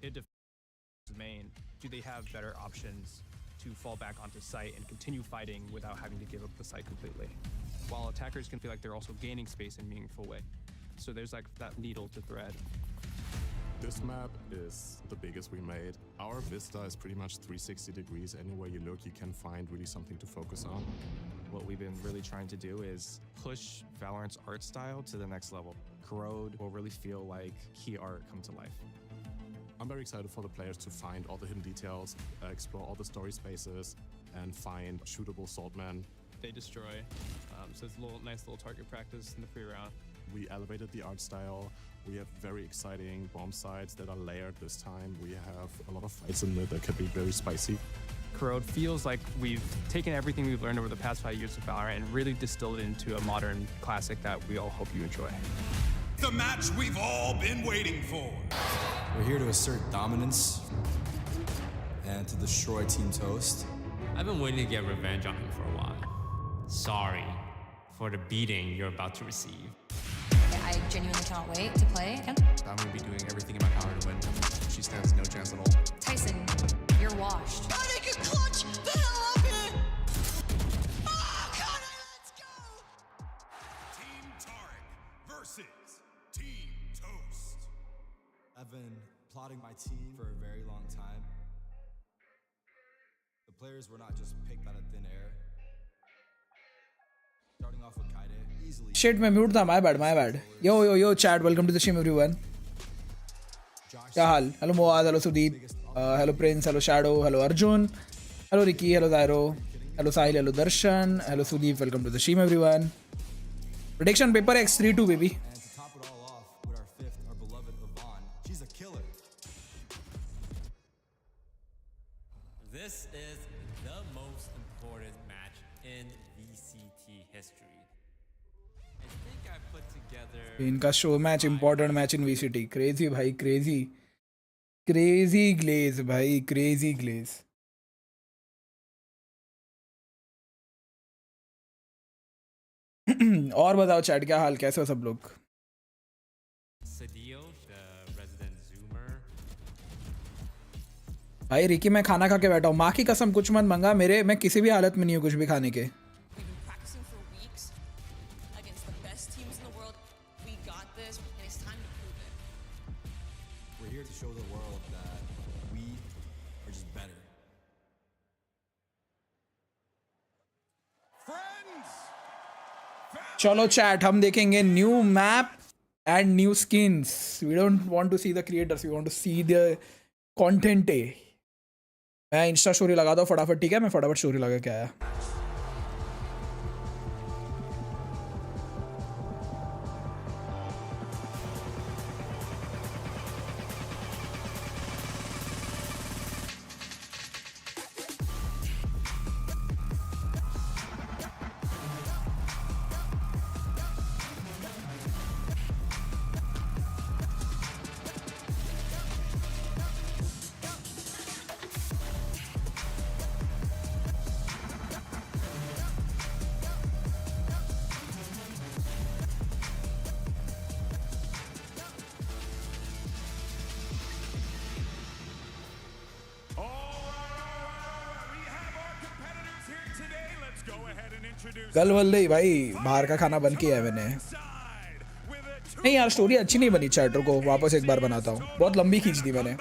it defends main. Do they have better options to fall back onto site and continue fighting without having to give up the site completely? While attackers can feel like they're also gaining space in a meaningful way. So there's like that needle to thread. This map is the biggest we made. Our vista is pretty much 360 degrees. Anywhere you look, you can find really something to focus on. What we've been really trying to do is push Valorant's art style to the next level. Corrode will really feel like key art come to life. I'm very excited for the players to find all the hidden details, explore all the story spaces, and find shootable swordmen. They destroy, so it's a nice little target practice in the pre-round. We elevated the art style. We have very exciting bomb sites that are layered this time. We have a lot of fights in there that can be very spicy. Corrode feels like we've taken everything we've learned over the past 5 years of Valorant and really distilled it into a modern classic that we all hope you enjoy. The match we've all been waiting for. We're here to assert dominance and to destroy Team Toast. I've been waiting to get revenge on him for a while. Sorry for the beating you're about to receive. I genuinely cannot wait to play again. I'm going to be doing everything in my power to win. She stands no chance at all. Tyson, you're washed. I think you clutch the hell up here! Oh, Connor, let's go! Team Tarek versus Team Toast. I've been plotting my team for a very long time. The players were not just picked out of thin air. Starting off with Kaide, easily. Shit, मैं mute था, my bad. Yo, chat, welcome to the stream everyone. क्या हाल? Hello Moaz, hello Sudeep, hello Prince, hello Shadow, hello Arjun, hello Ricky, hello Zairo, hello Sahil, hello Darshan, hello Sudeep, welcome to the stream everyone. Prediction paper X 3-2 baby. And to top it all off with our fifth, our beloved Yvonne. She's a killer. This is the most important match in VCT history. I think I put together... इनका show match, important match in VCT. Crazy भाई, crazy glaze भाई, crazy glaze. और बताओ chat, क्या हाल, कैसे हो सब लोग? Sadio, the resident zoomer. भाई रिकी, मैं खाना खा के बैठा हूँ, माँ की कसम कुछ मत मंगा मेरे, मैं किसी भी हालत में नहीं हूँ कुछ भी खाने के. We're here to show the world that we are just better. चलो चैट, हम देखेंगे new map and new skins. We don't want to see the creators, we want to see the content. मैं इंस्टा स्टोरी लगाता हूँ फटाफट, ठीक है? मैं फटाफट स्टोरी लगा के आया. कल वल्ले भाई बाहर का खाना बन किया है मैंने. नहीं यार, स्टोरी अच्छी नहीं बनी चैटर को, वापस एक बार बनाता हूँ, बहुत लंबी खींच दी मैंने.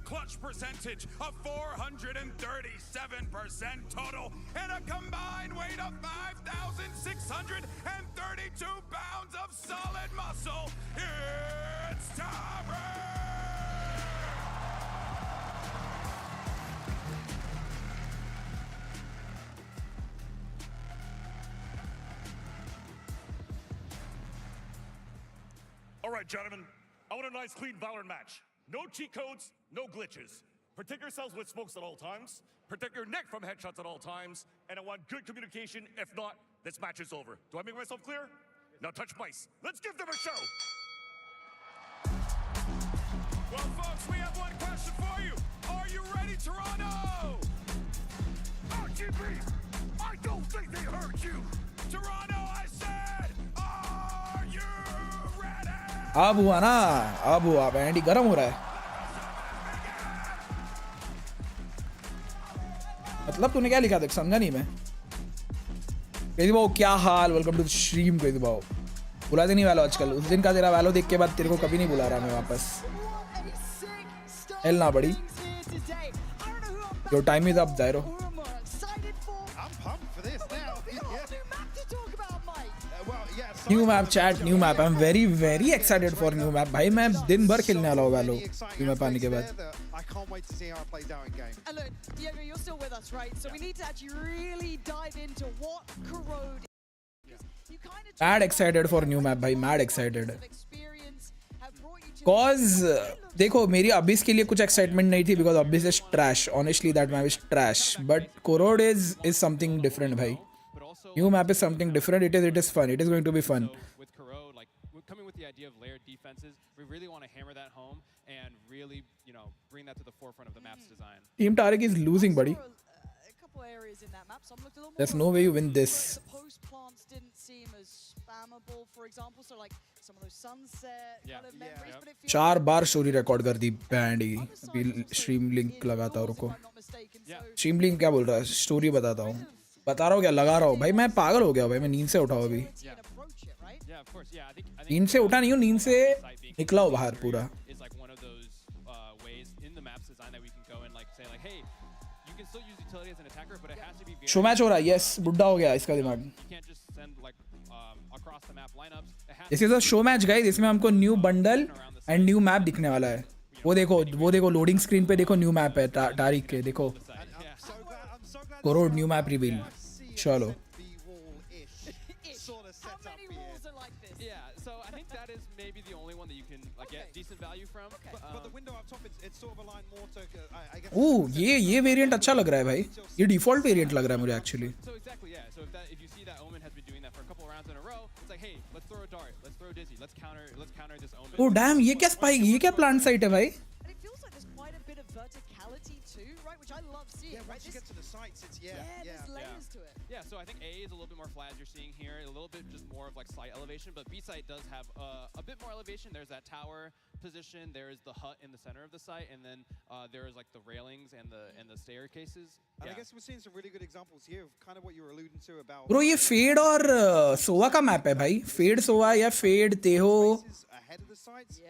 Clutch percentage of 437% total and a combined weight of 5,632 pounds of solid muscle. It's Tarek! All right, gentlemen, I want a nice clean Valorant match. No cheat codes, no glitches. Protect yourselves with smokes at all times. Protect your neck from headshots at all times. And I want good communication. If not, this match is over. Do I make myself clear? Now touch mice. Let's give them a show. Well, folks, we have one question for you. Are you ready, Toronto? RGB, I don't think they heard you. Toronto, I said, are you ready? अब हुआ ना, अब हुआ bandy गर्म हो रहा है. मतलब तूने क्या लिखा था समझा नहीं मैं. क्रेजी भाव क्या हाल, वेलकम टू स्ट्रीम. क्रेजी भाव बुलाते नहीं वालो आजकल. उस दिन का तेरा वालो देख के बाद तेरे को कभी नहीं बुला रहा मैं वापस. हेल ना बड़ी. योर टाइम इज अप दायरो. I'm pumped for this now. New map chat, new map. I am very excited for new map. भाई मैं दिन भर खेलने वाला हूँ वालो न्यू मैप आने के बाद. I can't wait to see how it plays out in game. And look, Diego, you're still with us, right? So we need to actually really dive into what corrode. You kind of Mad excited for new map भाई, mad excited. Cause देखो मेरी अबिस के लिए कुछ excitement नहीं थी because Abish is trash. Honestly that map is trash. But corode is something different भाई. New map is something different. It is fun. It is going to be fun. With corode, like coming with the idea of layered defenses, we really want to hammer that home and really, bring that to the forefront of the map's design. Team Tarek is losing, buddy. a couple areas in that map. Some looked a little There's more no way you win this. The post plants didn't seem as spammable, for example. So like some of those sunset kind of memories, but it feels 4 bar story record कर दी bandy. अभी stream link लगाता हूँ रुको. Stream link क्या बोल रहा है, story बताता हूँ. बता रहा हूँ क्या लगा रहा हूँ भाई. मैं पागल हो गया भाई. मैं नींद से उठा हूँ अभी. Yeah, of course. Yeah, I think नींद से उठा नहीं हूँ, नींद से निकला हूँ बाहर पूरा. is like one of those ways in the map's design that we can go and like say like, hey, you can still use utility as an attacker, but it has to be very. Show match हो रहा है. Yes बुड्ढा हो गया इसका दिमाग. You can't just send like across the map lineups. It has this is a show match guys. इसमें हमको new bundle and new map दिखने वाला है. वो देखो लोडिंग स्क्रीन पे देखो न्यू मैप है तारीख के. देखो कोरोड न्यू मैप रिवील. चलो Sort of set up here. Yeah, so I think that is maybe the only one that you can like get decent value from. But the window up top, it's sort of aligned more to, I guess. ओह ये variant अच्छा लग रहा है भाई. ये default variant लग रहा है मुझे actually. So exactly, yeah. So if you see that Omen has been doing that for a couple rounds in a row, it's like, hey, let's throw a dart, let's throw Dizzy, let's counter this Omen. Oh damn ये क्या spike, ये क्या plant site है भाई. And it feels like there's quite a bit of verticality too, right? Which I love seeing. Yeah, right? once you get to the sights, it's There's layers to it. Yeah, so I think A is a little bit more flat as you're seeing here, a little bit just more of like slight elevation, but B site does have a bit more elevation. There's that tower position, there is the hut in the center of the site, and then there is like the railings and the staircases. And I guess we're seeing some really good examples here of kind of what you were alluding to about. Bro ये फेड और सोवा का map है भाई. फेड सोवा या फेड तेहो. Ahead of the sights.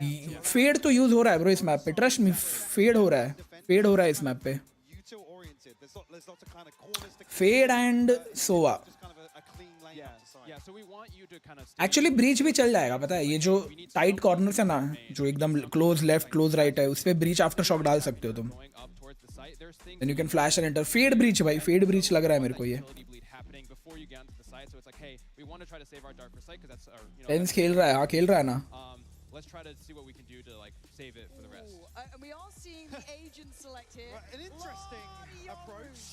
फेड तो यूज हो रहा है ब्रो इस मैप पे. ट्रस्ट मी फेड हो रहा है. फेड हो रहा है इस मैप पे. Util oriented. There's lots of kind of corners to. Fade and Sova. Just kind of a clean lane up to side. Yeah, so we want you to kind of actually breach भी चल जाएगा पता है. ये जो tight corners है ना, जो एकदम क्लोज लेफ्ट क्लोज राइट है, उस पे ब्रीच आफ्टर शॉक डाल सकते हो तुम. going up towards the site. There's things then you can flash and enter. Fade Breach भाई, फेड ब्रीच लग रहा है मेरे को ये. utility bleed happening before you get onto the site. So it's like, hey, we want to try to save our dart for site because that's our, TenZ खेल रहा है. हाँ खेल रहा है ना. let's try to see what we can do to like save it for the rest. Ooh, and we are seeing the agent select here. Right, an interesting approach.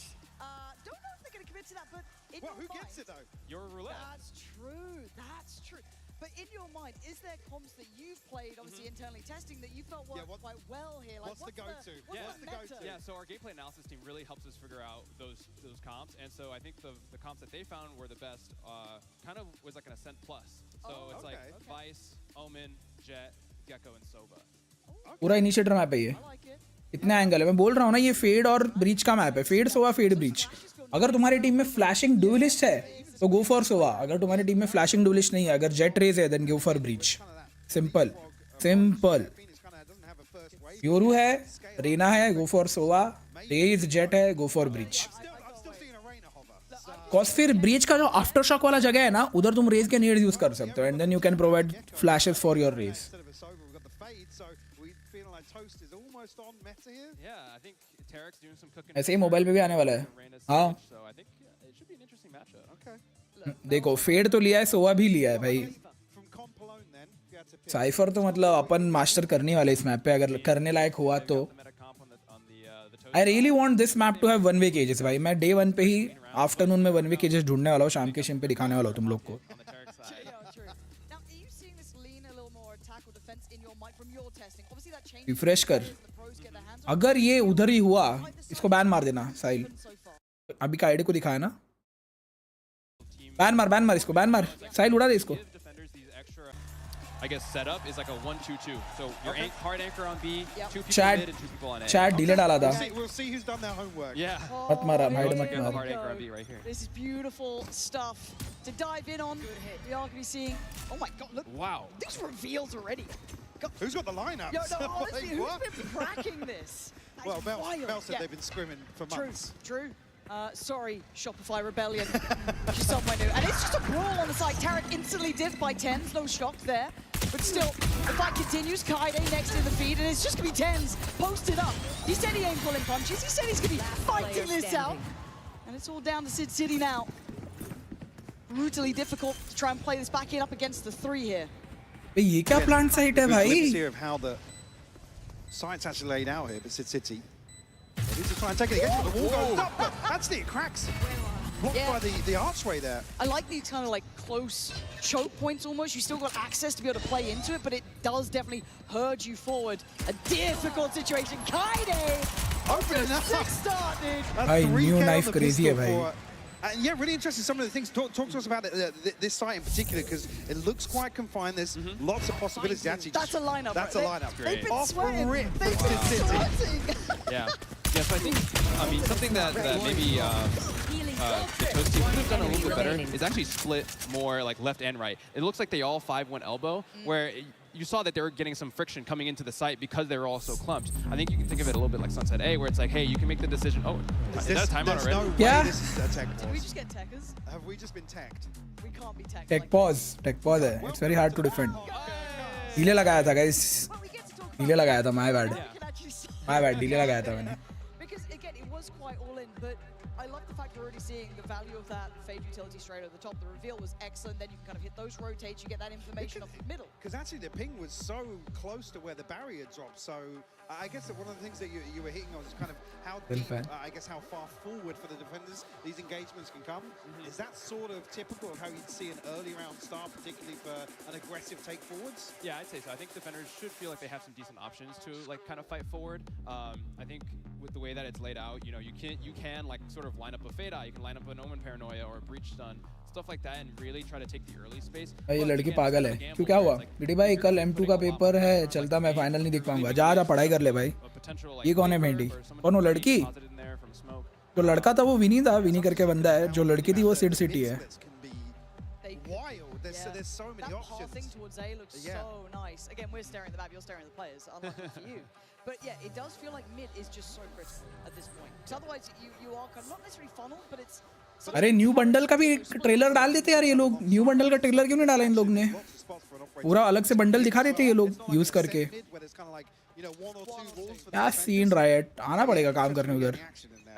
Don't know if they're going to commit to that, but in Well, your who mind, gets it though? Your roulette. That's true. That's true. But in your mind, is there comps that you've played, obviously internally testing, that you felt worked quite well here? Like, what's the go-to? What's the go-to? Yeah, so our gameplay analysis team really helps us figure out those comps, and so I think the comps that they found were the best. Kind of was like an Ascent Plus. So it's like Vice, Omen, Jet, Gecko, and Soba. पूरा initiator map है ये. I like it. इतना angle है. मैं बोल रहा हूँ ना ये फेड और ब्रीच का मैप है. फेड सोवा फेड ब्रीच. अगर तुम्हारी टीम में फ्लैशिंग ड्यूलिस्ट है तो गो फॉर सोवा. अगर तुम्हारी टीम में फ्लैशिंग ड्यूलिस्ट नहीं है, अगर जेट रेज है then go for Breach. Simple simple. Yoru है, रेना है, go for Sova. Raze Jett है, गो फॉर ब्रीच. कॉज फिर ब्रीच का जो आफ्टर शॉक वाला जगह है ना, उधर तुम रेज के नीड यूज कर सकते हो and then you can provide flashes for your Raze. Yeah, I think Tarek's doing some cooking. ऐसे ही मोबाइल पे भी आने वाला है. हाँ So I think it should be an interesting matchup. Okay. देखो फेड तो लिया है, सोवा भी लिया है भाई. From comp alone then, if you had to pick. Cipher तो मतलब अपन मास्टर करने वाले इस मैप पे, अगर करने लायक हुआ तो. Meta comp on the I really want this map to have one way cages भाई. मैं डे 1 पे ही आफ्टरनून में वन वे केजेस ढूंढने वाला हूँ. शाम के शिम पे दिखाने वाला हूँ तुम लोग को. Now, are you seeing this lean a little more attack or defense in your Mike, from your testing. Obviously that changes refresh कर. the pros get their hands on. अगर ये उधर ही हुआ, इसको बैन मार देना साहिल. अभी का आईडी को दिखाया ना. बैन मार इसको, बैन मार. साहिल उड़ा दे इसको. I guess setup is like a 1-2-2. So your hard anchor on B, two people Chad, mid and two people on A. Chad delay डाला था. We'll see who's done their homework. Yeah. मत मारा, hide मत Hard मार. anchor on B right here. This is beautiful stuff to dive in on. We are going to be seeing. Oh my God! Look. Wow. These reveals already. Who's got the lineups? Yo, no, honestly, Like, what? who's been cracking this? That Well, is Mel wild. said they've been scrimming for months. True. Sorry, Shopify Rebellion. She's somewhere new. And it's just a brawl on the side. Tarek instantly diffed by 10s. No shock there. But still, the fight continues. Kaide next in the feed. And it's just going to be 10s posted up. He said he ain't pulling punches. He said he's going to be fighting this out. And it's all down to Sid City now. Brutally difficult to try and play this back in up against the 3 here. ये क्या plant site है भाई? Here of how the site's actually laid out here, but Sid City. They need to try and take it again, but the wall goes up, but actually it cracks. Blocked by the archway there. I like these kind of like close choke points almost. You still got access to be able to play into it, but it does definitely herd you forward. A difficult situation. Kaide! Opening up. 6-star, dude. भाई new knife crazy है भाई. And yeah, really interesting. Some of the things. Talk to us about this site in particular, because it looks quite confined. There's lots of possibilities. Actually, that's a lineup. That's right? a lineup. They've been Off sweating. rip. They've been sweating. Yeah. Yeah, so I think, something that maybe the Toast team could have done a little bit better is actually split more like left and right. It looks like they all 5-1 elbow, where you saw that they were getting some friction coming into the site because they were all so clumped. I think you can think of it a little bit like Sunset A, where it's like, hey, you can make the decision. Oh, is that a timeout already? No Yeah. This is a tech pause. Did we just get techers? Have we just been teched? We can't be teched. Tech pause है. It's very hard to defend. Delay लगाया था guys. Delay लगाया था, my bad. My bad, delay लगाया था मैंने. Because again, it was quite all in, but I love the fact you're already seeing the value of that Fade utility straight over the top. The reveal was excellent. Then you can kind of hit those rotates. You get that information off the middle. Because actually the ping was so close to where the barrier dropped. So I guess that one of the things that you were hitting on is kind of how deep, I guess how far forward for the defenders these engagements can come. Is that sort of typical of how you'd see an early round start, particularly for an aggressive take forwards? Yeah, I'd say so. I think defenders should feel like they have some decent options to like kind of fight forward. I think with the way that it's laid out, you can like sort of line up a Fade Eye, you can line up an Omen Paranoia or a Breach Stun, stuff like that, and really try to take the early space. ये लड़की पागल है. क्यों क्या हुआ? बिटी भाई कल M2 का पेपर है, चलता मैं फाइनल नहीं देख पाऊंगा. जा पढ़ाई कर ले भाई. ये कौन है भेंडी? कौन वो लड़की? जो लड़का था वो विनी था, विनी करके बंदा है. जो लड़की थी वो सिड सिटी है. Wild. There's so many options. That passing towards A looks so nice. Again, we're staring at the map, you're staring at the players. Unlucky for you. But yeah, it does feel like mid is just so critical at this point. Because otherwise, you are kind of not necessarily funneled, but it's. अरे new bundle का भी trailer डाल देते यार ये लोग. New bundle का trailer क्यों नहीं डाला इन लोग ने? पूरा अलग से बंडल दिखा देते ये लोग यूज करके. क्या सीन राइट. आना पड़ेगा काम करने उधर.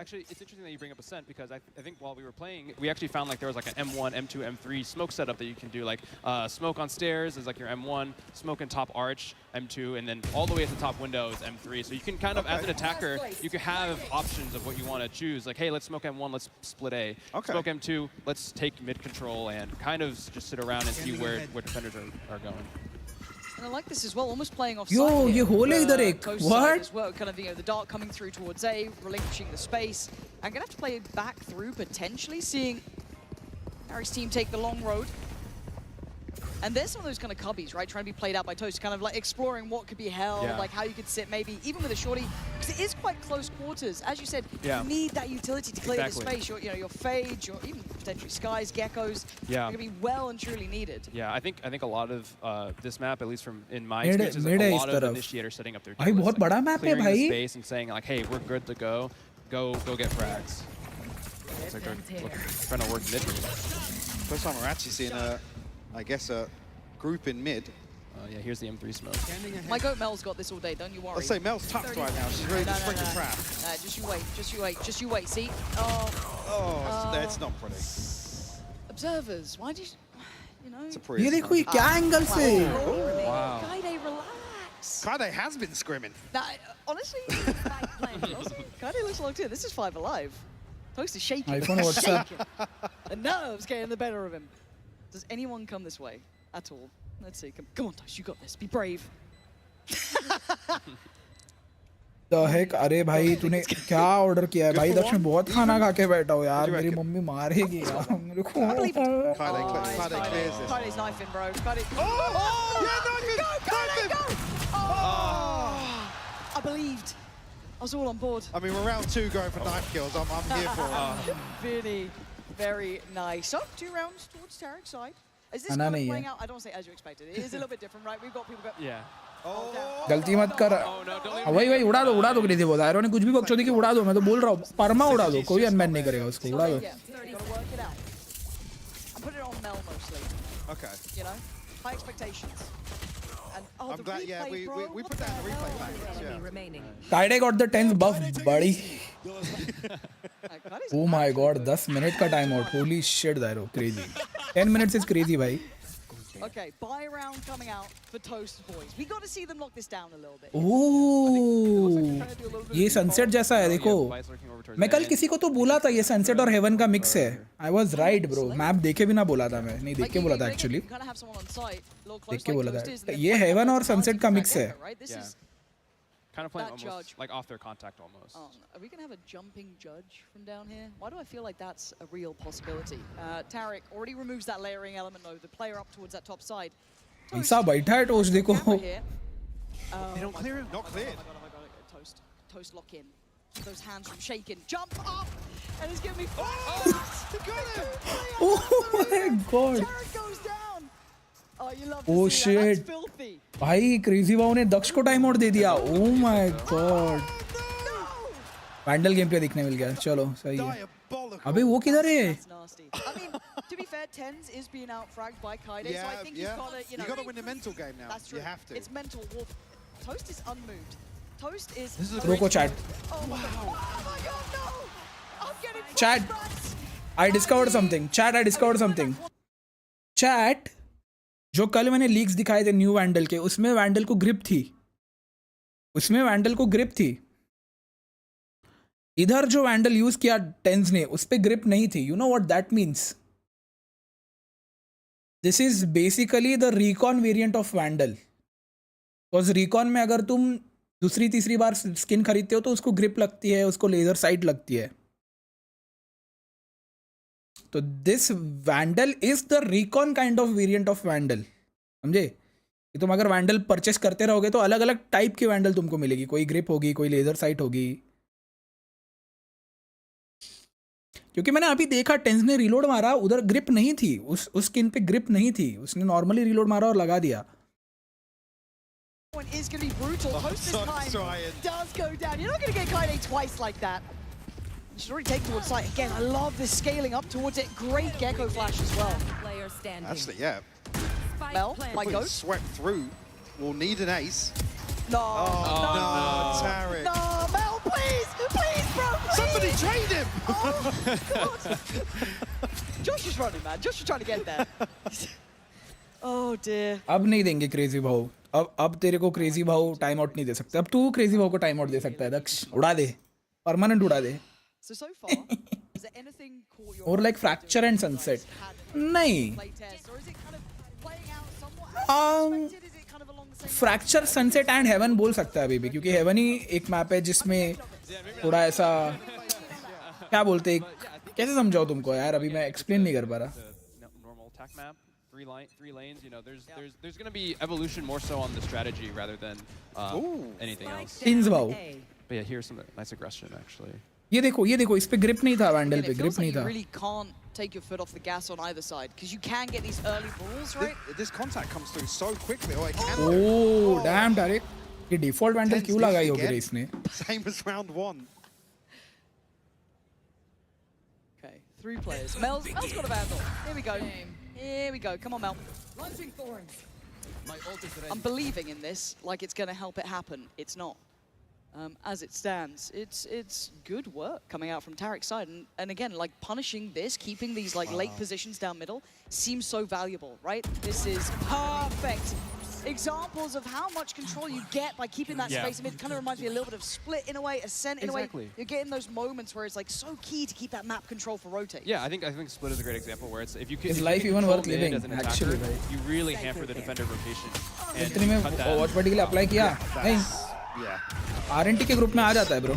Actually, it's interesting that you bring up Ascent, because I think while we were playing, we actually found like there was like an M1, M2, M3 smoke setup that you can do. Like smoke on stairs is like your M1, smoke in top arch, M2, and then all the way at the top window is M3. So you can kind of, as an attacker, you can have options of what you want to choose. Like, hey, let's smoke M1, let's split A. Smoke M2, let's take mid control and kind of just sit around and see where defenders are going. And I like this as well, almost playing off Yo, ये hole है इधर एक. What? As well, kind of the dart coming through towards A, relinquishing the space. I'm gonna have to play back through potentially, seeing Harry's team take the long road. And there's some of those kind of cubbies, right, trying to be played out by Toast, kind of like exploring what could be held, like how you could sit maybe, even with a shorty, because it is quite close quarters. As you said, you need that utility to clear the space. Your Fades, your even potentially Skies, Geckos, are going to be well and truly needed. Yeah, I think a lot of this map, at least from in my experience, is a lot of initiators setting up their भाई बहुत बड़ा map है clearing भाई. the space and saying like, hey, we're good to go get frags. It's like they're trying to work mid. First time we're actually seeing I guess a group in mid. Yeah, here's the M3 smoke. My goat Mel's got this all day, don't you worry. Let's say Mel's tucked right now. She's ready to spring the trap. Just you wait, see? It's not pretty. Observers, why do you know? ये देखो ये क्या angle से. Wow. Kaide, relax. Kaide has been scrimming. Now, honestly, Kaide looks locked in. This is 5 Alive. Toast is shaking. iPhone WhatsApp. The nerves getting the better of him. Does anyone come this way at all? Let's see. Come on, Toast, you got this. Be brave. The heck? अरे भाई तूने क्या order किया है भाई? दक्ष में बहुत खाना खा के बैठा हो यार, मेरी मम्मी मारेगी यार मेरे को। Kaide's knifing, bro. Kaide. Go! I believed. I was all on board. I mean, we're round 2 going for knife kills. I'm here for it. Really, very nice. So 2 rounds towards Tarek's side. Is this kind of playing out? I don't want to say as you expected. It is a little bit different, right? We've got people go. Yeah. गलती मत कर। वही उड़ा दो crazy बहुत। आयरो ने कुछ भी बकचोदी की उड़ा दो, मैं तो बोल रहा हूँ परमा उड़ा दो, कोई अनबैन नहीं करेगा उसको, उड़ा दो। Put it on Mel mostly. Okay. You know, high expectations. And I'm glad. Yeah, we put that in the replay back. Yeah. Kaide got the 10th buff, buddy. Oh my god, 10 minute का time out. Holy shit, Dairo, crazy. 10 minutes is crazy, भाई. Okay, buy round coming out for Toast boys. We got to see them lock this down a little bit. Oh, ये sunset जैसा है देखो। मैं कल किसी को तो बोला था ये sunset और heaven का mix है। I was right, bro. Map देखे भी ना बोला था मैं, नहीं देख के बोला था actually। देख के बोला था। ये heaven और sunset का mix है। Kind of playing almost like off their contact almost. Are we going to have a jumping judge from down here? Why do I feel like that's a real possibility? Tarek already removes that layering element though. The player up towards that top side. ऐसा बैठा है toast देखो। They don't clear him. Not cleared. Oh my god. Toast lock in. Those hands from shaking. Jump up! And it's giving me... Oh my god. Tarek goes down. Oh, you love Oh to see that. shit. That's filthy. भाई crazy wow ने दक्ष को time out दे दिया। Oh my god. Vandal game पे दिखने मिल गया, चलो सही है। अबे वो किधर है? I mean, to be fair, TridentZ is being out-fragged by Kaide, so I think he's got to, you got to win the mental game now. That's true. You have to. It's mental warfare. Toast is unmoved. Toast is... रुको chat. Oh my god, no! I'm getting Chat, I discovered something. Chat, I discovered something. Chat, जो कल मैंने leaks दिखाए थे new vandal के, उसमें vandal को grip थी। उसमें वैंडल को ग्रिप थी। इधर जो वैंडल यूज किया टेंस ने, उस पे ग्रिप नहीं थी। You know what that means? This is basically the recon variant of vandal. Because recon में अगर तुम दूसरी तीसरी बार स्किन खरीदते हो तो उसको ग्रिप लगती है, उसको लेजर साइट लगती है। तो this vandal is the recon kind of variant of vandal, समझे? कि तुम अगर वैंडल परचेस करते रहोगे तो अलग अलग टाइप की वैंडल तुमको मिलेगी। कोई ग्रिप होगी, कोई लेजर साइट होगी। क्योंकि मैंने अभी देखा टेंस ने रीलोड मारा, उधर ग्रिप नहीं थी, उस स्किन पे ग्रिप नहीं थी, उसने नॉर्मली रीलोड मारा और लगा दिया। Is going to be brutal. Toast this time does go down. You're not going to get Kaide twice like that. She's already taken towards sight. Again, I love this scaling up towards it. Great Gecko flash as well. Actually, yeah. Mel, my go. Swept through. We'll need an ace. No. No, Tarek. No, Mel, please, bro, please. Somebody trade him. Oh, God. Josh is running, man. Josh is trying to get there. Oh, dear. अब नहीं देंगे crazy भाव। अब तेरे को crazy भाव time out नहीं दे सकते। अब तू क्रेजी भाव को टाइम आउट दे सकता है दक्ष। उड़ा दे, परमानेंट उड़ा दे। So far, is there anything caught your और लाइक फ्रैक्चर एंड सनसेट नहीं, फ्रैक्चर सनसेट एंड हेवन बोल सकता है अभी भी, क्योंकि हेवन ही एक मैप है जिसमें थोड़ा ऐसा क्या बोलते, कैसे समझाओ तुमको यार, अभी मैं एक्सप्लेन नहीं कर पा रहा। Three lanes, you know, there's going to be evolution more so on the strategy rather than anything else. Tins भाव। But yeah, here's some nice aggression actually. ये देखो इस पे ग्रिप नहीं था, वैंडल पे ग्रिप नहीं था। You really can't take your foot off the gas on either side because you can get these early balls, right? This contact comes through so quickly. Oh, it can. Oh, damn, Tarek. ये default vandal क्यों लगाई होगी रे इसने? Same as round 1. Okay, 3 players. Mel's got a vandal. Here we go. Come on, Mel. I'm believing in this, like it's going to help it happen. It's not. As it stands, it's good work coming out from Tarek's side, and again, like punishing this, keeping these like late positions down middle seems so valuable, right? This is perfect examples of how much control you get by keeping that space in mid. Kind of reminds me a little bit of Split in a way, Ascent in a way. You're getting those moments where it's like so key to keep that map control for rotate. Yeah, I think Split is a great example where it's if you can. Is life even worth living? As an attacker, Actually, right? you really hamper the defender rotation. इतने में WATCHPARTY के लिए apply किया नहीं RNT के group में आ जाता है bro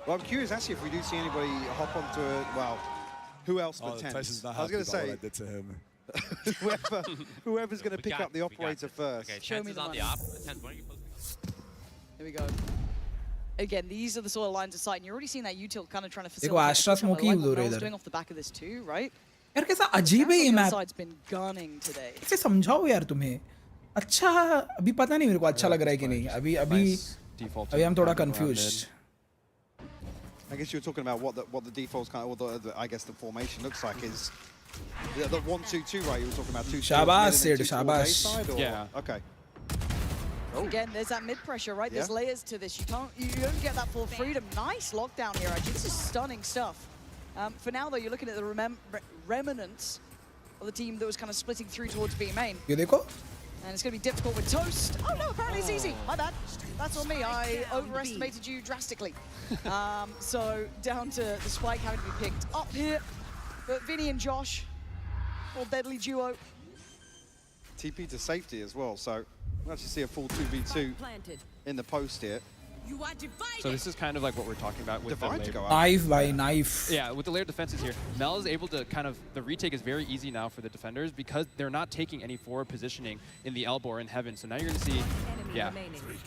Well, I'm curious actually if we do see anybody hop onto it. Well, who else but TridentZ? I was going to say, what I did to him. whoever's going to pick up the operator first. Okay, show me the money. Here we go. Again, these are the sort of lines of sight, and you're already seeing that util kind of trying to facilitate. Astra smoky Mel's doing off the back of this too, right? यार कैसा अजीब है ये map side's been gunning today. इसे समझाओ यार तुम्हें अच्छा अभी पता नहीं मेरे को अच्छा लग रहा है कि नहीं अभी हम थोड़ा confused. I guess you were talking about what the defaults kind of, or I guess the formation looks like is the 1-2-2, right? You were talking about two. Shabash, Sid, shabash. Yeah. Okay. Again, there's that mid pressure, right? There's layers to this. You don't get that full freedom. Nice lockdown here, actually. This is stunning stuff. For now, though, you're looking at the remnants of the team that was kind of splitting through towards B main. You देखो? And it's going to be difficult with Toast. Oh no, apparently it's easy. My bad. That's on me. I overestimated you drastically. So down to the spike having to be picked up here. But Vinny and Josh, all deadly duo. TP to safety as well. So we'll actually see a full 2v2 in the post here. So this is kind of like what we're talking about with the layered. Knife by knife. Yeah, with the layered defenses here, Mel is able to kind of, the retake is very easy now for the defenders because they're not taking any forward positioning in the elbow or in heaven. So now you're going to see,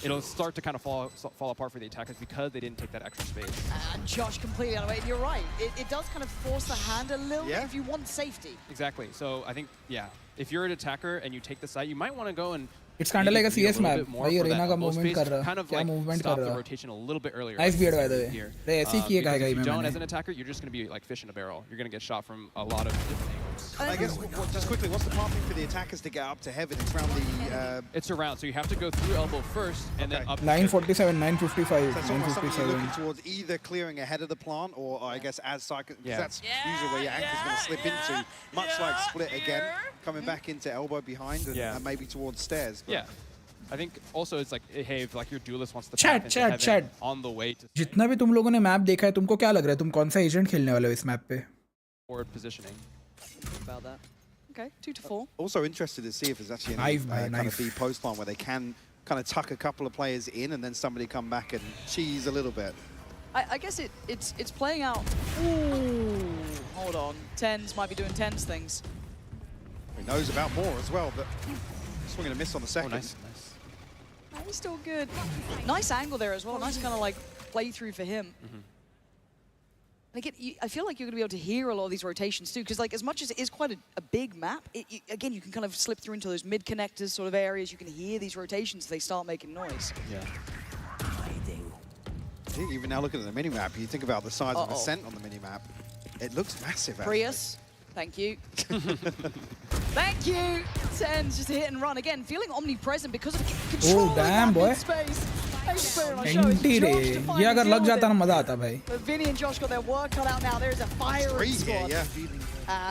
it'll start to kind of fall apart for the attackers because they didn't take that extra space. And Josh completely unaware. You're right. It does kind of force the hand a little bit if you want safety. Exactly. So I think, if you're an attacker and you take the site, you might want to go and It's kind of like a CS map. भाई arena का movement कर रहा kind of क्या like movement stop कर the रहा rotation a little bit earlier. Nice beard by the way. they ऐसे ही किए if you don't as an attacker, you're just going to be like fish in a barrel. You're going to get shot from a lot of different angles. I guess just quickly, what's the pathing for the attackers to get up to heaven? It's around the. It's around, so you have to go through elbow first and then up. 947, 955, So it's almost something you're looking towards either clearing ahead of the plant or I guess as cycle. Because that's usually where your anchor's going to slip into, much like Split again, coming back into elbow behind and maybe towards stairs. But I think also it's like, hey, if like your duelist wants to chat on the way to जितना भी तुम लोगों ने map देखा है तुमको क्या लग रहा है तुम कौन सा एजेंट खेलने वाले हो इस मैप पे forward positioning. About that. Okay, 2 to 4. Also interested to see if there's actually any kind of B post line where they can kind of tuck a couple of players in and then somebody come back and cheese a little bit. I guess it's playing out. Ooh, hold on. TridentZ might be doing TridentZ things. He knows about more as well, but swinging a miss on the second. Nice. Oh, he's still good. Nice angle there as well. Nice kind of like playthrough for him. And again, I feel like you're going to be able to hear a lot of these rotations too, because like as much as it is quite a big map, again, you can kind of slip through into those mid connectors sort of areas. You can hear these rotations as they start making noise. Yeah. Even now looking at the mini-map, you think about the size of Ascent on the mini-map. It looks massive, actually. Prius, thank you. Thank you! TridentZ just hit and run again, feeling omnipresent because of control damn, boy. Space. ये अगर लग जाता ना मजा आता भाई. But Vinny and Josh got their work cut out now. There's a firing squad.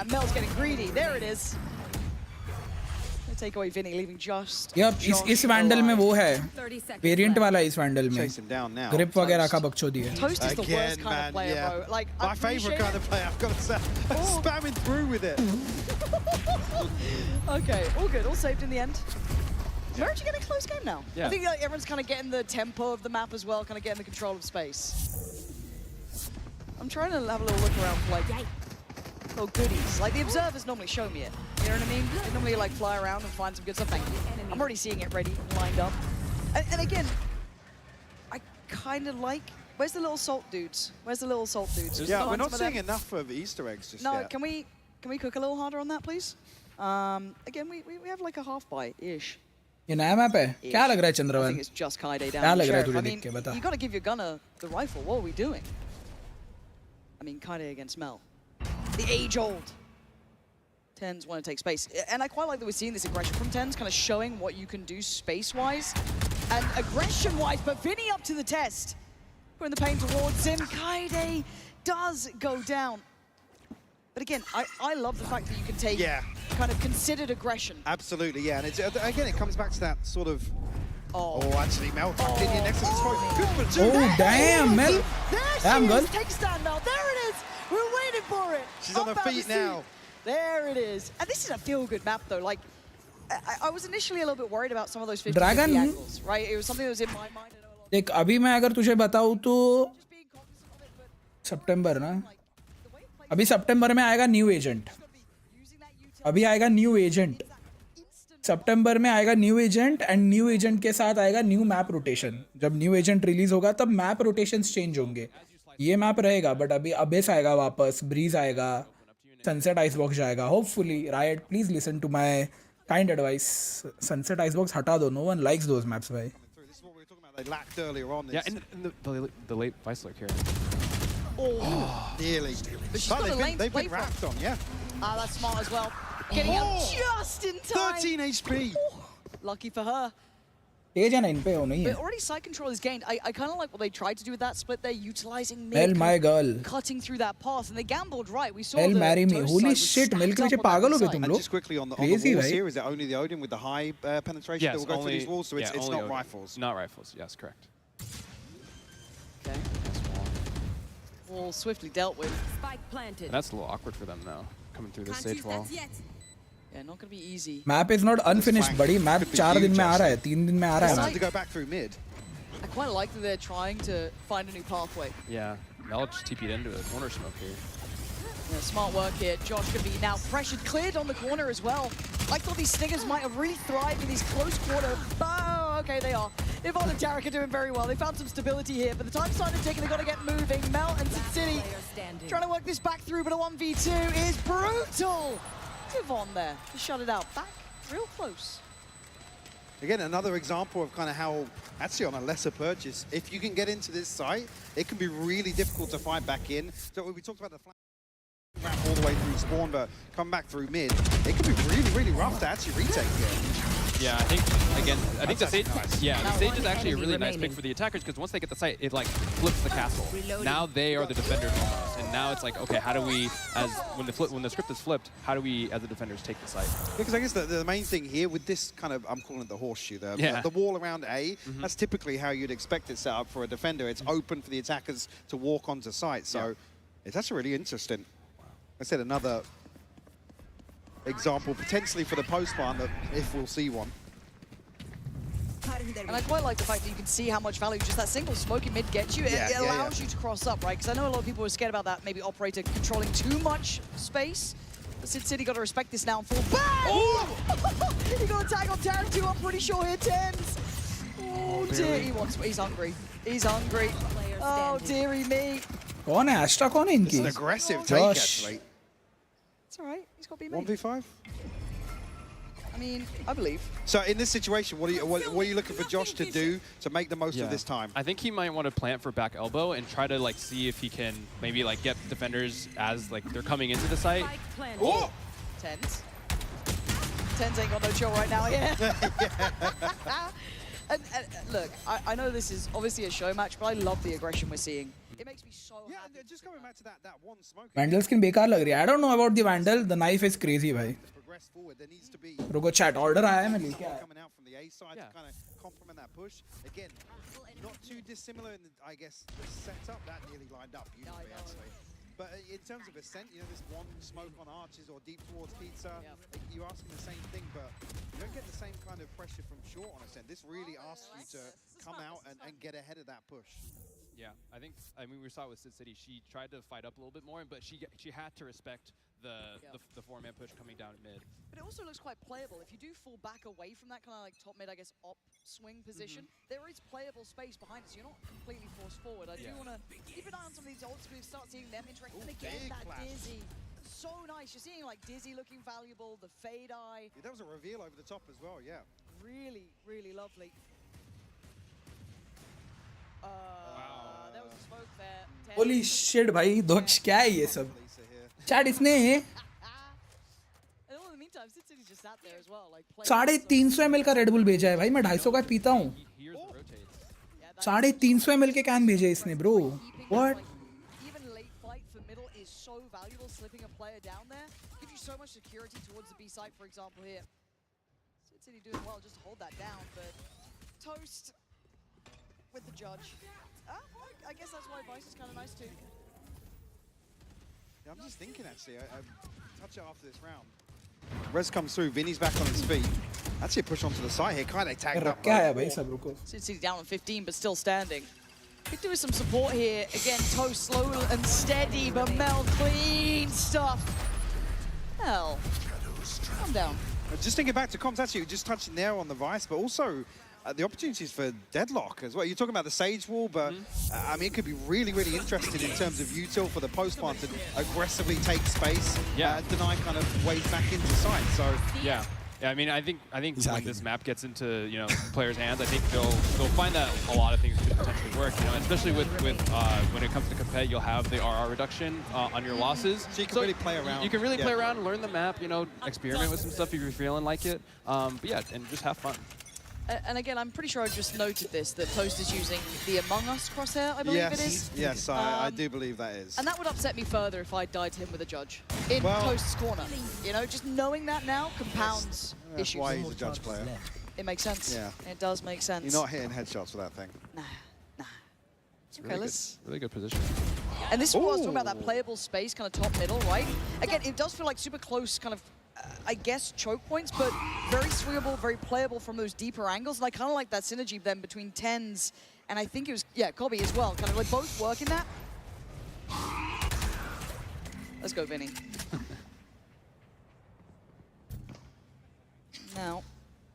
Mel's getting greedy. There it is. They take away Vinny, leaving Josh. Yep, इस vandal में वो है. Variant वाला इस वैंडल में. Chase him down now. Grip वगैरह का बकचोदी है. Toast is the worst kind of player, bro. Like my favorite kind of player. I've got to say, spamming through with it. Okay, all good, all saved in the end. We're actually getting a close game now. Yeah. I think like, everyone's kind of getting the tempo of the map as well, kind of getting the control of space. I'm trying to have a little look around for like little goodies. Like the observers normally show me it. You know what I mean? They normally like fly around and find some good stuff. Thank you. I'm already seeing it ready, lined up. And again, I kind of like. Where's the little salt dudes? Where's the little salt dudes? Yeah, we're not seeing enough of Easter eggs just yet. No, can we cook a little harder on that, please? Again, we have like a half bite-ish. ये नया map है क्या लग रहा है Chandravan I think it's just Kaide down. क्या लग रहा है तुझे I देख mean, के बता you got to give your gunner the rifle. What are we doing? I mean, Kaide against Mel. The age-old. TridentZ want to take space. And I quite like that we're seeing this aggression from TridentZ, kind of showing what you can do space-wise and aggression-wise, but Vinny up to the test. Putting the pain towards him. Kaide does go down. But again, I love the fact that you can take kind of considered aggression. Absolutely, yeah. And it's, again, it comes back to that sort of... Oh, actually, Mel tucked in here next to the smoke. Good for two. Oh, damn, Mel. There she is. Take a stand, Mel. There it is. We're waiting for it. She's on her feet now. There it is. And this is a feel-good map, though. Like, I was initially a little bit worried about some of those 50-50 Dragon angles, right? It was something that was in my mind. देख अभी मैं अगर तुझे बताऊँ तो सितंबर ना अभी सितंबर में आएगा न्यू एजेंट अभी आएगा न्यू एजेंट सितंबर में आएगा new agent and new agent के साथ आएगा न्यू मैप रोटेशन जब न्यू एजेंट रिलीज होगा तब मैप रोटेशंस चेंज होंगे ये मैप रहेगा बट अभी अबेस आएगा वापस ब्रीज आएगा सनसेट आइसबॉक्स जाएगा hopefully Riot please listen to my kind advice Sunset Icebox हटा दो no one likes those maps भाई They lacked earlier on. Yeah, and the late vice look here. Oh, nearly. But she's got a lane they've been wrapped on, yeah. Ah, that's smart as well. Getting out just in time. 13 HP. Lucky for her. तेज है ना इन पे हो नहीं है. But already side control is gained. I kind of like what they tried to do with that split. They're utilizing mid. Mel, my girl. Cutting through that pass, and they gambled right. We saw. Mel, marry me. Holy shit, Mel के पीछे पागल हो गए तुम लोग. And just quickly on the walls here, is it only the Odin with the high penetration that will go through these walls? So it's not rifles. Not rifles. Yes, correct. Okay. Wall swiftly dealt with. Spike planted. And that's a little awkward for them now, coming through this stage wall. Yeah, not going to be easy. Map is not unfinished, buddy. Map 4 दिन में आ रहा है, 3 दिन में आ रहा है. Time to go back through mid. I quite like that they're trying to find a new pathway. Yeah, Mel just TP'd into a corner smoke here. Yeah, smart work here. Josh can be now pressured, cleared on the corner as well. I thought these Stingers might have really thrived in these close quarter. Oh, okay, they are. Yvonne and Tarek are doing very well. They found some stability here, but the time started ticking. They've got to get moving. Mel and Sin City trying to work this back through, but a 1v2 is brutal. Yvonne there to shut it out. Back real close. Again, another example of kind of how, actually on a lesser purchase, if you can get into this site, it can be really difficult to fight back in. So we talked about the flank all the way through spawn, but come back through mid, it can be really, really rough to actually retake here. Yeah, I think the stage, the stage is actually a really nice pick for the attackers because once they get the site, it like flips the castle. Now they are the defenders almost, and now it's like, okay, how do we, as when the script is flipped, how do we, as the defenders, take the site? Because I guess the main thing here with this kind of, I'm calling it the horseshoe, the wall around A, that's typically how you'd expect it set up for a defender. It's open for the attackers to walk onto site, so it's actually really interesting. I said another example potentially for the post-spawn if we'll see one. And I quite like the fact that you can see how much value just that single smoke in mid gets you. It allows you to cross up, right? Because I know a lot of people were scared about that, maybe operator controlling too much space. But Sin City got to respect this now and fall back. Oh! He got a tag on Tarek too, I'm pretty sure here, Tens. Oh dear, he's hungry. He's hungry. Oh dearie me. कौन है? Astra कौन है इनकी? It's an aggressive take actually. It's alright, he's got to be made. 1v5? I mean, I believe. So in this situation, what are you looking for Josh to do to make the most of this time? I think he might want to plant for back elbow and try to like see if he can maybe like get defenders as like they're coming into the site. Oh! Tens ain't got no chill right now, And look, I know this is obviously a show match, but I love the aggression we're seeing. It makes me so happy. Just coming back to that one smoke. Vandal skin बेकार लग रही है. I don't know about the Vandal. The knife is crazy, भाई. Progress forward. There needs to be. रुको chat order आया है मैं लेके आया. Coming out from the A side to kind of complement that push. Again, not too dissimilar in the, I guess, the setup. That nearly lined up beautifully, actually. But in terms of Ascent, you know, this one smoke on Arches or deep towards Pizza, you're asking the same thing, but you don't get the same kind of pressure from short on Ascent. This really asks you to come out and get ahead of that push. Yeah, I mean, we saw it with Sin City. She tried to fight up a little bit more, but she had to respect the four-man push coming down at mid. But it also looks quite playable. If you do fall back away from that kind of like top mid, I guess, op swing position, there is playable space behind us. You're not completely forced forward. I do want to keep an eye on some of these ults. We start seeing them interact. And again, that Dizzy. So nice. You're seeing like Dizzy looking valuable, the Fade Eye. Yeah, that was a reveal over the top as well, yeah. Really, really lovely. There was a smoke there. Holy shit, भाई दोस्त क्या है ये सब? Chat इसने 350 ml का Red Bull भेजा है भाई. मैं 250 का पीता हूँ. 350 ml के कैन भेजे इसने, bro. What? middle is so valuable. Slipping a player down there gives you so much security towards the B site, for example, here. City doing well just to hold that down, but Toast with the judge. Well, I guess that's why Vice is kind of nice too. Yeah, I'm just thinking actually, I touch it after this round. Rez comes through, Vinny's back on his feet. Actually a push onto the side here, kind of tagged up. City's down on 15, but still standing. Could do with some support here. Again, Toast slow and steady, but Mel clean stuff. Mel, calm down. Just thinking back to comms, actually, just touching there on the Vice, but also the opportunities for deadlock as well. You're talking about the Sage Wall, but I mean, it could be really, really interesting in terms of util for the post plant to aggressively take space, deny kind of ways back into sight. So yeah, I mean, I think when this map gets into players' hands, I think they'll find that a lot of things could potentially work. Especially with when it comes to compet, you'll have the RR reduction on your losses. So you can really play around. You can really play around, learn the map, experiment with some stuff if you're feeling like it. But yeah, and just have fun. And again, I'm pretty sure I just noted this, that Toast is using the Among Us crosshair, I believe it is. Yes, I do believe that is. And that would upset me further if I died to him with a judge in Toast's corner. Just knowing that now compounds that's issues. why he's a judge player. It makes sense. Yeah. It does make sense. You're not hitting headshots with that thing. Nah. It's really good position. And this is what I was talking about, that playable space, kind of top middle, right? Again, it does feel like super close kind of, I guess, choke points, but very swingable, very playable from those deeper angles. And I kind of like that synergy then between TenZ and I think it was, Kobe as well. Kind of like both working that. Let's go, Vinny. Now,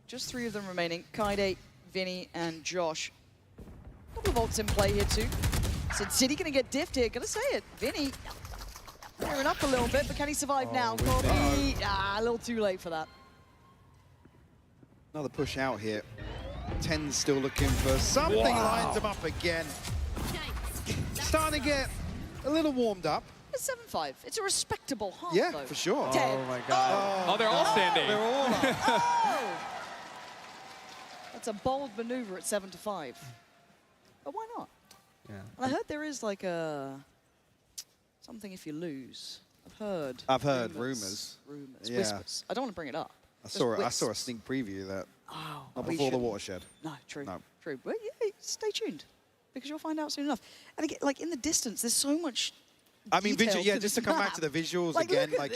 just 3 of them remaining. Kaide, Vinny, and Josh. A couple of ults in play here too. So City gonna get diffed here, gonna say it. Vinny, gearing up a little bit, but can he survive now? Kobe, a little too late for that. Another push out here. TenZ still looking for something, lines him up again. Starting to get a little warmed up. It's 7-5. It's a respectable half, yeah, though. for sure. Oh my god. Oh, they're all standing. They're all up. That's a bold maneuver at 7-5. But why not? Yeah. And I heard there is like a something if you lose. I've heard rumors. Yeah. Whispers. I don't want to bring it up. I saw a sneak preview of that. Oh, not before the watershed. No, true. No. True. But yeah, stay tuned because you'll find out soon enough. And again, like in the distance, there's so much. I mean, detail just to come back to the visuals again, like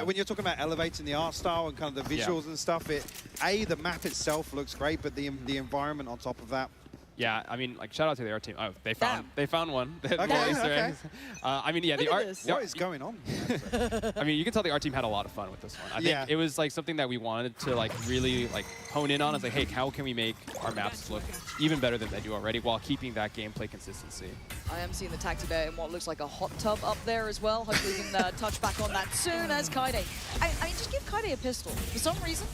when you're talking about elevating the art style and kind of the visuals and stuff, the map itself looks great, but the environment on top of that. Yeah, I mean, like shout out to the art team. Oh, they found one. Okay. I mean, yeah, Look the at art. this. What is going on? I mean, you can tell the art team had a lot of fun with this one. I think it was like something that we wanted to like really like hone in on. It's like, hey, how can we make our maps look even better than they do already while keeping that gameplay consistency? I am seeing the Tacti Bear in what looks like a hot tub up there as well. Hopefully we can touch back on that soon as Kaide. I mean, just give Kaide a pistol. For some reason,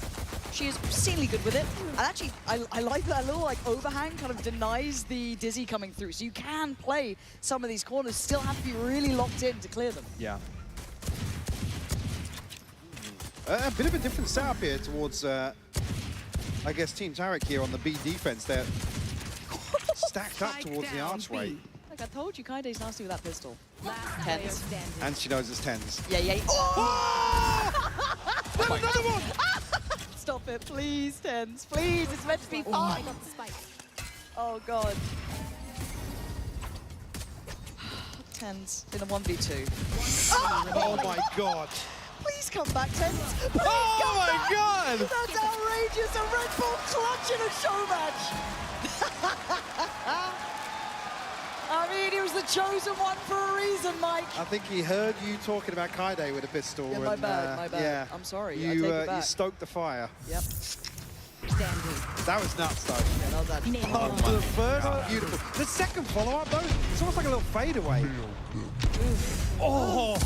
she is obscenely good with it. And actually, I like that little like overhang kind of denies the dizzy coming through. So you can play some of these corners, still have to be really locked in to clear them. Yeah. A bit of a different setup here towards, I guess, Team Tarek here on the B defense. They're stacked up towards the archway. Like I told you, Kaide's nasty with that pistol. TenZ. And she knows it's TenZ. Yeah. Oh! Another one! Stop it, please, TenZ. Please, it's meant to be fun. Oh, God. TenZ in a 1v2. Oh, my God. Please come back, TenZ. Please oh, my God. That's outrageous. A Red Bull clutch in a show match. I mean, he was the chosen one for a reason, Mike. I think he heard you talking about Kaide with a pistol. Yeah, my bad. Yeah. I'm sorry. I You, take it back. you stoked the fire. Yep. That was nuts, though. Yeah, that was actually the first, beautiful. The second follow-up, though, it's almost like a little fadeaway. Oh!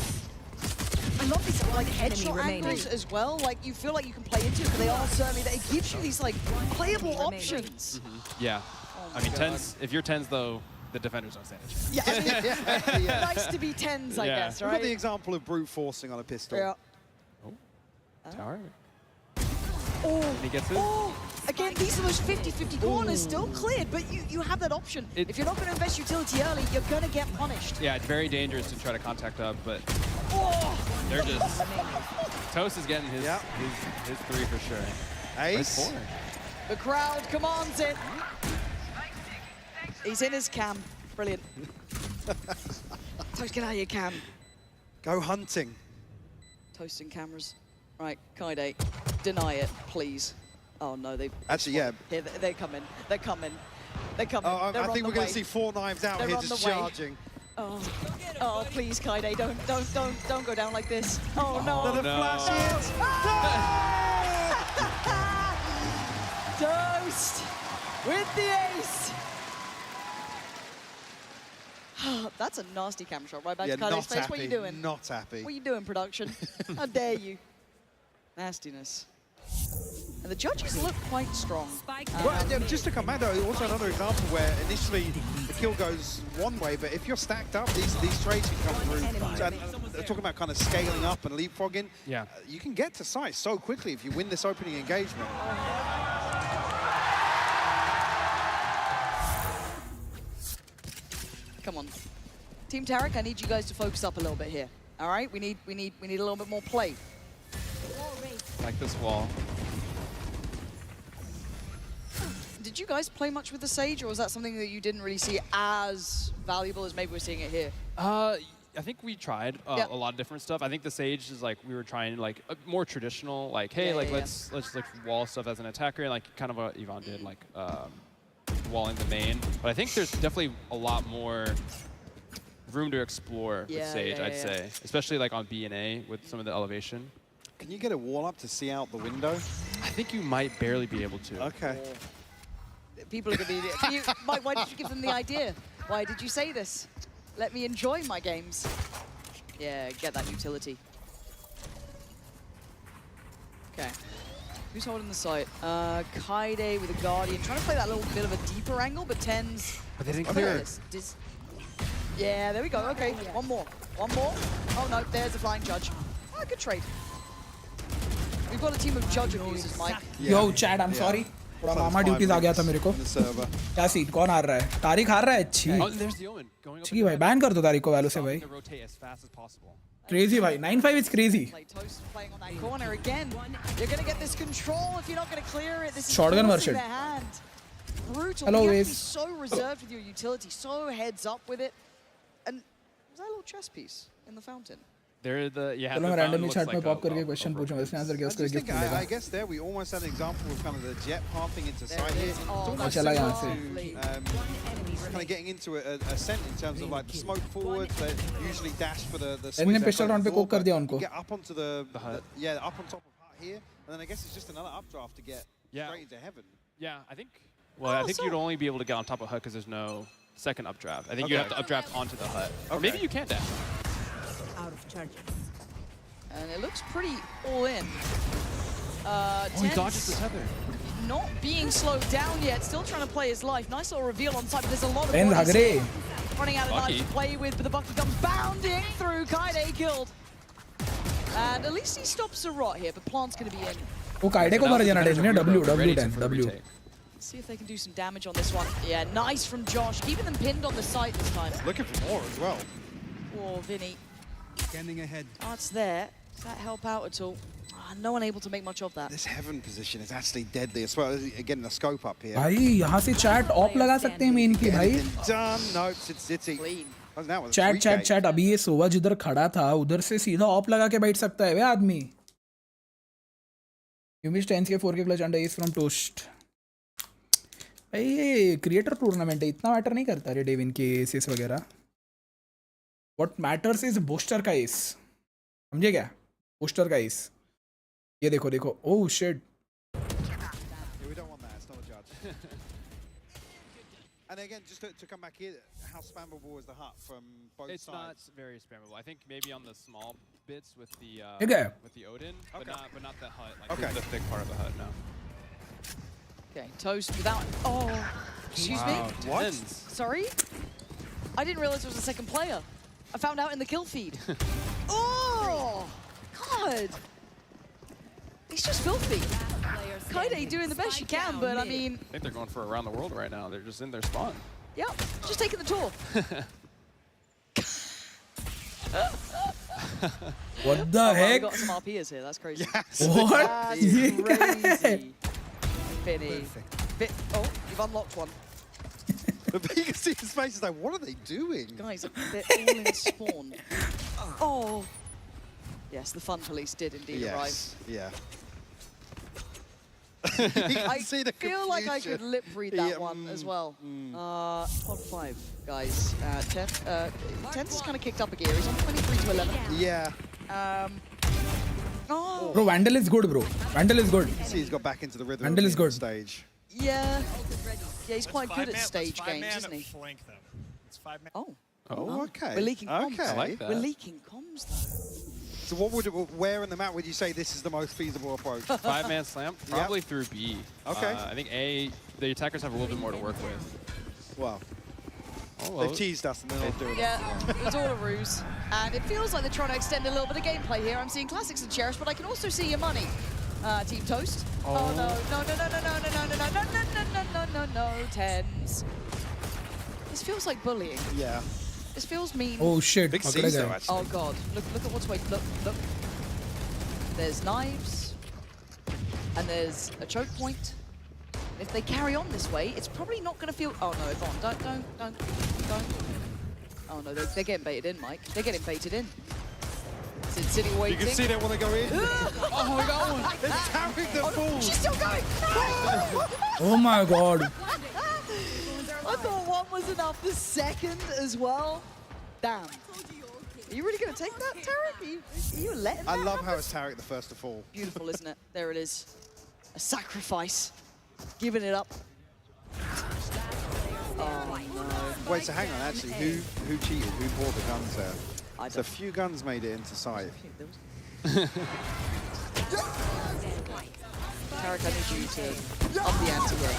I love these like headshot angles as well. Like you feel like you can play into it, but they are certainly. It gives you these like playable options. Yeah. I mean, TenZ. If you're TenZ though, the defenders don't stand a chance. Yeah. Nice to be TenZ, I guess, right? Look at the example of brute forcing on a pistol. Yeah. Oh. Tower. Oh. And he gets it. Oh. Again, these are those 50-50 corners still cleared, but you have that option. If you're not going to invest utility early, you're going to get punished. Yeah, it's very dangerous to try to contact up, but they're just... Toast is getting his 3 for sure. Ace. The crowd commands it. He's in his cam. Brilliant. Toast, get out of your cam. Go hunting. Toasting cameras. Right, Kaide, deny it, please. Oh no, they've... Actually, yeah. Here, they're coming. They're coming. They're coming. Oh, They're I think on we're the going way. to see 4 knives out They're here on just the way. charging. Oh, please, Kaide, don't go down like this. Oh no. Another flash hit. Toast with the ace. That's a nasty camera shot right back to Kaide's face. What are you doing? Not happy. What are you doing, production? How dare you? Nastiness. And the judges look quite strong. Well, yeah, just to come back though, also another example where initially the kill goes one way, but if you're stacked up, these trades can come through. And they're talking about kind of scaling up and leapfrogging. Yeah. You can get to site so quickly if you win this opening engagement. Come on. Team Tarek, I need you guys to focus up a little bit here. All right? We need a little bit more play. Like this wall. Did you guys play much with the Sage, or was that something that you didn't really see as valuable as maybe we're seeing it here? I think we tried a lot of different stuff. I think the Sage is like, we were trying like a more traditional, like, hey, let's like wall stuff as an attacker, and like kind of what Yvonne did, like walling the main. But I think there's definitely a lot more room to explore with Sage, I'd say. Especially like on B and A with some of the elevation. Can you get a wall up to see out the window? I think you might barely be able to. Okay. People are going to be... Mike, why did you give them the idea? Why did you say this? Let me enjoy my games. Yeah, get that utility. Okay. Who's holding the site? Kaide with a Guardian. Trying to play that little bit of a deeper angle, but Tens... But they didn't clear it. Yeah, there we go. Okay, one more. One more. Oh, no, there's the flying judge. Oh, good trade. We've got a team of judge abusers, Mike. Yo, Chad, I'm sorry. थोड़ा मामा duties आ गया था मेरे को क्या scene कौन हार रहा है तारिक हार रहा है अच्छी भाई बैन कर दो तारिक को वैल्यू से भाई crazy भाई 9-5 is crazy Playing on that corner again. You're going to get this control if you're not going to clear it. This is shotgun version brutal. Hello, you have to Waze. be so reserved with your utility, so heads up with it. And was that a little chess piece in the fountain? They're the चलो मैं randomly chat में pop करके question पूछूंगा इसने answer किया उसको gift मिलेगा I guess there we almost had an example of kind of the jet pathing into site here. It's almost चला यहाँ से kind of getting into a ascent in terms of like the smoke forward. They usually dash for the इन्होंने pistol round पे cook कर दिया उनको get up onto the up on top of hut here, and then I guess it's just another updraft to get straight into heaven. Yeah, I think. Well, I think you'd only be able to get on top of hut because there's no second updraft. I think you have to updraft onto the hut, or maybe you can dash. Out of charges. And it looks pretty all in. He dodges the tether. Not being slowed down yet, still trying to play his life. Nice little reveal on side, but there's a lot of Ben bodies Hagre. here. Running out of knives to play with, but the Bucky comes bounding through. Kaide killed. And at least he stops the rot here, but Plant's going to be in. वो काइडे को मार जाना डेजने W. See if they can do some damage on this one. Yeah, nice from Josh, keeping them pinned on the site this time. Looking for more as well. Oh, Vinny. Scanning ahead. Oh, it's there. Does that help out at all? No one able to make much of that. This heaven position is actually deadly as well. Getting the scope up here. भाई यहाँ से chat of लगा सकते हैं main की भाई. Done. Nope, it's City. Chat अभी ये सोवा जिधर खड़ा था उधर से सीधा ऑफ लगा के बैठ सकता है वे आदमी. You missed 10k 4k clutch under ace from Toast. भाई ये क्रिएटर टूर्नामेंट है इतना मैटर नहीं करता रे डेविन के एसेस वगैरह. What matters is बूस्टर का एस. समझे क्या? बूस्टर का एस. ये देखो. Oh shit. Yeah, we don't want that. It's not a judge. And again, just to come back here, how spammable is the hut from both sides? It's not very spammable. I think maybe on the small bits with the Odin, but not the hut. Like the thick part of the hut. No. Okay, Toast without. Oh, excuse me. What? Sorry, I didn't realize there was a second player. I found out in the kill feed. Oh, God. He's just filthy. Kaide doing the best she can, but I mean... I think they're going for around the world right now. They're just in their spawn. Yep, just taking the tour. What the Well, we heck? got some RPers here, that's crazy. Yes. What? That's Yeah. crazy. Finny. Oh, you've unlocked one. But you can see his face is like, what are they doing? Guys, they're all in spawn. Oh. Yes, the fun police did indeed arrive. Yeah. I see the feel like I confusion. could lip read that one as well. Pod 5, guys. 10's kind of kicked up a gear. He's on 23 to 11. Yeah. Oh. Bro, Vandal is good, bro. Vandal is good. See, he's got back into the rhythm Vandal is of the good. stage. Yeah. Yeah, he's quite good at stage games, isn't he? Flank them. It's 5 man. Oh. Oh, okay. We're leaking comms. Okay. I like that. We're leaking comms, though. So where in the map would you say this is the most feasible approach? 5-man slam, probably through B. Okay. I think A, the attackers have a little bit more to work with. Well, Oh, well. they've teased us and they're not doing it. Yeah, it was all a ruse. And it feels like they're trying to extend a little bit of gameplay here. I'm seeing classics and Cherish, but I can also see your money. Team Toast. Oh, no. No, Tens. This feels like bullying. Yeah. This feels mean. Oh shit. Big Pakda C's though, gaya. actually. Oh god, look at what's waiting. Look. There's knives. And there's a choke point. If they carry on this way, it's probably not going to feel... Oh no, Yvonne, don't. Oh no, they're getting baited in, Mike. They're getting baited in. Sin City waiting. You can see they want to go in. Oh, we got one. It's Tarek the fool. She's still going. Oh my god. I thought one was enough. The second as well. Damn. Are you really going to take that, Tarek? Are you letting I that love happen? how it's Tarek the first to fall. Beautiful, isn't it? There it is. A sacrifice. Giving it up. Oh, no. Wait, so hang on, actually, who cheated? Who bought the guns there? I So a few guns made it into sight. Tarek, I need you to up the ante here.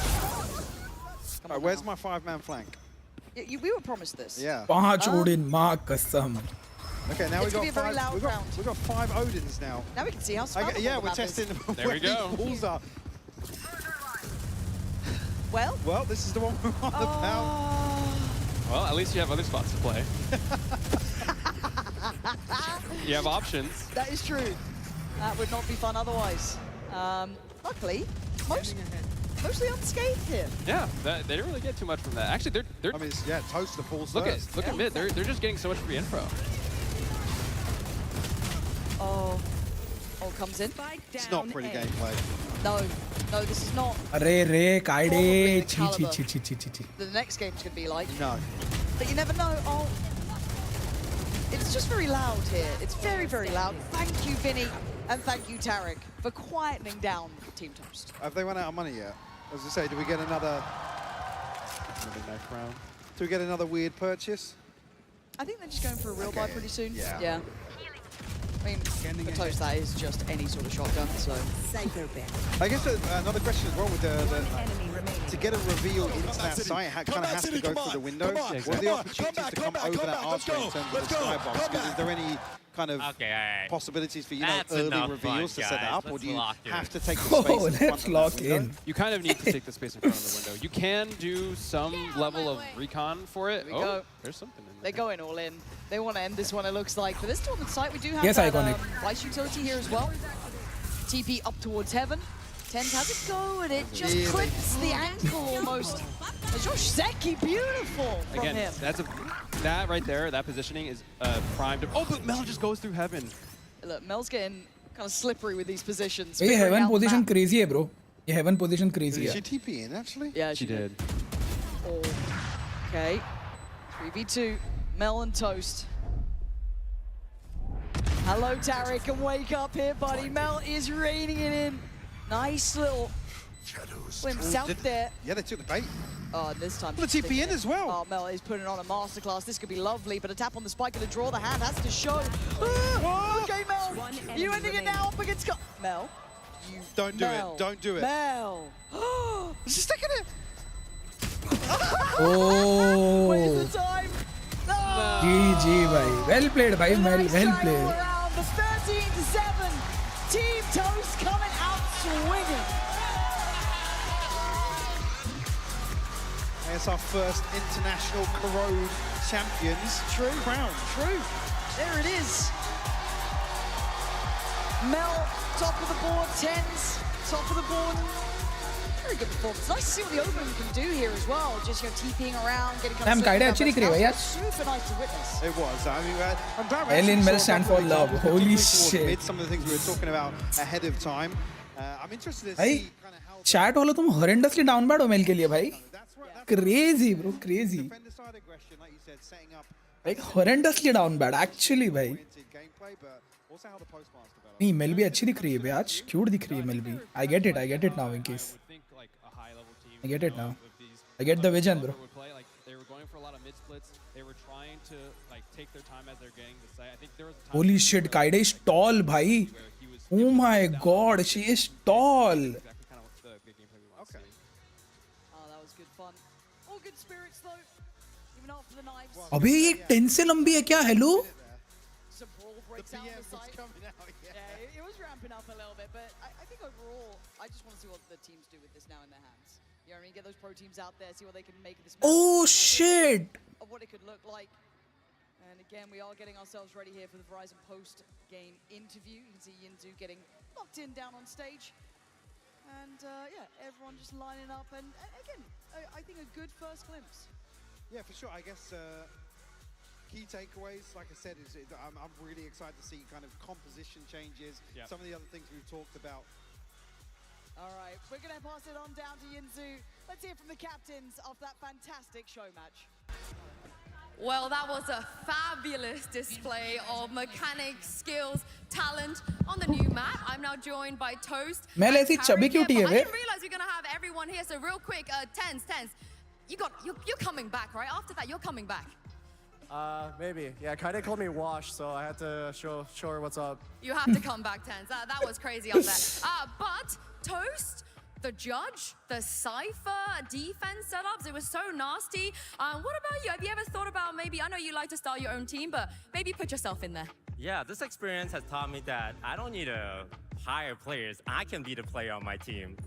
Come on Where's now. my 5-man flank? We were promised this. Yeah. 5 Odin, maa kasam. Okay, now It's we gonna be got a very 5. loud round. We got 5 Odins now. Now we can see how spammable Yeah, the we're map is. testing There where we go. these balls are. Well, this is the one we're on about. Well, at least you have other spots to play. You have options. That is true. That would not be fun otherwise. Luckily, mostly unscathed here. Yeah, they didn't really get too much from that. Actually, they're I mean, yeah, Toast the falls look first. at mid. They're just getting so much free info. Oh, comes in. It's not pretty gameplay. No, this is not. Arey, Probably the Kaide. caliber. Chi. The next game's gonna be like. No. But you never know. Oh, it's just very loud here. It's very, very loud. Thank you, Vinny, and thank you, Tarek, for quietening down Team Toast. Have they run out of money yet? As I say, do we get another Next round. Do we get another weird purchase? I think they're just going for a real buy pretty soon. Yeah. I mean, for Toast, that is just any sort of shotgun, so... I guess another question as well with to get a reveal into that site, it kind of has to go through the window. What are the opportunities to come over that archway in terms of the skybox? Because is there any kind of possibilities for, early reveals to set that up, or do you have to take the space in front let's of lock that window? in. You kind of need to take the space in front of the window. You can do some level of recon for it. Here we go. There's something in there. They're going all in. They want to end this one, it looks like. For this tournament site, we do have Yes, that Iconic. Vice utility here as well. TP up towards heaven. Tens has a go, and it just clips the ankle almost. Josh Zeki, beautiful from Again, him. that right there, that positioning is primed. Oh, but Mel just goes through heaven. Look, Mel's getting kind of slippery with these positions. ये figuring heaven out the position map. crazy है bro. ये heaven position crazy Did है. she TP in, actually? Yeah, She did. Oh, okay. 3v2, Mel and Toast. Hello, Tarek, and wake up here, buddy. Mel is reining it in. Nice little glimpse out there. Yeah, they took the bait. Oh, this time. Well, the TP in as well. Oh, Mel is putting on a masterclass. This could be lovely, but a tap on the spike going to draw the hand. Has to show. Okay, Mel. You ending it now up against Mel. Don't do it. Don't do it. Mel. She's sticking it. Oh. Where's the time? GG bhai. Well played bhai. Well played. Around the 13-7. Team Toast coming out swinging. It's our first international corrode champions crown. True. There it is. Mel, top of the board, TenZ, top of the board. Very good performance. Nice to see what the Open can do here as well. Just, you know, TPing around, getting kind of... actually super nice to witness. It was. I mean, I'm glad L in Mel stand for love. Holy shit. Some of the things we were talking about ahead of time. I'm interested to see kind of how... Chat वालों तुम horrendously down bad हो Mel के लिए भाई. Crazy bro, crazy. Defender side aggression, like you said, setting up... Like horrendously down bad actually भाई. नहीं Mel भी अच्छी दिख रही है भाई आज. Cute दिख रही है Mel भी. I get it now in case. I get it now. I get the vision, bro. They were going for a lot of mid splits. They were trying to like take their time as they're getting the site. I think there was a time Holy shit, Kaide is tall, bhai. Oh my god, she is tall. exactly kind of the gameplay we want to see. Oh, that was good fun. All good spirits though. Even after the knives. अबे ये 10 से लंबी है क्या? Hello? Some brawl breaks out on the site. Yeah, it was ramping up a little bit, but I think overall, I just want to see what the teams do with this now in their hands. You know what I mean? Get those pro teams out there, see what they can make of this match. Oh shit! Of what it could look like. And again, we are getting ourselves ready here for the Verizon post-game interview. You can see Yinzu getting locked in down on stage. And yeah, everyone just lining up. And again, I think a good first glimpse. Yeah, for sure. I guess key takeaways, like I said, is I'm really excited to see kind of composition changes. Yeah. Some of the other things we've talked about. All right, we're going to pass it on down to Yinzu. Let's hear from the captains of that fantastic show match. Well, that was a fabulous display of mechanics, skills, talent on the new map. I'm now joined by Toast. I didn't realize we're going to have everyone here, so real quick, TenZ, you're coming back, right? After that, you're coming back. Maybe. Yeah, Kaide called me Wash, so I had to show her what's up. You have to come back, TenZ. That was crazy up there. But Toast, the judge, the Cypher, defense setups, it was so nasty. What about you? Have you ever thought about maybe, I know you like to start your own team, but maybe put yourself in there? Yeah, this experience has taught me that I don't need to hire players. I can be the player on my team.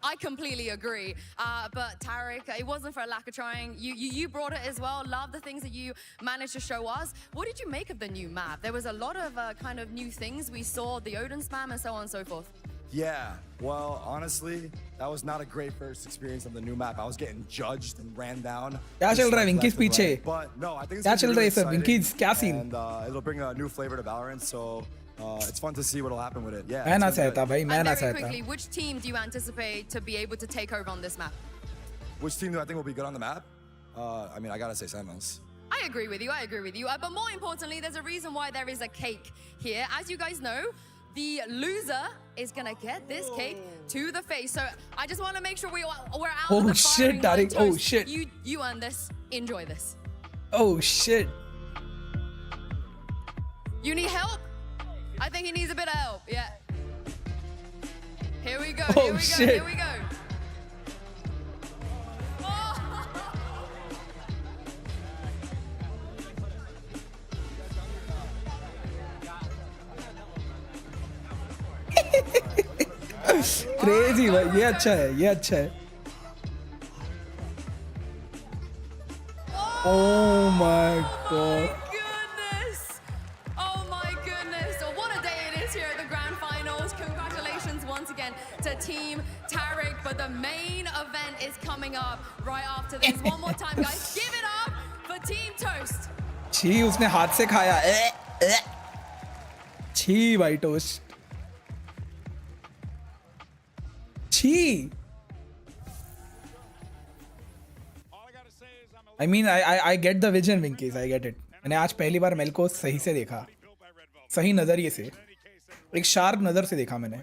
I completely agree. But Tarek, it wasn't for a lack of trying. You brought it as well. Love the things that you managed to show us. What did you make of the new map? There was a lot of kind of new things. We saw the Odin spam and so on and so forth. Yeah, well, honestly, that was not a great first experience on the new map. I was getting judged and ran down. क्या चल रहा है Winkies पीछे? But no, I think it's क्या चल रहा है सब विंकीज? क्या scene? And it'll bring a new flavor to Valorant, so it's fun to see what'll happen with it. Yeah. मैं ना सहता भाई, मैं ना Very सहता. quickly, which team do you anticipate to be able to take over on this map? Which team do I think will be good on the map? I mean, I gotta say Sentinels. I agree with you. But more importantly, there's a reason why there is a cake here. As you guys know, the loser is gonna get this cake to the face. So I just want to make sure we're out of the shit, firing line. Tariq. Oh shit. You earned this. Enjoy this. Oh shit. You need help? I think he needs a bit of help. Yeah. Here we go. Oh, here we go. shit. Here we go. Crazy भाई, ये अच्छा है, ये अच्छा है. Oh my god. Oh my goodness. What a day it is here at the grand finals. Congratulations once again to Team Tarek. But the main event is coming up right after this. One more time, guys. Give it up for Team Toast. छी उसने हाथ से खाया. छी भाई toast. छी. I mean, I get the vision, Winkies. I get it. मैंने आज पहली बार मेल को सही से देखा, सही नजरिए से, एक शार्प नजर से देखा मैंने.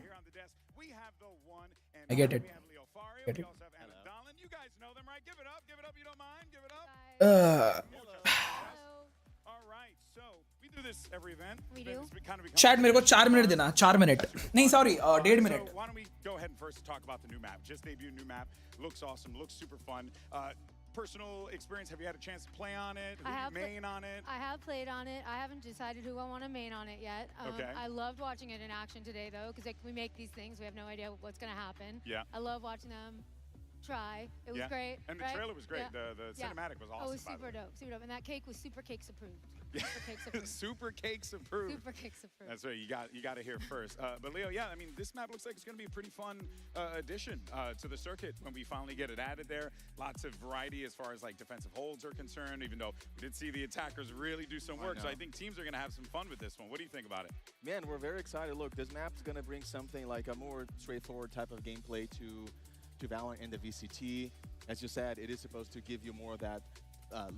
I get it. Get it. Chat मेरे को 4 मिनट देना. 4 मिनट. नहीं sorry, 1.5 minute. Why don't we go ahead and first talk about the new map? Just debuted new map. Looks awesome. Looks super fun. Personal experience, have you had a chance to play on it? I have main on it? I have played on it. I haven't decided who I want to main on it yet. Okay. I loved watching it in action today, though, because we make these things. We have no idea what's going to happen. Yeah. I love watching them try. It was great. And the right? trailer was great. Yeah. The cinematic was awesome. Oh, it was super dope. Super dope. And that cake was super cakes approved. Super cakes approved. Super cakes approved. Super cakes approved. That's right. You got to hear first. But Leo, yeah, I mean, this map looks like it's going to be a pretty fun addition to the circuit when we finally get it added there. Lots of variety as far as like defensive holds are concerned, even though we did see the attackers really do some work. So I think teams are going to have some fun with this one. What do you think about it? Man, we're very excited. Look, this map's going to bring something like a more straightforward type of gameplay to Valorant and the VCT. As you said, it is supposed to give you more of that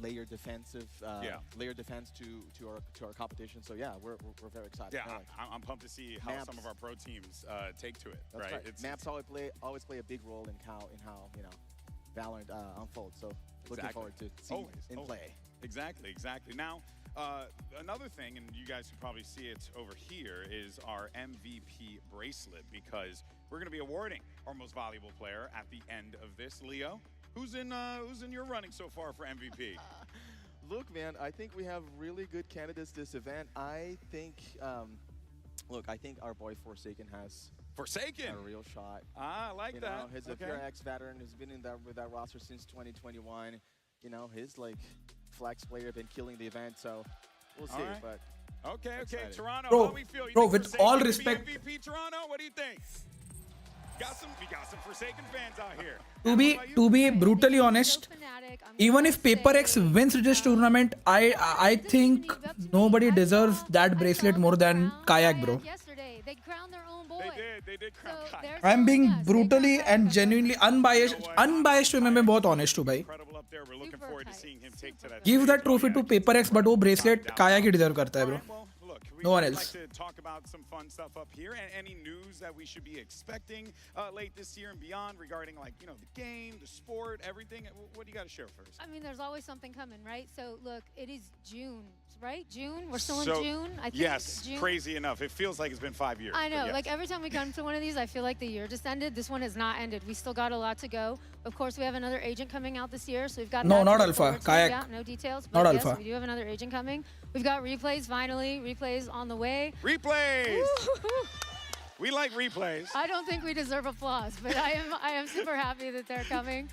layer defense to our competition. So yeah, we're very excited. Yeah, I'm pumped to see how some of our pro teams take to it. That's right. Maps always play a big role in how Valorant unfolds. So looking forward to seeing it in play. Exactly. Now, another thing, and you guys can probably see it over here, is our MVP bracelet, because we're going to be awarding our most valuable player at the end of this. Leo, who's in your running so far for MVP? Look, man, I think we have really good candidates this event. I think, I think our boy Forsaken has a real shot. I like that. He's a PRX veteran who's been with that roster since 2021. You know, his flex player been killing the event, so we'll see. Right. But okay, Toronto, bro, how do we feel? You bro, think with Forsaken all could be respect, MVP Toronto, what do you think? We got some Forsaken fans out here. To be brutally honest, even if PRX wins this tournament, I think nobody deserves that bracelet more than Kayak, bro. They crowned their own boy. They did crown Kayak. I'm being brutally and genuinely unbiased to मैं बहुत honest हूँ भाई. We're looking forward to seeing him take to that. Give that trophy to PRX, but वो bracelet Kayak ही deserve करता है, bro. No one else. Like to talk about some fun stuff up here, and any news that we should be expecting late this year and beyond regarding, like, you know, the game, the sport, everything. What do you got to share first? I mean, there's always something coming, right? So look, it is June, right? June? We're still in June, I think. Yes, June? Crazy enough. It feels like it's been 5 years. I know. Yes. Like every time we come to one of these, I feel like the year just ended. This one has not ended. We still got a lot to go. Of course, we have another agent coming out this year, so we've got not Alpha. Kayak. Yeah, no details. Not but yes, Alpha. we do have another agent coming. We've got replays finally. Replays on the way. Replays. We like replays. I don't think we deserve applause, but I am super happy that they're coming.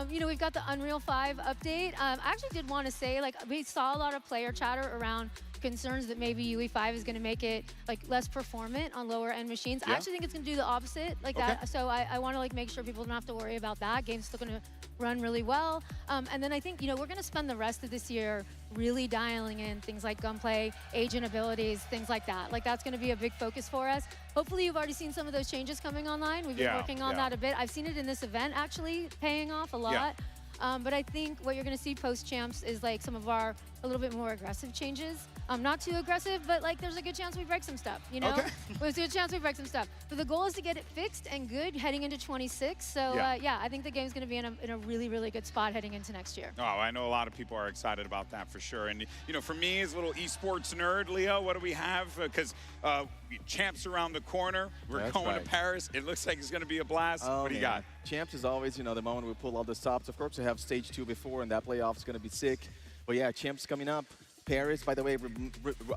You know, we've got the Unreal 5 update. I actually did want to say, like, we saw a lot of player chatter around concerns that maybe UE5 is going to make it like less performant on lower end machines. I actually think it's going to do the opposite, like that. So I want to like make sure people don't have to worry about that. Game's still going to run really well. And then I think, you know, we're going to spend the rest of this year really dialing in things like gunplay, agent abilities, things like that. Like that's going to be a big focus for us. Hopefully you've already seen some of those changes coming online. We've been working on that a bit. I've seen it in this event actually paying off a lot. But I think what you're going to see post-champs is like some of our a little bit more aggressive changes. Not too aggressive, but like there's a good chance we break some stuff, you know? There's a good chance we break some stuff. But the goal is to get it fixed and good heading into 26. So yeah, I think the game's going to be in a really, really good spot heading into next year. Oh, I know a lot of people are excited about that for sure. And, you know, for me as a little esports nerd, Leo, what do we have? Because champs around the corner. We're going to Paris. It looks like it's going to be a blast. What do you got? Champs is always, you know, the moment we pull all the stops. Of course, we have stage 2 before, and that playoff's going to be sick. But yeah, champs coming up. Paris, by the way,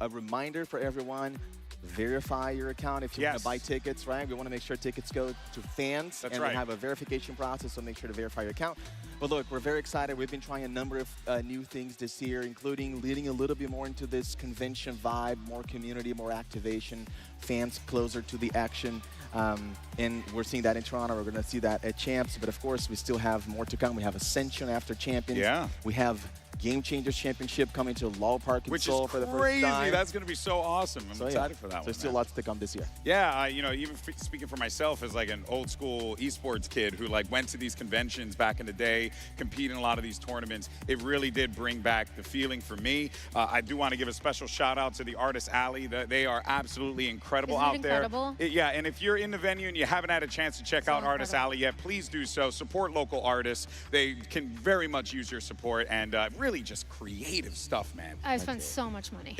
a reminder for everyone, verify your account if you want to buy tickets, right? We want to make sure tickets go to fans. That's and right. we have a verification process, so make sure to verify your account. But look, we're very excited. We've been trying a number of new things this year, including leading a little bit more into this convention vibe, more community, more activation, fans closer to the action. And we're seeing that in Toronto. We're going to see that at Champs. But of course, we still have more to come. We have Ascension after Champions. Yeah. We have Game Changers Championship coming to Log Park in Seoul for the first crazy. time. That's going to be so awesome. I'm excited for that one. There's still lots to come this year. Yeah, you know, even speaking for myself as like an old school esports kid who like went to these conventions back in the day, compete in a lot of these tournaments, it really did bring back the feeling for me. I do want to give a special shout out to the Artist Alley. They are absolutely incredible out there. Yeah, and if you're in the venue and you haven't had a chance to check out Artist Alley yet, please do so. Support local artists. They can very much use your support, and really just creative stuff, man. I spent so much money.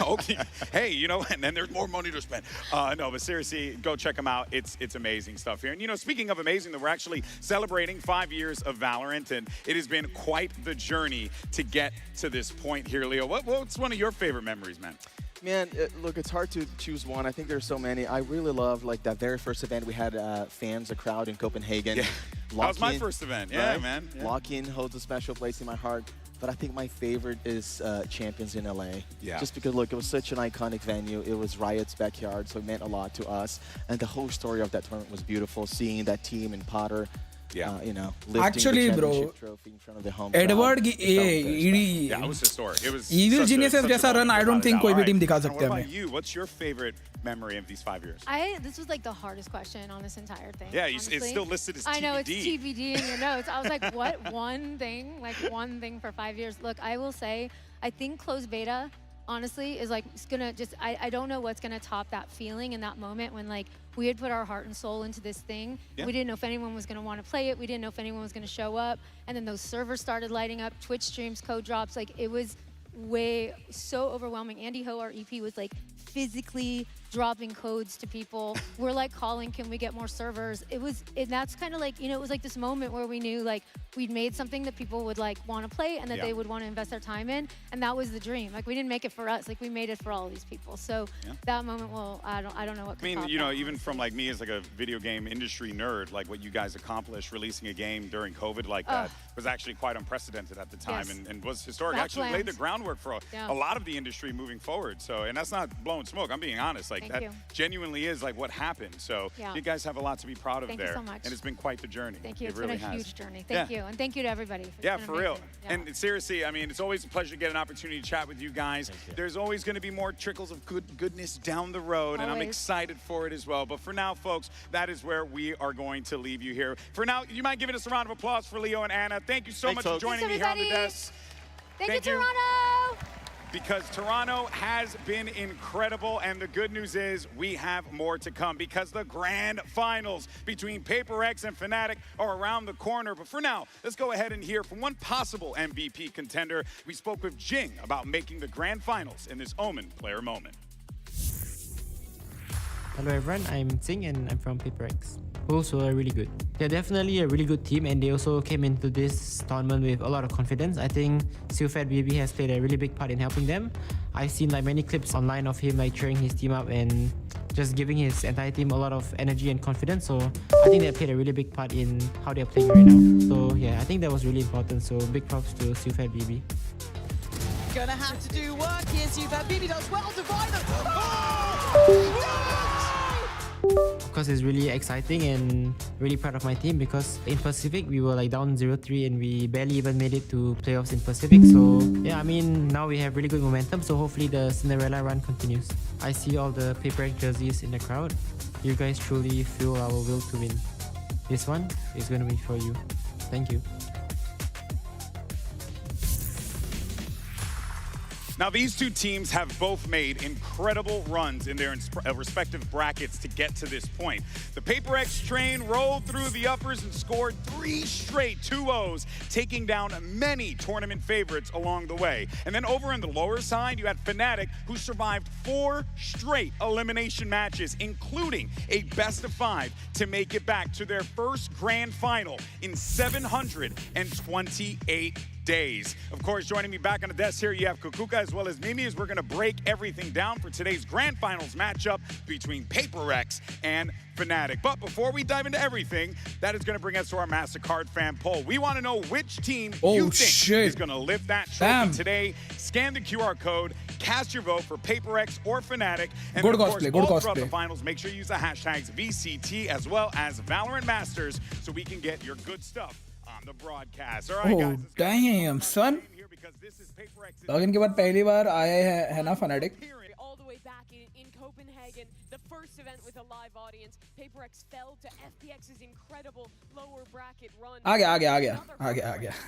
Okay. Hey, you know, and then there's more money to spend. No, but seriously, go check them out. It's amazing stuff here. And, you know, speaking of amazing, we're actually celebrating 5 years of Valorant, and it has been quite the journey to get to this point here, Leo. What's one of your favorite memories, man? Man, look, it's hard to choose one. I think there's so many. I really love, like, that very first event we had fans, a crowd in Copenhagen. Lock-in, was my first event. Yeah, right? man. Yeah. Lock-in holds a special place in my heart. But I think my favorite is Champions in LA. Yeah. Just because, look, it was such an iconic venue. It was Riot's backyard, so it meant a lot to us. And the whole story of that tournament was beautiful. Seeing that team and Potter, you know, lifting Actually, the bro, championship trophy in front of the home Edward crowd. Yeah, it was historic. It was Evil such Geniuses a जैसा run I don't think कोई भी team दिखा What सकते about हमें. you? What's your favorite memory of these 5 years? This was like the hardest question on this entire thing. Yeah, honestly. it's still listed as TBD. I know, it's TBD in your notes. I was like, what one thing? Like one thing for 5 years. Look, I will say, I think closed beta, honestly, is like, it's gonna just, I don't know what's gonna top that feeling in that moment when like, we had put our heart and soul into this thing. Yeah. We didn't know if anyone was gonna wanna play it. We didn't know if anyone was gonna show up. And then those servers started lighting up, Twitch streams, code drops. Like it was so overwhelming. Andy Ho, our EP, was like physically dropping codes to people. We're like calling, can we get more servers? And that's kind of like, you know, it was like this moment where we knew like we'd made something that people would like want to play and that they would want to invest their time in. And that was the dream. Like we didn't make it for us, like we made it for all of these people. So that moment, well, I don't know what could top you know, that, even from like me as like a video game industry nerd, like what you guys accomplished releasing a game during COVID like that was actually quite unprecedented at the time and was historic. That Actually laid the groundwork for a lot of the industry moving forward. So, and that's not blowing smoke. I'm being honest. Like that genuinely is like what happened. So you guys have a lot to be proud of there. Thank you so much. And it's been quite the journey. Thank you. It It's really been a has. huge journey. Thank you. And thank you to everybody. Yeah, for real. And seriously, I mean, it's always a pleasure to get an opportunity to chat with you guys. There's always going to be more trickles of goodness down the road, and I'm excited for it as well. But for now, folks, that is where we are going to leave you here. For now, you mind giving us a round of applause for Leo and Anna. Thank you so much for joining me here on the desk. Thank you, Toronto! Because Toronto has been incredible, and the good news is we have more to come because the grand finals between PRX and Fnatic are around the corner. But for now, let's go ahead and hear from one possible MVP contender. We spoke with Jing about making the grand finals in this Omen player moment. Hello everyone, I'm Tsing and I'm from PRX. Also are really good. They're definitely a really good team and they also came into this tournament with a lot of confidence. I think WATCHPARTY has played a really big part in helping them. I've seen like many clips online of him like cheering his team up and just giving his entire team a lot of energy and confidence. So I think they played a really big part in how they're playing right now. So yeah, I think that was really important. So big props to WATCHPARTY. Gonna have to do work here. WATCHPARTY does well to buy them. Of course, it's really exciting and really proud of my team because in Pacific, we were like down 0-3 and we barely even made it to playoffs in Pacific. So yeah, I mean, now we have really good momentum. So hopefully the Cinderella run continues. I see all the PRX jerseys in the crowd. You guys truly fuel our will to win. This one is going to be for you. Thank you. Now, these two teams have both made incredible runs in their respective brackets to get to this point. The PRX train rolled through the uppers and scored 3 straight 2-0s, taking down many tournament favorites along the way. And then over in the lower side, you had Fnatic, who survived 4 straight elimination matches, including a best-of-5 to make it back to their first grand final in 728 days. Of course, joining me back on the desk here, you have Kukuka as well as Mimi, as we're going to break everything down for today's grand finals matchup between PRX and Fnatic. But before we dive into everything, that is going to bring us to our MasterCard fan poll. We want to know which team you think is going to lift that trophy today. Scan the QR code, cast your vote for PRX or Fnatic, and good of course, all throughout cosplay. the finals, make sure you use the hashtags VCT as well as Valorant Masters so we can get your good stuff on the broadcast. All right, guys. Damn, son. Login के बाद पहली बार आया है ना Fnatic. All the way back in Copenhagen, the first event with a live audience. PRX fell to FPX's incredible lower bracket run. आ गया.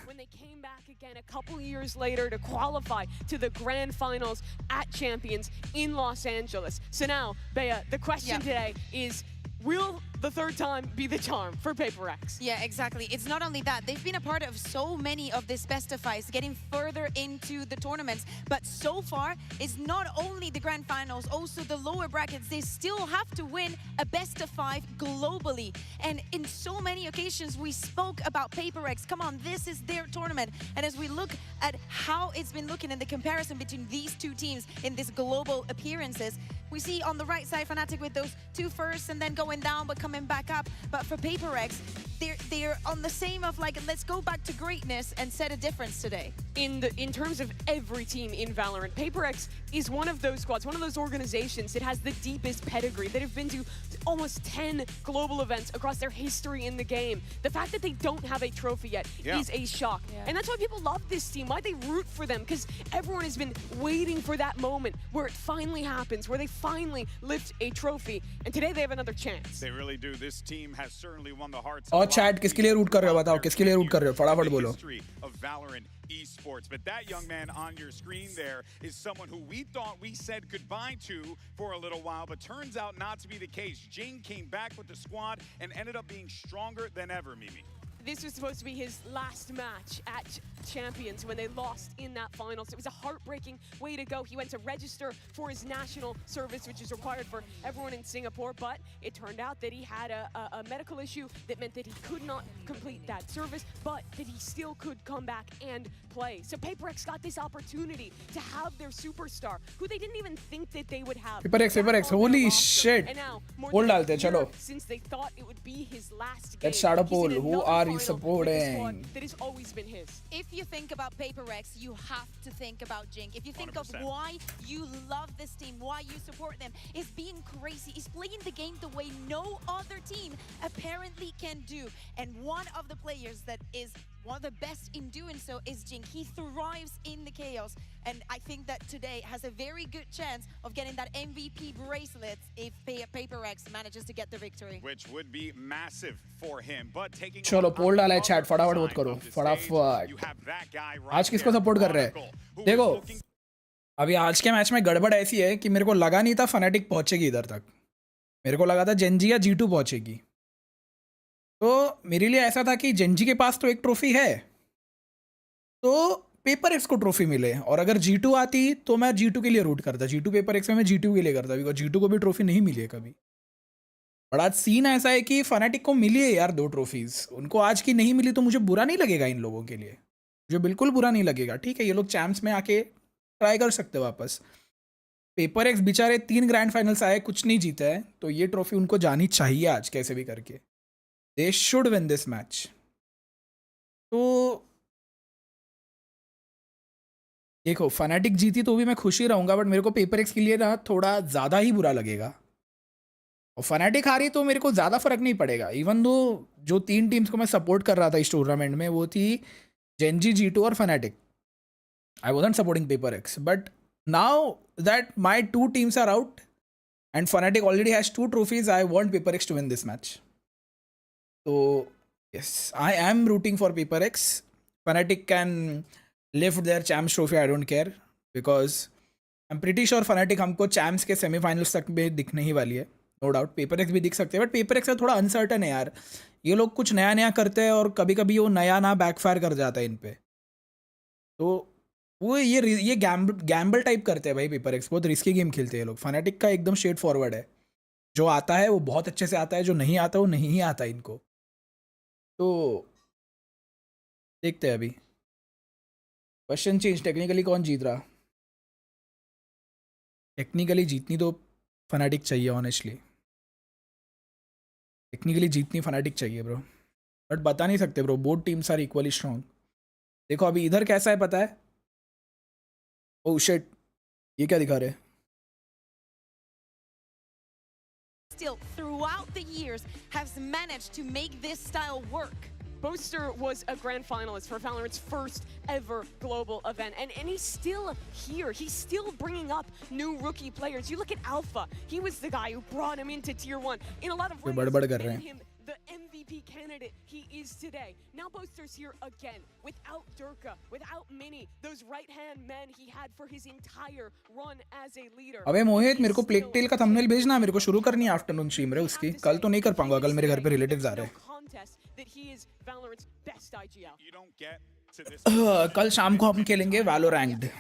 When they came back again a couple years later to qualify to the grand finals at Champions in Los Angeles. So now, Bea, the question today is, will the third time be the charm for PRX? Yeah, exactly. It's not only that. They've been a part of so many of these best-of-5s, getting further into the tournaments. But so far, it's not only the grand finals, also the lower brackets. They still have to win a best-of-5 globally. And in so many occasions, we spoke about PRX. Come on, this is their tournament. And as we look at how it's been looking in the comparison between these two teams in these global appearances, we see on the right side Fnatic with those 2 firsts and then going down, but coming coming back up. But for PRX, they're on the same of like, let's go back to greatness and set a difference today. In terms of every team in Valorant, PRX is one of those squads, one of those organizations that has the deepest pedigree, that have been to almost 10 global events across their history in the game. The fact that they don't have a trophy yet is a shock. And that's why people love this team, why they root for them, because everyone has been waiting for that moment where it finally happens, where they finally lift a trophy. And today they have another chance. They really do. This team has certainly won the hearts और chat किसके लिए root कर रहे हो बताओ किसके लिए root कर रहे हो फटाफट बोलो of Valorant esports. But that young man on your screen there is someone who we thought we said goodbye to for a little while, but turns out not to be the case. Jing came back with the squad and ended up being stronger than ever, Mimi. This was supposed to be his last match at Champions when they lost in that finals. It was a heartbreaking way to go. He went to register for his national service, which is required for everyone in Singapore, but it turned out that he had a medical issue that meant that he could not complete that service, but that he still could come back and play. So PRX got this opportunity to have their superstar, who they didn't even think that they would have. PRX, holy shit. And now, more Poll than डालते हैं चलो. since they thought it would be his last game, Let's start a he's poll. in Who another are final you with a supporting? squad that has always been his. If you think about PRX, you have to think about Jink. If you think 100%. of why you love this team, why you support them, is being crazy, is playing the game the way no other team apparently can do. And one of the players that is one of the best in doing so is Jink. He thrives in the chaos. And I think that today has a very good chance of getting that MVP bracelet if PRX manages to get the victory. Which would be massive for him. But taking चलो पोल डाला है chat फटाफट vote करो फटाफट आज किसको support कर रहे हैं देखो अभी आज के मैच में गड़बड़ ऐसी है कि मेरे को लगा नहीं था फनाटिक पहुंचेगी इधर तक मेरे को लगा था जेनजी या G2 पहुंचेगी तो मेरे लिए ऐसा था कि जेनजी के पास तो एक ट्रॉफी है तो PRX को ट्रॉफी मिले और अगर G2 आती तो मैं G2 के लिए रूट करता G2 PRX में मैं G2 के लिए करता बिकॉज G2 को भी ट्रॉफी नहीं मिली है कभी बट आज सीन ऐसा है कि फनाटिक को मिली है यार 2 ट्रॉफीज उनको आज की नहीं मिली तो मुझे बुरा नहीं लगेगा इन लोगों के लिए मुझे बिल्कुल बुरा नहीं लगेगा ठीक है ये लोग चैम्प्स में आके ट्राई कर सकते वापस PRX बेचारे 3 ग्रैंड फाइनल्स आए कुछ नहीं जीता है तो ये ट्रॉफी उनको जानी चाहिए आज कैसे भी करके they should win this match तो देखो फनाटिक जीती तो भी मैं खुश ही रहूँगा बट मेरे को PRX के लिए ना थोड़ा ज़्यादा ही बुरा लगेगा और फनाटिक हारी तो मेरे को ज़्यादा फर्क नहीं पड़ेगा इवन दो जो 3 टीम्स को मैं सपोर्ट कर रहा था इस टूर्नामेंट में वो थी जेनजी G2 और Fnatic I wasn't supporting PRX but now that my 2 teams are out and Fnatic already has 2 trophies I want PRX to win this match तो yes I am rooting for PRX Fnatic can lift their champs trophy I don't care because I am pretty sure Fnatic हमको champs के semifinals तक में दिखने ही वाली है no doubt PRX भी दिख सकते हैं बट PRX थोड़ा अनसर्टन है यार ये लोग कुछ नया नया करते हैं और कभी कभी वो नया ना बैकफायर कर जाता है इन पे तो वो ये गैम्बल टाइप करते हैं भाई PRX बहुत रिस्की गेम खेलते हैं लोग फनाटिक का एकदम स्ट्रेट फॉरवर्ड है जो आता है वो बहुत अच्छे से आता है जो नहीं आता वो नहीं ही आता इनको तो देखते हैं अभी क्वेश्चन चेंज टेक्निकली कौन जीत रहा टेक्निकली जीतनी तो फनाटिक चाहिए ऑनेस्टली टेक्निकली जीतनी फनाटिक चाहिए ब्रो बट बता नहीं सकते bro both teams are equally strong देखो अभी इधर कैसा है पता है ओह शिट ये क्या दिखा रहे हैं Still, throughout the years, has managed to make this style work. Boaster was a grand finalist for Valorant's first ever global event, and he's still here. He's still bringing up new rookie players. You look at Alpha. He was the guy who brought him into Tier 1. In a lot of ways, made him the MVP candidate he is today. Now Boaster's here again, without Durka, without Mini, those right-hand men he had for his entire run as a leader. अबे मोहित मेरे को plague Tale का thumbnail भेजना मेरे को शुरू करनी है आफ्टरनून स्ट्रीम रे उसकी कल तो नहीं कर पाऊंगा कल मेरे घर पे रिलेटिव्स आ रहे हैं that he is Valorant's best IGL. You don't get to this. कल शाम को हम खेलेंगे वैलोरेंट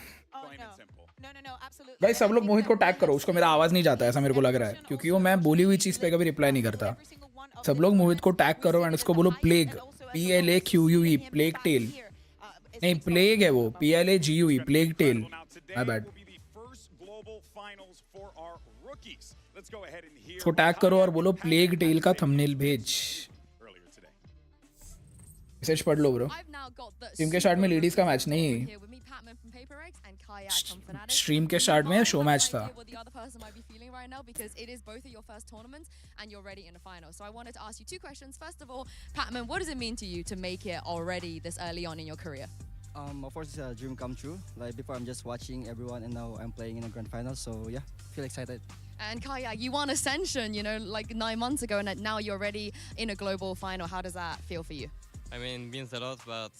भाई सब लोग मोहित को टैग करो उसको मेरा आवाज नहीं जाता ऐसा मेरे को लग रहा है क्योंकि वो मैं बोली हुई चीज पे कभी रिप्लाई नहीं करता सब लोग मोहित को टैग करो एंड उसको बोलो प्लेग PLAQUE प्लेग टेल नहीं प्लेग है वो PLAGUE Plague Tale my bad for our rookies. Let's go ahead and hear उसको टैग करो और बोलो प्लेग टेल का थंबनेल भेज. मैसेज पढ़ लो ब्रो. टीम के स्टार्ट में लेडीज का मैच नहीं, स्ट्रीम के स्टार्ट में शो मैच था. Right now because it is both of your first tournaments and you're ready in the final. So I wanted to ask you two questions. First of all, Patman, what does it mean to you to make it already this early on in your career? Of course, it's a dream come true. Like before, I'm just watching everyone, and now I'm playing in the grand final. So yeah, feel excited. And Kaya, you won Ascension, you know, like 9 months ago, and now you're ready in a global final. How does that feel for you? I mean, it means a lot, but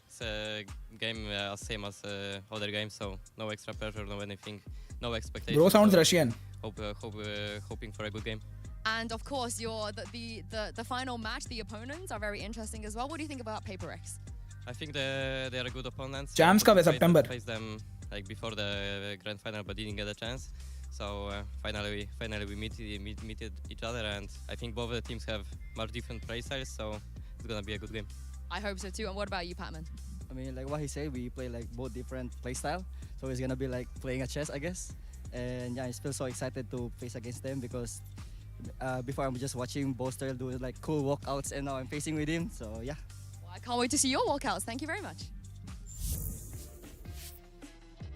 it's a game same as other games, so no extra pressure, no anything, no expectations. Bro sounds so Russian. Hoping for a good game. And of course, the final match, the opponents are very interesting as well. What do you think about PRX? I think they are good opponents. Champs ka September. Faced them like before the grand final, but didn't get a chance. So finally we meet each other, and I think both of the teams have much different play styles, so it's gonna be a good game. I hope so too. And what about you, Patman? I mean, like what he said, we play like both different play style, so it's gonna be like playing a chess, I guess. And yeah, I feel so excited to face against them because before I'm just watching Boaster do like cool walkouts, and now I'm facing with him. So yeah. Well, I can't wait to see your walkouts. Thank you very much.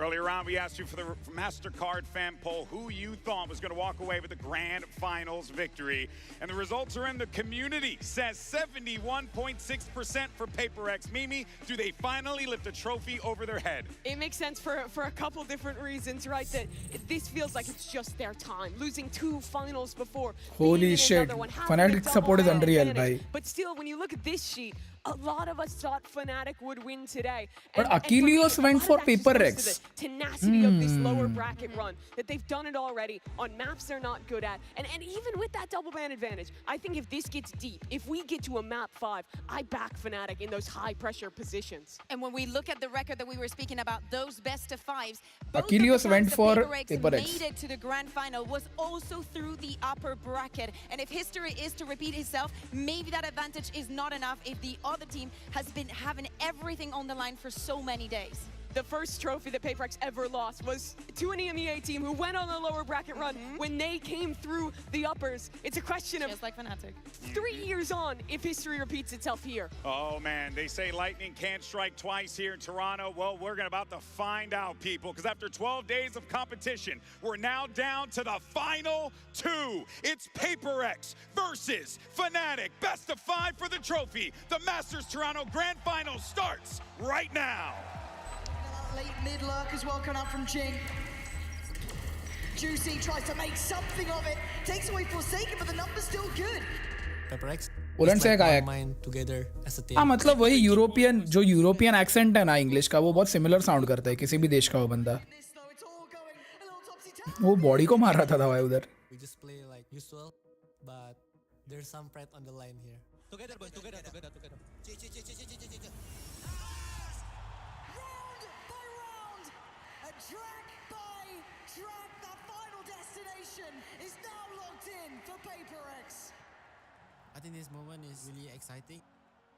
Earlier on, we asked you for the MasterCard fan poll who you thought was going to walk away with the grand finals victory. And the results are in. The community says 71.6% for PRX. Mimi, do they finally lift a trophy over their head? It makes sense for a couple different reasons, right? That this feels like it's just their time. Losing 2 finals before. Holy shit. Fnatic support is unreal, bhai. But still, when you look at this sheet, a lot of us thought Fnatic would win today. But Achilles went for PRX. Tenacity of this lower bracket run, that they've done it already on maps they're not good at, and even with that double ban advantage, I think if this gets deep, if we get to a map 5, I back Fnatic in those high pressure positions. And when we look at the record that we were speaking about, those best of 5s, Achilles went for PRX made it to the grand final was also through the upper bracket. And if history is to repeat itself, maybe that advantage is not enough if the other team has been having everything on the line for so many days. The first trophy that PRX ever lost was to an EMEA team who went on a lower bracket run when they came through the uppers. It's a question of just like Fnatic. 3 years on if history repeats itself here. Oh man, they say lightning can't strike twice here in Toronto. Well, we're about to find out, people, because after 12 days of competition, we're now down to the final 2. It's PRX versus Fnatic. Best of 5 for the trophy. The Masters Toronto Grand Final starts right now. Late mid lurk as well coming up from Jing. Juicy tries to make something of it. Takes away Forsaken, but the number's still good. PRX Poland से गायक. हाँ मतलब वही European जो European accent है ना English का, वो बहुत सिमिलर साउंड करता है किसी भी देश का वो बंदा. वो बॉडी को मार रहा था भाई उधर. We just play like usual, but there's some pride on the line here. Together boys, together. Track by track, the final destination is now locked in for PRX. I think this moment is really exciting.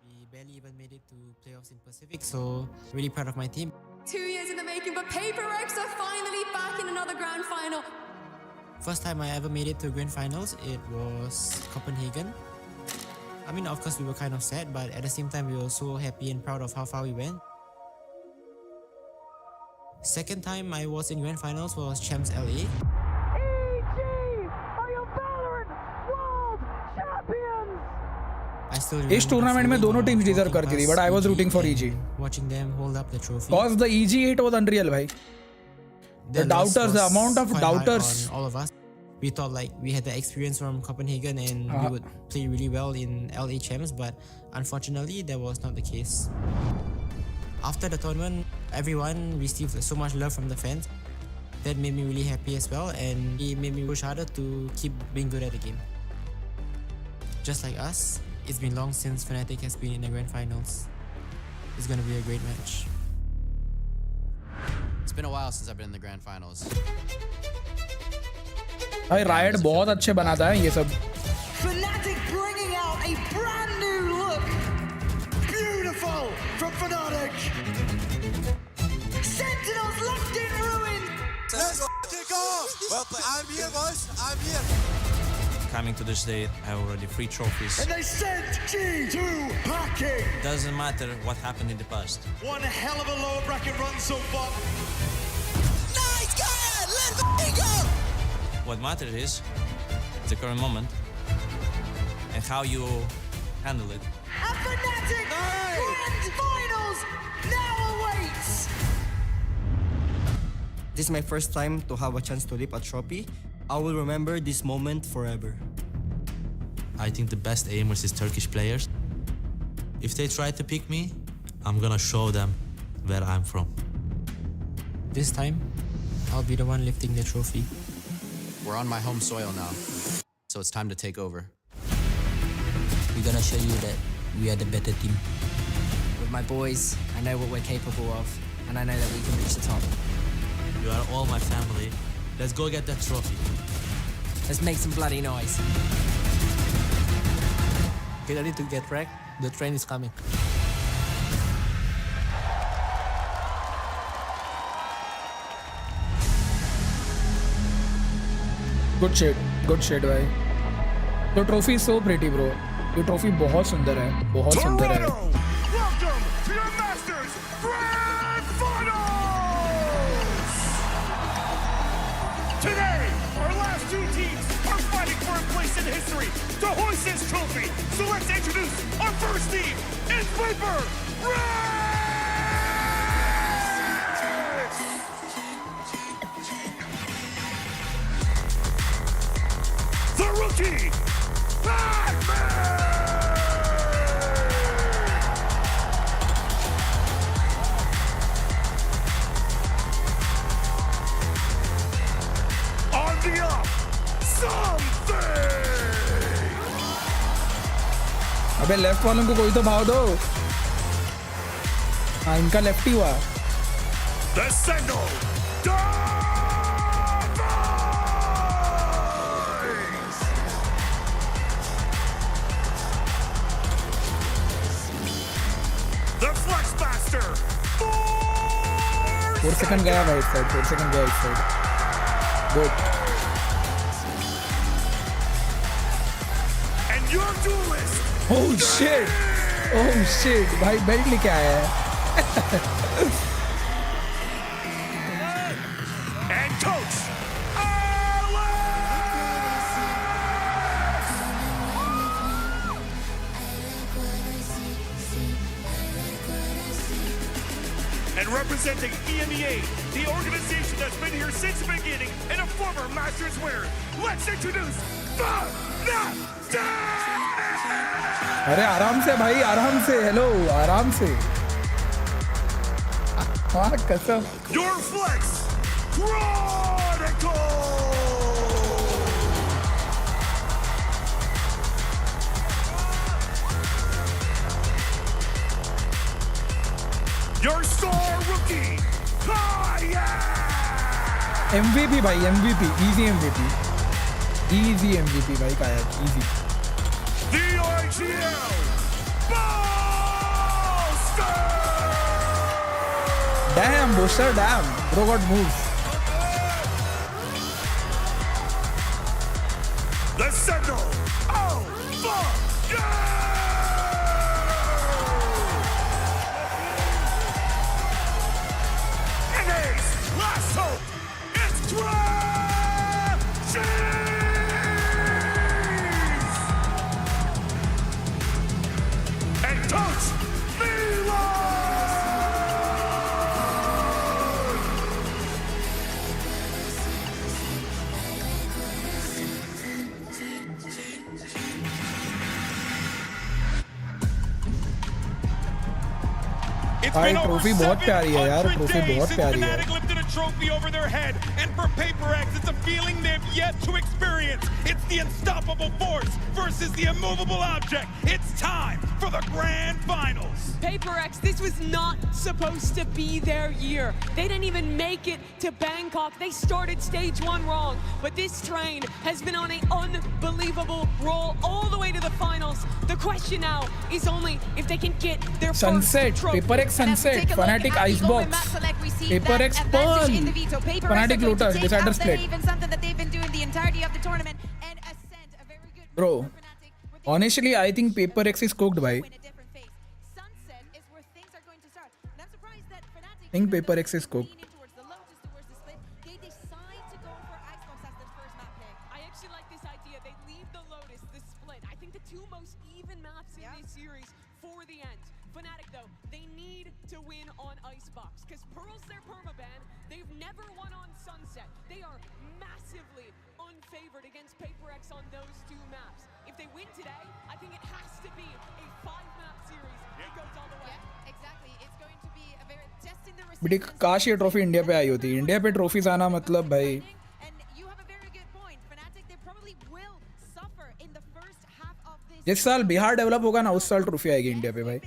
We barely even made it to playoffs in Pacific, so really proud of my team. 2 years in the making, but PRX are finally back in another grand final. First time I ever made it to grand finals, it was Copenhagen. I mean, of course we were kind of sad, but at the same time we were so happy and proud of how far we went. Second time I was in grand finals was Champs LA. EG are your valorant world champions. I still इस tournament में दोनों teams deserve करती थी, but I was rooting for EG. Watching them hold up the trophy. Cause the EG hit was unreal, भाई. The doubters, the amount of doubters. All of us, we thought like we had the experience from Copenhagen and we would play really well in LA Champs, but unfortunately that was not the case. After the tournament, everyone received so much love from the fans. That made me really happy as well, and it made me push harder to keep being good at the game. Just like us, it's been long since Fnatic has been in the grand finals. It's gonna be a great match. It's been a while since I've been in the grand finals. भाई Riot बहुत अच्छे बनाता है ये सब. Fnatic bringing out a brand new look. Beautiful from Fnatic. Sentinels left in ruin. Let's go! Well played. I'm here, boys. I'm here. Coming to this day, I have already 3 trophies. And they sent G to packing. Doesn't matter what happened in the past. One hell of a lower bracket run so far. Nice, guy! Let's go! What matters is the current moment and how you handle it. A fanatic grand finals now awaits. This is my first time to have a chance to lift a trophy. I will remember this moment forever. I think the best aimers is Turkish players. If they try to pick me, I'm gonna show them where I'm from. This time, I'll be the one lifting the trophy. We're on my home soil now, so it's time to take over. We're gonna show you that we are the better team. With my boys, I know what we're capable of, and I know that we can reach the top. You are all my family. Let's go get that trophy. Let's make some bloody noise. Get ready to get wrecked. The train is coming. Good shit भाई. The trophy is so pretty, bro. ये trophy बहुत सुंदर है, बहुत सुंदर है. Welcome to your Masters Grand Finals! Today, our last 2 teams are fighting for a place in history to hoist this trophy. So let's introduce our first team. It's PRX! The rookie, on the up, something! अबे left वालों को कोई तो भाव दो. हाँ इनका left ही हुआ. The signal, the Flex Master, 4 second गया भाई साइड. 4 सेकंड गया इस side. Good. and your duelist. Oh shit. Oh shit. भाई बेल्ट लेके आया है. And coach, and representing EMEA, the organization that's been here since the beginning and a former Masters winner, let's introduce the अरे आराम से भाई, आराम से. हेलो, आराम से. हाँ कसम. Your Flex Chronicle! Your star rookie, Kaya! MVP भाई, MVP. Easy MVP. Easy MVP भाई काया. Easy. The IGL Booster! Damn, Booster, damn. Bro got moves. The Sentinel Alpha and Ace, last hope, it's TridentZ! And Coach Milan! भाई trophy बहुत प्यारी है यार. Trophy बहुत प्यारी है. Fnatic lifted a trophy over their head, and for PRX, it's a feeling they've yet to experience. experience. It's the unstoppable force versus the immovable object. It's time for the grand finals. PRX, this was not supposed to be their year. They didn't even make it to Bangkok. They started stage 1 wrong, but this train has been on an unbelievable roll all the way to the finals. The question now is only if they can get their Sunset, first trophy. PRX Sunset, Fnatic Icebox, PRX Pearl, Fnatic Lotus, Decider Split. Bro, honestly, I think PRX is cooked, bhai. I think PRX is cooked. I actually like this idea. They leave the Lotus, the split. I think the two most even maps in this series for the end. Fnatic, though, they need to win on Icebox because Pearl's their permaban. They've never won on Sunset. They are massively unfavored against PRX on those two maps. If they win today, I think it has to be a 5-map series. It goes all the way. Yeah, exactly. It's going to be a very testing the बेटी काश ये trophy India पे आई होती. India पे trophies आना मतलब भाई. जिस साल बिहार डेवलप होगा ना उस साल ट्रॉफी आएगी इंडिया पे भाई.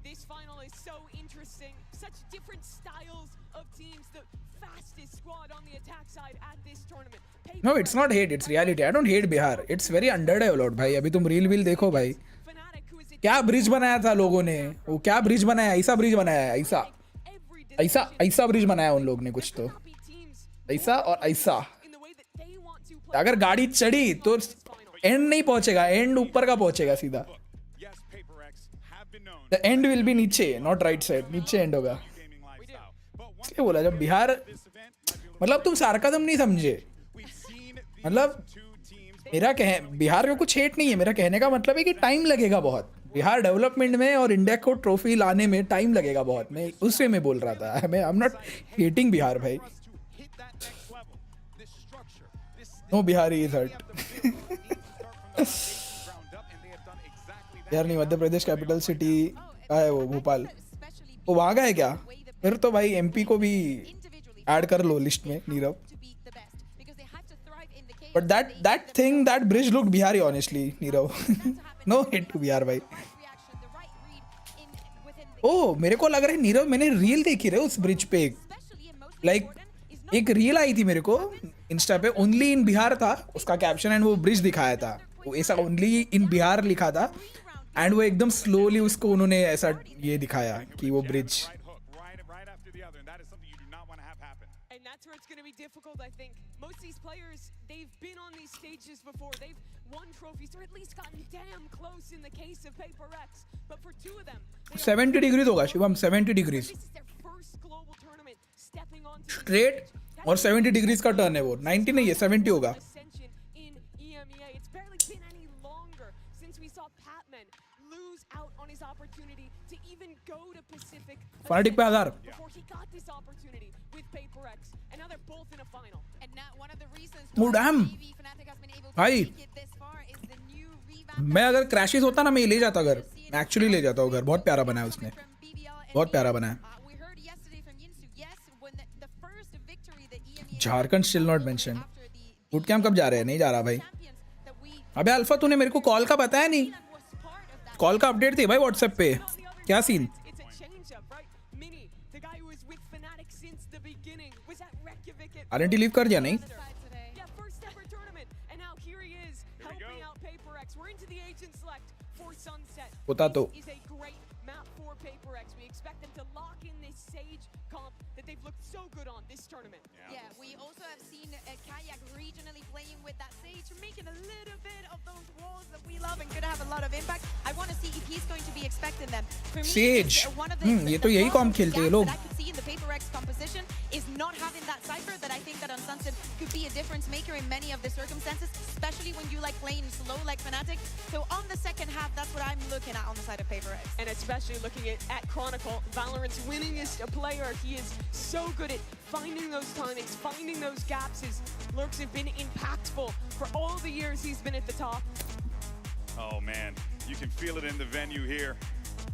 This final is so interesting. Such different styles of teams. The fastest squad on the attack side at this tournament. No, it's not hate, it's reality. I don't hate Bihar. It's very underdeveloped भाई. अभी तुम reel wheel देखो भाई. क्या bridge बनाया था लोगों ने. वो क्या ब्रिज बनाया. ऐसा ब्रिज बनाया है. ऐसा ब्रिज बनाया उन लोग ने कुछ तो. ऐसा और ऐसा. अगर गाड़ी चढ़ी तो एंड नहीं पहुंचेगा. एंड ऊपर का पहुंचेगा सीधा. The end will be नीचे, not right side. नीचे एंड होगा. इसलिए बोला जब बिहार मतलब तुम सार्काज्म नहीं समझे. मतलब मेरा बिहार में कुछ हेट नहीं है. मेरा कहने का मतलब है कि टाइम लगेगा बहुत. बिहार डेवलपमेंट में और इंडिया को ट्रॉफी लाने में टाइम लगेगा बहुत. मैं उससे में बोल रहा था. मैं I am not hating Bihar भाई. No Bihari is hurt. यार नहीं मध्य प्रदेश कैपिटल सिटी का है वो भोपाल. वो वहाँ का है क्या. फिर तो भाई एमपी को भी ऐड कर लो लिस्ट में Nirav. But that thing that bridge looked Bihari honestly Nirav. No hit to Bihar भाई. ओ मेरे को लग रहा है नीरव मैंने रील देखी रहे उस ब्रिज पे. लाइक एक रील आई थी मेरे को इंस्टा पे. ओनली इन बिहार था उसका कैप्शन एंड वो ब्रिज दिखाया था. वो ऐसा ओनली इन बिहार लिखा था एंड वो एकदम स्लोली उसको उन्होंने ऐसा ये दिखाया कि वो bridge. That's where it's going to be difficult, I think. Most of these players, they've been on these stages before. They've won trophies or at least gotten damn close in the case of PRX. But for two of them, 70 degrees होगा Shivam. 70 degrees this is their first global tournament stepping on straight और 70 degrees का turn है वो. 90 नहीं है 70 होगा. in EMEA. It's barely been any longer since we saw Patman lose out on his opportunity to even go to Pacific Fnatic पे 1000 before he got this opportunity with PRX. And now they're both in a final. And now one of the reasons Oh damn भाई. मैं अगर crashes होता ना मैं ले जाता घर. मैं एक्चुअली ले जाता हूँ घर. बहुत प्यारा बनाया उसने. बहुत प्यारा बनाया. Jharkhand still not mention. वुडकैम कब जा रहे हैं. नहीं जा रहा भाई. अबे अल्फा तूने मेरे को कॉल का बताया नहीं. कॉल का अपडेट थी भाई व्हाट्सएप पे. क्या सीन. आरएनटी लीव कर दिया नहीं. होता तो they've looked so good on this tournament. Yeah, we also have seen Kayak regionally playing with that Sage, making a little bit of those walls that we love and could have a lot of impact. I want to see if he's going to be expecting them. For me, Sage. One of the ये तो यही com खेलते हैं लोग. that I could see in the PRX composition is not having that cypher that I think that on Sunset could be a difference maker in many of the circumstances, especially when you like playing slow like Fnatic. So on the second half, that's what I'm looking at on the side of PRX. And especially looking at Chronicle, Valorant's winningest player. He is so good at finding those timings, finding those gaps. His lurks have been impactful for all the years he's been at the top. Oh man, you can feel it in the venue here.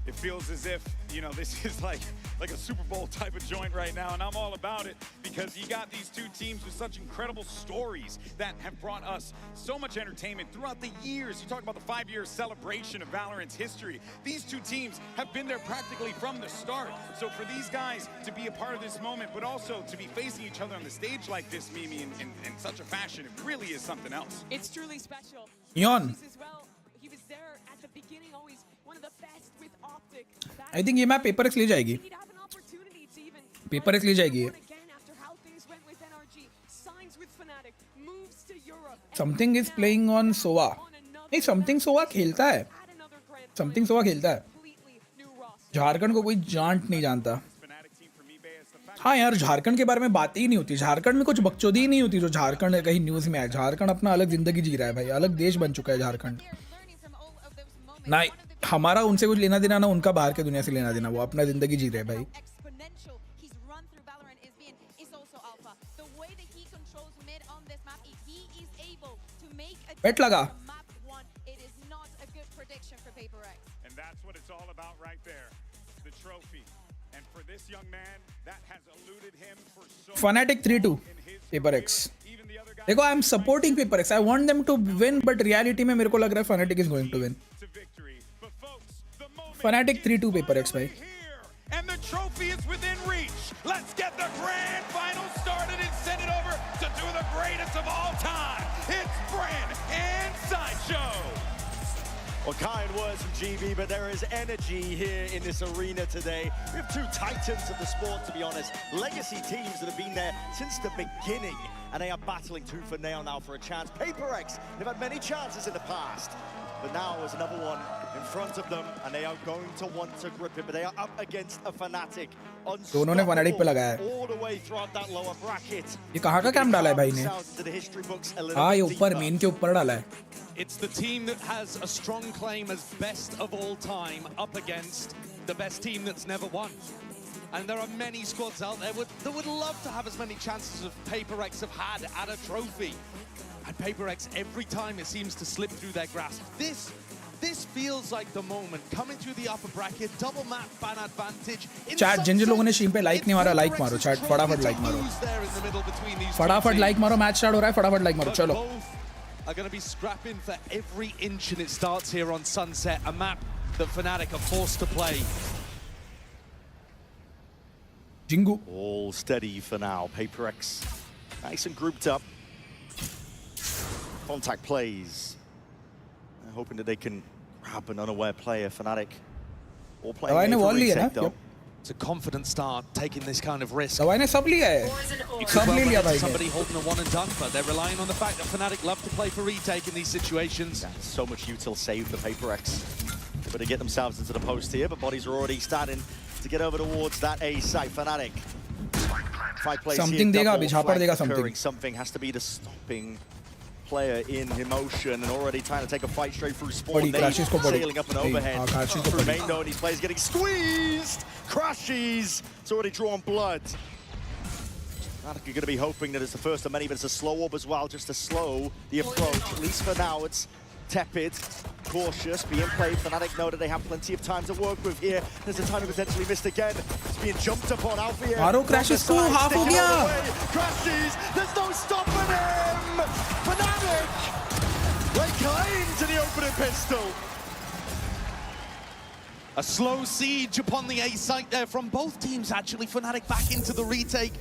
It feels as if you know, this is like a Super Bowl type of joint right now, and I'm all about it because you got these two teams with such incredible stories that have brought us so much entertainment throughout the years. You talk about the 5-year celebration of Valorant's history. These two teams have been there practically from the start. So for these guys to be a part of this moment, but also to be facing each other on the stage like this, Mimi, in such a fashion, it really is something else. It's truly special. Yon. As well, he was there at the beginning, always one of the best with optic. I think ये map PRX ले जाएगी. PRX ले जाएगी. Something is playing on Sova. नहीं, something Sova खेलता है. Something Sova खेलता है. झारखंड को कोई जांट नहीं जानता. हाँ यार, झारखंड के बारे में बात ही नहीं होती. झारखंड में कुछ बकचोदी ही नहीं होती जो झारखंड कहीं न्यूज़ में आए. झारखंड अपना अलग जिंदगी जी रहा है भाई. अलग देश बन चुका है झारखंड. ना हमारा उनसे कुछ लेना देना, ना उनका बाहर के दुनिया से लेना देना. वो अपना जिंदगी जी रहे भाई. बेट लगा. And that's what it's all about right there. The trophy. And for this young man, that has eluded him for so Fnatic 3-2 PRX. देखो, I am supporting PRX. I want them to win, but reality में मेरे को लग रहा है Fnatic is going to win. Fnatic 3-2 PRX भाई. And the trophy is within reach. Let's get the grand final started and send it over to two of the greatest of all time. It's Brand and Sideshow. Well, kind words from GB, but there is energy here in this arena today. We have two titans of the sport, to be honest. Legacy teams that have been there since the beginning, and they are battling tooth and nail now for a chance. PRX, they've had many chances in the past, but now there's another one in front of them, and they are going to want to grip it, but they are up against a Fnatic. दोनों ने Fnatic पे लगाया है. All the way throughout that lower bracket. ये कहाँ का cam डाला है भाई ने? हाँ, ये ऊपर मेन के ऊपर डाला है. It's the team that has a strong claim as best of all time up against the best team that's never won. And there are many squads out there that would love to have as many chances as PRX have had at a trophy. And PRX, every time it seems to slip through their grasp. This feels like the moment. Coming through the upper bracket, double map ban advantage. Chat, जिन लोगों ने stream पे like नहीं मारा, like मारो. Chat, फटाफट like मारो. फटाफट like मारो. Match start हो रहा है, फटाफट like मारो. चलो. Are going to be scrapping for every inch, and it starts here on Sunset, a map that Fnatic are forced to play. Jingu. All steady for now. PRX nice and grouped up. Contact plays. They're hoping that they can grab an unaware player. Fnatic all playing for retake though. It's a confident start, taking this kind of risk. दवाई ने सब लिया है. सब ले लिया भाई ने. Somebody holding a one and done, but they're relying on the fact that Fnatic love to play for retake in these situations. Yeah, so much util saved for PRX. They better get themselves into the post here, but bodies are already starting to get over towards that A site. Fnatic. 5 plays something here. देगा अभी, झापड़ देगा something. Something has to be the stopping player in emotion, and already trying to take a fight straight through spawn. Sailing up and overhead. Remained on, these players getting squeezed. Crashes. It's already drawn blood. Fnatic are going to be hoping that it's the first of many, but it's a slow up as well, just to slow the approach. At least for now, it's tepid, cautious, being played. Fnatic know that they have plenty of time to work with here. There's a time he potentially missed again. It's being jumped upon Alpha here. Aro crashes too, half हो गया. Crashes. There's no stopping him. Fnatic. They climb to the opening pistol. A slow siege upon the A site there from both teams, actually. Fnatic back into the retake.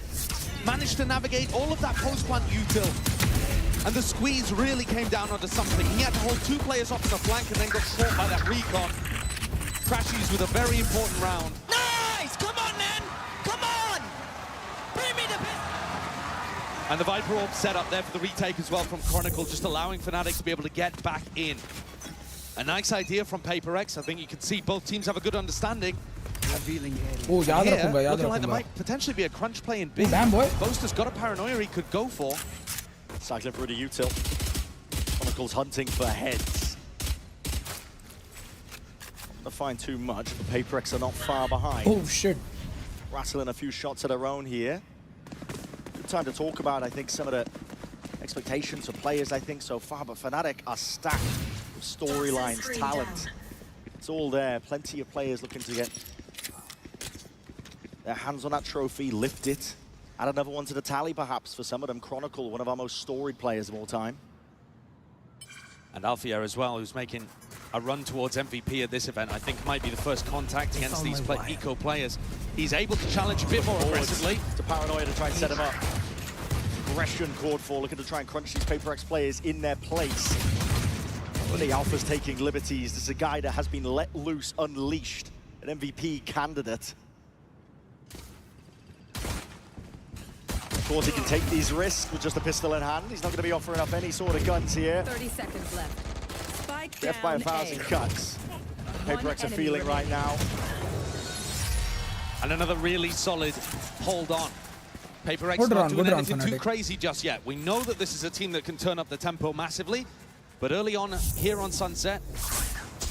Managed to navigate all of that post-plant util. And the squeeze really came down onto something. He had to hold 2 players off on the flank and then got caught by that recon. Crashes with a very important round. Nice! Come on, man! Come on! Bring me the bit! And the Viper Orb set up there for the retake as well from Chronicle, just allowing Fnatic to be able to get back in. A nice idea from PRX. I think you can see both teams have a good understanding. Oh, याद रखूंगा, याद looking like there रखूंगा. might potentially be a crunch play in B. Damn boy. Boaster's got a paranoia he could go for. Cycling through the util. Chronicles hunting for heads. Not to find too much, but PRX are not far behind. Oh shit. Rattling a few shots of their own here. Good time to talk about, I think, some of the expectations for players, I think, so far, but Fnatic are stacked with storylines, talent. It's all there. Plenty of players looking to get their hands on that trophy, lift it, add another one to the tally perhaps for some of them. Chronicle, one of our most storied players of all time. And Alfia as well, who's making a run towards MVP at this event. I think might be the first contact against these eco players. He's able to challenge a bit more aggressively. It's a paranoia to try and set him up. Aggression called for, looking to try and crunch these PaperX players in their place. Well, the Alpha's taking liberties. This is a guy that has been let loose, unleashed, an MVP candidate. Of course, he can take these risks with just a pistol in hand. He's not going to be offering up any sort of guns here. 30 seconds left. Spike Death by 1,000 cuts. PaperX are feeling right now. And another really solid hold on. PaperX not doing anything too crazy just yet. We know that this is a team that can turn up the tempo massively, but early on here on Sunset,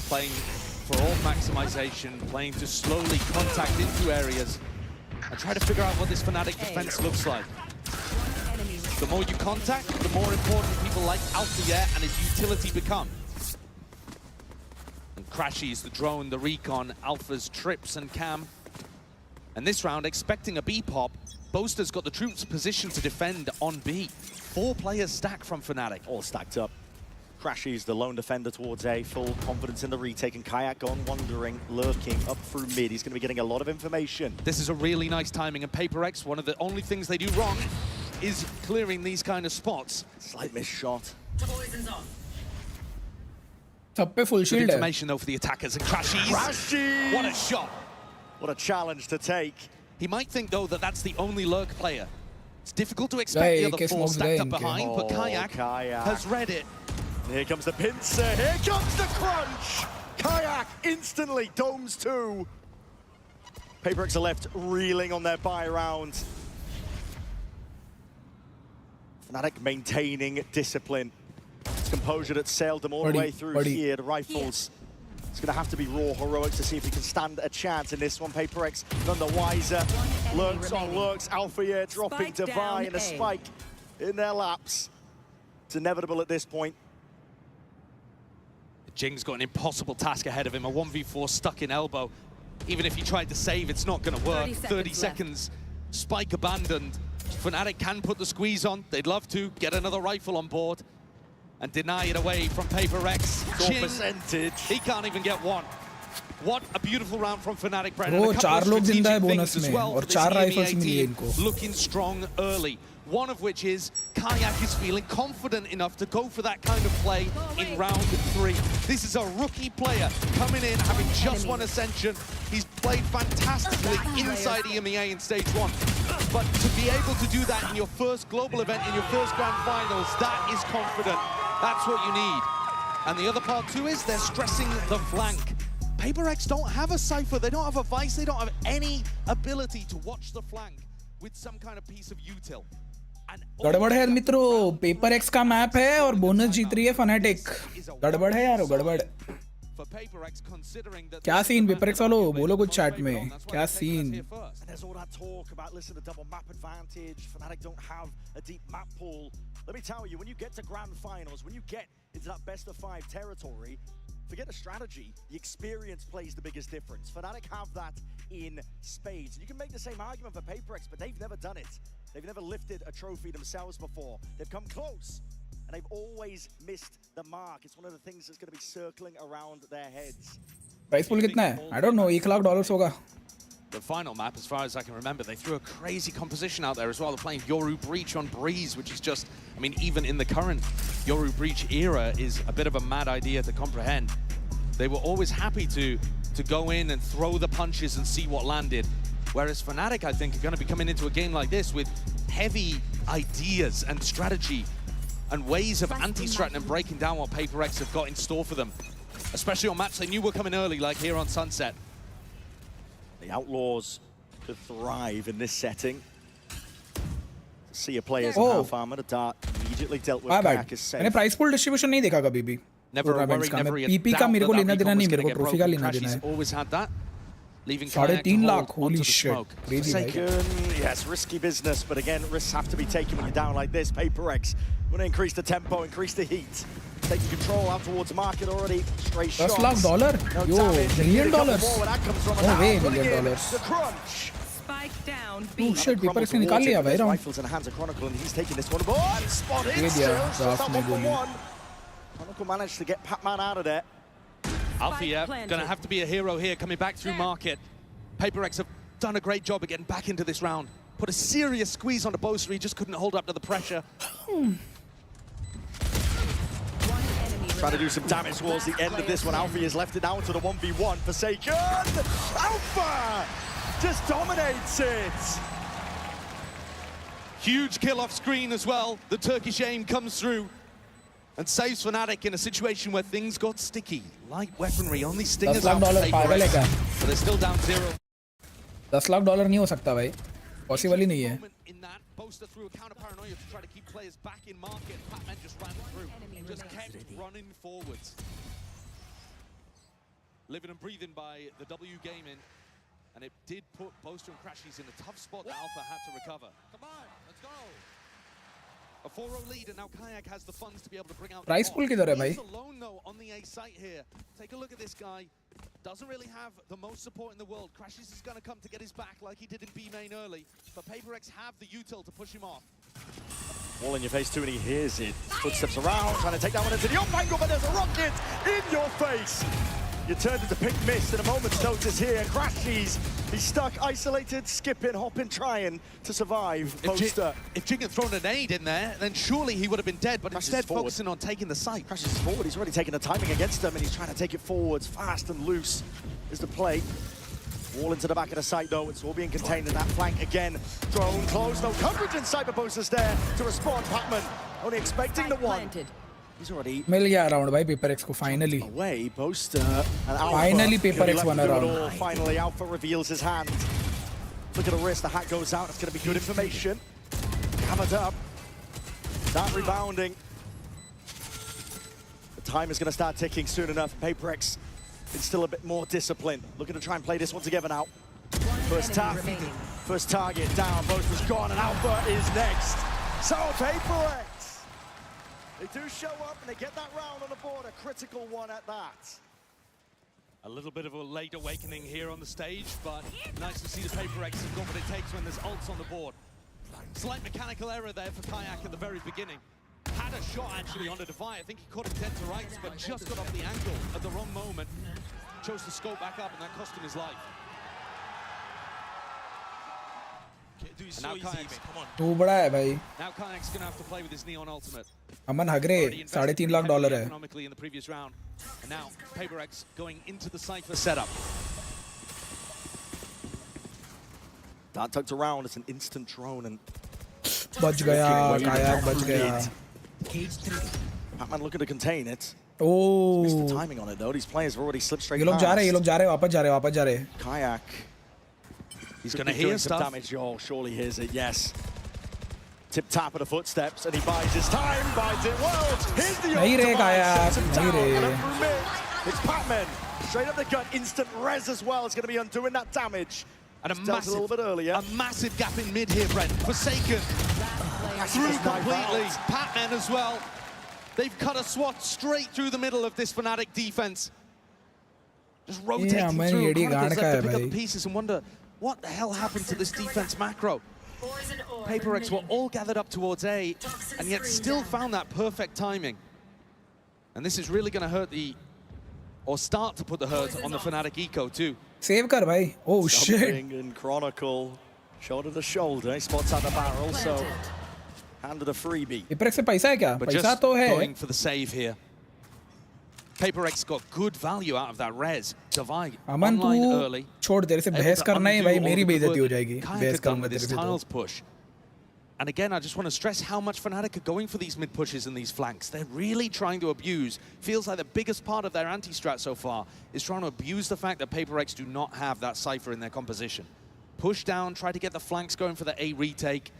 playing for all maximization, playing to slowly contact into areas and try to figure out what this Fnatic defense looks like. The more you contact, the more important people like Alfia and his utility become. And Crashies, the drone, the recon, Alpha's trips and cam. And this round, expecting a B pop, Boaster's got the troops positioned to defend on B. 4 players stacked from Fnatic. All stacked up. Crashies, the lone defender towards A, full confidence in the retake, and Kayak gone wandering, lurking up through mid. He's going to be getting a lot of information. This is a really nice timing, and PaperX, one of the only things they do wrong is clearing these kind of spots. Slight miss shot. Good information though for the attackers, and Crashies. What a shot. What a challenge to take. He might think though that that's the only lurk player. It's difficult to expect the other 4 stacked up behind, but Kayak has read it. Here comes the pincer, here comes the crunch! Kayak instantly domes 2. PaperX are left reeling on their buy round. Fnatic maintaining discipline. It's composure that sailed them all the way through here. The rifles. It's going to have to be raw heroics to see if he can stand a chance in this one. PaperX none the wiser. Lurks on lurks. Alpha here dropping Divine and a spike in their laps. It's inevitable at this point. Jing's got an impossible task ahead of him, a 1v4 stuck in elbow. Even if he tried to save, it's not going to work. 30 seconds, spike abandoned. Fnatic can put the squeeze on. They'd love to get another rifle on board and deny it away from PaperX. Jing, percentage. He can't even get one. What a beautiful round from Fnatic, Brennan. Oh, 4 लोग जिंदा है bonus में और 4 rifles मिली हैं इनको. Looking strong early. One of which is Kayak is feeling confident enough to go for that kind of play in round 3. This is a rookie player coming in, having just won Ascension. He's played fantastically inside EMEA in stage 1. But to be able to do that in your first global event, in your first grand finals, that is confident. That's what you need. And the other part too is they're stressing the flank. PaperX don't have a Cypher, they don't have a Vice, they don't have any ability to watch the flank with some kind of piece of util. गड़बड़ है मित्रों, PaperX का map है और bonus जीत रही है Fnatic. गड़बड़ है यार, गड़बड़. क्या सीन PaperX वालों, बोलो कुछ चैट में. क्या scene? There's all that talk about listen to double map advantage. Fnatic don't have a deep map pool. Let me tell you, when you get to grand finals, when you get into that best of 5 territory, forget the strategy, the experience plays the biggest difference. Fnatic have that in spades. You can make the same argument for PaperX, but they've never done it. They've never lifted a trophy themselves before. They've come close, and they've always missed the mark. It's one of the things that's going to be circling around their heads. Price pool कितना है? I don't know. $1,00,000 होगा. The final map, as far as I can remember, they threw a crazy composition out there as well. They're playing Yoru Breach on Breeze, which is just, I mean, even in the current Yoru Breach era is a bit of a mad idea to comprehend. They were always happy to go in and throw the punches and see what landed. Whereas Fnatic, I think, are going to be coming into a game like this with heavy ideas and strategy and ways of anti-stratting and breaking down what PaperX have got in store for them. Especially on maps they knew were coming early, like here on Sunset. The Outlaws to thrive in this setting. See a player's half armor, the dart immediately dealt with back as safe. मैंने price pool distribution नहीं देखा कभी भी. Never a worry, never a PP का मेरे को लेना देना नहीं, मेरे को trophy का लेना देना है. Always had that. Leaving 3.5 lakh, holy shit. Crazy, right? Yes, risky business, but again, risks have to be taken when you're down like this. PaperX want to increase the tempo, increase the heat. Taking control out towards the market already. Straight shots. $10 lakh? No Yo, damage. $1 million? That comes from No way, $1 million. The crunch. Spike down Oh B. shit, PRX ने निकाल लिया भाई round. Rifles in the hands of Chronicle, and he's taking this one. Oh, spotted. ये दिया draft में गोली. Chronicle managed to get Pac-Man out of there. Alfia going to have to be a hero here, coming back through market. PaperX have done a great job of getting back into this round. Put a serious squeeze on the Boaster, he just couldn't hold up to the pressure. Trying to do some damage towards the end of this one. Alfia has left it down to the 1v1. Forsaken! Alpha just dominates it! Huge kill off screen as well. The Turkish aim comes through and saves Fnatic in a situation where things got sticky. Light weaponry only stingers out for PaperX, but they're still down 0. $10 lakh नहीं हो सकता भाई. Possible ही नहीं है. In that, Boaster threw a counter paranoia to try to keep players back in market. Pac-Man just ran through, just kept running forwards. Living and breathing by the W Gaming, and it did put Boaster and Crashies in a tough spot that Alpha had to recover. Come on, let's go. A 4-0 lead, and now Kayak has the funds to be able to bring out. Price pool किधर है भाई? He's alone though on the A site here. Take a look at this guy. Doesn't really have the most support in the world. Crashies is going to come to get his back like he did in B main early, but PaperX have the util to push him off. Wall in your face too, and he hears it. Footsteps around, trying to take that one into the off angle, but there's a rocket in your face. You turned into pink mist in a moment's notice here. Crashies, he's stuck, isolated, skipping, hopping, trying to survive. Poster. If Jing had thrown an aid in there, then surely he would have been dead, but instead focusing on taking the site. Crashies is forward, he's already taken the timing against him, and he's trying to take it forwards, fast and loose is the play. Wall into the back of the site though, it's all being contained in that flank again. Drone close, no coverage in Cyberboaster's there to respond. Pacman only expecting the one. He's already मिल गया round भाई PaperX को finally. Away, Boaster and Alpha. Finally PaperX won a round. Finally, Alpha reveals his hand. Look at the wrist, the hat goes out. It's going to be good information. Hammered up. That rebounding. The time is going to start ticking soon enough. PaperX is still a bit more disciplined. Looking to try and play this one together now. First tap, first target down. Boaster's gone and Alpha is next. So PaperX. They do show up and they get that round on the board, a critical one at that. A little bit of a late awakening here on the stage, but nice to see the PaperX have got what it takes when there's ults on the board. Slight mechanical error there for Kayak at the very beginning. Had a shot actually on the Divide. I think he caught him dead to rights, but just got off the angle at the wrong moment. Chose to scope back up and that cost him his life. And now Kayak's, तू बड़ा है भाई. now Kayak's gonna have to play with his Neon Ultimate. Aman हगरे $3.5 lakh है. Economically in the previous round, and now PaperX going into the Cypher setup. That tucked around, it's an instant drone and बच गया, Kayak बच गया. Pacman looking to contain it. Oh. Missed the timing on it though. These players have already slipped straight ये लोग past. जा रहे हैं, वापस जा रहे. Kayak. He's going to hear some stuff. damage. Oh, surely hears it, yes. Tip tap of the footsteps, and he buys his time, buys it well. Here's the नहीं रे Kayak, नहीं रे. It's Pacman. Straight up the gut, instant res as well. It's going to be undoing that damage. And a little bit earlier. A massive gap in mid here, Brent. Forsaken. Through completely. Pacman as well. They've cut a swat straight through the middle of this Fnatic defense. Just rotating through. Chronicles have to pick up the pieces and wonder, what the hell happened to this defense macro? PaperX were all gathered up towards A, and yet still found that perfect timing. And this is really going to hurt the, or start to put the hurt on the Fnatic eco too. Save kar bhai. Oh shit. And Chronicle, shoulder to shoulder, he spots out the barrel, so handed a freebie. PaperX से पैसा है क्या? But पैसा just तो है. going for the save here. PaperX got good value out of that res. Divide Aman online early. छोड़ तेरे से बहस करना ही भाई मेरी बेइज्जती हो जाएगी. बहस करूंगा with तेरे this से tiles push. And again, I just want to stress how much Fnatic are going for these mid pushes and these flanks. They're really trying to abuse. Feels like the biggest part of their anti-strat so far is trying to abuse the fact that PaperX do not have that Cypher in their composition. Push down, try to get the flanks going for the A retake.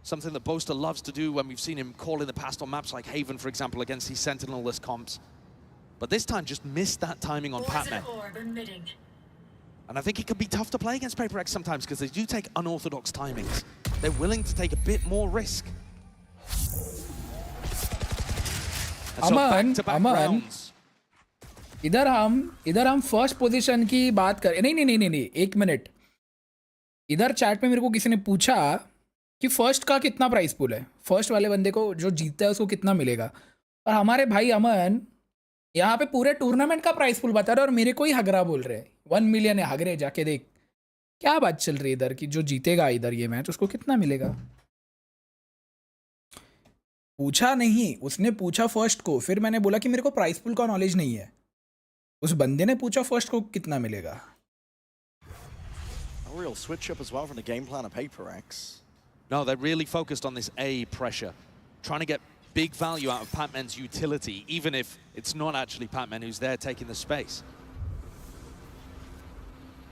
Something that Boaster loves to do when we've seen him call in the past on maps like Haven, for example, against these Sentinel-less comps. But this time just missed that timing on Pacman. And I think it can be tough to play against PaperX sometimes because they do take unorthodox timings. They're willing to take a bit more risk. अमन इधर हम first position की बात कर नहीं 1 minute इधर chat में मेरे को किसी ने पूछा कि फर्स्ट का कितना प्राइस पूल है, फर्स्ट वाले बंदे को जो जीतता है उसको कितना मिलेगा। और हमारे भाई अमन यहाँ पे पूरे टूर्नामेंट का प्राइस पूल बता रहे और मेरे को ही हगरा बोल रहे हैं। 1 मिलियन है, हगरे जाके देख क्या बात चल रही है इधर की। जो जीतेगा इधर ये मैच उसको कितना मिलेगा। पूछा नहीं, उसने पूछा फर्स्ट को, फिर मैंने बोला कि मेरे को प्राइस पूल का नॉलेज नहीं है। उस बंदे ने पूछा फर्स्ट को कितना मिलेगा। A real switch up as well from the game plan of PRX. No, they're really focused on this A pressure, trying to get big value out of Patman's utility, even if it's not actually Patman who's there taking the space.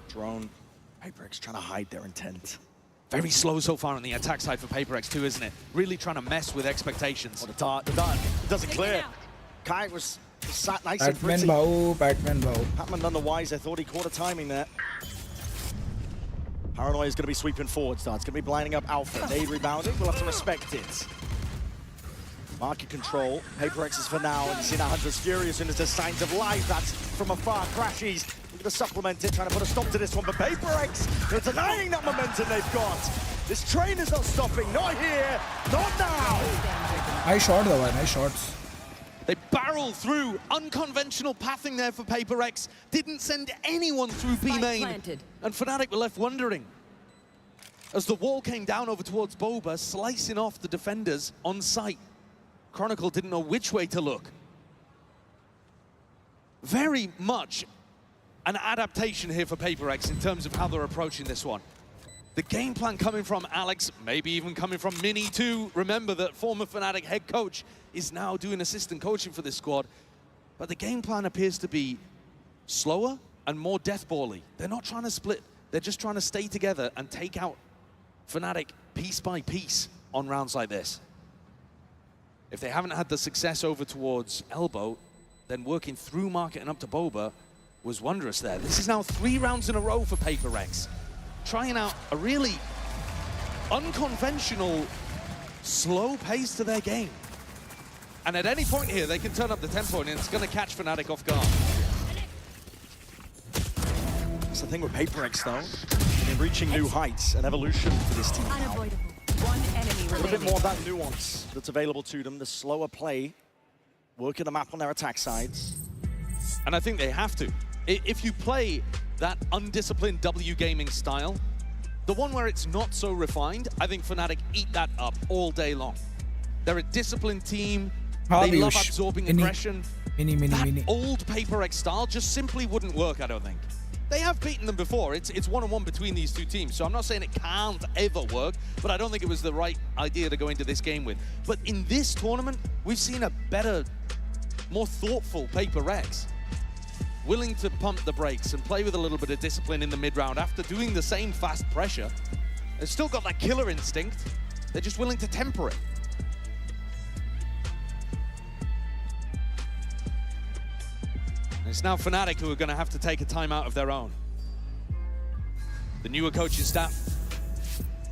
Drone, PRX trying to hide their intent. Very slow so far on the attack side for PRX too, isn't it? Really trying to mess with expectations. Oh, the dart, it doesn't clear. Kai was sat nice and pretty. Patman bhau. Patman none the wiser, thought he caught a timing there. Paranoia is going to be sweeping forward, It's going to be blinding up Alpha. Nade rebounding, we'll have to respect it. Market control, PRX is for now, and you see now Hunter's furious and there's signs of life. That's from afar, crashes. We're going to supplement it, trying to put a stop to this one, but PRX, they're denying that momentum they've got. This train is not stopping, not here, not now. Nice shot though, nice shots. They barrel through, unconventional pathing there for PRX. Didn't send anyone through B main. Planted. And Fnatic were left wondering. As the wall came down over towards Boba, slicing off the defenders on site. Chronicle didn't know which way to look. Very much an adaptation here for PRX in terms of how they're approaching this one. The game plan coming from Alex, maybe even coming from Mini too. Remember that former Fnatic head coach is now doing assistant coaching for this squad. But the game plan appears to be slower and more deathball-y. They're not trying to split. They're just trying to stay together and take out Fnatic piece by piece on rounds like this. If they haven't had the success over towards Elbow, then working through Market and up to Boba was wondrous there. This is now 3 rounds in a row for PRX. Trying out a really unconventional, slow pace to their game. And at any point here, they can turn up the tempo and it's going to catch Fnatic off guard. That's the thing with PRX though. They're reaching new heights and evolution for this team now. One enemy A little bit more of that nuance that's available to them, the slower play, working the map on their attack sides. And I think they have to. If you play that undisciplined W gaming style, the one where it's not so refined, I think Fnatic eat that up all day long. They're a disciplined team. They love absorbing aggression. That old PRX style just simply wouldn't work, I don't think. They have beaten them before. It's one-on-one between these two teams, so I'm not saying it can't ever work, but I don't think it was the right idea to go into this game with. But in this tournament, we've seen a better, more thoughtful PRX. Willing to pump the brakes and play with a little bit of discipline in the mid-round after doing the same fast pressure. They've still got that killer instinct. They're just willing to temper it. And it's now Fnatic who are going to have to take a timeout of their own. The newer coaching staff,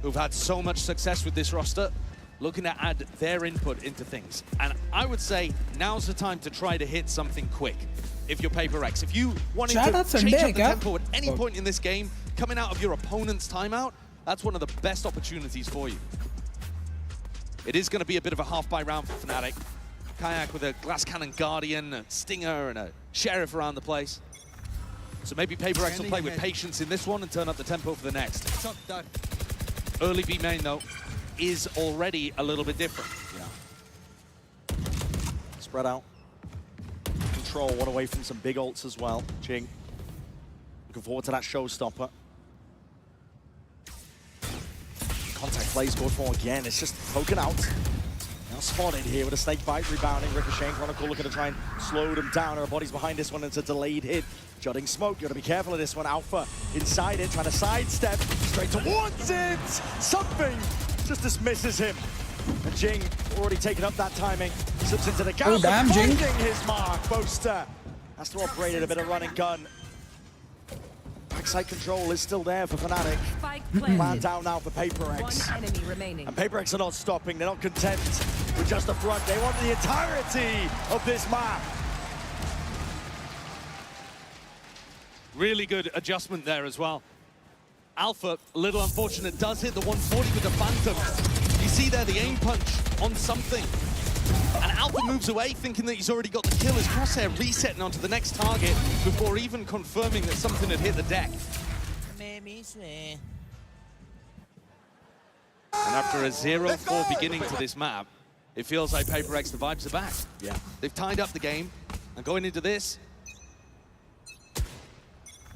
who've had so much success with this roster, looking to add their input into things. And I would say now's the time to try to hit something quick. If you're PRX, if you wanted to change up the tempo at any point in this game, coming out of your opponent's timeout, that's one of the best opportunities for you. It is going to be a bit of a half-buy round for Fnatic. Kayak with a glass cannon guardian, a stinger, and a sheriff around the place. So maybe PRX will play with patience in this one and turn up the tempo for the next. Early B main, though, is already a little bit different. Yeah. Spread out. Control, one away from some big ults as well. Jing. Looking forward to that showstopper. Contact play scored for again. It's just poking out. Now spotted here with a snake bite, rebounding. Ricochet and Chronicle looking to try and slow them down. Our bodies behind this one. It's a delayed hit. Jutting smoke. You got to be careful of this one. Alpha inside it, trying to sidestep straight towards it. Something just dismisses him. And Jing already taken up that timing. Slips into the gap. Oh, damn, Jing. Finding his mark. Boaster has to operate a bit of running gun. Backside control is still there for Fnatic. Man down now for PRX. One enemy remaining. And PRX are not stopping. They're not content with just the front. They want the entirety of this map. Really good adjustment there as well. Alpha, a little unfortunate, does hit the 140 with the Phantom. You see there the aim punch on something. And Alpha moves away thinking that he's already got the kill. His crosshair resetting onto the next target before even confirming that something had hit the deck. And after a 0-4 beginning to this map, it feels like PRX, the vibes are back. Yeah. They've tied up the game, and going into this,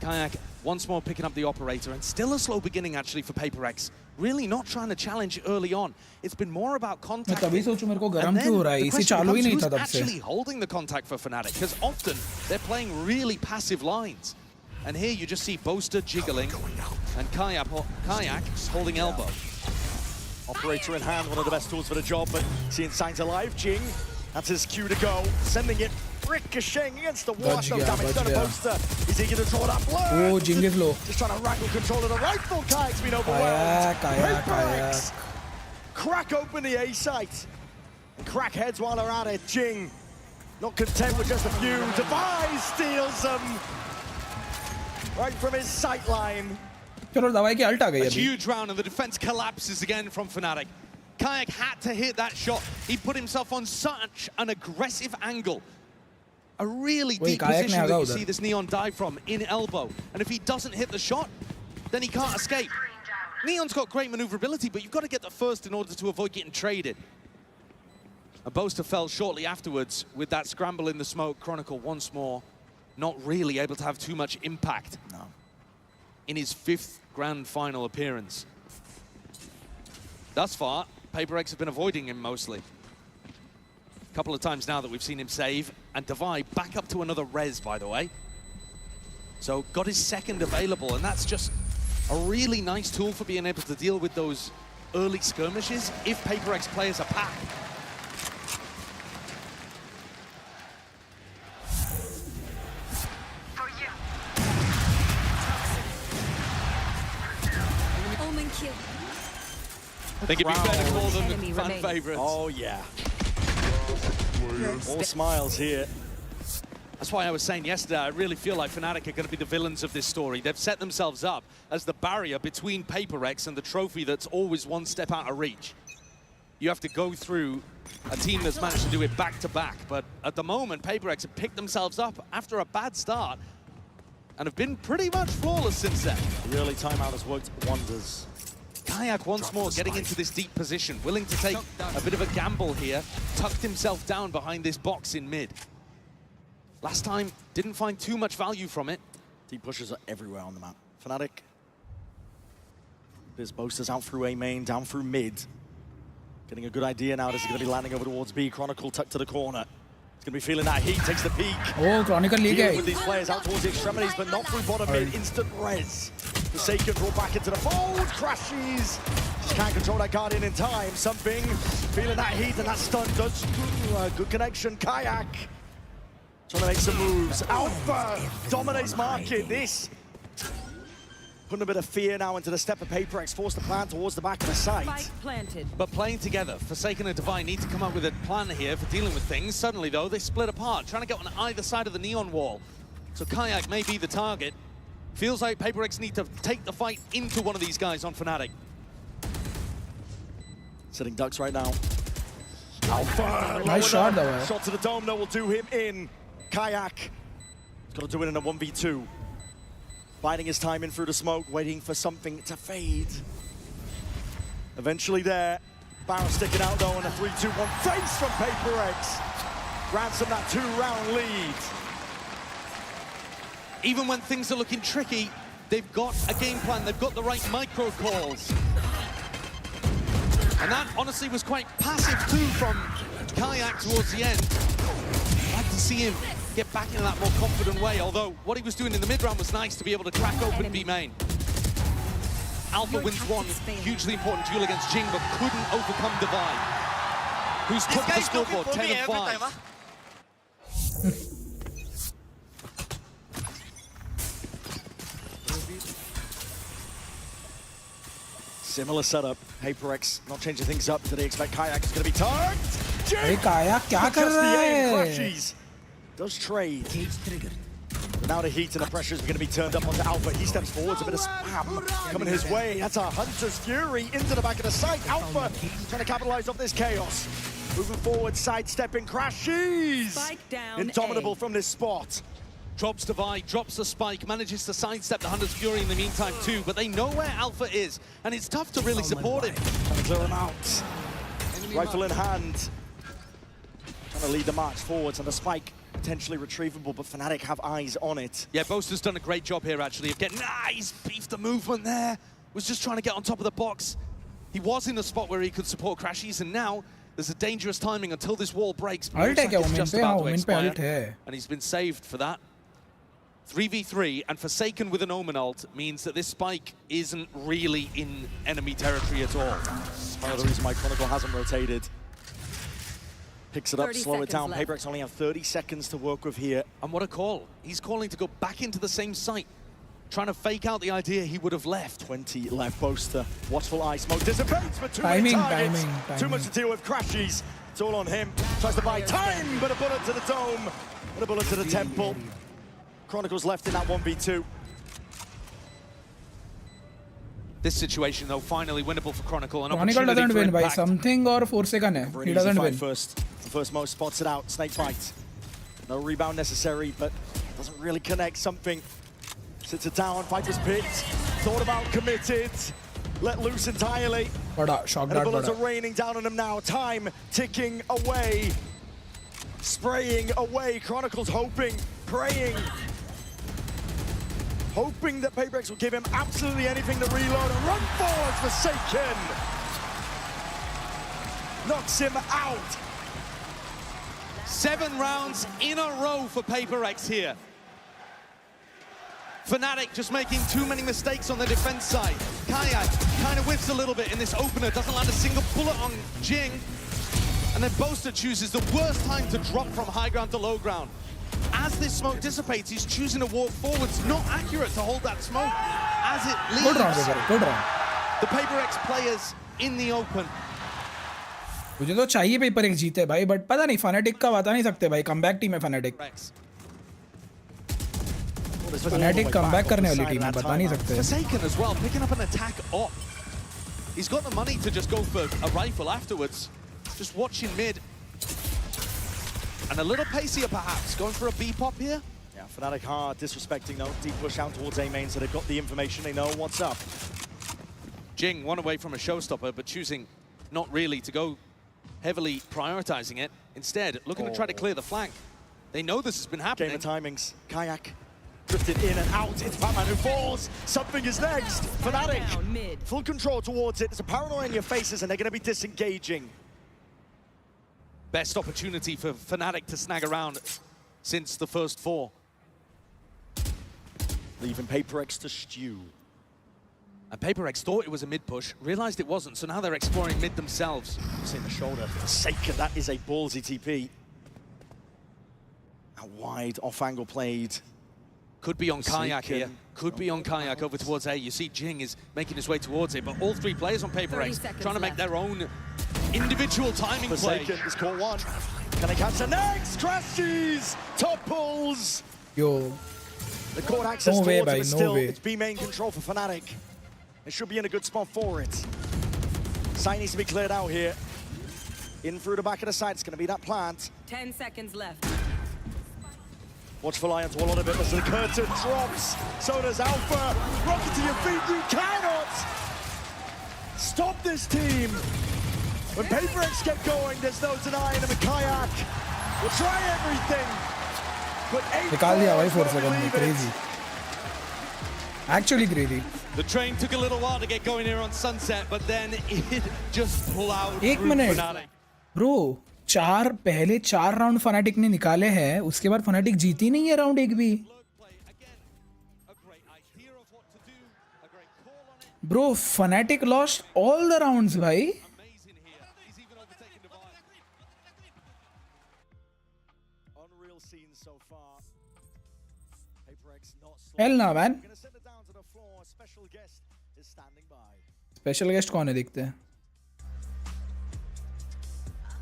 Kayak once more picking up the operator, and still a slow beginning actually for PRX. Really not trying to challenge early on. It's been more about contact. मैं तभी सोचूं मेरे को गरम क्यों हो रहा है? इसी चालू ही नहीं था तब से. Actually holding the contact for Fnatic, because often they're playing really passive lines. And here you just see Boaster jiggling, and Kayak holding elbow. Operator in hand, one of the best tools for the job, but seeing signs alive. Jing, that's his cue to go. Sending it, ricocheting against the wall. No damage done to Boaster. Is he going to draw that blow? Oh, Jing is low. Just trying to wrangle control of the rifle. Kayak's been overwhelmed. Kayak. Crack open the A site. And crack heads while they're at it. Jing, not content with just a few. Device steals them. Right from his sight line. A huge round and the defense collapses again from Fnatic. Kayak had to hit that shot. He put himself on such an aggressive angle. A really deep position that you see this Neon dive from, in elbow. And if he doesn't hit the shot, then he can't escape. Neon's got great maneuverability, but you've got to get the first in order to avoid getting traded. A Boaster fell shortly afterwards with that scramble in the smoke. Chronicle once more not really able to have too much impact. No. In his 5th grand final appearance. Thus far, PRX have been avoiding him mostly. A couple of times now that we've seen him save, and Divide back up to another res, by the way. So got his 2nd available, and that's just a really nice tool for being able to deal with those early skirmishes if PRX players are packed. I think it'd be fair to call them the fan favorites. Oh, yeah. All smiles here. That's why I was saying yesterday, I really feel like Fnatic are going to be the villains of this story. They've set themselves up as the barrier between PRX and the trophy that's always one step out of reach. You have to go through a team that's managed to do it back-to-back. But at the moment, PRX have picked themselves up after a bad start and have been pretty much flawless since then. The early timeout has worked wonders. Kayak once more getting into this deep position, willing to take a bit of a gamble here, tucked himself down behind this box in mid. Last time, didn't find too much value from it. Deep pushes are everywhere on the map. Fnatic. There's Boasters out through A main, down through mid. Getting a good idea now. This is going to be landing over towards B. Chronicle tucked to the corner. He's going to be feeling that heat, takes the peak. Oh, Chronicle league with these players out towards the extremities, but not through bottom mid. Instant res. Forsaken brought back into the fold. Crashes. Just can't control that Guardian in time. Something feeling that heat and that stun does good connection. Kayak trying to make some moves. Alpha dominates market. This putting a bit of fear now into the step of PRX, forced to plan towards the back of the site. But playing together, Forsaken and Divine need to come up with a plan here for dealing with things. Suddenly, though, they split apart, trying to get on either side of the Neon wall. So Kayak may be the target. Feels like PRX need to take the fight into one of these guys on Fnatic. Sitting ducks right now. Alpha! Nice shot, though. Shot to the dome, though, will do him in. Kayak. He's got to do it in a 1v2. Biding his time in through the smoke, waiting for something to fade. Eventually there. Barrow sticking out, though, and a 3-2-1 face from PRX. Ransom that 2-round lead. Even when things are looking tricky, they've got a game plan, they've got the right micro calls. And that honestly was quite passive too from Kayak towards the end. I'd like to see him get back in that more confident way, although what he was doing in the mid-round was nice to be able to crack open B main. Alpha wins one hugely important duel against Jing, but couldn't overcome Divine, who's took the scoreboard 10-5. Similar setup. PRX not changing things up. Did they expect Kayak is going to be tagged? Hey, Kayak, क्या कर रहा है? Does trade. Now the heat and the pressure is going to be turned up onto Alpha. He steps forwards, a bit of spam coming his way. That's a Hunter's Fury into the back of the site. Alpha trying to capitalize off this chaos. Moving forward, sidestepping, crashes. Indomitable from this spot. Drops Divide, drops the spike, manages to sidestep the Hunter's Fury in the meantime too, but they know where Alpha is, and it's tough to really support him. Trying to clear him out. Rifle in hand. Trying to lead the march forwards, and the spike potentially retrievable, but Fnatic have eyes on it. Yeah, Boaster's done a great job here, actually, of getting... Nice! Beefed the movement there. Was just trying to get on top of the box. He was in a spot where he could support Crashies, and now there's a dangerous timing until this wall breaks. It's just about to expire, and he's been saved for that. 3v3, and Forsaken with an Omen ult means that this spike isn't really in enemy territory at all. Part of the reason why Chronicle hasn't rotated. Picks it up, slow it down. PRX only have 30 seconds to work with here. And what a call. He's calling to go back into the same site, trying to fake out the idea he would have left. 20 left. Boaster, watchful eye smoke dissipates for timing. Too much to deal with. Crashies. It's all on him. Tries to buy time, but a bullet to the dome. And a bullet to the temple. Chronicles left in that 1v2. This situation, though, finally winnable for Chronicle. Chronicle doesn't win by something or Forsaken. He doesn't win. The first Mo spots it out. Snake bite. No rebound necessary, but doesn't really connect. Something sits it down. Viper's picked. Thought about, committed. Let loose entirely. Shock and the bullets are raining down on him now. Time ticking away. Spraying away. Chronicles hoping, praying. Hoping that PRX will give him absolutely anything to reload and run forward. Forsaken knocks him out. 7 rounds in a row for PRX here. Fnatic just making too many mistakes on the defense side. Kayak kind of whiffs a little bit in this opener, doesn't land a single bullet on Jing. And then Boaster chooses the worst time to drop from high ground to low ground. As this smoke dissipates, he's choosing to walk forwards. Not accurate to hold that smoke as it leaves. Good round. The PRX players in the open. मुझे तो चाहिए PRX जीते भाई, but पता नहीं Fnatic का बता नहीं सकते भाई. Comeback team है Fnatic. Fnatic comeback करने वाली team है, बता नहीं सकते. Forsaken as well, picking up an attack op. He's got the money to just go for a rifle afterwards. Just watching mid. And a little pacier perhaps, going for a B-pop here. Yeah, Fnatic hard, disrespecting though. Deep push out towards A main, so they've got the information, they know what's up. Jing, one away from a showstopper, but choosing not really to go heavily prioritizing it. Instead, looking to try to clear the flank. They know this has been happening. Game of timings. Kayak drifted in and out. It's Batman who falls. Something is next. Fnatic, full control towards it. There's a paranoia in your faces, and they're going to be disengaging. Best opportunity for Fnatic to snag around since the first 4. Leaving PRX to stew. And PRX thought it was a mid push, realized it wasn't, so now they're exploring mid themselves. In the shoulder, Forsaken, that is a ballsy TP. A wide off angle played. Could be on Kayak here. Could be on Kayak over towards A. You see Jing is making his way towards it, but all 3 players on PRX trying to make their own individual timing play. Forsaken is caught one. Can they catch the next? Crashes! Topples! Yo. The court access No way, towards it, but still, way. it's B main control for Fnatic. It should be in a good spot for it. Site needs to be cleared out here. In through the back of the side, it's going to be that plant. 10 seconds left. Watchful eye onto a lot of it as the curtain drops. So does Alpha. Rocket to your feet, you cannot stop this team. When PRX get going, there's no denying them. Kayak will try everything. But 8 4 crazy. Actually crazy. The train took a little while to get going here on Sunset, but then it just plowed एक through minute Fnatic. Bro पहले 4 round Fnatic ने निकाले हैं, उसके बाद Fnatic जीती नहीं है राउंड एक भी. Bro Fnatic lost all the rounds भाई. Hell no man. Special guest कौन है देखते हैं.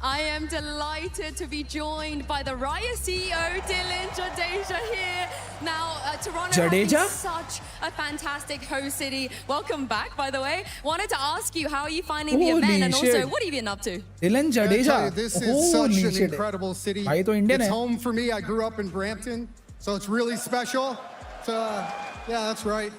I am delighted to be joined by the Riot CEO, Dylan Jadeja here. Now, Toronto has been such a fantastic host city. Welcome back, by the way. Wanted to ask you, how are you finding the event? And also, what have you been up to? Dylan Jadeja. This is such an incredible city. It's home for me. I grew up in Brampton, so it's really special. Yeah, that's right.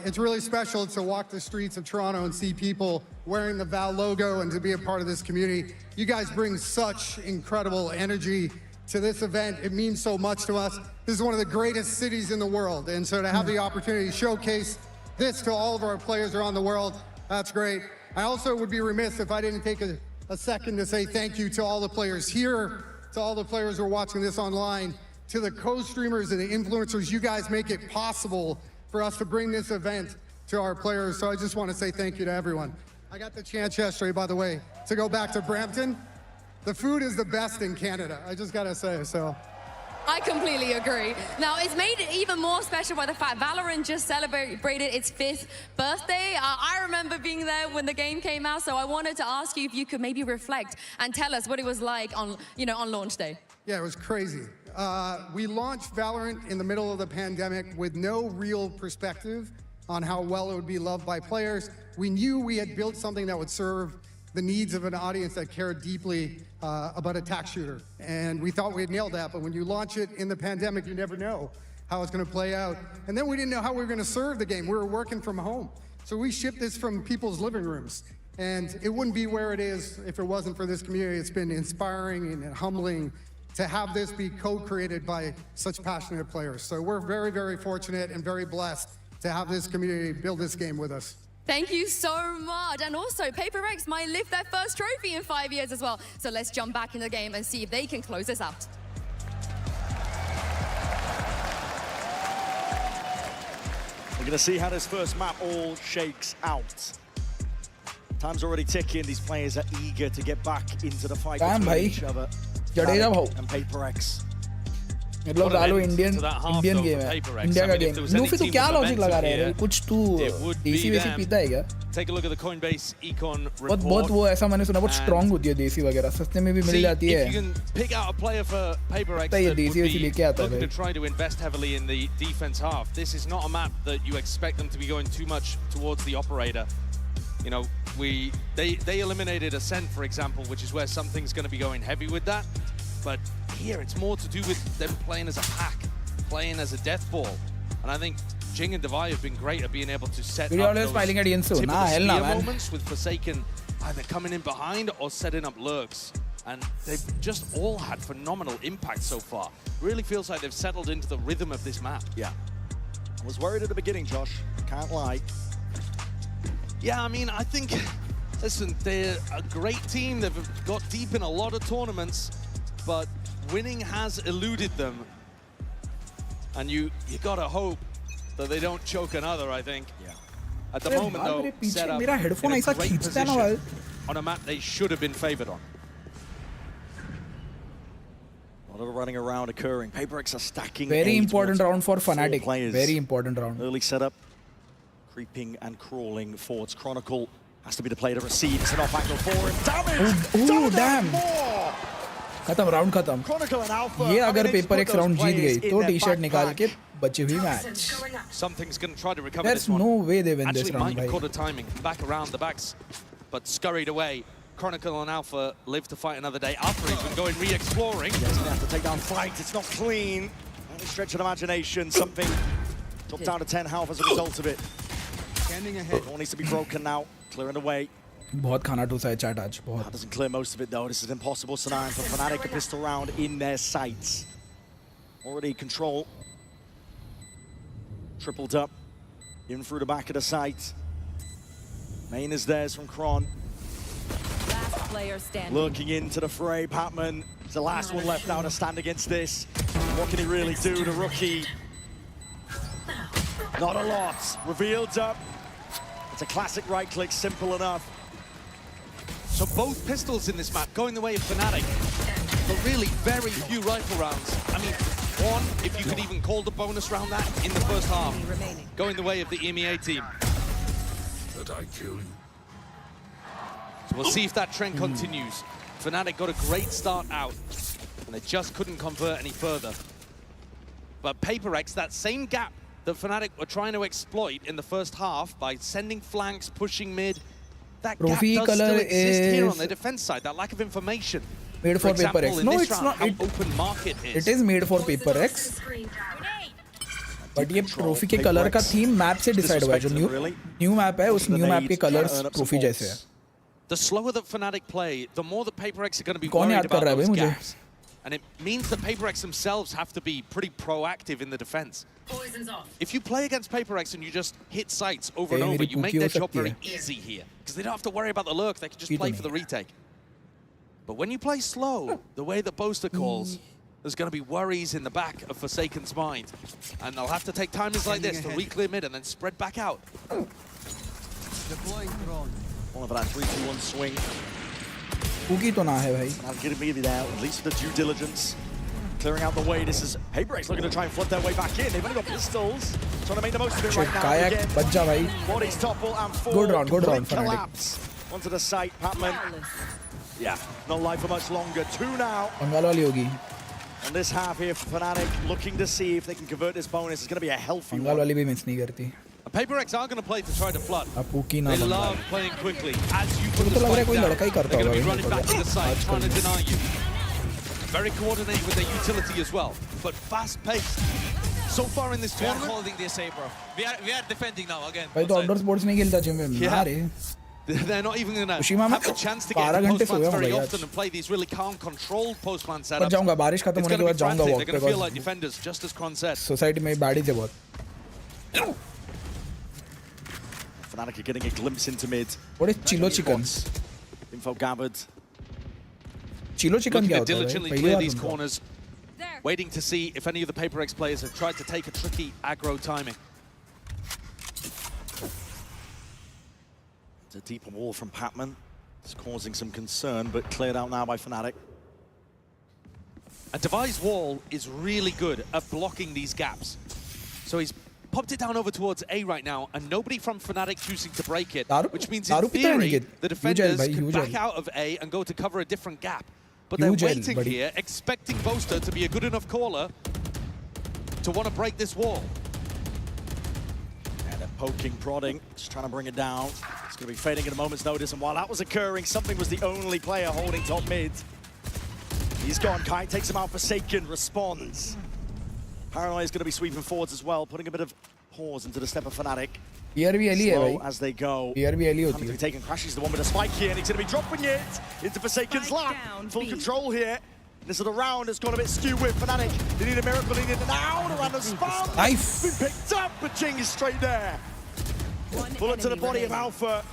It's really special to walk the streets of Toronto and see people wearing the Val logo and to be a part of this community. You guys bring such incredible energy to this event. It means so much to us. This is one of the greatest cities in the world. And so to have the opportunity to showcase this to all of our players around the world, that's great. I also would be remiss if I didn't take a second to say thank you to all the players here, to all the players who are watching this online, to the co-streamers and the influencers. You guys make it possible for us to bring this event to our players. So I just want to say thank you to everyone. I got the chance yesterday, by the way, to go back to Brampton. The food is the best in Canada, I just gotta say, so. I completely agree. Now, it's made even more special by the fact Valorant just celebrated its 5th birthday. I remember being there when the game came out, so I wanted to ask you if you could maybe reflect and tell us what it was like on, on launch day. Yeah, it was crazy. We launched Valorant in the middle of the pandemic with no real perspective on how well it would be loved by players. We knew we had built something that would serve the needs of an audience that cared deeply about a tac shooter. And we thought we had nailed that, but when you launch it in the pandemic, you never know how it's gonna play out. And then we didn't know how we were gonna serve the game. We were working from home. So we shipped this from people's living rooms. And it wouldn't be where it is if it wasn't for this community. It's been inspiring and humbling to have this be co-created by such passionate players. So we're very, very fortunate and very blessed to have this community build this game with us. Thank you so much. And also, PRX might lift their first trophy in 5 years as well. So let's jump back in the game and see if they can close this out. We're going to see how this first map all shakes out. Time's already ticking. These players are eager to get back into the fight between each other. Jadeja bhau. And PRX. मतलब डालो Indian game है India का game Luffy तो क्या logic लगा रहे हैं कुछ तू देसी वैसी पीता है क्या Take a look at the Coinbase econ report. बहुत वो ऐसा मैंने सुना बहुत स्ट्रांग होती है देसी वगैरह सस्ते में भी मिल जाती है If you can pick out a player for PRX that would be looking to try to invest heavily in the defense half, this is not a map that you expect them to be going too much towards the operator. You know, they eliminated Ascent, for example, which is where something's going to be going heavy with that. But here, it's more to do with them playing as a pack, playing as a death ball. And I think Jing and Devi have been great at being able to set up those typical moments with Forsaken either coming in behind or setting up lurks. And they've just all had phenomenal impact so far. Really feels like they've settled into the rhythm of this map. Yeah. I was worried at the beginning, Josh. Can't lie. Yeah, I mean, I think, listen, they're a great team. They've got deep in a lot of tournaments, but winning has eluded them. And you gotta hope that they don't choke another, I think. Yeah. At the moment, though, set up in a great position on a map they should have been favored on. A lot of running around occurring. PRX are stacking. Very important round for Fnatic. Very important round. Early setup. Creeping and crawling forwards. Chronicle has to be the player to receive. It's an off angle for him. Damage! Oh, damn! खत्म round खत्म ये अगर PRX round जीत गई तो T-shirt निकाल के बची हुई match Something's going to try to recover There's this one. no way they win this Actually, round, might have bhai. caught a timing back around the backs, but scurried away. Chronicle and Alpha live to fight another day. Alpha has been going re-exploring. Yeah, he's going to have to take down Fight. It's not clean. Only stretch of imagination. Something dropped down to 10 health as a result of it. Standing ahead. All needs to be broken now. Clearing the way. बहुत खाना ठूसा है chat आज बहुत That doesn't clear most of it though. This is impossible scenario for Fnatic. A pistol round in their sights. Already control. Tripled up. In through the back of the site. Main is theirs from Kron. Last player standing. Lurking into the fray. Patman is the last one left now to stand against this. What can he really do? The rookie. Not a lot. Revealed up. It's a classic right click. Simple enough. So both pistols in this map going the way of Fnatic, but really very few rifle rounds. I mean, one, if you could even call the bonus round that in the first half, going the way of the EMEA team. Did I kill you? So we'll see if that trend continues. Fnatic got a great start out, and they just couldn't convert any further. But PRX, that same gap that Fnatic were trying to exploit in the first half by sending flanks, pushing mid, that gap does still exist here on the defense side, that lack of information. Made for PRX. No, it's not. Open market is. It is made for PRX. But ये trophy के colour का theme map से decide हुआ है जो new map है उस new map के कलर्स ट्रॉफी जैसे है. The slower that Fnatic play, the more the PRX are going to be worried about those gaps. And it means the PRX themselves have to be pretty proactive in the defense. If you play against PRX and you just hit sites over and over, you make their job very easy here. Because they don't have to worry about the lurk, they can just play for the retake. But when you play slow, the way that Boaster calls, there's going to be worries in the back of Forsaken's mind. And they'll have to take timings like this to re-clear mid and then spread back out. Deploying drone. One of that 3-2-1 swing. Cookie to na hai bhai. I'll get immediately out, at least for the due diligence. Clearing out the way. This is PRX looking to try and flood their way back in. They've only got pistols. Trying to make the most of it right now. Kayak, bajja bhai. Bodies topple and fall. Good round, collapse onto the site. Patman. Yeah, not live for much longer. 2 now. Bengal wali hogi. On this half here for Fnatic, looking to see if they can convert this bonus. It's going to be a healthy Bengal wali bhi miss nahi karti. PRX are going to play to try to flood. They love playing quickly. As you put the spike down, they're going to be running back to the side, trying to deny you. Very coordinated with their utility as well, but fast-paced. So far in this tournament, we are holding this A, bro. We are defending now again. भाई तो outdoor sports नहीं खेलता gym में यार. They're not even going to have the chance to get into post plants very often and play these really calm, controlled post plant setups. पर जाऊँगा बारिश खत्म होने के बाद जाऊँगा walk पे. They're going to feel like defenders, just as Kron said. Society में bad है बहुत. Fnatic are getting a glimpse into mid. What is chilo chicken? Info gathered. Chilo chicken Looking क्या to होता है? diligently clear these corners, waiting to see if any of the PRX players have tried to take a tricky aggro timing. It's a deeper wall from Patman. It's causing some concern, but cleared out now by Fnatic. A devised wall is really good at blocking these gaps. So he's popped it down over towards A right now, and nobody from Fnatic choosing to break it, which means in theory, the defenders can back out of A and go to cover a different gap. But they're waiting here, expecting Boaster to be a good enough caller to want to break this wall. And they're poking, prodding, just trying to bring it down. It's going to be fading at a moment's notice, and while that was occurring, something was the only player holding top mid. He's gone. Kai takes him out. Forsaken responds. Paranoia is going to be sweeping forwards as well, putting a bit of pause into the step of Fnatic. Slow as they go. Having to be taken. Crashes the one with a spike here, and he's going to be dropping it into Forsaken's lap. Full control here. This is the round has gone a bit skewed with Fnatic. They need a miracle. They need an out around the spot. Nice. Been picked up, but Jing is straight there. Bullet to the body of Alpha.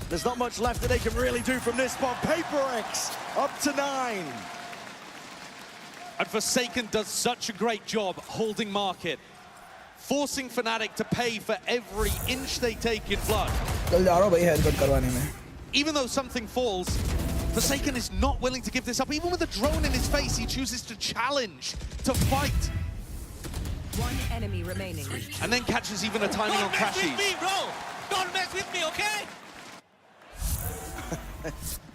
There's not much left that they can really do from this spot. PRX up to 9. And Forsaken does such a great job holding market, forcing Fnatic to pay for every inch they take in blood. Even though something falls, Forsaken is not willing to give this up. Even with a drone in his face, he chooses to challenge, to fight. One enemy remaining. And then catches even a timing on crashes. Don't mess with me, bro! Don't mess with me, okay?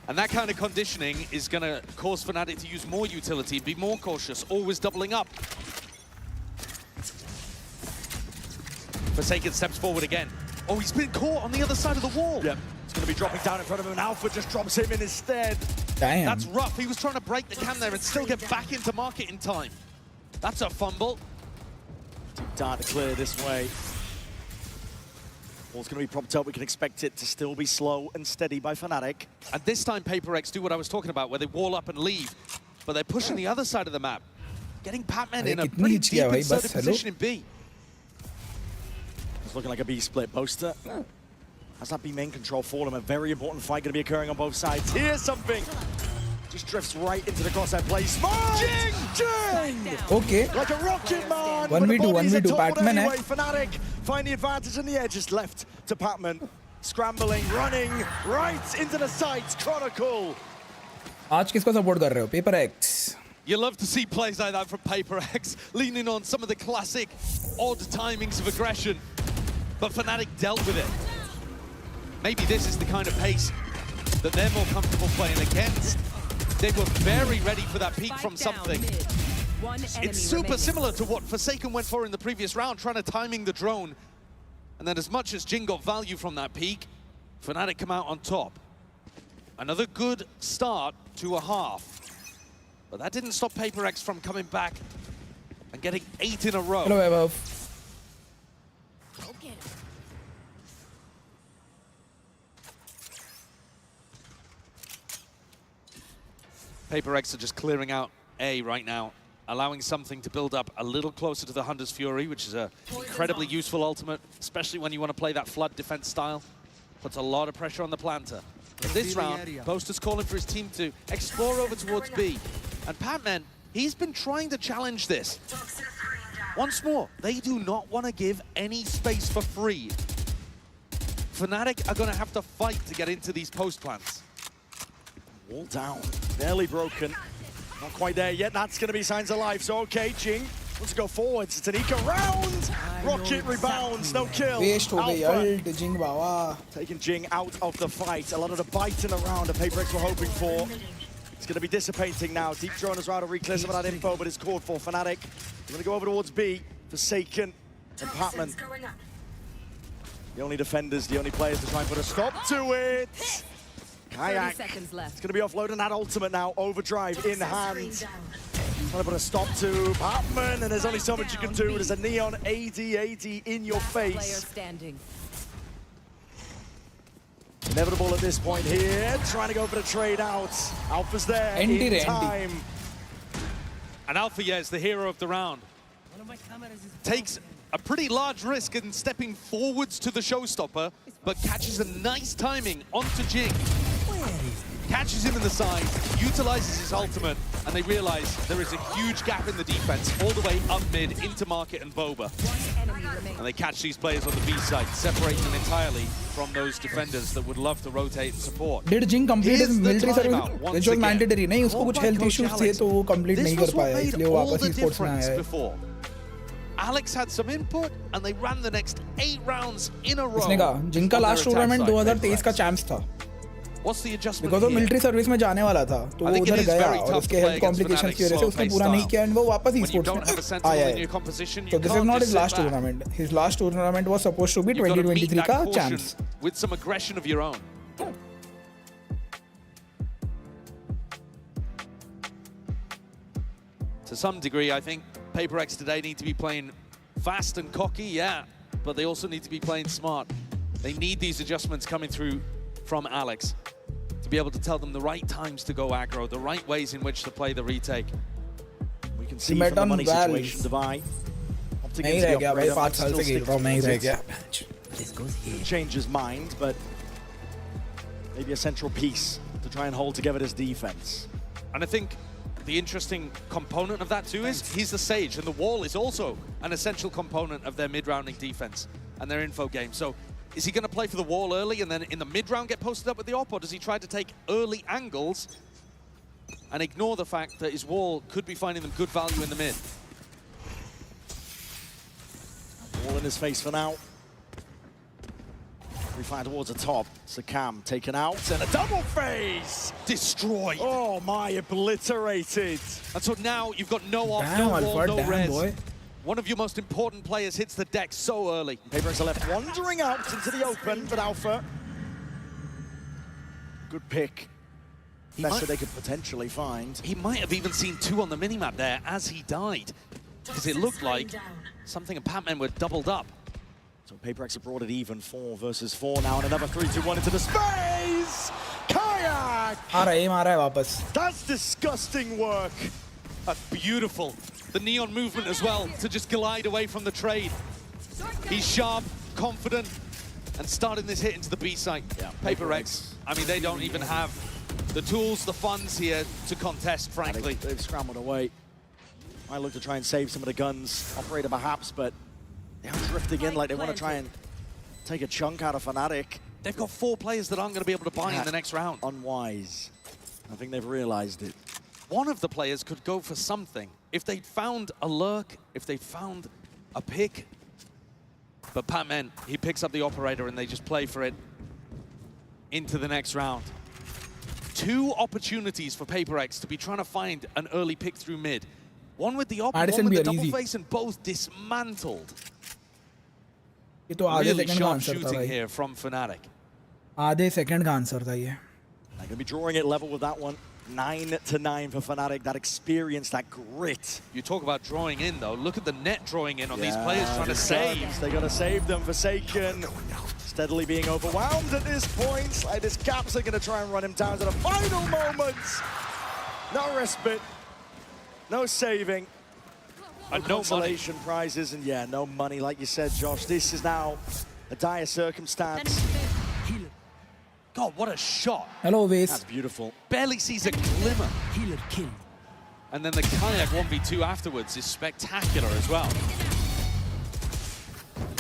And that kind of conditioning is going to cause Fnatic to use more utility, be more cautious, always doubling up. Forsaken steps forward again. Oh, he's been caught on the other side of the wall. Yep. He's going to be dropping down in front of him, and Alpha just drops him in his stead. Damn. That's rough. He was trying to break the cam there and still get back into market in time. That's a fumble. Deep dart to clear this way. Wall's going to be propped up. We can expect it to still be slow and steady by Fnatic. And this time, PRX do what I was talking about, where they wall up and leave. But they're pushing the other side of the map, getting Patman in a pretty deep inserted position in B. It's looking like a B split. Boaster has that B main control for him. A very important fight going to be occurring on both sides. Here's something. Just drifts right into the crosshair play. Smart! Jing! Okay. Like a rocket man. 1v2, Patman. Anyway, Fnatic find the advantage and the edge is left to Patman. Scrambling, running right into the sights. Chronicle. आज किसको support कर रहे हो? PRX. You love to see plays like that from PRX, leaning on some of the classic odd timings of aggression. But Fnatic dealt with it. Maybe this is the kind of pace that they're more comfortable playing against. They were very ready for that peek from Spike down something. mid. One enemy It's super remaining. similar to what Forsaken went for in the previous round, trying to timing the drone. And then as much as Jing got value from that peek, Fnatic come out on top. Another good start to a half. But that didn't stop PRX from coming back and getting 8 in a row. Hello, Evav. PRX are just clearing out A right now, allowing something to build up a little closer to the Hunter's Fury, which is an incredibly useful ultimate, especially when you want to play that flood defense style. Puts a lot of pressure on the planter. In this round, Boaster's calling for his team to explore over towards B. And Patman, he's been trying to challenge this. Once more, they do not want to give any space for free. Fnatic are going to have to fight to get into these post plants. Wall down, barely broken. Not quite there yet, that's going to be signs of life. So okay, Jing wants to go forwards. It's an eco round. Rocket rebounds, no kill. Alpha. Jing bawa. Taking Jing out of the fight. A lot of the bite in the round that PRX were hoping for. It's going to be dissipating now. Deep drone has rather reclear some of that info, but it's called for Fnatic. They're going to go over towards B. Forsaken and Patman. The only defenders, the only players to try and put a stop to it. Kayak. 30 seconds left. It's going to be offloading that ultimate now. Overdrive in hand. Trying to put a stop to Patman, and there's only so much you can do. There's a neon AD in your face. Player standing. Inevitable at this point here. Trying to go for the trade out. Alpha's there in time. And Alpha, yeah, is the hero of the round. Takes a pretty large risk in stepping forwards to the showstopper, but catches a nice timing onto Jing. Catches him in the side, utilizes his ultimate, and they realize there is a huge gap in the defense all the way up mid into Market and Boba. And they catch these players on the B side, separating them entirely from those defenders that would love to rotate and support. Did Jing complete his military service? Which was mandatory. नहीं उसको कुछ health issues थे तो वो complete नहीं कर पाया इसलिए वो वापस esports में आया है. Alex had some input and they ran the next 8 rounds in a row. इसने कहा जिंग का last tournament 2023 का champs था. What's the adjustment because वो military service में जाने वाला था तो वो उधर गया और उसके health complications की वजह से उसने पूरा नहीं किया and वो वापस esports में आया है. So this is not his last tournament. His last tournament was supposed to be 2023 का champs. With some aggression of your own. To some degree, I think PRX today need to be playing fast and cocky, yeah, but they also need to be playing smart. They need these adjustments coming through from Alex to be able to tell them the right times to go aggro, the right ways in which to play the retake. We can see from the money situation, Divine. नहीं रह गया भाई 5 साल से खेल रहा हूँ नहीं रह गया. Change his mind, but maybe a central piece to try and hold together this defense. And I think the interesting component of that too is he's the Sage, and the wall is also an essential component of their mid-rounding defense and their info game. So is he going to play for the wall early and then in the mid-round get posted up with the op, or does he try to take early angles and ignore the fact that his wall could be finding them good value in the mid? Wall in his face for now. We fire towards the top. Sakam taken out and a double phase! Destroyed! Oh my, obliterated! And so now you've got no off, no wall, no res. One of your most important players hits the deck so early. PRX are left wandering out into the open, but Alpha. Good pick. Best that they could potentially find. He might have even seen 2 on the minimap there as he died, because it looked like something and Patman were doubled up. So PRX have brought it even 4 versus 4 now, and another 3-2-1 into the space! Kayak! That's disgusting work. Beautiful. The neon movement as well to just glide away from the trade. He's sharp, confident, and starting this hit into the B site. Yeah, PRX, I mean, they don't even have the tools, the funds here to contest, frankly. They've scrambled away. Might look to try and save some of the guns. Operator perhaps, but they are drifting in like they want to try and take a chunk out of Fnatic. They've got 4 players that aren't going to be able to buy in the next round. Unwise. I think they've realized it. One of the players could go for something. If they'd found a lurk, if they'd found a pick. But Patman, he picks up the operator and they just play for it into the next round. two opportunities for PRX to be trying to find an early pick through mid. One with the op, Madison one with the भी double easy. face, and both dismantled. ये तो आधे Really second का sharp answer था shooting भाई. here from Fnatic. आधे second का answer था ये. They're going to be drawing it level with that one. 9-9 for Fnatic. That experience, that grit. You talk about drawing in, though. Look at the net drawing in on these players trying to save. They got to save them. Forsaken steadily being overwhelmed at this point. Slightest gaps are going to try and run him down to the final moments. No respite. No saving. No consolation prizes. And yeah, no money, like you said, Josh. This is now a dire circumstance. God, what a shot. Hello, Vase. That's beautiful. Barely sees a glimmer. Healer kill. And then the kayak 1v2 afterwards is spectacular as well.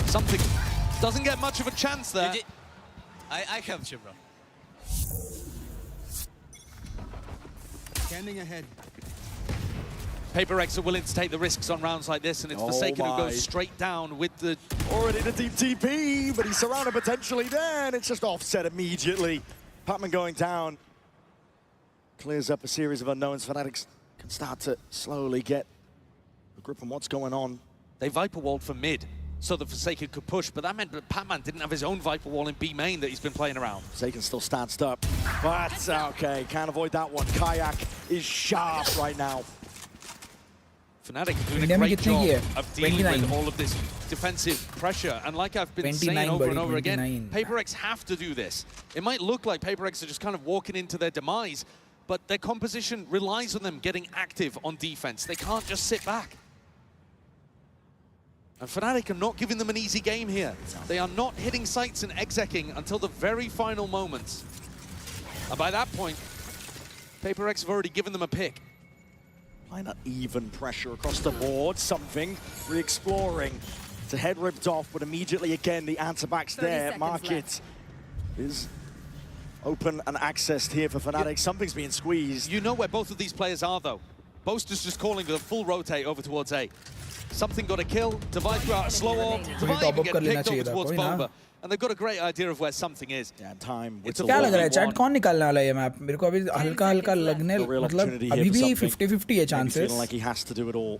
Something doesn't get much of a chance there. I helped you, bro. Scanning ahead. PRX are willing to take the risks on rounds like this, and it's Forsaken who goes straight down with the... Already the deep TP, but he's surrounded potentially there, and it's just offset immediately. Patman going down. Clears up a series of unknowns. Fanatics can start to slowly get a grip on what's going on. They Viper walled for mid, so the Forsaken could push, but that meant that Patman didn't have his own Viper wall in B main that he's been playing around. Forsaken still stanced up, but okay, can't avoid that one. Kayak is sharp right now. Fnatic are doing a great job of dealing with all of this defensive pressure. And like I've been saying over and over again, PRX have to do this. It might look like PRX are just kind of walking into their demise, but their composition relies on them getting active on defense. They can't just sit back. And Fnatic are not giving them an easy game here. They are not hitting sights and execing until the very final moments. And by that point, PRX have already given them a pick. Applying that even pressure across the board, something, re-exploring. It's a head ripped off, but immediately again, the answer back's there. Market is open and accessed here for Fnatic. Something's being squeezed. You know where both of these players are, though. Boaster's just calling for the full rotate over towards A. Something got a kill, Divide threw out a slow orb, Divide even get picked over towards Bomba. And they've got a great idea of where something is. Yeah, time. क्या लग रहा है chat कौन निकालने वाला है ये map मेरे को अभी हल्का हल्का लगने मतलब अभी भी 50-50 है chances. Feeling like he has to do it all.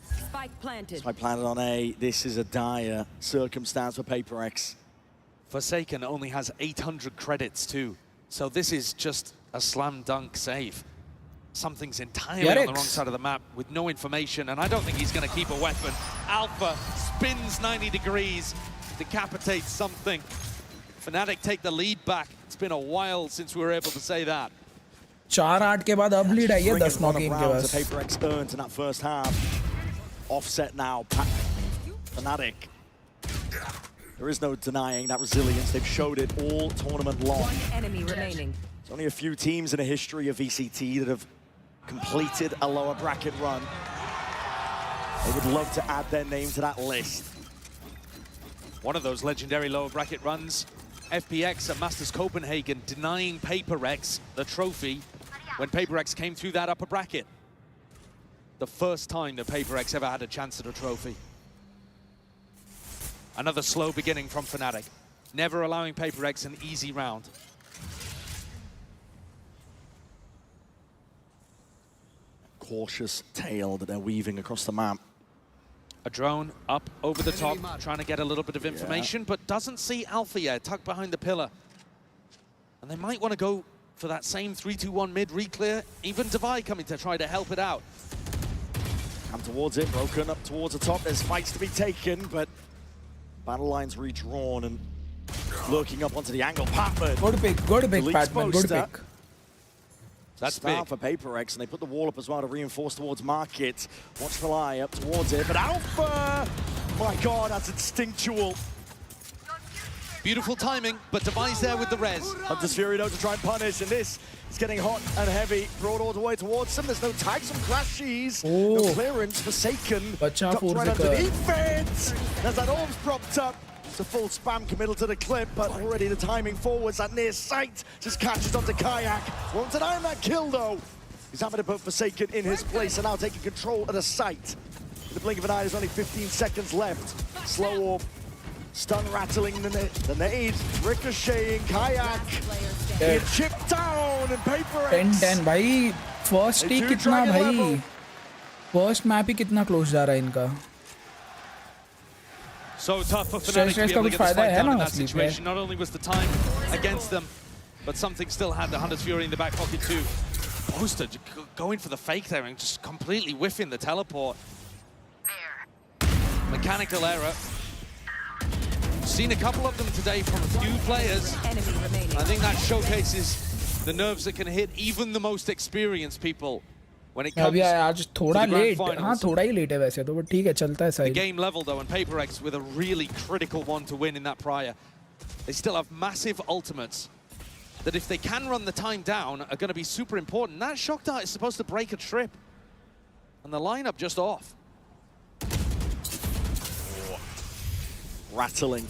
Spike planted. Spike planted on A. This is a dire circumstance for PRX. Forsaken only has 800 credits too, so this is just a slam dunk save. Something's entirely on the wrong side of the map with no information, and I don't think he's going to keep a weapon. Alpha spins 90 degrees, decapitates something. Fnatic take the lead back. It's been a while since we were able to say that. 4-8 के बाद अब lead I है 10-9 game के बाद. PRX earned in that first half. Offset now. Fnatic. There is no denying that resilience. They've showed it all tournament long. One enemy remaining. There's only a few teams in a history of VCT that have completed a lower bracket run. They would love to add their name to that list. One of those legendary lower bracket runs, FPX at Masters Copenhagen denying PRX the trophy when PRX came through that upper bracket. The first time that PRX ever had a chance at a trophy. Another slow beginning from Fnatic, never allowing PRX an easy round. Cautious tale that they're weaving across the map. A drone up over the top, trying to get a little bit of information, but doesn't see Alpha yet, tucked behind the pillar. And they might want to go for that same 3-2-1 mid re-clear. Even Divide coming to try to help it out. Come towards it, broken up towards the top. There's fights to be taken, but battle lines redrawn and lurking up onto the angle. Patman. Good pick, Patman, good pick. That's big for PRX, and they put the wall up as well to reinforce towards Market. WATCHPARTY up towards it, but Alpha! My God, that's instinctual. Beautiful timing, but Divide's there with the res. Hunter's Fury though to try and punish, and this is getting hot and heavy. Brought all the way towards them. There's no tags from Crashies. No clearance. Forsaken. Ducked right underneath it. There's that orbs propped up. It's a full spam committal to the clip, but already the timing forwards at near sight just catches onto Kayak. Won't deny him that kill though. He's having to put Forsaken in his place and now taking control of the site. In the blink of an eye, there's only 15 seconds left. Slow orb, stun rattling the nade, ricocheting Kayak. It chipped down. zone and PRX. 10-10 भाई first ही कितना भाई first map ही कितना close जा रहा है इनका. So tough for Fnatic to be able to get this fight down in that situation. Not only was the time against them, but something still had the Hunter's Fury in the back pocket too. Boaster going for the fake there and just completely whiffing the teleport. Mechanical error. Seen a couple of them today from a few players. I think that showcases the nerves that can hit even the most experienced people when it comes to थोड़ा the late, grand finals. हाँ थोड़ा ही late है वैसे तो, but ठीक है चलता है The सही. game level though, and PRX with a really critical one to win in that prior. They still have massive ultimates that if they can run the time down are going to be super important. That shock dart is supposed to break a trip. And the lineup just off. Rattling.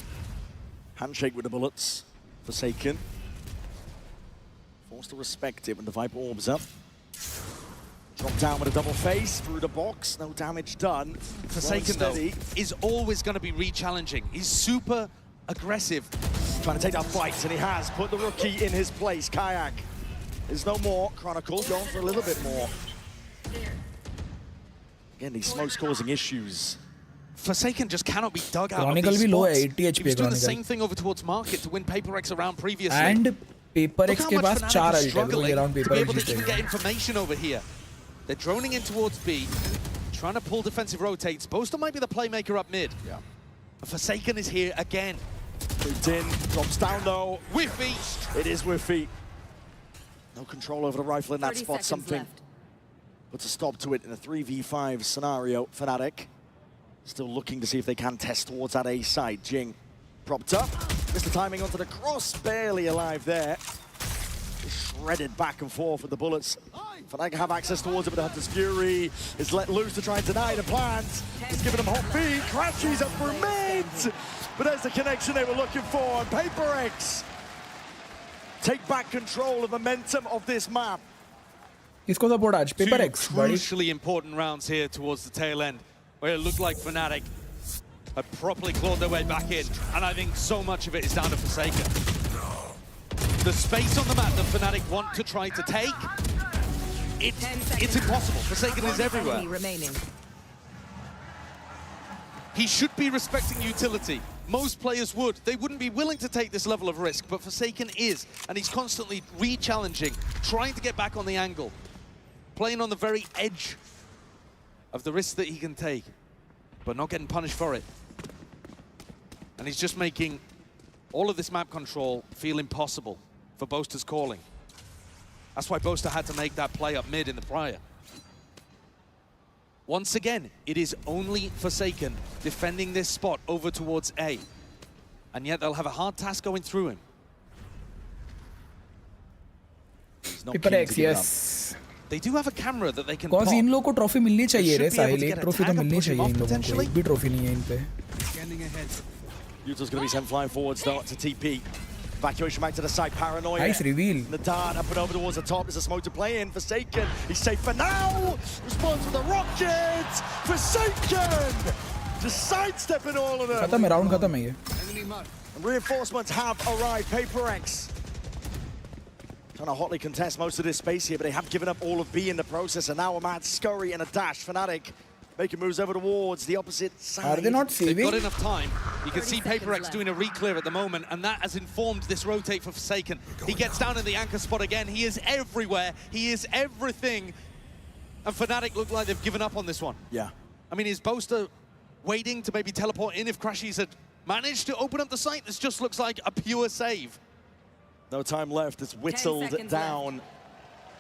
Handshake with the bullets. Forsaken. Forced to respect it when the Viper orbs up. Drop down with a double face through the box. No damage done. Forsaken though is always going to be re-challenging. He's super aggressive. Trying to take that fight, and he has put the rookie in his place. Kayak is no more. Chronicle going for a little bit more. Again, these smokes causing issues. Forsaken just cannot be dug out Chronicle of these भी low है, spots. 80 HP He was doing the Chronicle. same thing over towards Market to win PRX around previously. And PRX के पास 4 ult है, struggling around to be able PRX to even get information over here. They're droning in towards B, trying to pull defensive rotates. Boaster might be the playmaker up mid. Yeah. Forsaken is here again. Moved in, drops down though. Whiffy. It is Whiffy. No control over the rifle in that 30 spot. seconds Something left. puts a stop to it in a 3v5 scenario. Fnatic still looking to see if they can test towards that A side. Jing propped up. Missed the timing onto the cross. Barely alive there. Shredded back and forth with the bullets. Fnatic have access towards it, but the Hunter's Fury is let loose to try and deny the plant. It's giving them hot feet. Crashes up for mid. But there's the connection they were looking for. And PRX take back control of momentum of this map. किसको support आज? PRX. Crucially important rounds here towards the tail end, where it looked like Fnatic had properly clawed their way back in. And I think so much of it is down to Forsaken. The space on the map that Fnatic want to try to take, it's impossible. Forsaken is everywhere. He should be respecting utility. Most players would. They wouldn't be willing to take this level of risk, but Forsaken is, and he's constantly re-challenging, trying to get back on the angle, playing on the very edge of the risk that he can take, but not getting punished for it. And he's just making all of this map control feel impossible for Boaster's calling. That's why Boaster had to make that play up mid in the prior. Once again, it is only Forsaken defending this spot over towards A. And yet they'll have a hard task going through him. PRX, yes. They do have a camera that they can Cause pop. इन लोगों को trophy मिलनी चाहिए रे Should be able to Sahil, get एक a trophy तो tag and मिलनी push him चाहिए off इन लोगों को, potentially. एक भी ट्रॉफी नहीं है इन पे. Utah's going to be sent flying forwards though to TP. Evacuation back to the side, Paranoia. Nice reveal. The dart up and over towards the top. There's a smoke to play in. Forsaken, he's safe for now. Responds with the rocket. Forsaken! Just sidestepping all of them. खत्म है, round खत्म है ये. And reinforcements have arrived. PRX trying to hotly contest most of this space here, but they have given up all of B in the process, and now a mad scurry and a dash. Fnatic making moves over towards the opposite side. Are they not saving? They've got enough time. You can see PRX doing a re-clear at the moment, and that has informed this rotate for Forsaken. He gets down in the anchor spot again. He is everywhere. He is everything. And Fnatic look like they've given up on this one. Yeah. I mean, is Boaster waiting to maybe teleport in if Crashies had managed to open up the site? This just looks like a pure save. No time left. It's whittled down.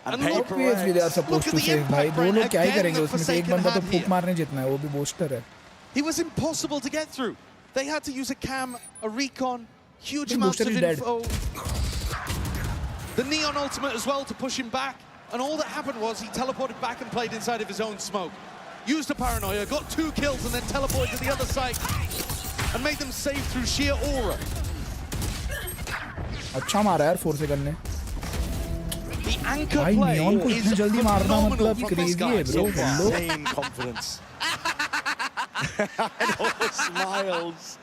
And Obviously they are supposed to save. भाई दो लोग क्या ही करेंगे उसमें से एक बंदा तो फूक मारने जितना है, वो भी Boaster है. He was impossible to get through. They had to use a cam, a recon, huge amounts Boaster of is dead. info. The Neon ultimate as well to push him back. And all that happened was he teleported back and played inside of his own smoke. Used a Paranoia, got 2 kills and then teleported to the other side and made them save through sheer aura. अच्छा मारा यार 4 second ने. The anchor भाई play neon को इतने is जल्दी मारना phenomenal मतलब from this क्रेजी guy है so bro. far. Insane confidence. And all the smiles.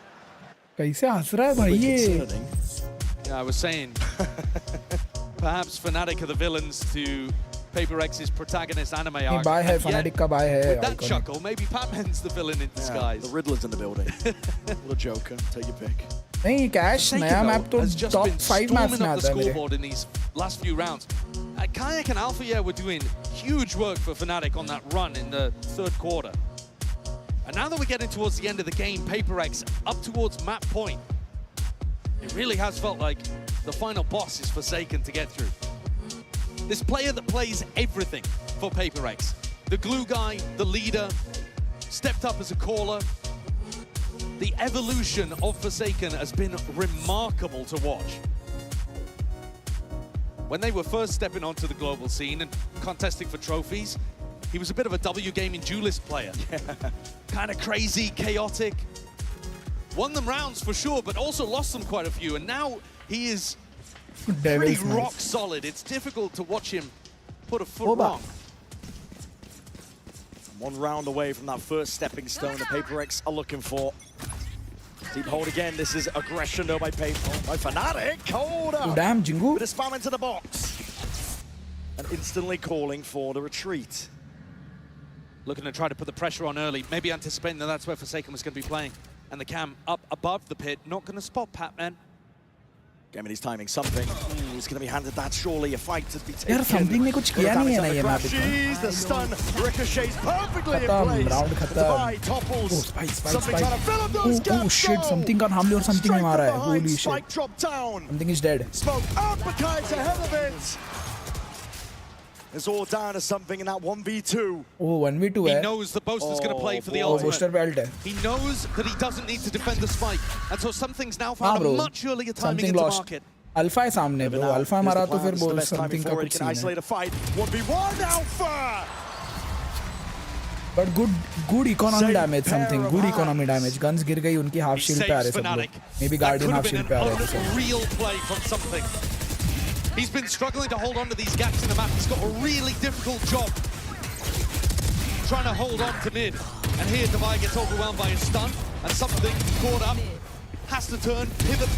कैसे हंस रहा है भाई ये? Yeah, I was saying, Perhaps Fnatic are the villains to Paper X's protagonist anime arc. Bye hai, Fnatic ka bye hai. With that chuckle, maybe Pac-Man's the villain in disguise. The Riddler's in the building. What a joker. Take your pick. नहीं Cash नया map तो top 5 maps में आता है मेरे. Scoreboard in these last few rounds. Kayak and Alpha were doing huge work for Fnatic on that run in the third quarter. And now that we're getting towards the end of the game, Paper X up towards map point. It really has felt like the final boss is Forsaken to get through. This player that plays everything for Paper X. The glue guy, the leader, stepped up as a caller. The evolution of Forsaken has been remarkable to watch. When they were first stepping onto the global scene and contesting for trophies, he was a bit of a W gaming duelist player. Kind of crazy, chaotic. Won them rounds for sure, but also lost them quite a few. And now he is pretty rock solid. It's difficult to watch him put a foot wrong. 1 round away from that first stepping stone the Paper X are looking for. Deep hold again. This is aggression though by Fnatic. Hold up. Damn, Jingu. Bit of spam into the box. And instantly calling for the retreat. Looking to try to put the pressure on early. Maybe anticipating that that's where Forsaken was going to be playing. And the cam up above the pit. Not going to spot Pac-Man. Gaming his timing something. He's going to be handed that surely. A fight to be taken. यार something ने कुछ किया नहीं है ना ये map पे. The stun ricochets perfectly in खत्म, place. round खत्म. Topples. Oh, spike. Oh shit, something got Humbly और something ने मारा है. Holy shit. Spike drop down. Something is dead. Smoke uppercuts ahead of it. It's all down to something in that 1v2. Oh, 1v2 He knows the Boaster's going to play for the ultimate. He knows that he doesn't need to defend the spike. And so something's now found a much earlier timing into market. Alpha है सामने bro. Alpha मारा तो फिर बोल something का कुछ scene है. 1v1 Alpha. But good economy damage something. Good economy damage. Guns गिर गई उनकी half shield पे आ रहे सब लोग. Maybe Guardian half shield पे आ रहे हैं. Real play from something. He's been struggling to hold on to these gaps in the map. He's got a really difficult job trying to hold on to mid. And here Divide gets overwhelmed by his stun. And something caught up. Has to turn, pivot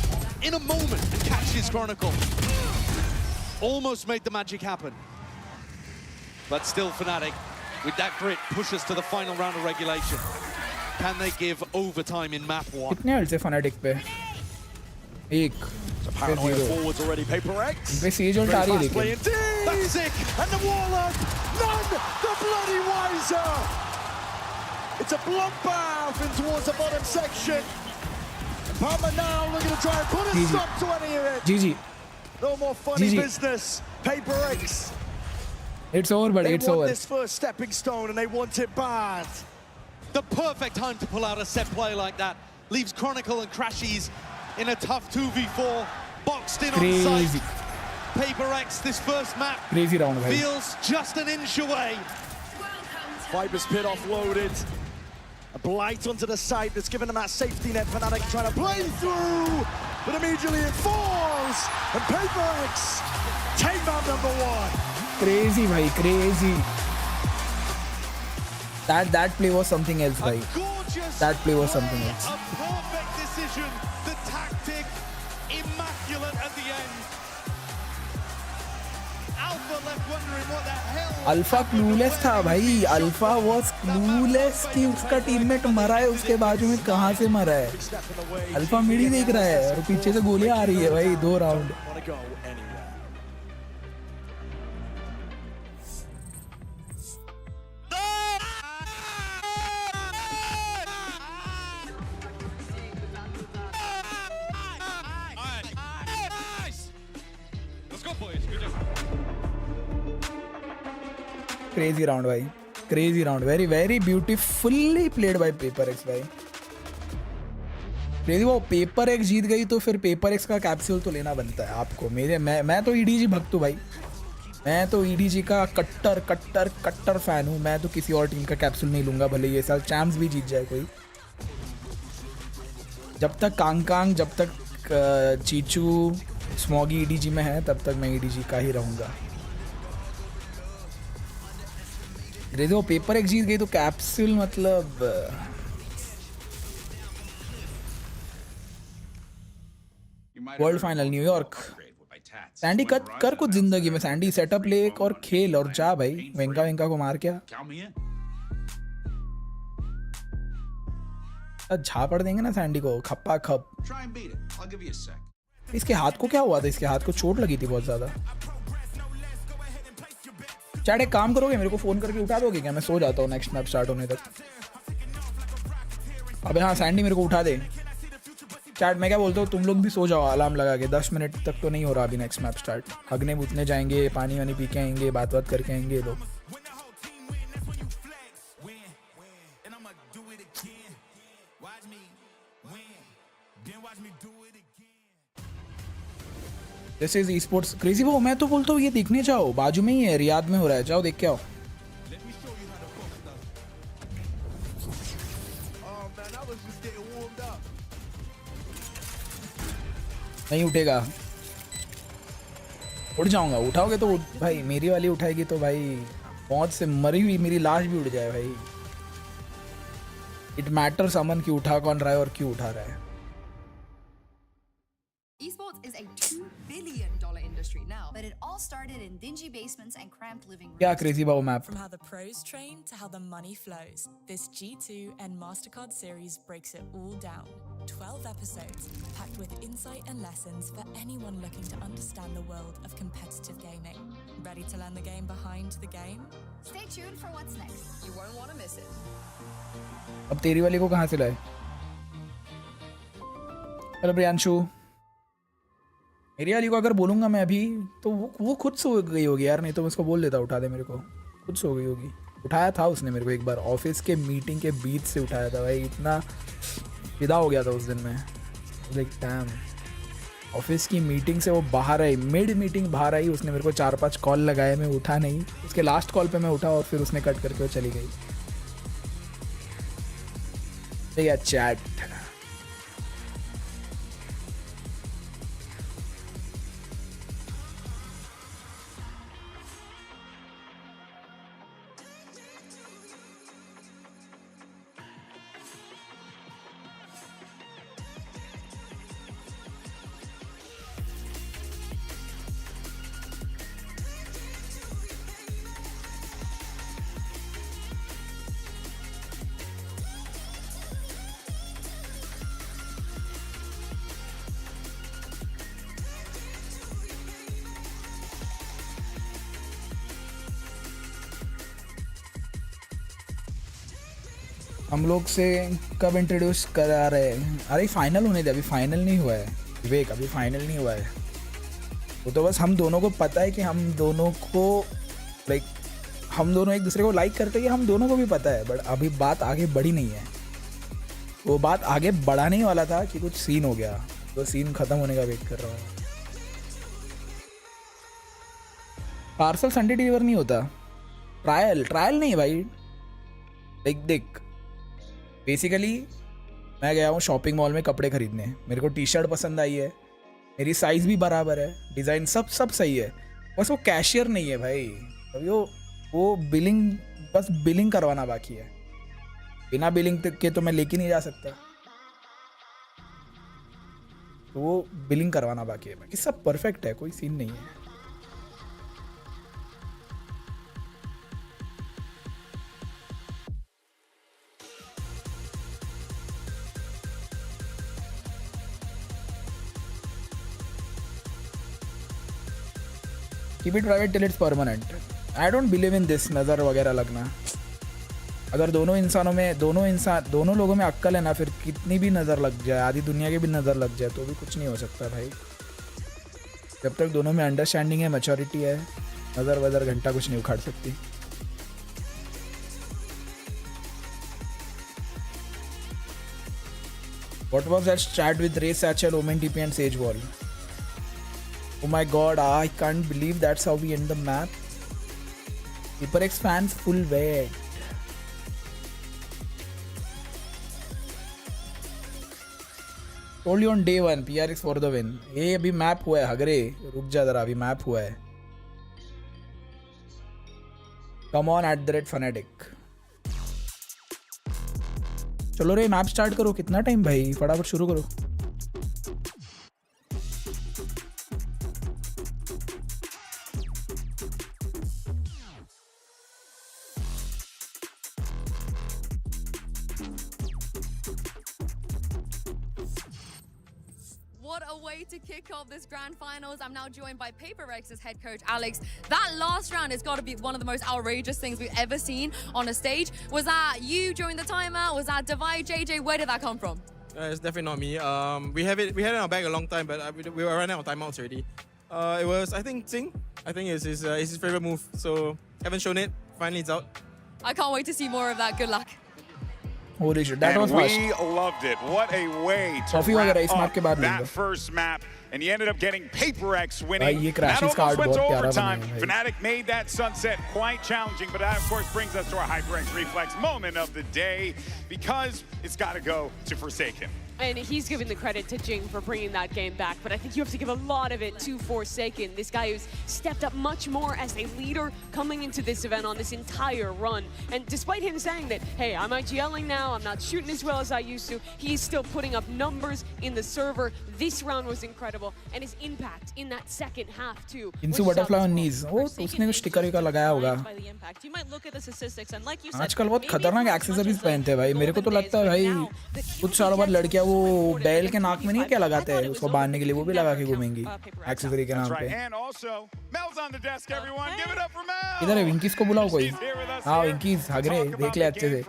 in a moment and catch his Chronicle. Almost made the magic happen. But still Fnatic, with that grit, pushes to the final round of regulation. Can they give overtime in map 1? कितने Halsey Fnatic पे? एक. Paranoia forwards already. Paper X. पे siege ult आ रही है लेकिन. That's sick. And the Warlock. None the bloody wiser. It's a bloodbath in towards the bottom section. Palmer now looking to try and put a stop to any of it. GG. No more funny business. Paper X. It's over, buddy. It's over. They want this first stepping stone and they want it bad. The perfect time to pull out a set play like that. Leaves Chronicle and Crashies in a tough 2v4. Boxed in on site. Paper X, this first map Crazy round, feels just an inch away. Viper's pit offloaded. A blight onto the site that's given them that safety net. Fnatic trying to play through, but immediately it falls. And Paper X take out #1. Crazy, bhai, crazy. That play was something else, bhai. That play was something else. A perfect decision. The tactic immaculate at the end. Alpha left wondering what the hell. Alpha clueless था भाई. Alpha was clueless कि उसका teammate मरा है उसके बाजू में कहाँ से मरा है. Alpha मिड ही देख रहा है और पीछे से गोलियां आ रही है भाई 2 राउंड. Crazy round भाई. Crazy round. Very very beautifully played by Paper X भाई. Crazy वो Paper X जीत गई तो फिर Paper X का कैप्सूल तो लेना बनता है आपको. मैं तो EDG भक्त हूँ भाई. मैं तो EDG का कट्टर फैन हूँ. मैं तो किसी और टीम का कैप्सूल नहीं लूँगा भले ये साल चैम्प्स भी जीत जाए कोई. जब तक कांग जब तक चीचू स्मॉगी EDG में है तब तक मैं EDG का ही रहूँगा. ग्रेज़ी वो पेपर एक जीत गई तो कैप्सूल मतलब वर्ल्ड फाइनल न्यूयॉर्क सैंडी कर कुछ जिंदगी में। सैंडी सेटअप ले एक और खेल और जा भाई, वेंका को मार क्या झापड़ देंगे ना सैंडी को खप्पा खप। इसके हाथ को क्या हुआ था? इसके हाथ को चोट लगी थी बहुत ज्यादा। चैट एक काम करोगे, मेरे को फोन करके उठा दोगे क्या? मैं सो जाता हूँ नेक्स्ट मैप स्टार्ट होने तक। अबे हाँ सैंडी मेरे को उठा दे। चैट मैं क्या बोलता हूँ, तुम लोग भी सो जाओ अलार्म लगा के। 10 मिनट तक तो नहीं हो रहा अभी नेक्स्ट मैप स्टार्ट। हगने बुतने जाएंगे, पानी वानी पी के आएंगे, बात करके आएंगे ये लोग। This is esports crazy. वो मैं तो बोलता हूँ ये देखने जाओ, बाजू में ही है, रियाद में हो रहा है, जाओ देख के आओ। नहीं उठेगा, उठ जाऊंगा। उठाओगे तो भाई, मेरी वाली उठाएगी तो भाई मौत से मरी हुई मेरी लाश भी उड़ जाए भाई। इट मैटर्स अमन की उठा कौन रहा है और क्यों उठा रहा है। Esports is a $2 billion industry now, but it all started in dingy basements and cramped living rooms. क्या crazy about map? From how the pros train to how the money flows, this G2 and MasterCard series breaks it all down. 12 episodes packed with insight and lessons for anyone looking to understand the world of competitive gaming. Ready to learn the game behind the game? Stay tuned for what's next. You won't want to miss it. अब तेरी वाली को कहाँ से लाए? Hello Priyanshu. मेरी वाली को अगर बोलूँगा मैं अभी तो वो खुद सो गई होगी यार, नहीं तो मैं उसको बोल देता उठा दे मेरे को। खुद सो गई होगी। उठाया था उसने मेरे को एक बार, ऑफिस के मीटिंग के बीच से उठाया था भाई। इतना विदा हो गया था उस दिन में। लाइक डैम, ऑफिस की मीटिंग से वो बाहर आई, मिड मीटिंग बाहर आई, उसने मेरे को 4-5 कॉल लगाए, मैं उठा नहीं। उसके लास्ट कॉल पे मैं उठा और फिर उसने कट करके वो चली गई। चैट हम लोग से कब इंट्रोड्यूस करा रहे हैं? अरे फाइनल होने दे, अभी फाइनल नहीं हुआ है विवेक, अभी फाइनल नहीं हुआ है। वो तो बस हम दोनों को पता है कि हम दोनों को लाइक, हम दोनों एक दूसरे को लाइक करते हैं, हम दोनों को भी पता है। बट अभी बात आगे बढ़ी नहीं है। वो बात आगे बढ़ाने ही वाला था कि कुछ सीन हो गया, तो सीन खत्म होने का वेट कर रहा हूँ। पार्सल संडे डिलीवर नहीं होता। ट्रायल नहीं भाई। देख बेसिकली मैं गया हूँ शॉपिंग मॉल में कपड़े खरीदने, मेरे को टी शर्ट पसंद आई है, मेरी साइज़ भी बराबर है, डिज़ाइन सब सही है, बस वो कैशियर नहीं है भाई। अभी वो बिलिंग, बस बिलिंग करवाना बाकी है। बिना बिलिंग के तो मैं लेके नहीं जा सकता, तो वो बिलिंग करवाना बाकी है। बाकी सब परफेक्ट है, कोई सीन नहीं है। Keep it private till it's permanent. I don't believe in this नज़र वगैरह लगना। अगर दोनों लोगों में अक्ल है ना, फिर कितनी भी नज़र लग जाए, आधी दुनिया की भी नज़र लग जाए तो भी कुछ नहीं हो सकता भाई। जब तक दोनों में अंडरस्टैंडिंग है, मैच्योरिटी है, नज़र वज़र घंटा कुछ नहीं उखाड़ सकती। What was that chat with Ray Satchel, Omen TP and Sage Wall? Oh my god, I can't believe that's how we end the map. PRX fans full wet. Told you on day 1, PRX for the win. ये अभी map हुआ है हगरे, रुक जा जरा, अभी map हुआ है। Come on @fanatic. चलो रे मैप स्टार्ट करो, कितना टाइम भाई, फटाफट शुरू करो। way to kick off this grand finals. I'm now joined by PRX's head coach, Alex. That last round has got to be one of the most outrageous things we've ever seen on a stage. Was that you during the timer? Was that Divide? JJ, where did that come from? It's definitely not me. We had it in our bag a long time, but we were running out of timeouts already. It was, I think, Tsing. I think it's his favorite move. So haven't shown it. Finally, it's out. I can't wait to see more of that. Good luck. Holy shit, that was fast. We loved it. What a way to wrap up that first map. And he ended up getting PRX winning. That almost went to overtime. Fnatic made that sunset quite challenging, but that, of course, brings us to our HyperX Reflex moment of the day, because it's got to go to Forsaken. And he's giving the credit to Jing for bringing that game back, but I think you have to give a lot of it to Forsaken. This guy who's stepped up much more as a leader coming into this event on this entire run. And despite him saying that, hey, I'm IGLing now, I'm not shooting as well as I used to, he's still putting up numbers in the server. This round was incredible, and his impact in that second half too. Into butterfly on knees. Oh, उसने कुछ sticker का लगाया होगा. आजकल बहुत खतरनाक accessories पहनते हैं भाई. मेरे को तो लगता है भाई कुछ सालों बाद लड़कियां वो बैल के नाक में नहीं क्या लगाते हैं उसको बांधने के लिए, वो भी लगा के घूमेंगी एक्सेसरी के नाम पे. इधर है विंकीज को बुलाओ कोई. हाँ विंकीज हगरे देख ले अच्छे से.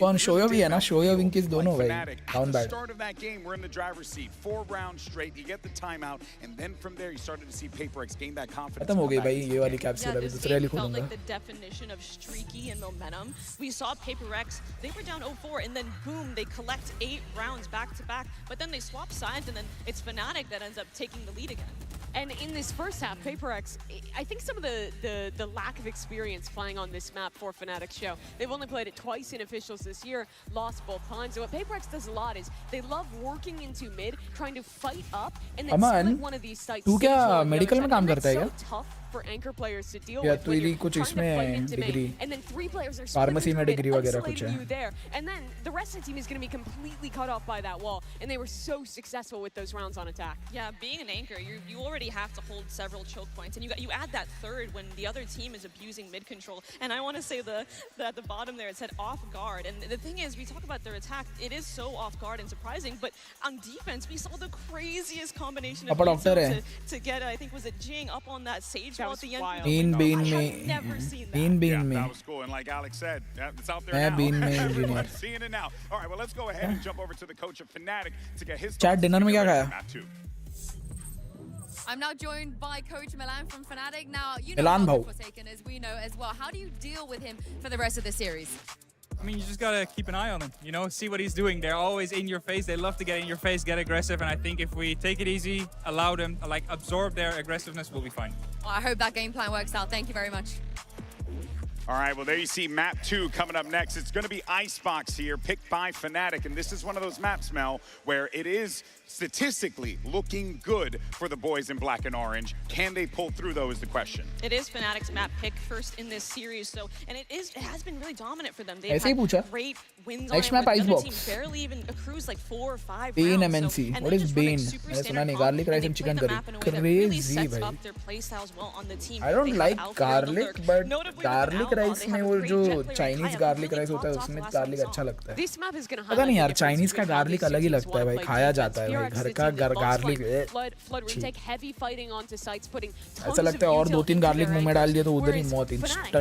कौन शोयो भी है ना, शोयो विंकीज दोनों भाई. Down bat. Start of that game, we're in the driver's seat. 4 rounds straight. You get the timeout, and then from there, you started to see PRX gain that confidence. खत्म हो गई भाई ये वाली कैप्सूल. अभी दूसरे वाली खोलूंगा. Like the definition of streaky and momentum. We saw PRX. They were down 0-4, and then boom, they collect 8 rounds back to back. But then they swap sides, and then it's Fnatic that ends up taking the lead again. And in this first half, PRX, I think some of the lack of experience playing on this map for Fnatic show. They've only played it twice in officials this year, lost both times. So what PRX does a lot is they love working into mid, trying to fight up, and then split one of these sites. तू क्या medical में काम करता है क्या? For anchor players to deal या with तू यदि कुछ इसमें degree and then 3 players are pharmacy में डिग्री वगैरह कुछ है. you there, and then the rest of the team is going to be completely cut off by that wall, and they were so successful with those rounds on attack. Yeah, being an anchor, you already have to hold several choke points, and you add that third when the other team is abusing mid control. And I want to say at the bottom there it said off guard, and the thing is, we talk about their attack, it is so off guard and surprising, but on defense we saw the craziest combination of to get I think was it Jing up on that sage wall at the end. Bean में that was cool, and like Alex said, it's out there now. I'm seeing it now. All right, well, let's go ahead and jump over to the coach of Fnatic to get his chat dinner में क्या खाया? I'm now joined by Coach Milan from Fnatic. Now, you know Forsaken as we know as well. How do you deal with him for the rest of the series? I mean, you just gotta keep an eye on him, you know, see what he's doing. They're always in your face. They love to get in your face, get aggressive. And I think if we take it easy, allow them, like absorb their aggressiveness, we'll be fine. Well, I hope that game plan works out. Thank you very much. All right, well, there you see map 2 coming up next. It's going to be Icebox here, picked by Fnatic. And this is one of those maps, Mel, where it is statistically looking good for the boys in black and orange. Can they pull through, though, is the question. It is Fnatic's map pick first in this series, so and it has been really dominant for them. They've had great wins on it. The other team barely even accrues like 4 or 5 Bane rounds. MNC. What is Bane? Garlic rice and chicken curry. Crazy, bhai. I don't like garlic, but garlic rice में वो जो Chinese garlic rice होता है उसमें garlic अच्छा लगता है. पता नहीं यार Chinese का garlic अलग ही लगता है भाई, खाया जाता है. घर का गार्लिक ऐसा लगता है और 2-3 गार्लिक मुंह में डाल दिया तो उधर ही मौत इंस्टेंट.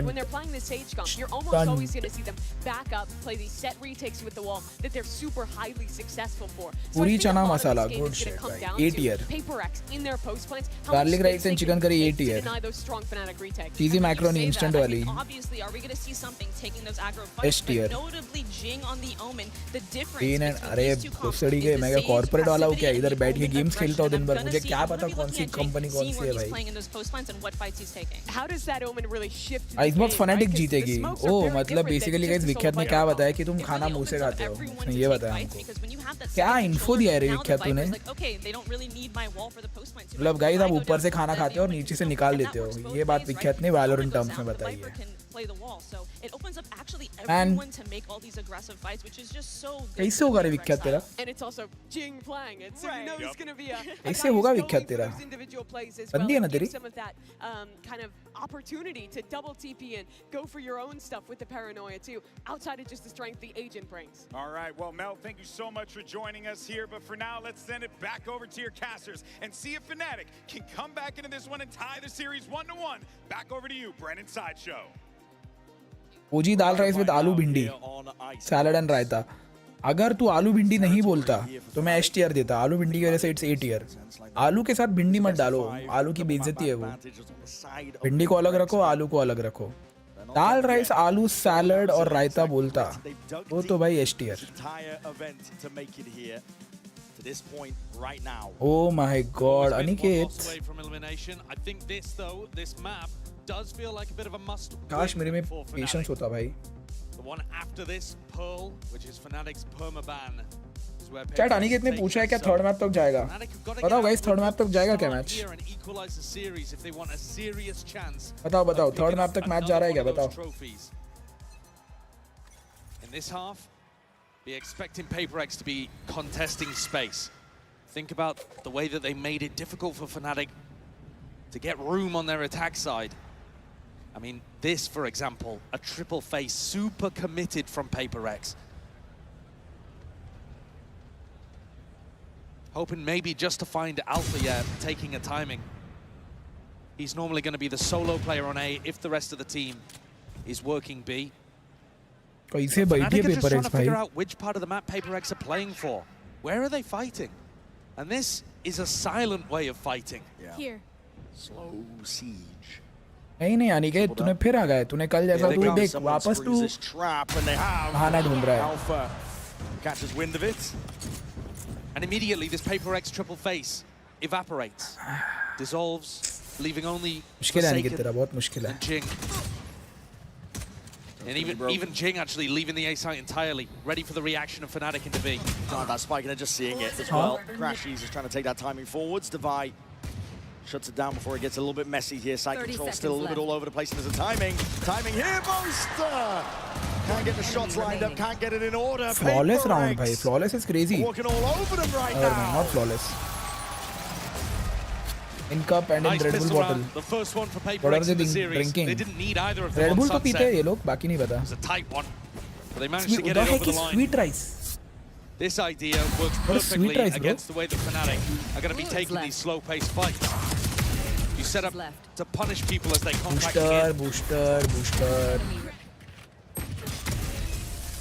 पूरी चना मसाला गुड शिट भाई. 8 year garlic rice and chicken curry 8 year cheesy macaroni instant वाली एस टीयर. अरे घुसड़ी के मैं कॉर्पोरेट वाला क्या इधर बैठ के गेम्स खेलता हूँ दिन भर. मुझे क्या पता कौन सी कंपनी कौन सी है भाई. आइसबॉक्स फनेटिक जीतेगी. ओह मतलब बेसिकली गाइस विख्यात ने क्या बताया कि तुम खाना मुंह से खाते हो. उसने ये बताया हमको. क्या इन्फो दिया है रे विख्यात तूने. मतलब गाइस आप ऊपर से खाना खाते हो और नीचे से निकाल देते हो. ये बात विख्यात ने वैलोरेंट टर्म्स में बताई है. play the wall. So it opens up actually And- everyone to make all these aggressive fights, which is just so good. कैसे होगा रे विख्यात तेरा? And it's also Jing playing it, so you know it's going to be a कैसे होगा विख्यात तेरा? individual plays as बंदी है ना well. तेरी? Give some of that kind of opportunity to double TP and go for your own stuff with the paranoia too, outside of just the strength the agent brings. All right, well, Mel, thank you so much for joining us here. But for now, let's send it back over to your casters and see if Fnatic can come back into this one and tie the series 1-1. Back over to you, Brennan Sideshow. OG dal rice with आलू भिंडी salad and रायता. अगर तू आलू भिंडी नहीं बोलता तो मैं एस टीयर देता. आलू भिंडी की वजह से इट्स ए टीयर. आलू के साथ भिंडी मत डालो, आलू की बेइज्जती है वो. भिंडी को अलग रखो, आलू को अलग रखो. दाल राइस आलू सैलड और रायता बोलता वो तो भाई S tier. Oh my God, Aniket. Does feel like a bit of a must. काश मेरे में पेशेंस होता भाई. The one after this, Pearl, which is Fnatic's permaban. Chat Aniket ने पूछा है क्या थर्ड मैप तक जाएगा? बताओ गाइस, थर्ड मैप तक जाएगा क्या मैच? बताओ थर्ड मैप तक मैच जा रहा है क्या? बताओ. In this half, be expecting PRX to be contesting space. Think about the way that they made it difficult for Fnatic to get room on their attack side. I mean, this, for example, a triple face, super committed from PRX. Hoping maybe just to find Alpha, taking a timing. He's normally going to be the solo player on A if the rest of the team is working B. कैसे बैठिए Fnatic are just trying PRX to figure भाई? out which part of the map PRX are playing for. Where are they fighting? And this is a silent way of fighting. Here. Slow siege. नहीं अनिकेत, तूने फिर आ गए. तूने कल जैसा तू देख वापस तू बहाना ढूंढ रहा है. Alpha catches wind of it. And immediately this PRX triple face evaporates, dissolves, leaving only मुश्किल है अनिकेत तेरा, बहुत मुश्किल है. Jing. And even Jing actually leaving the A site entirely, ready for the reaction of Fnatic into B. That spike and they're just seeing it as well. Crashies is trying to take that timing forwards. Devi shuts it down before it gets a little bit messy here. Side control still a little bit all over the place. And there's a timing here, Boaster! Can't get the shots lined up, can't get it in order. Flawless round भाई, flawless is crazy. Walking all over them right now. Not flawless. In cup and in Red Bull bottle. The first one for What are PRX they in the series. drinking? They didn't need either of them. Red Bull on तो पीते हैं Sunset. ये लोग, बाकी नहीं पता. It was a tight one, but they managed to get it over the line. Sweet rice. This idea works perfectly against the way that Fnatic are going to be taking these slow-paced fights. You set up to punish people as they contact again. Booster.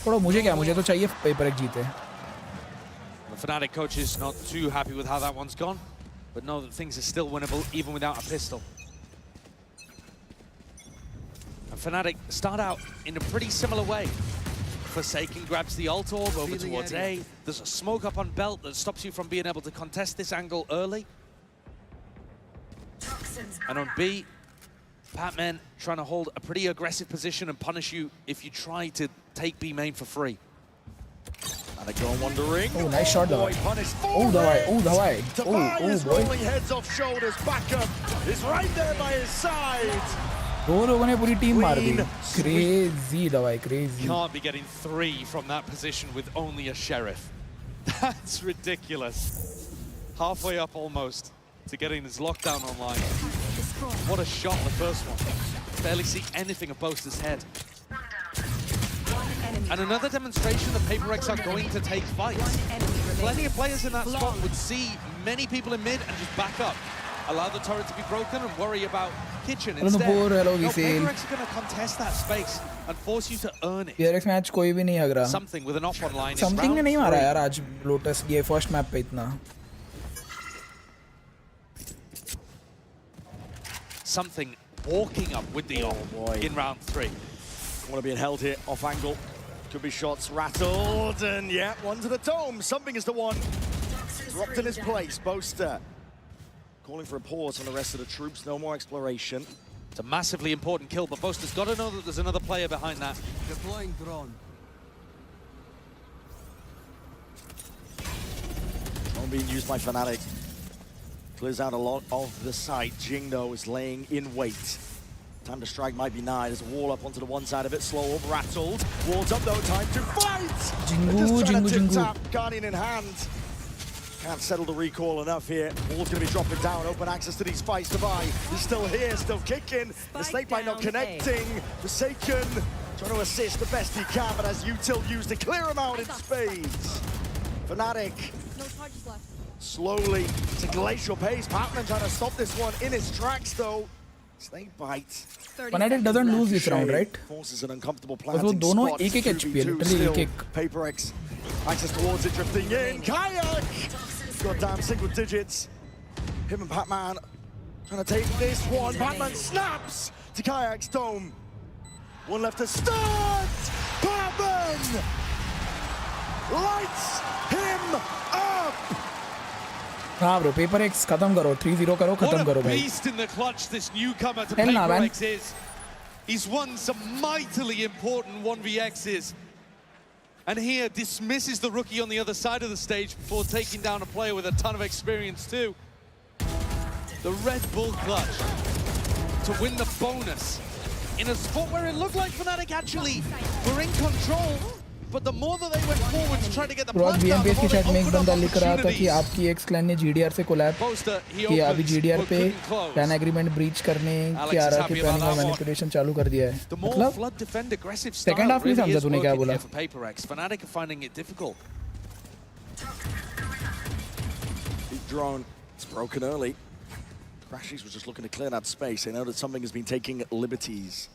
थोड़ा मुझे क्या, मुझे तो चाहिए PRX जीते. The Fnatic coach is not too happy with how that one's gone, but know that things are still winnable even without a pistol. And Fnatic start out in a pretty similar way. Forsaken grabs the ult orb over towards A. There's a smoke up on belt that stops you from being able to contest this angle early. And on B, Patman trying to hold a pretty aggressive position and punish you if you try to take B main for free. And they go on wandering. Oh, nice shot though. Oh, Dawai. Oh, boy. Rolling heads off shoulders. Backup is right there by his side. दो लोगों ने पूरी team मार दी. Crazy Dawai, crazy. Can't be getting 3 from that position with only a sheriff. That's ridiculous. Halfway up almost to getting his lockdown online. What a shot, the first one. Barely see anything of Boaster's head. And another demonstration that PRX are going to take fights. Plenty of players in that spot would see many people in mid and just back up. Allow the turret to be broken and worry about kitchen instead. No, PRX are going to contest that space and force you to earn it. PRX match कोई भी नहीं हग रहा. Something with an off online. Something ने नहीं मारा यार आज Lotus ये first map पे इतना. Something walking up with the off in round 3. Want to be held here off angle. Could be shots rattled, and yeah, one to the dome. Something is the one dropped in his place. Boaster calling for a pause on the rest of the troops. No more exploration. It's a massively important kill, but Boaster's got to know that there's another player behind that. Deploying drone. Drone being used by Fnatic. Clears out a lot of the site. Jing, though, is laying in wait. Time to strike might be nigh. There's a wall up onto the one side of it. Slow up, rattled. Walls up though, time to fight! Jingu. Tap, Guardian in hand. Can't settle the recall enough here. Wall's going to be dropping down. Open access to these fights. Devi is still here, still kicking. The snakebite not connecting. Forsaken trying to assist the best he can, but as Util used to clear him out in spades. Fnatic No charges left. slowly to glacial pace. Patman trying to stop this one in its tracks though. Snakebite. Fnatic doesn't lose this round, right? Forces an uncomfortable Because planting वो दोनों spot. एक-एक HP है, 2v2 literally still. एक-एक. PRX access towards it, drifting in. Kayak! Goddamn single digits. Him and Patman trying to take this one. Patman snaps to Kayak's dome. One left to start. Patman lights him up. हाँ bro, PRX खत्म करो, 3-0 करो, खत्म करो What a भाई. beast in the clutch this newcomer to Hell nah, man. PRX is. He's won some mightily important 1vx's. And here dismisses the rookie on the other side of the stage before taking down a player with a ton of experience too. The Red Bull clutch to win the bonus in a spot where it looked like Fnatic actually were in control. But the more that they went forward to try to get the Bro, plant down, the BMPS की more they chat में एक opened up बंदा लिख रहा था कि opportunities. आपकी x clan ने GDR से कोलैब किया, अभी GDR पे प्लान एग्रीमेंट ब्रीच करने की आ रहा की प्लानिंग और मैनिपुलेशन चालू कर दिया है. The more मतलब flood defend aggressive second style half नहीं really समझा is तूने क्या working बोला. here for PRX. Fnatic are finding it difficult. Big drone. It's broken early. Crashies was just looking to clear that space. They know that something has been taking liberties.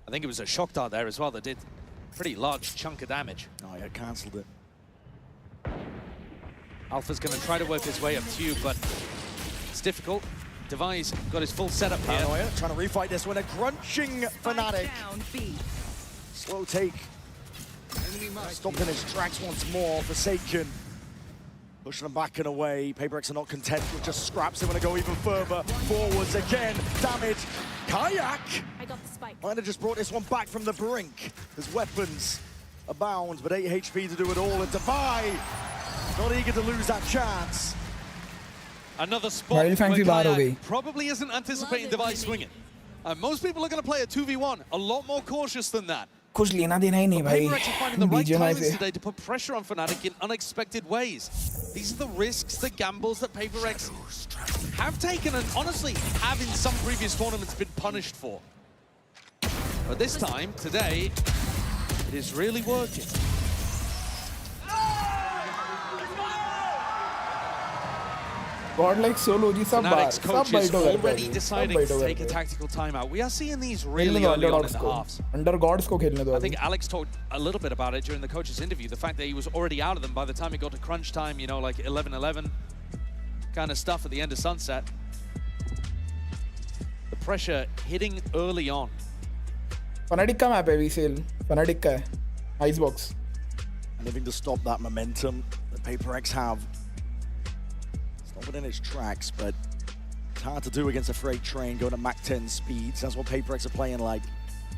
I think it was a shock dart there as well that did a pretty large chunk of damage. Oh yeah, cancelled it. Alpha's going to try to work his way up to you, but it's difficult. Devi's got his full setup here. Paranoia trying to refight this one. A crunching Fnatic. Slow take. Stopped in his tracks once more. Forsaken. Pushing them back and away. PRX are not content with just scraps. They want to go even further. Forwards again. Damage. Kayak. I got the spike. Might have just brought this one back from the brink. His weapons abound, but 8 HP to do it all. And Devi not eager to lose that chance. Another spot where fancy बाहर हो Kayak गई. probably isn't anticipating Devi swinging. Most people are going to play a 2v1 a lot more cautious than that. कुछ लेना देना ही नहीं भाई. PRX are finding the right BGMI timings से. today to put pressure on Fnatic in unexpected ways. These are the risks, the gambles that PRX have taken and honestly have in some previous tournaments been punished for. But this time, today, it is really working. Godlike solo जी सब बार, Fnatic's सब coaches bite over already भाई, deciding सब bite to over take a भाई. tactical timeout. We are seeing these खेलने really दो early on in underdogs the को, halves. undergods को खेलने दो I अभी. think Alex talked a little bit about it during the coach's interview. The fact that he was already out of them by the time it got to crunch time, you know, like 11-11 kind of stuff at the end of Sunset. The pressure hitting early on. Fnatic का map है VCL. Fnatic का है. Icebox. Anything to stop that momentum that PRX have. Stop it in its tracks, but it's hard to do against a freight train going at Mach 10 speeds. That's what PRX are playing like.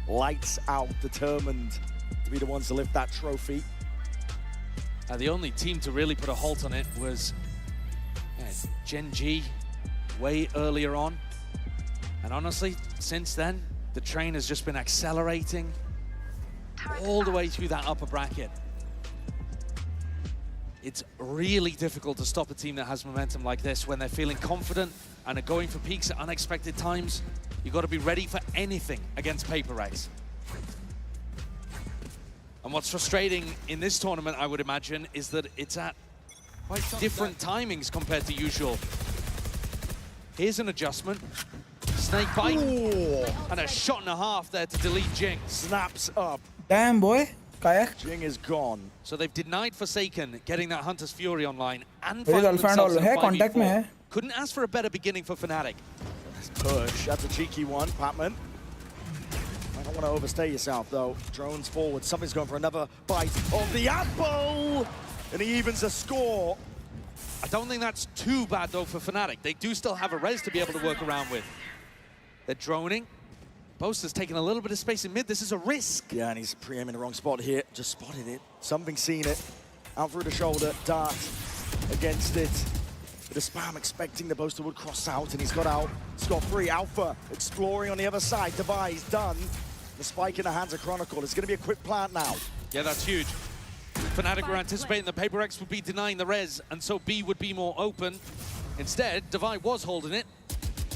Lights out, determined to be the ones to lift that trophy. The only team to really put a halt on it was Gen G way earlier on. And honestly, since then, the train has just been accelerating all the way through that upper bracket. It's really difficult to stop a team that has momentum like this when they're feeling confident and are going for peaks at unexpected times. You've got to be ready for anything against PRX. And what's frustrating in this tournament, I would imagine, is that it's at quite different timings compared to usual. Here's an adjustment. Snake bite. Ooh. And a shot and a half there to delete Jing. Snaps up. Damn boy. Kayak. Jing is gone. So they've denied Forsaken getting that Hunter's Fury online and Very finding themselves in a है, 5v4. contact में है. Couldn't ask for a better beginning for Fnatic. Push. That's a cheeky one, Patman. I don't want to overstay yourself, though. Drones forward. Something's going for another bite of the apple. And he evens the score. I don't think that's too bad, though, for Fnatic. They do still have a res to be able to work around with. They're droning. Boaster's taking a little bit of space in mid. This is a risk. Yeah, and he's pre-aiming the wrong spot here. Just spotted it. Something seen it. Out through the shoulder. Dart against it. With a spam expecting the Boaster would cross out, and he's got out. Scott free. Alpha exploring on the other side. Device done. The spike in the hands of Chronicle. It's going to be a quick plant now. Yeah, that's huge. Fnatic were anticipating that PRX would be denying the res, and so B would be more open. Instead, Divide was holding it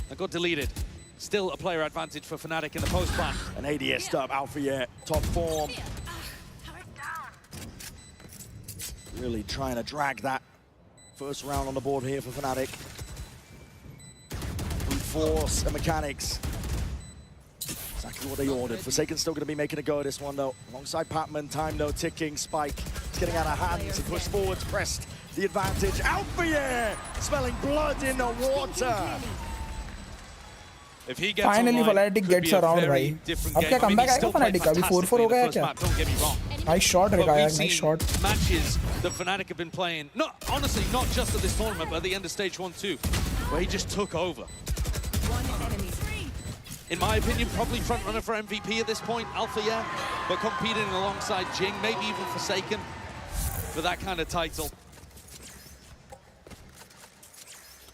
and got deleted. Still a player advantage for Fnatic in the post plan. An ADS stub, Alpha yet, top form. Really trying to drag that first round on the board here for Fnatic. Brute force and mechanics. Exactly what they ordered. Forsaken's still going to be making a go at this one though. Alongside Patman, time though ticking. Spike, it's getting out of hands. He pushed forwards, pressed the advantage. Alpha yeah! Smelling blood in the water. If he gets Finally online, Fnatic gets around, भाई. अब क्या comeback आएगा Fnatic का? अभी 4-4 हो गया क्या? Don't get me wrong. Nice shot, Rikaya. Nice shot. Matches that Fnatic have been playing, honestly, not just at this tournament, but at the end of stage 1-2, where he just took over. In my opinion, probably front runner for MVP at this point, Alpha, yeah, but competing alongside Jing, maybe even Forsaken for that kind of title.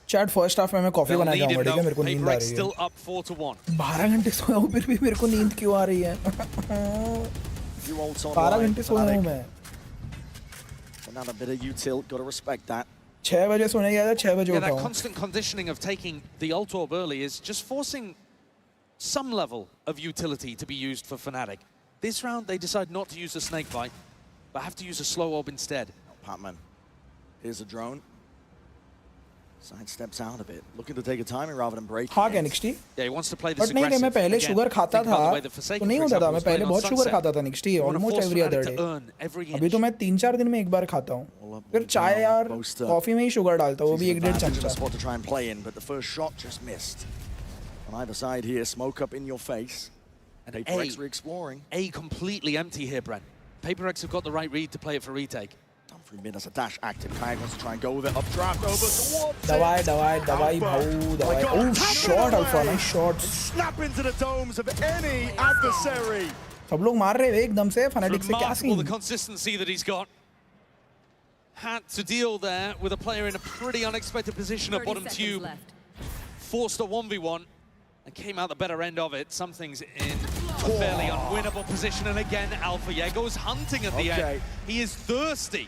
Chat first half में मैं coffee बना के आऊँगा, ठीक है? मेरे को नींद आ रही है। Still up 4-1. 12 घंटे सोया हूँ फिर भी मेरे को नींद क्यों आ रही है? 12 घंटे सोया हूँ मैं। Another bit of util, gotta respect that. 6 बजे सोने गया था, 6 बजे उठा That हूँ। constant conditioning of taking the ult orb early is just forcing some level of utility to be used for Fnatic. This round, they decide not to use the snake bite, but have to use a slow orb instead. Patman, here's a drone. Sidesteps out a bit, looking to take a timing rather than break. हाँ क्या NXT? Yeah, he wants to play this But नहीं मैं पहले sugar खाता था तो नहीं होता था मैं पहले बहुत शुगर खाता था NXT almost every other day अभी तो मैं 3-4 दिन में एक बार खाता हूँ फिर चाय यार कॉफी में ही शुगर डालता हूँ वो भी 1-1.5 चम्मच spot to try and play in, but the first shot just missed. On either side here, smoke up in your face. And PRX re-exploring. A completely empty here, Brent. PRX have got the right read to play it for retake. Done 3 minutes, a dash active. Kayak wants to try and go with it. Updraft over towards दवाई भाऊ दवाई oh shot Alpha nice shots snap into the domes of any adversary. सब लोग मार रहे हैं एकदम से Fnatic से क्या scene? The consistency that he's got. Had to deal there with a player in a pretty unexpected position at bottom tube. Forced a 1v1 and came out the better end of it. Some things in a fairly unwinnable position, and again Alpha yeah goes hunting at the end. He is thirsty.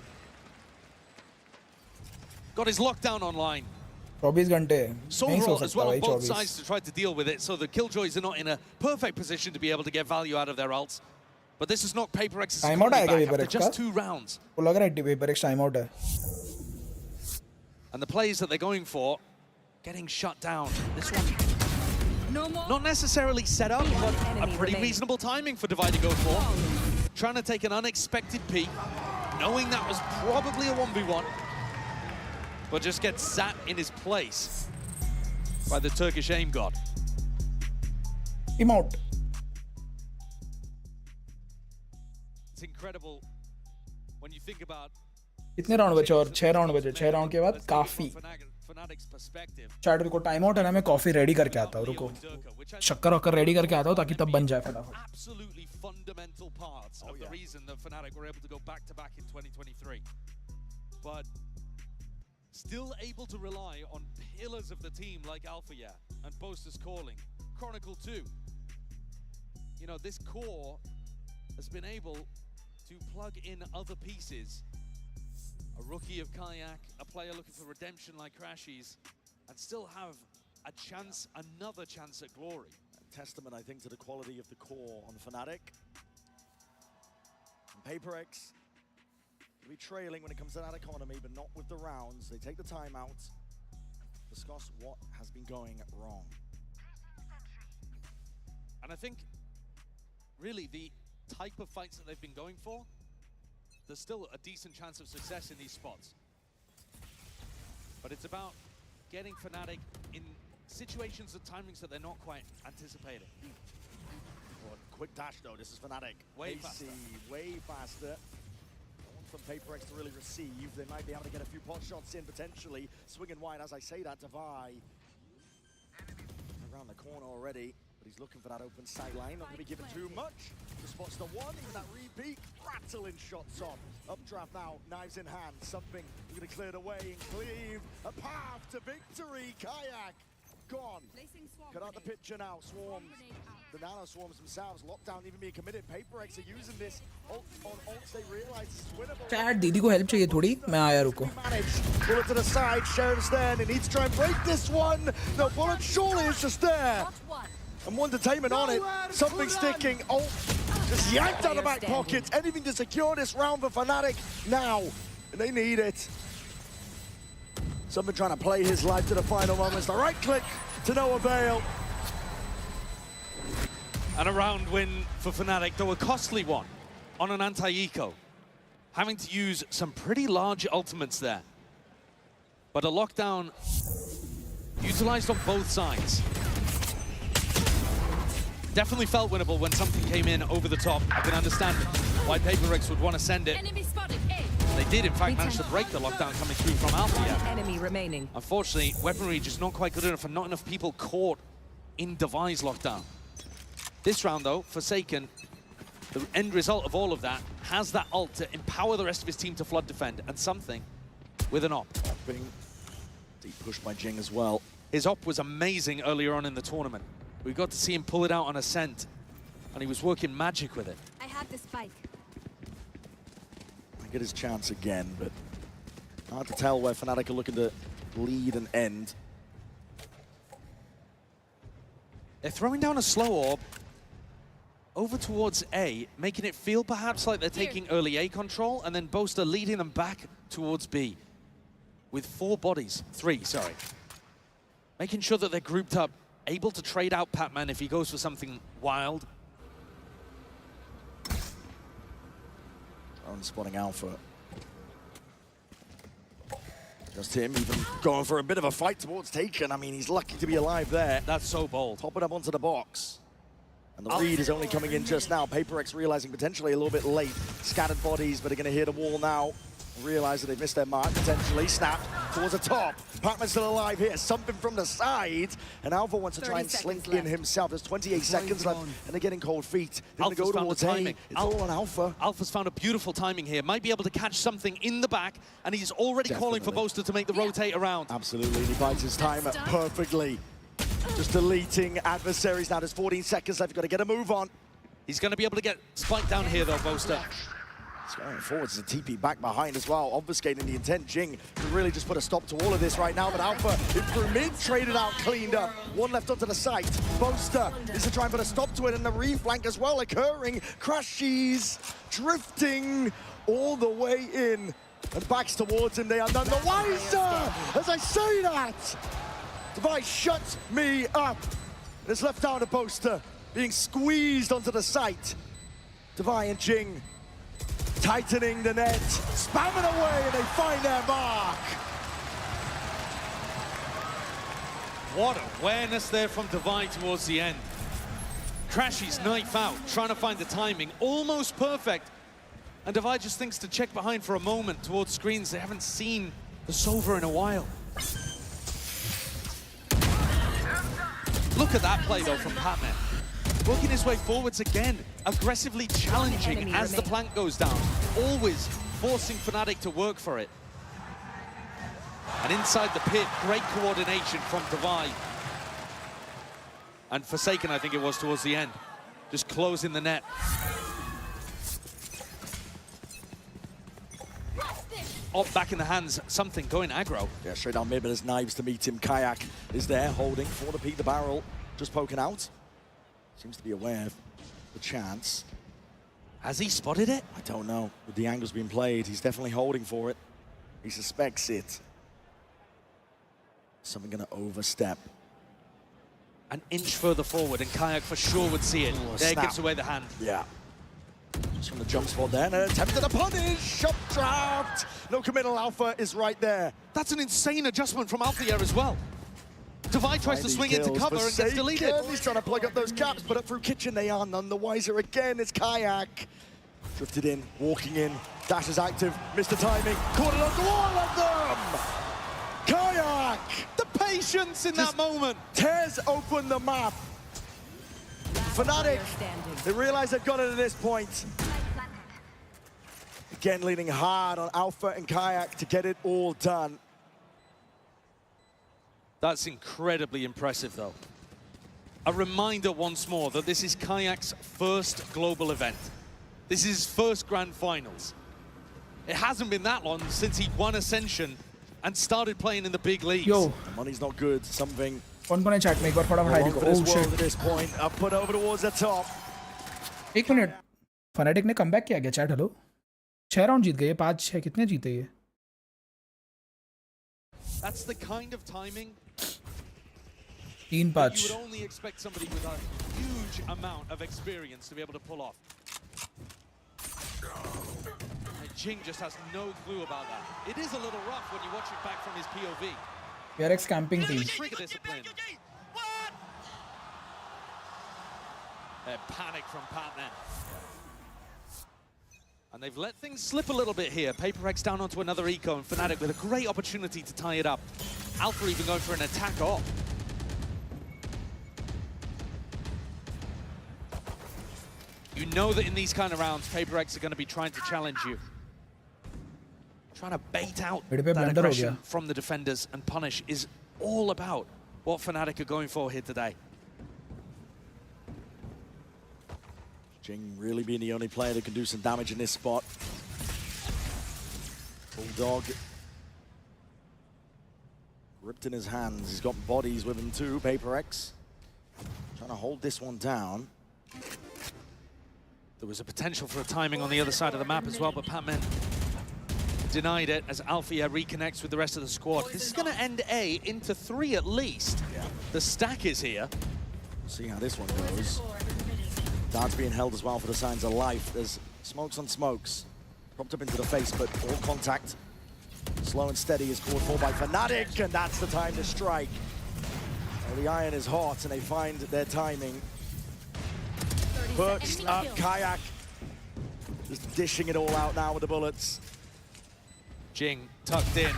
Got his lockdown online. 24 घंटे So as well on both sides to try to deal with it, so the Killjoys are not in a perfect position to be able to get value out of their ults. But this is not PRX's time out आएगा after just 2 rounds. वो लग रहा है PRX time out है. And the plays that they're going for, getting shut down. This one, not necessarily set up, but a pretty reasonable timing for Divide to go for. Trying to take an unexpected peek, knowing that was probably a 1v1, but just gets sat in his place by the Turkish aim god. Team out. It's incredible when you think about. कितने round बचे और 6 round बचे 6 round के बाद काफी chat रुको time out है ना मैं कॉफी रेडी करके आता हूँ रुको शक्कर वक्कर रेडी करके आता हूँ ताकि तब बन जाए फटाफट Absolutely fundamental parts of the reason that Fnatic were able to go back to back in 2023, but still able to rely on pillars of the team like Alpha yeah and Boaster's calling Chronicle 2. You know, this core has been able to plug in other pieces. A rookie of Kayak, a player looking for redemption like Crashies, and still have a chance, another chance at glory. A testament, I think, to the quality of the core on Fnatic. And PRX will be trailing when it comes to that economy, but not with the rounds. They take the timeout, discuss what has been going wrong. And I think, really, the type of fights that they've been going for, there's still a decent chance of success in these spots. But it's about getting Fnatic in situations and timings that they're not quite anticipating. Oh, quick dash though, this is Fnatic. Way faster. Way faster. No one from PRX to really receive. They might be able to get a few pot shots in potentially. Swinging wide as I say that, Divide. Around the corner already. But he's looking for that open sight line, not going to be given too much. The spot's the one, even that repeat, rattling shots on. Updraft now, knives in hand, something going to clear the way and cleave. A path to victory, Kayak gone. Cut out the picture now, Swarms. The Nano Swarms themselves, lockdown even being committed. PRX are using this ult on ults, they realize it's winnable. Chat, दीदी को help चाहिए थोड़ी, मैं आया रुको. Bullet to the side, Sheriff's there, and he needs to try and break this one. No, Bullet surely is just there. And one detainment on it, something sticking. Oh, just yanked out of the back pockets. Anything to secure this round for Fnatic now. And they need it. Something trying to play his life to the final moments. The right click to no avail. And a round win for Fnatic, though a costly one on an anti-eco. Having to use some pretty large ultimates there. But a lockdown utilized on both sides. Definitely felt winnable when something came in over the top. I can understand why PRX would want to send it. They did, in fact, manage to break the lockdown coming through from Alpha. Enemy remaining. Unfortunately, weaponry just not quite good enough and not enough people caught in Devi's lockdown. This round, though, Forsaken, the end result of all of that, has that ult to empower the rest of his team to flood defend, and something with an op. Being deep push by Jing as well. His op was amazing earlier on in the tournament. We got to see him pull it out on Ascent, and he was working magic with it. I have the spike. I get his chance again, but hard to tell where Fnatic are looking to lead and end. They're throwing down a slow orb over towards A, making it feel perhaps like they're taking early A control, and then Boaster leading them back towards B with three, sorry. Making sure that they're grouped up, able to trade out Patman if he goes for something wild. Spotting Alpha. Just him even going for a bit of a fight towards Taken. I mean, he's lucky to be alive there. That's so bold. Pop it up onto the box. And the read is only coming in just now. PRX realizing potentially a little bit late. Scattered bodies, but are going to hit a wall now. Realize that they've missed their mark, potentially. Snap towards the top. Pacman's still alive here. Something from the side. And Alpha wants to try and slink in himself. There's 28 seconds left, and they're getting cold feet. They're going to go towards timing. It's all on Alpha. Alpha's found a beautiful timing here. Might be able to catch something in the back, and he's already calling for Boaster to make the rotate around. Absolutely, and he bites his time perfectly. Just deleting adversaries now. There's 14 seconds left. You've got to get a move on. He's going to be able to get spiked down here, though, Boaster. He's going forwards, there's a TP back behind as well, obfuscating the intent. Jing can really just put a stop to all of this right now, but Alpha, in through mid, traded out, cleaned up. One left onto the site. Boaster is to try and put a stop to it, and the reflank as well occurring. Crashies drifting all the way in, and backs towards him. They are none the wiser as I say that. Device shuts me up. It's left down to Boaster, being squeezed onto the site. Devi and Jing tightening the net, spamming away, and they find their mark. What awareness there from Devi towards the end. Crashy's knife out, trying to find the timing, almost perfect. And Devi just thinks to check behind for a moment towards screens. They haven't seen the Sova in a while. Look at that play, though, from Patman. Working his way forwards again, aggressively challenging as the plank goes down. Always forcing Fnatic to work for it. And inside the pit, great coordination from Devi. And Forsaken, I think it was, towards the end. Just closing the net. Op back in the hands, something going aggro. Yeah, straight down mid, but there's knives to meet him. Kayak is there, holding for the peak the barrel, just poking out. Seems to be aware of the chance. Has he spotted it? I don't know. With the angles being played, he's definitely holding for it. He suspects it. Something gonna overstep. An inch further forward, and Kayak for sure would see it. Ooh, there snap. gives away the hand. Yeah. Just from the jump spot there, and an attempt at a punish. Updraft. No committal. Alpha is right there. That's an insane adjustment from Alpha here as well. Devi tries to swing into cover and gets deleted. He's trying to plug up those gaps, but up through Kitchen they are none the wiser again. It's Kayak. Drifted in, walking in. Dash is active. Missed the timing. Caught it onto all of them. Kayak. The patience in that moment. Tears open the map. Fnatic, they realize they've got it at this point. Again, leaning hard on Alpha and Kayak to get it all done. That's incredibly impressive, though. A reminder once more that this is Kayak's first global event. This is his first grand finals. It hasn't been that long since he won Ascension and started playing in the big leagues. Yo, the money's not good. Something. कौन कौन है chat में एक बार फटाफट high देखो. Oh shit. At this point, up put over towards the top. एक minute. Fnatic ने comeback किया क्या chat? हेलो. 6 राउंड जीत गए. 5-6 कितने जीते ये? That's the kind of timing 3-5. you would only expect somebody with a huge amount of experience to be able to pull off. And Jing just has no clue about that. It is a little rough when you watch it back from his POV. PRX camping team. Trigger discipline. Panic from Patman. And they've let things slip a little bit here. PRX down onto another eco, and Fnatic with a great opportunity to tie it up. Alpha even going for an attack off. You know that in these kind of rounds, PRX are going to be trying to challenge you. Trying to bait out that aggression from the defenders and punish is all about what Fnatic are going for here today. Jing really being the only player that can do some damage in this spot. Bulldog gripped in his hands. He's got bodies with him too. PRX trying to hold this one down. There was a potential for a timing on the other side of the map as well, but Patman denied it as Alfia reconnects with the rest of the squad. This is going to end A into 3 at least. Yeah. The stack is here. See how this one goes. Darts being held as well for the signs of life. There's smokes on smokes. Propped up into the face, but all contact. Slow and steady is called for by Fnatic, and that's the time to strike. Well, the iron is hot, and they find their timing. Perched up, Kayak. Just dishing it all out now with the bullets. Jing tucked in.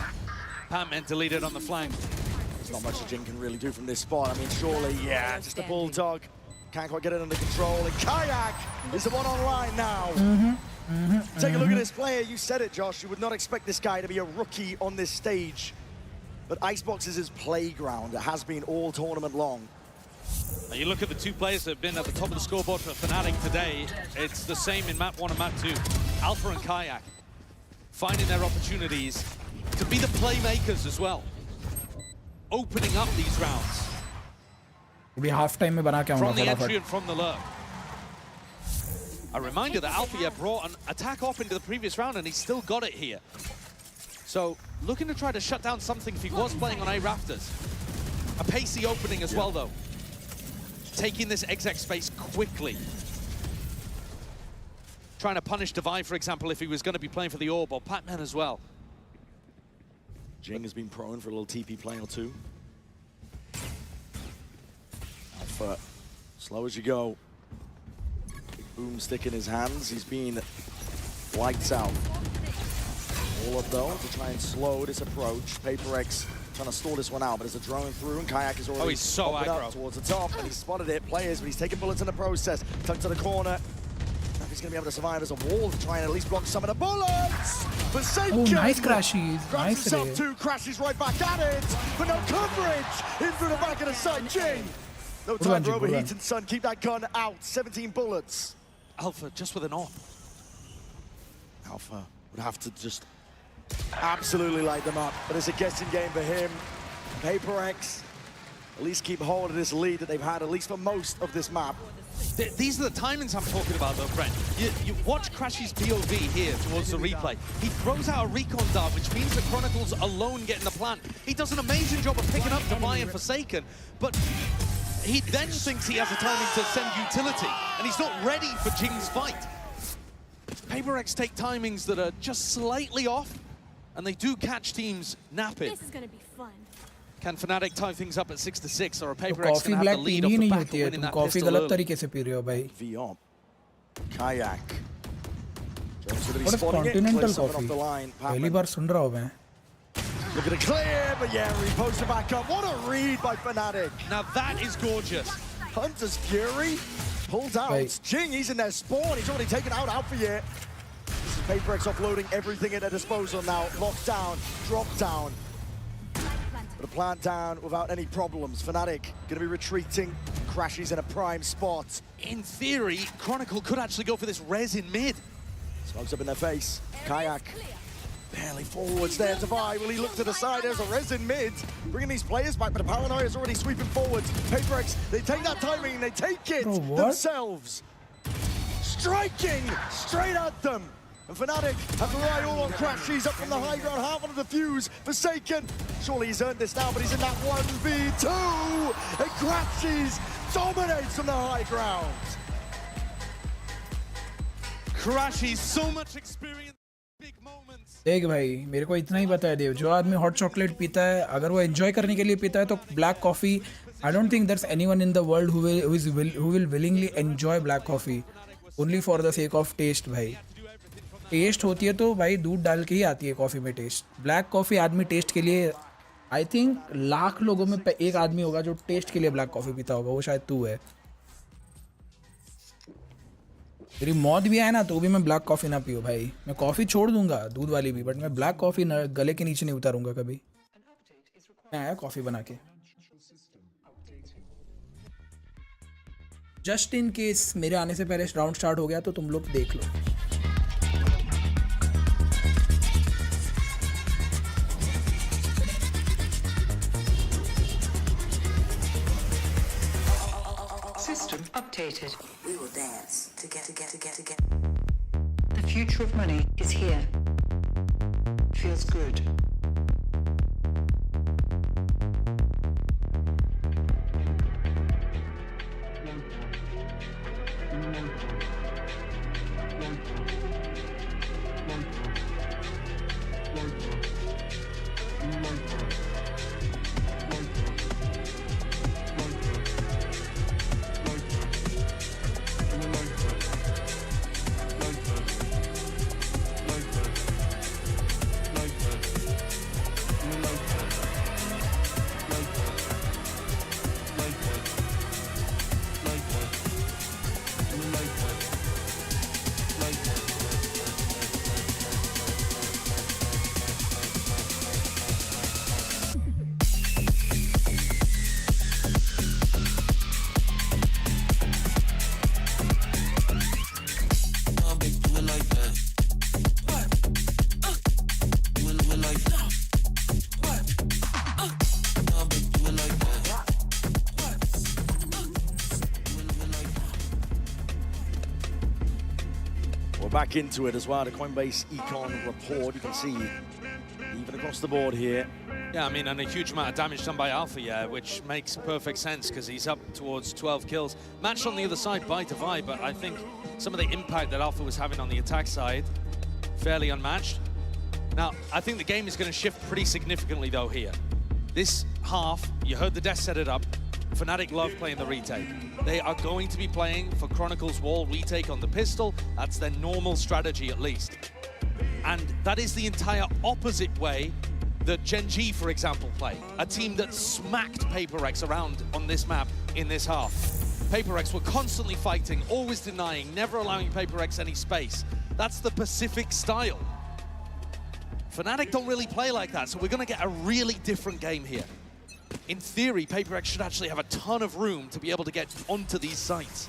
Patman deleted on the flank. There's not much that Jing can really do from this spot. I mean, surely, yeah, just a Bulldog. Can't quite get it under control. And Kayak is the one online now. Take a look at this player. You said it, Josh. You would not expect this guy to be a rookie on this stage. But Icebox is his playground. It has been all tournament long. Now you look at the two players that have been at the top of the scoreboard for Fnatic today. It's the same in map 1 and map 2. Alpha and Kayak finding their opportunities to be the playmakers as well. Opening up these rounds. अभी half time में बना के आऊँगा from the entry and from the lurk. A reminder that Alfia brought an attack off into the previous round and he still got it here. So looking to try to shut down something if he was playing on A Rafters. A pacey opening as well though. Taking this exec space quickly. Trying to punish Divide, for example, if he was going to be playing for the Orb, or Patman as well. Jing has been prone for a little TP play or two. Alpha, slow as you go. Big boomstick in his hands. He's been lights out. All up though to try and slow this approach. PRX trying to stall this one out, but there's a drone through, and Kayak is already he's so aggro up towards the top, and he's spotted it. Players, but he's taking bullets in the process. Tucked to the corner. He's going to be able to survive as a wall to try and at least block some of the bullets. But oh, nice crashes. Grabs himself too, crashes right back at it, but no coverage. In through the back of the side, Jing. No time for overheating, son. Keep that gun out. 17 bullets. Alpha just with an op. Alpha would have to just absolutely light them up, but it's a guessing game for him. PRX at least keep hold of this lead that they've had, at least for most of this map. These are the timings I'm talking about though, Brent. You watch Crash's POV here towards the replay. He throws out a recon dart, which means that Chronicles alone get in the plant. He does an amazing job of picking up Divine and Forsaken, but he then thinks he has a timing to send utility, and he's not ready for Jing's fight. PRX take timings that are just slightly off, and they do catch teams napping. This is gonna be fun. Can Fnatic tie things up at 6-6, or a PRX gonna have the lead off the back of winning that pistol गलत तरीके से P रहे हो भाई. Viop, Kayak. What is continental coffee? पहली बार सुन रहा हूँ मैं. Look at the clear, but yeah, repost it back up. What a read by Fnatic. Now that is gorgeous. Hunter's Fury pulled out. Jing, he's in their spawn. He's already taken out Alpha. This is PRX offloading everything at their disposal now. Lockdown, drop down. But a plant down without any problems. Fnatic going to be retreating. Crashes in a prime spot. In theory, Chronicle could actually go for this res in mid. Smokes up in their face. Kayak barely forwards there. Divide, will he look to the side? There's a res in mid. Bringing these players back, but the Paranoia is already sweeping forwards. PRX, they take that timing and they take it themselves. Striking straight at them. And Fnatic have to rely all on Crashies up from the high ground, half on the defuse. Forsaken, surely he's earned this now, but he's in that 1v2. And Crashies dominates from the high ground. Crashies, so much experience, big moments. देख भाई, मेरे को इतना ही पता है देव, जो आदमी hot chocolate पीता है, अगर वो एंजॉय करने के लिए पीता है तो black coffee, I don't think there's anyone in the world who will willingly enjoy black coffee only for the sake of taste भाई. टेस्ट होती है तो भाई दूध डाल के ही आती है कॉफ़ी में टेस्ट. ब्लैक कॉफ़ी आदमी टेस्ट के लिए, आई थिंक लाख लोगों में एक आदमी होगा जो टेस्ट के लिए ब्लैक कॉफ़ी पीता होगा, वो शायद तू है. मेरी मौत भी आए ना तो भी मैं ब्लैक कॉफ़ी ना पीऊँ भाई. मैं कॉफ़ी छोड़ दूंगा दूध वाली भी, बट मैं ब्लैक कॉफ़ी गले के नीचे नहीं उतारूंगा कभी. मैं आया कॉफ़ी बना के. जस्ट इन केस मेरे आने से पहले राउंड स्टार्ट हो गया तो तुम लोग देख लो. System updated. We will dance to get. The future of money is here. Feels good. Back into it as well. The Coinbase Econ report, you can see even across the board here. Yeah, I mean, and a huge amount of damage done by Alpha, yeah, which makes perfect sense because he's up towards 12 kills. Matched on the other side by Divide, but I think some of the impact that Alpha was having on the attack side, fairly unmatched. Now, I think the game is going to shift pretty significantly, though, here. This half, you heard the Death set it up. Fnatic love playing the retake. They are going to be playing for Chronicles Wall retake on the pistol. That's their normal strategy, at least. And that is the entire opposite way that Gen G, for example, play. A team that smacked PRX around on this map in this half. PRX were constantly fighting, always denying, never allowing PRX any space. That's the Pacific style. Fnatic don't really play like that, so we're going to get a really different game here. In theory, PRX should actually have a ton of room to be able to get onto these sites.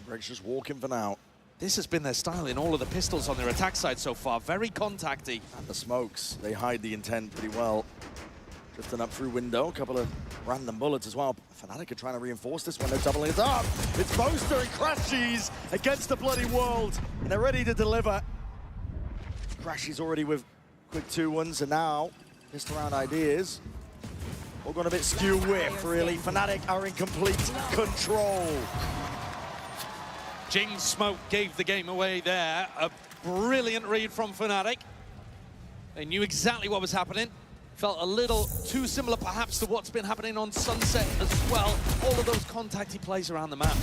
PRX just walking for now. This has been their style in all of the pistols on their attack side so far. Very contacty. And the smokes, they hide the intent pretty well. Drifting up through window, a couple of random bullets as well. Fnatic are trying to reinforce this one, they're doubling it up. It's Boaster and Crashies against the bloody world. And they're ready to deliver. Crashies already with quick 2-1s, and now just around ideas. All gone a bit skew whiff, really. Fnatic are in complete control. Jing's smoke gave the game away there. A brilliant read from Fnatic. They knew exactly what was happening. Felt a little too similar, perhaps, to what's been happening on Sunset as well. All of those contacty plays around the map.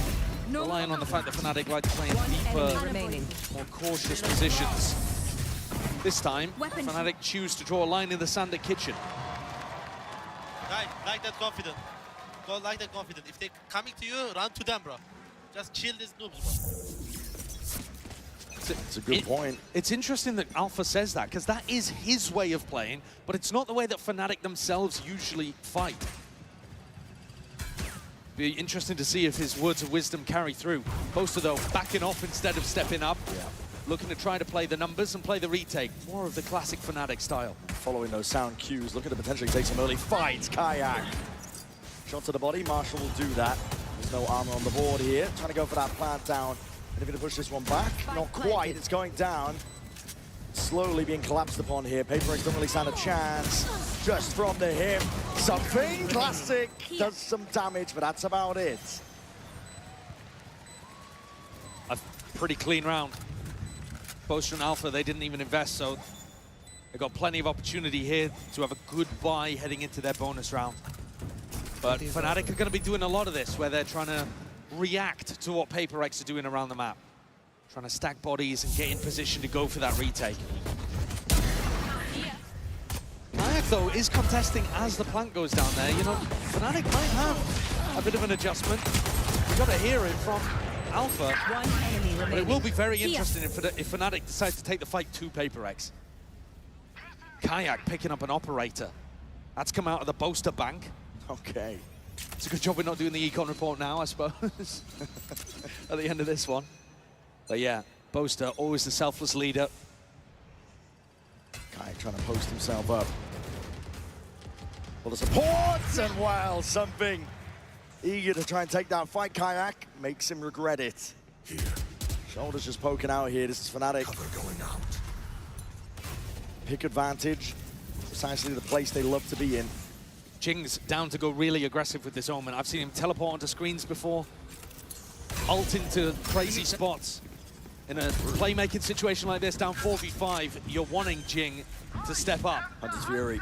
Relying on the fact that Fnatic like to play in deeper, more cautious positions. This time, Fnatic choose to draw a line in the sand at Kitchen. Right, like that confident. Go like that confident. If they're coming to you, run to them, bro. Just chill these noobs, bro. It's a good point. It's interesting that Alpha says that, because that is his way of playing, but it's not the way that Fnatic themselves usually fight. Be interesting to see if his words of wisdom carry through. Boaster, though, backing off instead of stepping up. Yeah. Looking to try to play the numbers and play the retake. More of the classic Fnatic style. Following those sound cues, looking to potentially take some early fights. Kayak. Shot to the body. Marshall will do that. There's no armor on the board here. Trying to go for that plant down. And they're going to push this one back. Not quite. It's going down. Slowly being collapsed upon here. PRX don't really stand a chance. Just from the hip. Something classic. Does some damage, but that's about it. A pretty clean round. Boaster and Alpha, they didn't even invest, so they got plenty of opportunity here to have a good buy heading into their bonus round. But Fnatic are going to be doing a lot of this, where they're trying to react to what PRX are doing around the map. Trying to stack bodies and get in position to go for that retake. Kayak, though, is contesting as the plant goes down there. You know, Fnatic might have a bit of an adjustment. We've got to hear it from Alpha. But it will be very interesting if Fnatic decides to take the fight to PRX. Kayak picking up an operator. That's come out of the Boaster bank. Okay. It's a good job we're not doing the econ report now, I suppose, at the end of this one. But yeah, Boaster, always the selfless leader. Kayak trying to post himself up. Well, the supports, and wow, something. Eager to try and take that fight. Kayak makes him regret it. Here. Shoulders just poking out here. This is Fnatic. Cover going out. Pick advantage. Precisely the place they love to be in. Jing's down to go really aggressive with this Omen. I've seen him teleport onto screens before. Ult into crazy spots. In a playmaking situation like this, down 4v5, you're wanting Jing to step up. Hunter's Fury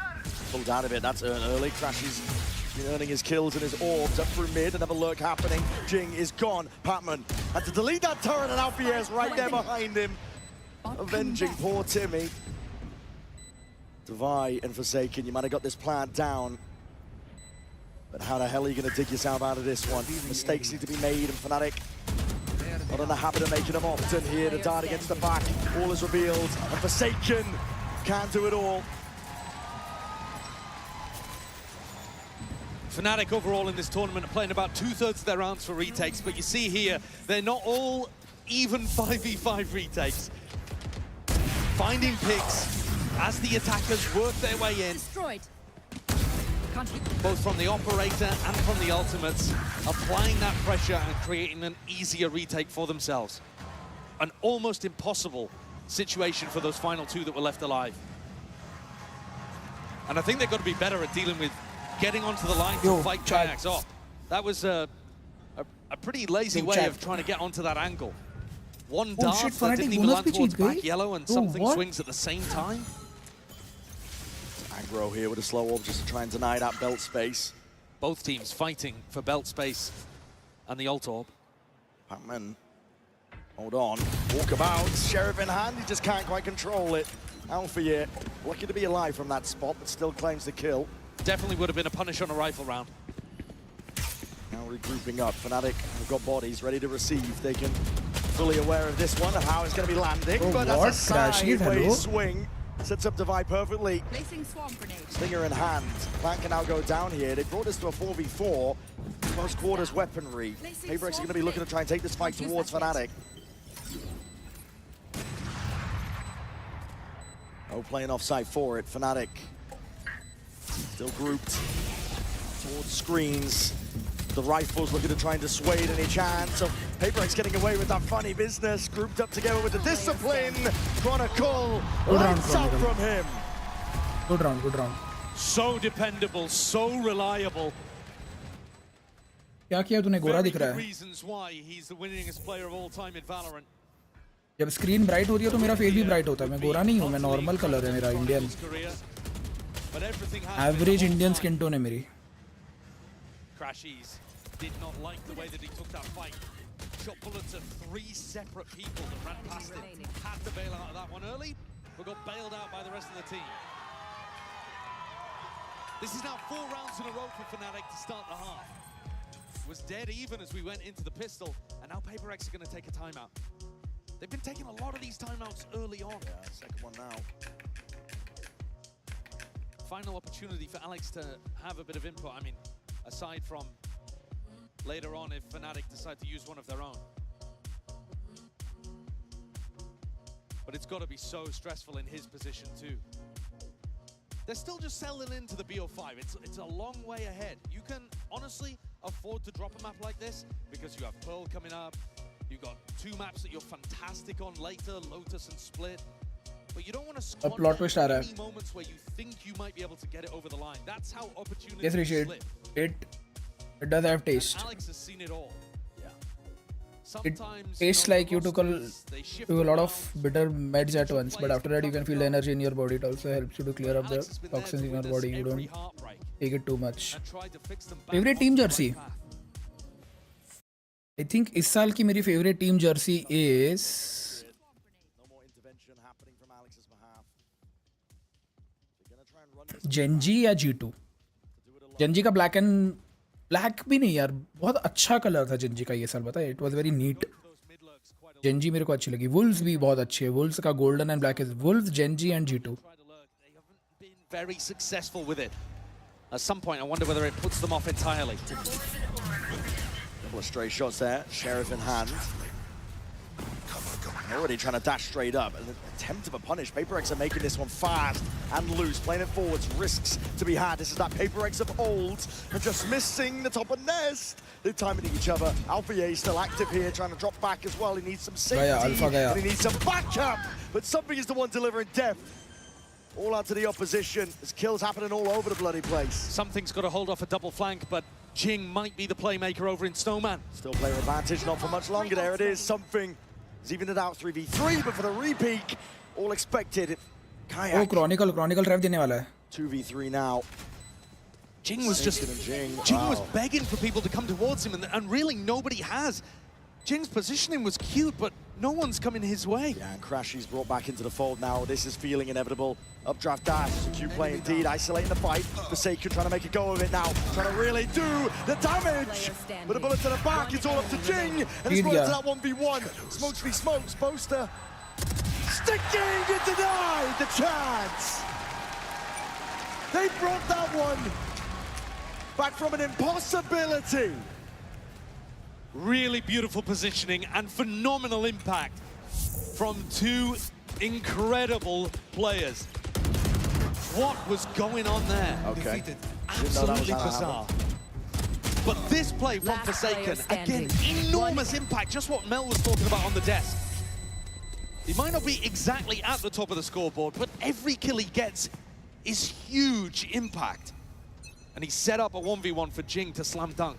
pulled out of it. That's early. Crashes. Been earning his kills and his orbs up through mid. Another lurk happening. Jing is gone. Patman had to delete that turret, and Alfier's right there behind him. Avenging poor Timmy. Devi and Forsaken, you might have got this plant down. But how the hell are you going to dig yourself out of this one? Mistakes need to be made, and Fnatic not in the habit of making them often here. The dart against the back. All is revealed, and Forsaken can't do it all. Fnatic overall in this tournament are playing about 2/3 of their rounds for retakes, but you see here, they're not all even 5v5 retakes. Finding picks as the attackers work their way in. Destroyed. Both from the operator and from the ultimates, applying that pressure and creating an easier retake for themselves. An almost impossible situation for those final two that were left alive. And I think they've got to be better at dealing with getting onto the line to fight Kayaks off. That was a pretty lazy way of trying to get onto that angle. One dart that didn't even land towards back yellow, and something swings at the same time. Aggro here with a slow orb just to try and deny that belt space. Both teams fighting for belt space and the ult orb. Patman, hold on, walk about, Sheriff in hand, he just can't quite control it. Alfie, lucky to be alive from that spot, but still claims the kill. Definitely would have been a punish on a rifle round. Now regrouping up, Fnatic have got bodies ready to receive. They can fully aware of this one and how it's going to be landing, but that's a sideways swing. Sets up Devi perfectly. Placing swarm grenade. Stinger in hand. Plant can now go down here. They brought this to a 4v4. Close quarters weaponry. PRX are going to be looking to try and take this fight towards Fnatic. Oh, playing offside for it. Fnatic still grouped towards screens. The rifles looking to try and dissuade any chance. So PRX getting away with that funny business. Grouped up together with the discipline. Chronicle. Lights out from him. Good round, good round. So dependable, so reliable. क्या किया तूने गोरा दिख रहा है? Reasons why he's the winningest player of all time in Valorant. जब screen bright होती है तो मेरा फेस भी ब्राइट होता है. मैं गोरा नहीं हूँ, मैं नॉर्मल कलर है मेरा, Indian. Average Indian skin tone है मेरी. Crashies did not like the way that he took that fight. Shot bullets at 3 separate people that ran past him. Had to bail out of that one early, but got bailed out by the rest of the team. This is now 4 rounds in a row for Fnatic to start the half. was dead even as we went into the pistol, and now PRX are going to take a timeout. They've been taking a lot of these timeouts early on. Yeah, second one now. Final opportunity for Alex to have a bit of input. I mean, aside from later on if Fnatic decide to use one of their own. But it's got to be so stressful in his position too. They're still just settling into the BO5. It's a long way ahead. You can honestly afford to drop a map like this because you have Pearl coming up. You've got 2 maps that you're fantastic on later, Lotus and Split. But you don't want to squander any moments where you think you might be able to get it over the line. That's how opportunities slip. It does have taste. Alex has seen it all. It tastes like you took a lot of bitter meds at once, but after that you can feel the energy in your body. It also helps you to clear up the toxins in your body. You don't take it too much. Favorite team jersey? I think इस साल की मेरी favorite team jersey is Genji या G2. Genji का black भी नहीं यार, बहुत अच्छा कलर था Genji का ये साल, पता है? It was very neat. Genji मेरे को अच्छी लगी. Wolves भी बहुत अच्छी है. Wolves का golden and black is Wolves, Genji and G2. Very successful with it. At some point, I wonder whether it puts them off entirely. Couple of stray shots there, Sheriff in hand. Already trying to dash straight up. An attempt of a punish. PRX are making this one fast and loose. Playing it forwards, risks to be had. This is that PRX of old. And just missing the top of Nest. They're timing each other. Alpha is still active here, trying to drop back as well. He needs some safety. And he needs some backup. But something is the one delivering death. All out to the opposition. There's kills happening all over the bloody place. Something's got to hold off a double flank, but Jing might be the playmaker over in Snowman. Still player advantage, not for much longer. There it is. Something. He's evened it out 3v3, but for the repeat, all expected. Kayak. Oh, Chronicle drive देने वाला है. 2v3 now. Jing was Jing was begging for people to come towards him, and really nobody has. Jing's positioning was cute, but no one's coming his way. Yeah, and Crashy's brought back into the fold now. This is feeling inevitable. Updraft dash, it's a cute play indeed. Isolating the fight. Forsaken trying to make a go of it now. Trying to really do the damage. With a bullet to the back, it's all up to Jing. And he's running to that 1v1. Smokes v smokes. Boaster sticking it, denied the chance. They brought that one back from an impossibility. Really beautiful positioning and phenomenal impact from 2 incredible players. What was going on there? Okay. Absolutely bizarre. But this play from Forsaken, again, enormous impact, just what Mel was talking about on the desk. He might not be exactly at the top of the scoreboard, but every kill he gets is huge impact. And he set up a 1v1 for Jing to slam dunk.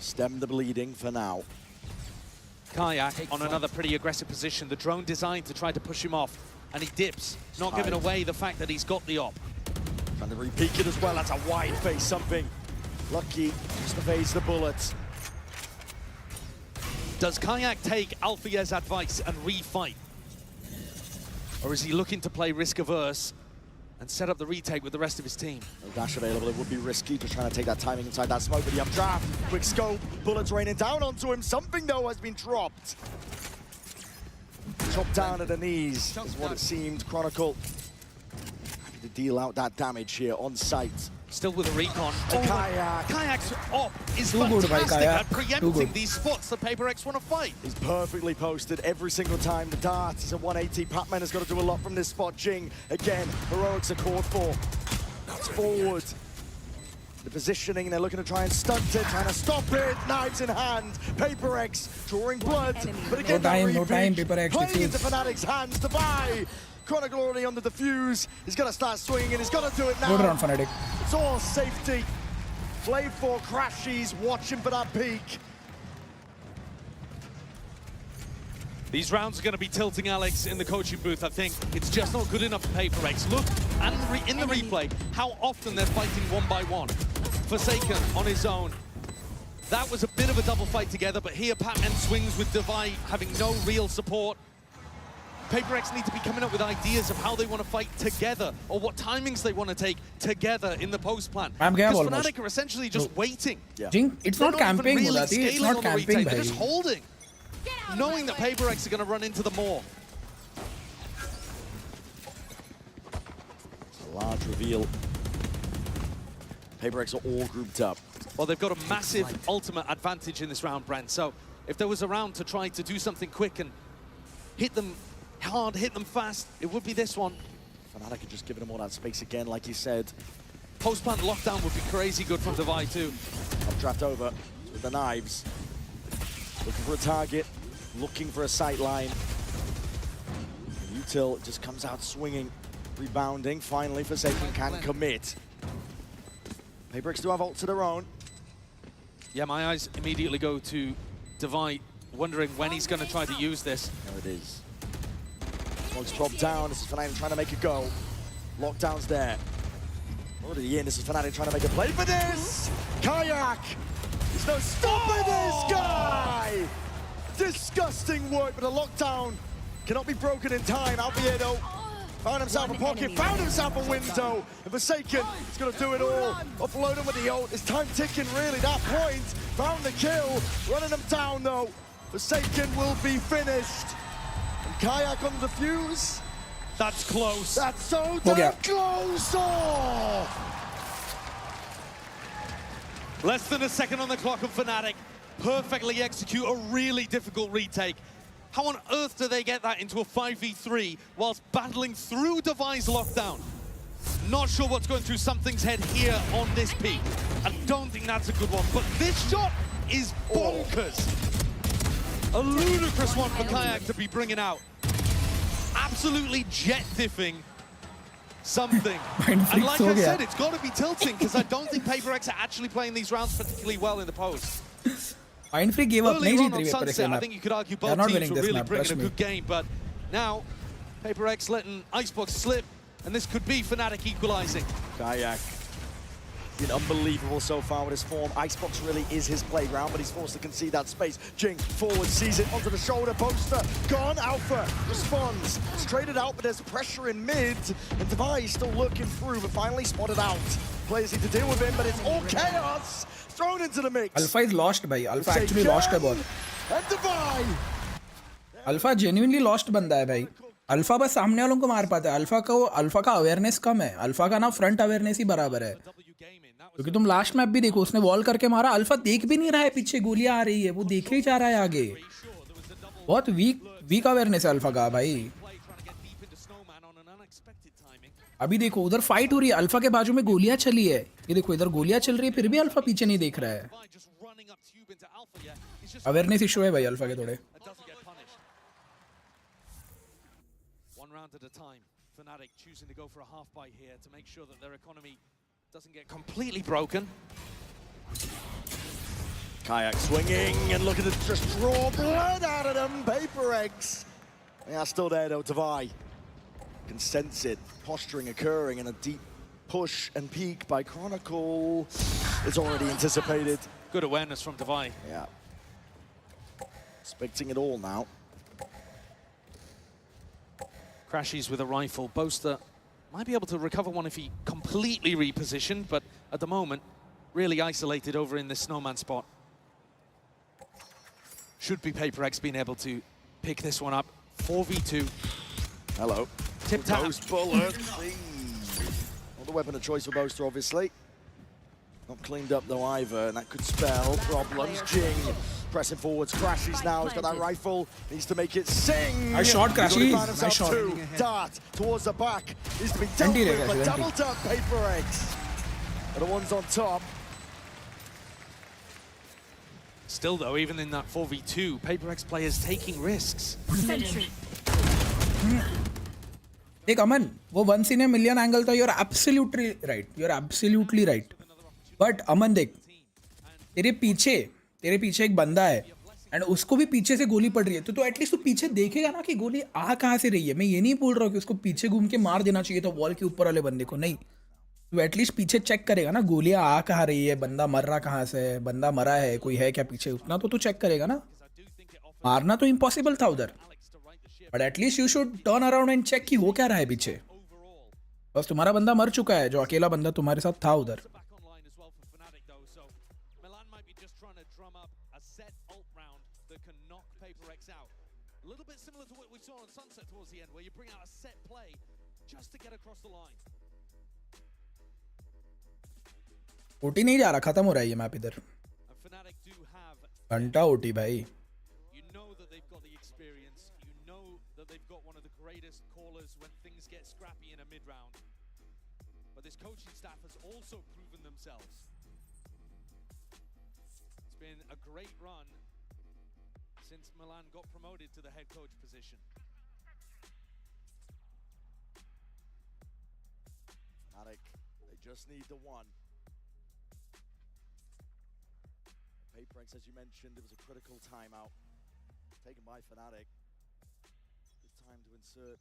Stem the bleeding for now. Kayak on another pretty aggressive position. The drone designed to try to push him off, and he dips, not giving away the fact that he's got the op. Trying to re-peek it as well. That's a wide face, something. Lucky just evades the bullets. Does Kayak take Alfia's advice and re-fight? Or is he looking to play risk-averse and set up the retake with the rest of his team? No dash available, it would be risky, just trying to take that timing inside that smoke with the updraft. Quick scope, bullets raining down onto him. Something, though, has been dropped. Chopped down at the knees is what it seemed. Chronicle happy to deal out that damage here on site. Still with a recon. Kayak. Kayak's op is fantastic at preempting these spots that PRX want to fight. He's perfectly posted every single time. The dart is a 180. Patman has got to do a lot from this spot. Jing, again, heroics are called for. Cuts forward. The positioning, they're looking to try and stunt it, trying to stop it. Knives in hand. PRX drawing blood. But again, no time, PRX. Playing into Fnatic's hands to buy. Chronicle already on the defuse. He's got to start swinging, and he's got to do it now. Good round, Fnatic. It's all safety. Play for Crashies, watching for that peak. These rounds are going to be tilting Alex in the coaching booth, I think. It's just not good enough for PRX. Look, and in the replay, how often they're fighting one by one. Forsaken on his own. That was a bit of a double fight together, but here Patman swings with Divide, having no real support. PRX need to be coming up with ideas of how they want to fight together or what timings they want to take together in the post plan. Because Fnatic are essentially just waiting. Jing, it's not camping, really it's not camping. They're just holding, knowing that PRX are going to run into the more. A large reveal. PRX are all grouped up. Well, they've got a massive ultimate advantage in this round, Brent. So if there was a round to try to do something quick and hit them hard, hit them fast, it would be this one. Fnatic are just giving them all that space again, like you said. Post-plant lockdown would be crazy good from Divide too. Updraft over with the knives. Looking for a target, looking for a sight line. Util just comes out swinging, rebounding. Finally, Forsaken can commit. PRX do have ult to their own. Yeah, my eyes immediately go to Divide, wondering when he's going to try to use this. There it is. Smoke's dropped down. This is Fnatic trying to make a go. Lockdown's there. Already in. This is Fnatic trying to make a play for this. Kayak. There's no stopping this guy. Disgusting work, but a lockdown cannot be broken in time. Albiedo found himself a pocket, found himself a window. And Forsaken is going to do it all. Offload him with the ult. It's time ticking, really. That point. Found the kill. Running him down, though. Forsaken will be finished. And Kayak on the fuse. That's close. That's so damn close. Oh! Less than a second on the clock of Fnatic. Perfectly execute a really difficult retake. How on earth do they get that into a 5v3 whilst battling through Divide's lockdown? Not sure what's going through something's head here on this peak. I don't think that's a good one, but this shot is bonkers. A ludicrous one for Kayak to be bringing out. Absolutely jet diffing something. And like I said, it's got to be tilting because I don't think PRX are actually playing these rounds particularly well in the post. Mindfree gave up. Early on Sunset, I think you could argue both teams were really bringing a good game, but now PRX letting Icebox slip, and this could be Fnatic equalizing. Kayak been unbelievable so far with his form. Icebox really is his playground, but he's forced to concede that space. Jing forward, sees it onto the shoulder poster. Gone. Alpha responds. It's traded out, but there's pressure in mid, and Divide still looking through, but finally spotted out. Players need to deal with him, but it's all chaos. Thrown into the mix. Alpha is lost, bhai. Alpha actually lost है बहुत. And Divide. Alpha genuinely lost बंदा है भाई. Alpha बस सामने वालों को मार पाता है. Alpha का awareness कम है. Alpha का ना front awareness ही बराबर है. क्योंकि तुम लास्ट मैप भी देखो, उसने वॉल करके मारा. अल्फा देख भी नहीं रहा है पीछे गोलियां आ रही है, वो देख ही जा रहा है आगे. बहुत वीक अवेयरनेस है अल्फा का भाई. अभी देखो उधर फाइट हो रही है, अल्फा के बाजू में गोलियां चली है. ये देखो इधर गोलियां चल रही है, फिर भी अल्फा पीछे नहीं देख रहा है. अवेयरनेस इशू है भाई अल्फा के थोड़े. Fnatic choosing to go for a half buy here to make sure that their economy doesn't get completely broken. Kayak swinging, and look at it, just draw blood out of them. PRX. They are still there though. Divide can sense it. Posturing occurring, and a deep push and peek by Chronicle is already anticipated. Good awareness from Divide. Yeah. Expecting it all now. Crashes with a rifle. Boaster might be able to recover one if he completely repositioned, but at the moment, really isolated over in this snowman spot. Should be PRX being able to pick this one up. 4v2. Hello. Tip tap. Ghost bullet. Not the weapon of choice for Boaster, obviously. Not cleaned up though either, and that could spell problems. Jing pressing forwards, crashes now. He's got that rifle, needs to make it sing. Nice shot, Crashy. Nice shot. Dart towards the back, needs to be dealt with, but double tap PRX. Are the ones on top. Still though, even in that 4v2, PRX players taking risks. Take Aman, वो once in a million angle था. You're absolutely right. You're absolutely right. But अमन देख, तेरे पीछे एक बंदा है and उसको भी पीछे से गोली पड़ रही है, तो एटलीस्ट तू पीछे देखेगा ना कि गोली आ कहाँ से रही है. मैं ये नहीं बोल रहा हूँ कि उसको पीछे घूम के मार देना चाहिए था वॉल के ऊपर वाले बंदे को. नहीं, तू एटलीस्ट पीछे चेक करेगा ना गोलियां आ कहाँ रही है, बंदा मर रहा कहाँ से है, बंदा मरा है, कोई है क्या पीछे, उतना तो तू चेक करेगा ना. मारना तो इम्पॉसिबल था उधर. But at least you should turn around and check कि हो क्या रहा है पीछे. बस तुम्हारा बंदा मर चुका है, जो अकेला बंदा तुम्हारे साथ था उधर. A little bit similar to what we saw on Sunset towards the end, where you bring out a set play just to get across the line. OT नहीं जा रहा, खत्म हो रहा है ये मैप इधर. घंटा ओटी भाई. You know that they've got the experience. You know that they've got one of the greatest callers when things get scrappy in a mid-round. But this coaching staff has also proven themselves. It's been a great run since Milan got promoted to the head coach position. Fnatic, they just need the one. PRX, as you mentioned, it was a critical timeout taken by Fnatic. It's time to insert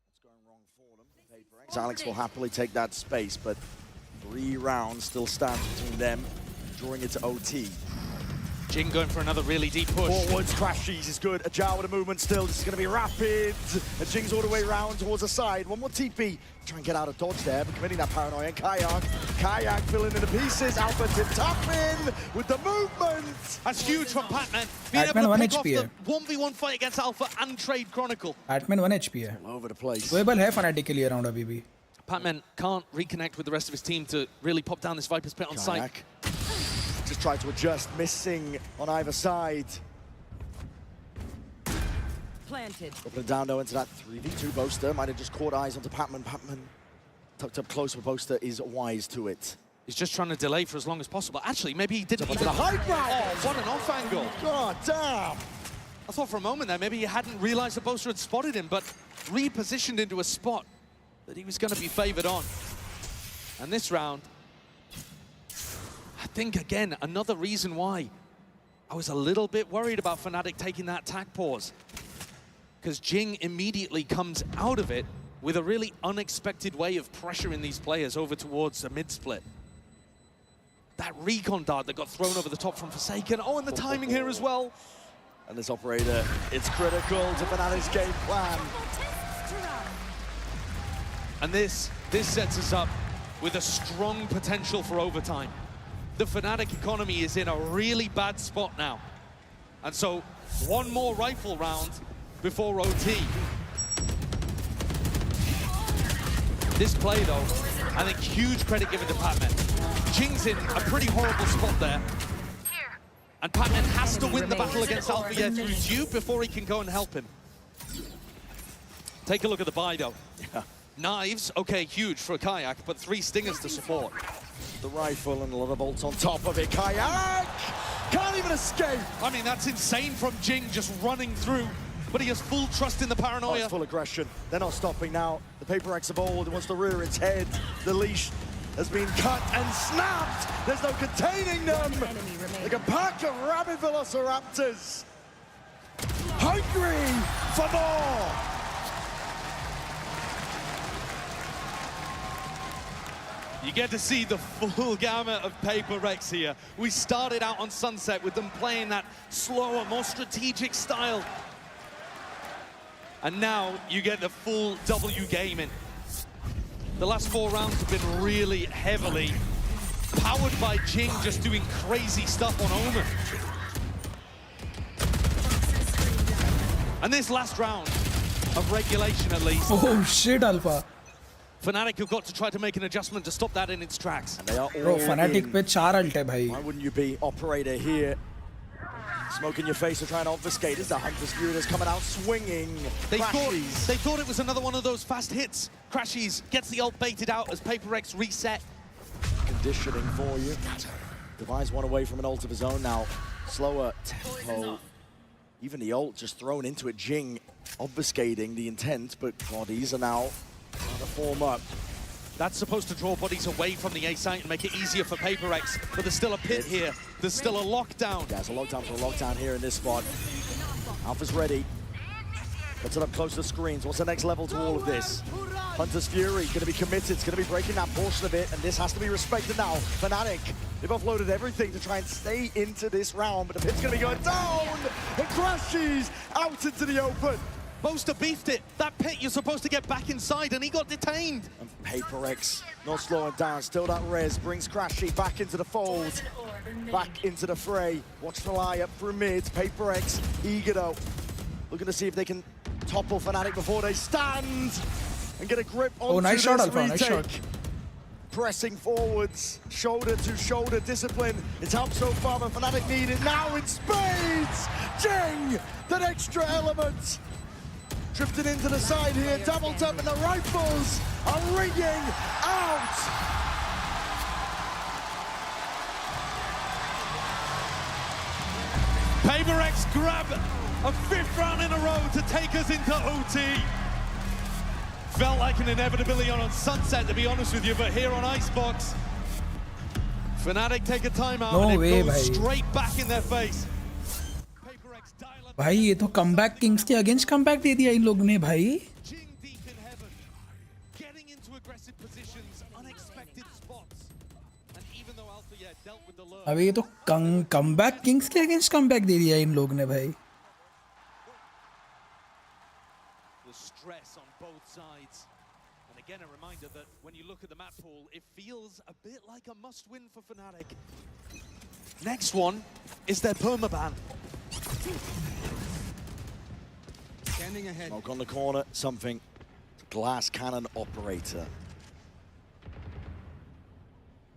what's going wrong for them. PRX. Alex will happily take that space, but 3 rounds still stands between them, drawing it to OT. Jing going for another really deep push. Forwards, Crashies is good. Ajao with a movement still. This is going to be rapid. And Jing's all the way around towards the side. One more TP. Try and get out of dodge there, but committing that paranoia. And Kayak filling in the pieces. Alpha tip Tuckman with the movement. That's huge from Patman. Being able to pick off the 1v1 fight against Alpha and trade Chronicle. Patman 1 HP है. All over the place. Doable है Fnatic के लिए around अभी भी. Patman can't reconnect with the rest of his team to really pop down this Viper's Pit on site. Just tried to adjust, missing on either side. Planted. Dropping down though into that 3v2 Boaster. Might have just caught eyes onto Patman. Patman tucked up close with Boaster is wise to it. He's just trying to delay for as long as possible. Actually, maybe he didn't. Into the high ground. Oh, what an off angle. God damn. I thought for a moment there, maybe he hadn't realized the Boaster had spotted him, but repositioned into a spot that he was going to be favored on. And this round, I think, again, another reason why I was a little bit worried about Fnatic taking that attack pause. Because Jing immediately comes out of it with a really unexpected way of pressuring these players over towards a mid-split. That recon dart that got thrown over the top from Forsaken. Oh, and the timing here as well. And this operator, it's critical to Fnatic's game plan. And this sets us up with a strong potential for overtime. The Fnatic economy is in a really bad spot now. And so, one more rifle round before OT. This play, though, I think huge credit given to Patman. Jing's in a pretty horrible spot there. And Patman has to win the battle against Alpha through Dupe before he can go and help him. Take a look at the buy, though. Yeah. Knives, okay, huge for a Kayak, but 3 stingers to support. The rifle and a lot of bolts on top of it. Kayak can't even escape. I mean, that's insane from Jing just running through, but he has full trust in the paranoia. Oh, it's full aggression. They're not stopping now. The PRX of old wants to rear its head. The leash has been cut and snapped. There's no containing them. Like a pack of rabid velociraptors. Hungry for more. You get to see the full gamut of PRX here. We started out on Sunset with them playing that slower, more strategic style. And now you get the full W gaming. The last 4 rounds have been really heavily powered by Jing just doing crazy stuff on Omen. And this last round of regulation, at least. Oh shit, Alpha. Fnatic have got to try to make an adjustment to stop that in its tracks. And they are all Bro, Fnatic पे 4 ult है भाई. Why wouldn't you be operator here? Smoke in your face to try and obfuscate. This is the Hunter's Fury that's coming out swinging. They thought it was another one of those fast hits. Crashies gets the ult baited out as PRX reset. Conditioning for you. Devise one away from an ult of his own now. Slower tempo. Even the ult just thrown into it. Jing obfuscating the intent, but bodies are now trying to form up. That's supposed to draw bodies away from the A site and make it easier for PRX, but there's still a pit here. There's still a lockdown. Yeah, it's a lockdown for a lockdown here in this spot. Alpha's ready. Puts it up close to the screens. What's the next level to all of this? Hunter's Fury going to be committed. It's going to be breaking that portion of it, and this has to be respected now. Fnatic, they've offloaded everything to try and stay into this round, but the pit's going to be going down, and Crashies out into the open. Boaster beefed it. That pit, you're supposed to get back inside, and he got detained. And PRX not slowing down, still that res, brings Crashy back into the fold, back into the fray. WATCHPARTY up through mid, PRX, eager though, looking to see if they can topple Fnatic before they stand and get a grip onto nice shot, this Alpha, retake. nice shot. Pressing forwards, shoulder to shoulder discipline. It's helped so far, but Fnatic need it now in spades! Jing! That extra element! Drifted into the side here, double tap, and the rifles are ringing out! PRX grab a 5th round in a row to take us into OT. Felt like an inevitability on Sunset, to be honest with you, but here on Icebox, Fnatic take a timeout and it goes straight back in their face. भाई ये तो comeback Kings के against comeback दे दिया इन लोग ने भाई अभी ये तो कमबैक किंग्स के अगेंस्ट कमबैक दे दिया इन लोग ने भाई Again, a reminder that when you look at the map pool, it feels a bit like a must-win for Fnatic. Next one is their permaban. Standing ahead. Smoke on the corner, something. Glass cannon operator.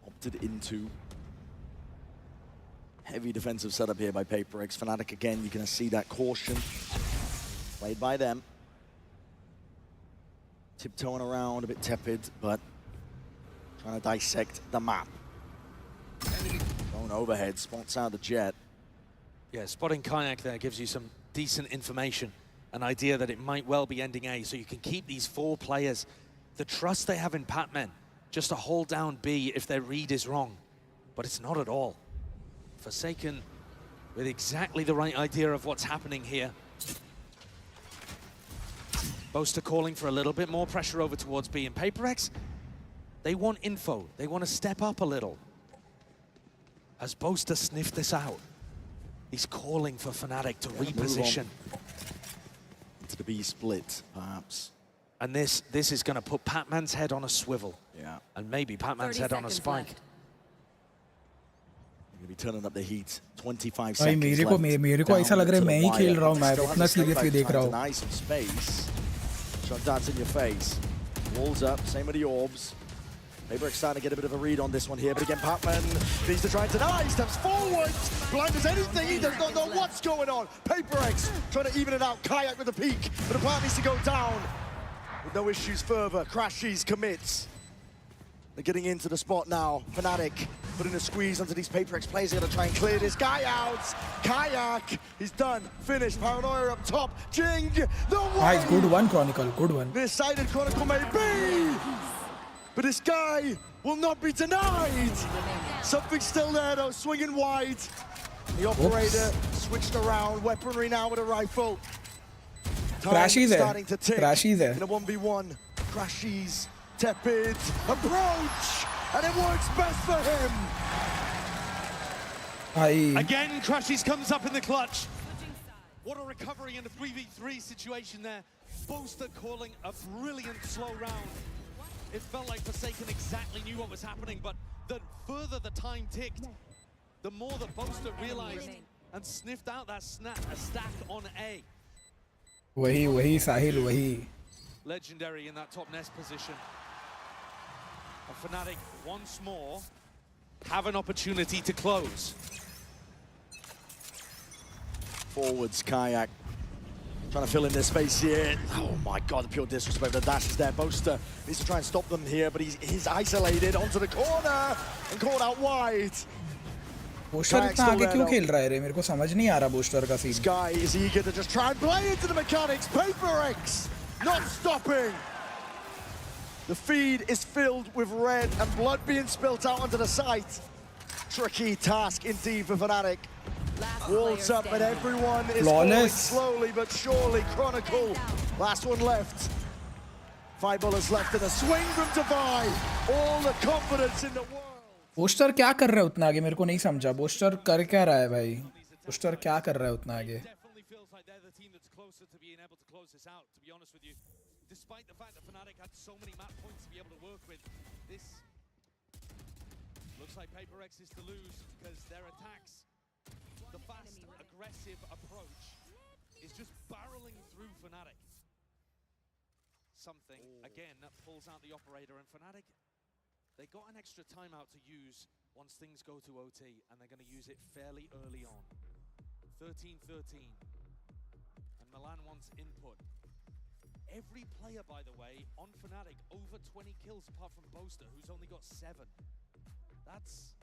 Opted into heavy defensive setup here by PRX. Fnatic again, you're going to see that caution played by them. Tiptoeing around, a bit tepid, but trying to dissect the map. Going overhead, spots out the jet. Yeah, spotting Kayak there gives you some decent information, an idea that it might well be ending A, so you can keep these 4 players, the trust they have in Patman, just to hold down B if their read is wrong. But it's not at all. Forsaken with exactly the right idea of what's happening here. Boaster calling for a little bit more pressure over towards B, and PRX, they want info. They want to step up a little. As Boaster sniffed this out, he's calling for Fnatic to reposition. To the B split, perhaps. And this is going to put Patman's head on a swivel. Yeah. And maybe Patman's head on a spike. Going to be turning up the heat. 25 भाई seconds मेरे को ऐसा लग रहा है मैं ही खेल रहा हूँ मैं इतना सीरियसली देख रहा हूँ nice space. Shot darts in your face. Walls up, same with the orbs. PRX starting to get a bit of a read on this one here, but again, Patman needs to try and deny. He steps forward, blind as anything. He does not know what's going on. PRX trying to even it out. Kayak with a peek, but the plan needs to go down. With no issues further. Crashies commits. They're getting into the spot now. Fnatic putting a squeeze onto these PRX players. They're going to try and clear this guy out. Kayak, he's done. Finished. Paranoia up top. Jing, the one. Nice, good one, Chronicle. Good one. Decided Chronicle may be. But this guy will not be denied. Something's still there though, swinging wide. The operator switched around. Weaponry now with a rifle. Crashies starting to tick. Crashies in a 1v1. Crashies. Tepid approach, and it works best for him. Again, Crashies comes up in the clutch. What a recovery in the 3v3 situation there. Boaster calling a brilliant slow round. It felt like Forsaken exactly knew what was happening, but the further the time ticked, the more that Boaster realized and sniffed out that stack on A. वही साहिल वही. Legendary in that top nest position. And Fnatic once more have an opportunity to close. Forwards, Kayak. Trying to fill in their space here. Oh my god, the pure disrespect. The dash is there. Boaster needs to try and stop them here, but he's isolated onto the corner and caught out wide. Booster इतना आगे क्यों खेल रहा है रे? मेरे को समझ नहीं आ रहा Booster का scene. Sky is eager to just try and play into the mechanics. PRX not stopping. The feed is filled with red and blood being spilt out onto the site. Tricky task indeed for Fnatic. Walls up and everyone is falling slowly but surely. Chronicle, last one left. 5 bullets left in a swing from Divide. All the confidence in the world. Booster क्या कर रहा है उतना आगे? मेरे को नहीं समझा. Booster कर क्या रहा है भाई? Booster क्या कर रहा है उतना आगे? they're the team that's closer to being able to close this out, to be honest with you. Despite the fact that Fnatic had so many map points to be able to work with, this looks like PRX is to lose because their attacks, the fast, aggressive approach is just barreling through Fnatic. Something, again, that pulls out the operator, and Fnatic, they got an extra timeout to use once things go to OT, and they're going to use it fairly early on. 13-13. And Milan wants input. Every player, by the way, on Fnatic, over 20 kills apart from Boaster, who's only got 7. That's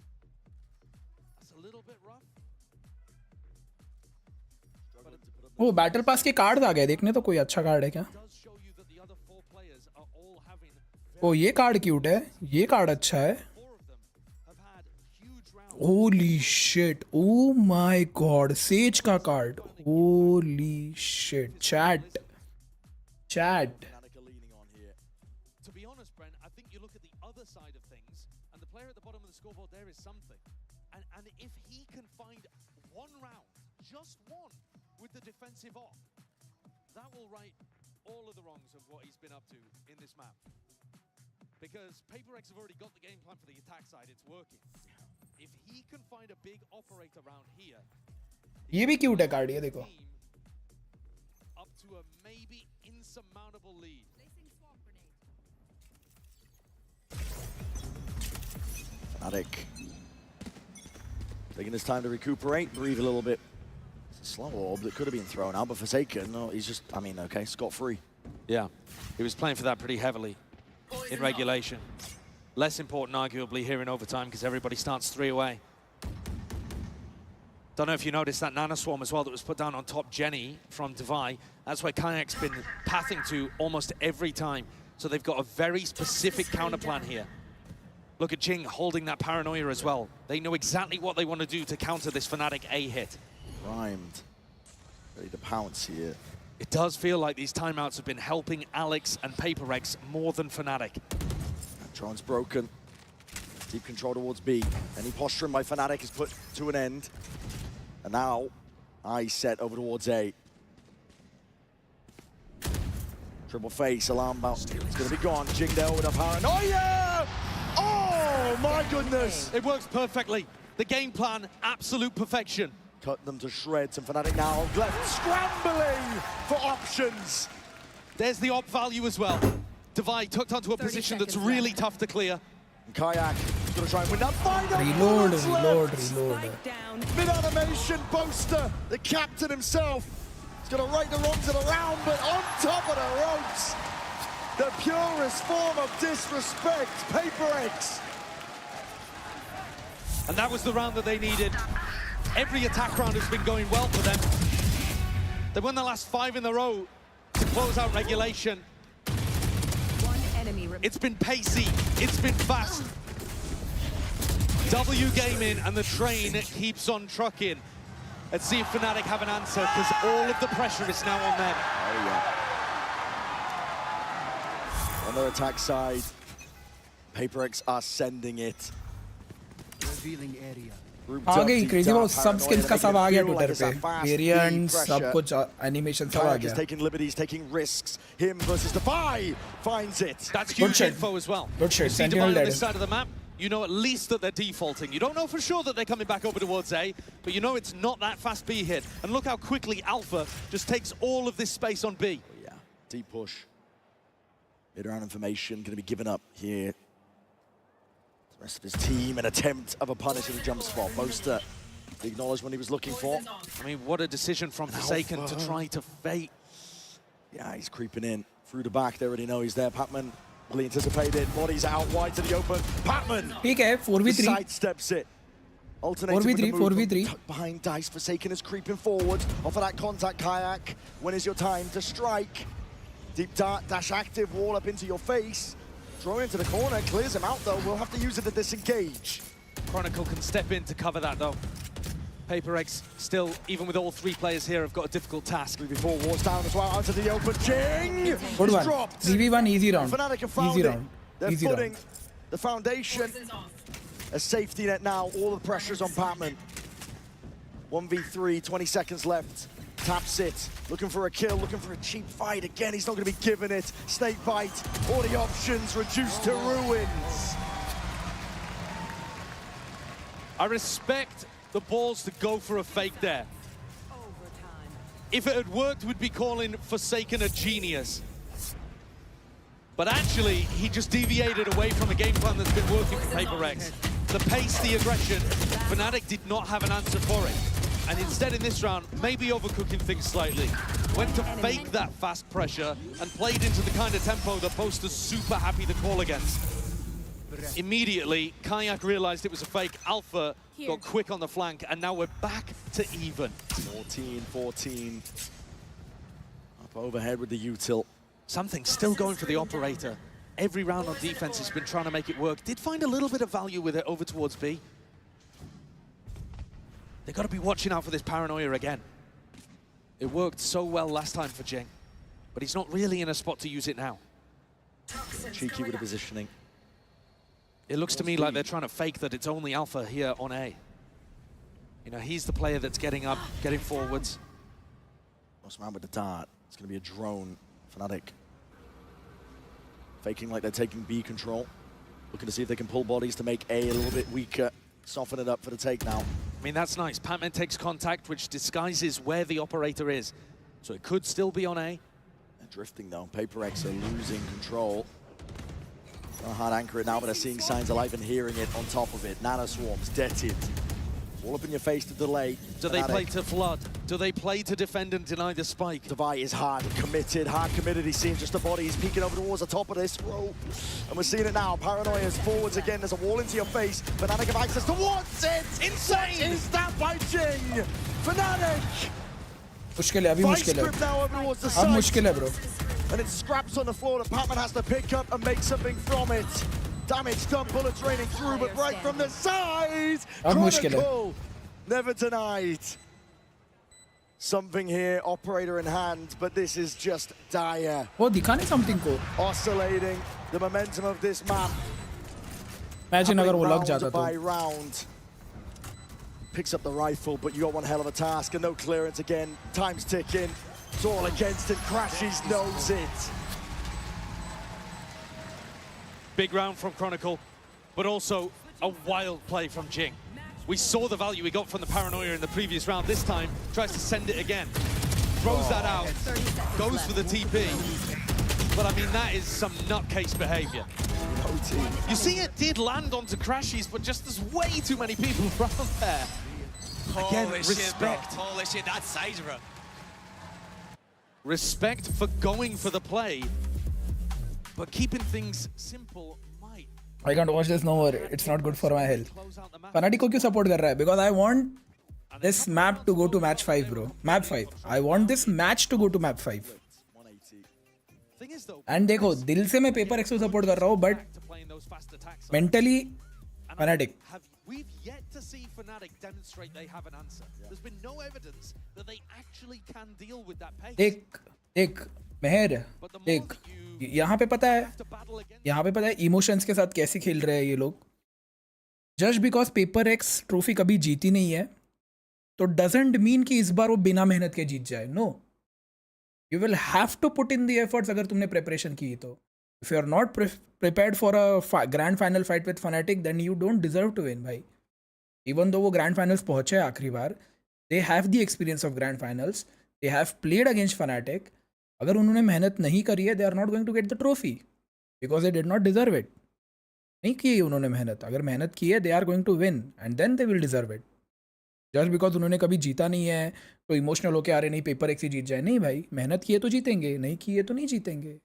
a little bit rough. वो battle pass के card आ गए देखने, तो कोई अच्छा card है क्या? ओ ये कार्ड क्यूट है, ये कार्ड अच्छा है. Holy shit, oh my god, Sage का card, holy shit. Chat. To be honest, Brent, I think you look at the other side of things, and the player at the bottom of the scoreboard there is something. And if he can find one round, just one, with the defensive off, that will right all of the wrongs of what he's been up to in this map. Because PRX have already got the game plan for the attack side, it's working. If he can find a big operator round here, ये भी cute है card, ये देखो. up to a maybe insurmountable lead. Fnatic taking his time to recuperate, breathe a little bit. It's a slow orb that could have been thrown out, but Forsaken, no, he's just, I mean, okay, scot-free. Yeah, he was playing for that pretty heavily in regulation. Less important, arguably, here in overtime, because everybody starts 3 away. Don't know if you noticed that Nano Swarm as well that was put down on top Jenny from Devi. That's where Kayak's been pathing to almost every time. So they've got a very specific counter plan here. Look at Jing holding that paranoia as well. They know exactly what they want to do to counter this Fnatic A hit. Primed. Ready to pounce here. It does feel like these timeouts have been helping Alex and PRX more than Fnatic. Tron's broken. Deep control towards B. Any posturing by Fnatic is put to an end. And now, eyes set over towards A. Triple face, alarm bell. It's going to be gone. Jing there with a paranoia! Oh my goodness! It works perfectly. The game plan, absolute perfection. Cut them to shreds, and Fnatic now left scrambling for options. There's the op value as well. Devi tucked onto a position that's really tough to clear. And Kayak is going to try and win that final. Reload. Mid-animation, Boaster, the captain himself, is going to right the wrongs of the round, but on top of the ropes, the purest form of disrespect, PRX. And that was the round that they needed. Every attack round has been going well for them. They won the last 5 in a row to close out regulation. It's been pacey, it's been fast. W Gaming and the train keeps on trucking. Let's see if Fnatic have an answer, because all of the pressure is now on them. Oh yeah. On their attack side, PRX are sending it. Revealing area. आ गई crazy वो सब skills का सब आ गया Twitter पे, variant सब कुछ animation सब आ गया. Taking liberties, taking risks. Him versus Devi finds it. That's huge info as well. Good shit. See Devi on this side of the map, you know at least that they're defaulting. You don't know for sure that they're coming back over towards A, but you know it's not that fast B hit. And look how quickly Alpha just takes all of this space on B. Oh, yeah, deep push. Mid-round information going to be given up here. The rest of his team, an attempt of a punish at a jump spot. Boaster, the acknowledgement he was looking for. I mean, what a decision from Forsaken to try to fake. Yeah, he's creeping in through the back. They already know he's there. Patman, fully anticipated. Bodies out wide to the open. Patman! ठीक है, 4v3. Sidesteps it. Alternating 4v3. Tucked behind Dice. Forsaken is creeping forward. Off of that contact, Kayak. When is your time to strike? Deep dart, dash active, wall up into your face. Throw into the corner, clears him out though. We'll have to use it to disengage. Chronicle can step in to cover that though. PRX still, even with all 3 players here, have got a difficult task. 3v4 wars down as well, out to the open. Jing! Good one. Dropped. 3v1 easy round. Fnatic have found easy it. round. They're easy putting round. the foundation. A safety net now, all the pressure's on Patman. 1v3, 20 seconds left. Taps it, looking for a kill, looking for a cheap fight. Again, he's not going to be given it. Snake bite, all the options reduced to ruins. I respect the balls to go for a fake there. If it had worked, we'd be calling Forsaken a genius. But actually, he just deviated away from a game plan that's been working for PRX. The pace, the aggression, Fnatic did not have an answer for it. And instead in this round, maybe overcooking things slightly. Went to fake that fast pressure and played into the kind of tempo that Boast is super happy to call against. Immediately, Kayak realized it was a fake. Alpha got quick on the flank, and now we're back to even. 14-14. Up overhead with the util. Something still going for the operator. Every round on defense has been trying to make it work. Did find a little bit of value with it over towards B. They've got to be watching out for this paranoia again. It worked so well last time for Jing, but he's not really in a spot to use it now. Cheeky with the positioning. It looks to me like they're trying to fake that it's only Alpha here on A. You know, he's the player that's getting up, getting forwards. Lost man with the dart. It's going to be a drone. Fnatic. Faking like they're taking B control. Looking to see if they can pull bodies to make A little bit weaker. Soften it up for the take now. I mean, that's nice. Patman takes contact, which disguises where the operator is. So it could still be on A. They're drifting though. PRX are losing control. Gonna hard anchor it now, but they're seeing signs of life and hearing it on top of it. Nano swarms, detted. All up in your face to delay. Do they play to flood? Do they play to defend and deny the spike? Devi is hard committed. He's seeing just a body. He's peeking over towards the top of this row. And we're seeing it now. Paranoia is forwards again. There's a wall into your face. Fnatic have access towards it. Insane! What is that by Jing? Fnatic! मुश्किल है, अभी मुश्किल है. अब मुश्किल है, bro. And it scraps on the floor that Patman has to pick up and make something from it. Damage done, bullets raining through, but right from the side! Chronicle, never denied. Something here, operator in hand, but this is just dire. वो दिखाने something को. Oscillating the momentum of this map. Imagine अगर वो लग जाता by round. Picks up the rifle, but you got one hell of a task, and no clearance again. Time's ticking. It's all against it. Crashes knows it. Big round from Chronicle, but also a wild play from Jing. We saw the value we got from the Paranoia in the previous round. This time, tries to send it again. Throws that out, goes for the TP. But I mean, that is some nutcase behavior. You see, it did land onto Crashies, but just there's way too many people around there. Again, respect. Holy shit, that's size, bro. Respect for going for the play, but keeping things simple might. I can't watch this no more. It's not good for my health. Fnatic को क्यों support कर रहा है? Because I want this map to go to match 5, bro. Map 5. I want this match to go to map 5. And देखो, दिल से मैं PRX को support कर रहा हूँ, but mentally, Fnatic. We've yet to see Fnatic demonstrate they have an answer. There's been no evidence that they actually can deal with that pace. एक मेहर एक यहाँ पे पता है इमोशंस के साथ कैसे खेल रहे हैं ये लोग. जस्ट बिकॉज PRX ट्रॉफी कभी जीती नहीं है तो डजंट मीन कि इस बार वो बिना मेहनत के जीत जाए. No, you will have to put in the efforts अगर तुमने प्रिपरेशन की तो. If you are not prepared for a grand final fight with Fnatic, then you don't deserve to win, भाई. Even though वो grand finals पहुँचे आखिरी बार, they have the experience of grand finals. They have played against Fnatic. अगर उन्होंने मेहनत नहीं करी है, they are not going to get the trophy because they did not deserve it. नहीं की उन्होंने मेहनत. अगर मेहनत की है, they are going to win and then they will deserve it. Just because उन्होंने कभी जीता नहीं है, तो इमोशनल होके आ रहे नहीं PRX ही जीत जाए. नहीं भाई, मेहनत की है तो जीतेंगे, नहीं की है तो नहीं जीतेंगे.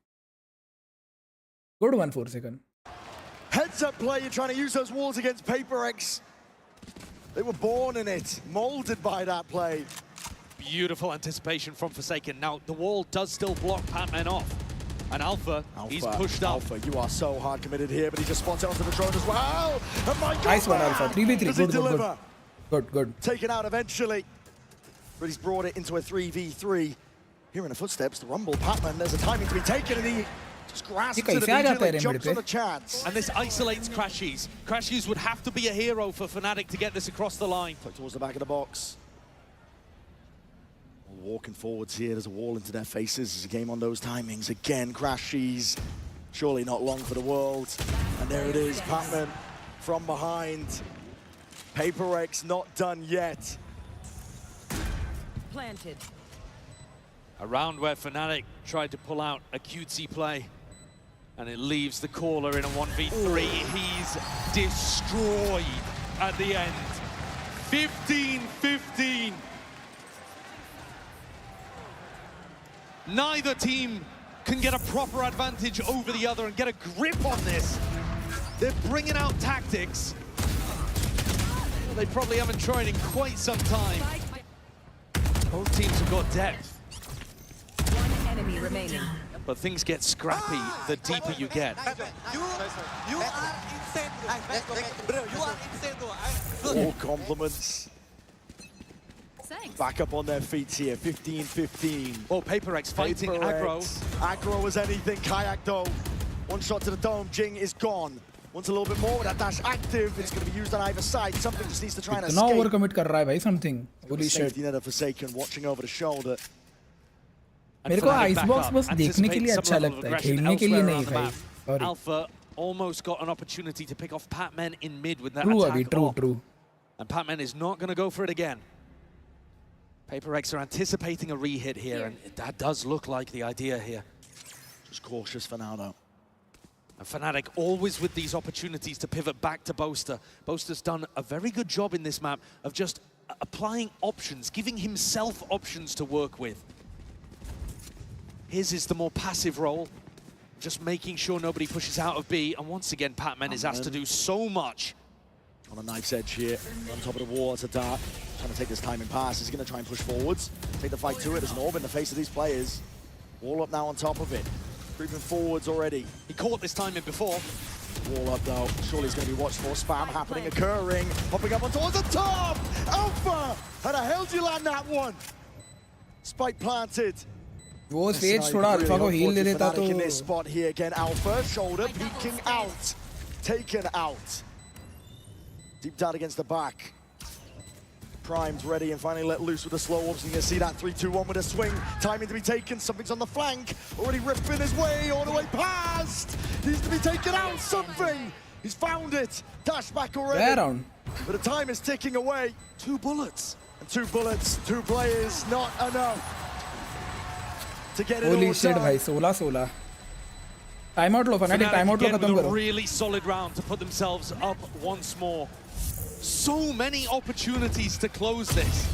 Good one, 4 second. Heads up play, you're trying to use those walls against PRX. They were born in it, molded by that play. Beautiful anticipation from Forsaken. Now, the wall does still block Patman off. And Alpha, he's pushed up. Alpha, you are so hard committed here, but he just spots it onto the drone as well. And my God, nice one, Alpha. 3v3. Good. Taken out eventually. But he's brought it into a 3v3. Hearing the footsteps, the rumble, Patman, there's a timing to be taken, and he just grasps it immediately, jumps on the chance. And this isolates Crashies. Crashies would have to be a hero for Fnatic to get this across the line. Towards the back of the box. Walking forwards here, there's a wall into their faces. There's a game on those timings. Again, crashes. Surely not long for the world. And there it is, Patman from behind. PRX not done yet. Planted. A round where Fnatic tried to pull out a cutesy play, and it leaves the caller in a 1v3. He's destroyed at the end. 15-15. Neither team can get a proper advantage over the other and get a grip on this. They're bringing out tactics they probably haven't tried in quite some time. Both teams have got depth. One enemy remaining. But things get scrappy the deeper you get. You are insane, bro. You are insane, bro. All compliments. Back up on their feet here, 15-15. Oh, PRX fighting aggro. Aggro as anything, Kayak though. One shot to the dome, Jing is gone. Wants a little bit more with that dash active. It's going to be used on either side. Something just needs to try and escape. Now overcommit कर रहा है भाई something. Holy shit. Safety net of Forsaken watching over the shoulder. मेरे को icebox बस देखने के लिए अच्छा लगता है, खेलने के लिए नहीं भाई. Alpha almost got an opportunity to pick off Patman in mid with that True, attack. True. And Patman is not going to go for it again. PRX are anticipating a re-hit here, and that does look like the idea here. Just cautious for now, though. And Fnatic always with these opportunities to pivot back to Boaster. Boaster's done a very good job in this map of just applying options, giving himself options to work with. His is the more passive role, just making sure nobody pushes out of B. And once again, Patman is asked to do so much. On a knife's edge here, on top of the wall, it's a dart. Trying to take this timing pass. He's going to try and push forwards. Take the fight to it. There's an orb in the face of these players. Wall up now on top of it. Creeping forwards already. He caught this timing before. Wall up though. Surely it's going to be watched for. Spam happening, occurring. Popping up on towards the top! Alpha! How the hell did you land that one? Spike planted. वो stage थोड़ा alpha को heal दे देता तो. In this spot here again, Alpha shoulder peeking out, taken out. Deep dart against the back. Primed, ready, and finally let loose with the slow orbs. You can see that 3-2-1 with a swing. Timing to be taken. Something's on the flank. Already ripping his way all the way past. Needs to be taken out. Something. He's found it. Dash back already. Around. But the time is ticking away. 2 bullets. And 2 bullets, 2 players, not enough. To get it Holy all shit, done. भाई 16-16. Timeout लो Fnatic, timeout लो खत्म with a करो. really solid round to put themselves up once more. So many opportunities to close this.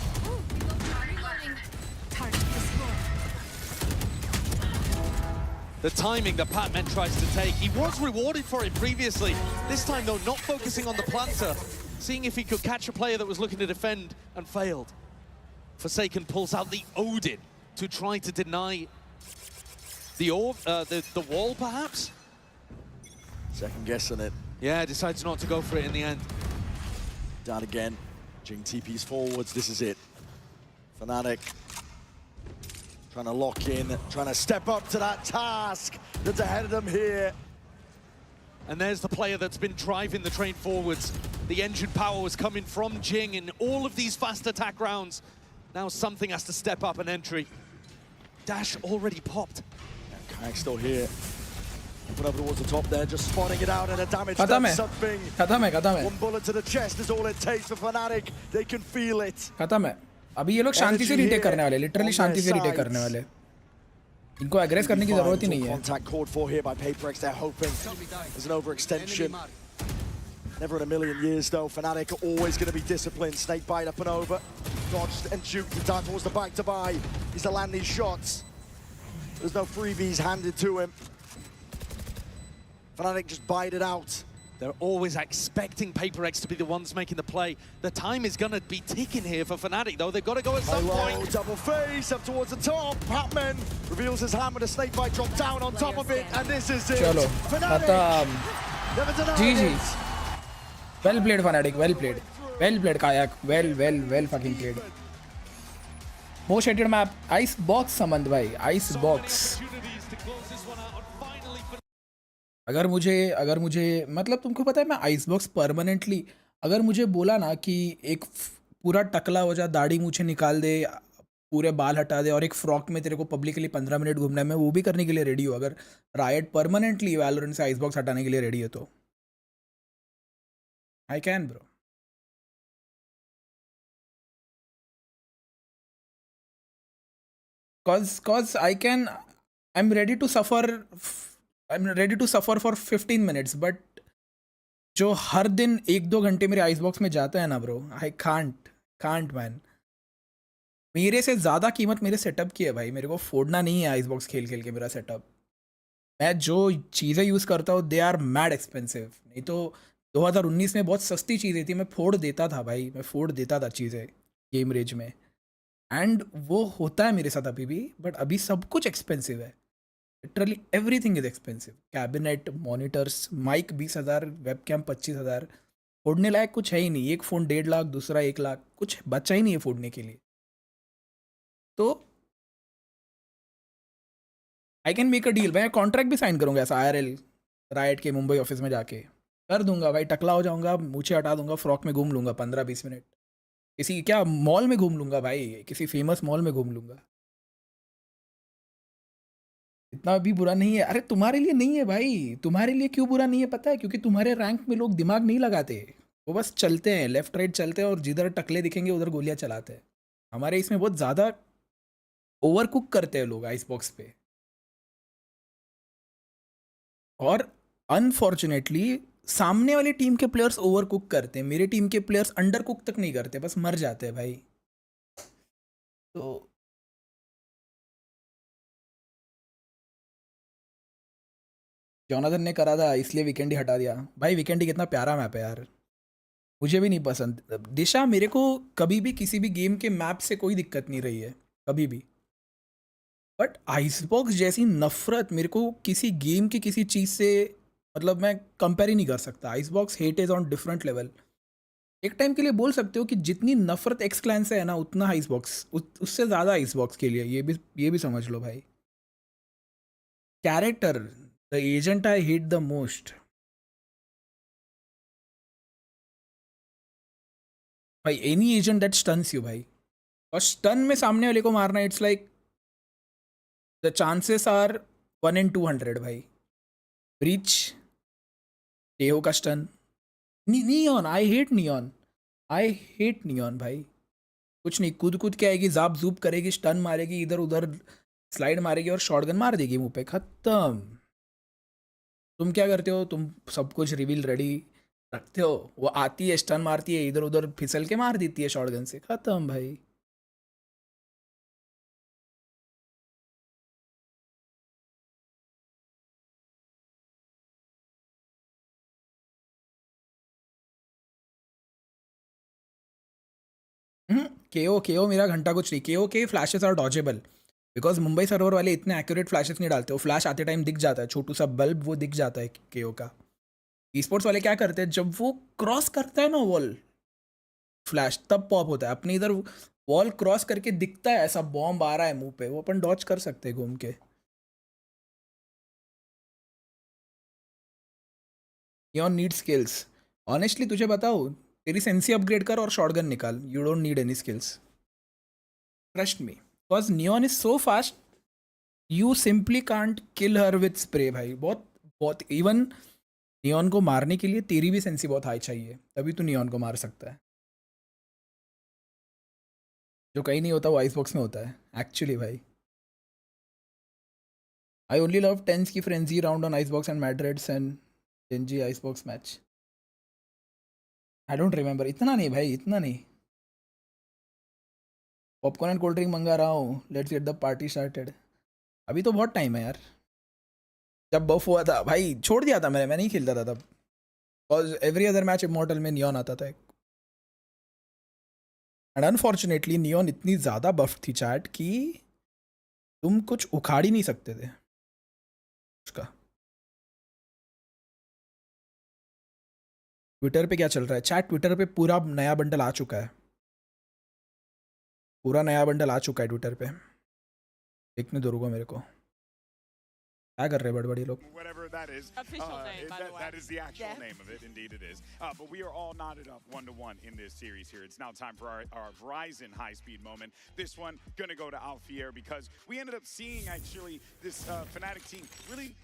The timing that Patman tries to take, he was rewarded for it previously. This time though, not focusing on the planter, seeing if he could catch a player that was looking to defend and failed. Forsaken pulls out the Odin to try to deny the orb, the wall perhaps? Second guessing it. Yeah, decides not to go for it in the end. Down again. Jing TP's forwards. This is it. Fnatic trying to lock in, trying to step up to that task that's ahead of them here. And there's the player that's been driving the train forwards. The engine power was coming from Jing in all of these fast attack rounds. Now something has to step up an entry. Dash already popped. Kayak still here. Put over towards the top there, just spotting it out, and a damage खत्म है. does something. खत्म है. One bullet to the chest is all it takes for Fnatic. They can feel it. खत्म है. अभी ये लोग शांति से रीटेक करने वाले, लिटरली शांति से रीटेक करने वाले. इनको एग्रेस करने की जरूरत ही नहीं है. Contact called for here by PRX. They're hoping there's an overextension. Never in a million years though. Fnatic are always going to be disciplined. Snake bite up and over. Dodged and juked the dart towards the back to buy. He's to land these shots. There's no freebies handed to him. Fnatic just bite it out. They're always expecting PRX to be the ones making the play. The time is going to be ticking here for Fnatic, though. They've got to go at some point. Double face up towards the top. Patman reveals his hand with a snake bite drop down on top of it, and this is it. Chalo. Fnatic. Never denied GG. it. Well played, Fnatic. Well played. Well played, Kayak. Well fucking played. Most hated map. Icebox, Samand bhai. Icebox. अगर मुझे मतलब तुमको पता है मैं icebox permanently अगर मुझे बोला ना कि एक पूरा टकला हो जा दाढ़ी मूछे निकाल दे पूरे बाल हटा दे और एक फ्रॉक में तेरे को पब्लिकली 15 मिनट घूमना है, मैं वो भी करने के लिए रेडी हूँ अगर रायट परमानेंटली वैलोरेंट से आइसबॉक्स हटाने के लिए रेडी है तो I can bro. Cause I'm ready to suffer. I'm ready to suffer for 15 minutes, but जो हर दिन 1-2 घंटे मेरे आइस बॉक्स में जाता है ना ब्रो, आई कांट मैन. मेरे से ज़्यादा कीमत मेरे सेटअप की है भाई. मेरे को फोड़ना नहीं है आइस बॉक्स खेल खेल के मेरा सेटअप. मैं जो चीज़ें यूज़ करता हूँ दे आर मैड एक्सपेंसिव. नहीं तो 2019 में बहुत सस्ती चीज़ें थी, मैं फोड़ देता था भाई. मैं फोड़ देता था चीज़ें गेम रेज में. एंड वो होता है मेरे साथ अभी भी, बट अभी सब कुछ एक्सपेंसिव है. Literally everything is expensive. Cabinet, monitors, mic 20,000, webcam 25,000. फोड़ने लायक कुछ है ही नहीं. एक फ़ोन 1.5 लाख, दूसरा 1 लाख, कुछ बचा ही नहीं है फोड़ने के लिए. तो I can make a deal. मैं कॉन्ट्रैक्ट भी साइन करूँगा ऐसा IRL राइट के मुंबई ऑफिस में जाके कर दूंगा भाई. टकला हो जाऊंगा, मूछे हटा दूंगा, फ्रॉक में घूम लूंगा 15-20 मिनट. किसी क्या मॉल में घूम लूंगा भाई, किसी फेमस मॉल में घूम लूंगा. इतना भी बुरा नहीं है. अरे तुम्हारे लिए नहीं है भाई. तुम्हारे लिए क्यों बुरा नहीं है पता है? क्योंकि तुम्हारे रैंक में लोग दिमाग नहीं लगाते. वो बस चलते हैं, लेफ्ट राइट चलते हैं और जिधर टकले दिखेंगे उधर गोलियां चलाते हैं. हमारे इसमें बहुत ज़्यादा ओवर कुक करते हैं लोग आइस बॉक्स पे. और अनफॉर्चुनेटली सामने वाली टीम के प्लेयर्स ओवर कुक करते हैं. मेरे टीम के प्लेयर्स अंडर कुक तक नहीं करते, बस मर जाते हैं भाई. तो जॉनथन ने करा था इसलिए वीकेंड ही हटा दिया. भाई वीकेंड ही कितना प्यारा मैप है यार. मुझे भी नहीं पसंद. दिशा मेरे को कभी भी किसी भी गेम के मैप से कोई दिक्कत नहीं रही है कभी भी. बट आइसबॉक्स जैसी नफरत मेरे को किसी गेम की किसी चीज़ से, मतलब मैं कंपेयर ही नहीं कर सकता. Icebox hate is on different level. एक टाइम के लिए बोल सकते हो कि जितनी नफरत एक्स क्लैन से है ना उतना आइसबॉक्स उससे ज़्यादा आइसबॉक्स के लिए. ये भी समझ लो भाई. Character, the agent I hate the most. भाई any agent that stuns you भाई. और स्टन में सामने वाले को मारना, it's like the chances are 1 in 200 भाई. ब्रीच, टेहो का stun, Neon. I hate Neon भाई. कुछ नहीं, कूद के आएगी, जाप जूप करेगी, स्टन मारेगी, इधर उधर स्लाइड मारेगी और शॉटगन मार देगी मुंह पे. खत्म. तुम क्या करते हो? तुम सब कुछ रिवील रेडी रखते हो. वो आती है, स्टन मारती है, इधर उधर फिसल के मार देती है शॉटगन से. खत्म भाई. केओ मेरा घंटा कुछ नहीं. केओ के flashes are dodgeable because Mumbai server वाले इतने एक्यूरेट फ्लैशेस नहीं डालते. वो फ्लैश आते टाइम दिख जाता है, छोटू सा बल्ब वो दिख जाता है केओ का. ई स्पोर्ट्स वाले क्या करते हैं, जब वो क्रॉस करता है ना वॉल फ्लैश, तब पॉप होता है. अपने इधर वॉल क्रॉस करके दिखता है ऐसा बॉम्ब आ रहा है मुंह पे, वो अपन डॉच कर सकते हैं घूम के. Your need skills. ऑनेस्टली तुझे बताओ, तेरी सेंसी अपग्रेड कर और शॉटगन निकाल. You don't need any skills, trust me. Because neon is so fast, you simply can't kill her with spray भाई. बहुत इवन नियॉन को मारने के लिए तेरी भी सेंसी बहुत हाई चाहिए, तभी तू नियॉन को मार सकता है. जो कहीं नहीं होता वो आइस बॉक्स में होता है एक्चुअली भाई. आई ओनली लव 10s की frenzy round on ice box and Madrid's and Gen Z ice box match. I don't remember. इतना नहीं भाई, इतना नहीं. पॉपकॉर्न एंड कोल्ड ड्रिंक मंगा रहा हूँ. Let's get the party started. अभी तो बहुत टाइम है यार. जब बफ हुआ था भाई छोड़ दिया था मैं नहीं खेलता था तब. Because every other match immortal में नियॉन आता था. एंड अनफॉर्चुनेटली नियॉन इतनी ज़्यादा बफ थी चैट कि तुम कुछ उखाड़ ही नहीं सकते थे उसका. ट्विटर पे क्या चल रहा है चैट? ट्विटर पे पूरा नया बंडल आ चुका है. पूरा नया बंडल आ चुका है ट्विटर पे. देखने दो, रुको मेरे को. क्या कर रहे हैं बड़े बड़े लोग? whatever that is. Official name, by the way. That is the actual name of it. Indeed it is. But we are all knotted up 1-1 in this series here. It's now time for our Ryzen high-speed moment. This one going to go to Alfier because we ended up seeing, actually, this Fnatic team really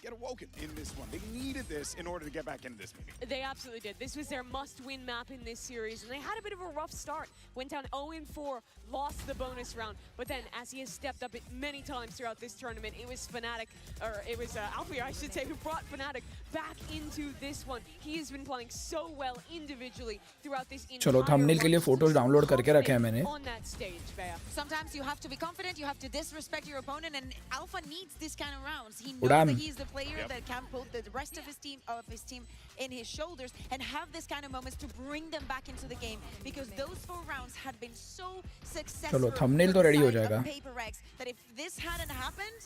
get awoken in this one. They needed this in order to get back into this meeting. They absolutely did. This was their must-win map in this series, and they had a bit of a rough start. Went down 0-4, lost the bonus round, but then as he has stepped up it many times throughout this tournament, it was Fnatic, or it was Alfier, I should say, who brought Fnatic back into this one. He has been playing so well individually throughout this entire चलो thumbnail के लिए photos download करके रखे हैं मैंने. on that stage, Bea. Sometimes you have to be confident, you have to disrespect your opponent, and Alpha needs this kind of rounds. He knows Udam. that he's the player that can put the rest of his team in his shoulders and have this kind of moments to bring them back into the game, because those 4 rounds had been so successful. चलो thumbnail तो ready हो जाएगा. PRX, that if this hadn't happened,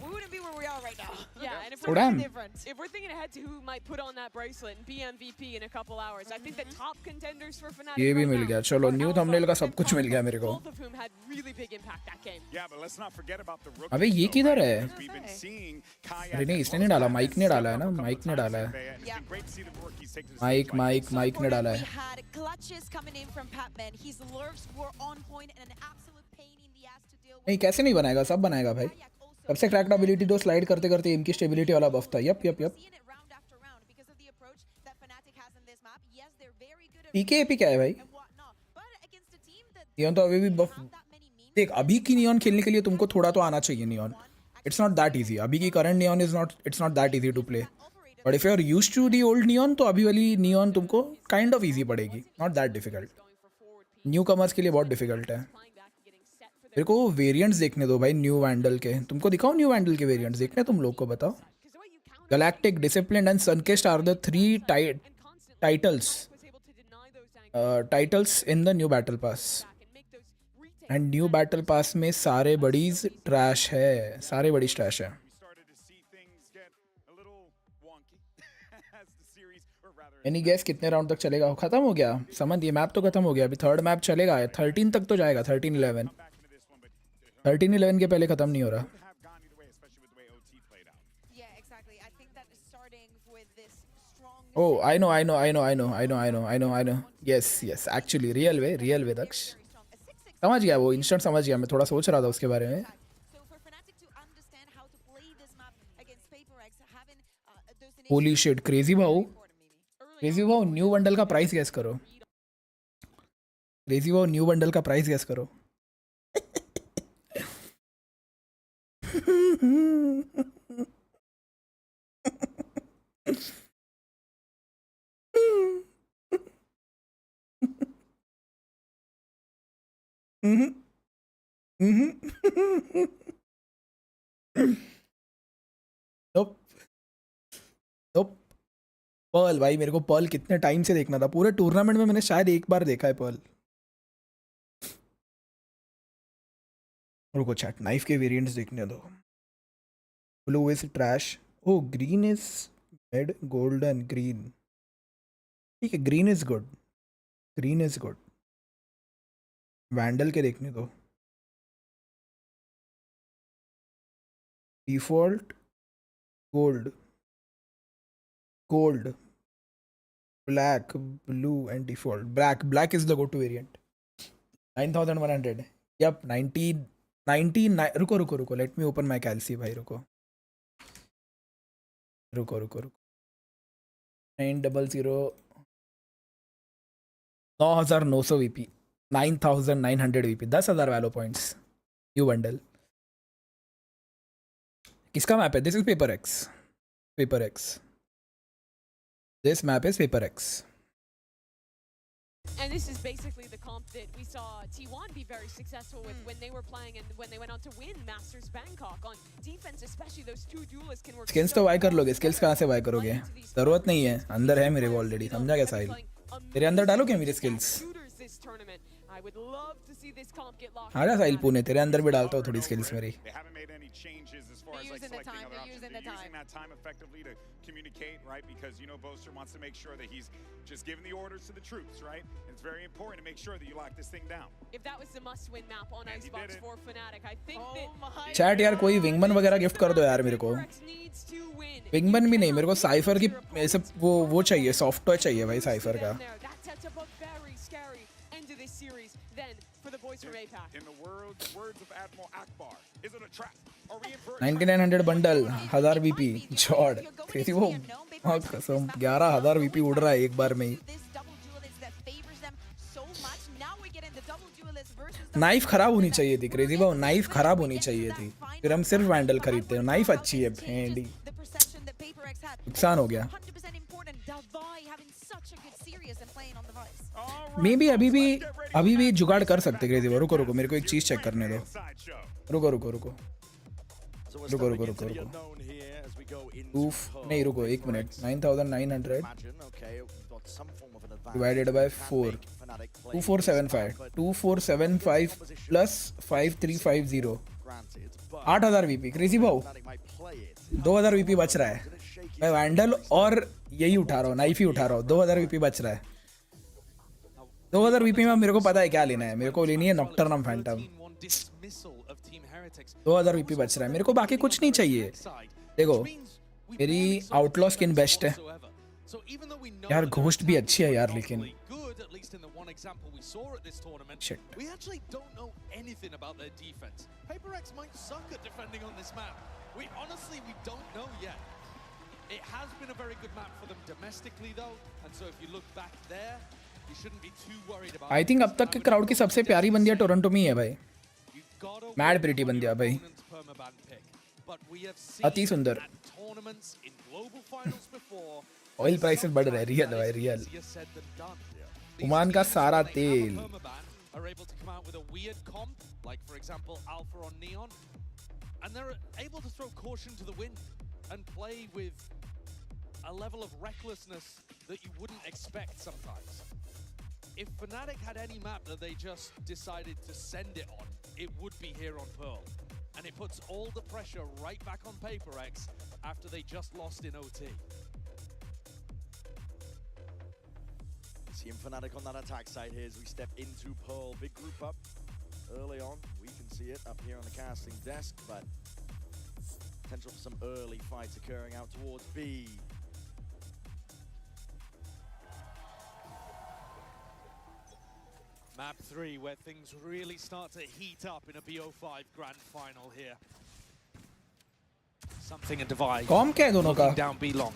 we wouldn't be where we are right now. Yeah, and if we're thinking ahead to who might put on that bracelet and be MVP in a couple hours, I think the top contenders for Fnatic ये भी right मिल now गया. चलो new thumbnail का सब कुछ मिल गया मेरे को. both of whom had really big impact that game. Yeah, but let's not forget about the rookies. अबे ये किधर है? We've been seeing अरे नहीं इसने नहीं डाला, माइक ने डाला है ना, माइक ने डाला है. माइक ने डाला We है. had clutches coming in from Patman. His lurks were on point and an absolute pain in the ass to deal with. नहीं कैसे नहीं बनाएगा, सब बनाएगा भाई. सबसे क्रैक्ड एबिलिटी तो स्लाइड करते करते एम की स्टेबिलिटी वाला बफ था. यप पीके एपी क्या है भाई? नियॉन तो अभी भी बफ देख. अभी की नियॉन खेलने के लिए तुमको थोड़ा तो आना चाहिए Neon. It's not that easy. अभी की current Neon it's not that easy to play. But if you are used to the old Neon तो अभी वाली नियॉन तुमको काइंड ऑफ इजी पड़ेगी. Not that difficult. Newcomers के लिए बहुत डिफिकल्ट है. मेरे को वेरिएंट्स देखने दो भाई न्यू वैंडल के. तुमको दिखाओ न्यू वैंडल के वेरिएंट्स देखने. तुम लोग को बताओ. Galactic, discipline and sunkissed are the 3 titles in the new battle pass. And new battle pass में सारे बडीज ट्रैश है. सारे बडीज ट्रैश है. एनी गेस कितने राउंड तक चलेगा? खत्म हो गया समझ. ये मैप तो खत्म हो गया. अभी थर्ड मैप चलेगा. 13 तक तो जाएगा. 13-11 के पहले खत्म नहीं हो रहा. Oh, I know. Yes. Actually, real way, Daksh. समझ गया वो. इंस्टेंट समझ गया. मैं थोड़ा सोच रहा था उसके बारे में. Holy shit, crazy भाऊ. न्यू बंडल का प्राइस गेस करो. न्यू बंडल का प्राइस गेस करो. पर्ल भाई, मेरे को पर्ल कितने टाइम से देखना था. पूरे टूर्नामेंट में मैंने शायद एक बार देखा है पर्ल. रुको चैट, नाइफ के वेरिएंट्स देखने दो. Blue is trash. Oh green is mid, golden green. ठीक है, ग्रीन इज गुड. वैंडल के देखने दो. Default gold, black, blue and default. Black is the go-to variant. 9100. Yep, 99. रुको. Let me open my calci भाई. रुको. 900. 9900 VP. 9900 VP. 10,000 वैलो points. New bundle. किसका map है? This is PRX. This map is PRX. And this is basically the comp that we saw T1 be very successful with when they were playing and when they went on to win Masters Bangkok. On defense especially, those two duelists can work. Skills तो buy कर लोगे. Skills कहाँ से buy करोगे? जरूरत नहीं है. अंदर है मेरे ऑलरेडी. समझा क्या साहिल? तेरे अंदर डालो क्या मेरे skills? I would love to see this comp get locked. आजा साहिल पुणे तेरे अंदर भी डालता हूँ थोड़ी skills मेरी. They haven't made any changes as far as like selecting other options. They're using that time effectively to communicate, right? Because you know Boaster wants to make sure that he's just giving the orders to the troops, right? And it's very important to make sure that you lock this thing down. If that was the must-win map on Icebox for Fnatic, I think that Chat यार कोई wingman वगैरह gift कर दो यार मेरे को. Wingman भी नहीं मेरे को Cypher की ऐसे वो चाहिए soft toy चाहिए भाई Cypher का. that sets up a very scary end to this series then for the boys from APAC. In the words of Admiral Akbar, is it a trap? Are we in for 9900 bundle 1000 VP जॉर्ड crazy वो हाँ कसम 11000 VP उड़ रहा है एक बार में ही. Knife खराब होनी चाहिए थी क्रेजी भाव. नाइफ खराब होनी चाहिए थी फिर हम सिर्फ वैंडल खरीदते हैं. नाइफ अच्छी है भेंडी. नुकसान हो गया. मे बी अभी भी जुगाड़ कर सकते क्रेजी भाव. रुको रुको मेरे को एक चीज चेक करने दो. रुको रुको रुको रुको रुको रुको रुको. नहीं रुको एक minute. 9900 divided by 4 2475 plus 5350 8000 VP. Crazy भाव 2000 VP बच रहा है. मैं वैंडल और यही उठा रहा हूँ. नाइफ ही उठा रहा हूँ. 2000 VP बच रहा है. 2000 VP में मेरे को पता है क्या लेना है. मेरे को लेनी है नॉक्टर्नम फैंटम. 2000 VP बच रहा है मेरे को. बाकी कुछ नहीं चाहिए. देखो मेरी आउटलॉ स्किन बेस्ट है यार. घोस्ट भी अच्छी है यार लेकिन shit. We actually don't know anything about their defense. PRX might suck at defending on this map. We don't know yet. It has been a very good map for them domestically though, and so if you look back there, you shouldn't be too worried about. I think अब तक के crowd की सबसे प्यारी बंदिया Toronto में ही है भाई. Mad pretty बंदिया भाई. अति सुंदर. ऑयल प्राइसेस बढ़ रहे हैं. रियल भाई रियल. ओमान का सारा तेल. Are able to come out with a weird comp, like for example Alpha on Neon, and they're able to throw caution to the wind and play with a level of recklessness that you wouldn't expect sometimes. If Fnatic had any map that they just decided to send it on, it would be here on Pearl. And it puts all the pressure right back on PRX after they just lost in OT. Seeing Fnatic on that attack side here as we step into Pearl. Big group up early on. We can see it up here on the casting desk, but potential for some early fights occurring out towards B. Map 3, where things really start to heat up in a BO5 grand final here. Something a divide. Com क्या है दोनों का? Down B long.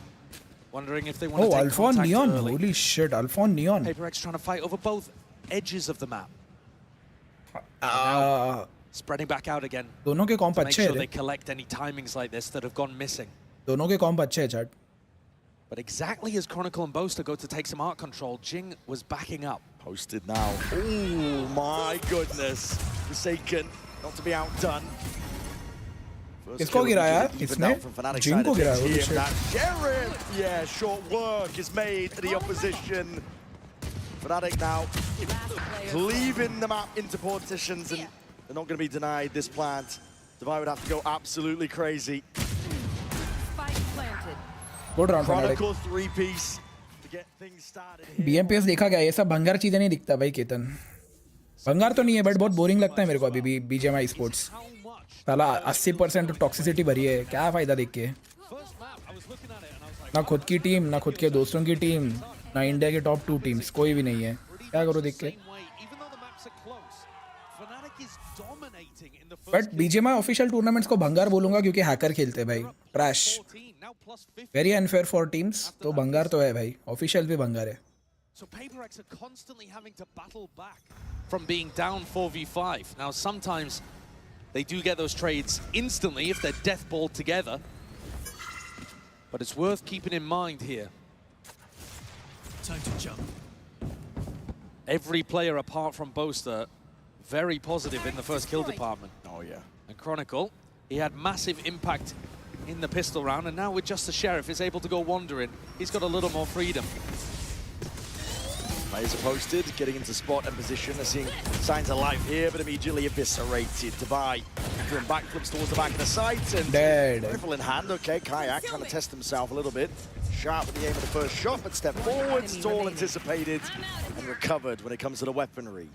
Wondering if they want to take Alpha contact Neon. early. Holy shit, Alpha Neon. PRX trying to fight over both edges of the map. Spreading back out again. दोनों के कॉम्प Make अच्छे sure हैं. they collect any timings like this that have gone missing. दोनों के कॉम्प अच्छे हैं chat. But exactly as Chronicle and Boaster go to take some art control, Jing was backing up. Posted now. Oh my goodness. Forsaken, not to be outdone. किसको गिराया? इसने जिंग को गिराया. Holy shit. Sheriff! Yeah, short work is made to the opposition. Fnatic now cleaving the map into partitions, and they're not going to be denied this plant. Divide would have to go absolutely crazy. Good round Fnatic. Chronicle 3-piece to get things started here. BMPS देखा गया. ये सब भंगार चीजें नहीं दिखता भाई केतन. भंगार तो नहीं है बट बहुत बोरिंग लगता है मेरे को अभी भी BGMI स्पोर्ट्स. साला 80% टॉक्सिसिटी भरी है. क्या फायदा देख के. ना खुद की टीम, ना खुद के दोस्तों की टीम, ना इंडिया के टॉप 2 टीम्स. कोई भी नहीं है. क्या करो देख के. बट BGMI ऑफिशियल टूर्नामेंट्स को भंगार बोलूंगा क्योंकि हैकर खेलते हैं भाई. Trash. Very unfair for teams. तो भंगार तो है भाई. ऑफिशियल भी भंगार है. So PRX are constantly having to battle back from being down 4v5. Now sometimes they do get those trades instantly if they're death balled together. But it's worth keeping in mind here. Time to jump. Every player apart from Boaster very positive in the first kill department. Oh yeah. And Chronicle, he had massive impact in the pistol round, and now with just the Sheriff is able to go wandering. He's got a little more freedom. Players are posted, getting into spot and position. They're seeing signs of life here, but immediately eviscerated. Devi doing backflips towards the back of the site. And dead. Rifle in hand, okay. Kayak trying to test himself a little bit. Sharp with the aim of the first shot, but step forwards. It's all anticipated and recovered when it comes to the weaponry.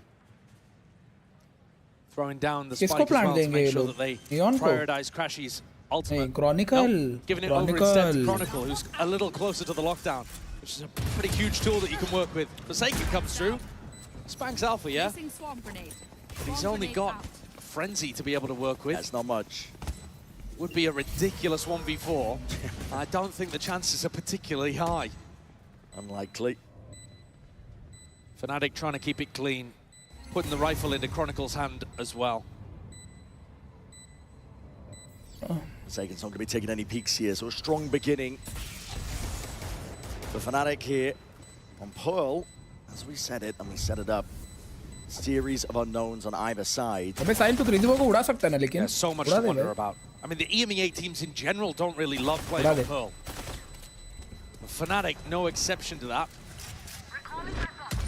Throwing down the spike as well to make sure that they prioritize Crashy's ultimate. Chronicle. Nope. Giving it over instead to Chronicle, who's a little closer to the lockdown, which is a pretty huge tool that you can work with. Forsaken comes through. Spanks Alpha, yeah? But he's only got Frenzy to be able to work with. That's not much. Would be a ridiculous 1v4. I don't think the chances are particularly high. Unlikely. Fnatic trying to keep it clean. Putting the rifle into Chronicle's hand as well. Forsaken's not going to be taking any peeks here, so a strong beginning for Fnatic here on Pearl. As we said it, and we set it up. Series of unknowns on either side. There's so much to wonder about. I mean, the EMEA teams in general don't really love playing on Pearl. But Fnatic, no exception to that.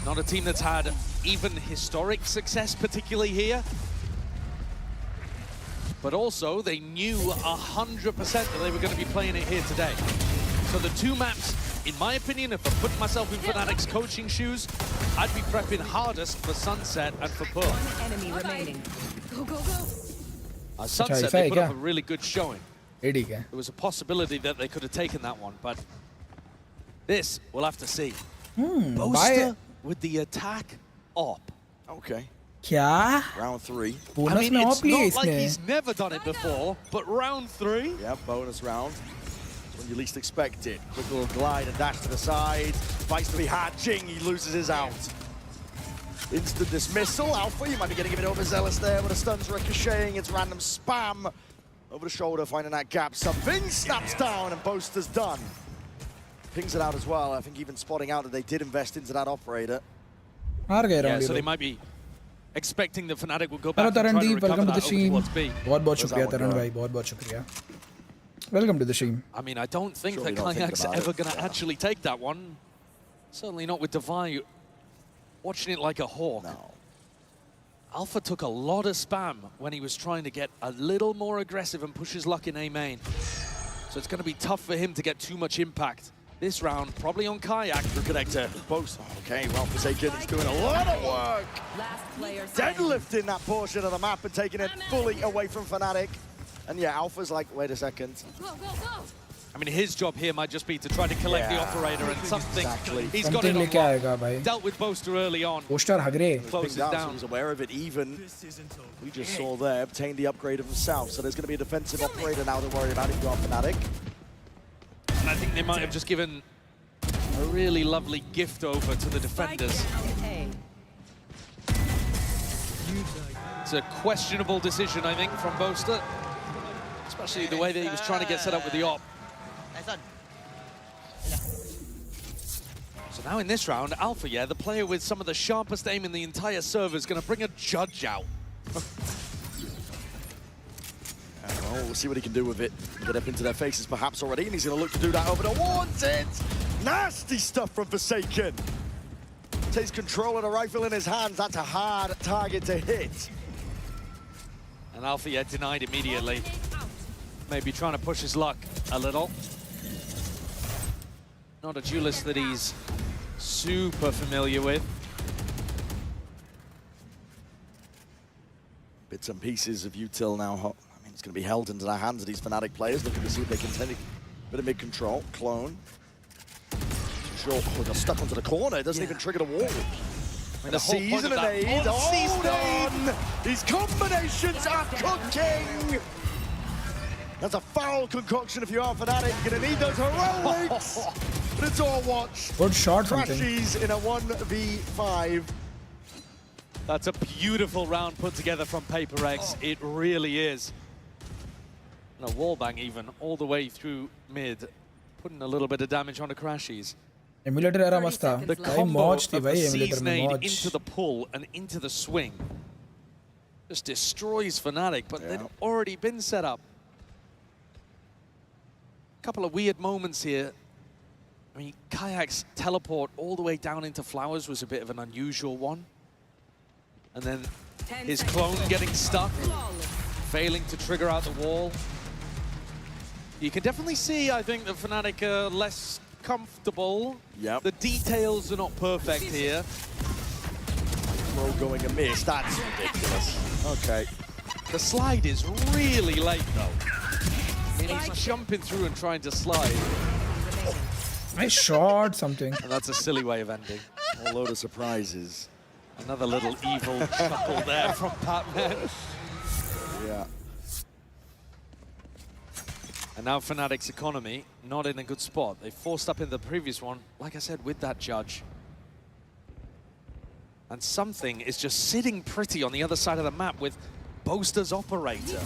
Not a team that's had even historic success, particularly here. But also, they knew 100% that they were going to be playing it here today. So the two maps, in my opinion, if I put myself in Fnatic's coaching shoes, I'd be prepping hardest for Sunset and for Pearl. One enemy remaining. Go, go, go. Sunset, they put up a really good showing. There was a possibility that they could have taken that one, but this, we'll have to see. Boaster with the attack op. Okay. Kya? Round 3. I mean, it's not like he's never done it before, but round 3? Yeah, bonus round. When you least expect it. Quick little glide and dash to the side. Fights to be had. Jing, he loses his out. Instant dismissal. Alpha, you might be getting a bit overzealous there, but the stun's ricocheting. It's random spam. Over the shoulder, finding that gap. Something snaps down, and Boaster's done. Pings it out as well. I think even spotting out that they did invest into that operator. Yeah, so they might be expecting the Fnatic will go back and try to recover that towards B. बहुत शुक्रिया तरण भाई, बहुत शुक्रिया. Welcome to the stream. I mean, I don't think that Kayak's ever going to actually take that one. Certainly not with Devi watching it like a hawk. No. Alpha took a lot of spam when he was trying to get a little more aggressive and push his luck in A main. So it's going to be tough for him to get too much impact. This round, probably on Kayak. The connector. Both. Okay, well, Forsaken is doing a lot of work. Deadlifting that portion of the map and taking it fully away from Fnatic. And yeah, Alpha's like, wait a second. Go, go, go. I mean, his job here might just be to try to collect the operator and something. Exactly. He's got it on lock. Dealt with Boaster early on. Boaster hagre. Closes down. So he's aware of it even. We just saw there, obtained the upgrade of himself. So there's going to be a defensive operator now to worry about if you are Fnatic. And I think they might have just given a really lovely gift over to the defenders. It's a questionable decision, I think, from Boaster. Especially the way that he was trying to get set up with the op. So now in this round, Alpha, the player with some of the sharpest aim in the entire server, is going to bring a judge out. Well, we'll see what he can do with it. Get up into their faces perhaps already, and he's going to look to do that over the Wanted. Nasty stuff from Forsaken. Takes control of the rifle in his hands. That's a hard target to hit. And Alpha, denied immediately. Maybe trying to push his luck a little. Not a duelist that he's super familiar with. Bits and pieces of util now. I mean, it's going to be held into the hands of these Fnatic players, looking to see if they can take a bit of mid-control. Clone. Sure. Oh, got stuck onto the corner. It doesn't even trigger the wall. I mean, the season and aid. Hold on! These combinations are cooking! That's a foul concoction if you are Fnatic. You're gonna need those heroics! But it's all watched. Good shot, Crashies in a 1v5. That's a beautiful round put together from PRX. It really is. And a wallbang even, all the way through mid. Putting a little bit of damage on the Crashies. Emulator era mast tha. The combo of the Seasonade into the pull and into the swing just destroys Fnatic, but they'd already been set up. Couple of weird moments here I mean, Kayak's teleport all the way down into Flowers was a bit of an unusual one. And then his clone getting stuck, failing to trigger out the wall. You can definitely see, I think, that Fnatic are less comfortable. Yep. The details are not perfect here. Throw going amiss, that's ridiculous. Okay. The slide is really late, though. I mean, he's jumping through and trying to slide. Nice shot, something. And that's a silly way of ending. A load of surprises. Another little evil chuckle there from Batman. Yeah. And now Fnatic's economy not in a good spot. They forced up in the previous one, like I said, with that judge. And something is just sitting pretty on the other side of the map with Boaster's operator.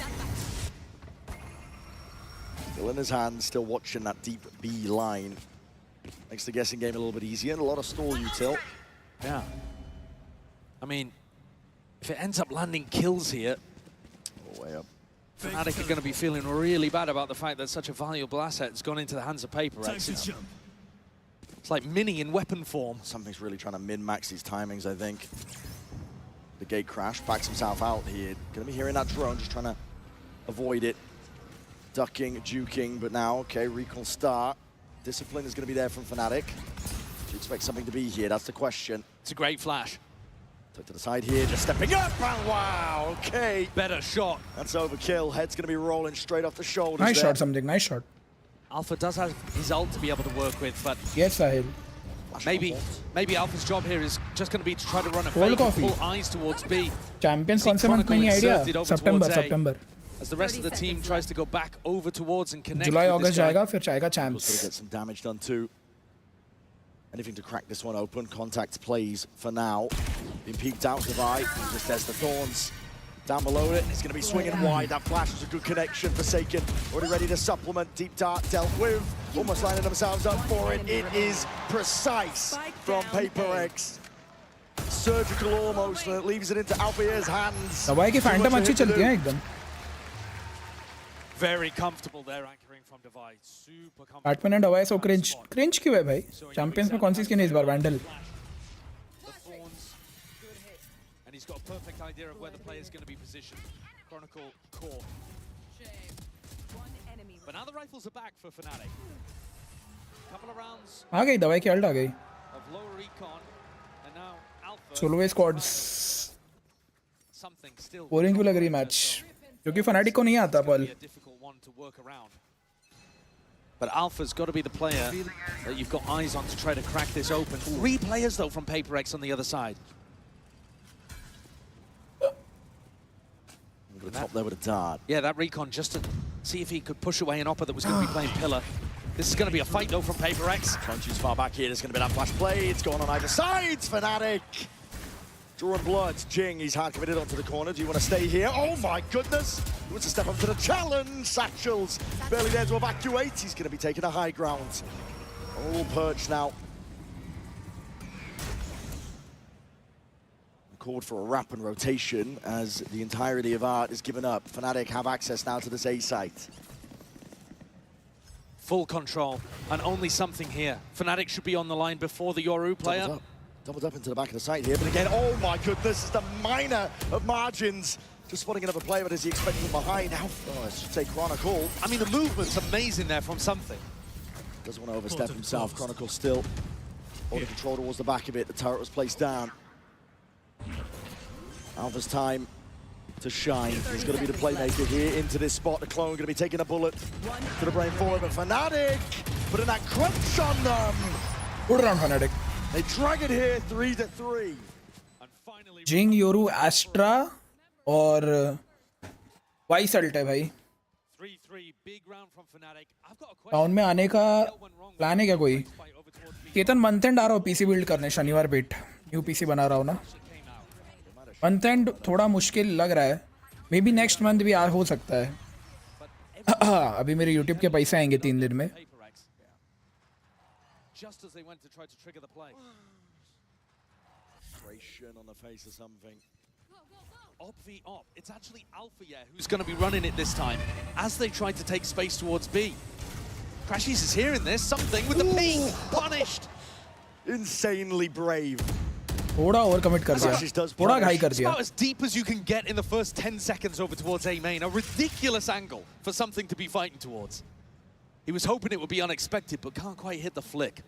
Still in his hand, still watching that deep B line. Makes the guessing game a little bit easier and a lot of stall util. Yeah. I mean, if it ends up landing kills here, all the way up. Fnatic are going to be feeling really bad about the fact that such a valuable asset has gone into the hands of PRX. It's like Mini in weapon form. Something's really trying to min-max these timings, I think. The gate crash, backs himself out here. Gonna be hearing that drone, just trying to avoid it. Ducking, juking, but now, okay, recall start. Discipline is gonna be there from Fnatic. Do you expect something to be here? That's the question. It's a great flash. Took to the side here, just stepping up, and wow, okay. Better shot. That's overkill. Head's gonna be rolling straight off the shoulders. Nice there. shot, something. Nice shot. Alpha does have his ult to be able to work with, but yes, Sahil. Maybe Alpha's job here is just going to be to try to run a Cold fake coffee. and pull eyes towards B. Champions कौन से month में नहीं idea? September. As the rest of the team tries to go back over towards and connect. July, with August this guy. जाएगा फिर जाएगा We'll champs. sort of get some damage done too. Anything to crack this one open. Contact plays for now. Being peeked out of eye. Just there's the Thorns. Down below it, it's going to be swinging wide. That flash was a good connection. Forsaken, already ready to supplement. Deep dart dealt with. Almost lining themselves up for it. It is precise from PRX. Surgical almost, and it leaves it into Alfia's hands. दवाई की Phantom अच्छी चलती है एकदम. Very comfortable there, anchoring from Divide. Super comfortable. Batman and दवाई so cringe. Cringe क्यों है भाई? Champions में कौन सी skin है इस बार? Vandal. And he's got a perfect idea of where the player is going to be positioned. Chronicle core. But now the rifles are back for Fnatic. Couple of rounds. आ गई दवाई की ult आ गई. Of low recon, and now Alpha. Solo squads. Something still. Boring क्यों लग रही match? क्योंकि Fnatic को नहीं आता ball. But Alpha's got to be the player that you've got eyes on to try to crack this open. 3 players though from PRX on the other side. Over the top there with a dart. Yeah, that recon just to see if he could push away an Oppa that was going to be playing Pillar. This is going to be a fight though from PRX. Trying to choose far back here. There's going to be that flash play. It's going on either sides. Fnatic. Drawing blood. Jing, he's hard committed onto the corner. Do you want to stay here? Oh my goodness. He wants to step up to the challenge. Satchels barely there to evacuate. He's going to be taking a high ground. All perched now. Called for a wrap and rotation as the entirety of Art is given up. Fnatic have access now to this A site. Full control and only something here. Fnatic should be on the line before the Yoru player. Doubled up into the back of the site here, but again, oh my goodness, it's the minor of margins. Just spotting another player, but is he expecting from behind? How far? I should say Chronicle. I mean, the movement's amazing there from something. Doesn't want to overstep himself. Chronicle still holding control towards the back of it. The turret was placed down. Alpha's time to shine. He's going to be the playmaker here into this spot. The clone going to be taking a bullet to the brain forward, but Fnatic putting that crunch on them. Good round, Fnatic. They drag it here, 3-3. Jing, Yoru, Astra और vice alt है भाई. Town में आने का plan है क्या कोई? Ketan month and आ रहा हूँ पीसी बिल्ड करने शनिवार बेट. न्यू पीसी बना रहा हूँ ना. मंथ एंड थोड़ा मुश्किल लग रहा है. मे बी नेक्स्ट मंथ भी हो सकता है. अभी मेरे यूट्यूब के पैसे आएंगे 3 दिन में. Just as they went to try to trigger the play. Frustration on the face of something. Op. It's actually Alpha who's going to be running it this time as they try to take space towards B. Crashies is hearing this. Something with the peek. Punished. Insanely brave. थोड़ा over commit कर दिया, थोड़ा घाई कर दिया. About as deep as you can get in the first 10 seconds over towards A main. A ridiculous angle for something to be fighting towards. He was hoping it would be unexpected, but can't quite hit the flick.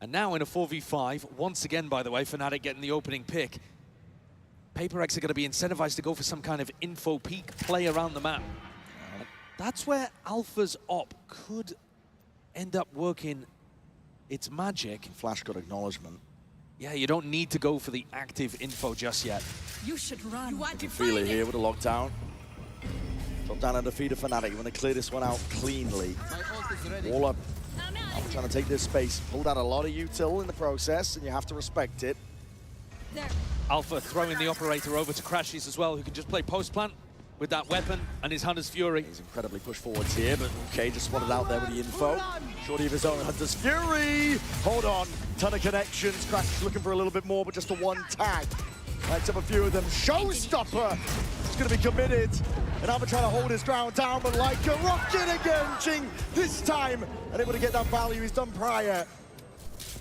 And now in a 4v5, once again, by the way, Fnatic getting the opening pick. PRX are going to be incentivized to go for some kind of info peek play around the map. And that's where Alpha's op could end up working its magic. Flash got acknowledgement. Yeah, you don't need to go for the active info just yet. You should run. You can feel it here with a lockdown. Drop down and defeat a Fnatic. You want to clear this one out cleanly. Wall up. I'm trying to take this space. Pulled out a lot of util in the process, and you have to respect it. Alpha throwing the operator over to Crashies as well, who can just play post-plant with that weapon and his Hunter's Fury. He's incredibly pushed forwards here, but okay, just spotted out there with the info. Shorty of his own, Hunter's Fury! Hold on, ton of connections. Crashies looking for a little bit more, but just a one tag. Lights up a few of them. Showstopper! He's gonna be committed. And Alpha trying to hold his ground down, but like a rocket again, Jing, this time. Unable to get that value he's done prior.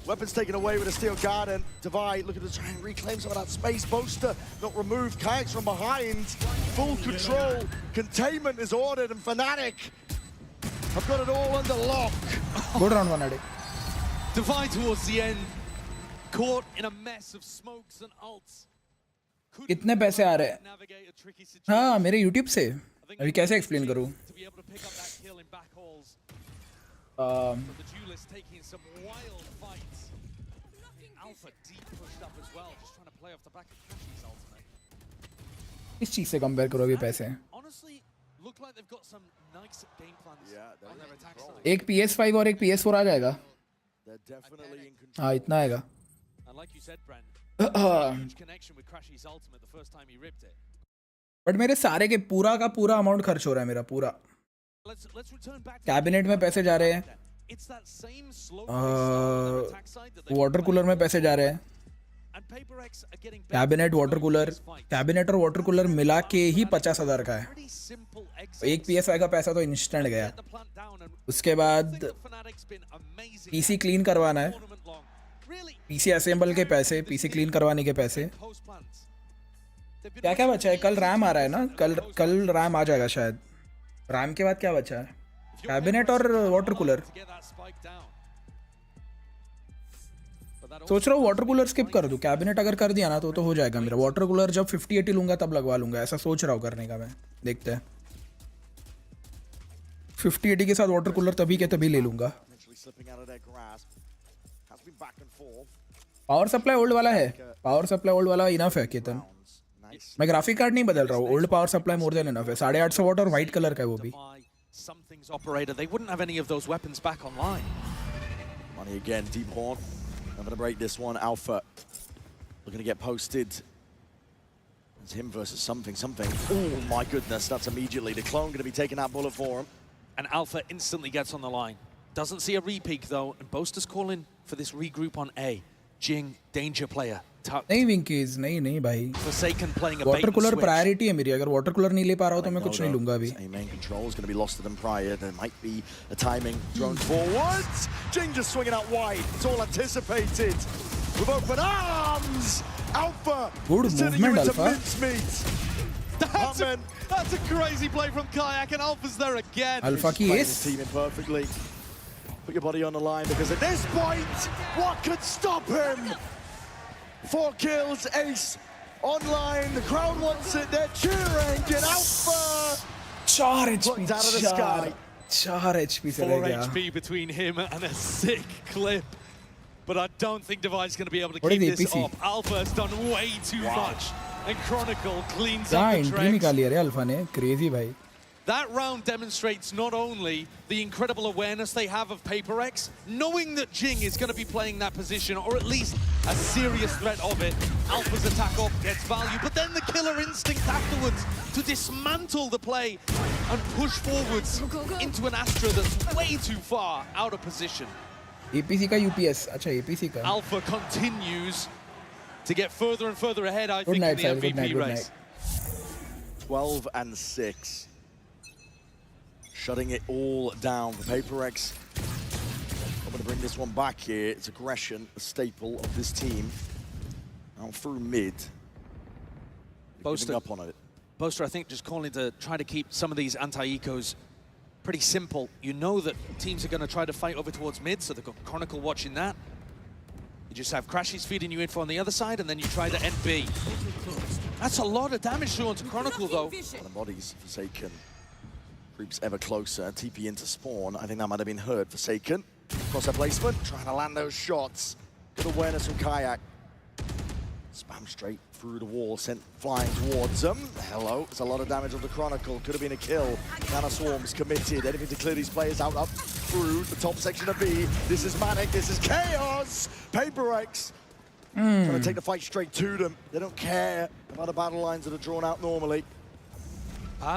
Weapons taken away with a steel guard, and Divide looking to try and reclaim some of that space. Boaster not removed, Kayaks from behind. Full control, containment is ordered, and Fnatic have got it all under lock. Good round, Fnatic. Divide towards the end, caught in a mess of smokes and ults. कितने पैसे आ रहे हैं? हाँ, मेरे YouTube से. अभी कैसे explain करूँ? The duelist taking some wild fights. Alpha deep pushed up as well, just trying to play off the back of Crashies' ultimate. इस चीज से compare करो अभी पैसे. Honestly, look like they've got some nice game plans on their attack side. एक PS5 और एक PS4 आ जाएगा. हाँ, इतना आएगा. And like you said, Brent, huge connection with Crashies' ultimate the first time he ripped it. But मेरे सारे के पूरा का पूरा अमाउंट खर्च हो रहा है मेरा पूरा. कैबिनेट में पैसे जा रहे हैं, वाटर कूलर में पैसे जा रहे हैं. कैबिनेट वाटर कूलर, कैबिनेट और वाटर कूलर मिला के ही 50,000 का है. एक PS5 का पैसा तो इंस्टेंट गया. उसके बाद पीसी क्लीन करवाना है, पीसी असेंबल के पैसे, पीसी क्लीन करवाने के पैसे. क्या क्या बचा है? कल रैम आ रहा है ना, कल रैम आ जाएगा शायद. रैम के बाद क्या बचा है? कैबिनेट और वाटर कूलर. सोच रहा हूँ वाटर कूलर स्किप कर दूँ. कैबिनेट अगर कर दिया ना तो हो जाएगा मेरा. वाटर कूलर जब 50-80 लूंगा तब लगवा लूंगा. ऐसा सोच रहा हूँ करने का मैं. देखते हैं 50-80 के साथ वाटर कूलर तभी के तभी ले लूंगा. पावर सप्लाई ओल्ड वाला है. पावर सप्लाई ओल्ड वाला इनफ है केतन. मैं ग्राफिक कार्ड नहीं बदल रहा हूँ. Old power supply more than enough है. 850 वाट और व्हाइट कलर का है वो भी. Something's operator. They wouldn't have any of those weapons back online. Money again, deep horn. I'm going to break this one. Alpha looking to get posted. It's him versus something. Oh my goodness, that's immediately. The clone going to be taking that bullet for him. And Alpha instantly gets on the line. Doesn't see a re-peek though, and Boaster's calling for this regroup on A. Jing, danger player. नहीं Winkies, नहीं भाई. Forsaken playing a bait water and cooler switch. Priority है मेरी. अगर water cooler नहीं ले पा रहा हूँ तो मैं कुछ नहीं लूंगा अभी. Main control is going to be lost to them prior. There might be a timing thrown forwards. Jing just swinging out wide. It's all anticipated. With open arms, Alpha. Good movement, Alpha. That's a crazy play from Kayak, and Alpha's there again. Alpha की ace. Team in perfectly. Put your body on the line because at this point, what could stop him? 4 kills, ace online. The crowd wants it. They're cheering. Get Alpha. 4 HP. Out of the sky. 4 HP से 4 रह गया. HP between him and a sick clip. But I don't think Divide's going to be able to What keep is this APC? up. Alpha has done way too much. And Chronicle cleans क्या up the entry tracks. निकाली है रे alpha ने. Crazy भाई. That round demonstrates not only the incredible awareness they have of PRX, knowing that Jing is going to be playing that position, or at least a serious threat of it. Alpha's attack off gets value, but then the killer instinct afterwards to dismantle the play and push forwards into an Astra that's way too far out of position. APC का UPS. अच्छा APC का. Alpha continues to get further and further ahead, I think, night, in the Sahil. Good MVP night, good race. 12 and 6. shutting it all down for PRX. I'm going to bring this one back here. It's aggression, a staple of this team. Out through mid. Giving up on it. Boaster, I think, just calling to try to keep some of these anti-ecos pretty simple. You know that teams are going to try to fight over towards mid, so they've got Chronicle watching that. You just have Crashies feeding you info on the other side, and then you try to end B. That's a lot of damage to onto Chronicle, though. One of bodies, Forsaken. Creeps ever closer, TP into spawn. I think that might have been hurt. Forsaken. Crosshair placement, trying to land those shots. Good awareness from Kayak. Spam straight through the wall, sent flying towards them. Hello, it's a lot of damage on the Chronicle. Could have been a kill. Nana Swarm's committed. Anything to clear these players out up through the top section of B. This is Manic, this is Chaos. PRX trying to take the fight straight to them. They don't care about the battle lines that are drawn out normally.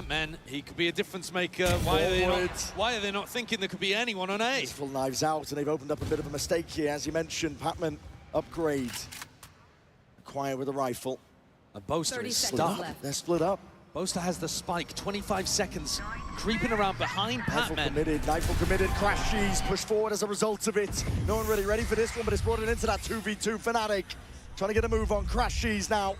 Man, he could be a difference maker. Why are they not thinking there could be anyone on A? Full knives out, and they've opened up a bit of a mistake here. As you mentioned, Patman upgrade. Acquire with a rifle. And Boaster is stuck. They're split up. Boaster has the spike, 25 seconds, creeping around behind Patman. Nightfall committed, Crashies pushed forward as a result of it. No one really ready for this one, but it's brought it into that 2v2 Fnatic. Trying to get a move on Crashies now.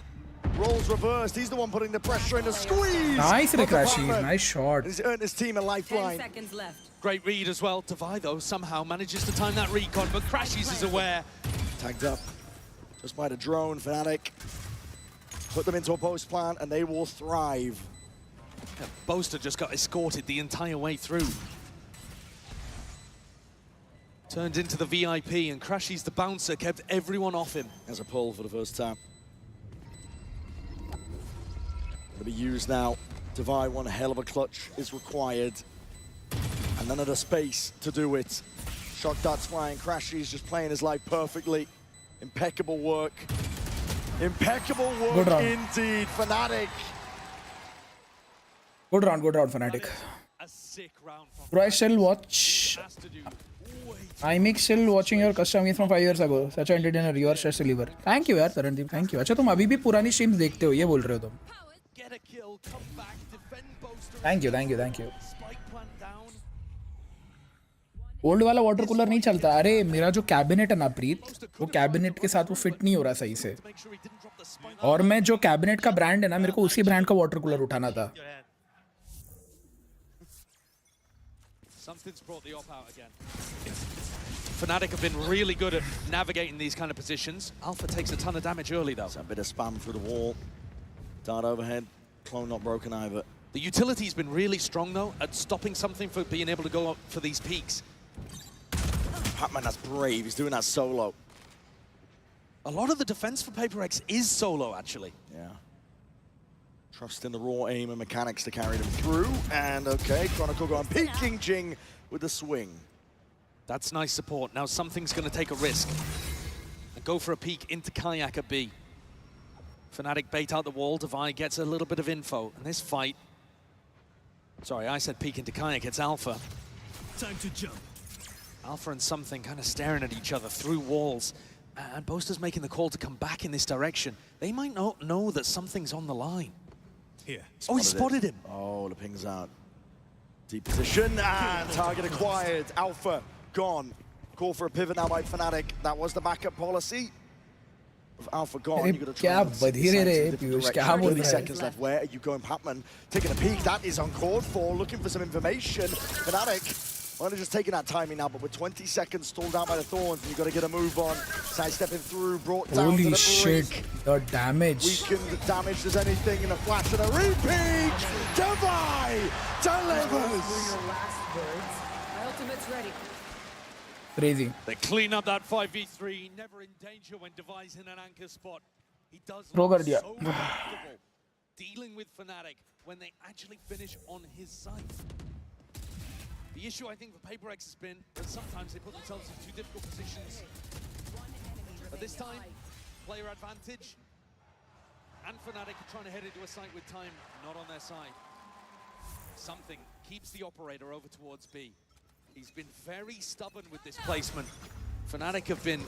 Roles reversed, he's the one putting the pressure in the squeeze. Nice Crashies, nice shot. He's earned his team a lifeline. 10 seconds left. Great read as well. Devi, though, somehow manages to time that recon, but Crashies is aware. Tagged up just by the drone, Fnatic. Put them into a post plant and they will thrive. Yeah, Boaster just got escorted the entire way through. Turned into the VIP, and Crashies, the bouncer, kept everyone off him. As a pull for the first time. To be used now. Devi, one hell of a clutch is required. And none of the space to do it. Shock darts flying, Crashies just playing his life perfectly. Impeccable work. Impeccable work indeed, Fnatic. Good round, Fnatic. Bro, I still watch. I'm still watching your custom games from 5 years ago. Such a entertainer, you are stress reliever. Thank you, यार Tarandeep. Thank you. अच्छा तुम अभी भी पुरानी streams देखते हो, ये बोल रहे हो तुम? Thank you. ओल्ड वाला वाटर कूलर नहीं चलता. अरे मेरा जो कैबिनेट है ना प्रीत, वो कैबिनेट के साथ वो फिट नहीं हो रहा सही से. और मैं जो कैबिनेट का ब्रांड है ना, मेरे को उसी ब्रांड का वाटर कूलर उठाना था. Something's brought the op out again. Fnatic have been really good at navigating these kind of positions. Alpha takes a ton of damage early, though. It's a bit of spam through the wall. Dart overhead. Clone not broken either. The utility's been really strong, though, at stopping something for being able to go up for these peaks. Patman, that's brave. He's doing that solo. A lot of the defense for PRX is solo, actually. Yeah. Trust in the raw aim and mechanics to carry them through. And okay, Chronicle going peeking Jing with the swing. That's nice support. Now something's going to take a risk and go for a peek into Kayak at B. Fnatic bait out the wall. Devi gets a little bit of info. And this fight... Sorry, I said peek into Kayak. It's Alpha. Time to jump. Alpha and something kind of staring at each other through walls. And Boaster's making the call to come back in this direction. They might not know that something's on the line. Here. Oh, he spotted him. Oh, the ping's out. Deep position and target acquired. Alpha gone. Call for a pivot now by Fnatic. That was the backup policy. With Alpha gone, you've got to try 30 seconds left. Where are you going, Patman? Taking a peek. That is uncalled for. Looking for some information. Fnatic. Only just taking that timing now, but with 20 seconds stalled out by the Thorns, you've got to get a move on. Sidestepping through, brought down to the shit, brink. the damage. Weakened, damaged as anything in a flash and a repeat! Devi delivers! My ultimate's ready. Crazy. They clean up that 5v3, never in danger when Devi's in an anchor spot. He does so comfortable dealing with Fnatic when they actually finish on his side. The issue, I think, for PRX has been that sometimes they put themselves in two difficult positions. But this time, player advantage, and Fnatic are trying to head into a site with time not on their side. Something keeps the operator over towards B. He's been very stubborn with this placement. Fnatic have been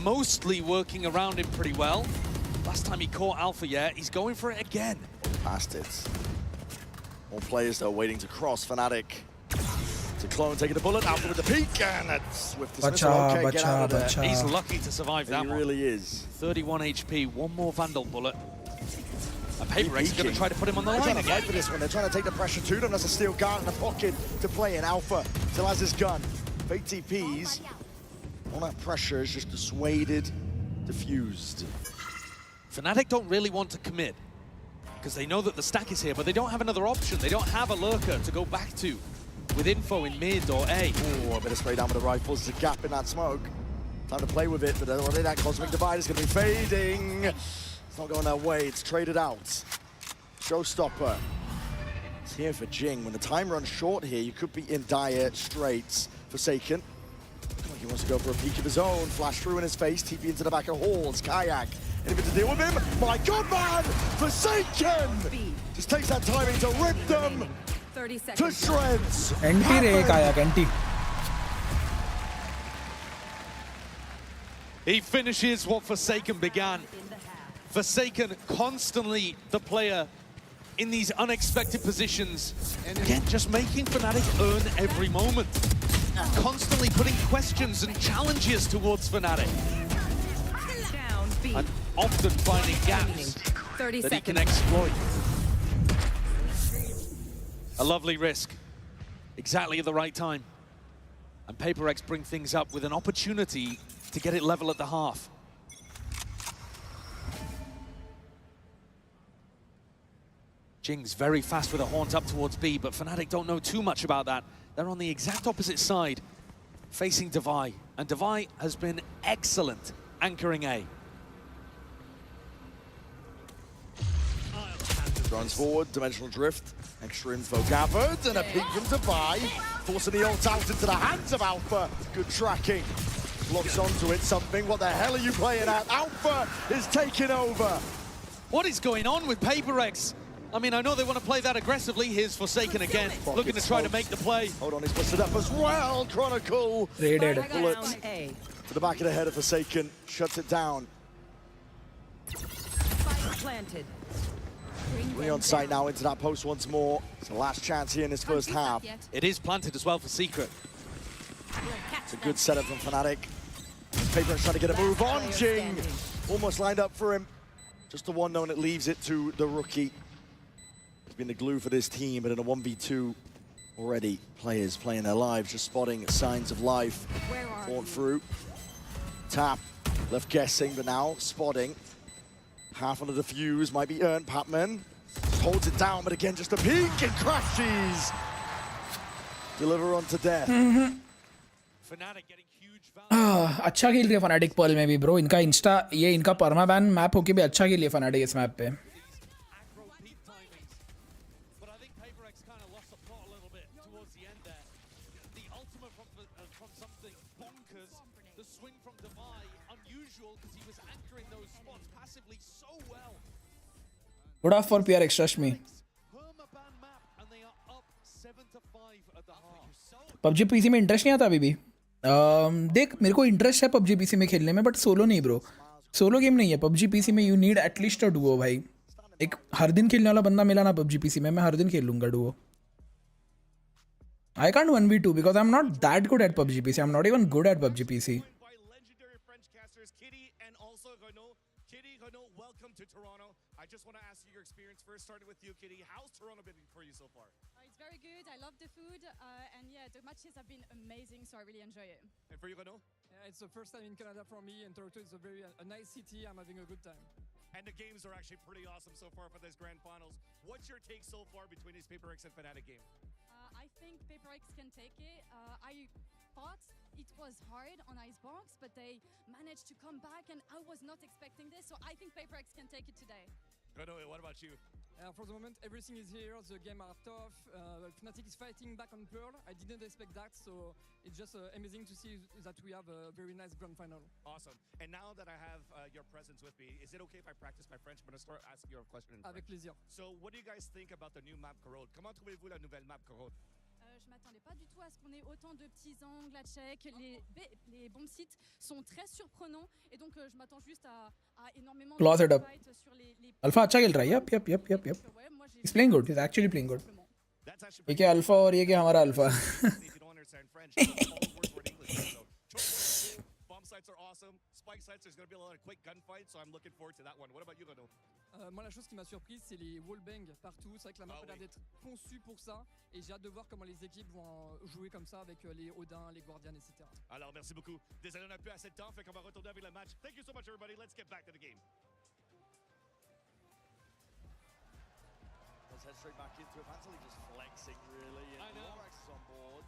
mostly working around him pretty well. Last time he caught Alpha, yeah, he's going for it again. Past it. More players, though, waiting to cross. Fnatic To Clone taking the bullet, Alpha with the peek, and that's Swift dismissal. Okay, get out of there. He's lucky to survive that one. He really is. 31 HP, one more Vandal bullet. And PRX is going to try to put him on the line again. For this one. They're trying to take the pressure to them. That's a steel guard in the pocket to play in. Alpha still has his gun. Fake TPs. All that pressure is just dissuaded, diffused. Fnatic don't really want to commit because they know that the stack is here, but they don't have another option. They don't have a lurker to go back to with info in mid or A. Oh, a bit of spray down with the rifles. There's a gap in that smoke. Time to play with it, but already that Cosmic Divide is going to be fading. It's not going their way. It's traded out. Showstopper. It's here for Jing. When the time runs short here, you could be in dire straits. Forsaken. He wants to go for a peek of his own. Flash through in his face. TP into the back of Halls. Kayak. Anything to deal with him? My God, man! Forsaken! Just takes that timing to rip them 30 seconds. to shreds. NT re Kayak, NT. He finishes what Forsaken began. Forsaken constantly the player in these unexpected positions. And again, just making Fnatic earn every moment. Constantly putting questions and challenges towards Fnatic. And often finding gaps that he can exploit. A lovely risk. Exactly at the right time. And PRX bring things up with an opportunity to get it level at the half. Jing's very fast with a haunt up towards B, but Fnatic don't know too much about that. They're on the exact opposite side, facing Devi. And Devi has been excellent anchoring A. Runs forward, dimensional drift, extra info gathered, and a peek from Devi, forcing the ult out into the hands of Alpha. Good tracking. Locks onto it, something. What the hell are you playing at? Alpha is taking over. What is going on with PRX? I mean, I know they want to play that aggressively. Here's Forsaken again, looking to try to make the play. Hold on, he's busted up as well. Chronicle. Raided. Bullet to the back of the head of Forsaken. Shuts it down. Planted. Really on site now into that post once more. It's the last chance here in this first half. It is planted as well for Secret. It's a good setup from Fnatic. PRX trying to get a move on. Jing almost lined up for him. Just the one known, it leaves it to the rookie. He's been the glue for this team, but in a 1v2 already, players playing their lives, just spotting signs of life. Fought through. Tap, left guessing, but now spotting. Half on the defuse, might be earned. Patman holds it down, but again, just a peek and crashes. Deliver on to death. Fnatic getting huge value. अच्छा खेल रही है fanatic Perl में भी bro. इनका Insta ये इनका परमा ban map होके भी अच्छा खेल रही है फनाटिक इस मैप पे. Good off for PRX, trust me. PUBG PC में इंटरेस्ट नहीं आता अभी भी. देख मेरे को इंटरेस्ट है PUBG PC में खेलने में, बट सोलो नहीं ब्रो. सोलो गेम नहीं है PUBG PC में. You need at least a duo भाई. एक हर दिन खेलने वाला बंदा मिला ना PUBG PC में, मैं हर दिन खेल लूंगा Duo. I can't 1v2 because I'm not that good at PUBG PC. I'm not even good at PUBG PC. I just want to ask you your experience first, starting with you, Kitty. How's Toronto been for you so far? It's very good. I love the food, and yeah, the matches have been amazing, so I really enjoy it. And for you, Renaud? Yeah, it's the first time in Canada for me, and Toronto is a nice city. I'm having a good time. And the games are actually pretty awesome so far for this grand finals. What's your take so far between these PRX and Fnatic game? I think PRX can take it. I thought it was hard on Icebox, but they managed to come back, and I was not expecting this, so I think PRX can take it today. Renaud, what about you? For the moment, everything is here. The game are tough. Fnatic is fighting back on Pearl. I didn't expect that, so it's just amazing to see that we have a very nice grand final. Awesome. And now that I have your presence with me, is it okay if I practice my French? I'm going to start asking you a question in French. Avec plaisir. So, what do you guys think about the new map Corrode? Comment trouvez-vous la nouvelle map Corrode? Je m'attendais pas du tout à ce qu'on ait autant de petits angles à check. Les bons sites sont très surprenants et donc je m'attends juste à énormément de fights sur les Alpha अच्छा खेल रहा है. Yep. He's playing good. He's actually playing good. ये क्या Alpha और ये क्या हमारा Alpha. French. So, bomb sites are awesome. Spike sites, there's going to be a lot of quick gunfights, so I'm looking forward to that one. What about you, Renaud? Moi, la chose qui m'a surprise, c'est les wallbangs partout. C'est vrai que la map a l'air d'être conçue pour ça. Et j'ai hâte de voir comment les équipes vont jouer comme ça avec les Odin, les Guardians, etc. Alors, merci beaucoup. Désolé, on n'a plus assez de temps, fait qu'on va retourner avec le match. Thank you so much, everybody. Let's get back to the game. Let's head straight back into it. Mansley just flexing, really. And I know. Lorax is on board.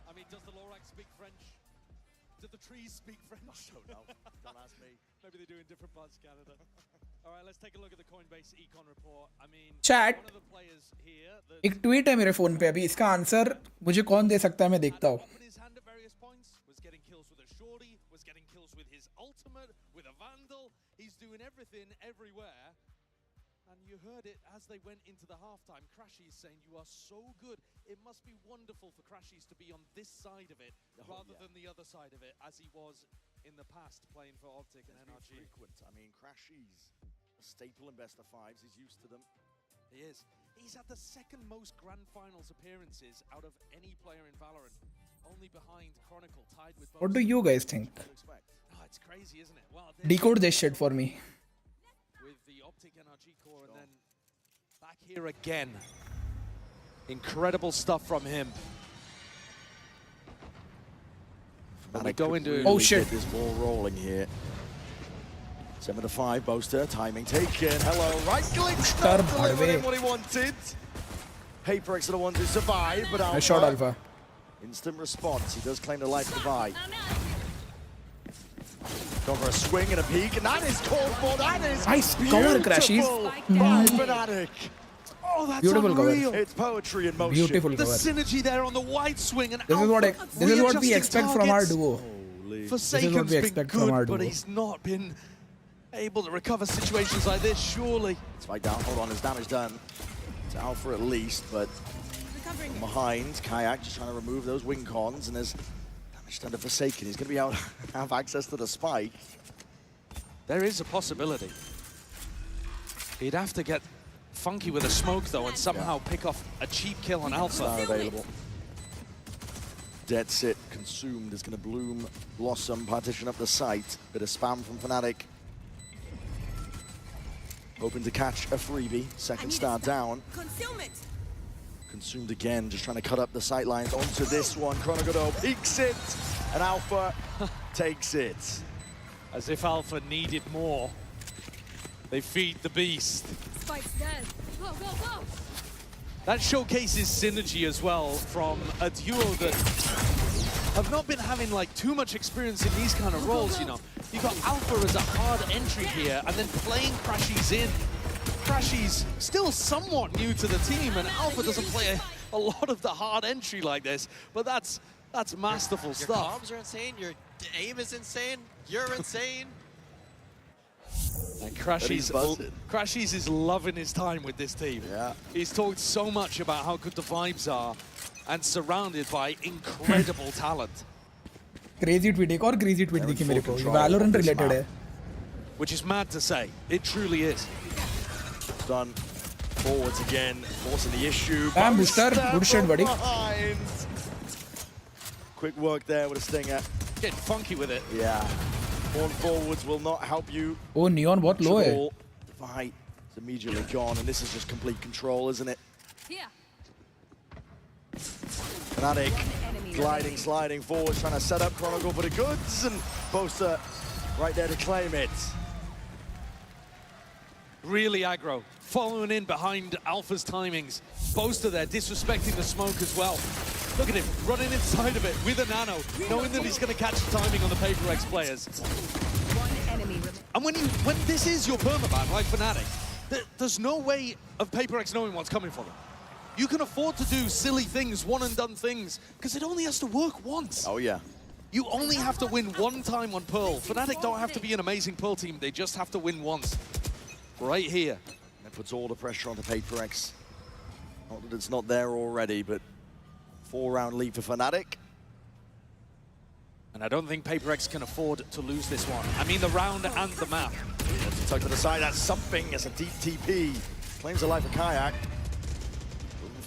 I mean, does the Lorax speak French? Do the trees speak French? I don't know. Don't ask me. Maybe they do in different parts of Canada. All right, let's take a look at the Coinbase econ report. I mean, Chat. one of the players here that एक tweet है मेरे phone पे अभी, इसका answer मुझे कौन दे सकता है, मैं देखता हूँ. opened his hand at various points, was getting kills with a shorty, was getting kills with his ultimate, with a vandal. He's doing everything everywhere. And you heard it as they went into the halftime. Crashies saying, "You are so good. It must be wonderful for Crashies to be on this side of it rather than the other side of it, as he was in the past playing for Optic and NRG." Frequent. I mean, Crashies, a staple in best of fives. He's used to them. He is. He's had the second most grand finals appearances out of any player in Valorant, only behind Chronicle, tied with. What do you guys think? Oh, it's crazy, isn't it? Well, Decode this shit for me. with the Optic NRG core, and then back here again. Incredible stuff from him. When we go into really get this ball rolling here. 7-5, Boaster, timing taken. Hello, right click, stop, delivering what he wanted. PRX are the ones who survive, but Alpha. I shot Alpha. Instant response. He does claim the life divide. Go for a swing and a peek, and that is called for. That is Nice cover, Crashies. by Fnatic. Oh, that's Beautiful cover. unreal. It's poetry in motion. Beautiful The cover. synergy there on the wide swing, and This is what we expect from our duo. Forsaken's been expect from our good, but duo. he's not been able to recover situations like this, surely. Let's fight down. Hold on, there's damage done to Alpha at least, but from behind, Kayak just trying to remove those wing cons, and there's damage done to Forsaken. He's going to be able to have access to the spike. There is a possibility. He'd have to get funky with a smoke, though, and somehow pick off a cheap kill on Alpha. Not available. Dead Sit consumed is going to bloom, blossom, partition up the site. Bit of spam from Fnatic. Hoping to catch a freebie. Second star down. Concealment. Consumed again, just trying to cut up the sight lines onto this one. Chronogodo peeks it, and Alpha takes it. As if Alpha needed more. They feed the beast. Spike's dead. Go, go, go! That showcases synergy as well from a duo that have not been having like too much experience in these kind of roles, you know. You've got Alpha as a hard entry here, and then playing Crashies in. Crashies still somewhat new to the team, and Alpha doesn't play a lot of the hard entry like this, but that's masterful stuff. Your comms are insane, your aim is insane, you're insane. And Crashies is loving his time with this team. Yeah. He's talked so much about how good the vibes are and surrounded by incredible talent. Crazy tweet, एक और crazy tweet दिखी मेरे को. Valorant related है. Which is mad to say. It truly is. Done. Forwards again, forcing the issue. Bam, booster. Good shot, buddy. Behind. Quick work there with a stinger. Getting funky with it. Yeah. One forwards will not help you. Oh, Neon बहुत low है. Fight is immediately gone, and this is just complete control, isn't it? Here. Fnatic gliding, sliding forward, trying to set up Chronicle for the goods, and Boaster right there to claim it. Really aggro. Following in behind Alpha's timings. Boaster there disrespecting the smoke as well. Look at him running inside of it with a nano, knowing that he's going to catch the timing on the PRX players. And when this is your permaban, like Fnatic, there's no way of PRX knowing what's coming for them. You can afford to do silly things, one-and-done things, because it only has to work once. Oh, yeah. You only have to win one time on Pearl. Fnatic don't have to be an amazing Pearl team, they just have to win once. Right here. That puts all the pressure on the PRX. Not that it's not there already, but 4-round lead for Fnatic. And I don't think PRX can afford to lose this one. I mean, the round and the map. Tuck to the side, that's something. It's a deep TP. Claims the life of Kayak.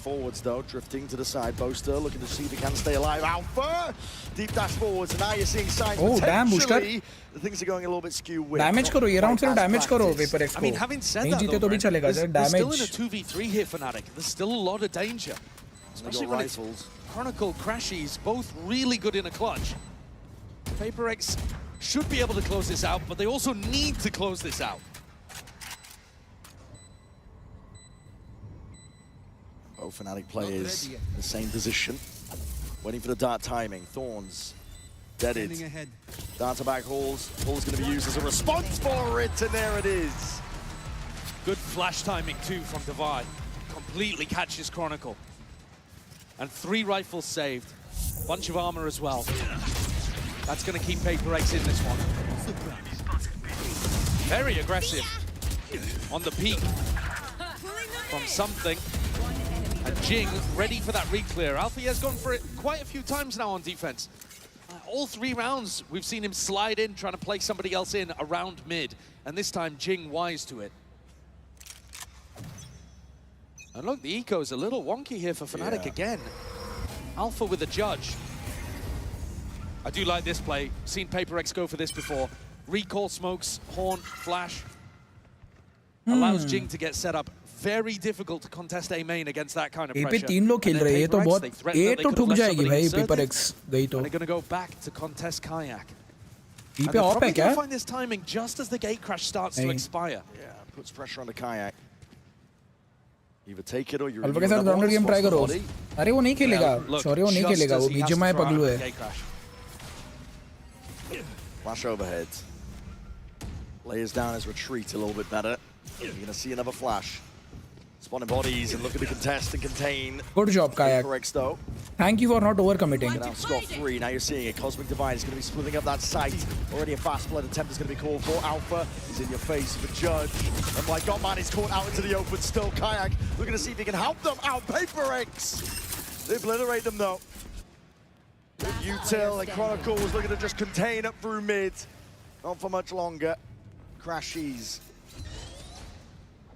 forwards though, drifting to the side. Boaster looking to see if he can stay alive. Alpha! Deep dash forwards, and now you're seeing signs damn, Booster. the things are going a little bit skew with. Damage karo, ye round sirf damage karo PRX ko. I mean, having said that, though, there's damage. still in a 2v3 here, Fnatic. There's still a lot of danger. Especially when it's Chronicle, Crashies, both really good in a clutch. PRX should be able to close this out, but they also need to close this out. Both Fnatic players in the same position, waiting for the dart timing. Thorns, deaded. Dart to back Halls. Halls going to be used as a response for it, and there it is. Good flash timing too from Divide. Completely catches Chronicle. And 3 rifles saved. Bunch of armor as well. That's going to keep PRX in this one. Very aggressive on the peak from something. And Jing ready for that re-clear. Alpha has gone for it quite a few times now on defense. All 3 rounds, we've seen him slide in, trying to play somebody else in around mid. And this time, Jing wise to it. And look, the eco's a little wonky here for Fnatic again. Alpha with a judge. I do like this play. Seen PRX go for this before. Recall smokes, horn, flash. Allows Jing to get set up. Very difficult to contest A main against that kind of pressure. पे 3 लोग खेल रहे हैं, ये तो बहुत ये तो ठुक जाएगी भाई PRX गई तो. They're going to go back to contest Kayak. B पे ऑफ है क्या? Find this timing just as the gate crash starts to expire. Yeah, puts pressure on the Kayak. Either take it or you. Alpha के साथ round game try करो. अरे वो नहीं खेलेगा. Sorry वो नहीं खेलेगा. वो BGMI पगलू है. Flash overhead. Layers down his retreat a little bit better. You're going to see another flash. Spawning bodies and looking to contest and contain. Good job, Kayak. PRX though. Thank you for not overcommitting. Now scot-free. Now you're seeing it. Cosmic Divide is going to be splitting up that site. Already a fast blood attempt is going to be called for. Alpha is in your face with Judge. And my God, man, he's caught out into the open still. Kayak looking to see if he can help them out. PRX. They obliterate them though. Util and Chronicle was looking to just contain up through mid. Not for much longer. Crashies.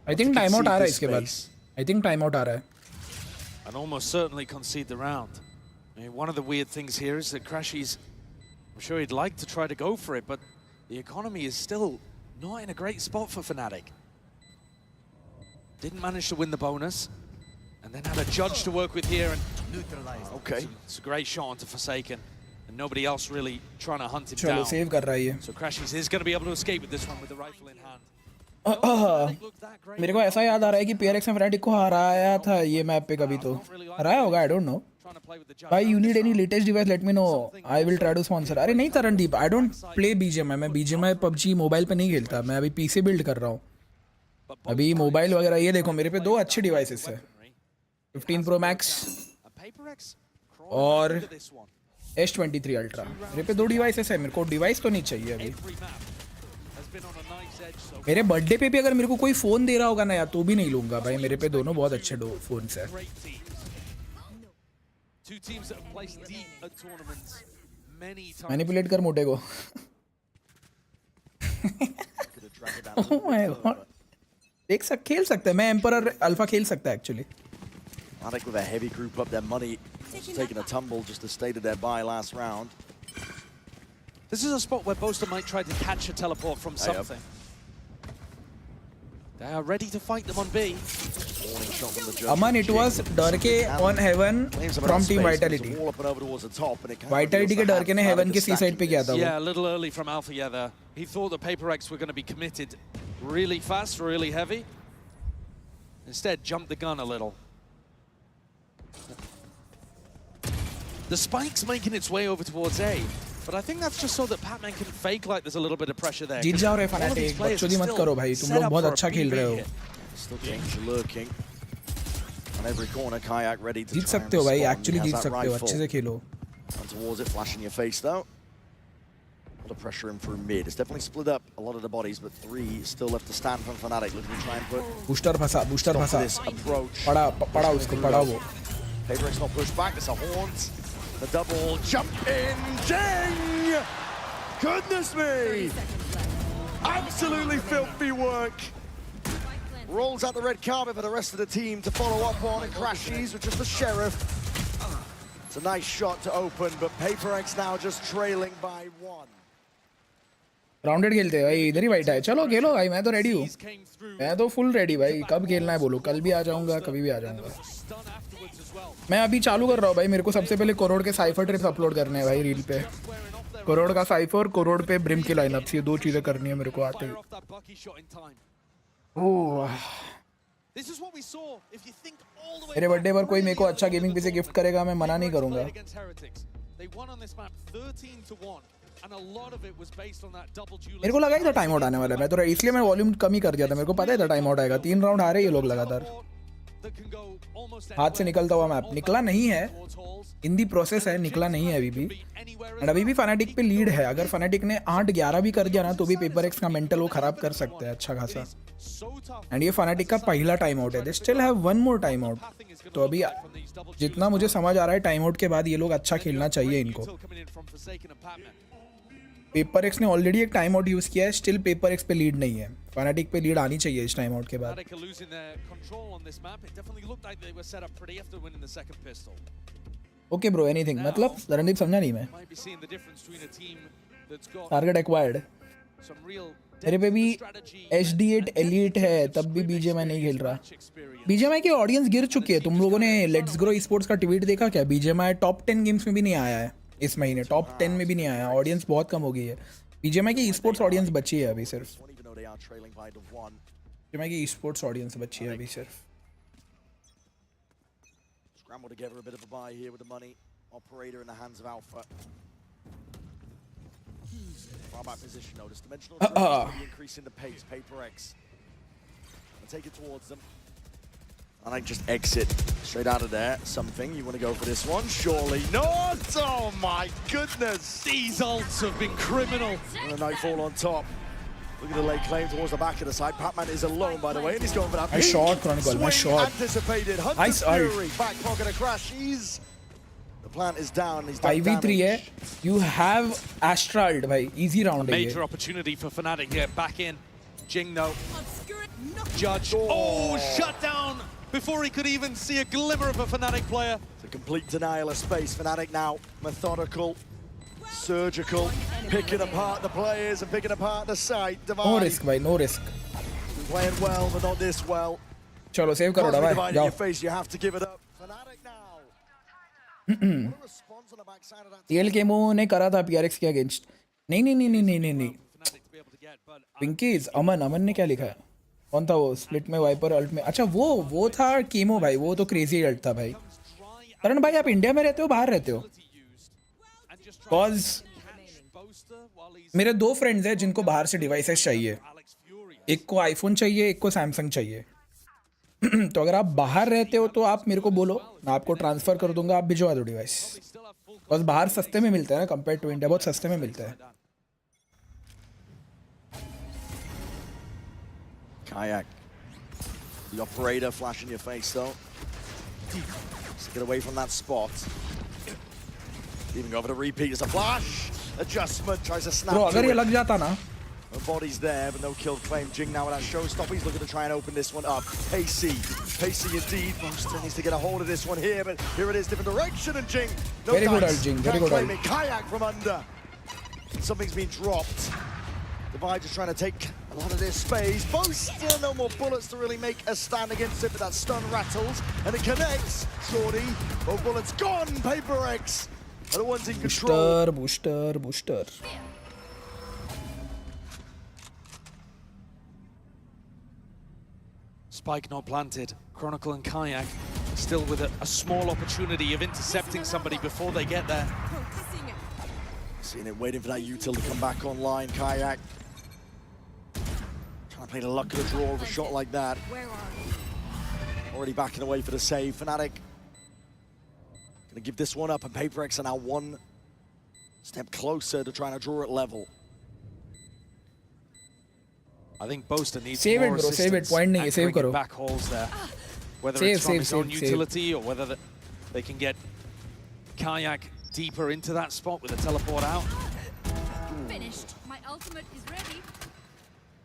I think timeout आ रहा है इसके बाद. I think timeout आ रहा है. And almost certainly concede the round. I mean, one of the weird things here is that Crashies, I'm sure he'd like to try to go for it, but the economy is still not in a great spot for Fnatic. Didn't manage to win the bonus, and then had a judge to work with here, and okay, it's a great shot onto Forsaken, and nobody else really trying to hunt him चलो down. save कर रहा है ये. So Crashies is going to be able to escape with this one with the rifle in hand. मेरे को ऐसा याद आ रहा है कि PRX ने Fnatic को हराया था ये मैप पे कभी तो. हराया होगा, I don't know. Bhai, you need any latest device, let me know. I will try to sponsor. अरे नहीं Tarandeep, I don't play BGMI. मैं BGMI PUBG मोबाइल पे नहीं खेलता. मैं अभी PC बिल्ड कर रहा हूँ. अभी मोबाइल वगैरह ये देखो मेरे पे 2 अच्छे डिवाइसेस है. 15 Pro Max और S23 Ultra. मेरे पे 2 डिवाइसेस है. मेरे को डिवाइस तो नहीं चाहिए अभी. मेरे बर्थडे पे भी अगर मेरे को कोई फोन दे रहा होगा ना यार तो भी नहीं लूंगा भाई. मेरे पे दोनों बहुत अच्छे फोन्स हैं. मैनिपुलेट कर मोटे को. Oh my God. खेल सकते हैं. मैं एम्परर अल्फा खेल सकता है actually. Fnatic with a heavy group up, their money taking a tumble just to stay to their buy last round. This is a spot where Boaster might try to catch a teleport from something. They are ready to fight them on B. Aman, it was Durke on Heaven from Team Vitality. Vitality के Durke ने Heaven के C side पे किया था. Yeah, a little early from Alpha there. He thought the PRX were going to be committed really fast, really heavy. Instead, jumped the gun a little. The spike's making its way over towards A. But I think that's just so that Pac-Man can fake like there's a little bit of pressure there. जीत जाओ रे Fnatic, बच्चों दी मत करो भाई. तुम लोग बहुत अच्छा खेल रहे हो. Still danger lurking on every corner. Kayak ready to जीत सकते हो भाई. Actually जीत सकते हो. अच्छे से खेलो. And towards it, flashing your face though. A lot of pressure in through mid. It's definitely split up a lot of the bodies, but 3 still left to stand from Fnatic. Looking to try and put booster फंसा. This approach. पड़ा उसको पड़ा वो. PRX not pushed back. It's a haunt. The double jump in, Jing! Goodness me! Absolutely filthy work. rolls out the red carpet for the rest of the team to follow up on, and crashes with just the sheriff. It's a nice shot to open, but PRX now just trailing by 1. Rounded खेलते हैं भाई, इधर ही बैठा है, चलो खेलो भाई, मैं तो रेडी हूँ, मैं तो फुल रेडी भाई, कब खेलना है बोलो, कल भी आ जाऊँगा, कभी भी आ जाऊँगा। मैं अभी चालू कर रहा हूँ भाई, मेरे को सबसे पहले करोड़ के साइफर ट्रिप्स अपलोड करने हैं भाई रील पे, करोड़ का साइफर, करोड़ पे ब्रिम की लाइनअप्स, ये 2 चीज़ें करनी है मेरे को आते ही। ओह, मेरे बर्थडे पर कोई मेरे को अच्छा गेमिंग पीसी गिफ्ट करेगा, मैं मना नहीं करूँगा। मेरे को लगा ही था टाइम आउट आने वाला है, मैं तो इसलिए मैं वॉल्यूम कम ही कर दिया था, मेरे को पता ही था टाइम आउट आएगा। 3 राउंड हारे ये लोग लगातार, हाथ से निकलता हुआ मैप निकला नहीं है, इन दी प्रोसेस है, निकला नहीं है अभी भी, एंड अभी भी फनाटिक पे लीड है। अगर फनाटिक ने 8-11 भी कर दिया ना तो भी PRX का मेंटल वो खराब कर सकते हैं अच्छा खासा, एंड ये फनाटिक का पहला टाइम आउट है, they still have 1 more time out. तो अभी जितना मुझे समझ आ रहा है टाइम आउट के बाद ये लोग अच्छा खेलना चाहिए इनको। PRX ने ऑलरेडी एक टाइम आउट यूज किया है, स्टिल PRX पे लीड नहीं है, फनाटिक पे लीड आनी चाहिए इस टाइम आउट के बाद। ओके ब्रो, एनीथिंग, मतलब रणदीप समझा नहीं मैं। टारगेट एक्वायर्ड, मेरे पे भी HD8 Elite है, तब भी BGMI नहीं खेल रहा। BGMI की ऑडियंस गिर चुकी है। तुम लोगों ने लेट्स ग्रो esports का ट्वीट देखा क्या? BGMI टॉप 10 गेम्स में भी नहीं आया है इस महीने, टॉप 10 में भी नहीं आया, ऑडियंस बहुत कम हो गई है। BGMI की esports ऑडियंस बची है अभी सिर्फ, BGMI की esports ऑडियंस बची है अभी सिर्फ। Scramble together a bit of a buy here with the money. Operator in the hands of Alpha. Far back position notice. Dimensional drift is increasing the pace. PRX. I'll take it towards them. And I just exit straight out of there. Something. You want to go for this one? Surely not! Oh my goodness! These ults have been criminal. And a nightfall on top. Look at the late claim towards the back of the side. Patman is alone, by the way, and he's going for that. Nice shot, Chronicle. Nice shot. Anticipated. Nice Fury. Back pocket a crash. The plant is down. He's done 5v3 है. You have Astralt, भाई. Easy round है ये. Major opportunity for Fnatic here. Back in. Jing though. Judge. Oh, shut down before he could even see a glimmer of a Fnatic player. It's a complete denial of space. Fnatic now methodical. Surgical, picking apart the players and picking apart the site. Divide. No risk, भाई, no risk. Been playing well, but not this well. चलो save करो ना भाई, जाओ. Your face, you have to give it up. Fnatic now. TL chemo ने करा था PRX के अगेंस्ट. नहीं. पिंकीज, अमन ने क्या लिखा है? कौन था वो? स्प्लिट में वाइपर अल्ट में. अच्छा वो था केमो भाई, वो तो क्रेजी अल्ट था भाई. करण भाई, आप इंडिया में रहते हो बाहर रहते हो? Cause मेरे 2 फ्रेंड्स हैं जिनको बाहर से डिवाइसेस चाहिए, एक को आईफोन चाहिए, एक को सैमसंग चाहिए. तो अगर आप बाहर रहते हो तो आप मेरे को बोलो, मैं आपको ट्रांसफर कर दूंगा, आप भिजवा दो डिवाइस. बस बाहर सस्ते में मिलता है ना कंपेयर टू इंडिया, बहुत सस्ते में मिलता है. Kayak, the operator flash in your face though. Let's get away from that spot. Even go for the repeat, it's a flash! Adjustment, tries to snap. Bro, अगर ये लग जाता ना. No bodies there, but no kill claim. Jing now with that showstopper, he's looking to try and open this one up. Pacey indeed. Booster needs to get a hold of this one here, but here it is, different direction, and Jing. No very dice. Good ult, Jing. Very good ult. Kayak from under. Something's been dropped. Divide just trying to take a lot of this space. Booster, no more bullets to really make a stand against it, but that stun rattles, and it connects. Shorty, both bullets gone. PRX. The ones in control. Booster. Spike not planted. Chronicle and Kayak still with a small opportunity of intercepting somebody before they get there. Seeing it, waiting for that util to come back online. Kayak trying to play the luck of the draw with a shot like that. Already backing away for the save. Fnatic gonna give this one up, and PRX are now one step closer to trying to draw it level. I think Boaster needs save more it, bro. Save it. Point नहीं है, save करो. Back holes there. Whether it's from his own utility or whether they can get Kayak deeper into that spot with a teleport out. Finished. My ultimate is ready.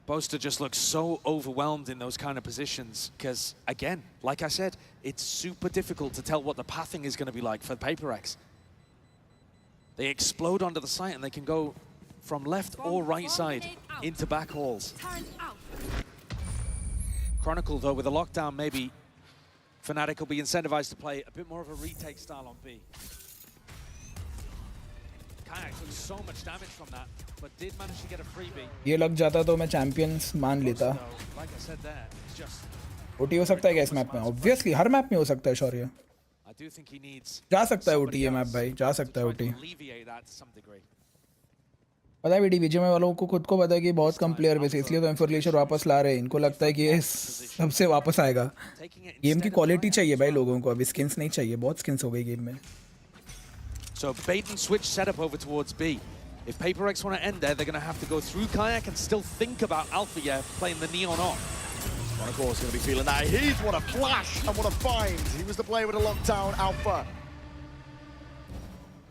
Boaster just looks so overwhelmed in those kind of positions because, again, like I said, it's super difficult to tell what the pathing is going to be like for PRX. They explode onto the site and they can go from left or right side into back halls. Chronicle, though, with a lockdown, maybe Fnatic will be incentivized to play a bit more of a retake style on B. Kayak took so much damage from that, but did manage to get a freebie. ये लग जाता तो मैं champions मान लेता. Like I said there, it's just OT हो सकता है क्या इस मैप में? Obviously हर मैप में हो सकता है शौर्य. I do think he needs जा सकता है OT ये मैप भाई, जा सकता है OT. alleviate that to some degree. पता है बीडी बीजेएमआई वालों को खुद को पता है कि बहुत कम प्लेयर बेस इसलिए तो इन्फॉर्मेशन वापस ला रहे हैं. इनको लगता है कि ये सबसे वापस आएगा. गेम की क्वालिटी चाहिए भाई लोगों को, अभी स्किन्स नहीं चाहिए. बहुत स्किन्स हो गई गेम में. So bait and switch setup over towards B. If PRX want to end there, they're going to have to go through Kayak and still think about Alpha playing the Neon off. Monaco's going to be feeling that. He's what a flash and what a find. He was the player with a lockdown Alpha.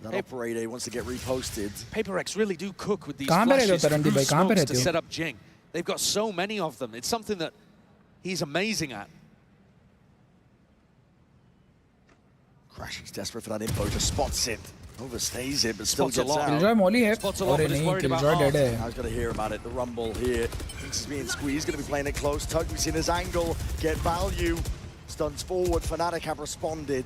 That operator he wants to get reposted. PRX really do cook with these flashes through smokes to set up Jing. They've got so many of them. It's something that he's amazing at. Crash, he's desperate for that info, just spots it. Overstays it, but still gets out. Killjoy Molly है. अरे नहीं, Killjoy dead है. I was going to hear about it. The rumble here. Thinks he's being squeezed. Going to be playing it close. Tug, we've seen his angle. Get value. Stuns forward. Fnatic have responded.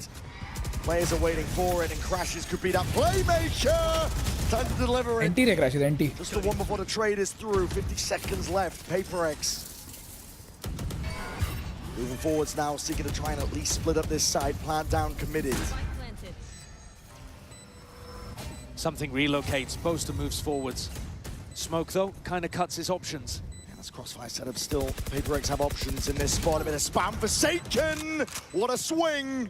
Players are waiting for it, and Crashes could be that playmaker. Time to deliver it. NT रे Crashes, NT. Just the one before the trade is through. 50 seconds left. PRX moving forwards now, seeking to try and at least split up this side. Plant down, committed. Something relocates. Boaster moves forwards. Smoke, though, kind of cuts his options. And this crossfire setup still. PRX have options in this spot. A bit of spam Forsaken. What a swing.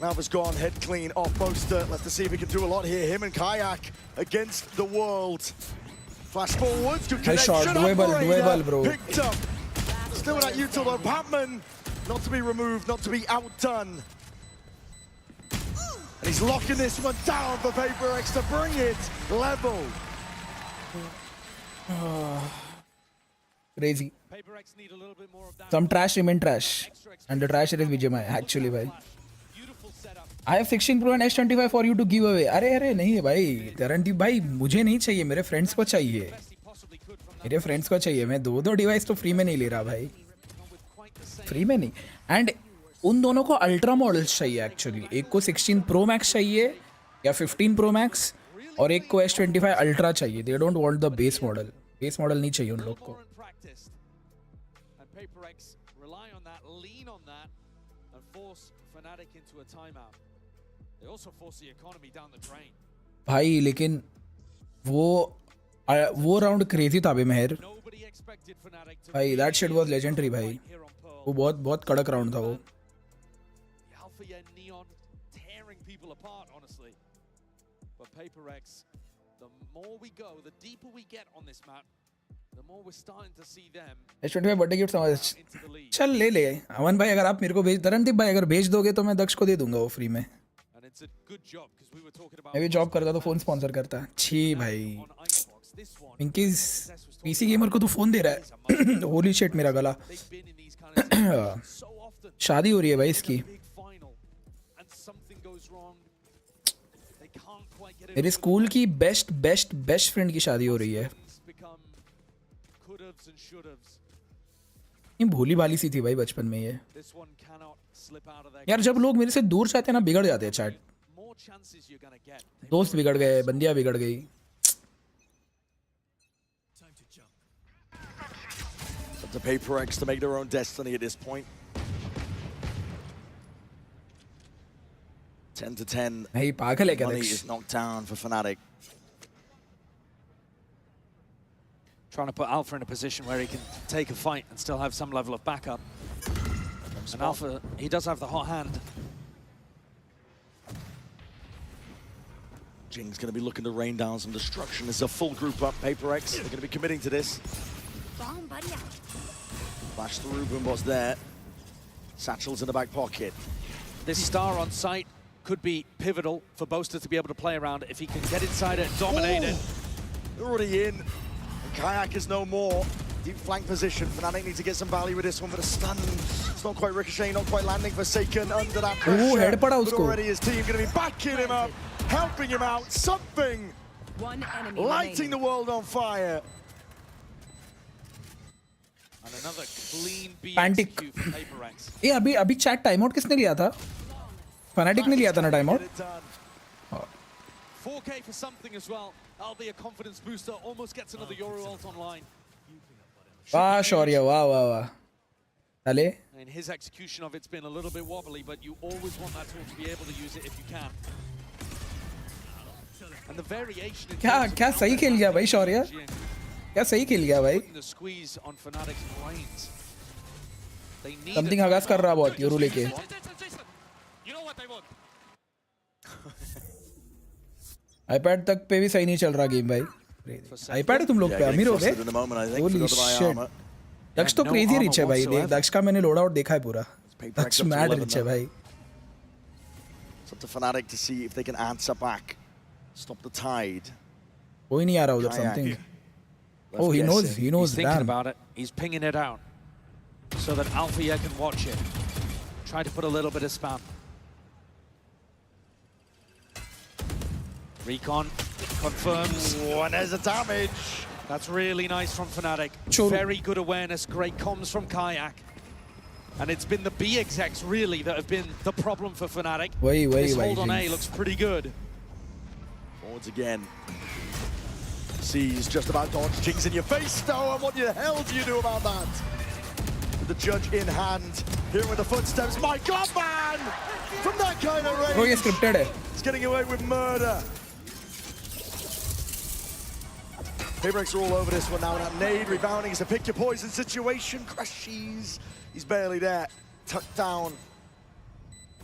Alpha's gone, head clean off Boaster. Let's see if he can do a lot here. Him and Kayak against the world. Flash forwards. Good connection. Nice shot. Doable, bro. Picked up. Still that util though. Patman, not to be removed, not to be outdone. And he's locking this one down for PRX to bring it level. Crazy. Some trash remain trash. And the trash is BGMI, actually, bhai. I have 16 Pro and S25 for you to give away. अरे नहीं भाई, TridentZ भाई मुझे नहीं चाहिए, मेरे friends को चाहिए. मेरे फ्रेंड्स को चाहिए. मैं दो डिवाइस तो फ्री में नहीं ले रहा भाई. फ्री में नहीं. एंड उन दोनों को अल्ट्रा मॉडल्स चाहिए एक्चुअली. एक को 16 Pro Max चाहिए या 15 Pro Max और एक को S25 अल्ट्रा चाहिए. They don't want the base model. Base model नहीं चाहिए उन लोग को. भाई लेकिन वो राउंड क्रेजी था बे मेहर भाई. दैट शिट वाज लेजेंडरी भाई. वो बहुत कड़क राउंड था वो. S25 बर्थडे गिफ्ट समझ. चल ले ले अमन भाई. अगर आप मेरे को भेज TridentZ भाई अगर भेज दोगे तो मैं दक्ष को दे दूंगा वो फ्री में. मैं भी जॉब करता तो फोन स्पॉन्सर करता. छी भाई पिंकीज पीसी गेमर को तो फोन दे रहा है. होली शिट मेरा गला. शादी हो रही है भाई इसकी. मेरे स्कूल की बेस्ट फ्रेंड की शादी हो रही है. ये भोली भाली सी थी भाई बचपन में ये. यार जब लोग मेरे से दूर जाते हैं ना बिगड़ जाते हैं चैट. दोस्त बिगड़ गए, बंदियां बिगड़ गई. To PRX to make their own destiny at this point. 10 to 10. Hey, पागल है क्या? Money is knocked down for Fnatic. Trying to put Alpha in a position where he can take a fight and still have some level of backup. And Alpha, he does have the hot hand. Jing's going to be looking to rain down some destruction. There's a full group up. PRX, they're going to be committing to this. Flash through, Boombot's there. Satchel's in the back pocket. This star on site could be pivotal for Boaster to be able to play around. If he can get inside it and dominate it. They're already in. And Kayak is no more. Deep flank position. Fnatic need to get some value with this one, but a stun. It's not quite ricocheting, not quite landing for Forsaken under that pressure. head pada But usko. already his team going to be backing him up, helping him out. Something One enemy lighting the world on fire. And another clean Pantic. BXQ for PRX. ये अभी chat timeout किसने लिया था? Fnatic ने लिया था ना timeout? 4K for something as well. That'll be a confidence booster. Almost gets another Euro ult online. वाह शौर्य वाह. Dale. And his execution of it's been a little bit wobbly, but you always want that tool to be able to use it if you can. And the variation. क्या सही खेल गया भाई शौर्य? क्या सही खेल गया भाई? The squeeze on Fnatic's brains. They need Something हगास कर रहा बहुत योरू लेके. You know what they want. iPad तक पे भी सही नहीं चल रहा गेम भाई. iPad है तुम लोग पे अमीर हो गए? Holy shit. दक्ष तो crazy रिच है भाई. देख दक्ष का मैंने लोड आउट देखा है पूरा. दक्ष mad रिच है भाई. It's up to Fnatic to see if they can answer back. Stop the tide. कोई नहीं आ रहा उधर something. Oh, he knows. He knows. He's thinking Damn. about it. He's pinging it out so that Althea can watch it. Try to put a little bit of spam. Recon confirms. Oh, and there's a damage. That's really nice from Fnatic. Sure. Very good awareness. Great comms from Kayak. And it's been the B execs really that have been the problem for Fnatic. This hold on A looks pretty good. Forwards again. C's just about dodged. Jinx in your face though, and what the hell do you do about that? With the judge in hand, here with the footsteps. My God, man! From that kind of range. Bro, ये scripted है. He's getting away with murder. PRX are all over this one now. That nade rebounding is a pick your poison situation. Crashes. He's barely there. Tucked down.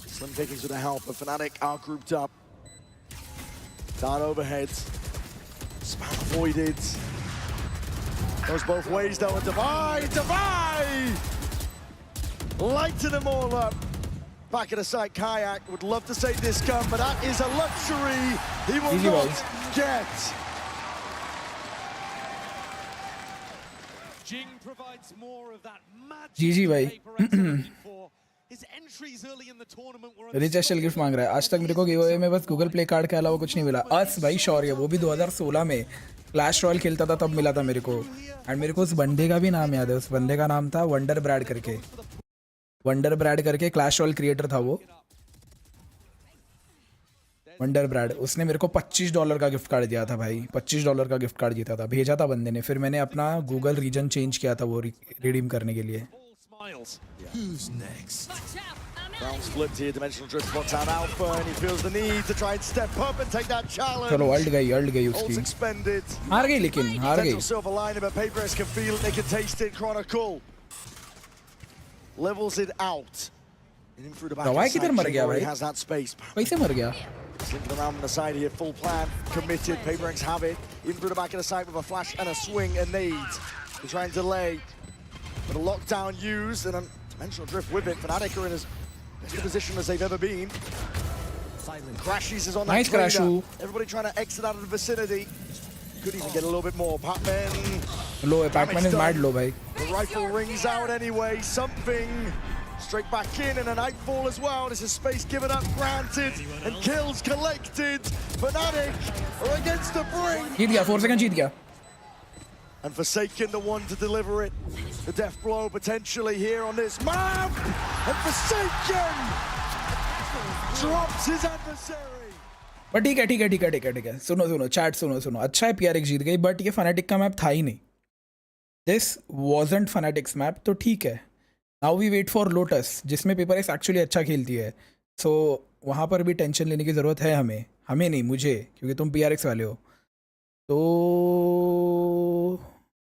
Slim pickings with the help of Fnatic are grouped up. Down overheads. Spam avoided. Goes both ways though. Divide! Lighting them all up. Back at the site, Kayak would love to say this gun, but that is a luxury he will not get. Jing provides more of that magic. GG भाई. His entries early in the tournament were रिच एशल gift मांग रहा है. आज तक मेरे को गिवअवे में बस गूगल प्ले कार्ड के अलावा कुछ नहीं मिला. अस भाई शौर्य वो भी 2016 में क्लैश रॉयल खेलता था तब मिला था मेरे को. एंड मेरे को उस बंदे का भी नाम याद है. उस बंदे का नाम था वंडर ब्रैड करके. वंडर ब्रैड करके क्लैश रॉयल क्रिएटर था वो. Wonder Bread. उसने मेरे को $25 का गिफ्ट कार्ड दिया था भाई. $25 का गिफ्ट कार्ड जीता था. भेजा था बंदे ने. फिर मैंने अपना गूगल रीजन चेंज किया था वो रिडीम करने के लिए. Who's next? Round flipped here, dimensional drift spots out Alpha, and he feels the need to try and step up and take that challenge. चलो अल्ट गई Ults उसकी. expended. हार गई लेकिन हार गई. Potential silver lining, but PRX can feel it, they can taste it. Chronicle levels it out. In through the back. रवाई किधर मर गया भाई? Has that space. कैसे मर गया? Slinking around on the side here, full plan, committed. PRX have it. In through the back of the side with a flash and a swing, and nade. They try and delay. But a lockdown used, and a dimensional drift with it. Fnatic are in as best a position as they've ever been. Crashes is on that Nice trader. Crashu. Everybody trying to exit out of the vicinity. Could even get a little bit more. Pacman. Low है. Pacman is mad low भाई. The rifle rings out anyway. Something. Straight back in, and a nightfall as well. This is space given up, granted, and kills collected. Fnatic are against the brink. जीत गया. 4 second जीत गया. And Forsaken the one to deliver it. The death blow potentially here on this map. And Forsaken drops his adversary. पर ठीक है. सुनो chat सुनो. अच्छा है PRX जीत गई, बट ये फनाटिक का मैप था ही नहीं. दिस वाजंट फनाटिक्स मैप, तो ठीक है. Now we wait for Lotus, जिसमें PRX एक्चुअली अच्छा खेलती है. सो वहाँ पर भी टेंशन लेने की ज़रूरत है हमें नहीं, मुझे, क्योंकि तुम PRX वाले हो. तो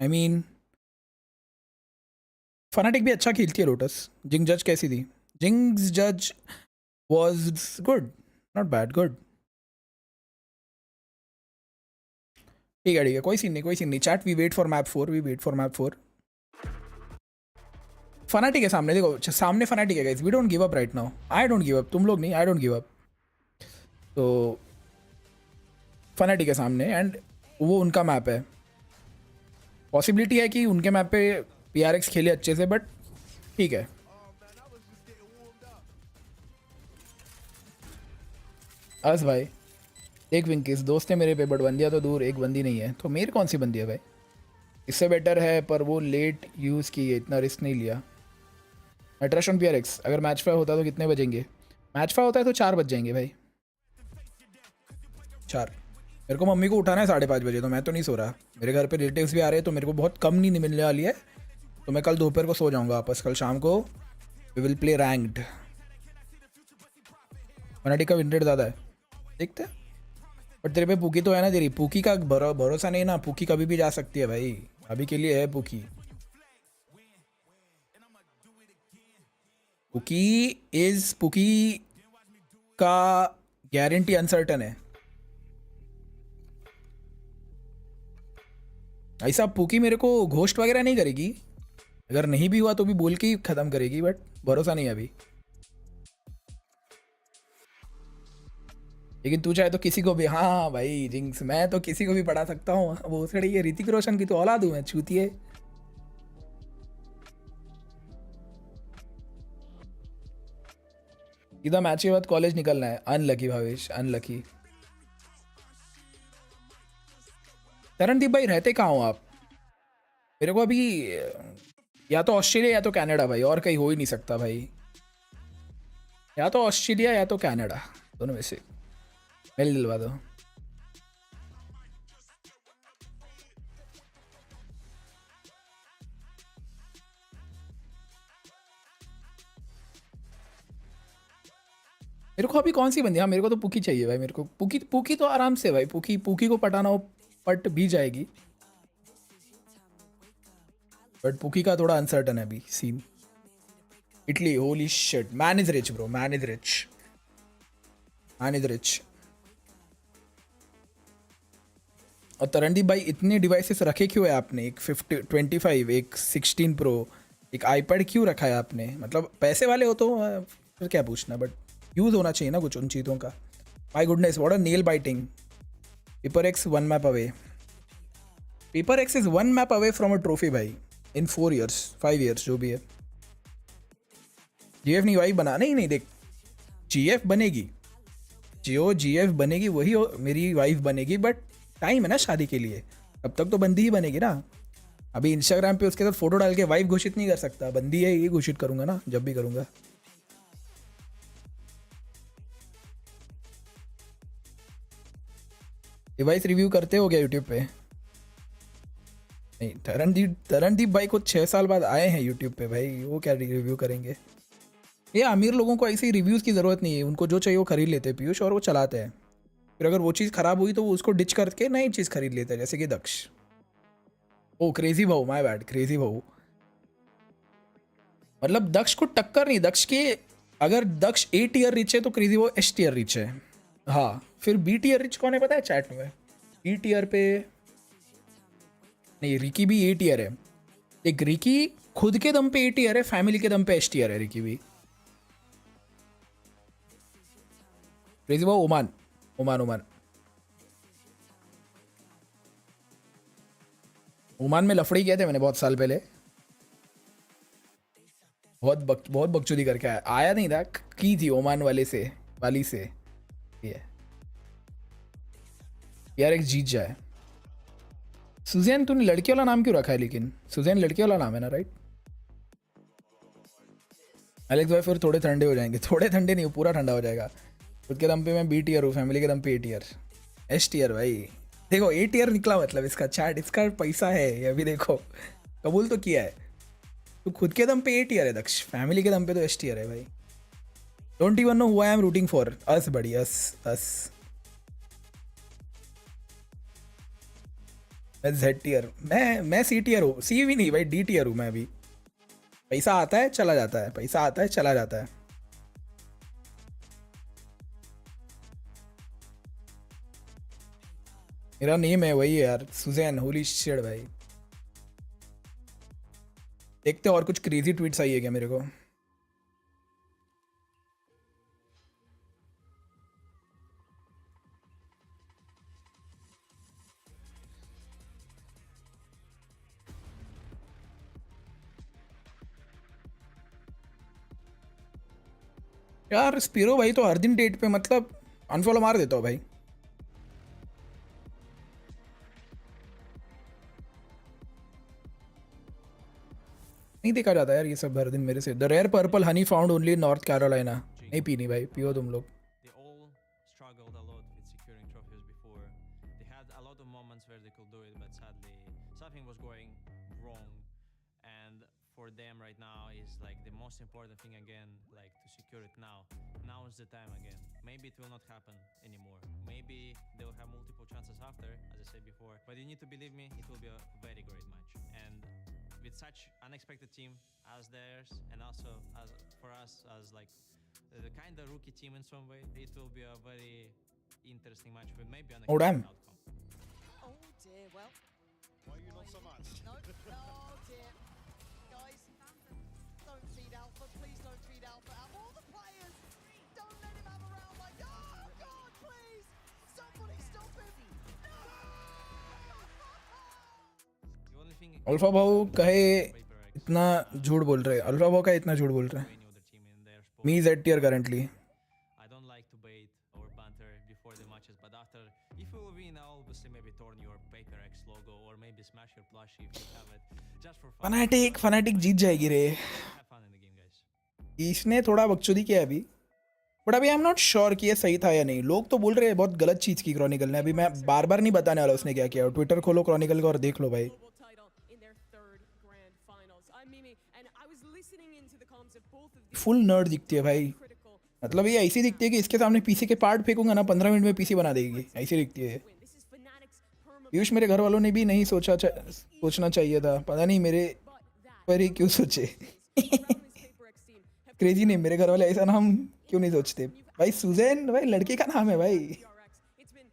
आई मीन फनाटिक भी अच्छा खेलती है लोटस. जिंग जज कैसी थी? जिंग्स जज was good, not bad, good. ठीक है. कोई सीन नहीं. Chat we wait for map 4. Fnatic है सामने. देखो सामने फनाटिक है guys. We don't give up right now. I don't give up. तुम लोग नहीं. I don't give up. तो फनाटिक है सामने, एंड वो उनका मैप है. पॉसिबिलिटी है कि उनके मैप पे PRX खेले अच्छे से, बट ठीक है। अस भाई एक विंकिस दोस्त है मेरे पे, बट बंदिया तो दूर, एक बंदी नहीं है। तो मेरी कौन सी बंदी है भाई? इससे बेटर है, पर वो लेट यूज़ की है, इतना रिस्क नहीं लिया। मैं ट्रस्ट ऑन PRX। अगर मैच फाइव होता तो कितने बजेंगे? मैच फाइव होता है तो 4 बज जाएंगे भाई, 4। मेरे को मम्मी को उठाना है 5:30 बजे, तो मैं तो नहीं सो रहा। मेरे घर पे रिलेटिव्स भी आ रहे हैं, तो मेरे को बहुत कम नींद मिलने वाली है। तो मैं कल दोपहर को सो जाऊंगा वापस। कल शाम को we will play ranked. Fnatic का विन रेट ज़्यादा है, देखते हैं। बट तेरे पे पुकी तो है ना, तेरी पुकी का भरोसा नहीं ना। पुकी कभी भी जा सकती है भाई, अभी के लिए है पुकी। पुकी का गारंटी अनसर्टन है। ऐसा पुकी मेरे को घोस्ट वगैरह नहीं करेगी, अगर नहीं भी हुआ तो भी बोल के ही खत्म करेगी, बट भरोसा नहीं है अभी। लेकिन तू चाहे तो किसी को भी, हाँ भाई जिंक्स, मैं तो किसी को भी पढ़ा सकता हूँ। वो सड़ी है ऋतिक रोशन की तो औलाद हूँ मैं, छूतिए। सीधा मैच के बाद कॉलेज निकलना है। Unlucky Bhavesh, unlucky. तरणदीप भाई रहते कहाँ हो आप? मेरे को अभी या तो ऑस्ट्रेलिया या तो कनाडा भाई, और कहीं हो ही नहीं सकता भाई। या तो ऑस्ट्रेलिया या तो कनाडा, दोनों में से मेल दिलवा दो। मेरे को अभी कौन सी बंदी? हाँ मेरे को तो पुकी चाहिए भाई। मेरे को पुकी तो आराम से भाई, पुकी को पटाना हो पट भी जाएगी, बट पुकी का थोड़ा अनसर्टन है अभी scene. Italy, holy shit, man is rich bro, man is rich, man is rich. और तरनदीप भाई इतने डिवाइसेस रखे क्यों है आपने? एक 25, एक 16 प्रो, एक आईपैड क्यों रखा है आपने? मतलब पैसे वाले हो तो फिर क्या पूछना, बट यूज़ होना चाहिए ना कुछ उन चीज़ों का। My goodness, what a nail biting. PRX 1 map away. PRX is 1 map away from a trophy भाई, इन 4 years 5 years जो भी है। GF नहीं भाई बना, नहीं देख, GF बनेगी, GF बनेगी, वही मेरी वाइफ बनेगी, बट टाइम है ना शादी के लिए, तब तक तो बंदी ही बनेगी ना। अभी इंस्टाग्राम पे उसके साथ फोटो डाल के वाइफ घोषित नहीं कर सकता, बंदी है ये घोषित करूंगा ना जब भी करूंगा। डिवाइस रिव्यू करते हो क्या यूट्यूब पे? नहीं, तरनदीप भाई को 6 साल बाद आए हैं यूट्यूब पे भाई, वो क्या रिव्यू करेंगे? ये अमीर लोगों को ऐसी रिव्यूज़ की ज़रूरत नहीं है, उनको जो चाहिए वो खरीद लेते हैं पीयूष, और वो चलाते हैं। फिर अगर वो चीज़ ख़राब हुई तो वो उसको डिच करके नई चीज़ खरीद लेते हैं, जैसे कि दक्ष। ओ क्रेजी भाऊ, माय बैड, क्रेजी भाऊ। मतलब दक्ष को टक्कर नहीं, दक्ष के अगर दक्ष A tier रिच है तो क्रेजी वो S tier रिच है। हाँ, फिर B tier रिच कौन है पता है चैट में? B tier पे नहीं, रिकी भी A tier है। एक रिकी खुद के दम पे A tier है, फैमिली के दम पे S tier है रिकी भी। क्रेजी भाऊ ओमान, ओमान में लफड़ी किए थे मैंने बहुत साल पहले, बहुत बकचोदी करके आया नहीं था, की थी ओमान वाली से ये यार, एक जीत जाए। सुजैन तूने लड़की वाला नाम क्यों रखा है? लेकिन सुजैन लड़की वाला नाम है ना, राइट? एलेक्स भाई फिर थोड़े ठंडे हो जाएंगे, थोड़े ठंडे नहीं, पूरा ठंडा हो जाएगा। खुद के दम पे मैं B tier हूँ, फैमिली के दम पे A tier, S tier भाई। देखो A tier निकला, मतलब इसका चैट, इसका पैसा है ये अभी, देखो कबूल तो किया है। तो खुद के दम पे A tier है दक्ष, फैमिली के दम पे तो S tier है भाई। Don't even know who I am rooting for. अस बड़ी, अस मैं Z tier, मैं C tier हूँ, C भी नहीं भाई, D tier हूँ मैं अभी। पैसा आता है चला जाता है, पैसा आता है चला जाता है। मेरा नेम है वही यार, सुजैन, होली शिट भाई। देखते और कुछ क्रेजी ट्वीट्स आई है क्या मेरे को? यार स्पीरो भाई तो हर दिन डेट पे मतलब अनफॉलो मार देता हूँ भाई। नहीं देखा जाता यार ये सब हर दिन मेरे से। The rare purple honey found only North Carolina. नहीं पीनी भाई, पियो तुम लोग। For them right now is like the most important thing again, like to secure it now. Now is the time again. Maybe it will not happen anymore. Maybe they will have multiple chances after, as I said before. But you need to believe me, it will be a very great match. And with such unexpected team as theirs, and also as for us as like the kind of rookie team in some way, it will be a very interesting match with maybe an outcome. Oh dear, well. Why you not so much? No, oh dear. Guys, don't feed Alpha, please don't feed Alpha. Out all the players, don't let him have a round like, oh God, please, somebody stop him. Alpha भाऊ कहे इतना झूठ बोल रहे हैं। Alpha भाऊ का इतना झूठ बोल रहे हैं। मी Z tier currently. I don't like to bait or banter before the matches, but after, if you will win, I'll obviously maybe turn your PRX logo or maybe smash your plushie if you have it, just for fun. Fnatic जीत जाएगी रे। इसने थोड़ा बकचोदी किया अभी, but अभी आई am not sure कि ये सही था या नहीं। लोग तो बोल रहे हैं बहुत गलत चीज़ की क्रॉनिकल ने। अभी मैं बार बार नहीं बताने वाला उसने क्या किया। ट्विटर खोलो क्रॉनिकल का और देख लो भाई। फुल नर्ड दिखती है भाई। मतलब ये ऐसी दिखती है कि इसके सामने पीसी के पार्ट फेंकूंगा ना 15 मिनट में पीसी बना देगी। ऐसी दिखती है। पीयूष मेरे घर वालों ने भी नहीं सोचना चाहिए था। पता नहीं मेरे पर ही क्यों सोचे। क्रेजी नहीं, मेरे घर वाले ऐसा नाम क्यों नहीं सोचते भाई। सुजैन भाई लड़के का नाम है भाई।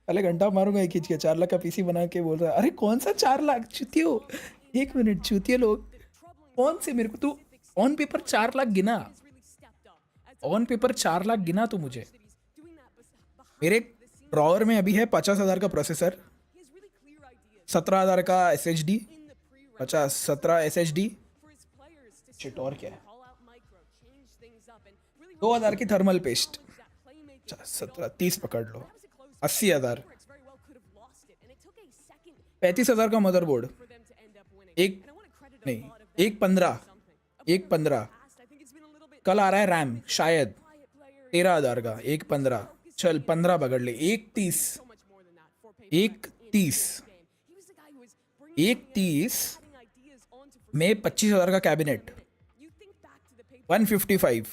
पहले घंटा मारूंगा खींच के। 4 लाख का पीसी बना के बोल रहा है। अरे कौन सा 4 लाख चुतियो। 1 मिनट चुतिये लोग कौन से। मेरे को तू ऑन पेपर 4 लाख गिना। ऑन पेपर 4 लाख गिना तो मुझे। मेरे ड्रॉवर में अभी है 50,000 का प्रोसेसर, 17,000 का SSD, 17 SSD। शिट और क्या है। 2,000 की थर्मल पेस्ट। 17 30 पकड़ लो। 80,000। 35,000 का मदरबोर्ड। 1.15 कल आ रहा है रैम शायद 13,000 का। 1.15 चल 15 पकड़ ले। 1.30 में 25,000 का कैबिनेट। 155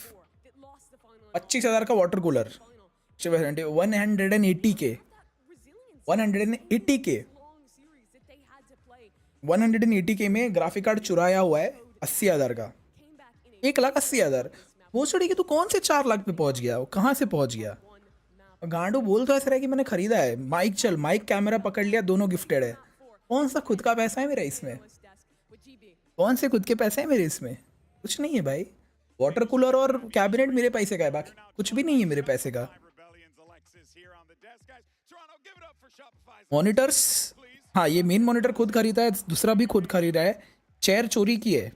25,000 का वाटर कूलर। 180 के 180 के में ग्राफिक कार्ड चुराया हुआ है 80,000 का। 1,80,000। वो छोड़ी कि तू कौन से 4 लाख पे पहुंच गया। वो कहाँ से पहुंच गया। गांडू बोल तो ऐसा रहा कि मैंने खरीदा है। माइक चल माइक कैमरा पकड़ लिया, दोनों गिफ्टेड है। कौन सा खुद का पैसा है मेरा इसमें। कौन से खुद के पैसे हैं मेरे इसमें। कुछ नहीं है भाई। वाटर कूलर और कैबिनेट मेरे पैसे का है, बाकी कुछ भी नहीं है मेरे पैसे का। मॉनिटर्स हाँ ये मेन मॉनिटर खुद खरीदा है, दूसरा भी खुद खरीदा है। चेयर चोरी की है।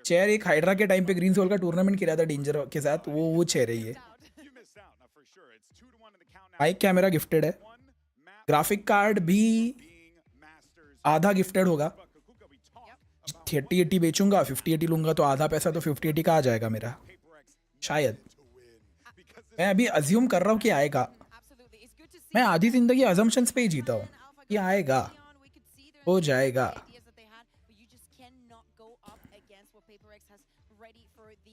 चेयर एक हाइड्रा के टाइम पे ग्रीन सोल का टूर्नामेंट खेला था डेंजर के साथ, वो चेयर है ये। माइक कैमरा गिफ्टेड है। ग्राफिक कार्ड भी आधा गिफ्टेड होगा। 3080 बेचूंगा 5080 लूंगा तो आधा पैसा तो 5080 का आ जाएगा मेरा शायद। मैं अभी अज्यूम कर रहा हूँ कि आएगा। मैं आधी जिंदगी अजम्पशंस पे ही जीता हूँ कि आएगा, हो जाएगा।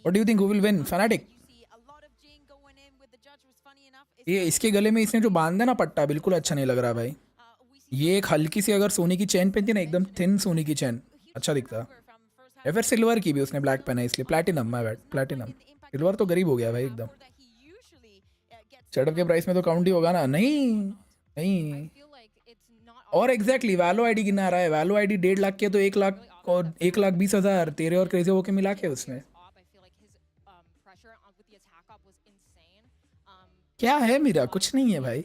What do you think who will win? Fnatic? ये इसके गले में इसने जो बांधा ना पट्टा बिल्कुल अच्छा नहीं लग रहा भाई। ये एक हल्की सी अगर सोने की चेन पहनती ना, एकदम थिन सोने की चेन, अच्छा दिखता। या फिर सिल्वर की भी उसने ब्लैक पहना इसलिए। Platinum my bad, platinum. Silver तो गरीब हो गया भाई एकदम। सेटअप के प्राइस में तो काउंट ही होगा ना। नहीं और एग्जैक्टली वैलो आईडी गिना रहा है। वैलो आईडी 1.5 लाख के तो 1 लाख और 1,20,000 तेरे और क्रेजी होके मिला के उसमें क्या है। मेरा कुछ नहीं है भाई।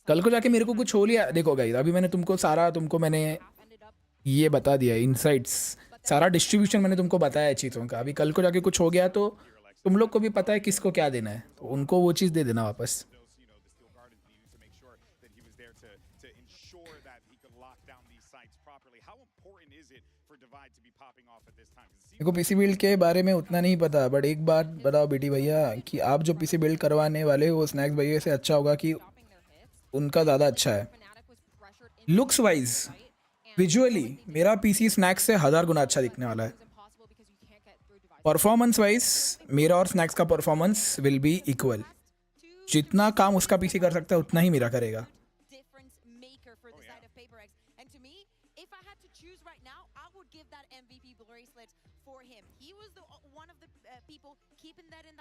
कल को जाके मेरे को कुछ हो लिया देखो गाइस। अभी मैंने तुमको मैंने ये बता दिया इनसाइट्स सारा डिस्ट्रीब्यूशन मैंने तुमको बताया है चीज़ों का। अभी कल को जाके कुछ हो गया तो तुम लोग को भी पता है किसको क्या देना है, तो उनको वो चीज़ दे देना वापस। देखो पीसी बिल्ड के बारे में उतना नहीं पता, बट एक बात बताओ बेटी भैया कि आप जो पीसी बिल्ड करवाने वाले हो स्नैक्स भैया से अच्छा होगा कि उनका ज़्यादा अच्छा है। लुक्स वाइज विजुअली मेरा पीसी स्नैक्स से 1000 गुना अच्छा दिखने वाला है। परफॉर्मेंस वाइज मेरा और स्नैक्स का परफॉर्मेंस विल बी इक्वल। जितना काम उसका पीसी कर सकता है उतना ही मेरा करेगा।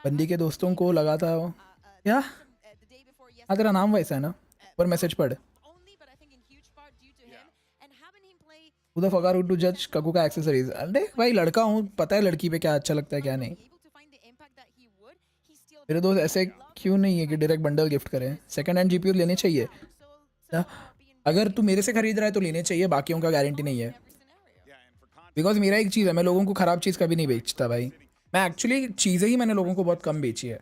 बंदी के दोस्तों को लगाता हो क्या? हाँ तेरा नाम वैसा है ना, पर मैसेज पढ़। Who the fuck are you to judge ककू का एक्सेसरीज? अरे भाई लड़का हूँ, पता है लड़की पे क्या अच्छा लगता है क्या नहीं। मेरे दोस्त ऐसे क्यों नहीं है कि डायरेक्ट बंडल गिफ्ट करें? सेकंड हैंड जीपीयू लेने चाहिए। अगर तू मेरे से खरीद रहा है तो लेने चाहिए, बाकियों का गारंटी नहीं है। बिकॉज मेरा एक चीज़ है, मैं लोगों को ख़राब चीज़ कभी नहीं बेचता भाई। मैं एक्चुअली चीज़ें ही मैंने लोगों को बहुत कम बेची है,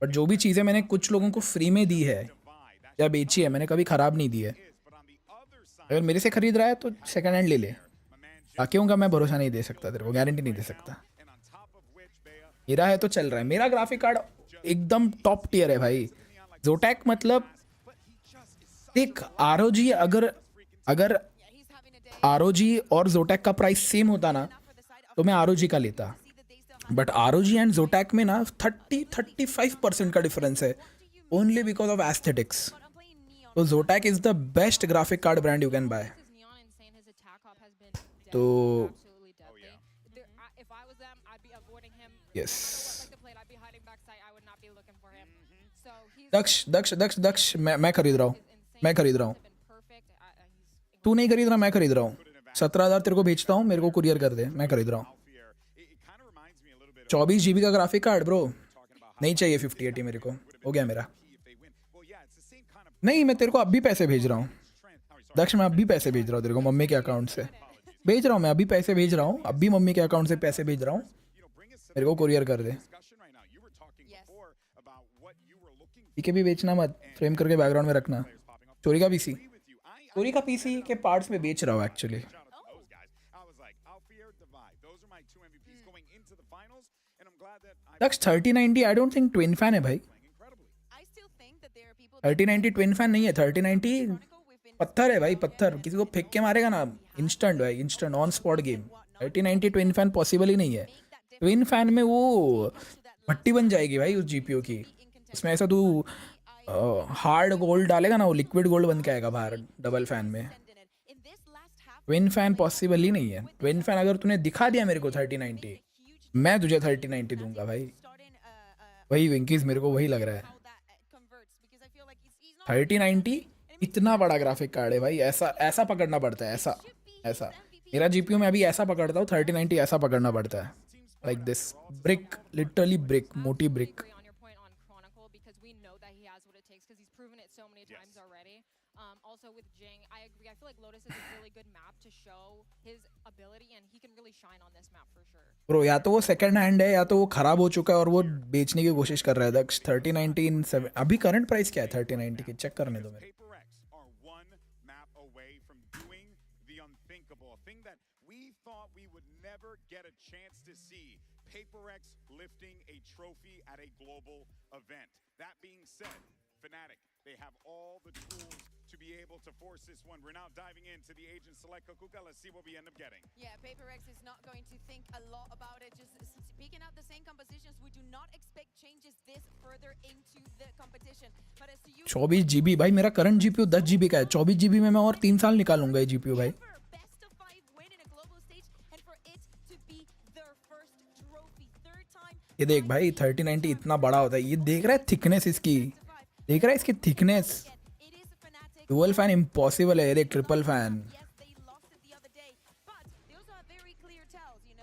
बट जो भी चीज़ें मैंने कुछ लोगों को फ्री में दी है या बेची है मैंने कभी ख़राब नहीं दी है। अगर मेरे से खरीद रहा है तो सेकंड हैंड ले ले, बाकियों का मैं भरोसा नहीं दे सकता, तेरे को गारंटी नहीं दे सकता। मेरा है तो चल रहा है। मेरा ग्राफिक कार्ड एकदम टॉप टियर है भाई। जोटैक मतलब देख ROG, अगर ROG और जोटैक का प्राइस सेम होता ना तो मैं ROG का लेता, बट ROG एंड जोटैक में ना 30-35% का डिफरेंस है, ओनली बिकॉज ऑफ एस्थेटिक्स। तो Zotac is the best graphic card brand you can buy. तो यस दक्ष मैं खरीद रहा हूँ। तू नहीं खरीद रहा, मैं खरीद रहा हूँ। 17,000 तेरे को भेजता हूँ, मेरे को कुरियर कर दे, मैं खरीद रहा हूँ। 24 GB का ग्राफिक कार्ड ब्रो नहीं चाहिए। 5080 मेरे को हो गया मेरा। नहीं मैं तेरे को अभी पैसे भेज रहा हूँ दक्ष, मैं अभी पैसे भेज रहा हूँ तेरे को मम्मी के अकाउंट से भेज रहा हूँ। मैं अभी पैसे भेज रहा हूँ, अभी मम्मी के अकाउंट से पैसे भेज रहा हूँ, मेरे को कुरियर कर दे। ठीक है भी बेचना मत, फ्रेम करके बैकग्राउंड में रखना। चोरी का पीसी के पार्ट्स में बेच रहा हूँ actually. Daksh 3090 I don't think twin fan है भाई। 3090 ट्विन फैन नहीं है। 3090 पत्थर है भाई, पत्थर। किसी को फेंक के मारेगा ना इंस्टेंट भाई, instant on spot game. 3090 twin fan possible ही नहीं है। ट्विन फैन में वो भट्टी बन जाएगी भाई उस जीपीयू की। उसमें ऐसा तू हार्ड गोल्ड डालेगा ना, वो लिक्विड गोल्ड बन के आएगा बाहर डबल फैन में। ट्विन फैन पॉसिबल ही नहीं है। ट्विन फैन अगर तूने दिखा दिया मेरे को 3090, मैं तुझे 3090 दूंगा भाई। वही विंकीज मेरे को वही लग रहा है। 3090 इतना बड़ा ग्राफिक कार्ड है भाई, ऐसा पकड़ना पड़ता है, ऐसा। मेरा जीपीयू में अभी ऐसा पकड़ता हूँ, 3090 ऐसा पकड़ना पड़ता है, like this. Brick, literally brick, मोटी brick. Also with Jing, I agree. I feel like Lotus is a really good map to show his ability and he can really shine on this map for sure. Bro, या तो वो second hand है या तो वो खराब हो चुका है और वो बेचने की कोशिश कर रहा है। दक्ष 3090 अभी करंट प्राइस क्या है 3090 की? चेक करने दो मेरे। PRX lifting a trophy at a global event. That being said, Fnatic, they have all the tools to be able to force this one. We're now diving into the agent select Kakuka. Let's see what we end up getting. Yeah, PRX is not going to think a lot about it. Just picking out the same compositions. We do not expect changes this further into the competition. But as to you, 24 GB भाई, मेरा current GPU 10 GB का है। 24 GB में मैं और 3 साल निकालूंगा ये जीपीयू भाई। ये देख भाई 3090 इतना बड़ा होता है। ये देख रहा है थिकनेस इसकी, देख रहा है इसकी थिकनेस। डुअल फैन इम्पॉसिबल है। ये देख ट्रिपल फैन।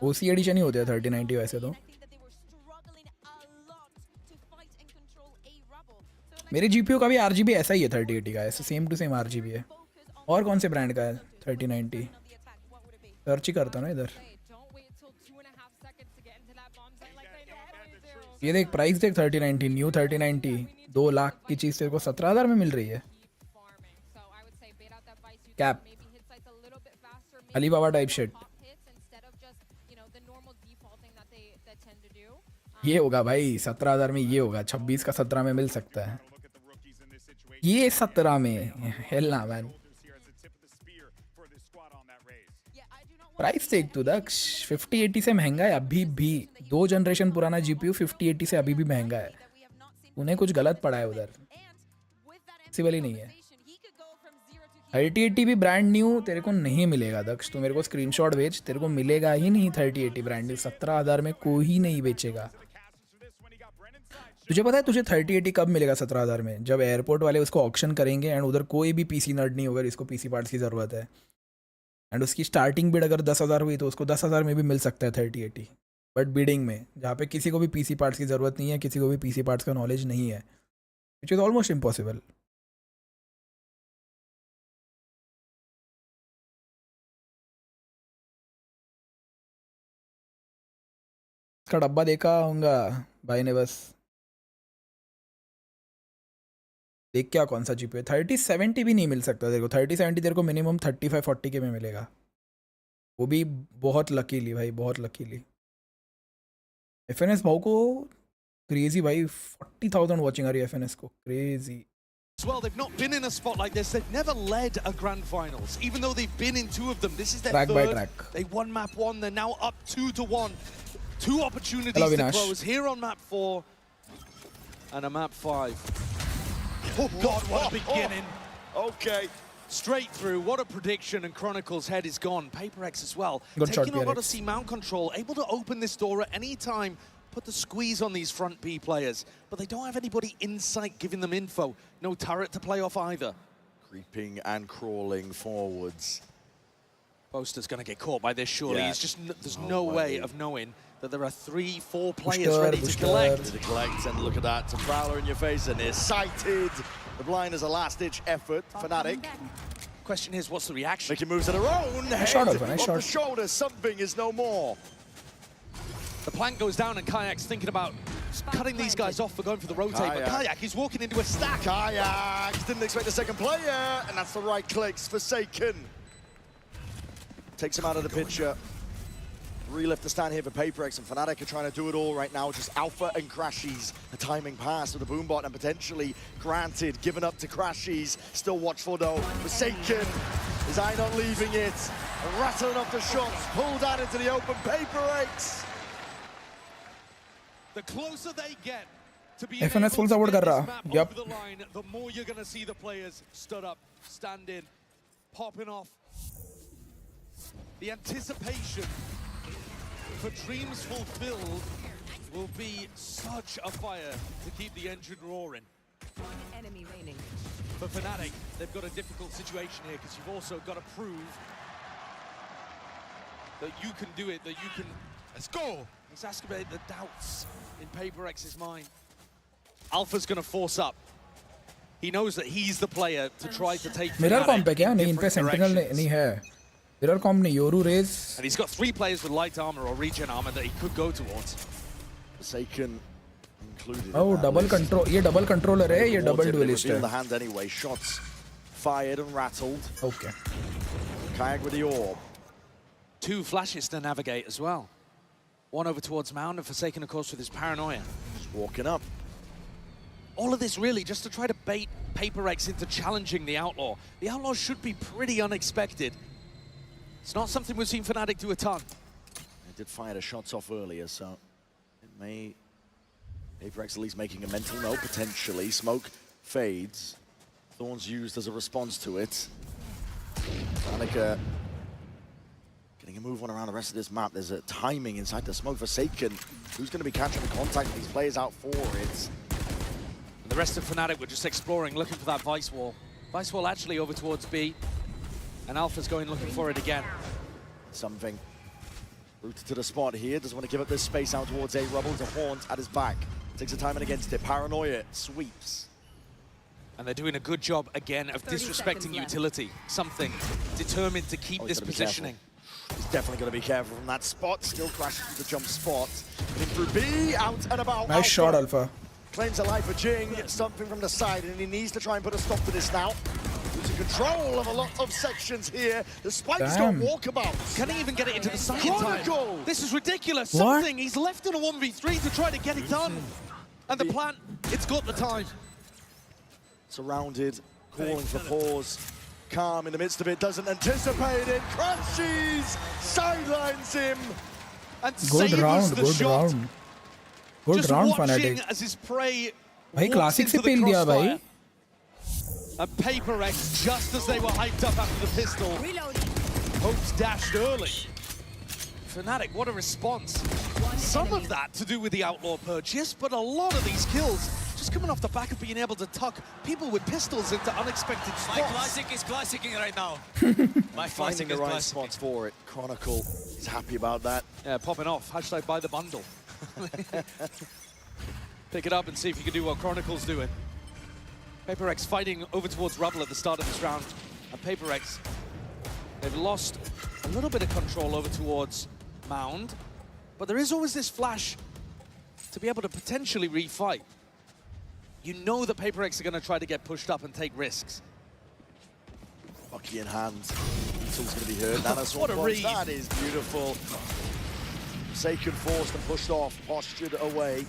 ओसी एडिशन ही होते हैं 3090 वैसे तो। मेरे जीपीयू का भी RGB ऐसा ही है 3080 का, ऐसे सेम टू सेम RGB है। और कौन से ब्रांड का है 3090? सर्च ही करता हूँ ना इधर। ये देख प्राइस देख 3090 न्यू 3090 2 लाख की चीज तेरे को 17,000 में मिल रही है. Cap Alibaba type shit. ये होगा भाई 17,000 में, ये होगा 26 का 17 में मिल सकता है. ये 17 में हेलना मैन. प्राइस देख तू दक्ष 5080 से महंगा है अभी भी. 2 जनरेशन पुराना जीपीयू 5080 से अभी भी महंगा है. उन्हें कुछ गलत पड़ा है उधर, पॉसिबल ही नहीं है. 3080 भी ब्रांड न्यू तेरे को नहीं मिलेगा दक्ष. तू मेरे को स्क्रीनशॉट भेज, तेरे को मिलेगा ही नहीं 3080 ब्रांड न्यू. 17,000 में कोई नहीं बेचेगा. तुझे पता है तुझे 3080 कब मिलेगा 17,000 में? जब एयरपोर्ट वाले उसको ऑक्शन करेंगे एंड उधर कोई भी पीसी नर्ड नहीं होगा जिसको पीसी पार्ट्स की ज़रूरत है. एंड उसकी स्टार्टिंग बिड अगर 10,000 हुई तो उसको 10,000 में भी मिल सकता है 3080. बट बिडिंग में जहाँ पे किसी को भी पीसी पार्ट्स की ज़रूरत नहीं है, किसी को भी पीसी पार्ट्स का नॉलेज नहीं है, विच इज़ ऑलमोस्ट इम्पॉसिबल. इसका डब्बा देखा होगा भाई ने बस. देख क्या कौन सा जीपीयू है. 3070 भी नहीं मिल सकता तेरे को. 3070 तेरे को मिनिमम 35-40 के में मिलेगा, वो भी बहुत लकीली भाई, बहुत लकीली. FNS भाव को क्रेजी भाई. 40,000 वाचिंग आ रही है FNS को. Crazy. Well, they've not been in a spot like this. They've never led a grand finals, even though they've been in 2 of them. This is their track third. By track. They won map 1. They're now up 2-1. 2 opportunities to close here on map 4 and a map 5. Oh God, what a beginning. Okay. Straight through. What a prediction, and Chronicle's head is gone. PRX as well. Good shot, taking a lot of C-mount control, able to open this door at any time, put the squeeze on these front B players. But they don't have anybody in sight giving them info. No turret to play off either. Creeping and crawling forwards. Boaster's going to get caught by this, surely. Yeah. It's just, there's no way of knowing that there are 3-4 players ready to collect. To collect, and look at that. To Prowler in your face, and is sighted. The blind is a last-ditch effort. Fnatic. Question is, what's the reaction? Making moves of their own. Nice shot, off the shoulder. Something is no more. The plank goes down, and Kayak's thinking about cutting these guys off for going for the rotate. But Kayak, he's walking into a stack. Kayak didn't expect a second player, and that's the right clicks. Forsaken takes him out of the picture. 3 left to stand here for PRX, and Fnatic are trying to do it all right now. Just Alpha and Crashies. A timing pass with the boombot, and potentially granted, given up to Crashies. Still watchful though. Forsaken. Is I not leaving it? Rattling off the shots, pulled out into the open. PRX. The closer they get to being FNS full support कर रहा. Yep. The line, the more you're going to see the players stood up, stand in, popping off. The anticipation for dreams fulfilled will be such a fire to keep the engine roaring. Enemy remaining. For Fnatic, they've got a difficult situation here because you've also got to prove that you can do it, that you can... Let's go! Exacerbate the doubts in PRX's mind. Alpha's going to force up. He knows that he's the player to try to take Mirror comp पे क्या? नहीं, इन पे Sentinel नहीं है. Mirror comp नहीं, Yoru Raze. And he's got 3 players with light armor or regen armor that he could go towards. Forsaken included. Oh, double control. ये double controller है, ये double duelist है. The hand anyway. Shots fired and rattled. Okay. Kayak with the orb. 2 flashes to navigate as well. 1 over towards Mound, and Forsaken, of course, with his paranoia. Just walking up. All of this really just to try to bait PRX into challenging the Outlaw. The Outlaw should be pretty unexpected. It's not something we've seen Fnatic do a ton. They did fire the shots off earlier, so it may... PRX at least making a mental note, potentially. Smoke fades. Thorns used as a response to it. Fnatic getting a move on around the rest of this map. There's a timing inside the smoke. Forsaken. Who's going to be catching the contact with these players out for it? And the rest of Fnatic were just exploring, looking for that Vice Wall. Vice Wall actually over towards B. And Alpha's going looking for it again. Something. Rooted to the spot here. Doesn't want to give up this space out towards A. Rubble to Haunt at his back. Takes a time and against it. Paranoia sweeps. And they're doing a good job again of disrespecting utility. Something determined to keep this positioning. He's definitely going to be careful from that spot. Still crashing the jump spot. In through B, out and about. Nice shot, Alpha. Claims a life for Jing, something from the side, and he needs to try and put a stop to this now. Losing control of a lot of sections here. The Spike's got walkabouts. Can he even get it into the side Chronicle! time? This is ridiculous. What? Something. He's left on a 1v3 to try to get it done. And the plan, it's got the time. Surrounded, calling for pause. Calm in the midst of it, doesn't anticipate it. Crashes! Sidelines him! And Good round, the good shot. round. Good Just round, watching Fnatic. as his prey भाई walks classic into से the पेल दिया भाई. crossfire. And PRX, just as they were hyped up after the pistol, hopes dashed early. Fnatic, what a response. Some of that to do with the Outlaw purchase, but a lot of these kills just coming off the back of being able to tuck people with pistols into unexpected spots. My classic is classicing right now. My Finding classic the is right classicing. spots for it. Chronicle is happy about that. Yeah, popping off. Hashtag buy the bundle. Pick it up and see if you can do what Chronicle's doing. PRX fighting over towards Rubble at the start of this round. And PRX, they've lost a little bit of control over towards Mound. But there is always this flash to be able to potentially refight. You know that PRX are going to try to get pushed up and take risks. Bucky in hand. Beetle's going to be hurt. Nanoswarm What a read. That is beautiful. Forsaken forced and pushed off, postured away.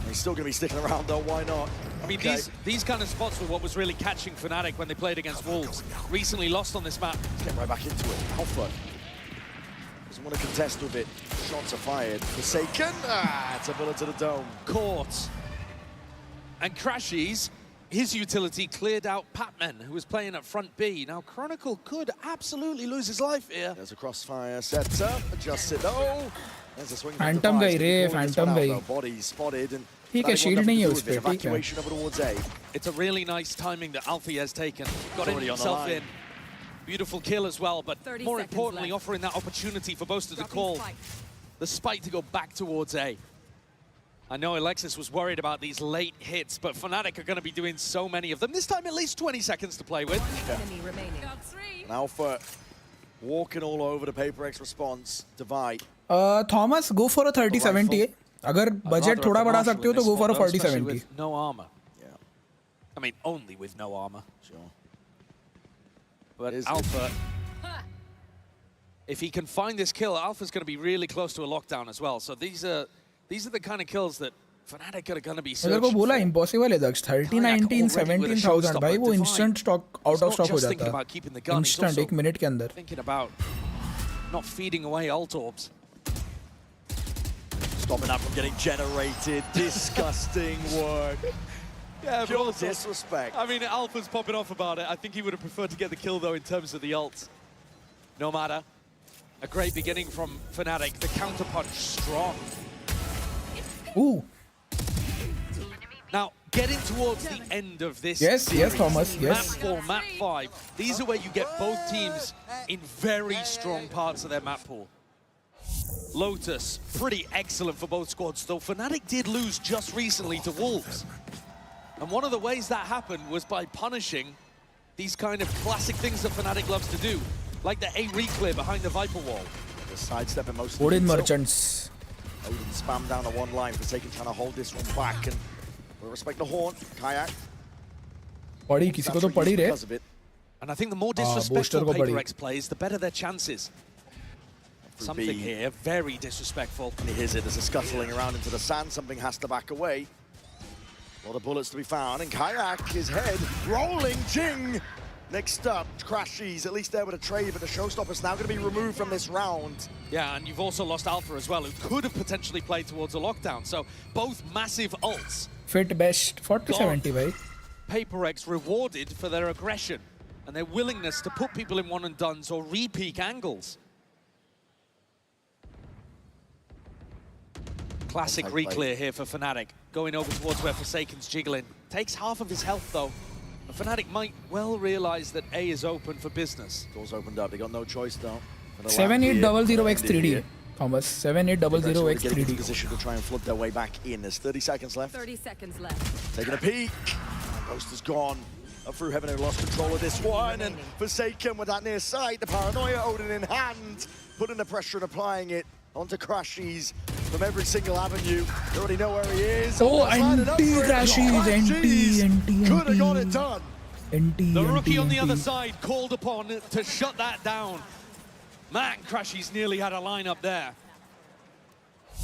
He's still going to be sticking around though, why not? I mean, these kind of spots were what was really catching Fnatic when they played against Wolves. Recently lost on this map. Let's get right back into it. Alpha doesn't want to contest with it. Shots are fired. Forsaken. It's a bullet to the dome. Caught. And Crashies, his utility cleared out Patman, who was playing at front B. Now, Chronicle could absolutely lose his life here. There's a crossfire set up. Adjusts it. Oh! There's a swing. Phantom guy रे, Phantom guy. Body spotted and ठीक है, shield नहीं है उस पे, ठीक है. Evacuation over towards A. It's a really nice timing that Alfie has taken. Got Already on the himself line. in. Beautiful kill as well, but 30 more seconds importantly, left. offering that opportunity for Boaster to call the spike to go back towards A. I know Alexis was worried about these late hits, but Fnatic are going to be doing so many of them. This time at least 20 seconds to play with. Enemy remaining. And Alpha walking all over the PRX response. Divide. Thomas, go for a 30-70. अगर budget थोड़ा बढ़ा सकते हो तो go for a 40-70. No armor. Yeah. I mean, only with no armor. Sure. But Alpha, if he can find this kill, Alpha's going to be really close to a lockdown as well. So these are the kind of kills that Fnatic are going to be अगर को searching बोला for. impossible है दक्ष 30-19 17,000 भाई वो instant stock out of stock हो Thinking जाता about keeping the gun, he's instant also एक minute के अंदर. thinking about not feeding away ult orbs. Stopping that from getting generated. Disgusting work. Yeah, but Pure also, disrespect. I mean, Alpha's popping off about it. I think he would have preferred to get the kill, though, in terms of the ults. No matter. A great beginning from Fnatic. The counterpunch strong. Ooh. Now, getting towards the end of this Yes, series, yes, Thomas, yes. Map 4, Map 5, these are where you get both teams in very strong parts of their map pool. Lotus, pretty excellent for both squads, though Fnatic did lose just recently to Wolves. And one of the ways that happened was by punishing these kind of classic things that Fnatic loves to do, like the A reclear behind the Viper wall. The sidestepping most Odin merchants. Odin spam down the one line, Forsaken trying to hold this one back, and we'll respect the horn. Kayak. पड़ी किसी को तो पड़ी रे. Because of it. And I think the more Booster disrespectful को पड़ी. PRX plays, the better their chances. Something B. here, very disrespectful. And here's it, there's a scuttling around into the sand, something has to back away. A lot of bullets to be found, and Kayak, his head rolling, Jing! Next up, Crashies, at least there with a trade, but the showstopper's now going to be removed from this round. Yeah, and you've also lost Alpha as well, who could have potentially played towards a lockdown. So both massive ults. Fit best 40-70 भाई. PRX rewarded for their aggression and their willingness to put people in one and dones or re-peak angles. Classic reclear here for Fnatic, going over towards where Forsaken's jiggling. Takes half of his health though. And Fnatic might well realize that A is open for business. Doors opened up, they got no choice though. 7800X3D. Thomas, 7800X3D. Position to try and flood their way back in. There's 30 seconds left. 30 seconds left. Taking a peek. Ghost is gone. Up through heaven, who lost control of this one, and Forsaken with that near sight, the paranoia, Odin in hand, putting the pressure and applying it onto Crashies from every single avenue. You already know where he is. Oh, anti-Crashies, anti. Could have got it done. The rookie on the other side called upon to shut that down. Man, Crashies nearly had a lineup there.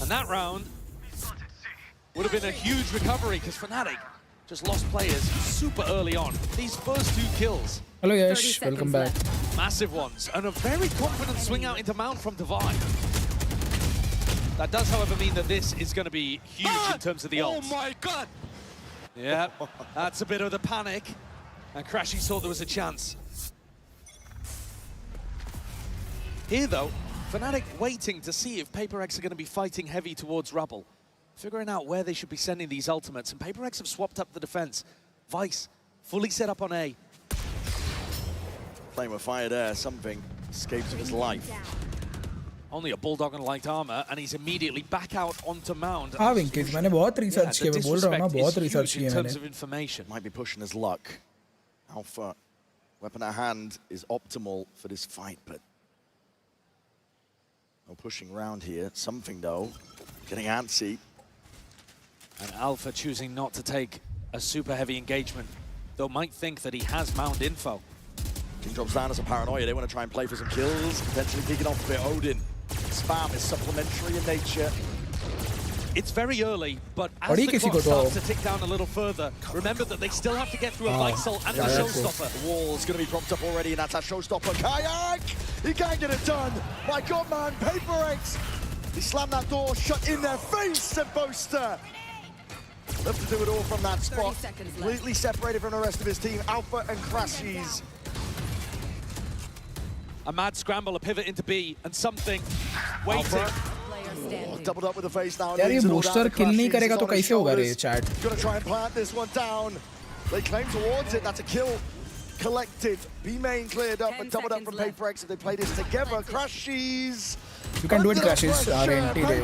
And that round would have been a huge recovery because Fnatic just lost players super early on. These first 2 kills. Hello Yash, welcome back. Massive ones. And a very confident swing out into Mount from Divine. That does, however, mean that this is going to be huge in terms of the ults. Oh my god! Yeah, that's a bit of the panic. And Crashies thought there was a chance. Here, though, Fnatic waiting to see if PRX are going to be fighting heavy towards Rubble. Figuring out where they should be sending these ultimates. And PRX have swapped up the defense. Vice, fully set up on A. Playing with fire there, something escapes with his life. Only a Bulldog and light armor, and he's immediately back out onto Mound. हाँ विंकेज मैंने बहुत research किया मैं बोल रहा हूँ ना बहुत रिसर्च किया मैंने. Might be pushing his luck. Alpha, weapon at hand is optimal for this fight, but no pushing around here. Something though, getting antsy. And Alpha choosing not to take a super heavy engagement, though might think that he has Mound info. King drops down as a paranoia. They want to try and play for some kills, potentially kicking off a bit. Odin. Spam is supplementary in nature. It's very early, but as the clock starts to tick down a little further, remember that they still have to get through a Lysol and the Showstopper. The wall's going to be propped up already, and that's that Showstopper. Kayak! He can't get it done. My God, man, PRX. He slammed that door shut in their face, said Boaster. Left to do it all from that spot. Completely separated from the rest of his team. Alpha and Crashies. A mad scramble, a pivot into B, and something waiting. Doubled up with the face now. यार ये booster किल नहीं करेगा तो कैसे होगा रे chat? Gonna try and plant this one down. They claim towards it. That's a kill collected. B main cleared up and doubled up from PRX if they play this together. Crashies. You can do it Crashies. RNT रे.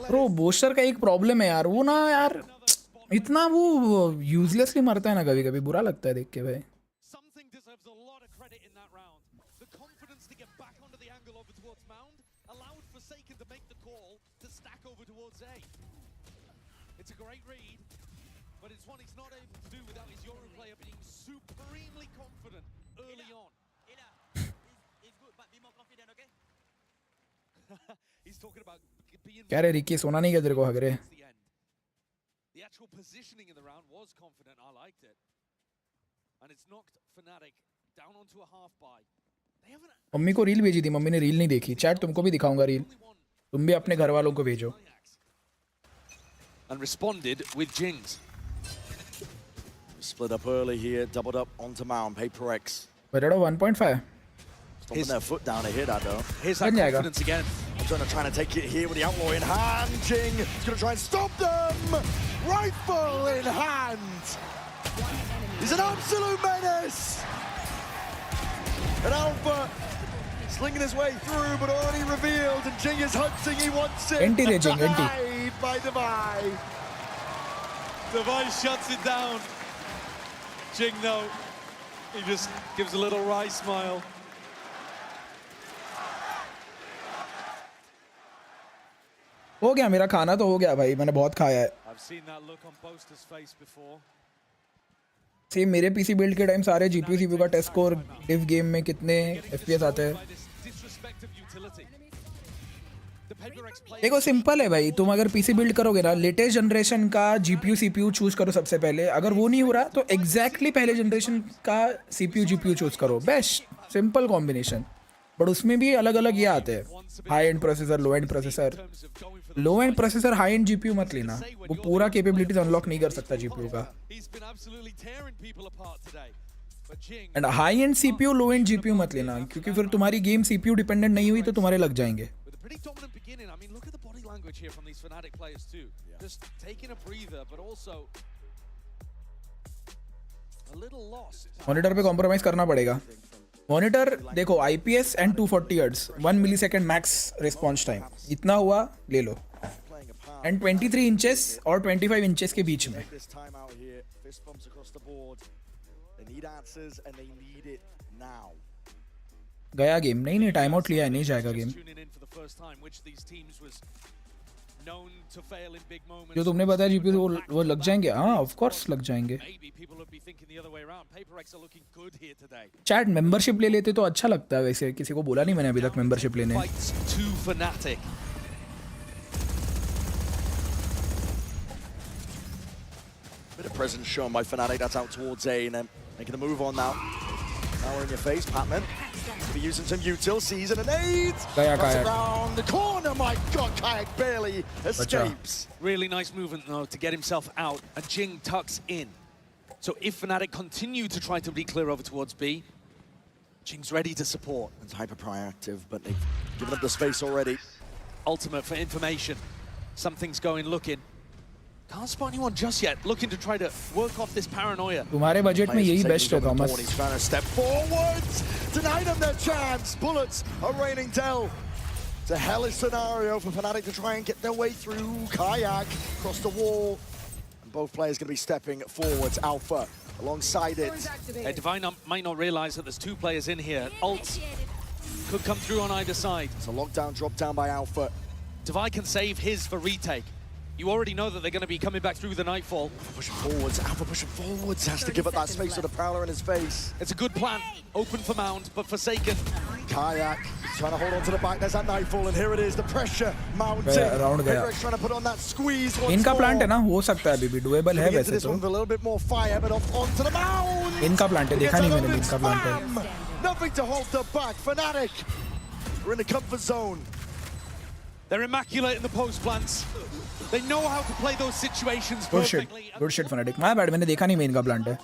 Bro booster का एक problem है यार वो ना यार इतना वो यूजलेसली मरता है ना कभी-कभी बुरा लगता है देख के भाई. It's a great read, but it's one he's not able to do without his Yoru player being supremely confident early on. It's good, but be more confident, okay? He's talking about being... क्या रे Ricky सोना नहीं क्या तेरे को हग रे? The actual positioning in the round was confident. I liked it. And it's knocked Fnatic down onto a half buy. Mummy को reel भेजी थी मम्मी ने रील नहीं देखी चैट तुमको भी दिखाऊंगा रील तुम भी अपने घर वालों को भेजो. And responded with Jings. Split up early here, doubled up onto Mound. PRX. But at 1.5. Stomping their foot down to hit that though. Here's that confidence again. Trying to take it here with the outlaw in hand. Jing is going to try and stop them. Rifle in hand. He's an absolute menace. And Alpha slinging his way through, but already revealed. And Jing is hunting. He wants it. Denied by Divine. Divine shuts it down. Jing, though, he just gives a little wry smile. हो गया मेरा खाना तो हो गया भाई मैंने बहुत खाया है. I've seen that look on Boaster's face before. Same मेरे पीसी बिल्ड के टाइम सारे जीपीयू सीपीयू का टेस्ट स्कोर डिव गेम में कितने एफपीएस आते हैं. देखो सिंपल है भाई तुम अगर पीसी बिल्ड करोगे ना लेटेस्ट जनरेशन का जीपीयू सीपीयू चूज करो सबसे पहले. अगर वो नहीं हो रहा तो एग्जैक्टली पहले जनरेशन का सीपीयू जीपीयू चूज करो. Best simple combination. बट उसमें भी अलग अलग ये आते हैं high and processor low and processor. Low and processor high and GPU मत लेना वो पूरा कैपेबिलिटीज अनलॉक नहीं कर सकता जीपीयू का. And high and CPU low and GPU मत लेना क्योंकि फिर तुम्हारी गेम सीपीयू डिपेंडेंट नहीं हुई तो तुम्हारे लग जाएंगे. मॉनिटर पे कॉम्प्रोमाइज करना पड़ेगा. मॉनिटर देखो IPS and 240 hertz 1 millisecond max response time इतना हुआ ले लो. एंड 23 इंचेस और 25 इंचेस के बीच में Fist bumps across the board. They need answers and they need it now. गया गेम नहीं टाइम आउट लिया है नहीं जाएगा गेम जो तुमने बताया जीपीयू वो लग जाएंगे हाँ ऑफ कोर्स लग जाएंगे चैट मेंबरशिप ले लेते तो अच्छा लगता है वैसे किसी को बोला नहीं मैंने अभी तक मेंबरशिप लेने Bit of presence shown by Fnatic. That's out towards A and then making a move on now. Now we're in your face, Patman. Gonna be using some util, sees an nade. Around the corner, my God, Kayak barely escapes. Really nice movement though to get himself out. And Jing tucks in. So if Fnatic continue to try to be clear over towards B, Jing's ready to support. It's hyper proactive, but they've given up the space already. Ultimate for information. Something's going looking. Can't spot anyone just yet. Looking to try to work off this paranoia. तुम्हारे budget में यही best है Thomas. He's trying to step forwards. Deny them their chance. Bullets are raining down. It's a hellish scenario for Fnatic to try and get their way through. Kayak across the wall. And both players going to be stepping forwards. Alpha alongside it. Divine might not realize that there's two players in here. Ult could come through on either side. It's a lockdown drop down by Alpha. Divine can save his for retake. You already know that they're going to be coming back through the Nightfall. Pushing forwards, Alpha pushing forwards. Has to give up that space with a Prowler in his face. It's a good plan. Open for Mound, but Forsaken. Kayak trying to hold on to the back. There's that Nightfall, and here it is, the pressure mounting. PRX trying to put on that squeeze. इनका plant है ना हो सकता है अभी भी doable है वैसे तो. A little bit more fire, but off onto the mound. इनका प्लांट है देखा नहीं मैंने इनका प्लांट है. Nothing to hold them back. Fnatic, we're in the comfort zone. They're immaculate in the post plants. They know how to play those situations perfectly. Good shit Fnatic. My bad मैंने देखा नहीं मैं इनका plant है.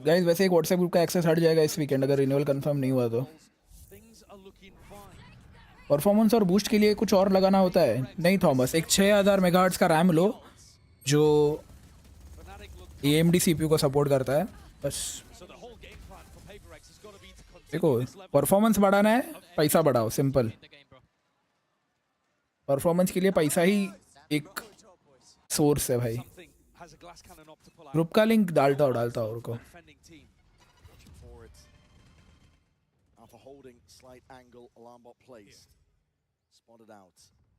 Guys वैसे एक WhatsApp group का access हट जाएगा इस वीकेंड अगर रिन्यूअल कंफर्म नहीं हुआ तो. परफॉर्मेंस और बूस्ट के लिए कुछ और लगाना होता है नहीं थॉमस. एक 6000 मेगाहर्ट्ज का रैम लो जो AMD CPU को सपोर्ट करता है बस. देखो परफॉर्मेंस बढ़ाना है पैसा बढ़ाओ सिंपल. परफॉर्मेंस के लिए पैसा ही एक सोर्स है भाई. ग्रुप का लिंक डालता हो उनको.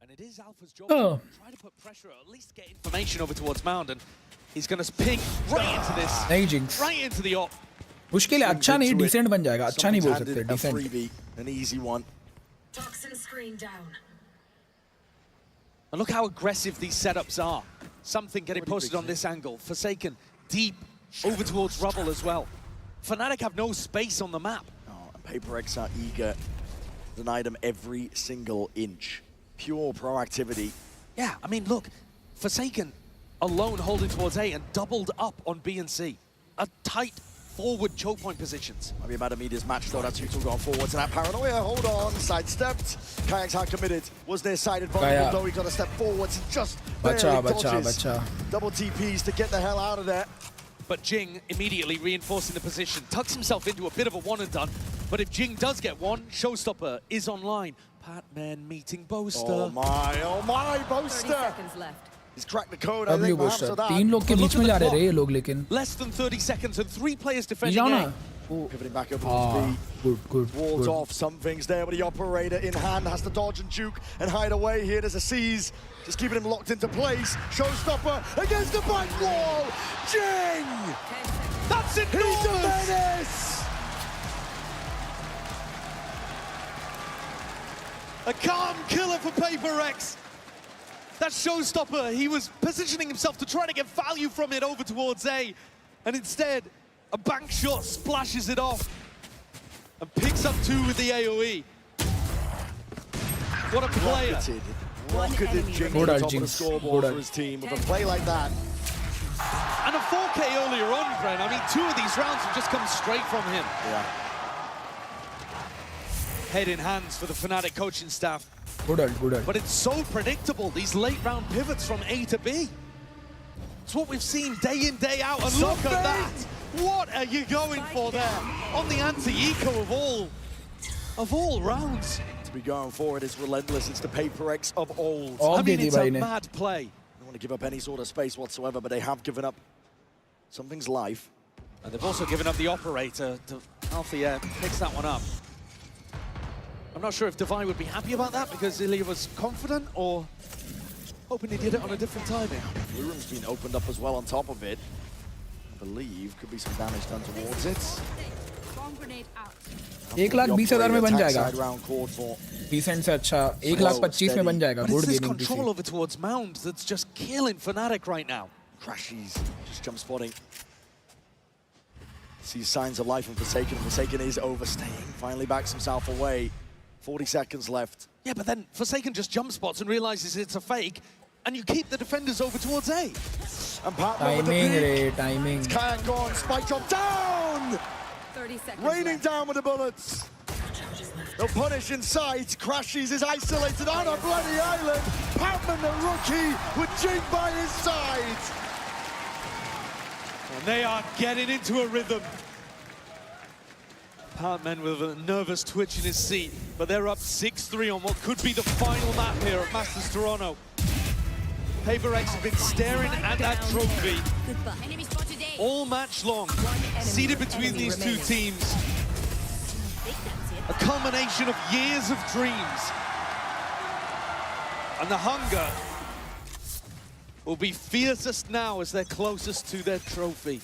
And it is Alpha's job to try to put pressure, or at least get information over towards Mound, and he's going to ping right into this. नहीं jinx. Right into the op. मुश्किल है अच्छा नहीं decent बन जाएगा. अच्छा नहीं बोल सकते decent. An easy one. Toxin screen down. And look how aggressive these setups are. Something getting posted on this angle. Forsaken deep over towards rubble as well. Fnatic have no space on the map. Oh, and PRX are eager to deny them every single inch. Pure proactivity. Yeah, I mean, look, Forsaken alone holding towards A and doubled up on B and C. A tight forward choke point positions. Might be about a meter's match though. That's Util going forwards and that paranoia. Hold on, sidestepped. Kayak's hard committed. Was near sided vulnerable though. He got to step forwards. Just dodges. Double TPs to get the hell out of there. But Jing immediately reinforcing the position. Tucks himself into a bit of a one and done. But if Jing does get one, Showstopper is online. Patman meeting Boaster. Oh my, Boaster! 30 seconds left. He's cracked the code, I think, perhaps, of that. 3 लोग के बीच में जा रहे हैं ये लोग लेकिन. Less than 30 seconds and 3 players defending A. Pivoting back up towards B. Good. Walls off, some things there, but the operator in hand has to dodge and juke and hide away here. There's a seize, just keeping him locked into place. Showstopper against the back wall. Jing! That's it. He's a menace! A calm killer for PRX. That's Showstopper. He was positioning himself to try to get value from it over towards A. And instead, a bank shot splashes it off. And picks up 2 with the AoE. What a player. Rocketed Jing to the top of the scoreboard for his team with a play like that. And a 4K earlier on, Gren. I mean, 2 of these rounds have just come straight from him. Yeah. Head in hands for the Fnatic coaching staff. Good. But it's so predictable, these late round pivots from A to B. It's what we've seen day in, day out, and look at that! What are you going for there? On the anti-eco of all rounds. To be going forward is relentless. It's the PRX of old. I mean, it's a mad play. don't want to give up any sort of space whatsoever, but they have given up something's life. And they've also given up the operator to Althea picks that one up. I'm not sure if Divine would be happy about that because Ilya was confident or hoping he did it on a different timing. Blue room's been opened up as well on top of it. I believe could be some damage done towards it. 1,20,000 में बन जाएगा. Decent से अच्छा 1,25,000 में बन जाएगा. Good this gaming control PC. over towards Mound that's just killing Fnatic right now. Crashies just jump spotting. Sees signs of life from Forsaken. Forsaken is overstaying. Finally backs himself away. 40 seconds left. Yeah, but then Forsaken just jump spots and realizes it's a fake, and you keep the defenders over towards A. And timing. It's Kayak gone. Spike drop down. 30 seconds. Raining down with the bullets. They'll punish inside. Crashies is isolated on a bloody island. Patman, the rookie, with Jing by his side. And they are getting into a rhythm. Patman with a nervous twitch in his seat, but they're up 6-3 on what could be the final map here at Masters Toronto. PRX have been staring at that trophy all match long, seated between these two teams. A culmination of years of dreams. And the hunger will be fiercest now as they're closest to their trophy.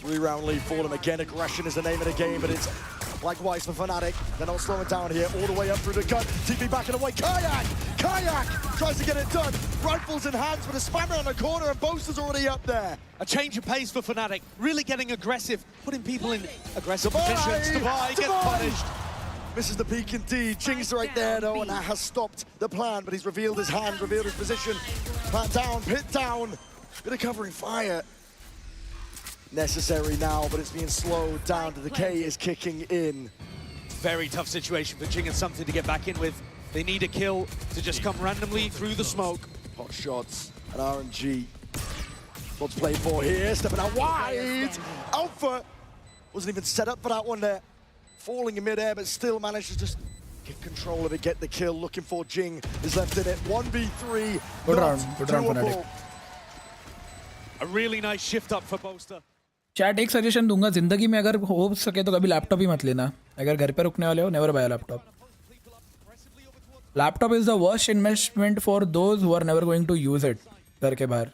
3-round lead for them again. Aggression is the name of the game, but it's likewise for Fnatic. They're not slowing down here, all the way up through the gun. TP backing away. Kayak tries to get it done. Rifles in hands with a spammer on the corner, and Boaster's already up there. A change of pace for Fnatic, really getting aggressive, putting people in aggressive positions. Divine gets punished. Misses the peak indeed. Jing's right there though, and that has stopped the plan, but he's revealed his hand, revealed his position. Plant down, pit down. Bit of covering fire necessary now, but it's being slowed down. The decay is kicking in. Very tough situation for Jing and something to get back in with. They need a kill to just come randomly through the smoke. Hot shots and RNG. What's played for here? Stepping out wide. Alpha wasn't even set up for that one there. Falling in midair, but still managed to just get control of it, get the kill. Looking for Jing is left in it. 1v3. Good round Fnatic. A really nice shift up for Boaster. Chat एक suggestion दूंगा, जिंदगी में अगर हो सके तो कभी laptop ही मत लेना. अगर घर पे रुकने वाले हो, never buy laptop. Laptop is the worst investment for those who are never going to use it. घर के बाहर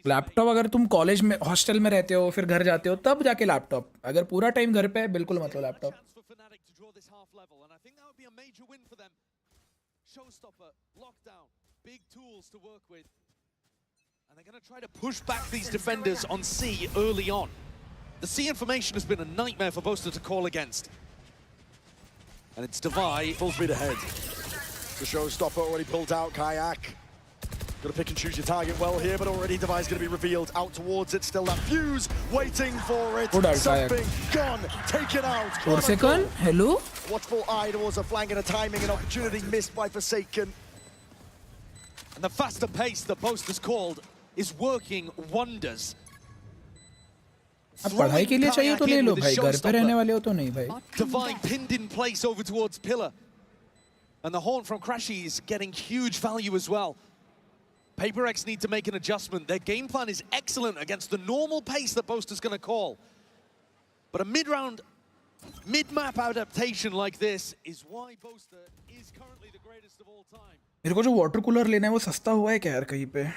लैपटॉप, अगर तुम कॉलेज में हॉस्टल में रहते हो फिर घर जाते हो तब जाके लैपटॉप. अगर पूरा टाइम घर पे है बिल्कुल मत लो laptop. And they're going to try to push back these defenders on C early on. The C information has been a nightmare for Boaster to call against. And it's Divide. Full speed ahead. The showstopper already pulled out. Kayak. Got to pick and choose your target well here, but already Divide's going to be revealed out towards it. Still that fuse, waiting for it. Something gone, taken out. Forsaken, hello. Watchful eye towards a flank and a timing, an opportunity missed by Forsaken. And the faster pace that Boaster's called is working wonders. अब पढ़ाई के लिए चाहिए तो ले लो भाई, घर पे रहने वाले हो तो नहीं भाई. Divine pinned in place over towards Pillar. And the horn from Crashy is getting huge value as well. PRX need to make an adjustment. Their game plan is excellent against the normal pace that Boaster's going to call. But a mid-round, mid-map adaptation like this is why Boaster is currently the greatest of all time. मेरे को जो water cooler लेना है वो सस्ता हुआ है क्या यार कहीं पे?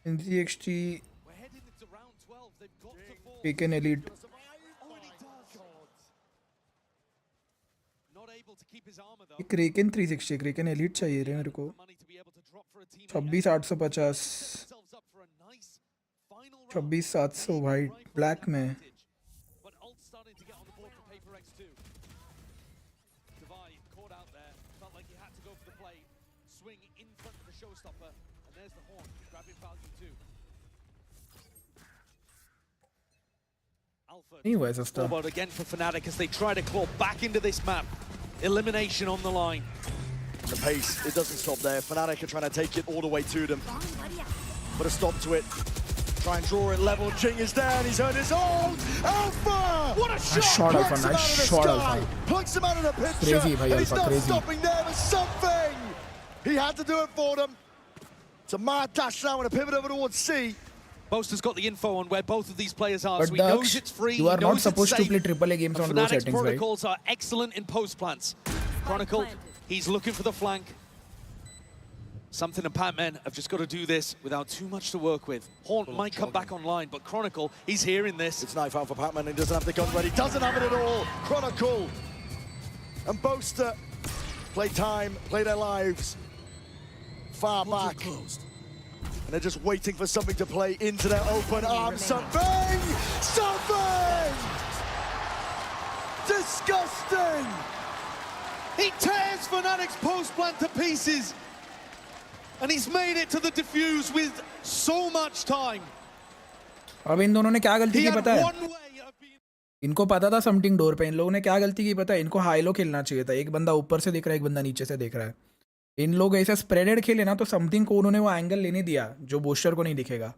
NZXT Taken Elite. Kraken 360 Kraken Elite चाहिए रे मेरे को. 26,850 26,700 वाइट ब्लैक में. नहीं हुआ सस्ता. But again for Fnatic as they try to claw back into this map. Elimination on the line. The pace, it doesn't stop there. Fnatic are trying to take it all the way to them. Put a stop to it. Try and draw it level. Jing is down. He's earned his own. Alpha! What a shot! Alpha. Nice shot, Alpha. Plucks him out of the picture. Crazy, bhai, and he's Alpha, not crazy. stopping there for something. He had to do it for them. It's a mad dash now and a pivot over towards C. Boaster's got the info on where both of these players are, But so he knows Daksh, it's free. you are he not knows supposed it's to play safe. AAA games And on low Fnatic's settings, right? protocols are excellent in post plants. Chronicle, he's looking for the flank. Something and Pac-Man have just got to do this without too much to work with. Haunt might come back online, but Chronicle, he's hearing this. It's knife out for Pac-Man. He doesn't have the gun ready. Doesn't have it at all. Chronicle and Boaster play time, play their lives far back. And they're just waiting for something to play into their open arms. Something! Something! Disgusting! He tears Fnatic's post plant to pieces. And he's made it to the defuse with so much time. अब इन दोनों ने क्या गलती की पता है? इनको पता था समथिंग डोर पे. इन लोगों ने क्या गलती की पता है? इनको हाई लो खेलना चाहिए था. एक बंदा ऊपर से देख रहा है, एक बंदा नीचे से देख रहा है. इन लोग ऐसा स्प्रेडेड खेले ना तो समथिंग को उन्होंने वो एंगल लेने दिया जो बूस्टर को नहीं दिखेगा.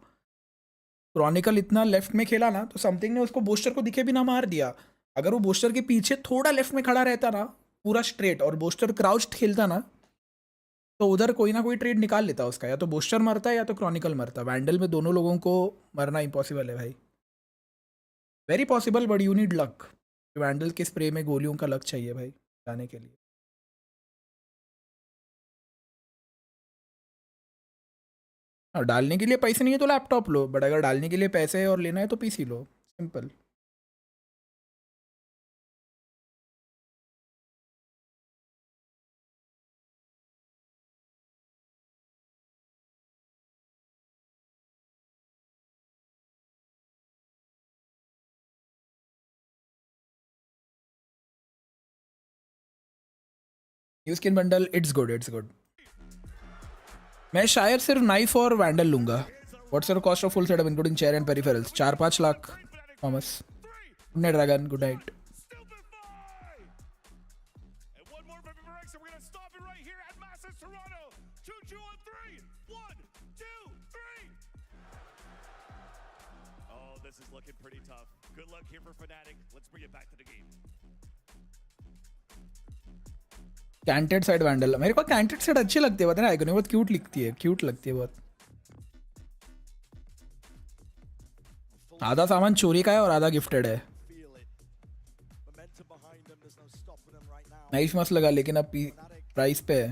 क्रॉनिकल इतना लेफ्ट में खेला ना तो समथिंग ने उसको बूस्टर को दिखे बिना मार दिया. अगर वो बूस्टर के पीछे थोड़ा लेफ्ट में खड़ा रहता ना पूरा स्ट्रेट और बूस्टर क्राउच्ड खेलता ना तो उधर कोई ना कोई ट्रेड निकाल लेता उसका. या तो बूस्टर मरता है या तो क्रॉनिकल मरता. वैंडल में दोनों लोगों को मरना इम्पॉसिबल है भाई. Very possible but you need luck. Vandal के स्प्रे में गोलियों का लक चाहिए भाई जाने के लिए. डालने के लिए पैसे नहीं है तो लैपटॉप लो, बट अगर डालने के लिए पैसे है और लेना है तो PC low. Simple. New skin bundle it's good, it's good. मैं शायद सिर्फ नाइफ और वैंडल लूंगा. What's your cost of full setup including chair and peripherals? 4-5 lakh. Thomas. Good night dragon, good night. Oh, this is looking pretty tough. Good luck here for Fnatic. Let's bring it back to the game. Canted side vandal. मेरे को canted side अच्छी लगती है, पता है बहुत cute लिखती है, क्यूट लगती है बहुत. आधा सामान चोरी का है और आधा गिफ्टेड है. नाइफ मस्त लगा लेकिन अब प्राइस पे है.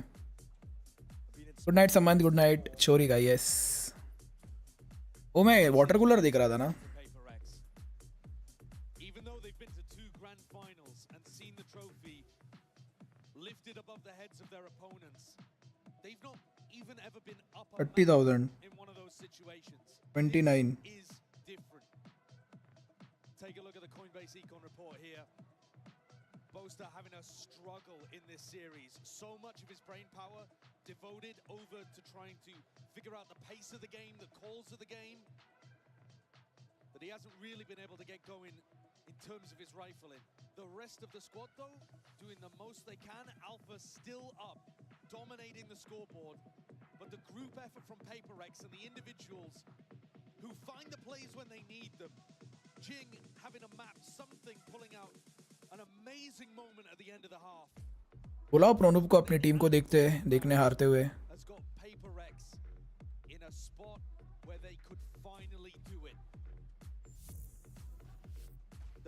गुड नाइट समंत, गुड नाइट. चोरी का यस. वो मैं वाटर कूलर देख रहा था ना. Lifted above the heads of their opponents. They've not even ever been up 30,000 in one of those situations. 29. This is different. Take a look at the Coinbase Econ report here. Boaster having a struggle in this series. So much of his brain power devoted over to trying to figure out the pace of the game, the calls of the game, that he hasn't really been able to get going in terms of his rifling. The rest of the squad, though, doing the most they can. Alpha still up, dominating the scoreboard. But the group effort from PRX and the individuals who find the plays when they need them. Jing having a map, something pulling out an amazing moment at the end of the half. बुलाओ प्रोनूप को अपनी team को देखने हारते हुए. Has got PRX in a spot where they could finally do it.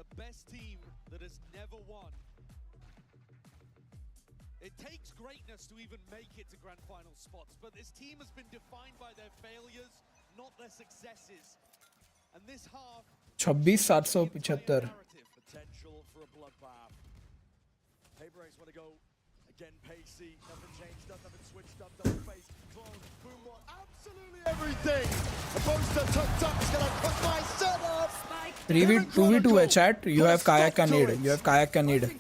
The best team that has never won. It takes greatness to even make it to grand final spots, but this team has been defined by their failures, not their successes. And this half 26,775. Potential for a bloodbath. PRX want to go again pacey, nothing changed up, nothing switched up, double face, clone, boom, absolutely everything. The Boaster tucked up, is gonna cut my setup. 2v2 है chat. You have kayak का need. You have kayak का need.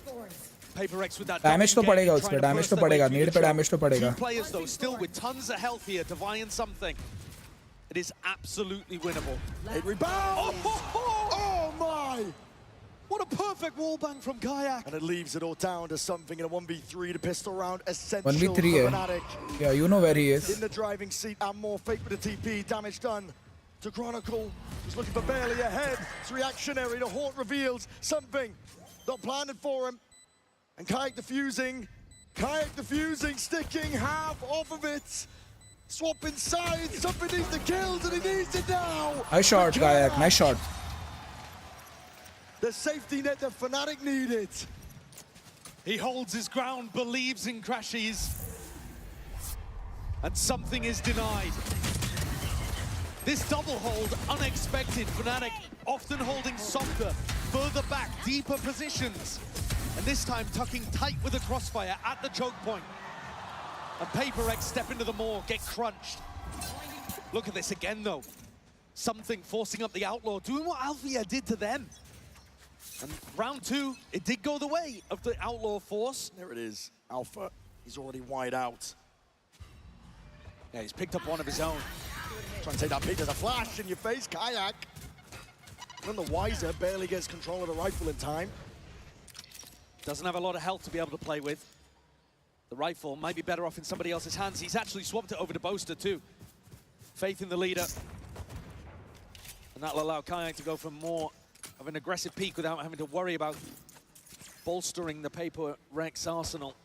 PRX with that damage तो पड़ेगा उस पे, damage तो पड़ेगा, need पे डैमेज तो पड़ेगा. Two players though still with tons of health here, Divine something. It is absolutely winnable. It rebounds. Oh my! What a perfect wallbang from Kayak. And it leaves it all down to something in a 1v3. The pistol round essential 1v3 for hai. Fnatic. Yeah, you know where he is. In the driving seat and more. Fake with the TP. Damage done to Chronicle. He's looking for barely ahead. It's reactionary. The Haunt reveals something not planted for him. And Kayak defusing. Sticking half off of it. Swapping sides. Something needs the kills and he needs it now. Nice shot, Kayak. Nice shot. The safety net that Fnatic needed. He holds his ground, believes in Crashies. And something is denied. This double hold, unexpected. Fnatic often holding softer, further back, deeper positions. And this time tucking tight with a crossfire at the choke point. And PRX step into the maw, get crunched. Look at this again though. Something forcing up the Outlaw, doing what Althea did to them. And round two, it did go the way of the Outlaw force. There it is, Alpha. He's already wide out. Yeah, he's picked up one of his own. Trying to take that peek, there's a flash in your face, Kayak. None the wiser, barely gets control of the rifle in time. Doesn't have a lot of health to be able to play with. The rifle might be better off in somebody else's hands. He's actually swapped it over to Boaster too. Faith in the leader. And that'll allow Kayak to go for more of an aggressive peak without having to worry about bolstering the PRX arsenal.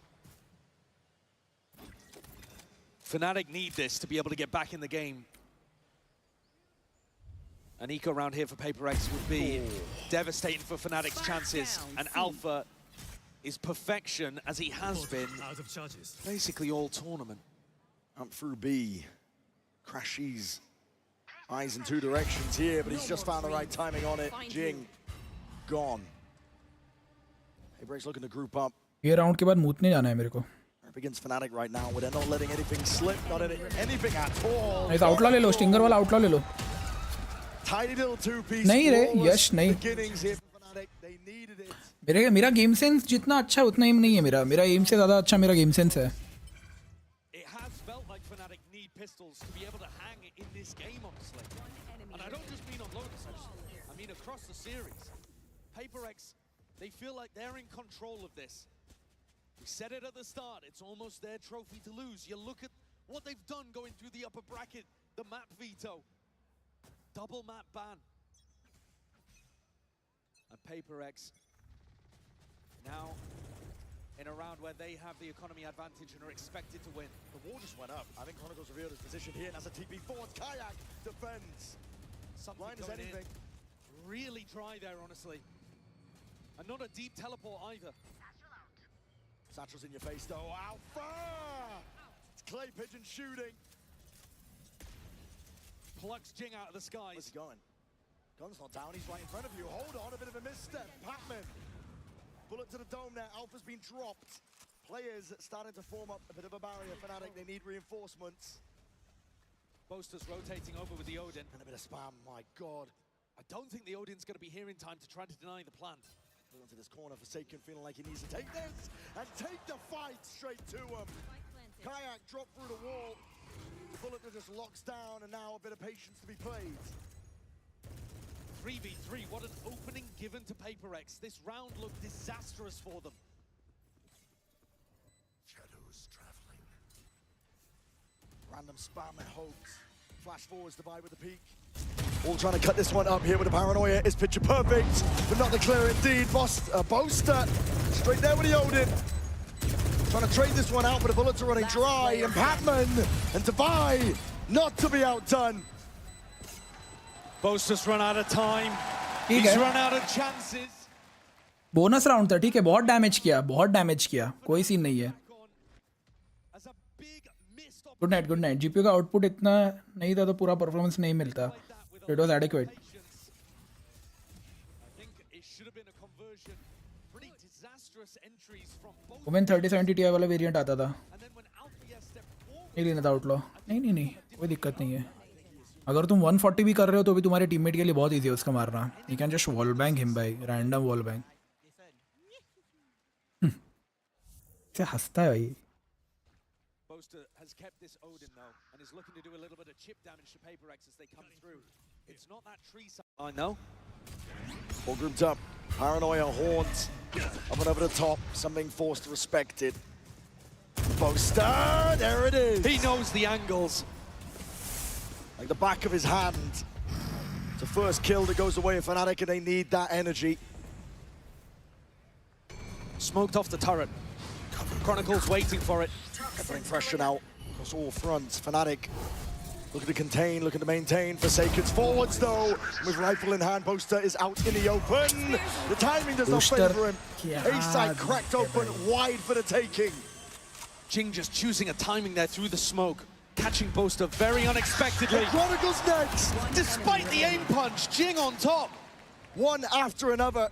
Fnatic need this to be able to get back in the game. An eco round here for PRX would be devastating for Fnatic's chances. And Alpha is perfection, as he has been basically all tournament. Up through B. Crashies. Eyes in two directions here, but he's just found the right timing on it. Jing, gone. PRX looking to group up. ये round के बाद मूत नहीं जाना है मेरे को. Up against Fnatic right now, where they're not letting anything slip, not anything at all. नहीं तो आउटला ले लो, स्टिंगर वाला आउटला ले लो. Tiny little two-piece. नहीं रे, यश नहीं. Beginnings here for Fnatic. They needed it. मेरा गेम सेंस जितना अच्छा उतना एम नहीं है मेरा. मेरा एम से ज़्यादा अच्छा मेरा गेम सेंस है. It has felt like Fnatic need pistols to be able to hang in this game, honestly. And I don't just mean on Lotus, I mean across the series. PRX, they feel like they're in control of this. We said it at the start, it's almost their trophy to lose. You look at what they've done going through the upper bracket, the map veto, double map ban. And PRX now in a round where they have the economy advantage and are expected to win. The wall just went up. I think Chronicles revealed his position here, and as a TP forwards, Kayak defends. Line as anything. Really dry there, honestly. And not a deep teleport either. Satchel's in your face, though. Alpha! It's Clay Pigeon shooting. Plucks Jing out of the skies. Where's he going? Gun's not down, he's right in front of you. Hold on, a bit of a misstep. Pacman. Bullet to the dome there. Alpha's been dropped. Players starting to form up a bit of a barrier. Fnatic, they need reinforcements. Boaster's rotating over with the Odin. And a bit of spam, my God. I don't think the Odin's going to be here in time to try to deny the plant. Put into this corner, Forsaken feeling like he needs to take this and take the fight straight to him. Kayak dropped through the wall. The bullet that just locks down, and now a bit of patience to be played. 3v3, what an opening given to PRX. This round looked disastrous for them. Shadows traveling. Random spam and hopes. Flash forwards to buy with the peak. All trying to cut this one up here with the paranoia. Is picture perfect, but not the clear indeed. Boaster straight there with the Odin. Trying to trade this one out, but the bullets are running dry. And Pacman and Devi not to be outdone. Boaster's run out of time. He's run out of chances. Bonus round था, ठीक है. बहुत damage किया, कोई scene नहीं है. Good night. GPU का output इतना नहीं था तो पूरा परफॉर्मेंस नहीं मिलता. It was adequate. Women 3070 Ti वाला वेरिएंट आता था. नहीं लेना था आउटलॉ. नहीं, कोई दिक्कत नहीं है. अगर तुम 140 भी कर रहे हो तो भी तुम्हारे टीममेट के लिए बहुत इजी है उसका मारना. You can just wall bang him by random wall bang. से हंसता है भाई. Boaster has kept this Odin though and is looking to do a little bit of chip damage to PRX as they come through. It's not that tree side. I know. All grouped up. Paranoia haunt up and over the top. Something forced to respect it. Boaster, there it is. He knows the angles. Like the back of his hand. It's the first kill that goes away of Fnatic, and they need that energy. Smoked off the turret. Chronicles waiting for it. Putting pressure now across all fronts. Fnatic looking to contain, looking to maintain. Forsaken's forwards though. With rifle in hand, Boaster is out in the open. The timing does not favor him. A-side cracked open, wide for the taking. Jing just choosing a timing there through the smoke. Catching Boaster very unexpectedly. Chronicles next. Despite the aim punch, Jing on top. One after another.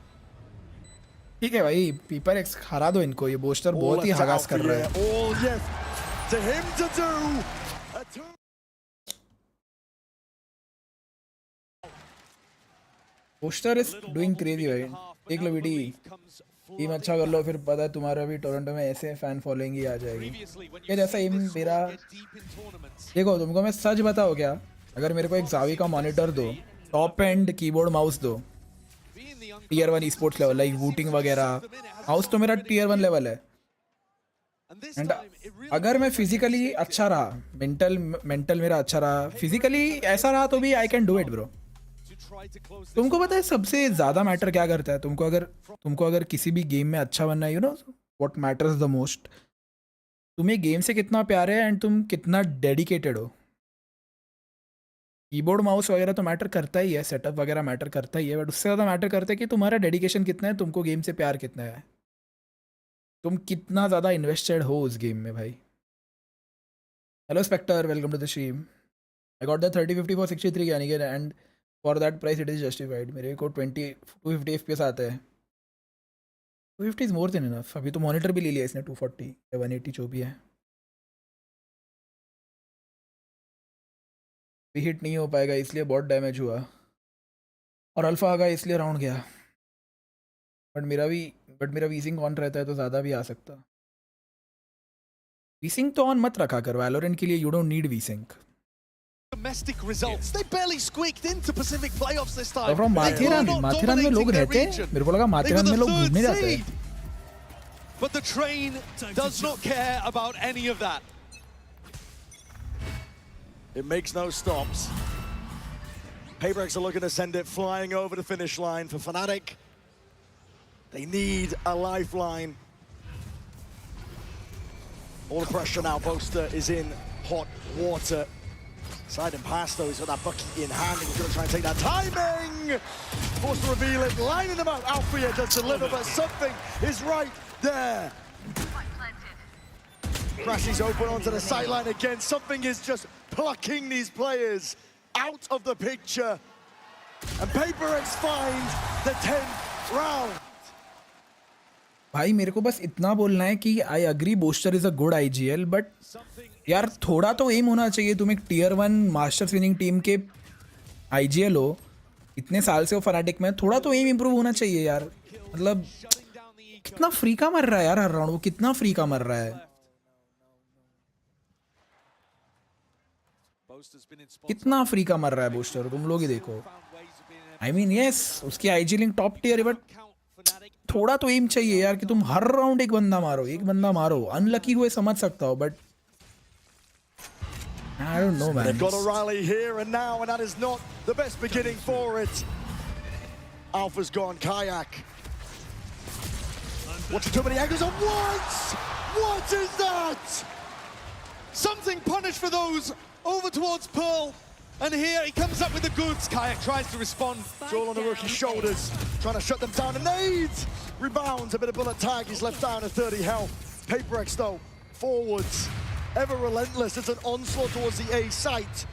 ठीक है भाई, PRX हरा दो इनको, ये booster बहुत ही हगास कर रहा है. All yes to him to do. Booster is doing crazy भाई. देख लो बेटी, टीम अच्छा कर लो, फिर पता है तुम्हारा भी टोरंटो में ऐसे फैन फॉलोइंग ही आ जाएगी. ये जैसा एम मेरा, देखो तुमको मैं सच बताओ क्या, अगर मेरे को एक जावी का मॉनिटर दो, टॉप एंड कीबोर्ड माउस दो, Tier 1 esports लेवल लाइक वूटिंग वगैरह, माउस तो मेरा Tier 1 लेवल है. एंड अगर मैं फिजिकली अच्छा रहा, मेंटल मेरा अच्छा रहा, फिजिकली ऐसा रहा तो भी I can do it bro. तुमको पता है सबसे ज्यादा मैटर क्या करता है? तुमको अगर किसी भी गेम में अच्छा बनना है, you know what matters the most, तुम्हें गेम से कितना प्यार है एंड तुम कितना डेडिकेटेड हो. कीबोर्ड माउस वगैरह तो मैटर करता ही है, सेटअप वगैरह मैटर करता ही है, बट उससे ज़्यादा मैटर करता है कि तुम्हारा डेडिकेशन कितना है, तुमको गेम से प्यार कितना है, तुम कितना ज़्यादा इन्वेस्टेड हो उस गेम में भाई. Hello Specter, welcome to the stream. I got the 3050 for 63 यानी कि, and for that price it is justified. मेरे को 250 FPS आता है. 250 इज़ मोर देन इनफ. अभी तो मॉनिटर भी ले लिया इसने 240 या 180 जो भी है. हिट नहीं हो पाएगा इसलिए बहुत डैमेज हुआ, और अल्फा आ गया इसलिए राउंड गया. बट मेरा वीसिंग ऑन रहता है तो ज़्यादा भी आ सकता. वीसिंग तो ऑन मत रखा कर वैलोरेंट के लिए. यू डोंट नीड वीसिंग. Domestic results. They barely squeaked into Pacific playoffs this time. From Matheran में लोग रहते हैं. मेरे को लगा माथेरान में लोग घूमने जाते हैं. But the train does not care about any of that. It makes no stops. PRX are looking to send it flying over the finish line for Fnatic. They need a lifeline. All the pressure now. Boaster is in hot water. Slide and pass though, he's got that bucket in hand, and he's going to try and take that timing. Forced to reveal it, lining them out. Alfia does deliver, but something is right there. Crashes open onto the sideline again. Something is just plucking these players out of the picture. And PRX finds the 10th round. भाई मेरे को बस इतना बोलना है कि I agree booster is a good IGL, but यार थोड़ा तो एम होना चाहिए. तुम एक Tier 1 मास्टर्स विनिंग टीम के IGL हो, इतने साल से हो फनाटिक में, थोड़ा तो एम इंप्रूव होना चाहिए यार. मतलब कितना फ्री का मर रहा है यार हर राउंड. वो कितना फ्री का मर रहा है, कितना फ्री का मर रहा है बोस्टर. तुम लोग ही देखो. आई मीन यस, उसकी IG लिंक टॉप टियर है, बट थोड़ा तो एम चाहिए यार कि तुम हर राउंड एक बंदा मारो. अनलकी हुए समझ सकता हो, but I don't know, man. They've got a rally here and now, and that is not the best beginning for it. Alpha's gone kayak. Watching too many angles at once. What is that? Something punished for those over towards Pearl. And here he comes up with the goods. Kayak tries to respond. It's all on the rookie's shoulders. Trying to shut them down. And nades! Rebounds, a bit of bullet tag. He's left down at 30 health. PRX though, forwards. Ever relentless. It's an onslaught towards the A site.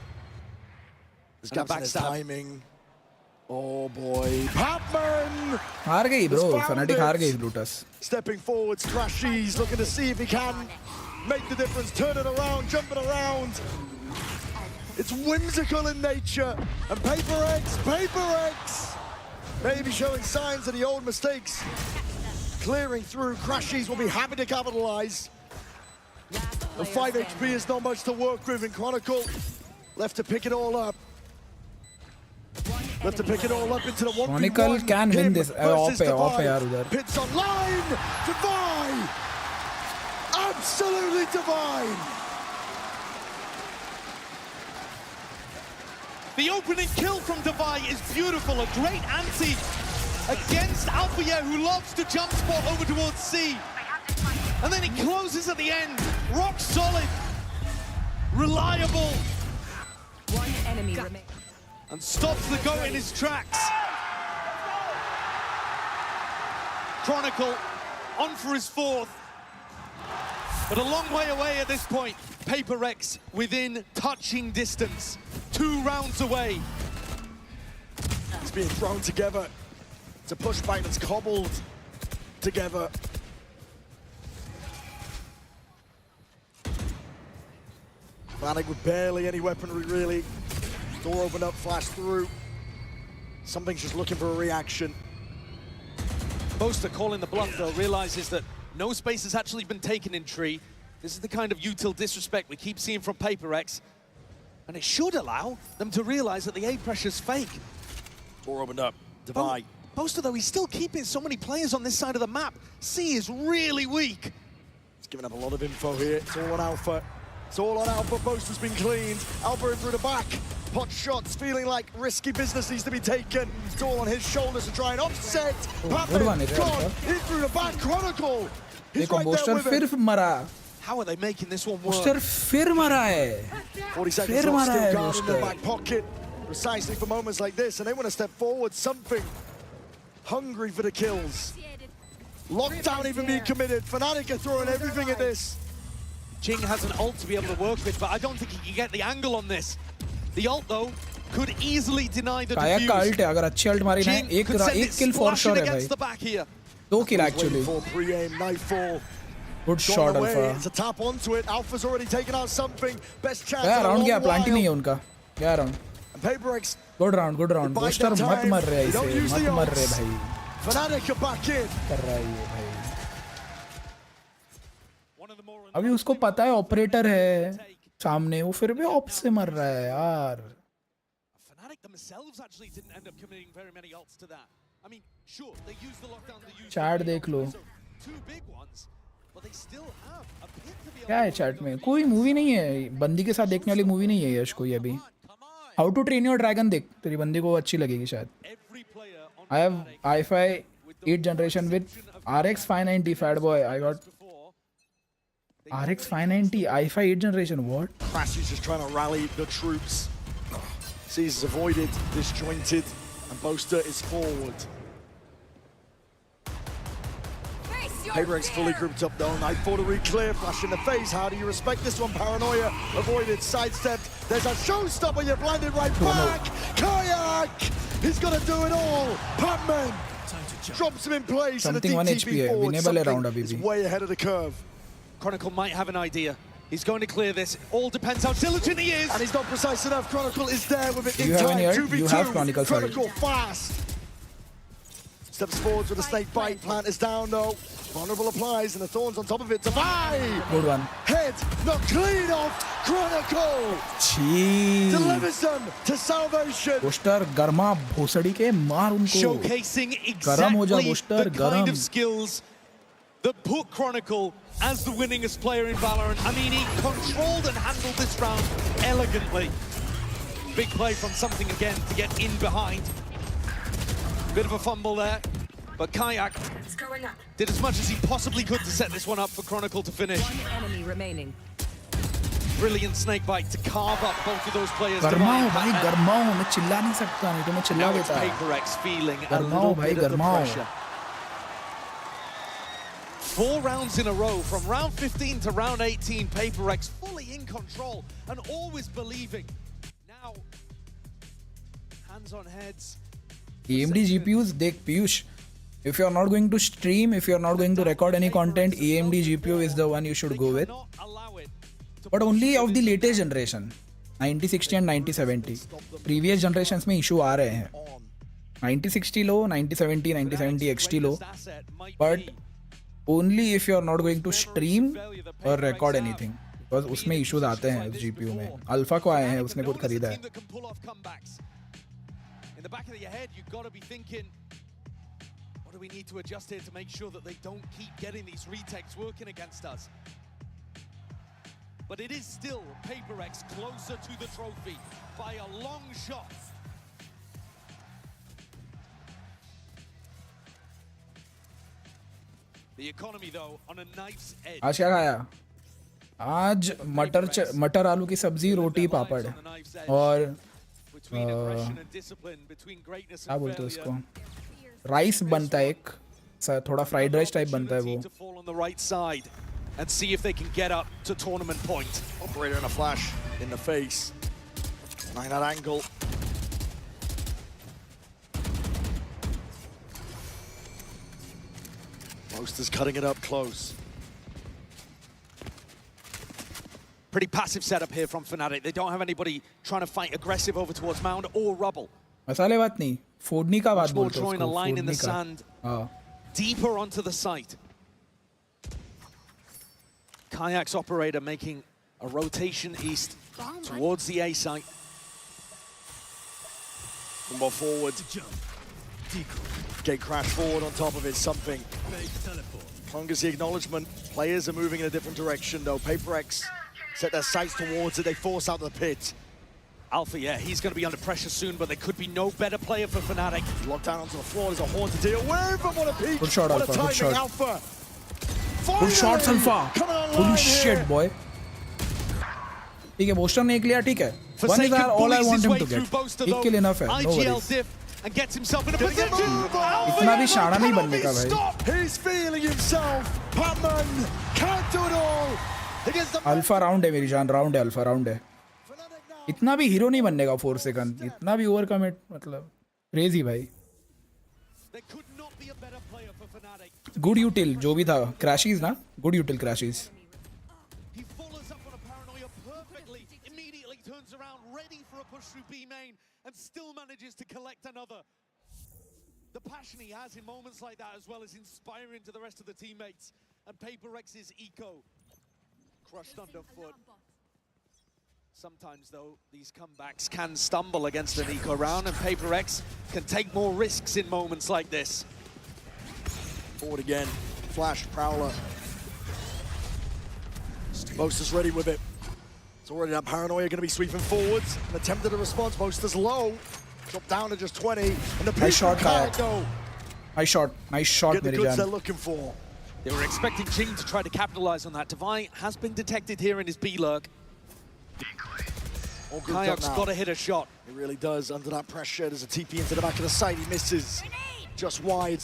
This gaps in his timing. Oh boy. Papman! हार गई bro. Fnatic हार गई Brutus. Stepping forwards, Crashies looking to see if he can make the difference. Turn it around, jump it around. It's whimsical in nature. And PRX! Maybe showing signs of the old mistakes. Clearing through. Crashies will be happy to capitalize. The 5 HP is not much to work with in Chronicle. Left to pick it all up. Left to pick it all up into the 1v1. Chronicle can win this. Off hai yaar udhar. Hits online. Divine. Absolutely divine. The opening kill from Divine is beautiful. A great anti against Alpha, who loves to jump spot over towards C. And then he closes at the end. Rock solid. Reliable. One enemy remains. And stops the goat in his tracks. Chronicle on for his fourth. But a long way away at this point. PRX within touching distance. 2 rounds away. It's being thrown together. It's a pushback that's cobbled together. Fnatic with barely any weaponry, really. Door opened up, flashed through. Something's just looking for a reaction. Boaster calling the bluff, though, realizes that no space has actually been taken in Tree. This is the kind of util disrespect we keep seeing from PRX. And it should allow them to realize that the A pressure's fake. Door opened up. Divide. Boaster, though, he's still keeping so many players on this side of the map. C is really weak. He's giving up a lot of info here. It's all on Alpha. It's all on Alpha. Boaster's been cleaned. Alpha in through the back. Pot shots, feeling like risky business needs to be taken. It's all on his shoulders to try and offset. Gone in through the back. Chronicle. He's right there with it. How are they making this one work? Booster फिर मरा है. 40 seconds left, still guard in the back pocket. Precisely for moments like this, and they want to step forward. Something hungry for the kills. Lockdown even being committed. Fnatic are throwing everything at this. Jing has an ult to be able to work with, but I don't think he can get the angle on this. The ult, though, could easily deny the काया का ult है. अगर अच्छी ult मारी ना एक kill for sure है भाई. 2 kill actually. Pre-aim, Nightfall. Good shot Alpha. It's a tap onto it. Alpha's already taken out something. Best chance. Yeah, round गया. Planty नहीं है उनका. क्या round? PRX. Good round, good round. Booster मत मर रहे इसे. मत मर रहे भाई. Fnatic are back in. कर रहा है ये भाई. अभी उसको पता है ऑपरेटर है सामने, वो फिर भी ऑप से मर रहा है यार. Fnatic themselves actually didn't end up committing very many ults to that. I mean, sure, they used the lockdown to use. Chat देख लो. 2 big ones, but they still have a bit to be. क्या है chat में? कोई movie नहीं है. बंदी के साथ देखने वाली मूवी नहीं है यश कोई अभी. How to Train Your Dragon देख. तेरी बंदी को अच्छी लगेगी शायद. I have i5 8th generation with RX 590 fat boy. I got RX 590 i5 8th generation. What? Crassy's just trying to rally the troops. Caesar's avoided, disjointed, and Boaster is forward. PRX fully grouped up though. Nightfall to re-clear, flash in the face. How do you respect this one? Paranoia avoided, sidestepped. There's a showstopper, you're blinded right back. Kayak! He's got to do it all. Patman drops him in place. Something 1 HP है. Winnable है round अभी भी. Way ahead of the curve. Chronicle might have an idea. He's going to clear this. All depends how diligent he is. And he's not precise enough. Chronicle is there with it in you time. Have 2v2. You have Chronicle, sorry. Chronicle fast. Steps forwards with a snake bite. Plant is down though. Vulnerable applies and the thorns on top of it. Divide. Good one. Head not clean off. Chronicle. Jeez. Delivers them to salvation. Booster garma भोसड़ी के मार उनको. Showcasing exactly the kind of skills that put Chronicle as the winningest player in Valorant. I mean, he controlled and handled this round elegantly. Big play from something again to get in behind. Bit of a fumble there, but Kayak did as much as he possibly could to set this one up for Chronicle to finish. One enemy remaining. Brilliant snake bite to carve up both of those players. Garmao भाई garmao, मैं चिल्ला नहीं सकता, नहीं तो मैं चिल्ला देता. PRX feeling a garmao little भाई bit of the garmao. pressure. 4 rounds in a row, from round 15 to round 18, PRX fully in control and always believing. Now, hands on heads. AMD GPUs, देख Piyush, if you are not going to stream, if you are not going to record any content, AMD GPU is the one you should go with. But only of the latest generation, 9060 and 9070. Previous generations में issue आ रहे हैं. 9060 लो, 9070, 9070 XT low. But only if you are not going to stream or record anything. Because उसमें issues आते हैं उस GPU में. Alpha को आए हैं, उसने खुद खरीदा है. in the back of your head, you've got to be thinking, what do we need to adjust here to make sure that they don't keep getting these retakes working against us? But it is still PRX closer to the trophy by a long shot. The economy, though, on a knife's edge. आज क्या खाया? आज मटर आलू की सब्जी, रोटी, पापड़ और क्या बोलते हैं उसको? राइस बनता है एक, थोड़ा फ्राइड राइस टाइप बनता है वो. And see if they can get up to tournament point. Operator in a flash in the face. Nine that angle. Boaster's cutting it up close. Pretty passive setup here from Fnatic. They don't have anybody trying to fight aggressive over towards mound or rubble. मसाले बात नहीं, फोड़नी का बात बोलते हैं उसको. Drawing a line in the sand, deeper onto the site. Kayak's operator making a rotation east towards the A site. One more forward. Gate crash forward on top of it, something. Congas the acknowledgement. Players are moving in a different direction though. PRX set their sights towards it. They force out the pit. Alpha, yeah, he's going to be under pressure soon, but there could be no better player for Fnatic. Locked down onto the floor. There's a horn to deal with. What a peak. Good shot, what Alpha. a timing, Good shot. Alpha. Good shots, Alpha. Holy shit, boy. ठीक है, booster ने एक लिया, ठीक है. One is all I want him to get. एक kill enough है, no worries. And gets himself in a position. इतना भी शाना नहीं बनने का भाई. He's feeling himself. Patman can't do it all. Alpha round है मेरी जान, round है Alpha, round है. इतना भी हीरो नहीं बनने का 4 सेकंड. इतना भी overcommit, मतलब crazy भाई. Good util जो भी था, crashes ना, good util crashes. He follows up on a paranoia perfectly. Immediately turns around, ready for a push through B main, and still manages to collect another. The passion he has in moments like that, as well as inspiring to the rest of the teammates. And PRX's eco crushed underfoot. Sometimes, though, these comebacks can stumble against an eco round, and PRX can take more risks in moments like this. Forward again. Flash, Prowler. Boaster's ready with it. It's already that paranoia going to be sweeping forwards. An attempt at a response. Boaster's low. Dropped down to just 20. And the nice shot, can't go. Nice shot, Get the goods they're looking for. They were expecting Jing to try to capitalize on that. Divine has been detected here in his B lurk. Kayak's got to hit a shot. He really does. Under that pressure, there's a TP into the back of the site. He misses. Just wide.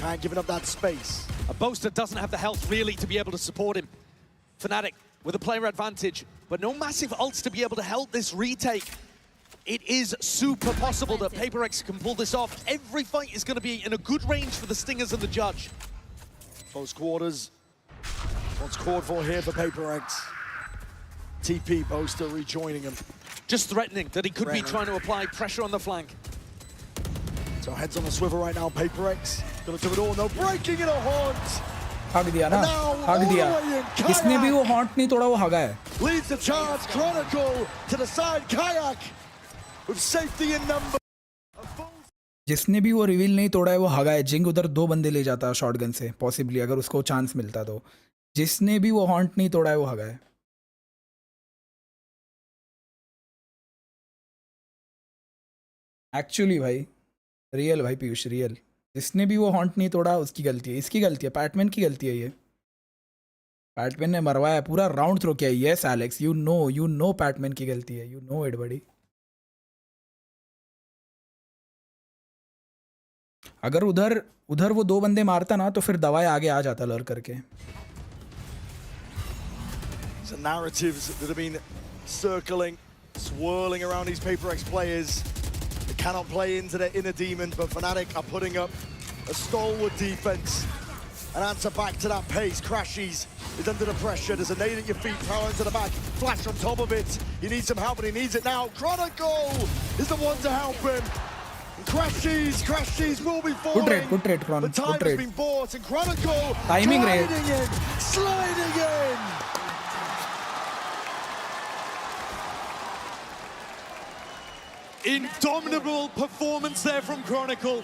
Can't give up that space. A Boaster doesn't have the health really to be able to support him. Fnatic with a player advantage, but no massive ults to be able to help this retake. It is super possible that PRX can pull this off. Every fight is going to be in a good range for the Stingers and the Judge. Close quarters. What's called for here for PRX? TP Boaster rejoining him. Just threatening that he could be trying to apply pressure on the flank. So heads on the swivel right now, PRX. Gonna do it all, no breaking in a haunt. हग दिया ना, हग दिया. जिसने भी वो haunt नहीं तोड़ा वो हगा है. Leads the charge, Chronicle to the side, Kayak with safety in number. जिसने भी वो रिवील नहीं तोड़ा है वो हगा है. जिंग उधर 2 बंदे ले जाता शॉटगन से, पॉसिबली अगर उसको चांस मिलता तो. जिसने भी वो हॉन्ट नहीं तोड़ा है वो हगा है. एक्चुअली भाई, रियल भाई पीयूष, रियल. जिसने भी वो हॉन्ट नहीं तोड़ा उसकी गलती है, इसकी गलती है, पैटमैन की गलती है ये. पैटमैन ने मरवाया, पूरा राउंड थ्रो किया. Yes Alex, you know PadMan की गलती है. यू नो इट बड़ी. अगर उधर वो 2 बंदे मारता ना तो फिर दवाई आगे आ जाता लर करके. The narratives that have been circling, swirling around these PRX players. They cannot play into their inner demons, but Fnatic are putting up a stalwart defense. An answer back to that pace. Crashies is under the pressure. There's a nade at your feet, power into the back. Flash on top of it. He needs some help, and he needs it now. Chronicle is the one to help him. Crashies will be falling. Good trade, Chron. The time has been bought, and Chronicle timing sliding in. Indomitable performance there from Chronicle.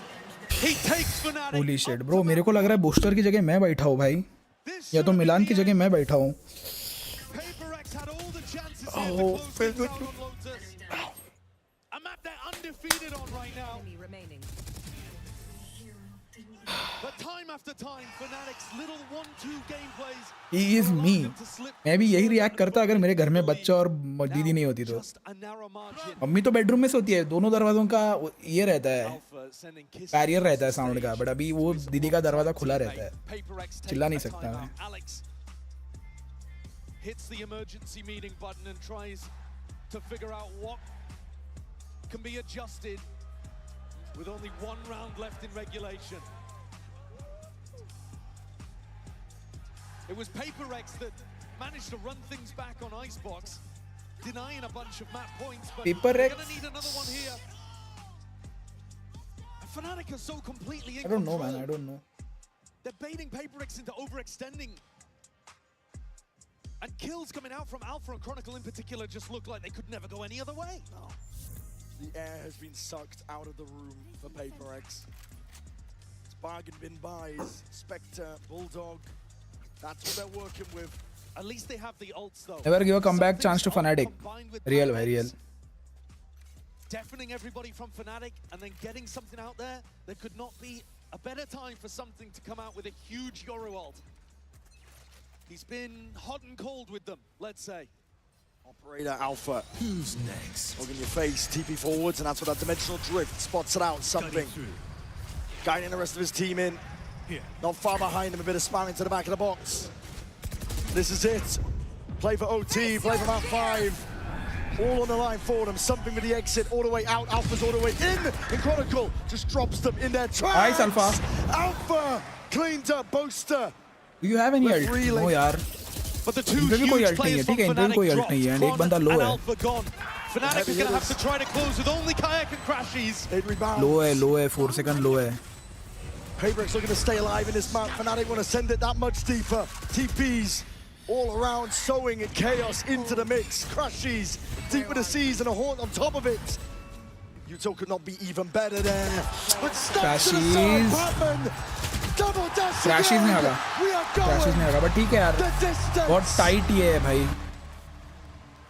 He takes Fnatic. Holy shit, bro, मेरे को लग रहा है booster की जगह मैं बैठा हूँ भाई, या तो मिलान की जगह मैं बैठा हूँ. Oh, A map they're undefeated on right now. But time after time, Fnatic's little 1-2 gameplays. he is me. मैं भी यही रिएक्ट करता अगर मेरे घर में बच्चा और दीदी नहीं होती तो. मम्मी तो बेडरूम में सोती है, दोनों दरवाजों का ये रहता है, बैरियर रहता है साउंड का, बट अभी वो दीदी का दरवाजा खुला रहता है, चिल्ला नहीं सकता मैं. Hits the emergency meeting button and tries to figure out what can be adjusted with only one round left in regulation. It was PRX that managed to run things back on Icebox, denying a bunch of map points, but they're going to need another one here. And Fnatic are so completely in I don't know, control. man, I don't know. They're baiting PRX into overextending. And kills coming out from Alpha and Chronicle in particular just look like they could never go any other way. No. The air has been sucked out of the room for PRX. It's bargain bin buys, Spectre, Bulldog. That's what they're working with. At least they have the ults though. Never give a comeback chance to Fnatic. Real, very real. Deafening everybody from Fnatic and then getting something out there. There could not be a better time for something to come out with a huge Yoru ult. He's been hot and cold with them, let's say. Operator Alpha. Who's next? Look in your face, TP forwards, and that's what that dimensional drift spots it out, something. Guiding the rest of his team in. Here. Not far behind him, a bit of spamming to the back of the box. This is it. Play for OT, play for map 5. All on the line for them. Something with the exit, all the way out. Alpha's all the way in. And Chronicle just drops them in their tracks. Nice, Alpha. Alpha cleaned up Boaster. Do you have any ult? No, yaar. But the two इनपे भी कोई huge ult नहीं है, players ठीक है, from इनपे भी कोई Fnatic ult नहीं है, and एक dropped, बंदा one low and है. Alpha gone. Fnatic is going to have to try to close with only Kayak and Crashies. Low है, 4 second low है. PRX looking to stay alive in this map. Fnatic want to send it that much deeper. TPs all around, sowing chaos into the mix. Crashies deep with the seas and a haunt on top of it. Yuto could not be even better there. But Crashies. Double dash. Crashies नहीं होगा. Crashies नहीं होगा, but ठीक है यार. बहुत tight ये है भाई.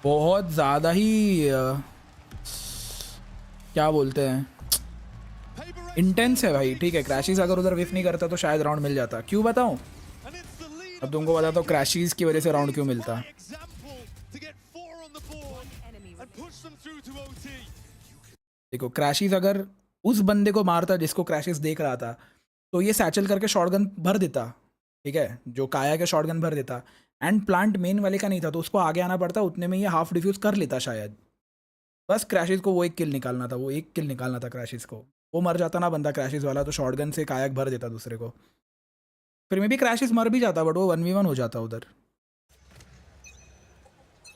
बहुत ज़्यादा ही क्या बोलते हैं? इंटेंस है भाई. ठीक है, क्रैशिस अगर उधर विफ नहीं करता तो शायद राउंड मिल जाता. क्यों बताऊं? अब तुमको बताता हूँ क्रैशिस की वजह से राउंड क्यों मिलता. देखो, क्रैशिस अगर उस बंदे को मारता जिसको क्रैशिस देख रहा था तो ये सैचल करके शॉटगन भर देता. ठीक है, जो काया के शॉटगन भर देता. एंड प्लांट मेन वाले का नहीं था तो उसको आगे आना पड़ता. उतने में ये हाफ डिफ्यूज कर लेता शायद. बस क्रैशिस को वो एक किल निकालना था. वो एक किल निकालना था क्रैशिस को. वो मर जाता ना बंदा क्रैशिस वाला तो शॉटगन से काया भर देता दूसरे को. फिर में भी क्रैशिस मर भी जाता बट वो 1v1 हो जाता उधर.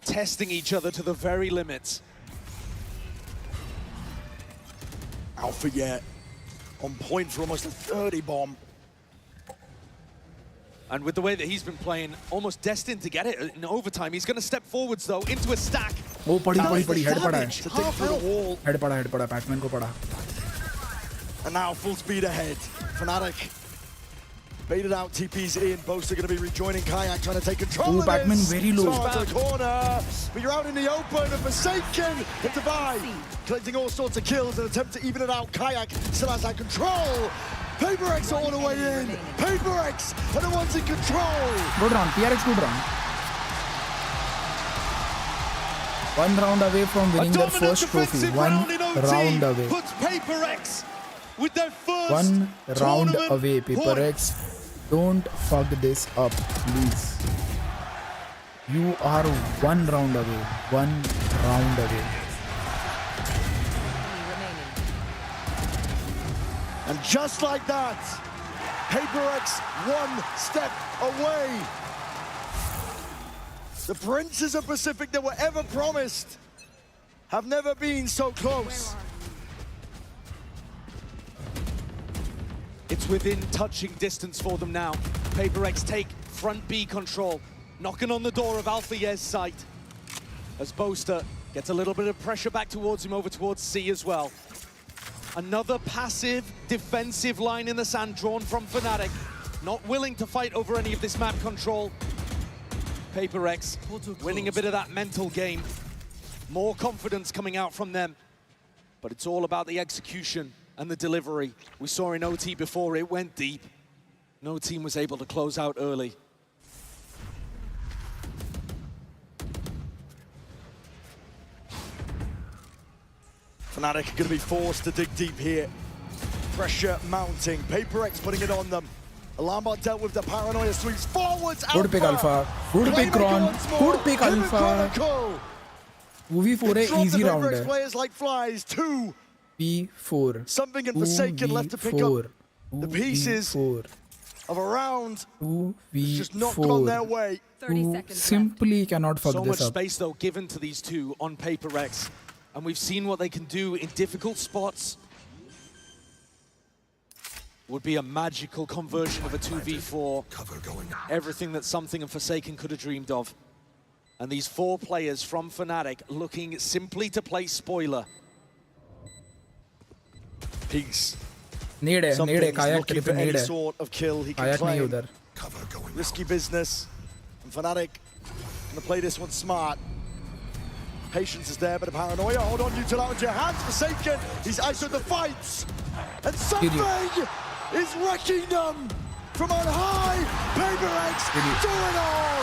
Testing each other to the very limits. Alpha yet on point for almost a 30 bomb. And with the way that he's been playing, almost destined to get it in overtime. He's going to step forwards though into a stack. वो पड़ी head पड़ा है. Head पड़ा Pac-Man को पड़ा. And now full speed ahead. Fnatic baited out, TP's in. Boaster going to be rejoining Kayak, trying to take control of Pac-Man this. very low. Smart to the corner, but you're out in the open. And Forsaken and Divide collecting all sorts of kills and attempt to even it out. Kayak still has that control. PRX all the way in. PRX are the ones in control. Good round. PRX good round. 1 round away from winning their first trophy. 1 round away. Puts PRX with their first 1 round away. PRX, don't fuck this up, please. You are 1 round away. 1 round away. And just like that, PRX 1 step away. The princes of Pacific that were ever promised have never been so close. It's within touching distance for them now. PRX take front B control, knocking on the door of Alpha Yez's site. As Boaster Gets a little bit of pressure back towards him, over towards C as well. Another passive, defensive line in the sand drawn from Fnatic. Not willing to fight over any of this map control. PRX winning a bit of that mental game. More confidence coming out from them. But it's all about the execution and the delivery. We saw in OT before, it went deep. No team was able to close out early. Fnatic are going to be forced to dig deep here. Pressure mounting. PRX putting it on them. Alarmbot dealt with the paranoia, swings forwards. Good pick Alpha. Good pick Ron. Good pick Alpha. 2v4 है easy round है. Players like flies. 2v4. Something in Forsaken left to pick up the pieces of a round. 2v4. Just not gone their way. 30 seconds Simply cannot fuck so this much up. space though given to these two on PRX, and we've seen what they can do in difficult spots. Would be a magical conversion of a 2v4. Everything that Something and Forsaken could have dreamed of. And these four players from Fnatic looking simply to play spoiler. Peace. Need है काया looking for any sort of kill he can नहीं claim. उधर. Risky business. And Fnatic gonna play this one smart. Patience is there, but a paranoia. Hold on, you till out into your hands. Forsaken. He's isoed the fights. And Something is wrecking them from on high. PRX do it all.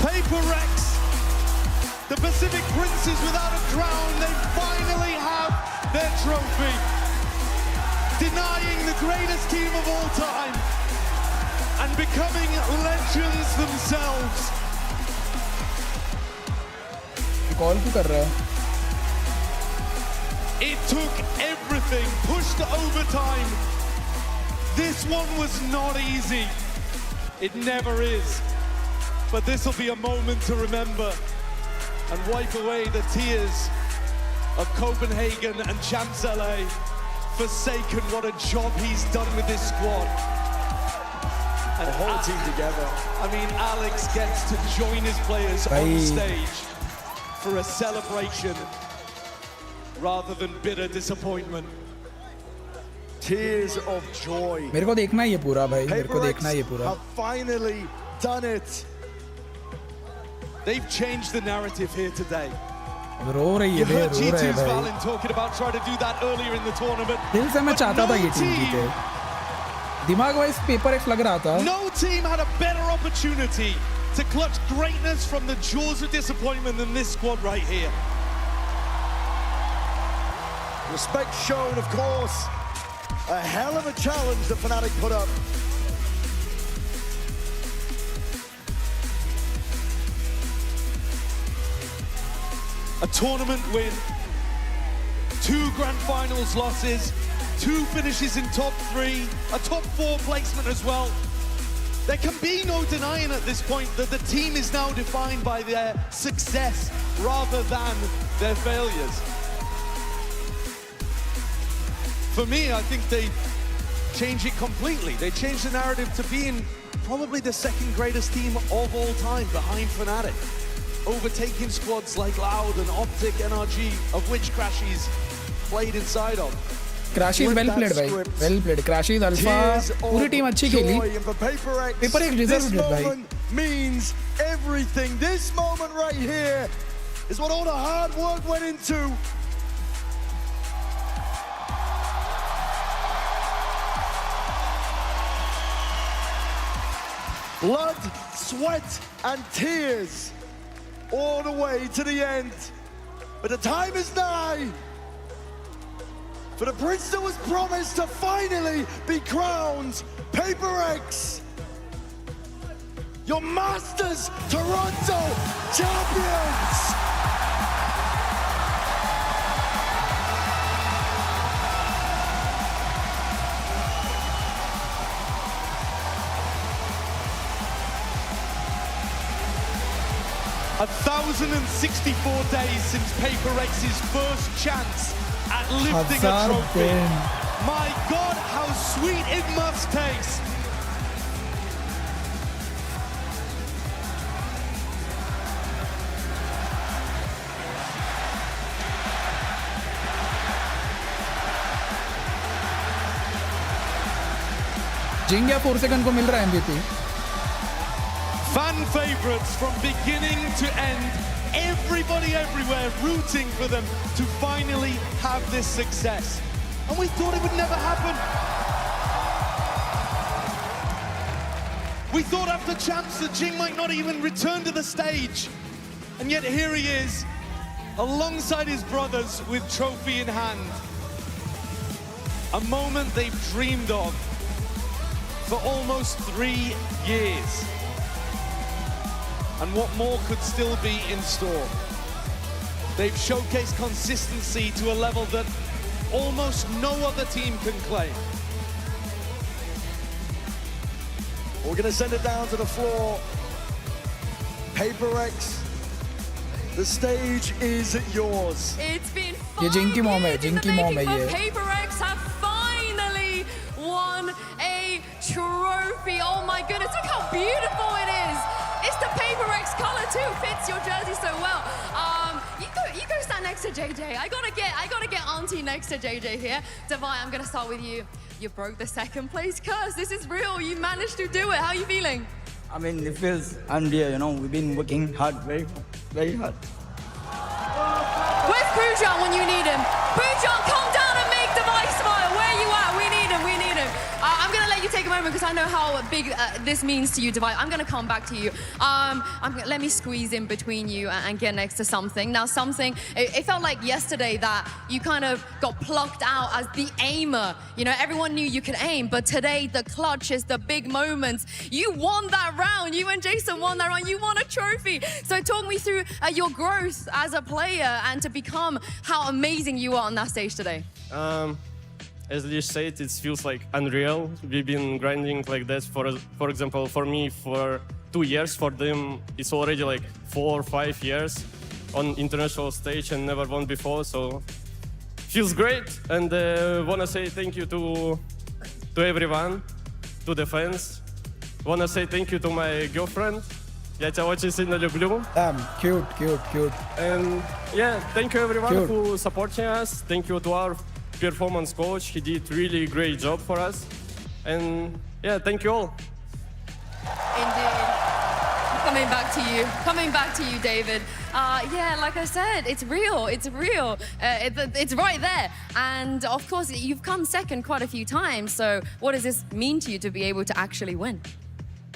PRX, the Pacific Princes without a crown, they finally have their trophy. Denying the greatest team of all time and becoming legends themselves. Call क्यों कर रहा है? It took everything, pushed to overtime. This one was not easy. It never is. But this will be a moment to remember and wipe away the tears of Copenhagen and Champs LA. Forsaken, what a job he's done with this squad. And the whole team together. I mean, Alex gets to join his players on stage for a celebration rather than bitter disappointment. Tears of joy. मेरे को देखना है ये पूरा भाई. मेरे को देखना है ये पूरा. have finally done it. They've changed the narrative here today. रो रही है heard रो रहा है G2's भाई. Valen talking about trying to do that earlier in the tournament. दिल से मैं चाहता था ये टीम जीते. दिमाग वाइज PRX लग रहा था. No team had a better opportunity to clutch greatness from the jaws of disappointment than this squad right here. Respect shown, of course. A hell of a challenge that Fnatic put up. A tournament win, 2 grand finals losses, 2 finishes in top 3, a top 4 placement as well. There can be no denying at this point that the team is now defined by their success rather than their failures. For me, I think they change it completely. They changed the narrative to being probably the second greatest team of all time behind Fnatic. Overtaking squads like Loud and Optic NRG, of which Crashies played inside of. Crashy is well played, भाई. Well played. Crashy is alpha. पूरी team अच्छी खेली. PRX deserved it, भाई. Means everything. This moment right here is what all the hard work went into. Blood, sweat, and tears all the way to the end. But the time is nigh for the prince that was promised to finally be crowned. PRX, your Masters Toronto champions. 1,064 days since PRX's first chance at lifting a trophy. My God, how sweet it must taste. जिंग या 4 second को मिल रहा है MVP. Fan favorites from beginning to end. Everybody everywhere rooting for them to finally have this success. And we thought it would never happen. We thought after champs that Jing might not even return to the stage. And yet here he is, alongside his brothers with trophy in hand. A moment they've dreamed of for almost 3 years. And what more could still be in store? They've showcased consistency to a level that almost no other team can claim. We're going to send it down to the floor. PRX, the stage is yours. It's been ये जिंग की mom है, जिंग की mom है ये. PRX have finally won a trophy. Oh my goodness, look how beautiful it is. It's the PRX color too, fits your jersey so well. You go stand next to JJ. I gotta get Auntie next to JJ here. Davai, I'm gonna start with you. You broke the second place curse. This is real. You managed to do it. How are you feeling? I mean, it feels unreal, you know. We've been working hard, very, very hard. Where's Poojan when you need him? Poojan, come down and make Davai smile. Where you at? We need him, we need him. I'm gonna let you take a moment because I know how big this means to you, Davai. I'm gonna come back to you. Let me squeeze in between you and get next to something. Now something, it felt like yesterday that you kind of got plucked out as the aimer. You know, everyone knew you could aim, but today the clutches, the big moments, you won that round. You and Jason won that round. You won a trophy. So talk me through your growth as a player and to become how amazing you are on that stage today. As Lish said, it feels like unreal. We've been grinding like that for example, for me for 2 years. For them, it's already like 4 or 5 years on international stage and never won before. So feels great. And wanna say thank you to everyone, to the fans. Wanna say thank you to my girlfriend. Я тебя очень сильно люблю. Damn, cute. And yeah, thank you everyone who supporting us. Thank you to our performance coach. He did really great job for us. And yeah, thank you all. Indeed. Coming back to you, David. Yeah, like I said, it's real. It's right there. And of course, you've come second quite a few times. So what does this mean to you to be able to actually win?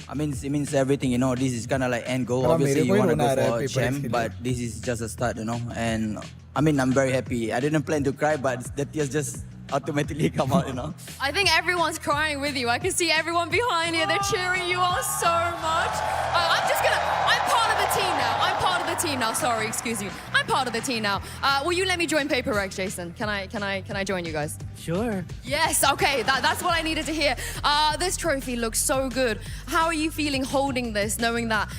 I mean, it means everything, you know. This is kind of like end goal. Obviously, you want to go for champ, but this is just a start, you know. And I mean, I'm very happy. I didn't plan to cry, but the tears just automatically come out, you know. I think everyone's crying with you. I can see everyone behind you. They're cheering you on so much. I'm part of the team now. Sorry, excuse me. I'm part of the team now. Will you let me join PRX, Jason? Can I join you guys? Sure. Yes, okay. That's what I needed to hear. This trophy looks so good. How are you feeling holding this, knowing that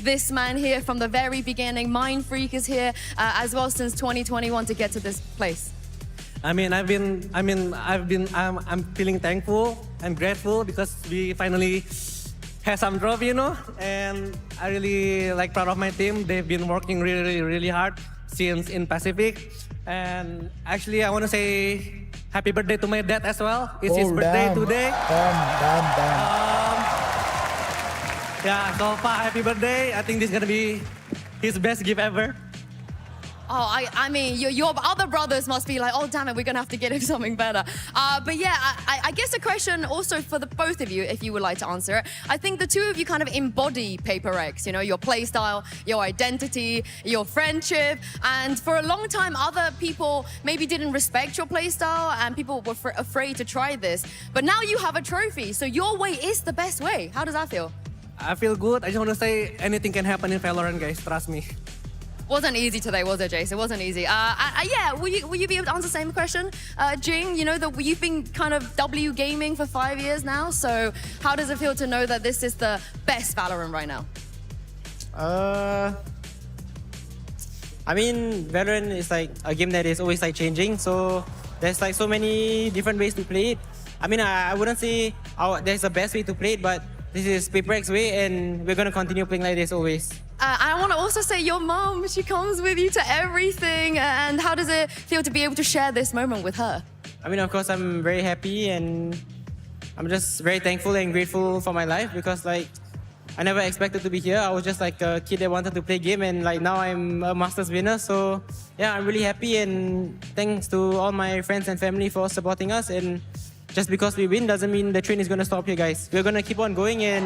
this man here from the very beginning, Mind Freak is here as well since 2021 to get to this place? I'm feeling thankful and grateful because we finally had some trophy, you know, and I really proud of my team. They've been working really hard since in Pacific. And actually, I want to say happy birthday to my dad as well. It's his birthday today. Yeah, so far, happy birthday. I think this is gonna be his best gift ever. Oh, I mean, your other brothers must be like, oh, damn it, we're going to have to get him something better. But yeah, I guess a question also for the both of you, if you would like to answer it. I think the two of you kind of embody PRX, you know, your play style, your identity, your friendship. And for a long time, other people maybe didn't respect your play style and people were afraid to try this. But now you have a trophy, so your way is the best way. How does that feel? I feel good. I just want to say anything can happen in Valorant, guys. Trust me. Wasn't easy today, was it, Jason? It wasn't easy. Yeah, will you be able to answer the same question? Jing, you know that you've been kind of W gaming for 5 years now, so how does it feel to know that this is the best Valorant right now? I mean, Valorant is like a game that is always like changing. So there's like so many different ways to play it. I mean, I wouldn't say there's a best way to play it, but this is PRX way, and we're gonna continue playing like this always. I want to also say your mom, she comes with you to everything. And how does it feel to be able to share this moment with her? I mean, of course, I'm very happy and I'm just very thankful and grateful for my life because like I never expected to be here. I was just like a kid that wanted to play game and like now I'm a Masters winner. So yeah, I'm really happy and thanks to all my friends and family for supporting us. And just because we win doesn't mean the train is going to stop here, guys. We're going to keep on going and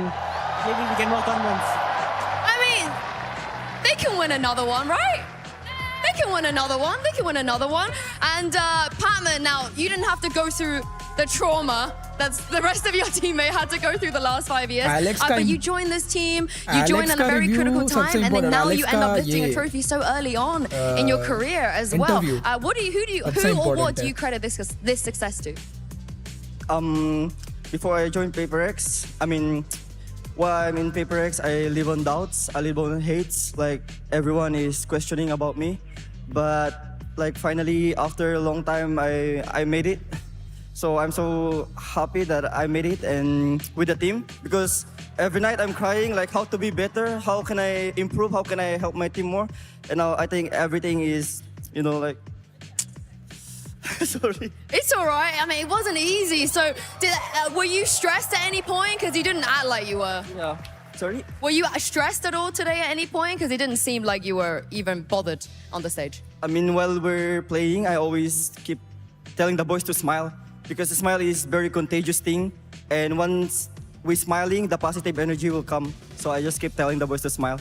maybe we can more tournaments. They can win another one, right? They can win another one. They can win another one. And Patman, now, you didn't have to go through the trauma that's the rest of your teammate had to go through the last 5 years. But you joined this team, you joined at a very critical time, and then now you end up lifting a trophy so early on in your career as well. Who or what do you credit this success to? Before I joined PRX, I mean, while I'm in PRX, I live on doubts, I live on hates, like everyone is questioning about me. But like finally, after a long time, I made it. So I'm so happy that I made it and with the team because every night I'm crying like how to be better, how can I improve, how can I help my team more. And now I think everything is, you know, like, sorry. It's all right. I mean, it wasn't easy. So were you stressed at any point? Because you didn't act like you were. Yeah. Sorry? Were you stressed at all today at any point? Because it didn't seem like you were even bothered on the stage. I mean, while we're playing, I always keep telling the boys to smile because the smile is very contagious thing. And once we're smiling, the positive energy will come. So I just keep telling the boys to smile.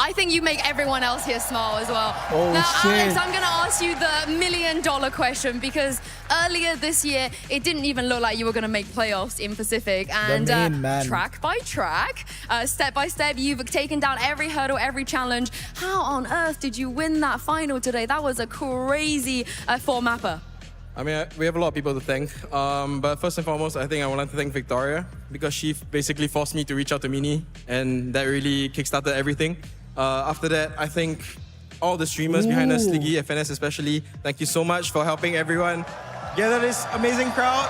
I think you make everyone else here smile as well. Oh, now, shit. Alex, I'm going to ask you the $1 million question because earlier this year, it didn't even look like you were going to make playoffs in Pacific. And track by track, step by step, you've taken down every hurdle, every challenge. How on earth did you win that final today? That was a crazy four-mapper. I mean, we have a lot of people to thank. But first and foremost, I think I want to thank Victoria because she basically forced me to reach out to Mini and that really kickstarted everything. After that, I think all the streamers behind us, Sliggy, FNS especially, thank you so much for helping everyone gather this amazing crowd.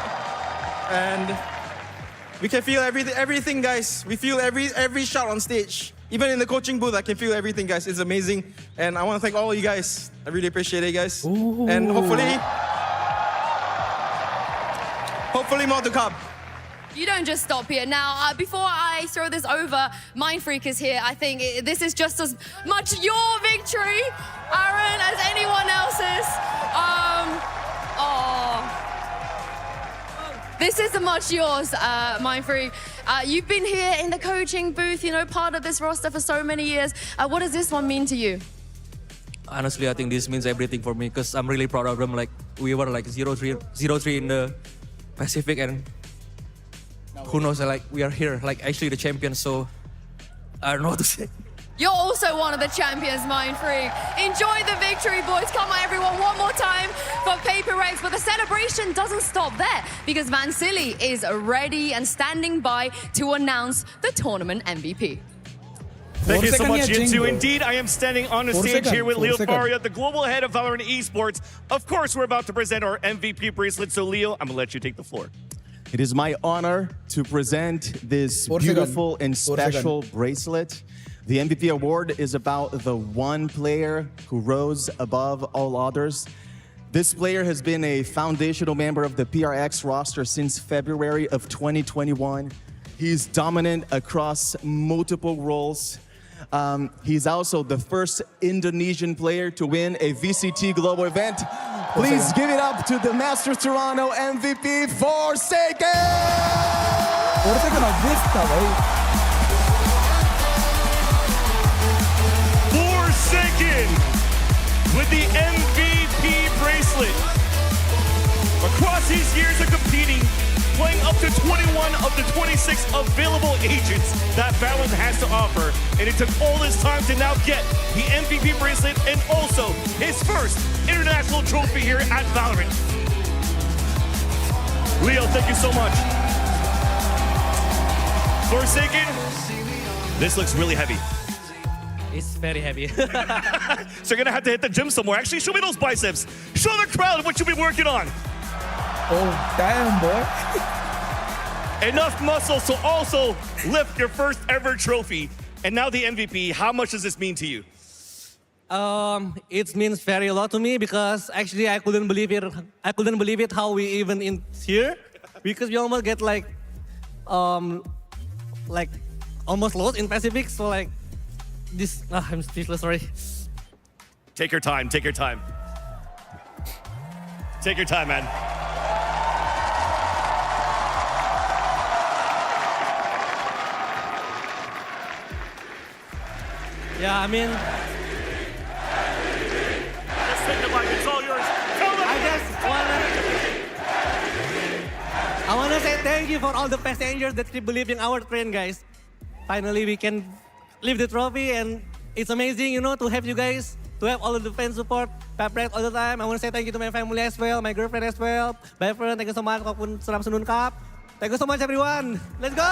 And we can feel everything, guys. We feel every shot on stage. Even in the coaching booth, I can feel everything, guys. It's amazing. And I want to thank all of you guys. I really appreciate it, guys. And hopefully more to come. You don't just stop here. Now, before I throw this over, Mindfreak is here. I think this is just as much your victory, Aaron, as anyone else's. This is as much yours, Mindfreak. You've been here in the coaching booth, you know, part of this roster for so many years. What does this one mean to you? Honestly, I think this means everything for me because I'm really proud of them. Like, we were like 0-3 in the Pacific, and who knows, like, we are here, like, actually the champions, so I don't know what to say. You're also one of the champions, Mindfreak. Enjoy the victory, boys. Come on, everyone, one more time for PRX. But the celebration doesn't stop there because Vansili is ready and standing by to announce the tournament MVP. Thank you so much, Jinsu. Indeed, I am standing on the stage here with Leo Faria, the global head of Valorant Esports. Of course, we're about to present our MVP bracelet. So, Leo, I'm going to let you take the floor. It is my honor to present this beautiful and special bracelet. The MVP award is about the one player who rose above all others. This player has been a foundational member of the PRX roster since February of 2021. He's dominant across multiple roles. He's also the first Indonesian player to win a VCT global event. Please give it up to the Masters Toronto MVP, Forsaken! Forsaken with the MVP bracelet. Across his years of competing, playing up to 21 of the 26 available agents that Valorant has to offer. And it took all this time to now get the MVP bracelet and also his first international trophy here at Valorant. Leo, thank you so much. Forsaken, this looks really heavy. it's very heavy. So you're gonna have to hit the gym somewhere. Actually, show me those biceps. Show the crowd what you've been working on. Oh, damn, boy. Enough muscles to also lift your first ever trophy. And now the MVP. How much does this mean to you? It means very a lot to me because actually I couldn't believe it. I couldn't believe it how we even in here because we almost get like almost lost in Pacific. So like this, I'm speechless. Sorry. Take your time. Take your time. Take your time, man. Yeah, I mean. Just take the mic. It's all yours. I wanna say thank you for all the passengers that keep believing our train, guys. Finally, we can lift the trophy, and it's amazing, you know, to have you guys, to have all of the fan support, PRX all the time. I want to say thank you to my family as well, my girlfriend as well. Bye friend, thank you so much. Walaupun senun cup. Thank you so much, everyone. Let's go.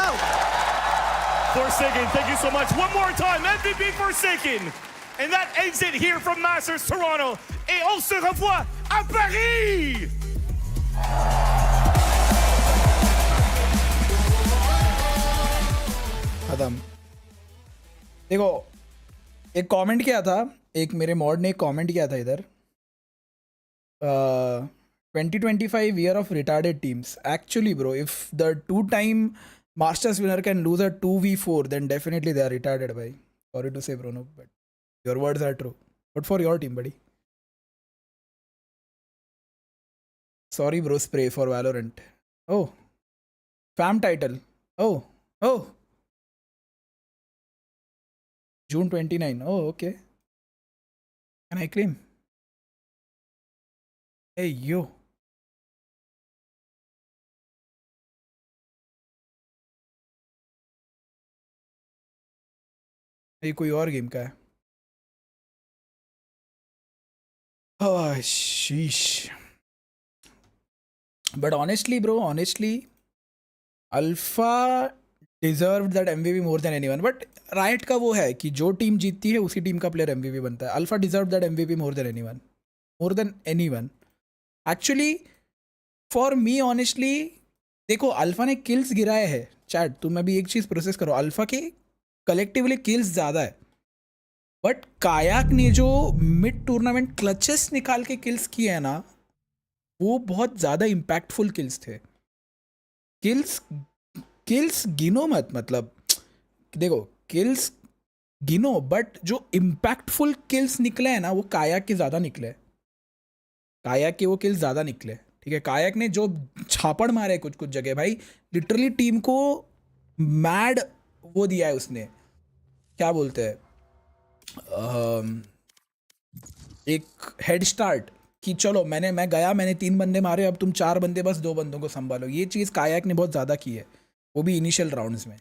Forsaken, thank you so much. One more time, MVP Forsaken. And that ends it here from Masters Toronto. Et on se revoit à Paris. खत्म। देखो एक comment किया था, एक मेरे mod ने एक comment किया था इधर 2025 year of retarded teams. Actually bro, if the 2-time Masters winner can lose a 2v4, then definitely they are retarded, bhai. Sorry to say, Bruno, but your words are true. But for your team, buddy. Sorry bro, spray for Valorant. Oh, fam title. Oh, June 29. Oh, okay. Can I claim? Hey, yo. ये कोई और game का है। Oh, sheesh. But honestly, bro, Alpha deserved that MVP more than anyone. But Riot का वो है कि जो टीम जीतती है उसी टीम का प्लेयर MVP बनता है. Alpha deserved that MVP more than anyone. More than anyone. Actually, for me, honestly, देखो अल्फा ने किल्स गिराए हैं. चैट तुम अभी एक चीज़ प्रोसेस करो. अल्फा के कलेक्टिवली किल्स ज़्यादा है, बट कायाक ने जो मिड टूर्नामेंट क्लचेस निकाल के किल्स किए हैं ना, वो बहुत ज़्यादा इम्पैक्टफुल किल्स थे. किल्स गिनो मत, मतलब देखो किल्स गिनो, बट जो इम्पैक्टफुल किल्स निकले हैं ना वो कायाक के ज़्यादा निकले. कायाक के वो किल्स ज़्यादा निकले. ठीक है, कायाक ने जो छापड़ मारे कुछ जगह भाई, लिटरली टीम को मैड वो दिया है उसने. क्या बोलते हैं, एक हेड स्टार्ट कि चलो मैंने 3 बंदे मारे, अब तुम 4 बंदे बस 2 बंदों को संभालो. ये चीज़ कायाक ने बहुत ज़्यादा की है, वो भी इनिशियल राउंड्स में.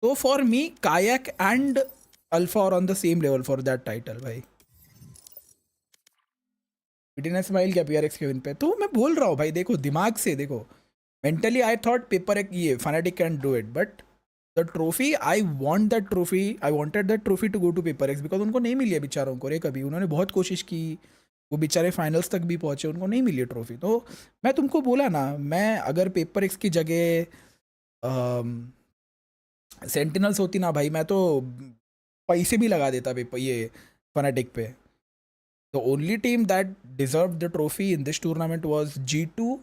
तो फॉर मी कायाक and Alfa are on the same level for that title भाई. फिटनेस स्माइल क्या PRX के विन पे. तो मैं बोल रहा हूँ भाई, देखो दिमाग से देखो. मेंटली आई थॉट पेपर ये Fnatic can do it, but the trophy, I wanted that trophy to go to PRX because उनको नहीं मिली है बेचारों को रे कभी. उन्होंने बहुत कोशिश की, वो बेचारे फाइनल्स तक भी पहुँचे, उनको नहीं मिली ट्रॉफी. तो मैं तुमको बोला ना, मैं अगर PRX की जगह सेंटिनल्स होती ना भाई, मैं तो पैसे भी लगा देता ये फनाटिक पे. The only team that deserve the trophy in this tournament was G2.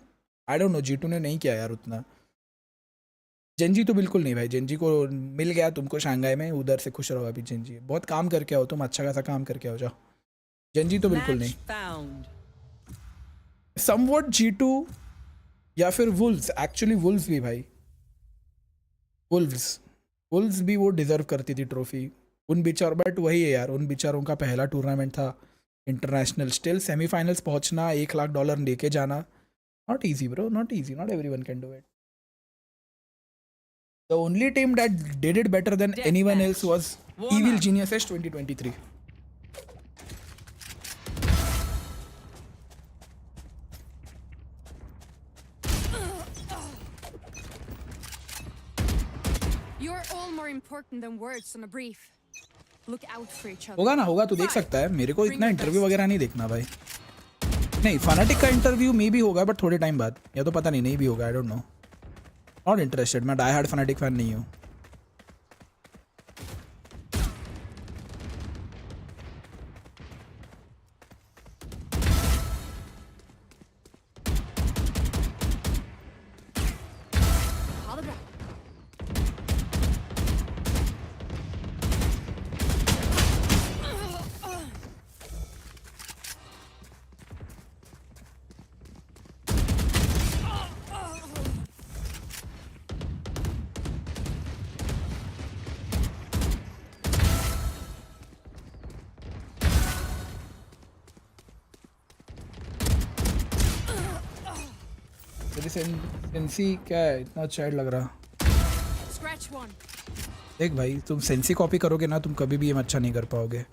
I don't no, G2 ने नहीं किया यार उतना. जेंजी तो बिल्कुल नहीं भाई. जेंजी को मिल गया तुमको शंघाई में, उधर से खुश रहो अभी. जेंजी बहुत काम करके आओ तुम, अच्छा खासा काम करके आओ, जाओ. जेंजी तो बिल्कुल नहीं. समवॉट G2 या फिर वुल्व्स. एक्चुअली वुल्व्स भी भाई, वुल्व्स भी वो डिजर्व करती थी ट्रॉफी. उन बेचारों, बट वही है यार, उन बेचारों का पहला टूर्नामेंट था इंटरनेशनल. स्टिल सेमीफाइनल्स पहुंचना, $1 लाख लेके जाना, not easy bro, not easy. Not everyone can do it. The only team that did it better than anyone else was Evil Geniuses 2023. You're all more important than words on a brief. Look out for each other. होगा ना होगा, तू देख सकता है. मेरे को इतना इंटरव्यू वगैरह नहीं देखना भाई. नहीं, फनाटिक का इंटरव्यू मे भी होगा बट थोड़े टाइम बाद, या तो पता नहीं भी होगा. आई डोंट नो. Not interested. मैं डाई हार्ड फनाटिक फैन नहीं हूँ. सेंसी क्या है, इतना चाइल्ड लग रहा. देख भाई, तुम सेंसी कॉपी करोगे ना, तुम कभी भी एम अच्छा नहीं कर पाओगे.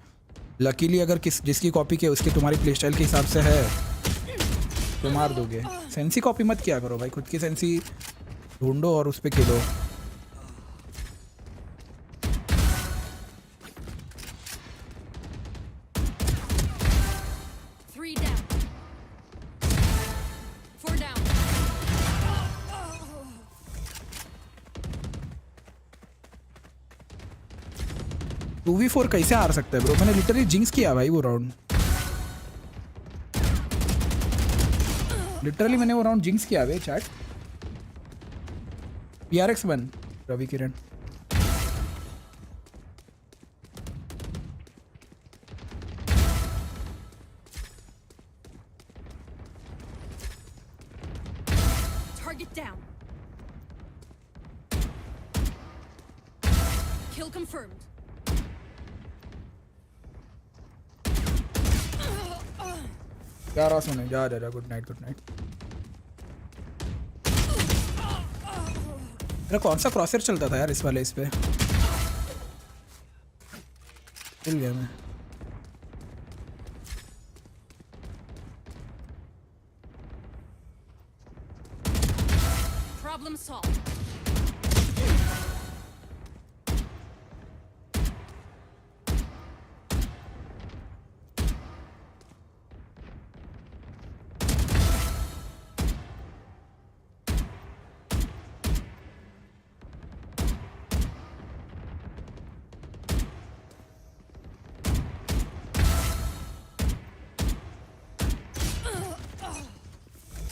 लकीली अगर जिसकी कॉपी किया उसकी तुम्हारी प्ले स्टाइल के हिसाब से है तो मार दोगे. सेंसी कॉपी मत किया करो भाई, खुद की सेंसी ढूंढो और उस पर खेलो. टू वी 4 कैसे हार सकता है ब्रो? मैंने लिटरली जिंक्स किया भाई वो राउंड. लिटरली मैंने वो राउंड जिंक्स किया भाई. चैट PRX 1 रवि किरण. Target down. Kill confirmed. क्या रहा सुने, जा जा. Good night good night. मेरा कौन सा क्रॉसर चलता था यार इस वाले, इस पे मिल गया मैं. Problem solved.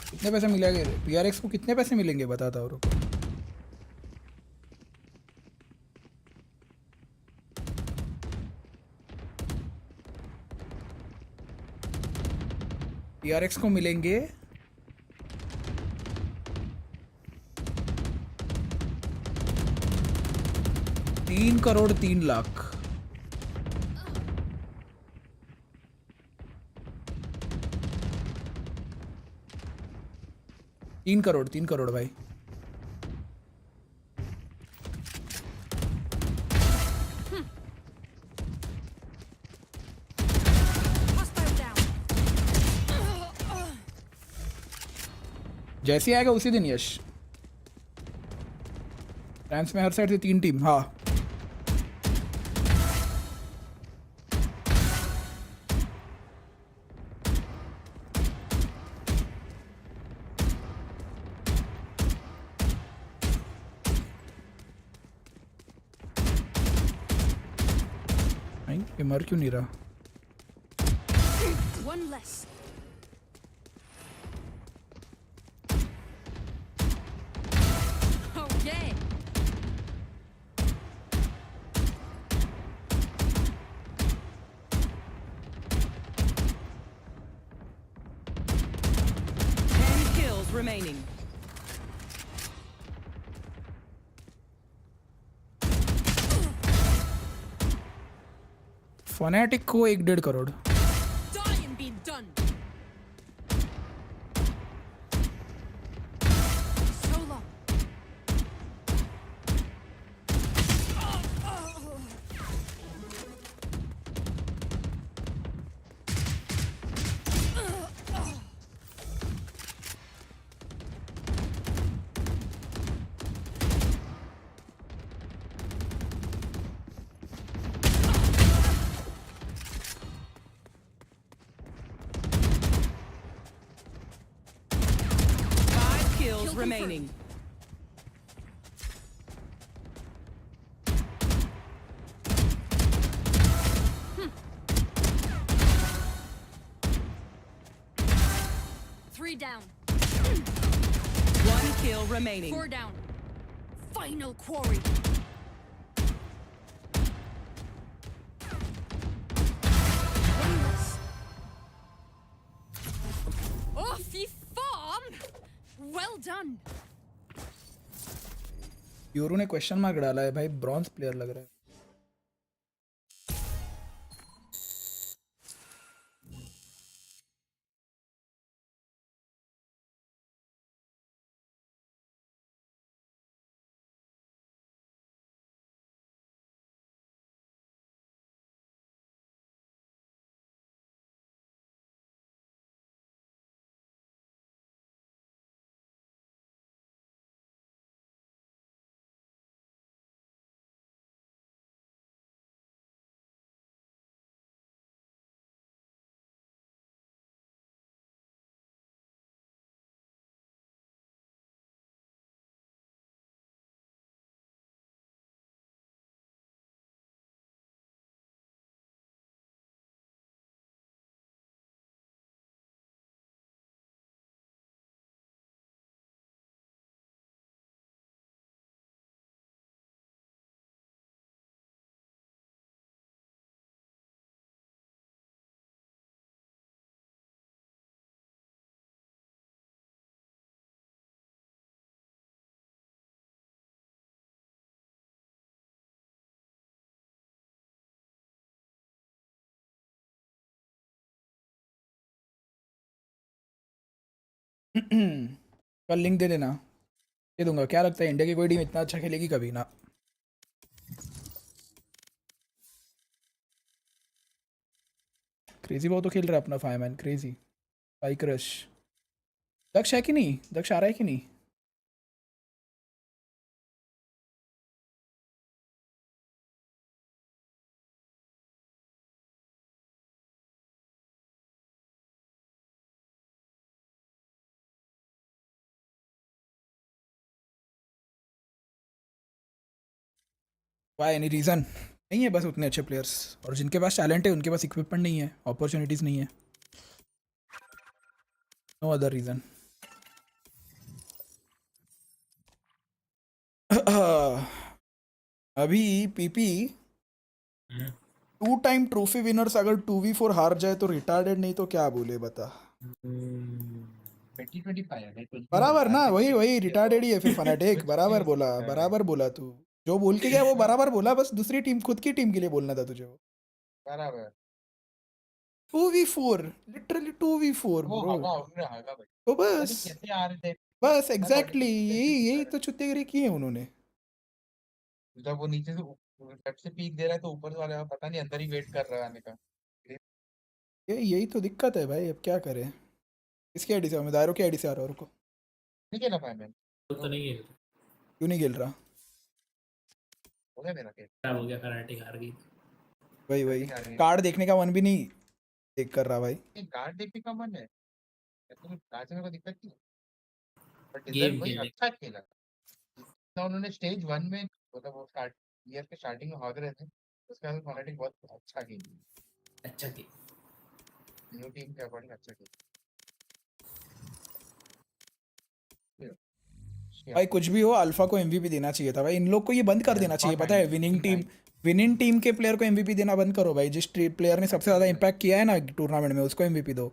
कितने पैसे मिलेंगे PRX को? कितने पैसे मिलेंगे बताता और PRX को मिलेंगे 3 करोड़ 3 लाख. तीन करोड़ भाई. जैसे आएगा उसी दिन यश. फ्रांस में हर साइड से 3 टीम. हाँ ये मर क्यों नहीं रहा? One less. Okay. remaining. Fanatic को 1.5 crore. Die and be done. So long. remaining. Three down. One kill remaining. 4 down. Final quarry. Oh, fy faen! Well done. Euro ने क्वेश्चन मार्क डाला है भाई, ब्रॉन्ज प्लेयर लग रहा है. कल लिंक दे देना, दे दूंगा. क्या लगता है इंडिया की कोई टीम इतना अच्छा खेलेगी कभी ना? क्रेजी बहुत तो खेल रहा है अपना फायरमैन. क्रेजी भाई क्रश. दक्ष है कि नहीं? दक्ष आ रहा है कि नहीं? Why any reason? नहीं है, बस उतने अच्छे प्लेयर्स, और जिनके पास टैलेंट है उनके पास इक्विपमेंट नहीं है, अपॉर्चुनिटीज़ नहीं है. No other reason. अभी पीपी 2 टाइम ट्रॉफी विनर्स अगर 2v4 हार जाए तो रिटार्डेड, नहीं तो क्या बोले बता. 2025 बराबर ना, वही रिटार्डेड ही है फिर. फनाटिक बराबर बोला तू. जो बोल के गया वो बराबर बोला, बस दूसरी टीम, खुद की टीम के लिए बोलना था तुझे. वो बराबर 2v4, लिटरली 2v4 वो ब्रो. होगा भाई. तो कैसे आ रहे थे बस एग्जैक्टली यही तो चुत्तेगिरी की है उन्होंने. जब वो नीचे से लेफ्ट से पीक दे रहा है तो ऊपर वाले का पता नहीं अंदर ही वेट कर रहा है आने का. यही तो दिक्कत है भाई, अब क्या करें. किसके आईडी से? दायरो की आईडी से आ रहा है. और को नहीं खेला पाया मैं तो नहीं खेल. क्यों नहीं खेल रहा? हो गया मेरा खेल. खराब हो गया, फनाटिक हार गई. वही कार्ड देखने का मन भी नहीं देख कर रहा भाई. कार्ड देखने का मन है तो कार्ड से मेरे को दिक्कत नहीं, बट गेम भाई खेलने. अच्छा खेला ना उन्होंने. स्टेज 1 में मतलब वो ईयर के स्टार्टिंग में हार रहे थे, उसके बाद फनाटिक बहुत अच्छा खेली. अच्छा की न्यू टीम के अकॉर्डिंग अच्छा खेली भाई. कुछ भी हो, अल्फा को एमवीपी देना चाहिए था भाई. इन लोग को ये बंद कर देना चाहिए, पता है. विनिंग टीम के प्लेयर को एमवीपी देना बंद करो भाई. जिस प्लेयर ने सबसे ज्यादा इंपैक्ट किया है ना टूर्नामेंट में, उसको एमवीपी दो.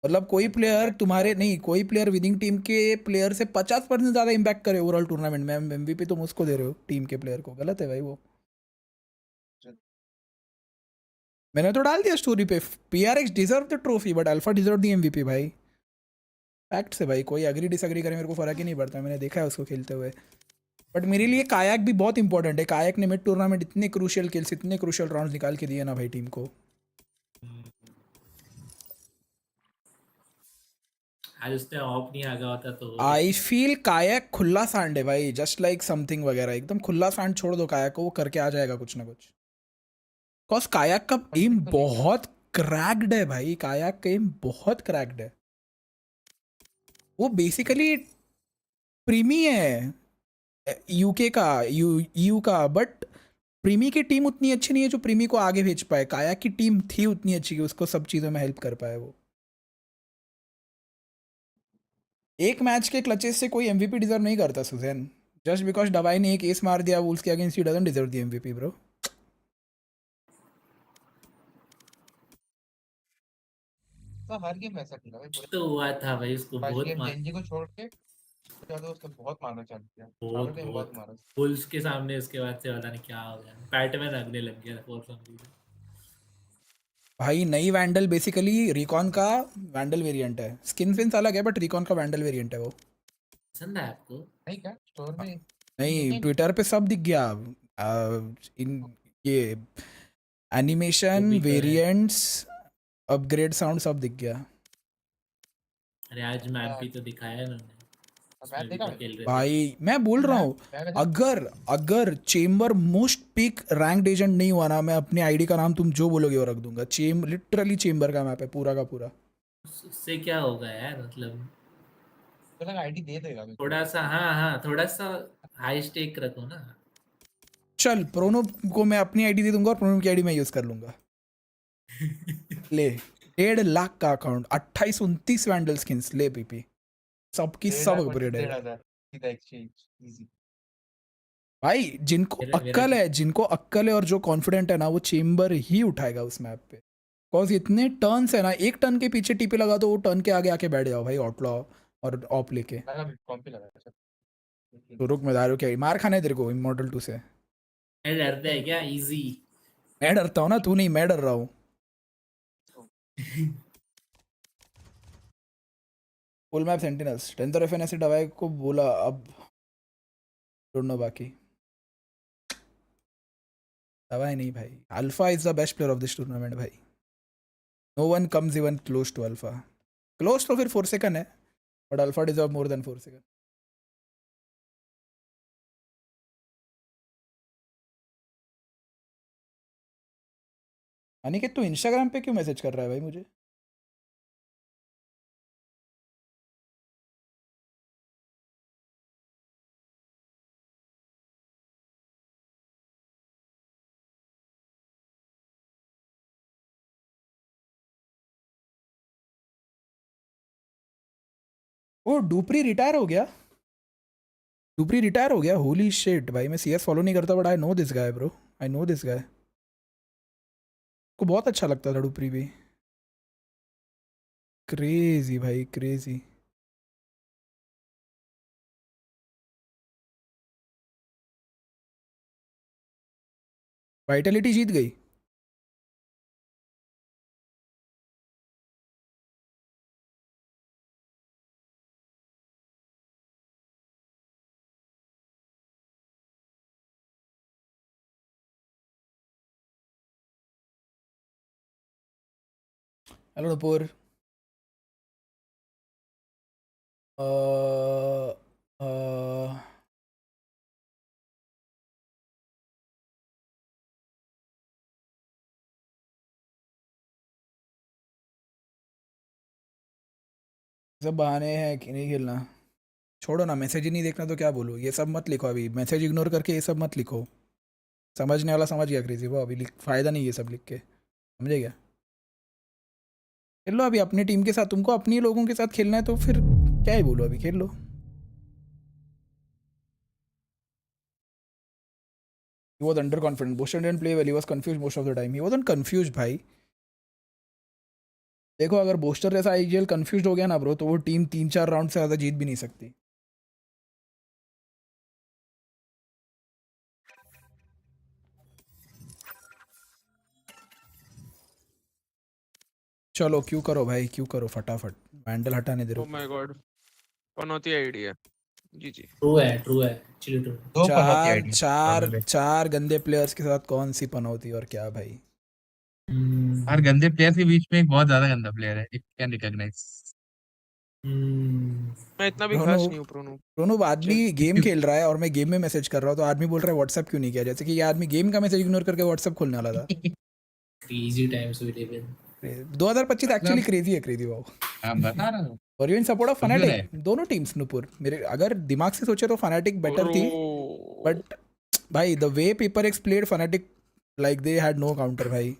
मतलब कोई प्लेयर तुम्हारे नहीं, कोई प्लेयर विनिंग टीम के प्लेयर से 50% ज्यादा इंपैक्ट करे ओवरऑल टूर्नामेंट में, एमवीपी तुम उसको दे रहे हो टीम के प्लेयर को. गलत है भाई वो. मैंने तो डाल दिया स्टोरी पे, PRX deserve the trophy but Alpha deserve the MVP भाई. फैक्ट से भाई, कोई अग्री डिसअग्री करे मेरे को फर्क ही नहीं पड़ता. मैंने देखा है उसको खेलते हुए. बट मेरे लिए कायाक भी बहुत इंपॉर्टेंट है. कायाक ने मिड टूर्नामेंट इतने क्रूशियल किल्स, इतने क्रूशियल राउंड्स निकाल के दिए ना भाई टीम को. आज उसने ऑफ नहीं आ गया होता तो आई फील कायाक खुला सांड है भाई, जस्ट लाइक समथिंग वगैरह. एकदम खुला सांड छोड़ दो कायाक को, वो करके आ जाएगा कुछ ना कुछ. बिकॉज कायाक का एम बहुत क्रैक्ड है भाई. कायाक का एम बहुत क्रैक्ड है. वो बेसिकली प्रीमी है यूके का यू का, बट प्रीमी की टीम उतनी अच्छी नहीं है जो प्रीमी को आगे भेज पाए। काया की टीम थी उतनी अच्छी कि उसको सब चीज़ों में हेल्प कर पाए वो। एक मैच के क्लचेस से कोई एमवीपी डिजर्व नहीं करता सुजैन। जस्ट बिकॉज दवाई ने एक एस मार दिया वुल्स के against, he doesn't deserve the MVP bro. तो हर गेम ऐसा खेला भाई पूरे। तो हुआ था भाई, उसको फर्स्ट बहुत गेम मार, जेनजी को छोड़ के ज्यादा उसको बहुत मारना चालू किया। बहुत सामने टाइम बहुत बहुत मारा। बुल्स के सामने। उसके बाद से पता नहीं क्या हो गया, पैटमैन लगने लग गया फॉर सम रीजन। भाई नई वैंडल बेसिकली रिकॉन का वैंडल वेरिएंट है। स्किन फिन्स अलग है बट रिकॉन का वैंडल वेरिएंट है वो। पसंद है आपको? नहीं क्या स्टोर में नहीं, ट्विटर पे सब दिख गया। इन ये एनिमेशन भी तो है। वेरिएंट्स अपग्रेड साउंड सब दिख गया। अरे आज मैप भी तो दिखाया है उन्होंने, उसमें भी तो खेल रहे थे। भाई मैं बोल रहा हूँ, अगर Chamber most pick rank agent नहीं हुआ ना, मैं अपनी आईडी का नाम तुम जो बोलोगे वो रख दूंगा। लिटरली चेम्बर का मैप है पूरा का पूरा। उससे क्या होगा यार, मतलब तो लगा आईडी दे देगा थोड़ा सा। हाँ थोड़ा सा हाई स्टेक रखो ना। चल प्रोनो को मैं अपनी आईडी दे दूंगा और प्रोनो की आईडी मैं यूज कर लूंगा। ले 1.5 लाख का अकाउंट, 28-29 वैंडल स्किन्स ले पीपी, सबकी सब अपग्रेड है। सीधा एक्सचेंज इजी। भाई जिनको अक्कल है और जो कॉन्फिडेंट है ना, वो चेम्बर ही उठाएगा उस मैप पे। बिकॉज इतने टर्न्स है ना, एक टर्न के पीछे टीपी लगा दो, वो टर्न के आगे आके बैठ जाओ भाई ऑटलॉ और ऑप लेके। तो रुक मैं दारू क्या मार खाने तेरे को इमॉर्टल 2 से। मैं डरता है क्या? इजी। मैं डरता हूँ ना, तू नहीं, मैं डर रहा हूँ। फुल मैप सेंटिनल्स 10th और FNC दवाई को बोला, अब डोंट नो बाकी। दवाई नहीं भाई, Alpha is the best player of this tournament भाई। No one comes even close to Alpha. Close तो फिर 4 सेकंड है, but Alpha deserve more than 4 second. Aniket तू इंस्टाग्राम पे क्यों मैसेज कर रहा है भाई मुझे? ओ डुपरी रिटायर हो गया? डुपरी रिटायर हो गया? होली शिट भाई, मैं CS फॉलो नहीं करता but I know this guy bro, I know this guy. को बहुत अच्छा लगता था डुपरी भी। क्रेजी भाई क्रेजी। वाइटलिटी जीत गई। हेलो नुपुर। सब बहाने हैं कि नहीं खेलना। छोड़ो ना, मैसेज ही नहीं देखना तो क्या बोलूँ। ये सब मत लिखो अभी, मैसेज इग्नोर करके ये सब मत लिखो। समझने वाला समझ गया क्रेजी, वो अभी फ़ायदा नहीं ये सब लिख के, समझे क्या? खेल लो अभी अपनी टीम के साथ, तुमको अपनी लोगों के साथ खेलना है तो फिर क्या ही बोलो, अभी खेल लो। He was underconfident. Boston didn't play well. He was confused most of the time. He wasn't confused भाई। देखो अगर बोस्टर जैसा IGL कंफ्यूज हो गया ना ब्रो, तो वो टीम 3-4 राउंड से ज़्यादा जीत भी नहीं सकती। चलो क्यों करो भाई, क्यों करो फटाफट, वैंडल हटाने दे। Oh my God, Panauti ID है। जी जी ट्रू है एक्चुअली ट्रू। चार गंदे प्लेयर्स के साथ कौन सी पनौती और क्या भाई। हर गंदे प्लेयर के बीच में एक बहुत ज्यादा गंदा प्लेयर है, इट कैन रिकॉग्नाइज। मैं इतना भी खास नहीं हूँ प्रोनो आदमी गेम खेल रहा है और मैं गेम में मैसेज कर रहा हूँ, तो आदमी बोल रहा है व्हाट्सएप क्यों नहीं किया। जैसे कि ये आदमी गेम का मैसेज इग्नोर करके व्हाट्सएप खोलने वाला था। Crazy times we live in. 2025 actually crazy है, क्रेजी वाओ। बता रहा हूँ और you in support of Fnatic दोनों टीम्स नुपुर मेरे अगर दिमाग से सोचे तो फनाटिक बेटर थी बट भाई the way Paper X played Fnatic like they had no counter भाई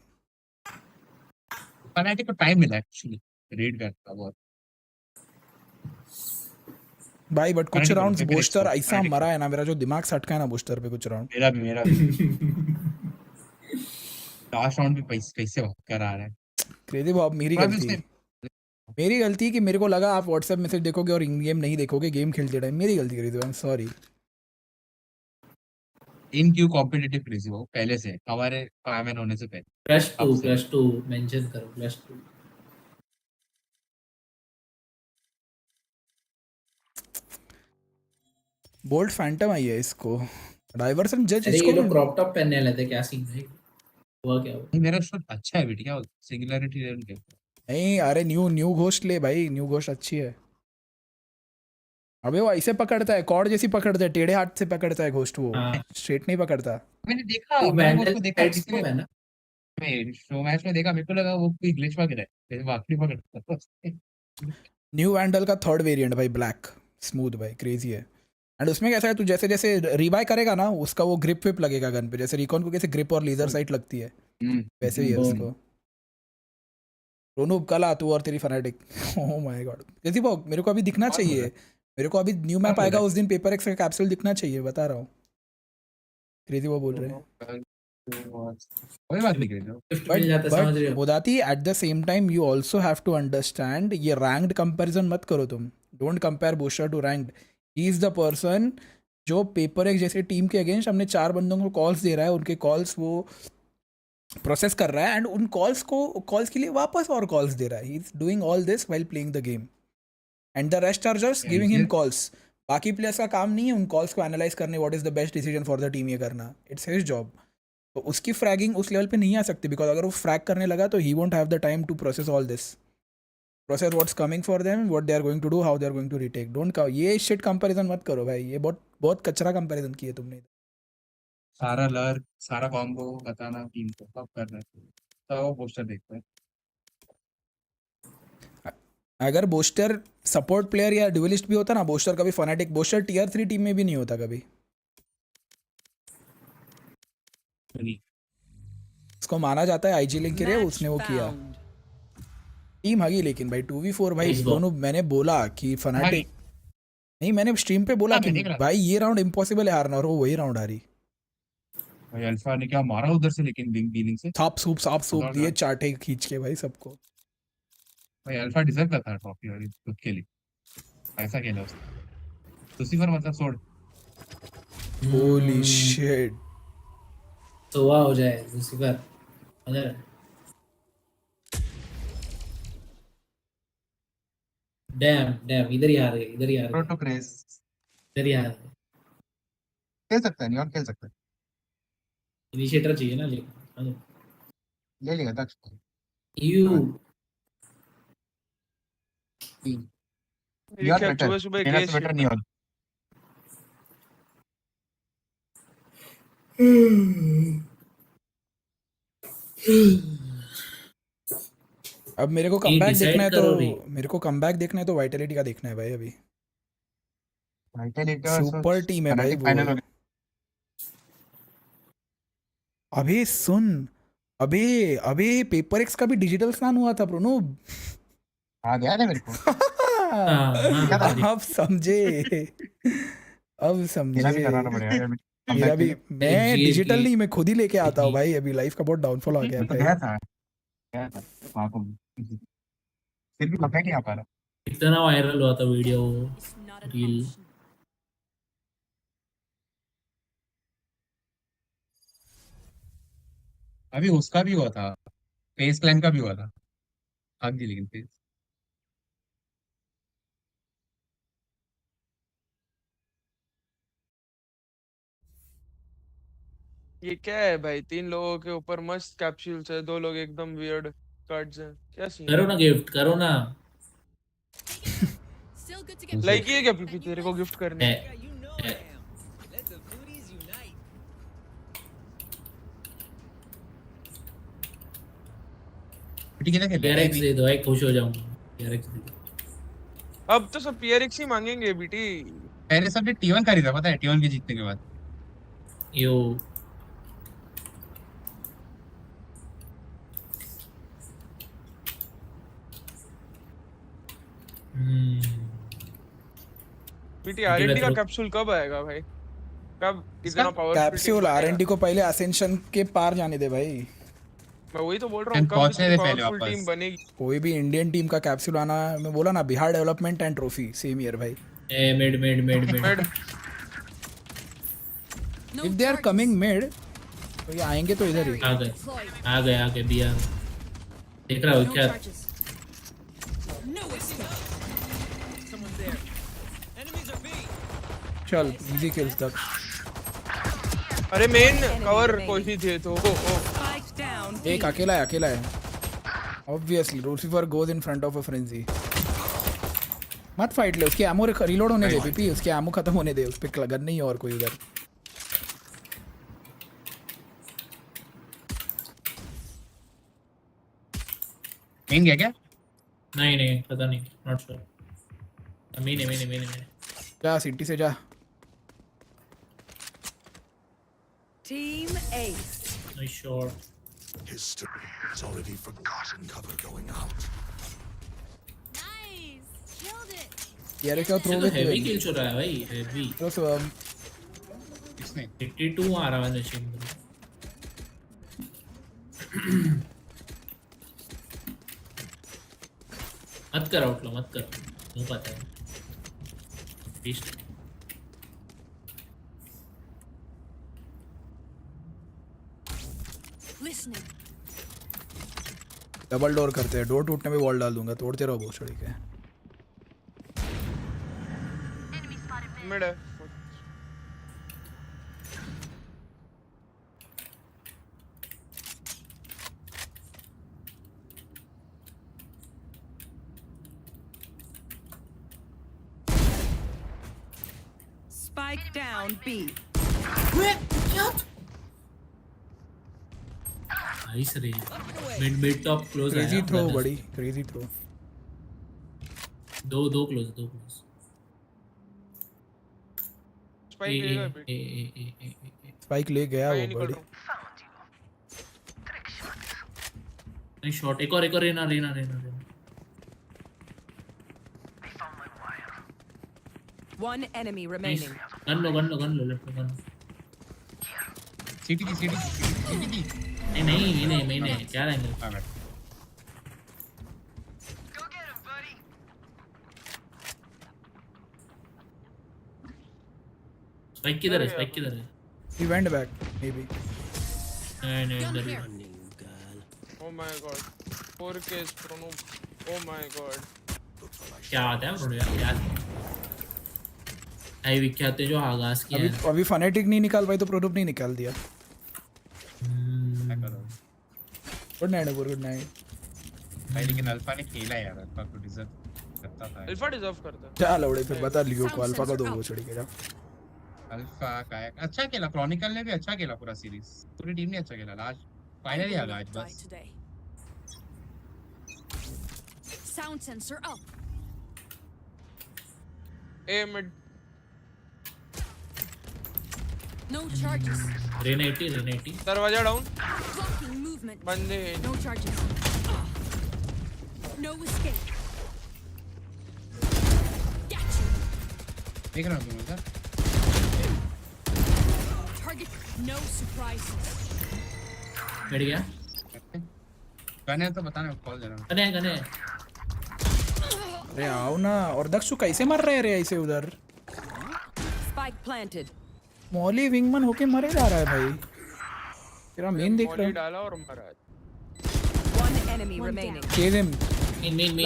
फनाटिक को टाइम मिला एक्चुअली रीड करता बहुत भाई बट कुछ राउंड्स बूस्टर ऐसा मरा है ना मेरा जो दिमाग सटका है ना बूस्टर पे कुछ राउंड मेरा भी लास्ट राउंड भी कैसे कर आ रहा है क्रेजी बॉब मेरी गलती कि मेरे को लगा आप व्हाट्सएप मैसेज देखोगे और इन गेम नहीं देखोगे गेम खेलते टाइम मेरी गलती करी I am sorry in Q competitive crazy वो पहले से हमारे फायरमैन होने से पहले +2 मेंशन करो +2 बोल्ट फैंटम आई है इसको डाइवर्सन जज अरे इसको ये लोग क्रॉप टॉप पहनने वाले थे क्या सीन है हुआ क्या हुआ मेरा शॉट अच्छा है बेटी क्या सिंगुलैरिटी लेवल के नहीं अरे न्यू घोस्ट ले भाई न्यू घोस्ट अच्छी है अबे वो ऐसे पकड़ता है कॉर्ड जैसी पकड़ता है टेढ़े हाथ से पकड़ता है घोस्ट वो स्ट्रेट नहीं पकड़ता मैंने देखा मैंने उसको देखा किसी ने मैं शो मैच में देखा मेरे को लगा वो कोई ग्लिच वगैरह है जैसे वाकई पकड़ता न्यू वैंडल का थर्ड वेरिएंट भाई ब्लैक स्मूथ भाई क्रेजी है एंड उसमें कैसा है तू जैसे जैसे रिवाई करेगा ना उसका वो ग्रिप विप लगेगा गन पे जैसे रिकॉन को कैसे ग्रिप और लेजर साइट लगती है वैसे ही है उसको रोनू कल आ तू और तेरी फनाटिक ओह माय गॉड कैसी वो मेरे को अभी दिखना चाहिए मेरे को अभी न्यू मैप आएगा उस दिन पेपर एक्स का कैप्सूल दिखना चाहिए बता रहा हूँ क्रेजी वो बोल रहे हैं कोई बात नहीं करेगा बोदाती at the same time you also have to understand ये रैंक्ड कंपैरिजन मत करो तुम don't compare booster to ranked he is the person जो पेपर एक्स जैसे टीम के अगेंस्ट हमने 4 बंदों को कॉल्स दे रहा है उनके कॉल्स वो प्रोसेस कर रहा है एंड उन कॉल्स के लिए वापस और कॉल्स दे रहा है he is doing all this while playing the game and the rest are just giving him calls बाकी प्लेयर्स का काम नहीं है उन कॉल्स को एनालाइज करने what is the best decision for the team ये करना इट्स हिज जॉब तो उसकी फ्रैगिंग उस लेवल पे नहीं आ सकती बिकॉज अगर वो फ्रैग करने लगा तो he won't have the time to process all this process what's coming for them what they are going to do how they are going to retake don't ये शिट कंपैरिजन मत करो भाई ये बहुत कचरा कंपैरिजन किया तुमने सारा लर्क सारा कॉम्बो बताना टीम को कब करना है तो वो पोस्टर देखते हैं अगर बोस्टर सपोर्ट प्लेयर या ड्यूलिस्ट भी होता ना बोस्टर कभी फनाटिक बोस्टर टियर 3 टीम में भी नहीं होता कभी उसको माना जाता है आईजी लिंक के लिए उसने वो किया टीम हगी लेकिन भाई 2v4 भाई दोनों मैंने बोला कि फनाटिक नहीं मैंने स्ट्रीम पे बोला कि भाई ये राउंड इम्पॉसिबल है हारना और वो वही राउंड हारी भाई अल्फा ने क्या मारा उधर से लेकिन बिंग से साप सूप दिए चाटे खींच के भाई सबको भाई अल्फा डिजर्व करता है ट्रॉफी और खुद के लिए ऐसा खेला उसने लूसीफर मतलब सोड होली शिट तो वाह हो जाए लूसीफर अगर डैम इधर ही आ रहे प्रोटो क्रेज इधर ही आ रहे खेल सकता है नहीं और खेल सकता है इनिशिएटर चाहिए ना लेकिन ले लेगा दक्ष यू यार बेटर सुबह मेरा से बेटर नहीं होगा अब मेरे को कमबैक देखना है तो वाइटलिटी का देखना है भाई अभी वाइटलिटी सुपर टीम है भाई वो अभी सुन अभी पेपर एक्स का भी डिजिटल स्नान हुआ था प्रोनो हाँ ध्यान है मेरे को अब समझे मेरा भी मैं डिजिटल नहीं मैं खुद ही लेके आता हूँ भाई अभी लाइफ का बहुत डाउनफॉल आ गया गया था फिर भी पता नहीं आ पा रहा इतना वायरल हुआ था वीडियो रील अभी उसका भी हुआ था फेस क्लाइम का भी हुआ था आगे लेकिन फेस ये क्या है भाई 3 लोगों के ऊपर मस्त कैप्सूल्स है 2 लोग एकदम वियर्ड कार्ड्स हैं क्या सीन करो ना गिफ्ट करो ना लाइक ये क्या पीपी तेरे को गिफ्ट करने ठीक है ना PRX दे दो एक खुश हो जाऊंगा PRX दे दो अब तो सब PRX ही मांगेंगे बीटी। पहले सबने T1 खरीदा पता है, T1 के जीतने के बाद। यो बीटी R&D का कैप्सूल कब आएगा भाई? कब इतना पावर? कैप्सूल R&D को पहले असेंशन के पार जाने दे भाई। मैं वही तो बोल रहा हूँ, कब इतनी पावरफुल टीम बनेगी? कोई भी इंडियन टीम का कैप्सूल आना, मैं बोला ना, Bihar development and trophy same year भाई। Mid if they are coming mid तो ये आएंगे तो इधर ही। आ गए बी आ देख रहा हो क्या? चल इजी किल्स तक। अरे मेन कवर कोई ही थे तो एक अकेला है obviously. Lucifer goes in front of a frenzy. मत फाइट ले, उसके एमो रीलोड होने दे पीपी, उसके एमो खत्म होने दे, उस पे गन नहीं है और कोई उधर। मेन गया क्या? नहीं पता नहीं, नॉट श्योर। मेन जा सिटी से जा। Team Ace. नहीं sure. History has already forgotten cover going out. Nice. Killed it. यार क्या थ्रो विद हेवी किल चल रहा है भाई, हेवी। तो सब किसने? 82 आ रहा है मशीन में। मत कर आउटलो, मत कर, मुझे पता है। Beast Listening. डबल डोर करते हैं, डोर टूटने पे वॉल डाल दूंगा, तोड़ते रहो भोसड़ी के। मिड है। Spike down B. नाइस रे। मिड टॉप क्लोज है। क्रेजी थ्रो बड़ी, क्रेजी थ्रो। दो क्लोज। स्पाइक ले गया वो बड़ी। नहीं शॉट, एक और रेना। One enemy remaining. गन लो लेफ्ट गन। सीटी नहीं क्या रहेंगे? स्पाइक किधर है? He went back maybe. नहीं इधर ही। Oh my god. 4K प्रोनो। Oh my god. क्या आता है प्रोनो यार? आई विख्यात जो आगाज किया है। अभी फनेटिक नहीं निकाल पाई तो प्रोडक्ट नहीं निकाल दिया। गुड नाइट भाई, लेकिन अल्फा ने खेला यार, अल्फा को डिजर्व करता था। अल्फा डिजर्व करता। चल लौड़े फिर बता लियो को अल्फा का दो वो छोड़ी के जा। अल्फा का अच्छा खेला, क्रॉनिकल ने भी अच्छा खेला पूरा सीरीज, पूरी टीम ने अच्छा खेला। लास्ट फाइनली आ गया आज बस। Sound sensor up. A mid. No charges. Raina 80। दरवाजा डाउन। Blocking movement. बंदे। No charges. No escape. Got you. देख रहा हूं तुम इधर। Target. No surprises. बैठ गया। गन है तो बताना, कॉल दे रहा हूं। गने। अरे आओ ना। और दक्षु कैसे मर रहे रे ऐसे उधर? Spike planted. मॉली विंगमन होके मरे जा रहा है भाई। तेरा मेन देख रहा है। डाला और मरा। One enemy remaining. Kill him. Main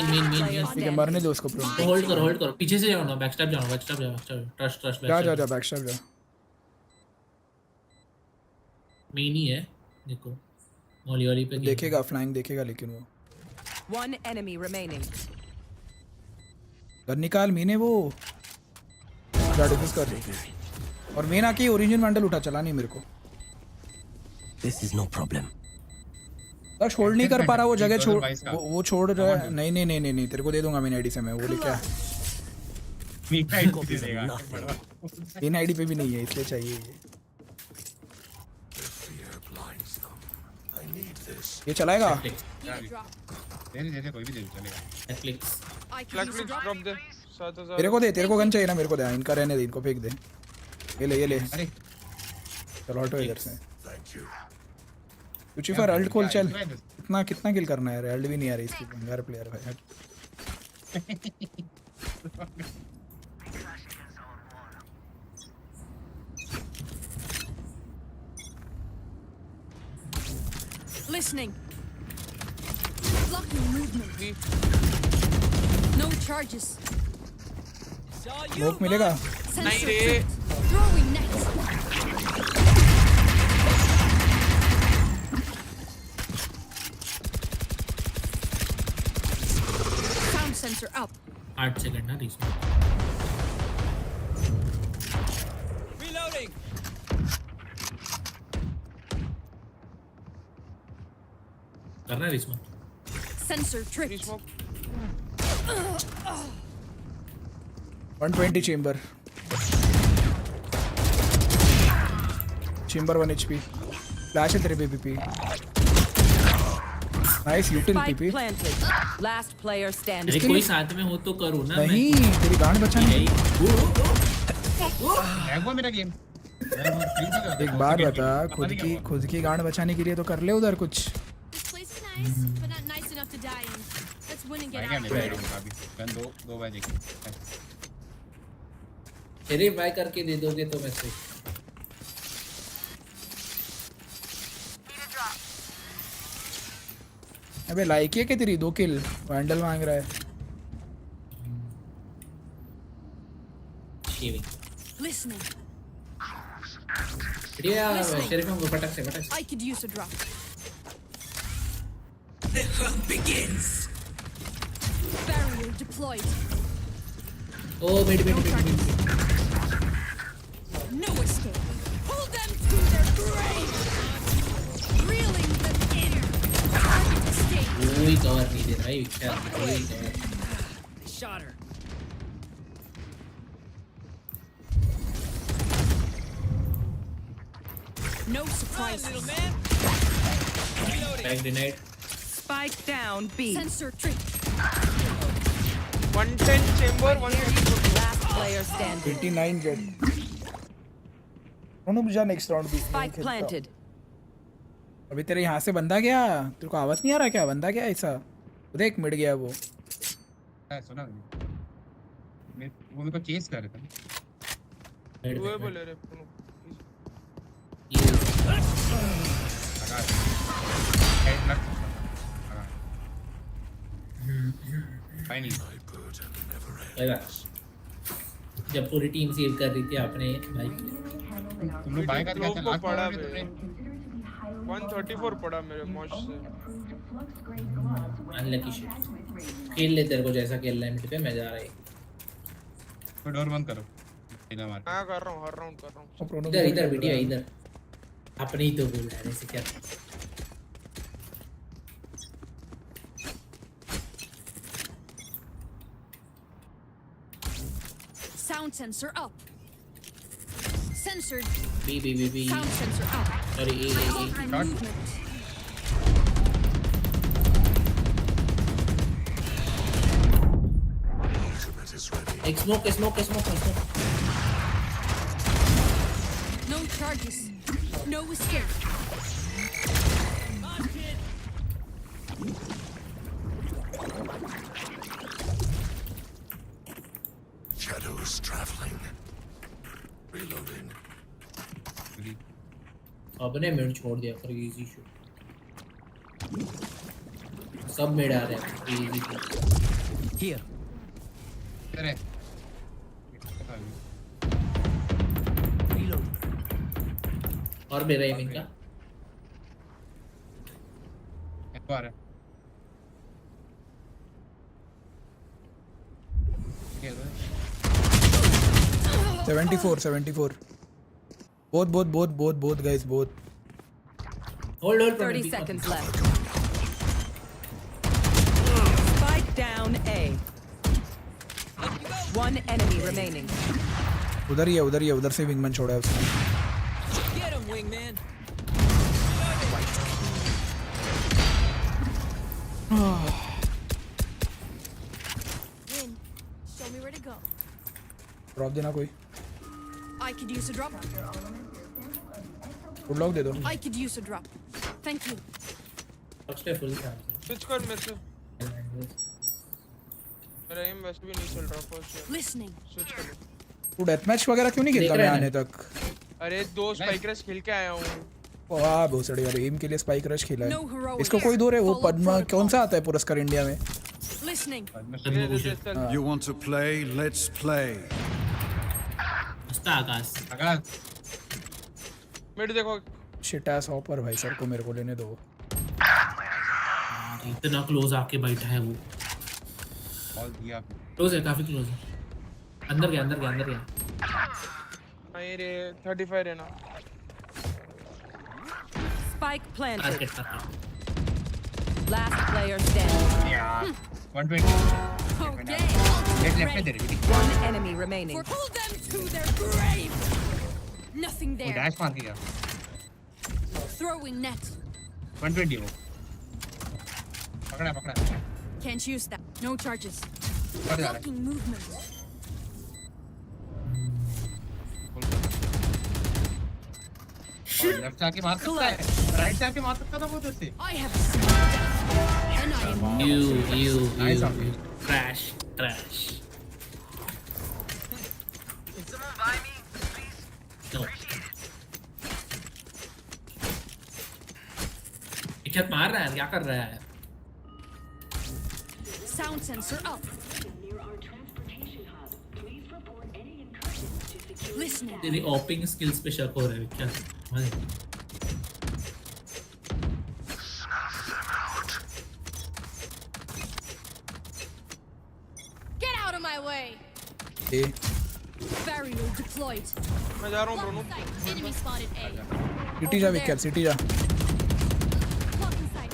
ठीक है, मरने दो उसको। होल्ड करो। पीछे से जाओ ना, बैकस्टैप जाओ। ट्रस्ट जा बैकस्टैप जा। मेन ही है देखो, मॉली वाली पे देखेगा, फ्लैंक देखेगा, लेकिन वो One enemy remaining. गन निकाल मीने वो डिफेंस कर रही। और मेन आके ओरिजिन मैंडल उठा, चला नहीं मेरे को। This is no problem. बस होल्ड नहीं कर पा रहा वो जगह, छोड़ वो छोड़ रहा है। नहीं तेरे को दे दूंगा मेन आईडी से मैं, वो लेके आ। इन आईडी पे भी नहीं है इसलिए चाहिए ये चलाएगा कोई भी दे चलेगा ड्रॉप दे 7000 तेरे को गन चाहिए ना मेरे को दे इनका रहने दे इनको फेंक दे ये ले अरे चलो हटो इधर से कुछ फॉर अल्ट खोल चल कितना किल करना है अल्ट भी नहीं आ रही इसकी भंगार प्लेयर भाई हट Listening. Blocking movement. No charges. Smoke मिलेगा नहीं रे Throwing nets. Sound sensor up. 8 second ना रीच Reloading. करना रीच में Sensor tripped. 120 chamber 1 HP flash है तेरे पे PP nice यूटिल Spike PP planted. Last player standing. अरे कोई साथ में हो तो करूँ ना नहीं तेरी गांड बचाने वो मेरा गेम एक बात बता खुद की गांड बचाने के लिए तो कर ले उधर कुछ This place is nice, but not nice enough to die in. Let's win and get out. अभी गन दो बजे अरे बाय करके दे दोगे तो मैं से अबे लाइक है कि तेरी 2 किल वैंडल मांग रहा है Listening. बढ़िया शरीफ को पटक से I could use a drop. The hunt begins. Barrier deployed. Oh mid No escape. Hold them to their grave. Reeling them in. Target escape. कोई कवर नहीं दे रहा है क्या कोई cover Shot her. No surprise, little man. Back denied Spike down B. Sensor trick. 110 chamber 130 Last player standing. 89 jet उन्होंने मुझे next round भी Spike planted. अभी तेरे यहाँ से बंदा गया तेरे को आवाज नहीं आ रहा क्या बंदा क्या ऐसा देख मिट गया वो सुना वो मेरे को चेस कर रहा था वो बोले रे जब पूरी टीम सेव कर रही थी अपने भाई तुम लोग बाय का क्या को पड़ा मेरे 134 पड़ा मेरे मॉश से अनलकी शिट खेल ले तेरे को जैसा खेल रहा है मिड पे मैं जा रहा हूं तो डोर बंद करो मैं कर रहा हूं हर राउंड कर रहा हूं इधर बिटिया इधर अपने ही तो बोल रहा है ऐसे क्या Sound sensor up. Censored. B. Sound sensor up. Sorry, A. Movement. Smoke. No charges. No escape. Shadows traveling. Reloading. अपने मिड छोड़ दिया कर इजी शूट सब मिड आ रहे हैं इजी Here. अरे Reload. और मेरा एमिंग का आ रहा है 74 both guys both hold 30 seconds left. Spike down A. One enemy remaining. उधर ही है उधर से विंगमैन छोड़ा है उसने. Get him, wingman. Win. Show me where to go. Drop देना कोई. I could use a drop. Full lock दे दो. I could use a drop. Thank you. Switch कर मेरे से. मेरा एम वैसे भी नहीं चल रहा फर्स्ट. Listening. स्विच कर. तू डेथ मैच वगैरह क्यों नहीं खेलता मैं आने तक? अरे 2 स्पाइक रश खेल के आया हूँ. वाह बहुत सड़ी वाली एम के लिए स्पाइक रश खेला है. इसको कोई दो रे वो पद्मा कौन सा आता है पुरस्कार इंडिया में? Listening. You want to play? Let's play. Akash. Mid देखो. शिट एस ऑपर भाई सर को मेरे को लेने दो. इतना क्लोज आके बैठा है वो. ऑल दिया. क्लोज है काफी क्लोज है. अंदर गया. नहीं रे 35 रहना. Spike planted. Target. Last player standing. यार 120. Okay. लेफ्ट दे रही. One enemy remaining. Pull them to their grave. Nothing there. Dash मार दिया. Throwing net. 120 वो. पकड़ा. Can't use that. No charges. कर जा रहा है. Blocking movement. लेफ्ट जाके मार सकता है. राइट जाके मार सकता था वो तो से. I have seen and I am You. Nice. Trash. No. क्या मार रहा है? क्या कर रहा है? sound sensor up. Listening. तेरी ओपिंग स्किल्स पे शक हो रहा है क्या? Get out of my way. Barrier deployed. मैं जा रहा हूँ ब्रोनो. Enemy spotted A. सिटी जा विकेट सिटी जा. Blocking sight.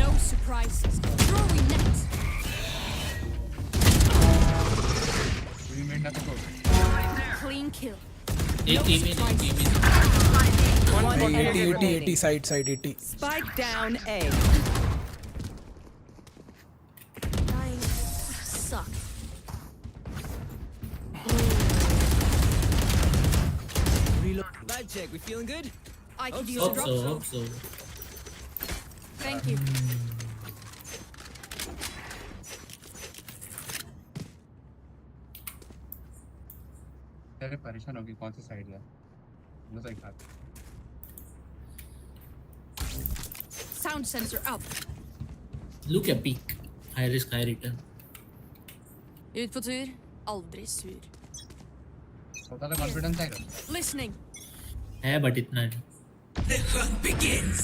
No surprises. Throwing net. Clean kill. 80 side 80. Spike down A. Dying sucked. Reload. Vibe check. We feeling good? I could use a drop. Hope so. Thank you. तेरे परेशान होगी कौन सी side है? वो सही बात. Sound sensor up. Look at peak. High risk, high return. Ut på tur, aldri sur. स्वतः confidence है. Listening. है but इतना नहीं. The hunt begins.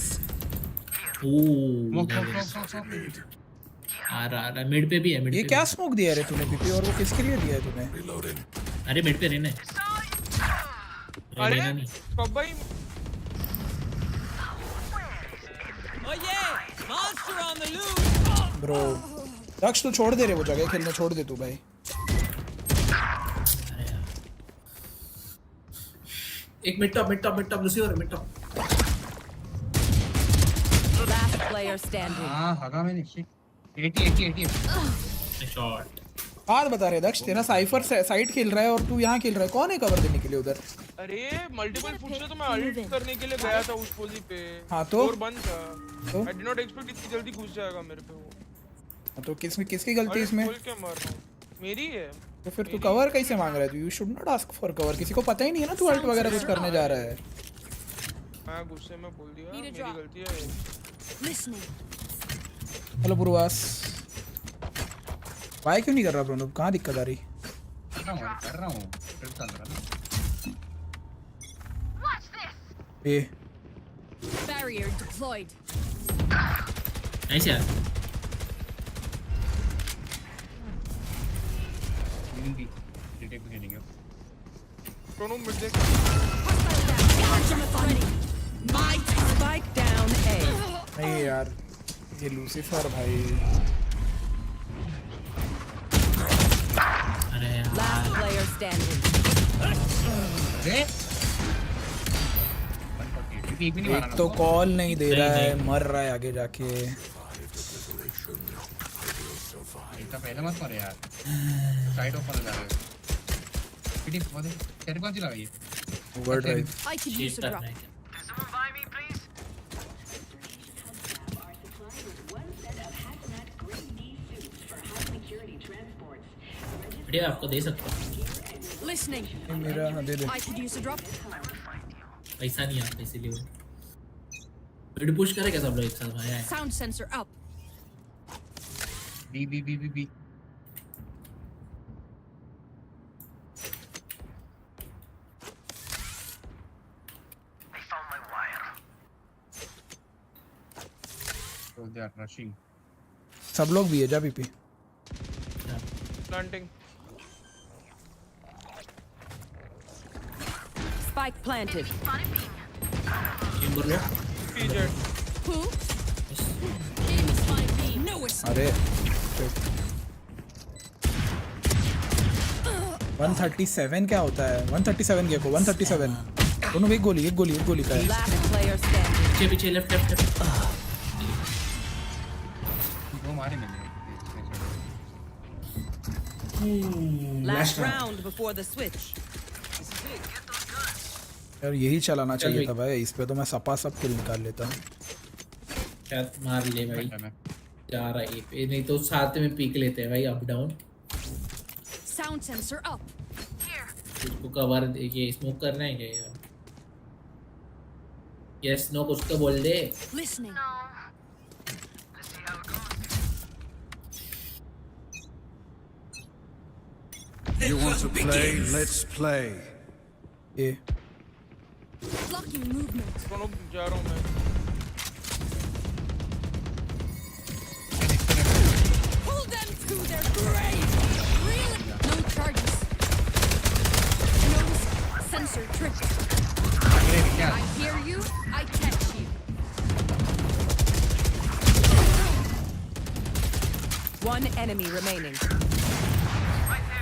आ रहा मिड पे भी है. ये क्या स्मोक दिया रे तूने पीपी और वो किसके लिए दिया है तूने? अरे मिड पे रहना है. अरे कब भाई. Oh yeah, monster on the loose. Bro Daksh तू छोड़ दे रे वो जगह खेलने छोड़ दे तू भाई. एक मिड टॉप लूसी और mid top. Last player standing. हाँ हगा में नहीं. 80. शॉट. बात बता रहे दक्ष तेरा साइफर साइड खेल रहा है और तू यहाँ खेल रहा है. कौन है कवर देने के लिए उधर? अरे मल्टीपल पुश से तो मैं अल्ट करने के लिए गया था उस पोजी पे. हाँ तो और बंद था. आई डिड नॉट एक्सपेक्ट इतनी जल्दी घुस जाएगा मेरे पे वो. तो किसकी गलती इसमें? खोल के मार रहा हूँ. मेरी है. तो फिर तू कवर कैसे मांग रहा है? You should not ask for cover. किसी को पता ही नहीं है ना तू अल्ट वगैरह कुछ करने जा रहा है. मैं गुस्से में बोल दिया. मेरी गलती है. Listening. हेलो पूर्वास. वाई क्यों नहीं कर रहा ब्रो? कहाँ दिक्कत आ रही? कर रहा हूँ. ए Barrier deployed. नाइस यार. दोनों मिड देख. Spike down A. नहीं यार ये लूसीफर भाई. Last player standing. एक तो कॉल नहीं दे रहा है, मर रहा है आगे जाके। पहले मत मारे यार, साइड ऑफ जा रहे हो। तेरे कौन सी लगाई है? Overdrive. I could use a drop. बढ़िया, आपको दे सकता हूँ। Listening. मेरा दे दे। I could use a drop. पैसा नहीं आता इसीलिए। मिड पुश करेगा सब लोग एक साथ भाई। Sound sensor up. B B B B B. So they are rushing. सब लोग भी है जा PP. Planting. Spike planted. Chamber लो। Who? Aim is fine B. No escape. अरे 137 क्या होता है? 137 क्या को 137 दोनों एक गोली का है। Last player standing. पीछे पीछे लेफ्ट लेफ्ट। वो मारे मैंने। Last round before the switch. यार यही चलाना चाहिए था भाई, इस पे तो मैं सपा सब किल निकाल लेता। क्या मार ले भाई, जा रहा है ये, नहीं तो साथ में पीक लेते हैं भाई, up down. Sound sensor up. उसको कवर देखिए, स्मोक करना है क्या यार? यस नो कुछ तो बोल दे। Listening. You want to play? Let's play. ये Blocking movement. दोनों जा रहा हूँ मैं। Pull them to their grave. Really? No charges. Notice sensor trick. I hear you. I catch you. One enemy remaining.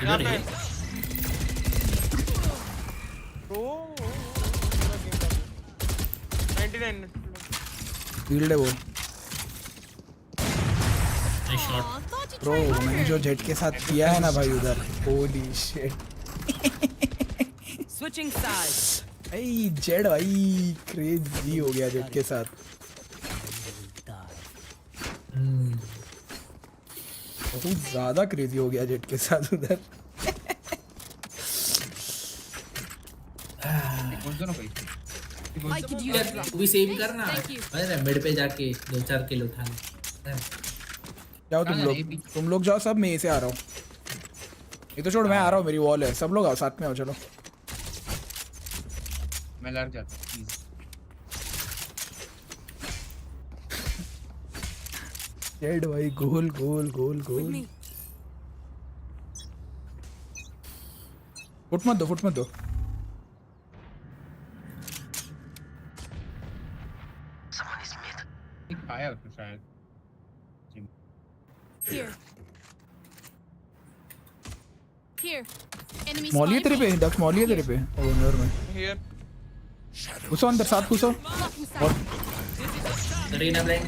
इधर है। Oh, 99. फील्ड है वो। शॉट। ब्रो मैंने जो जेट के साथ किया है ना भाई उधर, होली शिट। Switching sides. भाई जेड भाई क्रेजी हो गया जेट के साथ। बहुत ज्यादा क्रेजी हो गया जेट के साथ उधर। I could use a drop. तू भी सेव करना। Thank you. अरे मिड पे जाके 2-4 किल उठाना। जाओ तुम लोग जाओ, सब मैं ऐसे आ रहा हूँ। ये तो छोड़, मैं आ रहा हूँ, मेरी वॉल है, सब लोग आओ साथ में आओ, चलो। मैं लड़ जाता हूँ। जेड भाई गोल गोल गोल गोल। फुट मत दो। आया उसको शायद। Here. Here. Enemy मॉली है spotted. तेरे पे, दक्ष मॉली है तेरे पे। ओनर में Here. घुसो अंदर, साथ घुसो। और Reena blank.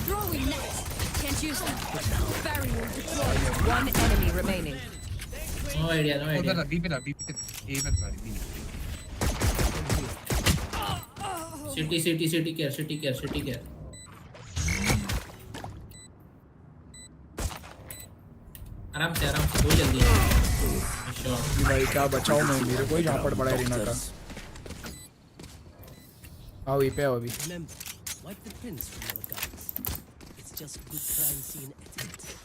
Throwing net. Can't use them. Barrier deployed. One enemy remaining. No idea no idea. उधर बी पे ए पे सॉरी बी। City care. आराम से बहुत जल्दी है। भाई क्या बचाऊं मैं, मेरे को ही झापड़ पड़ा है रीना का। आओ ये पे आओ अभी।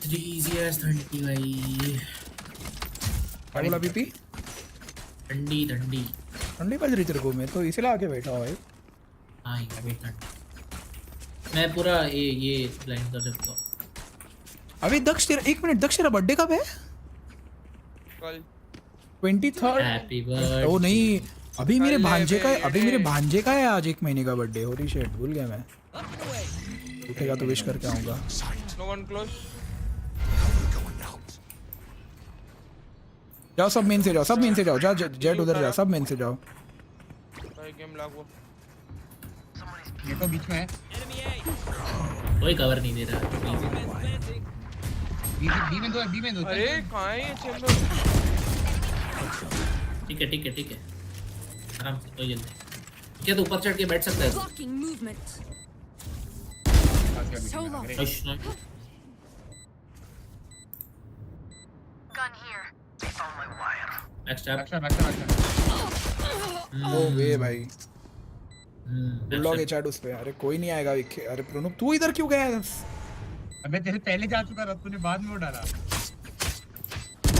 GS 30 भाई। क्या बोला पीपी? ठंडी बज रही तेरे को, मैं तो इसीलिए आके बैठा हूँ भाई। हाँ ये वेट ठंडी। मैं पूरा ये ब्लाइंड कर सकता हूँ। अभी दक्ष तेरा 1 मिनट, दक्ष तेरा बर्थडे कब है? कल 23rd। Happy birthday. ओ नहीं, अभी मेरे भांजे का है आज 1 महीने का बर्थडे। होली शिट, भूल गया मैं। उठेगा तो विश करके आऊंगा। No one close. जाओ सब मेन से जाओ, सब मेन से जाओ, जा जेट उधर जा, सब मेन से जाओ। भाई गेम लॉक हुआ। ये तो बीच में है, कोई कवर नहीं दे रहा। बी में दो। अरे कहाँ है ये चेंबर? ठीक है आराम से, कोई जल्दी। क्या तो ऊपर चढ़ के बैठ सकता है? Blocking movement. So long. Gun here. They found my wire. Next up. ओ वे भाई बुलडॉग है चैट उस पे। अरे कोई नहीं आएगा विखे। अरे प्रणव तू इधर क्यों गया? अबे तेरे पहले जा चुका था, तूने बाद में वो डाला।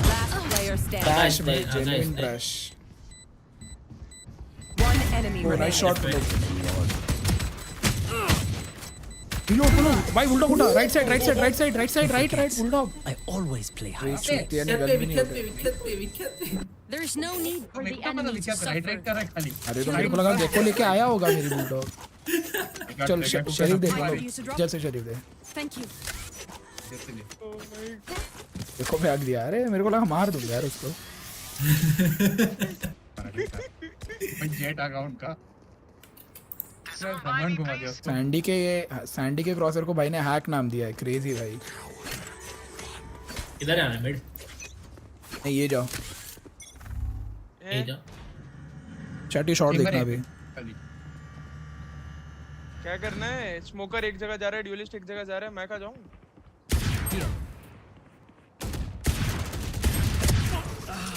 Last player standing. क्रैश भाई, genuine crash. One enemy nice remaining. Shot Pranav. पुलो भाई बुलडॉग उठा, right side bulldog. I always play high. There is no need for the enemy to suffer. Right कर रहा है खाली। अरे तो मेरे को लगा देखो लेके आया होगा मेरी बुलडॉग। चल शरीफ दे, जल्द से शरीफ दे। Thank you. देखो फेंक दिया। अरे मेरे को लगा मार दूंगा यार उसको। जेट अकाउंट का कमेंट घुमा दिया उसको। सैंडी के क्रॉसर को भाई ने हैक नाम दिया है। क्रेजी भाई। इधर आना मिड। नहीं ये जाओ, ये जा। चैटी शॉट देखना अभी। क्या करना है? स्मोकर एक जगह जा रहा है, ड्यूलिस्ट एक जगह जा रहा है, मैं कहाँ जाऊँ?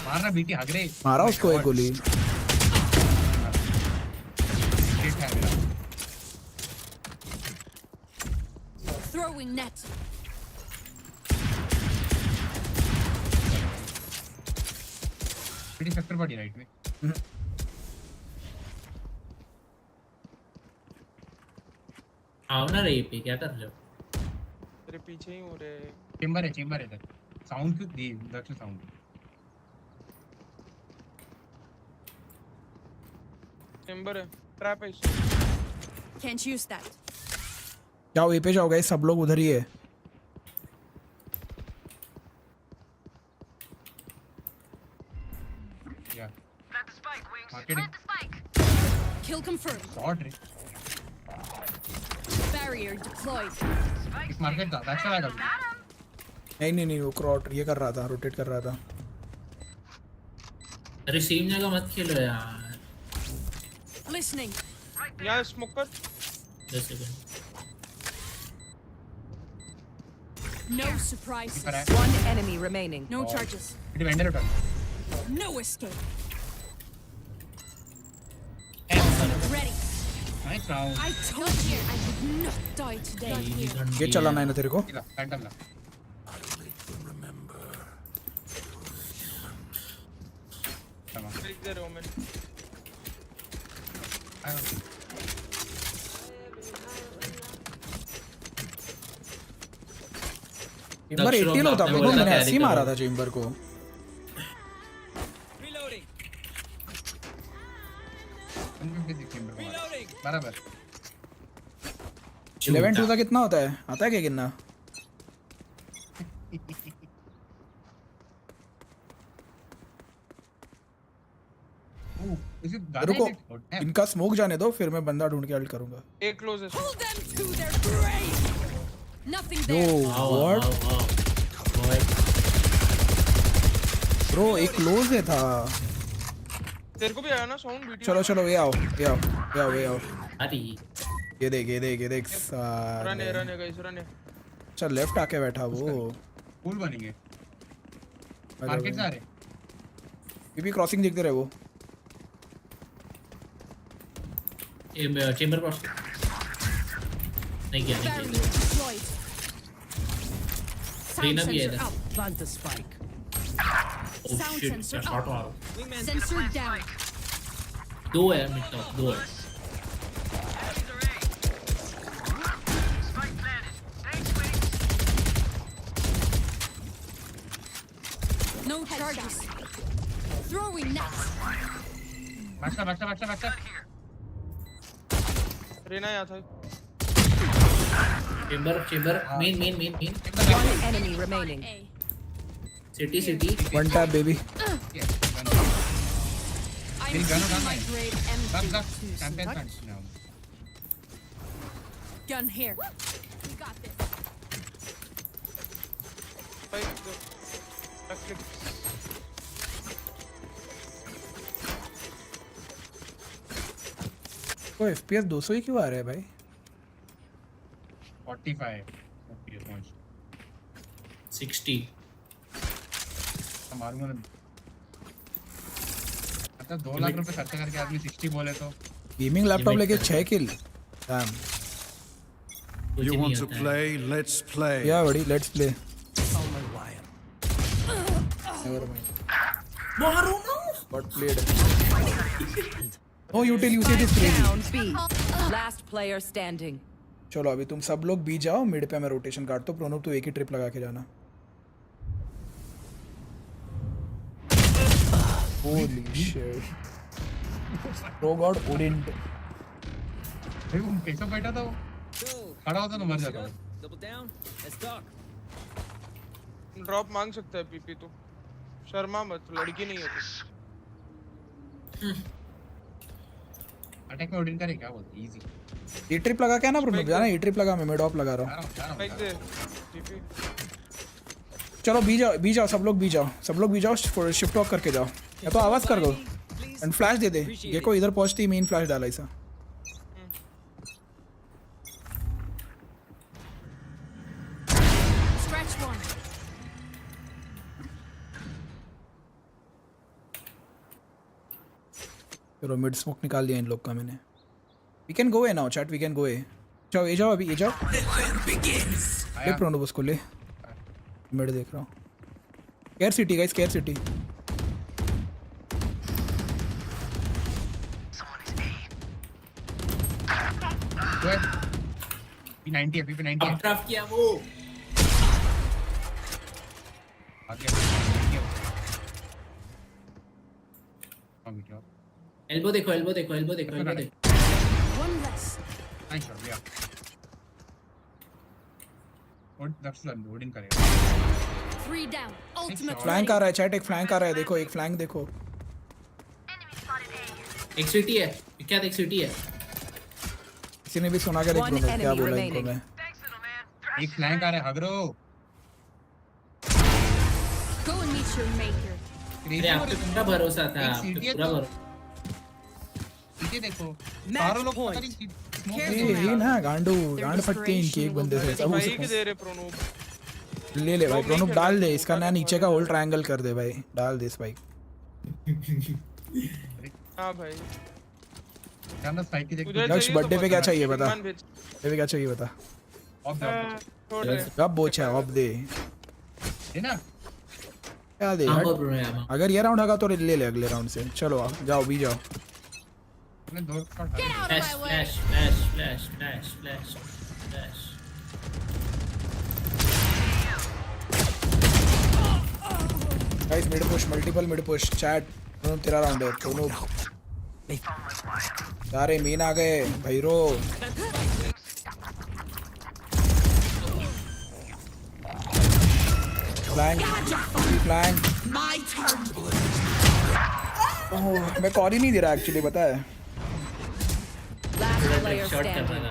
मारना बीटी हगरे। मारा उसको एक गोली। Throwing net. बीटी सेक्टर पड़ी राइट में। आओ ना रे पे, क्या कर रहे हो? तेरे पीछे ही हो रे। चेंबर है इधर। साउंड क्यों दी? दक्षिण साउंड। चेंबर है, ट्रैप है। Can't use that. जाओ ए पे जाओ गाइस, सब लोग उधर ही है। Kill confirmed. शॉट रे। Barrier deployed. इस मार्केट का बैक से आएगा। नहीं वो क्रॉट ये कर रहा था, रोटेट कर रहा था। अरे सेम जगह मत खेलो यार। Listening. यहाँ smoker. No surprises. One enemy remaining. No charges. इधर वेंडर उठा। No escape. Ready. Nice round. I told you I would not die today. ये चलाना है ना तेरे को? फैंटम ला। Click the Roman. चेंबर 80 होता है, मैंने ऐसे ही मारा था चेंबर को। बराबर 11-2 का कितना होता है? आता है क्या कितना? रुको इनका स्मोक जाने दो, फिर मैं बंदा ढूंढ के अल्ट करूंगा। एक क्लोज है। Pull them to their grave. Nothing Yo, there. what? Bro, एक क्लोज है था। तेरे को भी आया ना साउंड वीडियो? चलो ये आओ। अरे ये देख रन है गाइस, रन है। चल लेफ्ट आके बैठा वो। फुल बनेंगे। मार्केट से आ रहे। ये भी क्रॉसिंग देखते रहे वो। ये चेंबर क्रॉस नहीं किया। रीना भी है इधर। Plant the spike. Oh shit, क्या शॉट मारो। Sensor down. दो है मिड टॉप, दो है। No charges. Throwing nets. Back Reena यहाँ था। Chamber main One enemy remaining. City One tap baby. मेरी गन उठा ले सब champion fund now Gun here. We got this. तो FPS 200 ही क्यों आ रहा है भाई? 45 FPS पहुंच 60 मारूंगा ना मतलब 2 लाख रुपए खर्च करके आदमी 60 बोले तो गेमिंग लैपटॉप लेके 6 किल dam You want to play? Let's play. Yeah buddy, let's play. मारो ना But played. No util usage is crazy. Down B. Last player standing. चलो अभी तुम सब लोग बी जाओ, मिड पे मैं रोटेशन काटता हूँ। प्रोनोब तो एक ही ट्रिप लगा के जाना। Holy shit. Pro God wouldn't. भाई वो कैसा बैठा था वो? खड़ा होता तो मर जाता। Double down. Let's talk. Drop मांग सकता है पीपी तो शर्मा मत, लड़की नहीं है तू। अटैक में ओडिन करे क्या बोलते इजी ये ट्रिप लगा क्या ना प्रोनोब जाना, ये ट्रिप लगा, मैं मिड ऑफ लगा रहा हूँ। स्पाइक दे पीपी। चलो बी जाओ सब लोग बी जाओ शिफ्ट ऑफ करके जाओ या तो आवाज कर दो एंड फ्लैश दे दे। गेको इधर पहुंचती मेन फ्लैश डाला ऐसा। Stretch one. चलो मिड स्मोक निकाल लिया इन लोग का मैंने। We can go A now chat, we can go A. जाओ अभी ये जाओ। ले प्रोनोब उसको ले, मिड देख रहा हूँ। Care city guys, care city. P90 है, P90 है। ड्राफ्ट किया वो। एल्बो देखो। One less. नाइस शॉट भैया। और दक्ष लोडिंग करेगा। 3 down. Ultimate. फ्लैंक आ रहा है चैट, एक फ्लैंक आ रहा है, देखो एक फ्लैंक देखो। एक सिटी है, क्या एक सिटी है? किसी ने भी सुना क्या देख प्रोनोब क्या बोला इनको मैं। एक फ्लैंक आ रहा है हगरो। Go and meet your maker. अरे आप पे पूरा भरोसा था, आप पे पूरा भरोसा। ये देखो सारे लोग पता नहीं ये ना गांड फटते हैं इनके एक बंदे से सब भाई के दे रहे प्रोनोब। ले भाई प्रोनोब डाल दे इसका ना, नीचे का होल ट्रायंगल कर दे भाई, डाल दे इस भाई। हां भाई कैमरा स्पाइक की देख। लक्ष्य बर्थडे पे क्या चाहिए बता, बर्थडे पे क्या चाहिए बता। कब बोचा अब दे ना क्या दे। अगर ये राउंड होगा तो ले ले अगले राउंड से। चलो जाओ भी जाओ। Flash. Guys mid push, multiple mid push chat. तेरा राउंड है दोनों। सारे मेन आ गए भैरो। फ्लैंक। ओह मैं कॉल ही नहीं दे रहा एक्चुअली, पता है। शॉट कर रहा था।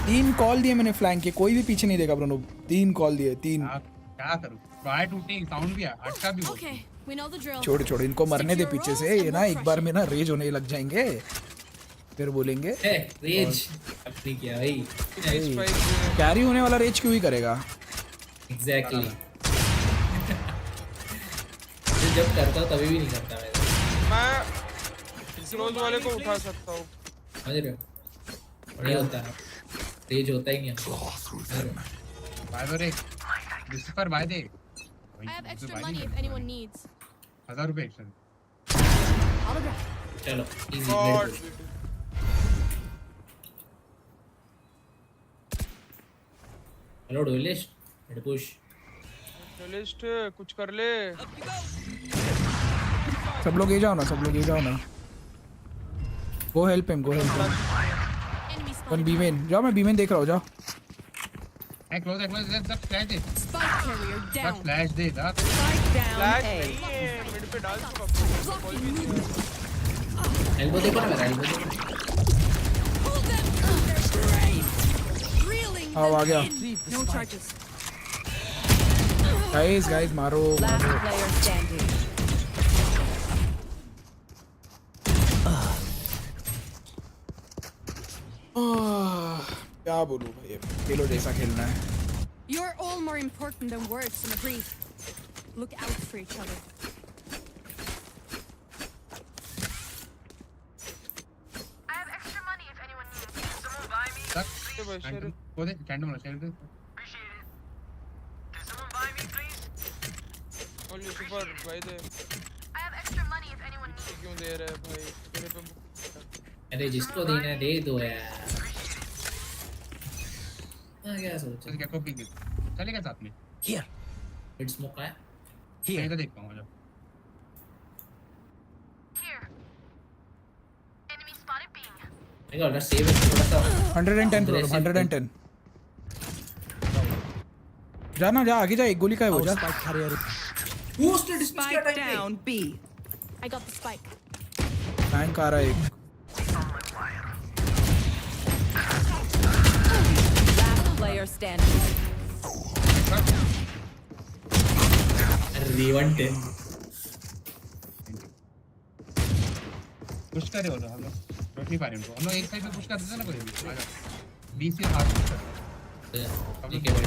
तीन कॉल दिए मैंने फ्लैंक के, कोई भी पीछे नहीं देखा प्रोनोब। 3 कॉल दिए, 3। क्या करूं, बाय टूटी साउंड भी अटका भी हो। Okay, we know the drill. छोड़ इनको मरने दे पीछे से, ये ना एक बार में ना रेज होने लग जाएंगे, फिर बोलेंगे रेज अपनी क्या भाई। कैरी होने वाला रेज क्यों ही करेगा। एग्जैक्टली। जब करता तभी भी नहीं करता मैं क्लोज वाले को उठा सकता हूँ। समझ रहे हो, नहीं होता है रेज, होता ही नहीं है। By the way Lucifer bye दे। I have extra money if anyone needs. 1000 रुपए एक्स्ट्रा। Autograph. चलो easy. Hello duelist, mid push. Duelist कुछ कर ले। सब लोग ये जाओ ना, go help him. One B main जाओ, मैं बी मेन देख रहा हूँ, जाओ। close. Just flash it. Spike carrier down. Just flash it. Spike down. Flash A. नहीं है मिड पे डाल चुका एल्बो देखो ना मेरा एल्बो देखो Hold them to their grave. Reeling आओ आ गया them in. No charges. Guys मारो Last player standing. क्या बोलूं भाई खेलो जैसा खेलना है You're all more important than words in a brief. Look out for each other. I have extra money if anyone needs. Someone buy me. Random share it. Appreciate it. Can someone buy me, please? Only super भाई दे I have extra money if anyone needs. क्यों दे रहा है भाई तेरे पे अरे जिसको देना है दे दो यार क्या सोच क्या कॉपी कर चलेगा साथ में हियर मिड स्मोक है हियर तो देख पाऊंगा जब Here. Enemy spotted B. I got to save it थोड़ा सा 110 प्रो 110 जाना जा आगे जा एक गोली का है वो जा Boosted Spike down B. I got the spike. Bank आ रहा है एक Last player standing. Revan 10 push करे वो लोग हम लोग रोक नहीं पा रहे उनको हम लोग एक साइड पे पुश कर देते ना कोई भी आजा बी से हाथ पुश कर ठीक है भाई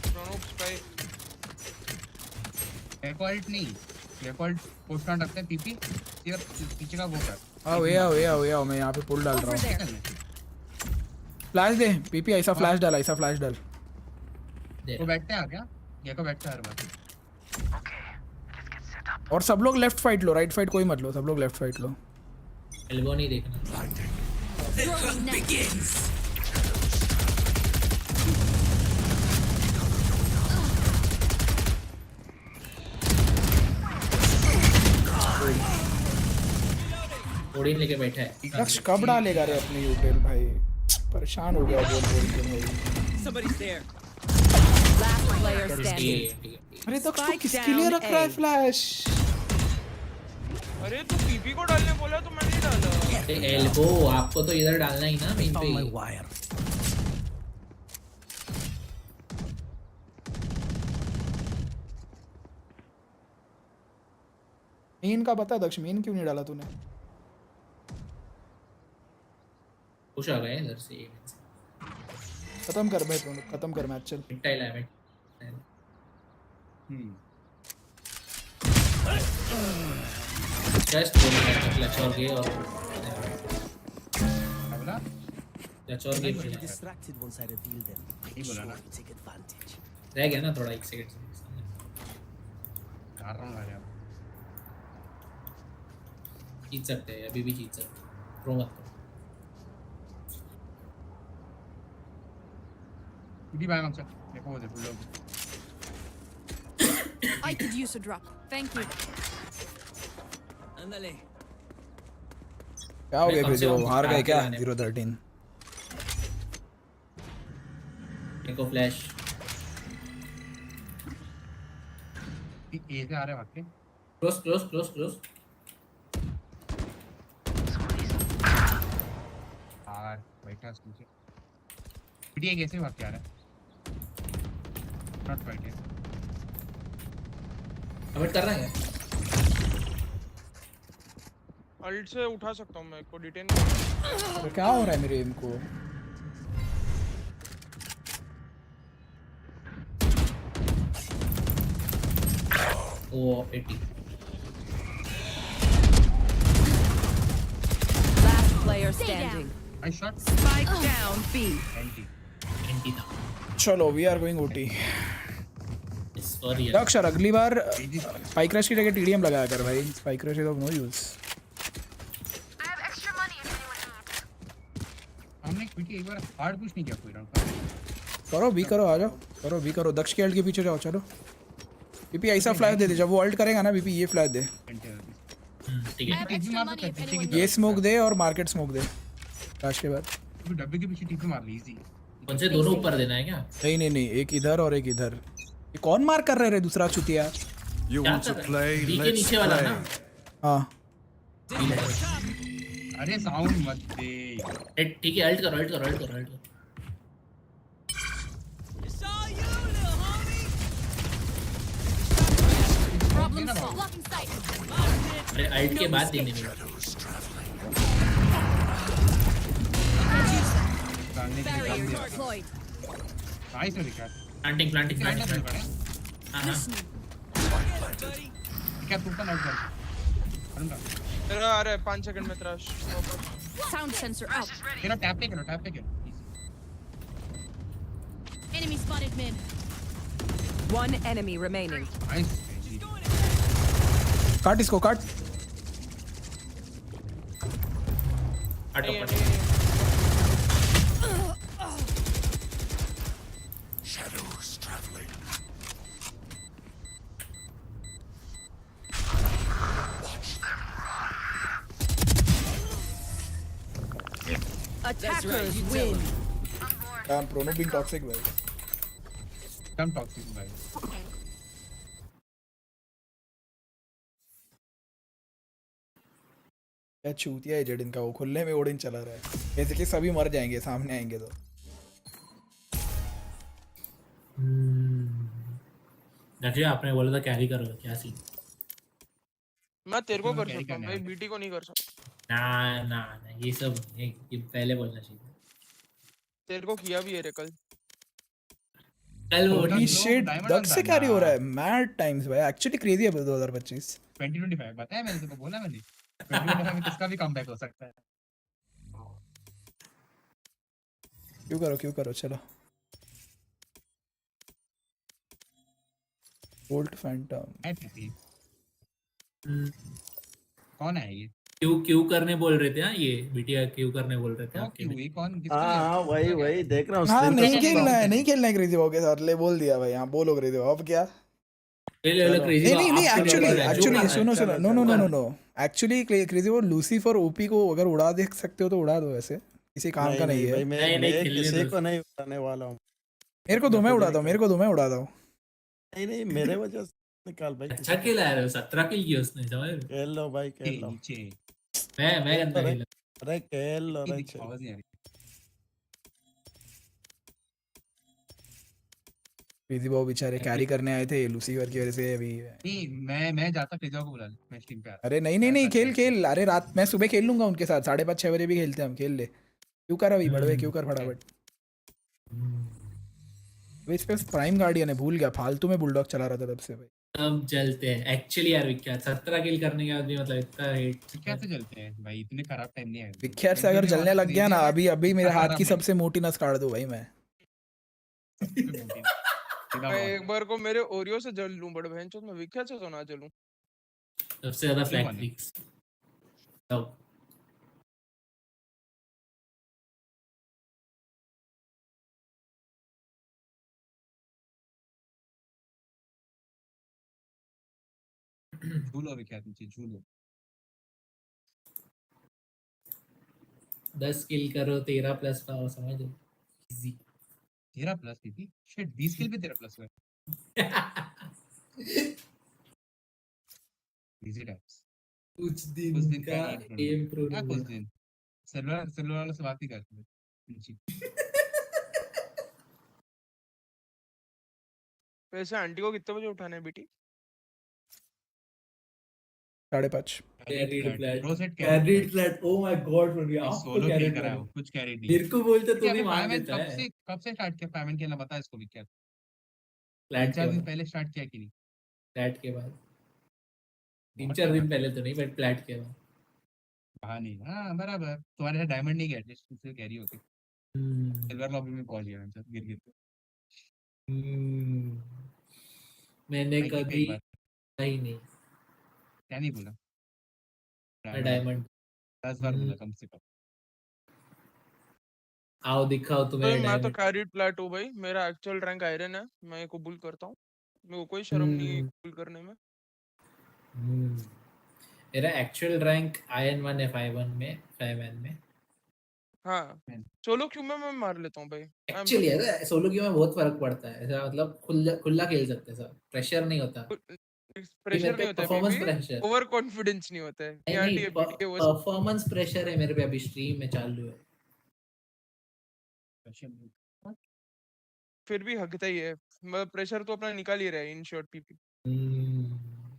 प्रोनो स्पाइक डेफॉल्ट नहीं डेफॉल्ट पोस्ट ऑन रखते हैं पीपी फिर पीछे का वो कर आओ मैं यहाँ पे पुल डाल रहा हूँ फ्लैश दे पीपी ऐसा फ्लैश डाल वो बैठते हैं क्या ये को बैठते हैं हर बार और सब लोग लेफ्ट फाइट लो राइट फाइट कोई मत लो सब लोग लेफ्ट फाइट लो एल्बो नहीं देखना ओडिन लेके बैठा है लक्ष्य कब डालेगा रे अपने यूटेल भाई परेशान हो गया बोल के भाई Somebody's there. Last player standing. अरे तो किसके लिए रख रहा है फ्लैश अरे तू पीपी को डालने बोला तो मैं नहीं डाला अरे एल्बो आपको तो इधर डालना ही ना मेन पे मेन का बता दक्ष मेन क्यों नहीं डाला तूने पुश आ गए इधर से खत्म कर भाई खत्म कर मैच चल मिटाइल है जस्ट क्लच और गए और अगला क्लच और गए Distracted once I reveal them. नहीं बोला ना Take advantage. रह गया ना थोड़ा 1 सेकंड कर रहा हूं यार जीत सकते हैं अभी भी जीत सकते हैं प्रो मत करो इडी बाय हमसे देखो वो देखो लोग I could use a drop. Thank you. Ándale. क्या हो गया फिर जो हार गए क्या 0-13 एको फ्लैश ए से आ रहे वाकई क्लोज यार बैठा नीचे पीडी कैसे वाकई आ रहा है नॉट फाइट कमिट कर रहा है अल्ट से उठा सकता हूं मैं को डिटेन तो क्या हो रहा है मेरे एम को ओ 80 Last player standing. I shot Spike down B. चलो we are going OT sorry Akshar अगली बार स्पाइक रश की जगह टीडीएम लगाया कर भाई spike rush is of no use I have extra money if anyone needs. हमने पीटी एक बार हार्ड पुश नहीं किया कोई राउंड करो भी करो आ जाओ करो भी करो दक्ष के अल्ट के पीछे जाओ चलो बीपी ऐसा फ्लैश दे दे जब वो अल्ट करेगा ना बीपी ये फ्लैश दे ठीक है ये स्मोक दे और मार्केट स्मोक दे फ्लैश के बाद डब्बे के पीछे टीपी मार ली इजी कौन से दोनों ऊपर देना है क्या? नहीं नहीं नहीं, एक इधर और एक इधर। ये कौन मार कर रहे रे दूसरा चुतिया? क्या कर रहा है? बी के नीचे वाला ना? हाँ अरे साउंड मत दे। ठीक है, अल्ट करो अल्ट करो अल्ट करो अल्ट करो। अरे अल्ट के बाद देने में नाइस है विकेट। Planting planting planting. हां क्या तू का नॉट कर तेरा अरे 5 सेकंड में तेरा Sound sensor out. तेरा टैप पे करो Enemy spotted mid. One enemy remaining. Nice. काट इसको काट। Shadows traveling. Watch them run. Attackers win. I'm Prono being toxic भाई। कम टॉक्सिक भाई। क्या चूतिया है जेड इनका, वो खुले में ओडिन चला रहा है जैसे कि सभी मर जाएंगे सामने आएंगे तो। देखिए आपने बोला था कैरी करो, क्या सीन? मैं तेरे को कर सकता हूं भाई, बीटी को नहीं कर सकता। ना ना ना, ये सब ये पहले बोलना चाहिए। तेरे को किया भी है रे कल। होली शिट, दग से कैरी हो रहा है मैड टाइम्स भाई। एक्चुअली क्रेजी है 2025 2025 बताया मैंने तेरे को, बोला मैंने 2025 में किसका भी कमबैक हो सकता है। क्यों करो चलो। वोल्ट फैंटम कौन है ये? क्यों करने बोल रहे थे? हाँ ये बिटिया क्यों करने बोल रहे थे आपके? क्यों कौन? हाँ वही देख रहा हूँ। हाँ नहीं खेलना है क्रेजी बॉय के साथ। ले बोल दिया भाई, हाँ बोलो क्रेजी बॉय। अब क्या? नहीं एक्चुअली सुनो no actually crazy boy Lucifer OP को अगर उड़ा देख सकते हो तो उड़ा दो, ऐसे किसी काम का नहीं है। मैं किसी को नहीं उड़ाने वाला हूँ। मेरे को दो, मैं उड़ा दो। नहीं मेरे वजह से निकाल भाई। अच्छा खेला है, 17 किल किया उसने, समझ रहे हो? खेल लो भाई खेल लो। मैं गंदा खेला। अरे खेल लो रे। क्रेजी बॉय बेचारे कैरी करने आए थे लूसीफर की वजह से अभी। नहीं मैं जाता क्रेजी को बुला ले, मैं स्ट्रीम पे आता। अरे नहीं खेल। अरे रात मैं सुबह खेल लूंगा उनके साथ, 5:30-6 बजे भी खेलते हैं हम। खेल ले, क्यों कर अभी बड़वे, क्यों कर फटाफट। इस पे प्राइम गार्डियन है, भूल गया, फालतू में बुलडॉग चला रहा था तब से भाई। अब जलते हैं एक्चुअली यार। विख्यात 17 किल करने के बाद भी मतलब इतना हेट कैसे जलते हैं भाई? इतने खराब टाइम नहीं है विख्यात से अगर जलने लग गया ना, अभी मेरे हाथ की सबसे मोटी नस काट दो भाई मैं। एक बार को मेरे ओरियो से जल लूं बड़े बहन चोद, मैं विख्यात से तो ना जलूं। सबसे ज्यादा फ्लैग पिक्स तब झूलो विख्यात नीचे झूलो। 10 किल करो 13 प्लस पाओ, समझ लो इजी। 13 प्लस थी शिट, 20 किल भी 13 प्लस हुए। Easy times. कुछ दिन का एम प्रो क्या कुछ दिन सिल्वर वाला से बात ही करते हैं। वैसे आंटी को कितने बजे उठाना है बेटी? 5:30। Carried flat O my God बन गया। सोलो किल करा है कुछ कैरिड नहीं। मेरे को बोलते तो भी मान लेता है। कब से स्टार्ट किया पैमन खेलना, बता इसको भी। क्या फ्लैट 4 दिन पहले स्टार्ट किया कि नहीं? फ्लैट के बाद 3-4 दिन पहले तो नहीं, बट फ्लैट के बाद। हाँ नहीं, हाँ बराबर। तुम्हारे साथ डायमंड नहीं गया एटलीस्ट, तुझसे कैरी होके सिल्वर लॉबी में पहुंच गया मैं गिर गिर के। मैंने कभी नहीं क्या नहीं बोला? डायमंड 10 बार बोला कम से कम। आओ दिखाओ तुम्हें मैं डायमंड। तो कैरिड प्लेट हूं भाई, मेरा एक्चुअल रैंक आयरन है, मैं कबूल करता हूं। मेरे को कोई शर्म नहीं है कबूल करने में। मेरा एक्चुअल रैंक आयरन 1 है 5-1 में 5N में। हाँ सोलो क्यों में मैं मार लेता हूँ भाई। एक्चुअली है सोलो गेम में बहुत फर्क पड़ता है, ऐसा मतलब खुला खुला खेल सकते हैं सब, प्रेशर नहीं होता। ये मेरे प्रेशर पे नहीं होता है performance baby, pressure over confidence नहीं होता है। नहीं नहीं, परफॉर्मेंस प्रेशर है मेरे पे, अभी स्ट्रीम में चालू है। फिर भी हकता ही है, मतलब प्रेशर तो अपना निकाल ही रहा है इन शॉर्ट पीपी।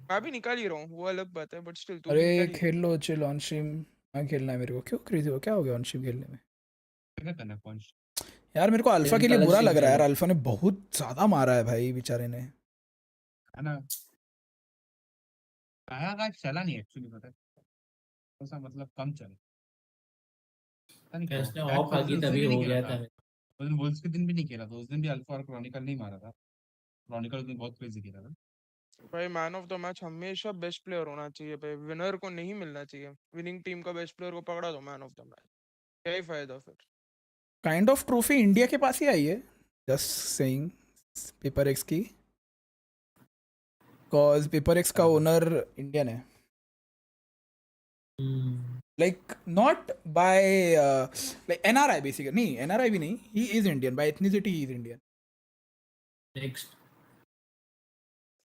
मैं भी निकाल ही रहा हूँ, वो अलग बात है, बट स्टिल तू भी अरे निकाल ही खेल लो चिल ऑन स्ट्रीम। मैं खेलना है मेरे को, क्यों क्रेजी हो, क्या हो गया ऑन स्ट्रीम खेलने में? यार मेरे को अल्फा के लिए बुरा लग रहा है यार, अल्फा ने बहुत ज्यादा मारा है भाई बेचारे ने। है ना, आया का चला नहीं एक्चुअली, पता है ऐसा, मतलब कम चला। पता नहीं उसने क्यों। ऑफ आगी तभी हो गया था। उस दिन वुल्स के दिन भी नहीं खेला था, उस दिन भी अल्फा और क्रॉनिकल नहीं मारा था। क्रॉनिकल उस दिन बहुत क्रेजी खेला था भाई। मैन ऑफ द मैच हमेशा बेस्ट प्लेयर होना चाहिए भाई, विनर को नहीं मिलना चाहिए। विनिंग टीम का बेस्ट प्लेयर को पकड़ा दो मैन ऑफ द मैच, क्या ही फायदा फिर। काइंड ऑफ ट्रॉफी इंडिया के पास ही आई है, जस्ट सेइंग, पेपर एक्स की, कॉज पेपर एक्स का ओनर इंडियन है। Like not by like NRI basically, नहीं एनआरआई भी नहीं, he is Indian by ethnicity, he is Indian. Next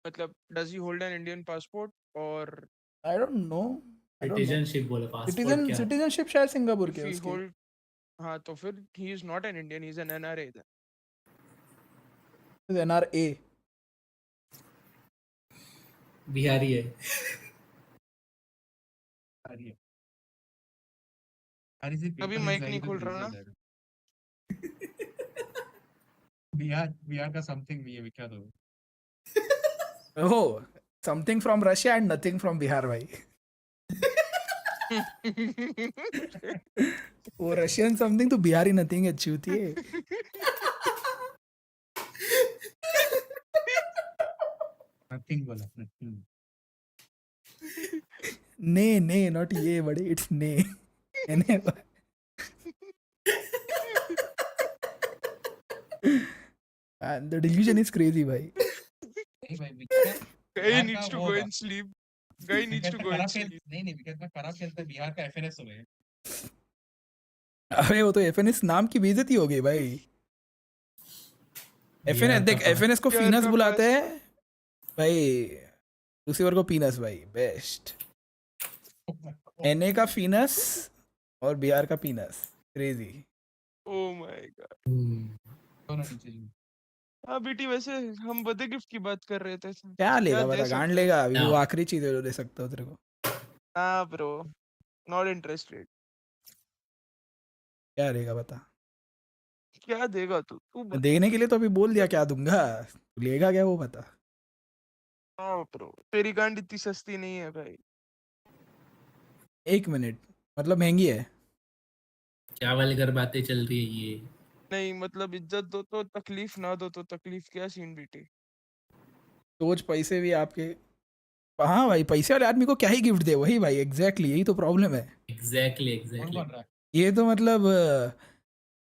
मतलब does he hold an Indian passport और I don't know, citizenship बोले, passport क्या? Citizenship शायद सिंगापुर के इफ है ही उसकी। होल्ड, हाँ तो फिर he is not an Indian, he is N NRI then. NRA Bihari है। अभी माइक नहीं खोल रहा ना। बिहार का समथिंग भी है विख्यात हो। Oh, something from Russia and nothing from Bihar भाई। वो रशियन समथिंग तो बिहारी नथिंग है, चूती है। नथिंग बोला, नथिंग। ने नॉट ये बड़े, इट्स ने एने। And the delusion is crazy भाई। Guy needs to go and sleep. Guy needs to go and sleep. नहीं विकेट में खराब खेलता है, बिहार का एफएनएस हो गए। अबे वो तो एफएनएस नाम की बेइज्जती हो गई भाई। एफएनएस देख, एफएनएस को फीनस बुलाते हैं भाई, रिसीवर को पीनस भाई, बेस्ट। एनए का फीनस और बिहार का पीनस, क्रेजी। Oh my god. हाँ बेटी, वैसे हम बर्थडे गिफ्ट की बात कर रहे थे। क्या लेगा बता, गांड लेगा अभी, वो आखिरी चीज है जो दे सकता हो तेरे को। हाँ ब्रो, नॉट इंटरेस्टेड। क्या लेगा बता, क्या देगा तू? देने के लिए तो अभी बोल दिया क्या दूंगा, लेगा क्या वो बता। हाँ ब्रो, तेरी गांड इतनी सस्ती नहीं है भाई। एक मिनट, मतलब महंगी है क्या वाली कर बातें चल रही है ये? नहीं मतलब इज्जत दो तो तकलीफ, ना दो तो तकलीफ, क्या सीन बेटी? सोच, पैसे भी आपके। हाँ भाई, पैसे वाले आदमी को क्या ही गिफ्ट दे, वही भाई, एग्जैक्टली यही तो प्रॉब्लम है। एग्जैक्टली ये तो मतलब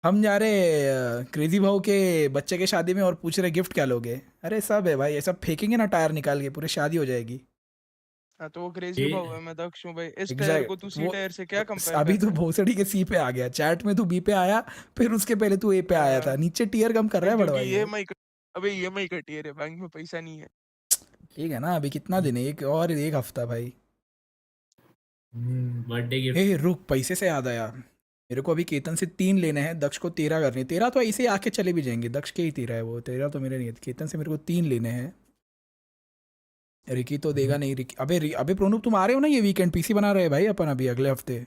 हम जा रहे क्रेजी भाव के बच्चे के शादी में और पूछ रहे गिफ्ट क्या लोगे। अरे सब है भाई, ये सब फेंकेंगे ना टायर निकाल के, पूरी शादी हो जाएगी। हाँ तो वो क्रेजी भाव है, मैं दक्ष हूँ भाई। इस टायर को तू सी टायर से क्या कंपेयर अभी तो भोसड़ी के सी पे आ गया, चैट में तू बी पे आया, फिर उसके पहले तू ए पे आया था, नीचे टीयर कम कर रहा है बड़ा भाई। अबे ईएमआई का टीयर है, बैंक में पैसा नहीं है। ठीक है ना, अभी कितना दिन है, एक हफ्ता भाई। Birthday gift. ए रुक, पैसे से याद आया, मेरे को अभी केतन से 3 लेने हैं, दक्ष को 13 करने। 13 तो ऐसे ही आके चले भी जाएंगे, दक्ष के ही 13 है वो, 13 तो मेरे नहीं है। केतन से मेरे को 3 लेने हैं। रिकी तो देगा नहीं, रिकी अबे प्रोनूप तुम आ रहे हो ना ये वीकेंड? पीसी बना रहे हैं भाई अपन अभी अगले हफ्ते।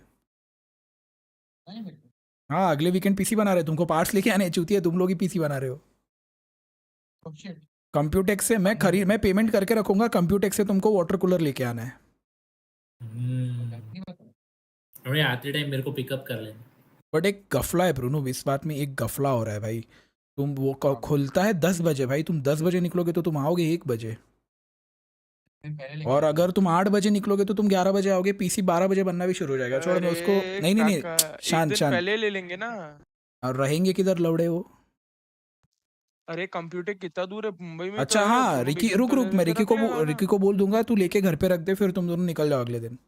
हाँ अगले वीकेंड पीसी बना रहे हैं, तुमको पार्ट्स लेके आने चूतिया, तुम लोग ही पीसी बना रहे हो। कंप्यूटेक्स से मैं पेमेंट करके रखूंगा, कंप्यूटेक्स से तुमको वाटर कूलर लेके आना है। अरे आते टाइम मेरे को पिकअप कर लेना। बट एक गफला है प्रोनूप, इस बात में एक गफला हो रहा है भाई। तुम वो खुलता है 10 बजे भाई, तुम 10 बजे निकलोगे तो तुम आओगे 1 बजे, और अगर तुम 8 बजे निकलोगे तो तुम 11 बजे आओगे। पीसी 12 बजे बनना भी शुरू हो जाएगा। छोड़ मैं उसको, नहीं शांत पहले ले लेंगे ना। और रहेंगे किधर लौड़े वो? अरे कंप्यूटर कितना दूर है मुंबई में? अच्छा हाँ रिकी, रुक मैं रिकी को बोल दूंगा, तू लेके घर पे रख दे, फिर तुम दोनों निकल जाओ अगले दिन।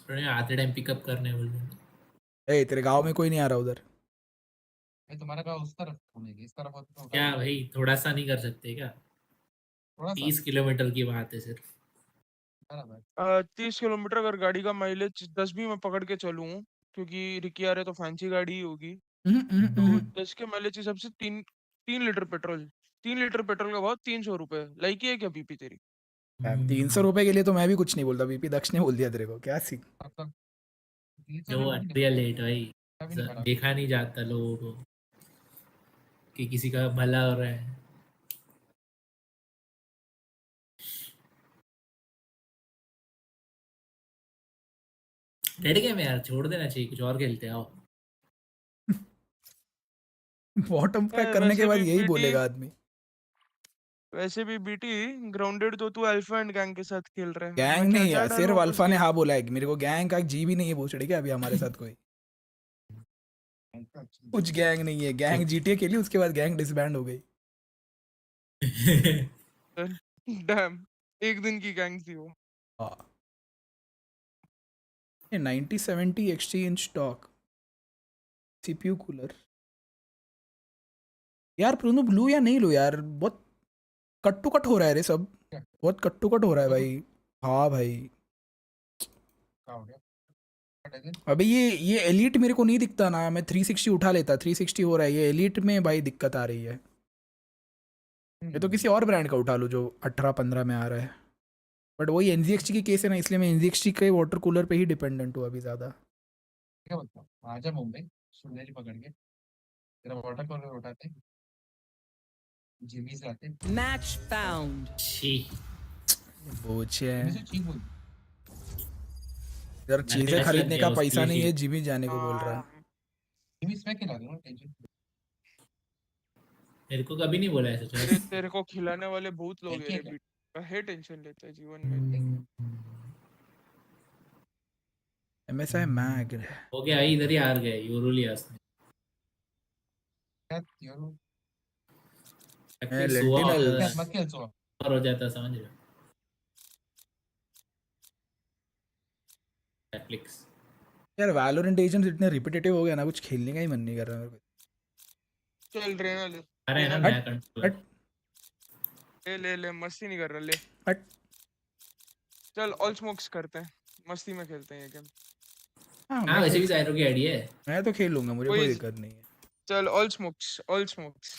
आते टाइम पिकअप करने बोल रहे ए तेरे गांव में कोई नहीं आ रहा उधर? तुम्हारा गाँव उस तरफ घूमेगी, इस तरफ तो क्या भाई थोड़ा सा नहीं कर सकते क्या? 30 किलोमीटर की बात है सिर्फ। 30 किलोमीटर अगर गाड़ी का माइलेज 10 भी मैं पकड़ के चलूँ, क्योंकि रिकी आ रहे तो फैंसी गाड़ी ही होगी, तो 10 के माइलेज के हिसाब से 3 लीटर पेट्रोल, 3 लीटर पेट्रोल का भाव 300 रुपए। लाइक ही है क्या बीपी तेरी? 300 रुपए के लिए तो मैं भी कुछ नहीं बोलता, बीपी दक्ष ने बोल दिया तेरे को, क्या सीख। जो रियल लेट भाई, देखा नहीं जाता लोगों को कि किसी का भला हो रहा है। रेड गेम है यार, छोड़ देना चाहिए, कुछ और खेलते हैं। आओ बॉटम पैक करने के बाद यही बोलेगा आदमी। वैसे भी बीटी ग्राउंडेड तो तू अल्फा एंड गैंग के साथ खेल रहा है। गैंग नहीं है, सिर्फ अल्फा ने हाँ बोला है। मेरे को गैंग का जी भी नहीं है पूछ रही क्या अभी हमारे साथ कोई? कुछ गैंग नहीं है, गैंग जीटीए खेली उसके बाद गैंग डिसबैंड हो गई। डैम, एक दिन की गैंग थी वो। हाँ 9070 एक्सचेंज स्टॉक सीपीयू कूलर। यार प्रोनो ब्लू या नहीं लो यार, बहुत कट टू कट हो रहा है रे सब, बहुत कट टू कट हो रहा है भाई। हाँ भाई अबे ये एलिट मेरे को नहीं दिखता ना, मैं 360 उठा लेता, 360 हो रहा है, ये एलिट में भाई दिक्कत आ रही है। ये तो किसी और ब्रांड का उठा लो जो 18-15 में आ रहा है, बट वही एनजीएक्सटी की केस है ना, इसलिए मैं एनजीएक्सटी के वाटर कूलर पे ही डिपेंडेंट हूँ अभी ज़्यादा। क्या बताऊँ, आजा मुंबई सुनेली पकड़ के तेरा वाटर कूलर उठाते, जिमी से आते। Match found. यार चीजें खरीदने का पैसा नहीं है, जिमी जाने को बोल रहा है। जिमी मैं खिला दूंगा, टेंशन। मेरे को कभी नहीं बोला ऐसा। तेरे को खिलाने वाले बहुत लोग हैं रे, है टेंशन लेता है जीवन में। एमएसआई मैग हो गया, इधर ही हार गए यूरोलियास ने। और हो जाता समझ रहे हो। नेटफ्लिक्स यार वैलोरेंट एजेंट्स इतने रिपीटेटिव हो गया ना, कुछ खेलने का ही मन नहीं कर रहा मेरे को। चल रेना ले, अरे ना मैं कंट्रोल ले मस्ती नहीं कर रहा, ले हट। चल ऑल स्मोक्स करते हैं, मस्ती में खेलते हैं ये गेम। हाँ वैसे भी जायरो की आईडिया है, मैं तो खेल लूंगा, मुझे कोई दिक्कत नहीं है। चल ऑल स्मोक्स, ऑल स्मोक्स।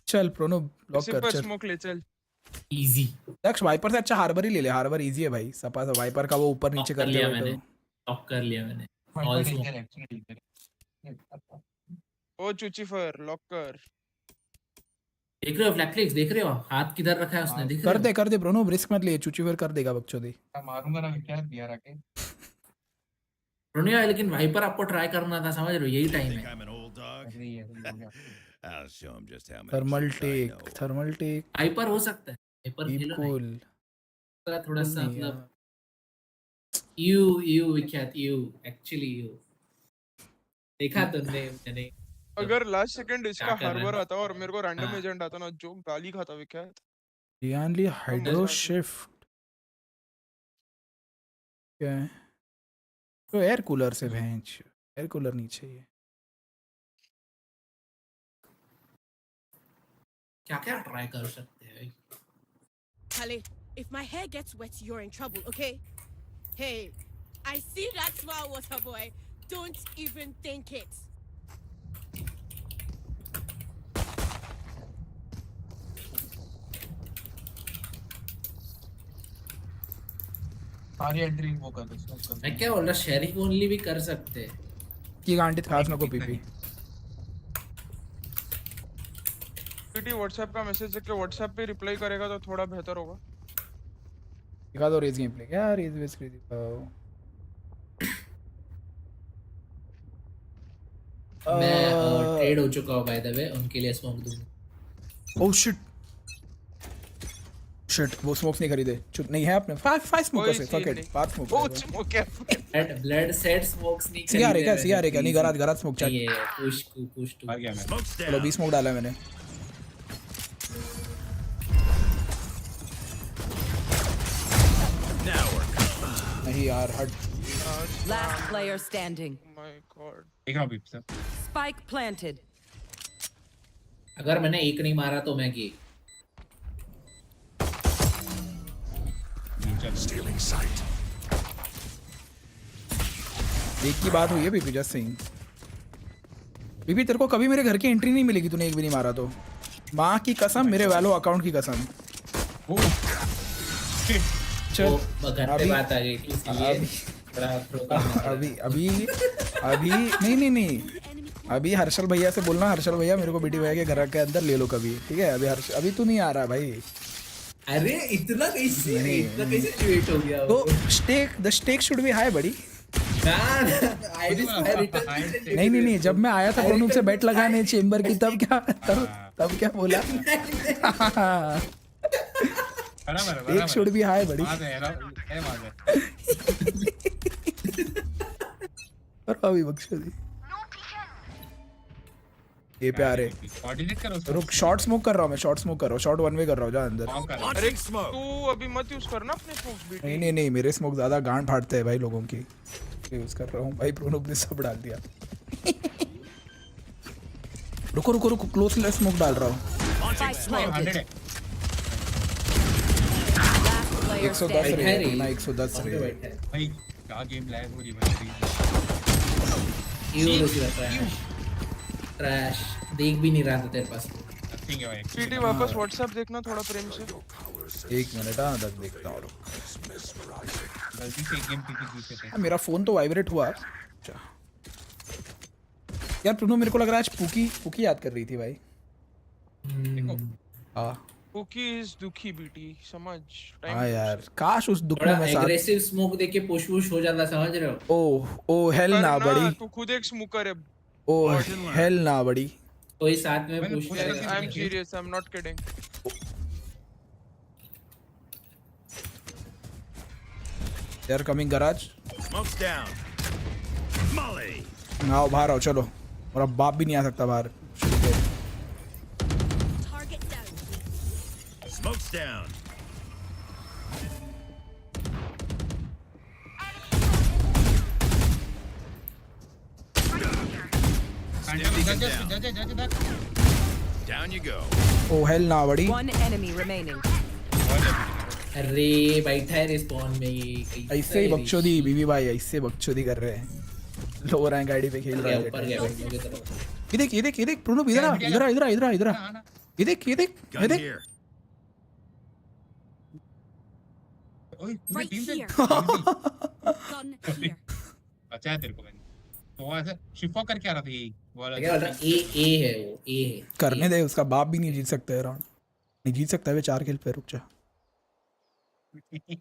चल प्रोनो ब्लॉक कर, चल स्मोक ले, चल इजी। दक्ष वाइपर से अच्छा हार्बर ही ले ले, हार्बर इजी है भाई। सपा सा वाइपर का वो ऊपर नीचे कर लिया मैंने, लॉक कर लिया मैंने। ऑल स्मोक ओ चुचीफर लॉक कर। देख रहे हो फ्लैक्लिक्स, देख रहे हो हाथ किधर रखा है उसने, देख रहे हो? कर दे ब्रोनो, रिस्क मत ले, चुचीफर कर देगा बकचोदी। मैं मारूंगा ना, क्या दिया रखे ब्रोनो। लेकिन वाइपर आपको ट्राई करना था, समझ रहे हो, यही टाइम है। थर्मल टेक वाइपर हो सकता है, वाइपर खेलो कूल थोड़ा सा, मतलब यू विख्यात यू एक्चुअली यू देखा तुमने मैंने। अगर लास्ट सेकंड इसका हार्बर आता और मेरे को रैंडम एजेंट आता ना, जो गाली खाता विख्यात। डियानली हाइड्रो शिफ्ट क्या है? तो एयर कूलर से भेंच, एयर कूलर नहीं चाहिए। क्या ट्राई कर सकते हैं? Kale, if my hair gets wet, you're in trouble, okay? Hey, I see that smile, water boy. Don't even think it. सारी एंट्री वो कर दो। मैं क्या बोल रहा, शेरिफ ओनली भी कर सकते हैं की गांडित खास नको पीपी। पीटी व्हाट्सएप का मैसेज देख के व्हाट्सएप पे रिप्लाई करेगा तो थोड़ा बेहतर होगा। दिखा दो रेस गेम प्ले, क्या रेस वेस कर दिखाओ। मैं ट्रेड हो चुका हूं बाय द वे, उनके लिए स्मोक दूंगा। ओह शिट वो स्मोक्स नहीं खरीदे, चुप नहीं है आपने। 5 स्मोकर्स है, fuck it, 5 smoke. Oh smoke है, ब्लड सेट स्मोक्स नहीं खरीदे। सीआर है क्या नहीं, गराज स्मोक चल। ये पुश टू आ गया मैं। चलो 20 स्मोक डाला मैंने। नहीं यार हट। Last player standing. My God. एक रहा बीप सर। Spike planted. अगर मैंने एक नहीं मारा तो मैं की। Stealing sight. एक की बात हुई है बीपी जस्ट सेइंग। बीपी तेरे को कभी मेरे घर की एंट्री नहीं मिलेगी तूने एक भी नहीं मारा तो। माँ की कसम मेरे वैलो अकाउंट की कसम। चल अभी बात आ गई अभी नहीं अभी हर्षल भैया से बोलना, हर्षल भैया मेरे को बीटी भैया के घर के अंदर ले लो कभी, ठीक है? अभी तू नहीं आ रहा भाई। अरे इतना कैसे वेट हो गया? तो the stake should be high बड़ी। नहीं जब मैं आया था प्रणूप से बेट लगाने चेंबर की तब क्या बोला? एक शुड बी हाई बड़ी। और अभी बख्शोदी ये पे आ रहे। रुक शॉर्ट स्मोक कर रहा हूँ मैं, शॉर्ट वन वे कर रहा हूँ जा अंदर। अरे तू अभी मत यूज करना अपने स्मोक्स बीटी। नहीं मेरे स्मोक ज्यादा गांड फाड़ते हैं भाई लोगों की, यूज कर रहा हूँ भाई। प्रोनोप ने सब डाल दिया। रुको क्लोज स्मोक डाल रहा हूँ। 110 रहे ना 110 रहे भाई क्या गेम लैग हो रही है। ट्रैश देख भी नहीं रहा था तेरे पास। पीटी वापस व्हाट्सएप देखना थोड़ा प्रेम से। एक मिनट हाँ तक देखता हूँ। गलती से गेम पीटी जीते थे। मेरा फोन तो वाइब्रेट हुआ यार। प्रणो मेरे को लग रहा है आज पुकी याद कर रही थी भाई। पुकी इज दुखी बीटी समझ। हाँ यार काश उस दुख में मैं साथ एग्रेसिव स्मोक देख के पुश हो जाता, समझ रहे हो? ओ हेल ना बड़ी। तू खुद एक स्मोकर है। ओ हेल ना बड़ी। कोई साथ में पुश करेगा। I am serious, I am not kidding. They are coming garage. Smoke's down. Molly. आओ बाहर आओ चलो। और अब बाप भी नहीं आ सकता बाहर। Smoke's down. Down you go. Oh hell ना बड़ी। One enemy remaining. अरे बैठा है रिस्पॉन में ये। ऐसे ही बकचोदी बीबी भाई ऐसे बकचोदी कर रहे हैं। लोअर रैंक आईडी पे खेल रहा है। ये देख प्रोनो इधर आ। ये देख ओए पूरी टीम से अच्छा है तेरे को मैंने तो ऐसे शिफा करके आ रहा था ये वाला। क्या बोल रहा है? ए है वो ए है। करने दे उसका बाप भी नहीं जीत सकता है राउंड। नहीं जीत सकता है वे 4 किल पे। रुक जा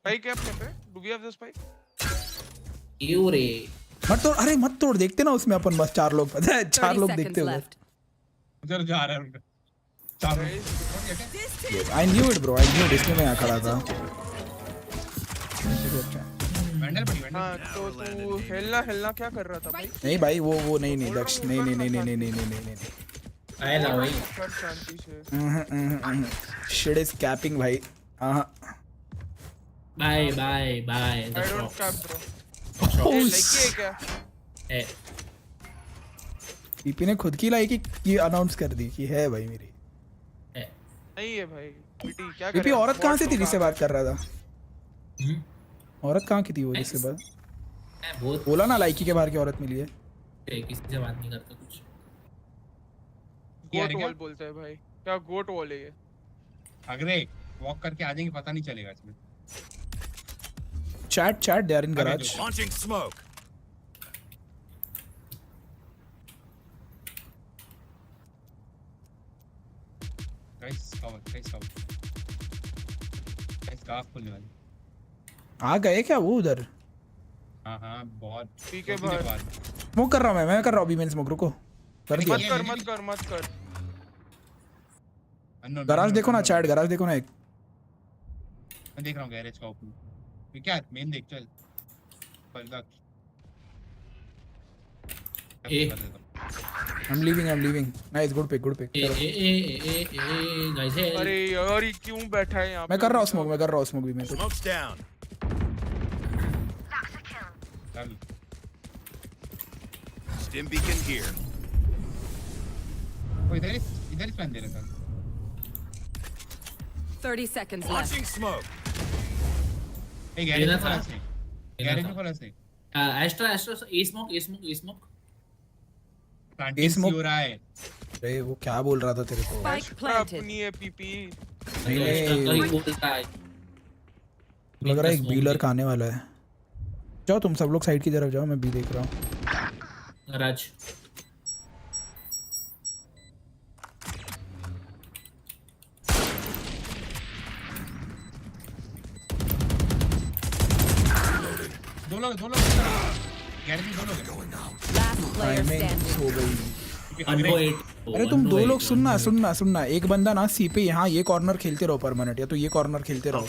भाई क्या पे do we have this spike? You रे मत तोड़ देखते ना उसमें अपन बस 4 लोग पता है 4 लोग देखते हुए उधर जा रहा है उनका 4 लोग। I knew it bro, I knew it. इसमें मैं यहाँ खड़ा था। वेंडल हां तो तू हेलना क्या कर रहा था भाई? नहीं भाई वो नहीं दक्ष नहीं आए ना भाई कर शांति से। शिट इज कैपिंग भाई। हां bye I don't cap bro. Like क्या है? पीपी ने खुद की लाइक की अनाउंस कर दी कि है भाई मेरी। नहीं है भाई पीटी क्या कर। पीपी औरत कहाँ से थी जिससे बात कर रहा था? औरत कहाँ की थी वो जिससे बात? बोला ना लाइकी के बाहर की औरत मिली है। किसी से बात नहीं करता कुछ। गोट वॉल बोलते हैं भाई। क्या गोट वॉल है ये? अगले वॉक करके आ जाएंगे पता नहीं चलेगा इसमें। Chat, they are in garage. Launching smoke. Guys, cover. Guys, गाफ खुलने वाली। आ गए क्या वो उधर? हाँ बहुत। ठीक है भाई। स्मोक कर रहा हूँ मैं कर रहा हूँ अभी मैं स्मोक। रुको कर दिया। मत कर। गराज देखो ना चैट, गराज देखो ना एक। मैं देख रहा हूँ गैरेज का ओपन। ये क्या मेन देख चल। पलक। I'm leaving. Nice, good pick. Guys है। अरे यार ये क्यों बैठा है यहाँ पे? मैं कर रहा हूँ स्मोक भी मैं। Smoke's down. चल Stim beacon here. वो इधर ही स्पैन दे रहा था 30 seconds left. Launching smoke. एक गैरेज में फंस नहीं गैरेज में फंस नहीं एस्ट्रा ए स्मोक प्लांटिंग सी हो रहा है अरे वो क्या बोल रहा था तेरे को Spike planted. अपनी है पीपी नहीं लग रहा है एक बीलर खाने वाला है जाओ तुम सब लोग साइड की तरफ जाओ मैं बी देख रहा हूँ राज दो लोग गैरेज में 2 लोग Last player standing. हो गई अरे तुम 2 लोग सुनना एक बंदा ना सी पे यहाँ ये कॉर्नर खेलते रहो परमानेंट या तो ये कॉर्नर खेलते रहो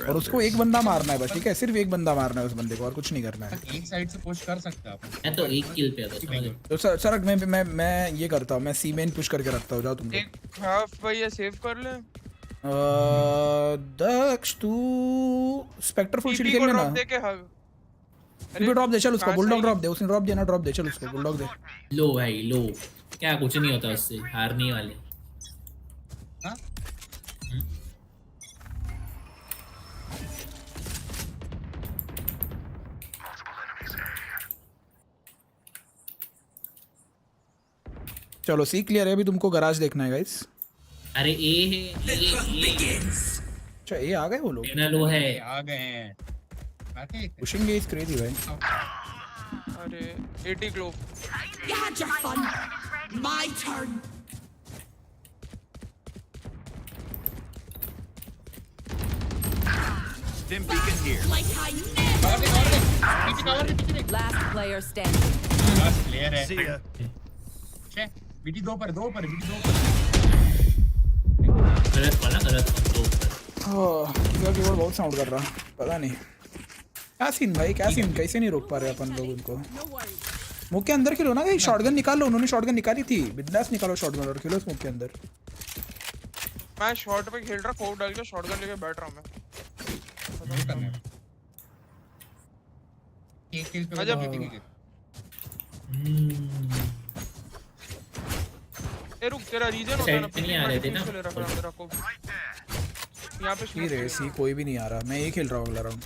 और उसको एक बंदा मारना है बस ठीक है सिर्फ एक बंदा मारना है उस बंदे को और कुछ नहीं करना है एक साइड से पुश कर सकते हैं आप मैं तो एक किल पे था तो सर मैं ये करता हूँ मैं सी मेन पुश करके रखता हूँ जाओ तुम एक हाफ भैया सेव कर ले दक्ष तू स्पेक्टर फुल शील्ड खेल लेना टीपी ड्रॉप दे चल उसको बुलडॉग ड्रॉप दे उसने ड्रॉप देना ड्रॉप दे चल उसको बुलडॉग दे लो भाई लो क्या कुछ नहीं होता उससे हारने वाले हाँ चलो सी क्लियर है अभी तुमको गराज देखना है गाइस अरे ए है अच्छा ये आ गए वो लोग इतना लो है आ गए हैं पुशिंग इज क्रेजी भाई अरे 80 glow You had your fun. My turn. Stim beacon here. Like I never. Last player standing. Last player है See ya. छे बीटी 2 पर गलत कीबोर्ड बहुत साउंड कर रहा पता नहीं क्या सीन भाई क्या सीन कैसे नहीं रोक पा रहे अपन लोग उनको स्मोक के अंदर खेलो ना भाई शॉटगन निकाल लो उन्होंने शॉटगन निकाली थी बिंदास निकालो शॉटगन और खेलो स्मोक के अंदर मैं शॉट पे खेल रहा फोक डाल के शॉटगन लेके बैठ रहा हूं मैं एक किल पे आजा ए रुक तेरा रीजन होता है ना नहीं आ रहे थे ना यहां पे सी रे सी कोई भी नहीं आ रहा मैं ये खेल रहा हूं अगला राउंड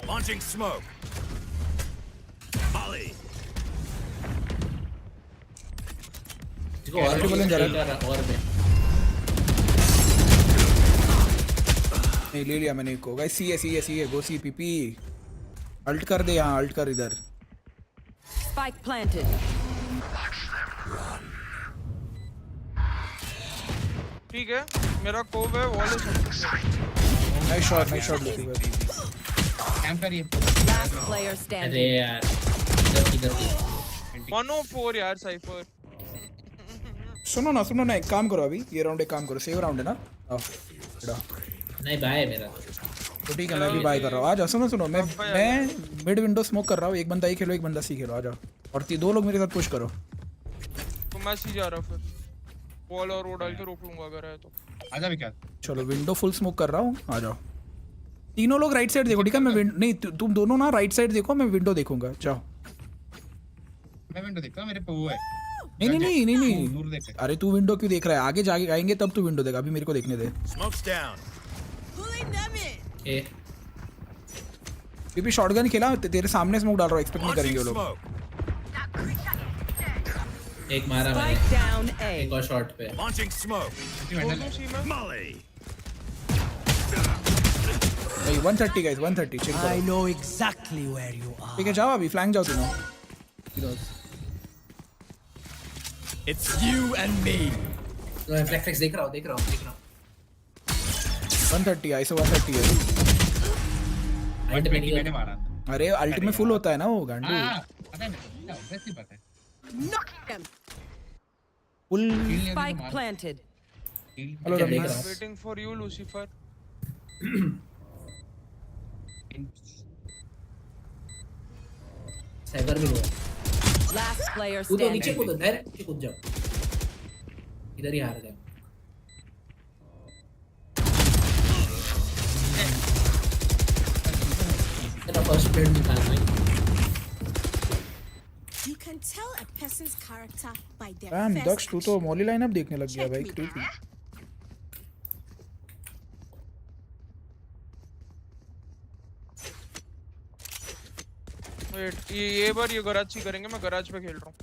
Launching smoke. Molly. और नहीं ले लिया मैंने इसको गाइस सी है गो सी पीपी अल्ट कर दे यहां अल्ट कर इधर Spike planted. ठीक है मेरा कोव है वॉल है नाइस शॉट लेती है कैंप करिए Last player standing. अरे यार इधर 104 यार साइफर सुनो ना एक काम करो अभी ये राउंड एक काम करो सेव राउंड है ना आओ इधर नहीं बाय है मेरा तो ठीक है मैं भी बाय कर रहा हूँ आ जाओ सुनो मैं मिड विंडो स्मोक कर रहा हूँ एक बंदा ही खेलो एक बंदा सी खेलो आ जाओ और 2 लोग मेरे साथ पुश करो तो मैं सी जा रहा फिर वॉल और वो डाल के रोक लूंगा अगर है तो आजा भी क्या चलो विंडो फुल स्मोक कर रहा हूँ आ जाओ 3 लोग राइट साइड देखो ठीक है मैं नहीं तुम दोनों ना राइट साइड देखो मैं विंडो देखूंगा जाओ मैं विंडो देखता हूं मेरे पे वो है नहीं अरे तू विंडो क्यों देख रहा है आगे जाके आएंगे तब तू विंडो देगा अभी मेरे को देखने दे Smoke's down. Pulling them in. A PP shotgun खेला तेरे सामने स्मोक डाल रहा हूँ एक्सपेक्ट नहीं करेंगे वो लोग एक मारा Spike down A. एक और शॉट पे Launching smoke. Molly. भाई 130 गाइस 130 चेक करो I know exactly where you are. ठीक है जाओ अभी फ्लैंक जाओ तीनों It's you and me. तो फ्लैक्स देख रहा हूं 130 आईसो 130 है 120 मैंने मारा अरे अल्ट में फुल होता है ना वो गांडू पता है वैसे पता है Knock them. Full Spike planted. Hello Ramesh waiting for you Lucifer cyber में हुआ Last player तू तो standing. नीचे कूद डायरेक्ट नीचे कूद जाओ इधर ही हार गए तेरा फर्स्ट प्लेट निकाल भाई. You can tell a person's character by their Damn, first Daksh, तू तो मॉली लाइनअप देखने लग गया भाई. Check me, creepy. वेट ये बार ये गराज ही करेंगे. मैं गराज पे खेल रहा हूँ.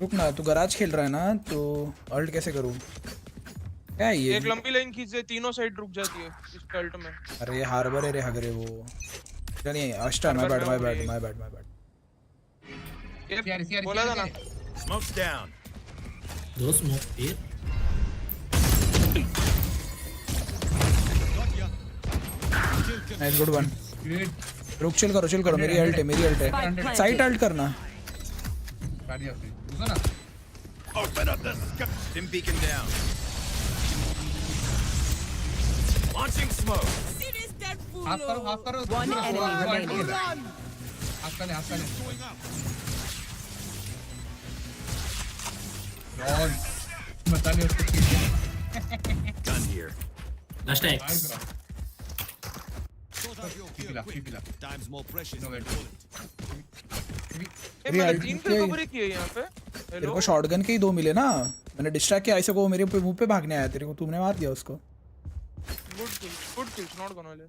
रुक ना, तू गराज खेल रहा है ना, तो अल्ट कैसे करूँ? क्या ये? एक लंबी लाइन खींच दे, तीनों साइड रुक जाती है इस अल्ट में. अरे हार्बर है रे हगरे वो. चलिए अष्टा, my bad. ये बोला था ना. Smoke's down. दो स्मोक थे. Nice, good one. रुक, चिल करो. मेरी अल्ट है. साइड अल्ट करना. Open up the sky. Stim beacon down. Launching smoke. See this dead fool. Half करो. One enemy remaining. हाफ कर ले. बता ले उसको. Gun here. Last x. पीला. Time's more precious. No, wait. मैंने 3 किल कवर किए यहाँ पे. तेरे को शॉटगन के ही 2 मिले ना. मैंने डिस्ट्रैक्ट किया ऐसे को, मेरे मुंह पे भागने आया तेरे को, तुमने मार दिया उसको. गुड किल्स नॉट गोना ले.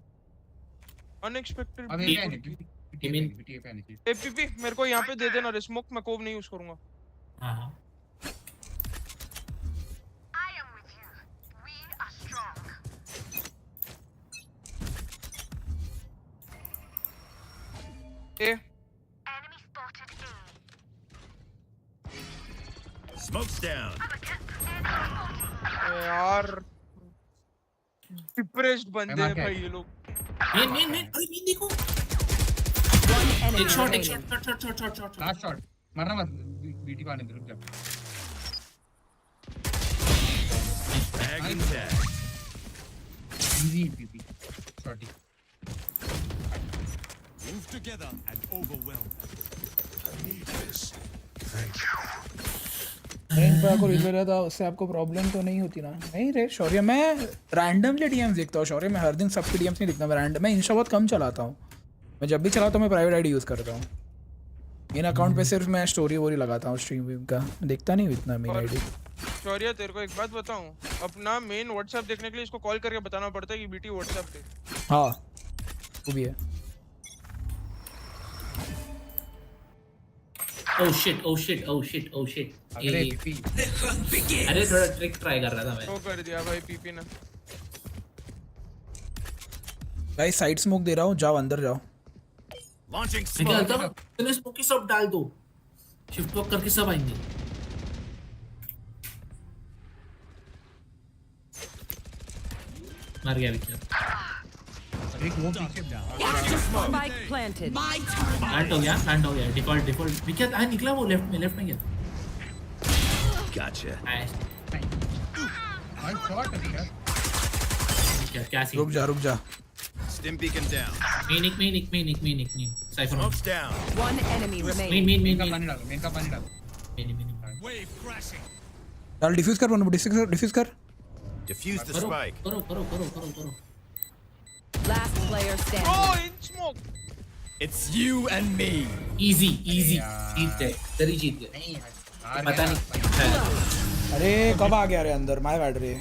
अनएक्सपेक्टेड. एपीपी मेरे को यहाँ पे दे देना रे स्मोक. मैं कोव नहीं यूज करूंगा. हां. I am with you. We are strong. A Enemy spotted A. Smoke's down. यार डिप्रेस्ड बंदे हैं भाई ये लोग. मेन अरे मेन देखो. एक शॉट. Last shot. मरना मत. बीटी पाने दे. रुक जा. Tagging tag. Easy PP. Shorty. Move together and overwhelm. I need this. Thank you. Rank पे आपको रिजल्ट आता है, उससे आपको प्रॉब्लम तो नहीं होती ना? नहीं रे शौर्य, मैं रैंडमली डीएम्स देखता हूँ. शौर्य, मैं हर दिन सबके डीएम्स नहीं देखता. मैं इंस्टा बहुत कम चलाता हूँ. मैं जब भी चलाता हूँ मैं प्राइवेट आईडी यूज़ करता हूँ. इन अकाउंट पे सिर्फ मैं स्टोरी वोरी लगाता हूँ स्ट्रीम वीम का. देखता नहीं इतना मेन आईडी. शौर्य तेरे को एक बात बताऊं. अपना मेन व्हाट्सएप देखने के लिए इसको कॉल करके बताना पड़ता है कि बीटी व्हाट्सएप पे. हाँ वो भी है. Oh shit. अरे पीपी. अरे थोड़ा ट्रिक ट्राई कर रहा था मैं. तो कर दिया भाई पीपी ने. गाइस साइड स्मोक दे रहा हूँ, जाओ अंदर जाओ. Launching निकाल smoke. दो. तूने स्मोक की सब डाल दो. शिफ्ट वॉक करके सब आएंगे. मार गया विक्टर. एक वो पीछे. Spike planted. प्लांट हो गया. Default Victor. हाँ निकला वो लेफ्ट में गया. Gotcha. भाई शॉट है यार. क्या सीन. रुक जा. Stim beacon down. Main. Cipher. Smoke's down. One enemy remaining. Main का पानी डालो. Wave crashing. चल डिफ्यूज कर. Diffuse the spike. करो. Last player standing. Oh in smoke. It's you and me. Easy. जीत गए. पता नहीं. अरे कब आ गया रे अंदर? माय बैड रे.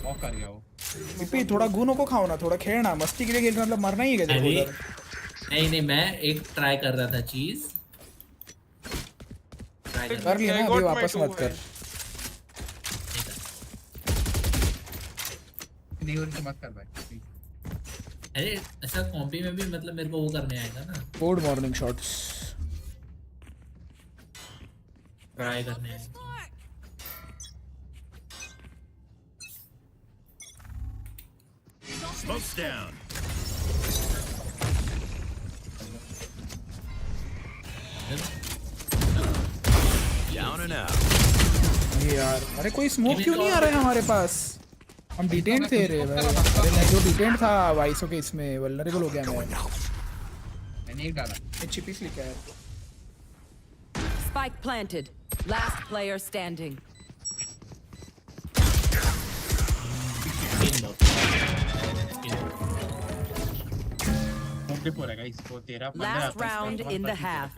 वॉक कर गया वो. पीपी थोड़ा गुनों को खाओ ना, थोड़ा खेलना. मस्ती के लिए खेल रहा मतलब मरना ही है क्या? नहीं मैं एक ट्राई कर रहा था चीज. कर लिया ना, अभी वापस मत कर. नहीं और मत कर भाई. अरे ऐसा कॉम्पी में भी मतलब मेरे को वो करने आएगा ना. गुड मॉर्निंग शॉट्स ट्राई करने आएगा. Smoke's down. Down and out. यार अरे कोई स्मोक क्यों नहीं आ रहा है हमारे पास? हम डिटेंड थे रे भाई. अरे मैं जो डिटेंड था वाइसो के इसमें वल्नरेबल हो गया. मैंने एक डाला. मैं चिपिस लिखा है. Spike planted. Last player standing. Flip हो रहा है गाइस, वो तेरा Last round in the half.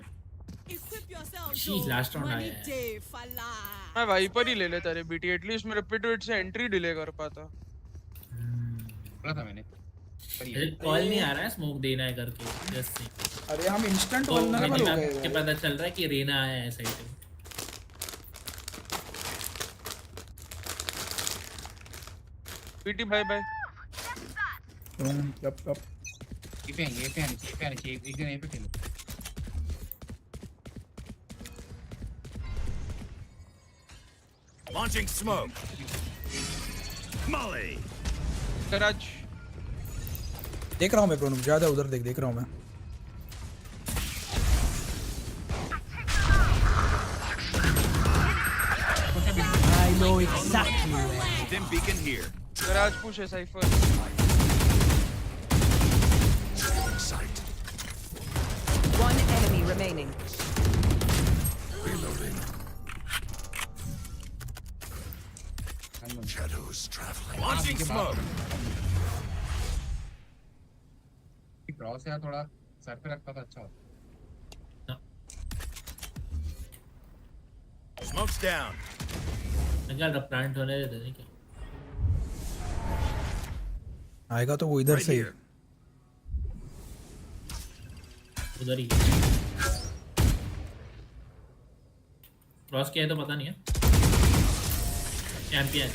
She's last round आया है। मैं वाइपर ही ले लेता रे बीटी, एटलीस्ट मेरे पिटविट से एंट्री डिले कर पाता। बोला था मैंने। कॉल नहीं आ रहा है, स्मोक देना है करके जस्ट। अरे हम इंस्टेंट तो वल्नरेबल हो गए। मुझे पता चल रहा है कि रेना आया है साइड पे। BT bye bye. Yup yup. ये पे आएंगे, एक दिन यहीं पे खेलो। Launching smoke. Molly. गराज। देख रहा हूँ मैं प्रोनम, ज्यादा उधर देख रहा हूँ मैं। I know exactly. Dim beacon here. Garage push है Cypher. Sight. One enemy remaining. Reloading. Shadows traveling. Launching smoke. Cross यार थोड़ा सर पे रखता था अच्छा होता। Smoke's down. निकल प्लांट होने दे नहीं क्या? आएगा तो वो इधर से ही। उधर ही। क्रॉस किया है तो पता नहीं है। चैंपियन।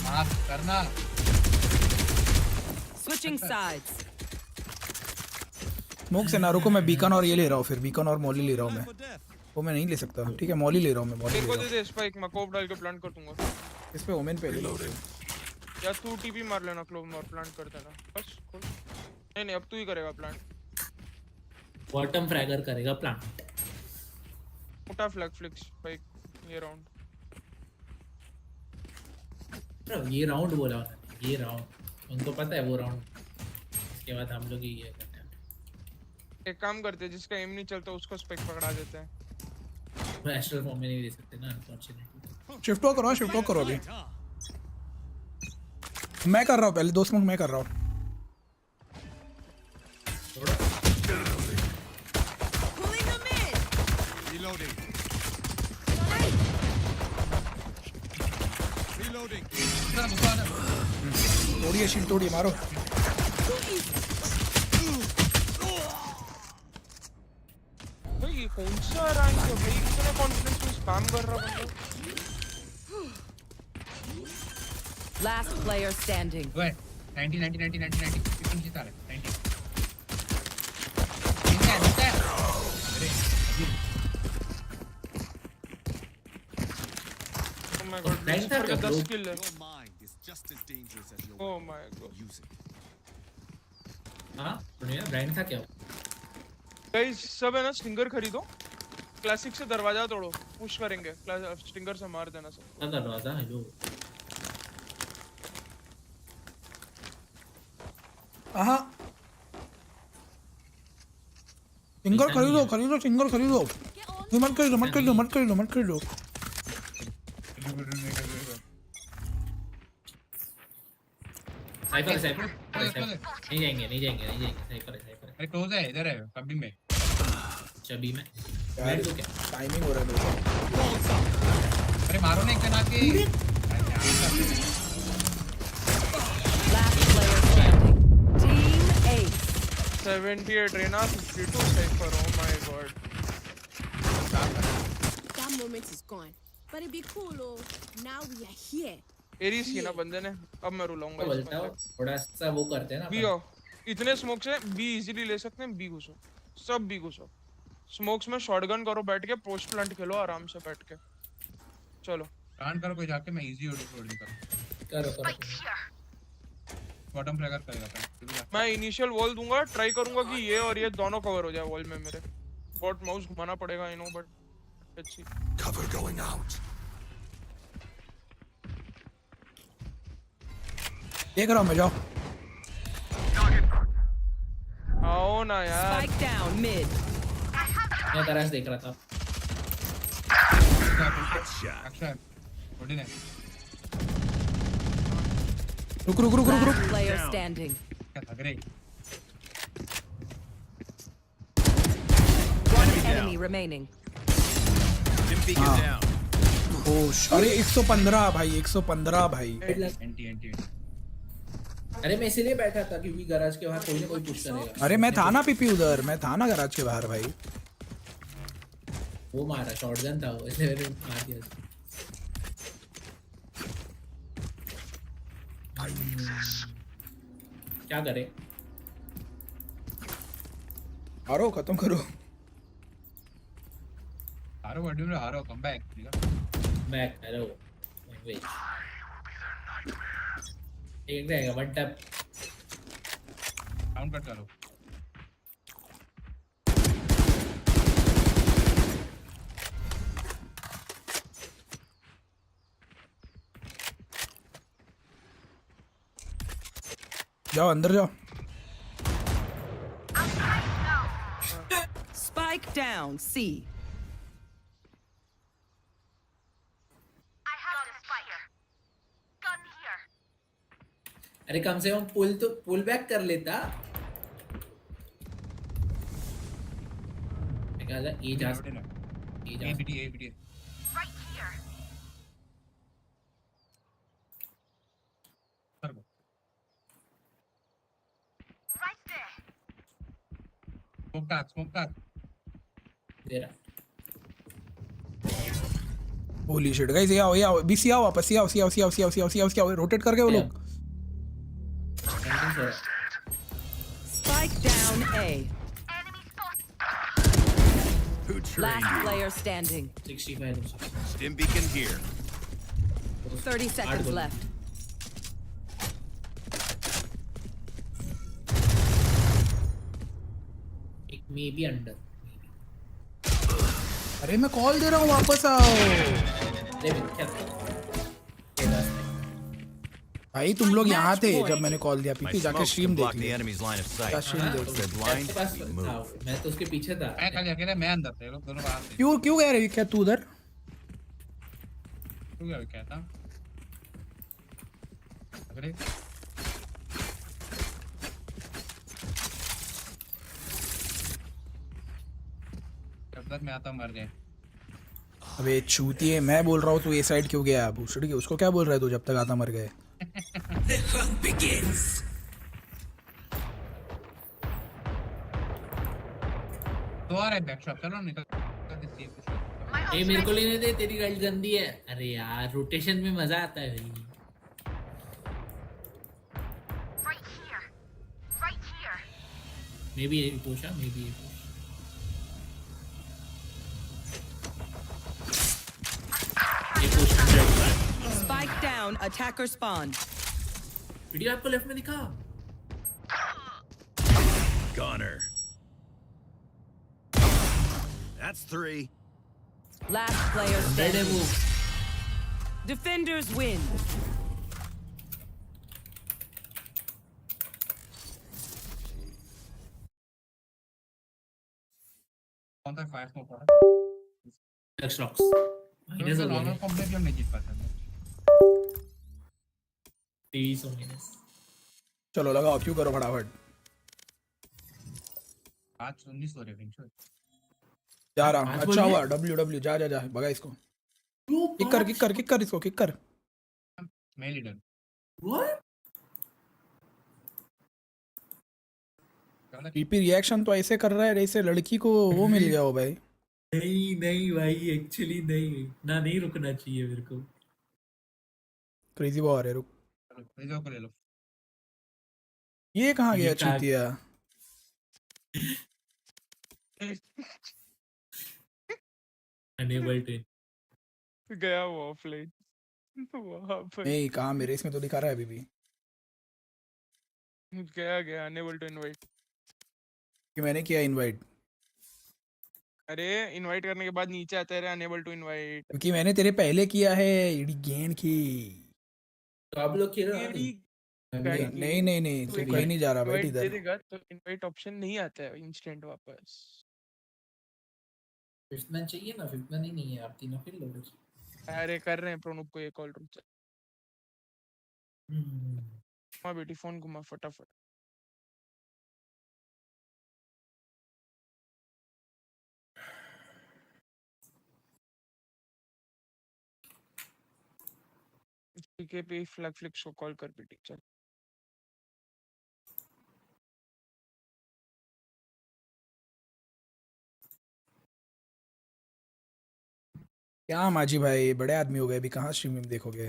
माफ करना। Switching sides. स्मोक से नारू को मैं बीकन और ये ले रहा हूँ, फिर बीकन और मॉली ले रहा हूँ मैं। वो मैं नहीं ले सकता, ठीक है मॉली ले रहा हूँ मैं। मॉली मेरे को दे दे स्पाइक, मैं कोप डाल के प्लांट कर दूंगा। इस पे ओमेन पे ले लो। या तू टीपी मार लेना क्लोव और प्लांट कर देना बस। नहीं अब तू ही करेगा प्लांट। बॉटम फ्रैगर करेगा प्लांट। मोटा फ्लैग फ्लिक्स भाई ये राउंड। ये राउंड बोला उन्होंने, ये राउंड उनको पता है वो राउंड। इसके बाद हम लोग ही ये करते हैं। एक काम करते हैं, जिसका एम नहीं चलता उसको स्पेक पकड़ा देते हैं। एस्ट्रल फॉर्म में नहीं दे सकते ना अनफॉर्चुनेटली। शिफ्ट करो अभी। मैं कर रहा हूँ पहले 2 स्मोक मैं कर रहा हूँ। तोड़िए शील्ड तोड़िए, मारो। भाई ये कौन सा रैंक है भाई, इतना कॉन्फिडेंस में स्पैम कर रहा बंदा। Last player standing. Wait, 90 कितनी जीता है? 90. Oh my god, this का 10 kill है। Oh my god. हाँ, बढ़िया ब्रांड था क्या? गाइस सब है ना, स्टिंगर खरीदो, क्लासिक से दरवाजा तोड़ो, पुश करेंगे, स्टिंगर से मार देना सब। क्या दरवाजा है लो? हाँ सिंगल खरीदो। मत खरीदो। साइपर नहीं जाएंगे साइपर अरे क्लोज है, इधर है कभी में चबी में यार तो क्या टाइमिंग हो रहा है। अरे मारो ना एक जना के। Last player standing. Team 8. 78 Reyna, 52 Cypher. Oh my god. That moment is gone. But it'd be cool, oh. Now we are here. Aries की ना बंदे ने, अब मैं रुलाऊंगा बोलता हूँ थोड़ा सा वो करते हैं ना बी। इतने स्मोक से बी इजीली ले सकते हैं। बी घुसो, सब बी घुसो। स्मोक्स में शॉटगन करो बैठ के, पोस्ट प्लांट खेलो आराम से बैठ के। चलो प्लांट करो कोई जाके, मैं इजी होल्डिंग करो। बॉटम फ्लैगर करेगा। मैं इनिशियल वॉल दूंगा, ट्राई करूंगा कि ये और ये दोनों कवर हो जाए वॉल में मेरे। बॉट माउस घुमाना पड़ेगा I know, but let's see. Cover going out. देख रहा हूँ मैं, जाओ। आओ ना यार। Spike down mid. मैं तरह से देख रहा था। अच्छा रुक। Last player standing. क्या थक रहे? One enemy remaining. हाँ। अरे 115 भाई 115 भाई। एंटी अरे मैं इसीलिए बैठा था क्योंकि गैराज के बाहर कोई ना कोई पुश करेगा। अरे मैं था ना पीपी उधर, मैं था ना गैराज के बाहर भाई। वो मारा शॉटगन था वो, इसलिए मैंने मार दिया। क्या करे? हारो खत्म करो। हारो व्हाट डू यू हारो come back back hello wait एक रहेगा वन टैप काउंट कट करो। जाओ अंदर जाओ। Spike down, C. अरे कम से कम पुल बैक कर लेता। मैं कहा था ये जा एबीटी स्मोक कर तेरा होली शिट गाइस, ये आओ बीसी आओ वापस, आओ रोटेट करके वो लोग। Spike down A. Last player standing. 65. Stim beacon here. 30 seconds left. एक मे बी अंडर। अरे मैं कॉल दे रहा हूँ, वापस आओ। भाई तुम लोग यहाँ थे जब मैंने कॉल दिया। पीपी जाके स्ट्रीम देख लिया। मैं तो उसके पीछे था। मैं खाली अकेले, मैं अंदर थे, लोग दोनों बाहर थे। क्यों कह रही क्या तू उधर? तू क्या कहता? अरे जब तक मैं आता मर गए। अबे चूतिए, मैं बोल रहा हूँ तू ए साइड क्यों गया? भूसड़ी के उसको क्या बोल रहा है तू? जब तक आता मर गए। The hunt begins. तो आ रहा है बैकशॉट, चलो निकल। ए मेरे को लेने दे, तेरी गल्ट गंदी है। अरे यार रोटेशन में मजा आता है भाई। मे बी पूछा, may be Spike down, attacker spawn. Video आपको लेफ्ट में दिखा। Goner. That's 3. Last player standing. Defenders win. कौन सा 5 में पड़ा? एक्सलॉक्स माइनस हो गया। कंप्लीट हम नहीं जीत पाते। 23 माइनस। चलो लगाओ, क्यों करो फटाफट। आज 19 हो रहे हैं। जा रहा। अच्छा हुआ डब्ल्यू जा भगा इसको। किक कर इसको, किक कर। मैं लीडर। व्हाट? पीपी रिएक्शन तो ऐसे कर रहा है जैसे लड़की को वो मिल गया हो भाई। नहीं भाई, एक्चुअली नहीं रुकना चाहिए मेरे को। क्रेजी वो आ रहे, रुक। रिजर्व ले लो। ये कहाँ गया चूतिया? अनेबल टू गया वो ऑफलाइन वहां पर। नहीं कहाँ, मेरे इसमें तो दिखा रहा है अभी भी। गया अनेबल टू इनवाइट। कि मैंने किया इनवाइट। अरे इनवाइट करने के बाद नीचे आता है अनेबल टू इनवाइट। क्योंकि मैंने तेरे पहले किया है इडी गेन की। तो आप लोग खेल रहे नहीं तू कहीं नहीं जा रहा भाई इधर। देगा तो इनवाइट ऑप्शन नहीं आता है इंस्टेंट वापस। फिफ्थमैन चाहिए ना? फिफ्थमैन ही नहीं है, आप तीनों खेल लो। अरे कर रहे हैं प्रणब को ये कॉल, रुक जा। बेटी फोन घुमा फटाफट। पीके पे फ्लैग फ्लिक्स को कॉल कर बेटी चल। क्या माजी भाई बड़े आदमी हो गए, अभी कहाँ स्ट्रीम में देखोगे?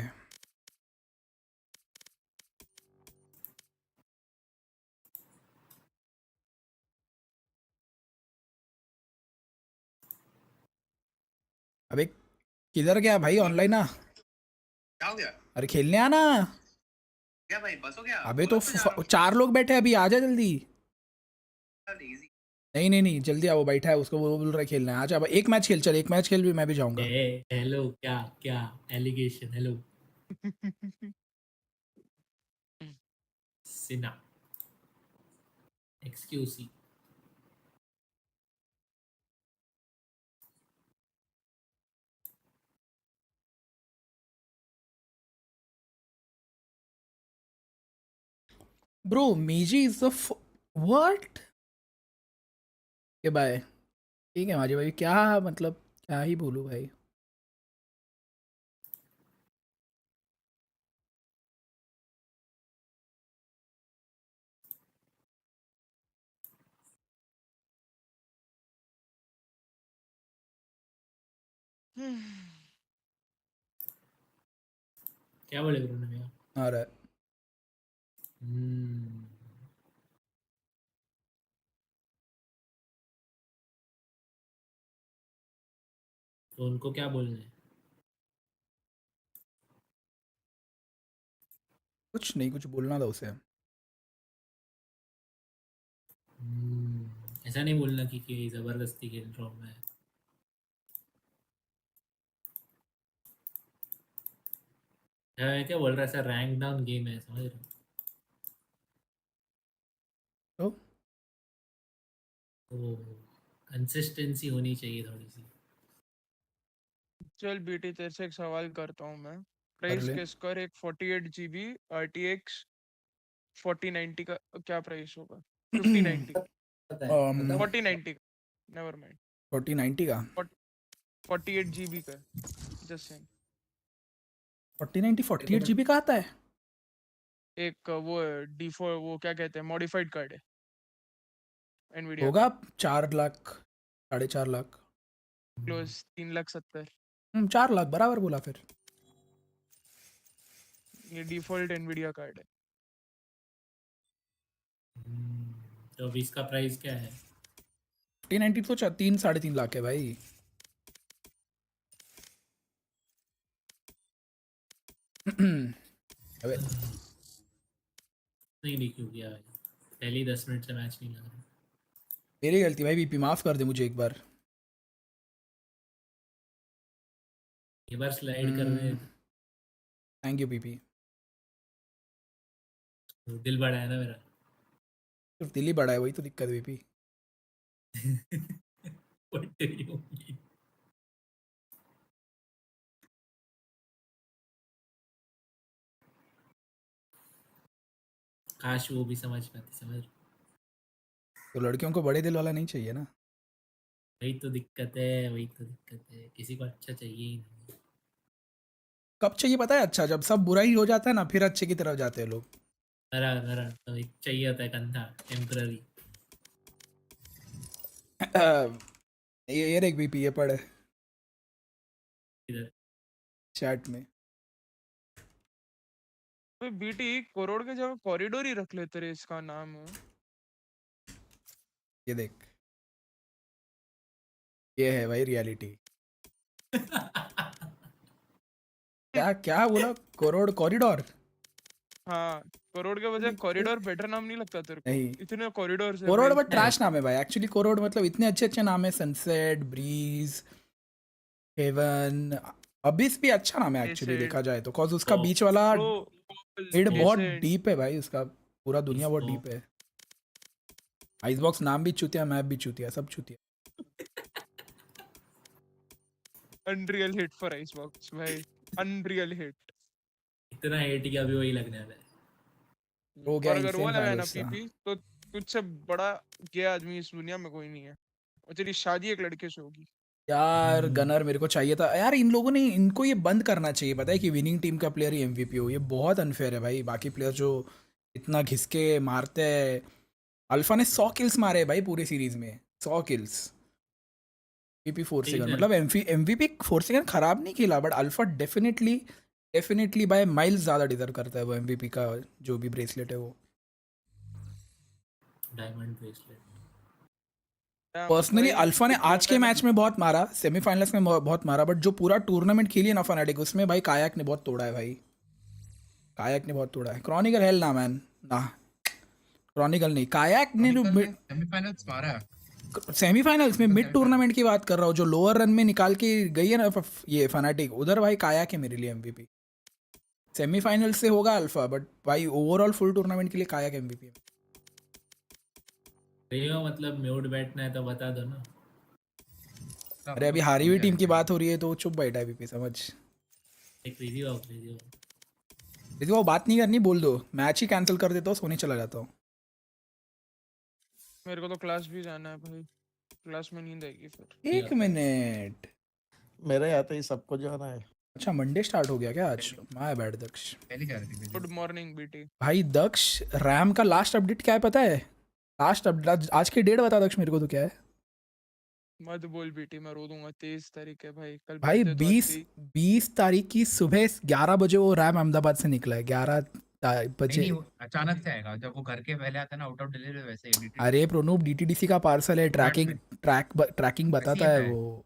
अबे किधर गया भाई? ऑनलाइन आ। क्या हो गया? अरे खेलने आना। क्या भाई बस हो गया? अबे तो 4 लोग बैठे हैं अभी, आजा जल्दी। इजी। नहीं नहीं नहीं जल्दी आओ, बैठा है उसको, वो बोल रहा है खेलना है। आजा एक मैच खेल, चल एक मैच खेल भी मैं भी जाऊंगा। हेलो क्या क्या एलिगेशन? हेलो सिना एक्सक्यूज मी। ब्रो मीजी इज द व्हाट? के बाय ठीक है माजी भाई, क्या मतलब क्या ही बोलूं भाई। क्या बोले ब्रो ने भैया? आ रहा है। तो उनको क्या बोलना है? कुछ नहीं, कुछ बोलना था उसे। ऐसा नहीं बोलना कि जबरदस्ती खेल रहा हूँ मैं। क्या बोल रहा है सर? रैंक डाउन गेम है, समझ रहे तो कंसिस्टेंसी होनी चाहिए थोड़ी सी। चल बेटी तेरे से एक सवाल करता हूँ मैं। कर प्राइस ले। गेस कर, एक 48 GB RTX 4090 का क्या प्राइस होगा? 5090 4090 नेवर माइंड 4090 का 48 GB का जस्ट सेइंग। 4090 48 GB का आता है? एक वो डिफॉल्ट वो क्या कहते हैं मॉडिफाइड कार्ड है एनवीडिया होगा का। 4 लाख 4.5 लाख। क्लोज 3,70,000। 4 लाख बराबर बोला फिर। ये डिफॉल्ट एनवीडिया कार्ड है। तो अभी इसका प्राइस क्या है? 4090 तो 3-3.5 लाख है भाई। अबे नहीं क्यों किया भाई? पहले 10 मिनट से मैच नहीं लग रहा। मेरी गलती भाई, बीपी माफ कर दे मुझे एक बार। एक बार स्लाइड करने। Thank you BP. दिल बड़ा है ना मेरा। सिर्फ दिल ही बड़ा है, वही तो दिक्कत है BP. What do you mean? काश वो भी समझ पाती, समझ। तो लड़कियों को बड़े दिल वाला नहीं चाहिए ना। वही तो दिक्कत है, वही तो दिक्कत है, किसी को अच्छा चाहिए ही नहीं। कब चाहिए पता है? अच्छा जब सब बुरा ही हो जाता है ना, फिर अच्छे की तरफ जाते हैं लोग। मेरा तो एक चाहिए होता है कंधा टेम्पररी। ये देख बीपी, ये पढ़े इधर चैट में। तो बीटी करोड़ के जगह कॉरिडोर ही रख लेते रे, इसका नाम है। ये देख, ये है भाई रियलिटी। क्या क्या बोला? करोड़ कॉरिडोर? हाँ करोड़ के बजाय कॉरिडोर बेटर नाम नहीं लगता तेरे को? नहीं, इतने कॉरिडोर से कोरोड बट ट्रैश नाम है भाई एक्चुअली। कोरोड मतलब इतने अच्छे अच्छे नाम है, सनसेट, ब्रीज, हेवन, अबिस भी अच्छा नाम है एक्चुअली देखा जाए तो, कॉज उसका बीच वाला मिड बहुत डीप है भाई, उसका पूरा दुनिया बहुत डीप है। आइसबॉक्स नाम भी चूतिया, मैप भी चूतिया, सब चूतिया। अनरियल हिट फॉर आइसबॉक्स भाई, अनरियल हिट। इतना हेट किया अभी वही लगने वाला है। हो गया और अगर वो insane लगा fan ना उसका। पीपी तो तुझसे बड़ा गया आदमी इस दुनिया में कोई नहीं है, और तेरी शादी एक लड़के से होगी। यार गनर मेरे को चाहिए था यार। इन लोगों ने इनको ये बंद करना चाहिए, पता है कि विनिंग टीम का प्लेयर ही एमवीपी हो। ये बहुत अनफेयर है भाई। बाकी प्लेयर जो इतना घिसके मारते हैं। अल्फा ने 100 किल्स मारे हैं भाई पूरी सीरीज में, 100 किल्स। एमवीपी 4 सेकंड मतलब एमवीपी 4 सेकंड खराब नहीं खेला, but Alfa definitely by miles ज़्यादा डिजर्व करता है वो एमवीपी का जो भी ब्रेसलेट है वो। Diamond bracelet. पर्सनली अल्फा ने आज के मैच में बहुत मारा, सेमीफाइनल्स में बहुत मारा, बट जो पूरा टूर्नामेंट खेली है ना फनाटिक, उसमें भाई कायाक ने बहुत तोड़ा है भाई। कायाक ने बहुत तोड़ा है। क्रॉनिकल हेल ना मैन ना, क्रॉनिकल नहीं, कायाक ने जो सेमीफाइनल्स मारा है। सेमीफाइनल्स में मिड टूर्नामेंट की बात कर रहा हूँ, जो लोअर रन में निकाल के गई है ना ये फनाटिक, उधर भाई कायाक है मेरे लिए एमवीपी। सेमीफाइनल से होगा अल्फा, बट भाई ओवरऑल फुल टूर्नामेंट के लिए कायाक एमवीपी है। मतलब म्यूट बैठना है तो बता दो ना। अरे अभी हारी हुई टीम की बात हो रही है तो चुप बैठा है बीपी, समझ। एक रिव्यू वो बात नहीं करनी, बोल दो, मैच ही कैंसिल कर देता हूँ, सोने चला जाता हूँ। मेरे को तो क्लास भी जाना है भाई, क्लास में नींद आएगी फिर। एक मिनट, मेरे यहाँ तो ही सबको जाना है। अच्छा मंडे स्टार्ट हो गया क्या आज? My bad Daksh. Good morning बेटी। भाई दक्ष रैम का लास्ट अपडेट क्या है पता है? लास्ट अपडेट आज की डेट बता दक्ष मेरे को तो क्या है? मत बोल बेटी, मैं रो दूंगा। 23 तारीख है भाई, कल भाई 20 तारीख की सुबह 11 बजे वो रैम अहमदाबाद से निकला है। 11 बजे अचानक से आएगा, जब वो घर के पहले आता है ना आउट ऑफ डिलीवरी, वैसे ही। अरे प्रोनूप डीटीडीसी का पार्सल है, ट्रैकिंग बताता है वो।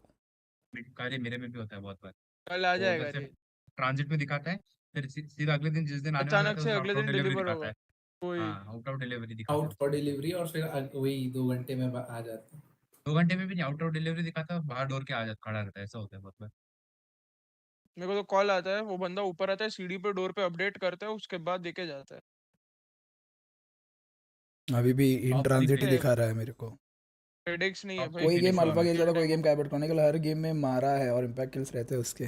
अरे मेरे में भी होता है बहुत बार। कल आ जाएगा। ट्रांजिट में दिखाता है, फिर सीधा अगले दिन जिस दिन आने वाला अचानक से अगले दिन डिलीवर होगा। कोई आउट ऑफ डिलीवरी दिखाता है, आउट फॉर डिलीवरी, और फिर वही 2 घंटे में आ जाता है। 2 घंटे में भी नहीं, आउट ऑफ डिलीवरी दिखाता है, बाहर डोर के आ जाता, खड़ा रहता है। ऐसा होता है बहुत बार। मेरे को तो कॉल आता है, वो बंदा ऊपर आता है सीढ़ी पे, डोर पे अपडेट करता है, उसके बाद देके जाता है। अभी भी इन ट्रांजिट ही दिखा रहा है मेरे को। FedEx नहीं है भाई। कोई गेम अल्फा खेल रहा था, कोई गेम कैबट क्रॉनिकल हर गेम में मारा है और इंपैक्ट किल्स रहते हैं उसके।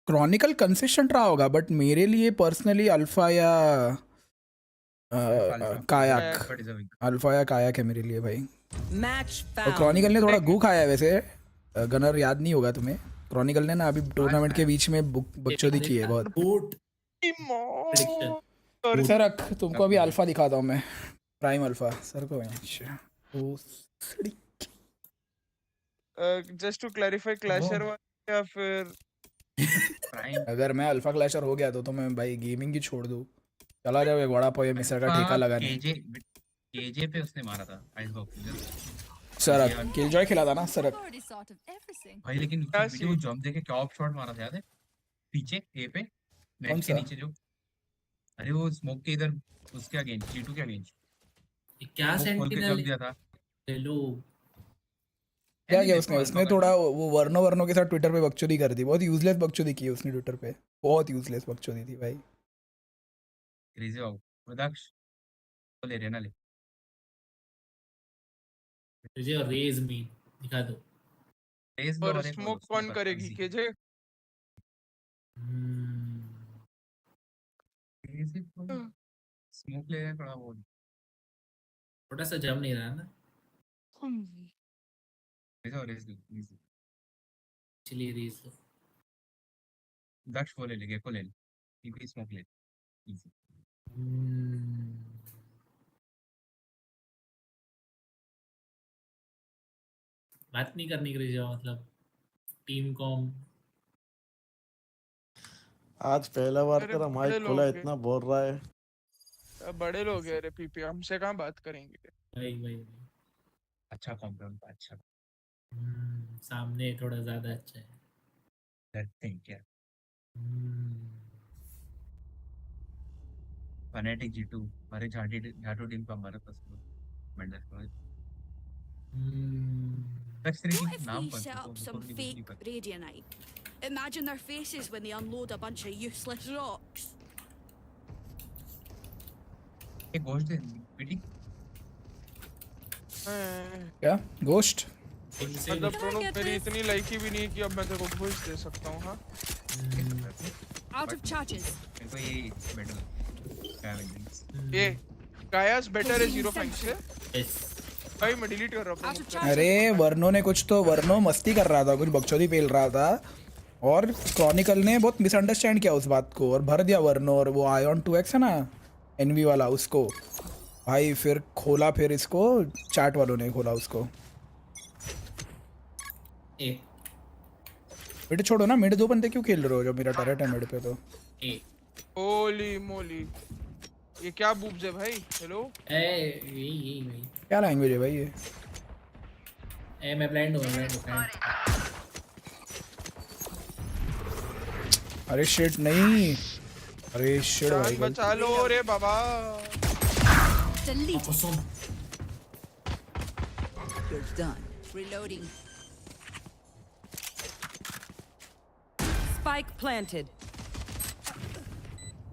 क्रॉनिकल कंसिस्टेंट रहा होगा, बट मेरे लिए पर्सनली अल्फा या कायाक है मेरे लिए भाई। तो क्रॉनिकल ने थोड़ा गू खाया है वैसे, गनर याद नहीं होगा तुम्हें। क्रॉनिकल ने ना अभी टूर्नामेंट के बीच में बकचोदी की है बहुत। सर रख, तुमको अभी अल्फा दिखाता हूँ मैं, प्राइम अल्फा सर को। जस्ट टू क्लैरिफाई, क्लैशर या फिर अगर मैं अल्फा क्लैशर हो गया तो मैं भाई गेमिंग ही छोड़ दूँ, चला जाओ एक वड़ा पाव या मिसर का ठेका लगाने। केजे पे उसने मारा था आइस बॉक्स। सरक किलजॉय खेला था ना सरक भाई, लेकिन वीडियो जंप देके क्या ऑफ शॉट मारा था याद है? पीछे ए पे नेट के नीचे जो, अरे वो स्मोक के इधर उसके अगेंस्ट, G2 के अगेंस्ट क्या सेंटिनल दिया था। हेलो क्या किया उसने थोड़ा वो वर्णों के साथ ट्विटर पे बकचोदी कर दी। बहुत यूजलेस बकचोदी की उसने ट्विटर पे, बहुत यूजलेस बकचोदी थी भाई। क्रेजी आओ दक्ष ले रहे ना, ले तुझे रेज मी दिखा दो। रेज और स्मोक कौन करेगी? केजे स्मोक ले रहे हैं थोड़ा, वो थोड़ा सा जम नहीं रहा ना। चलिए रेज लो। दक्ष वो ले ले, गेको ले ले, इनकी स्मोक ले। बात नहीं करनी क्रेजी, मतलब टीम कॉम। आज पहला बार तेरा माइक खुला, इतना बोल रहा है। बड़े लोग हैं रे पीपी, हमसे कहाँ बात करेंगे भाई। अच्छा कॉम्प्लीमेंट, अच्छा सामने थोड़ा ज्यादा अच्छा है। Thank you. फनेटिक G2 हमारे झाटू टीम का हमारा कस्टमर मेंडर का। What if we set up some fake radionite? Imagine their faces when they unload a bunch of useless rocks. एक घोस्ट है बेटी। क्या घोस्ट? मतलब प्रोनो मेरी इतनी लाइकी भी नहीं कि अब मैं तेरे को घोस्ट दे सकता हूँ। हाँ Out of charges. मेरे को ये बेटर ये गायास बेटर है 0 5 से। यस भाई मैं डिलीट कर रहा हूँ। अरे वर्नो ने वर्नो मस्ती कर रहा था, कुछ बकचोदी पेल रहा था और क्रॉनिकल ने बहुत मिसअंडरस्टैंड किया उस बात को और भर दिया वर्नो। और वो आयन 2x है ना एनवी वाला, उसको भाई फिर खोला, फिर इसको चैट वालों ने खोला उसको। मिड छोड़ो ना, मिड 2 बंदे क्यों खेल रहे हो जब मेरा टरेट है मिड पे तो। होली मोली, ये क्या बूब्स है भाई? हेलो क्या लैंग्वेज है भाई ये? मैं ब्लाइंड हूँ। अरे शिट नहीं, अरे शिट भाई बचा लो रे बाबा। You're done. Reloading. Spike planted.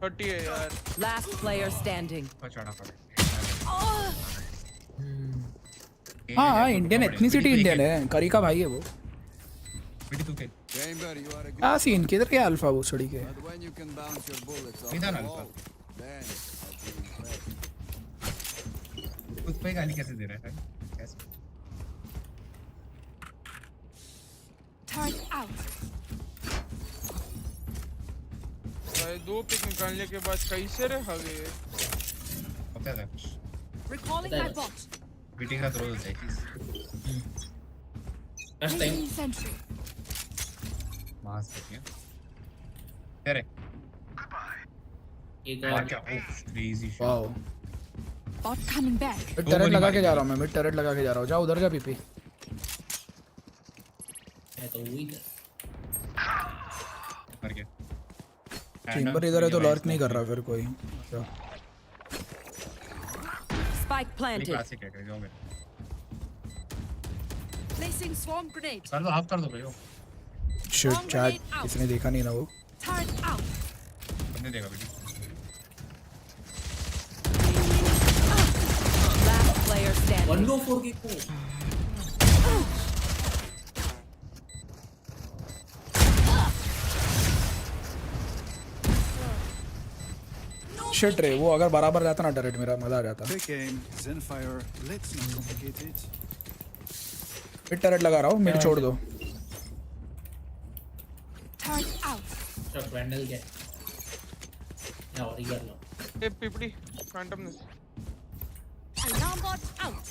30 है यार। Last player standing. हाँ इंडियन एथनिसिटी इंडियन है, करी का भाई है वो। क्या सीन किधर के अल्फा वो छड़ी के? उस पे गाली कैसे दे रहा है? कैसे? Turn out. भाई 2 पिक निकालने के बाद कैसे रे हगे? पता है कुछ? Recalling my bot. बीटिंग का थ्रो होता है चीज। First time Sentry. मास क्या? तेरे एक और क्या? Crazy shot. Wow, Bot coming back. Mid turret लगा के जा रहा हूँ मैं, मिड टरेट लगा के जा रहा हूँ। जा उधर जा पीपी। मैं तो वही कर करके चेंबर इधर है तो लर्क नहीं कर रहा फिर कोई। Spike planted. क्लासिक है जाओ मेरे। Placing swarm grenade. कर दो, हाफ कर दो भाई। शिट चैट इसने देखा नहीं ना वो। Turn out. हमने देखा बेटी। Last player standing. 104 की को शिट रे, वो अगर बराबर जाता ना टरेट मेरा मजा आ जाता। मिड टरेट लगा रहा हूँ, मिड छोड़ दो। Turn out. शॉट वैंडल क्या या और ही कर लो। ए पिपड़ी फैंटम ने Alarm bot out.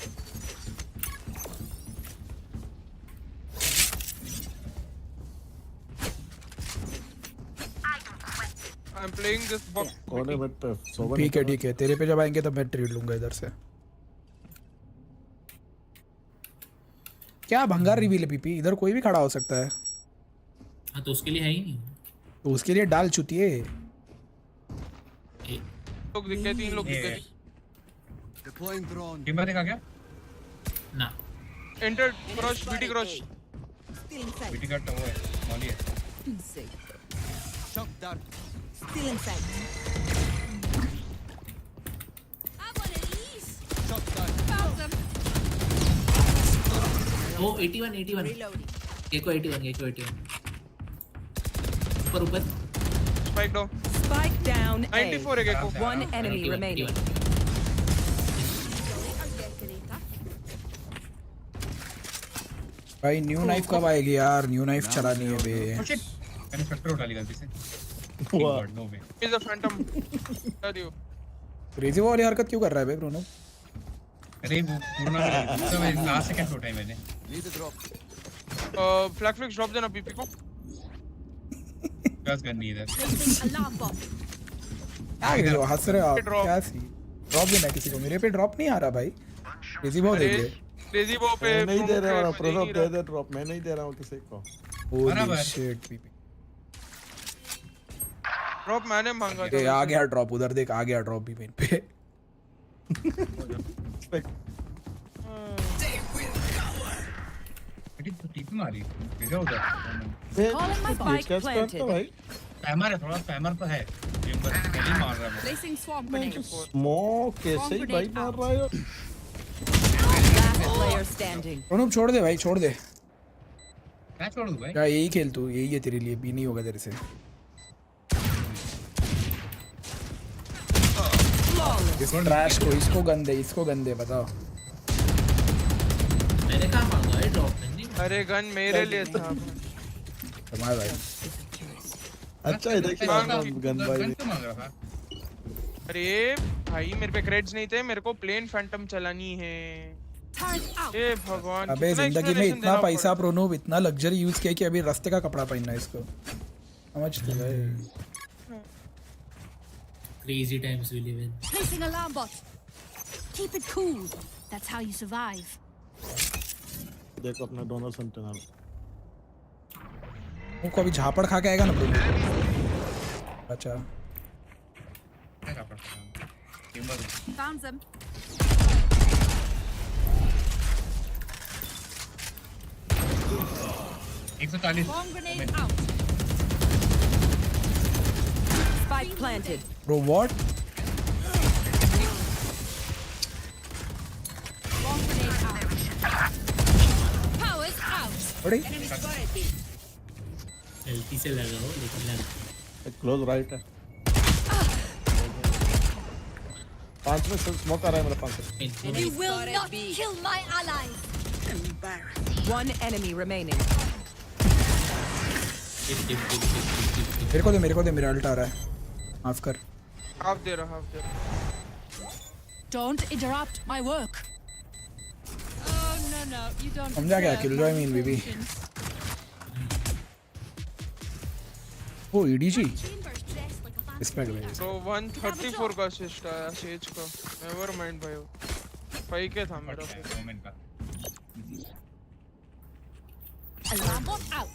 I'm playing this box. कौन है मिड पे? ठीक है, तेरे पे जब आएंगे तब मैं ट्रीट लूंगा इधर से। क्या भंगार रिवील है पीपी, इधर कोई भी खड़ा हो सकता है। हाँ तो उसके लिए है ही नहीं। तो उसके लिए डाल चुतिए। लोग दिखे, 3 लोग दिखे। Deploying drone. टीम देखा क्या? ना। Enter cross, BT cross. BT का टवर है, मॉली है। Shock dart. Still inside. Have one of these. Shock dart. Found them. O 81 Reloading. एको 81 ऊपर Spike down. Spike down. 94 है गेको। 1 enemy remaining. भाई new knife कब आएगी यार? न्यू नाइफ चलानी है बे। मैंने स्पेक्टर उठा ली गलती से। वाह, no way. Is a phantom. क्या दियो? क्रेजी वाली हरकत क्यों कर रहा है बे ब्रूनो? अरे वो पूर्ण में लगी तो मैं लास्ट सेकंड पे उठाई मैंने। फ्लैग फ्लिक्स ड्रॉप देना पीपी को। गस गन नहीं इधर। Alarm bot. क्या कर रहे हो? हंस रहे हो आप? क्या सी ड्रॉप देना किसी को? मेरे पे ड्रॉप नहीं आ रहा भाई। क्रेजी बहुत दे दे। क्रेजी बो पे मैं नहीं दे रहा हूँ, प्रोडक्ट दे दे ड्रॉप। मैं नहीं दे रहा हूँ किसी को। Holy shit PP. ड्रॉप मैंने मांगा था। आ गया ड्रॉप, उधर देख आ गया ड्रॉप भी मेरे पे। तो टीपी मारी इधर उधर। Calling my spike planted. Spammer है, थोड़ा स्पैमर तो है। चेंबर नहीं मार रहा है। Placing swarm grenade. स्मोक कैसे ही भाई मार रहा है? Last player standing. प्रणव छोड़ दे भाई, छोड़ दे। मैं छोड़ दूं भाई? क्या यही खेल तू, यही है तेरे लिए, भी नहीं होगा तेरे से। इस ट्रैश को, इसको गंदे बताओ। मैंने कहा मांगा है ड्रॉप करने। अरे गन मेरे लिए था। तुम्हारा भाई अच्छा है देखिए गन भाई क्यों मांग रहा था? अरे भाई मेरे पे क्रेड्स नहीं थे, मेरे को प्लेन फैंटम चलानी है। ए भगवान, अबे कितना जिंदगी में explanation इतना देना पैसा प्रोनोव इतना लग्जरी यूज किया कि अभी रास्ते का कपड़ा पहनना है इसको, समझ तो गए। Crazy times we live in. Placing alarm bot. Keep it cool. That's how you survive. देखो अपना डोनर सेंटिनल वो को अभी झापड़ खा के आएगा ना प्रोनोव। अच्छा Found them. 140 Bomb grenade out. Spike planted. Bro, what? Bomb grenade out. Powers out. Ready? Enemy spotted B. गलती से लगाओ लेकिन लगा। क्लोज राइट है 5 में स्मोक आ रहा है मेरे पास। You will not kill my allies. One enemy remaining. मेरे को दे मेरा अल्ट आ रहा है, माफ कर। हाफ दे रहा। Don't interrupt my work. Oh no, you don't. समझा क्या किल रहा है मीन बेबी। ओ ईडीजी रिस्पेक्ट भाई। तो 134 का असिस्ट आया सेज का। नेवर माइंड भाई, 5 के था मेरा। मोमेंट का Alarm bot out.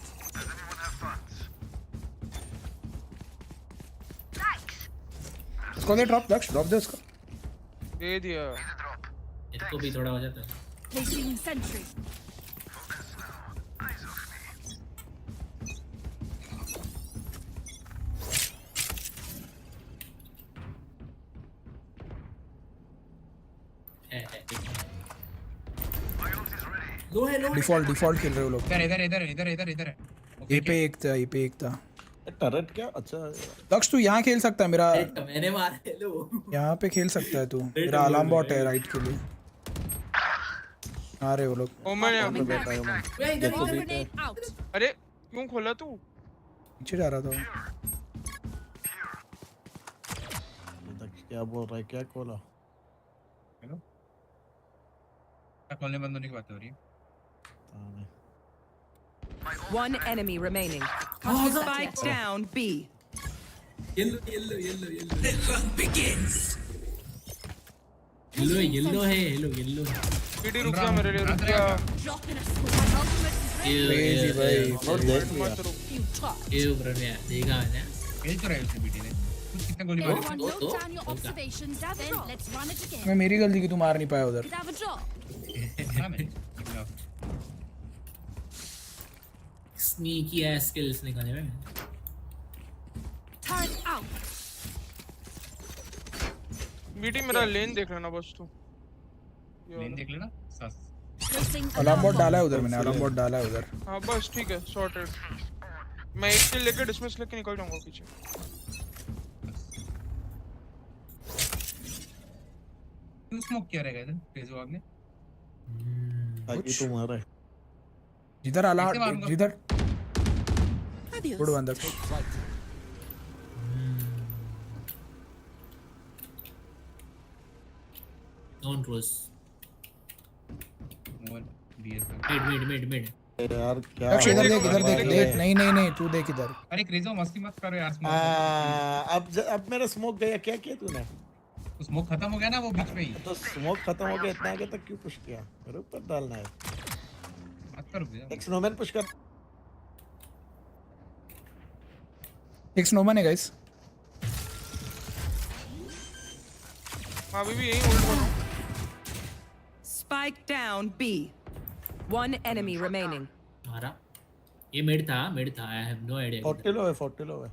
इसको दे ड्रॉप दे उसको। दे दिया। इसको भी थोड़ा हो जाता है। Placing sentry. लो है लो। डिफॉल्ट खेल रहे हो लोग। इधर है। ये पे एक था। टरेट क्या? अच्छा लक्ष्य तू यहाँ खेल सकता है मेरा। मैंने मारा है लो। यहाँ पे खेल सकता है तू, मेरा अलार्म बॉट है राइट के लिए। आ रहे वो लोग। ओमन यहाँ पे बैठा है ओमन। Bomb grenade out. अरे क्यों खोला तू? पीछे जा रहा था। क्या बोल रहा है, क्या खोला? हेलो क्या खोलने बंद होने की बात हो रही है? One enemy remaining. Spike down B. Yellow. The hunt begins. Yellow है। पीडी रुक जा मेरे लिए, रुक जा। Drop in a smoke. My ultimate is ready. Crazy भाई। और देख लिया। You talk. ब्रह्मा देखा मैंने। खेल तो रहा है उसने बीटी ने। कुछ कितना गोली मारी? Everyone note down your observations. Then let's run it again. मैं मेरी गलती कि तू मार नहीं पाया उधर। Could have a drop. हाँ मैं Sneaky ass skills निकाले मैं। Turret out. बीटी मेरा लेन देख लेना बस तू। लेन देख लेना। Placing अलार्म बॉट डाला है उधर मैंने, अलार्म बॉट डाला है उधर। हाँ बस ठीक है, सॉर्टेड। मैं एक किल लेके डिसमिस लेके निकल जाऊंगा पीछे। क्यों स्मोक किया रहेगा इधर तेज आपने? ताकि तू मारे। जिधर अलार्म जिधर गुड बंदा। Don't rush. Mid. यार क्या? इधर देख लेट। नहीं तू देख इधर। अरे क्रेजो मस्ती मत करो यार। स्मोक अब मेरा स्मोक गया, क्या किया तूने? स्मोक खत्म हो गया ना वो बीच में ही। तो स्मोक खत्म हो गया, इतना आगे तक क्यों पुश किया? मेरे ऊपर डालना है। मत करो एक स्नोमैन पुश कर। एक स्नोमैन है गाइस। हाँ अभी भी यही होल्ड करो। Spike down B. One enemy remaining. मारा। ये मिड था। I have no idea. 40 लो है।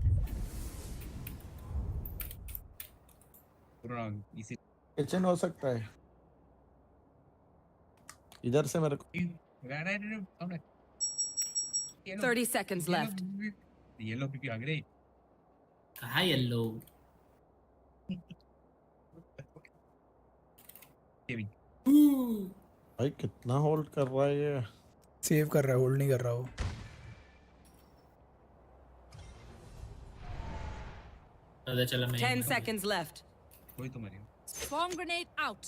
पूरा इसी किचन हो सकता है। इधर से मेरे को 30 seconds left. येलो पीपी आ गई। कहाँ येलो? भाई कितना होल्ड कर रहा है ये? सेव कर रहा है, होल्ड नहीं कर रहा वो। चला मैं 10 seconds left. कोई तो मरेगा। Bomb grenade out.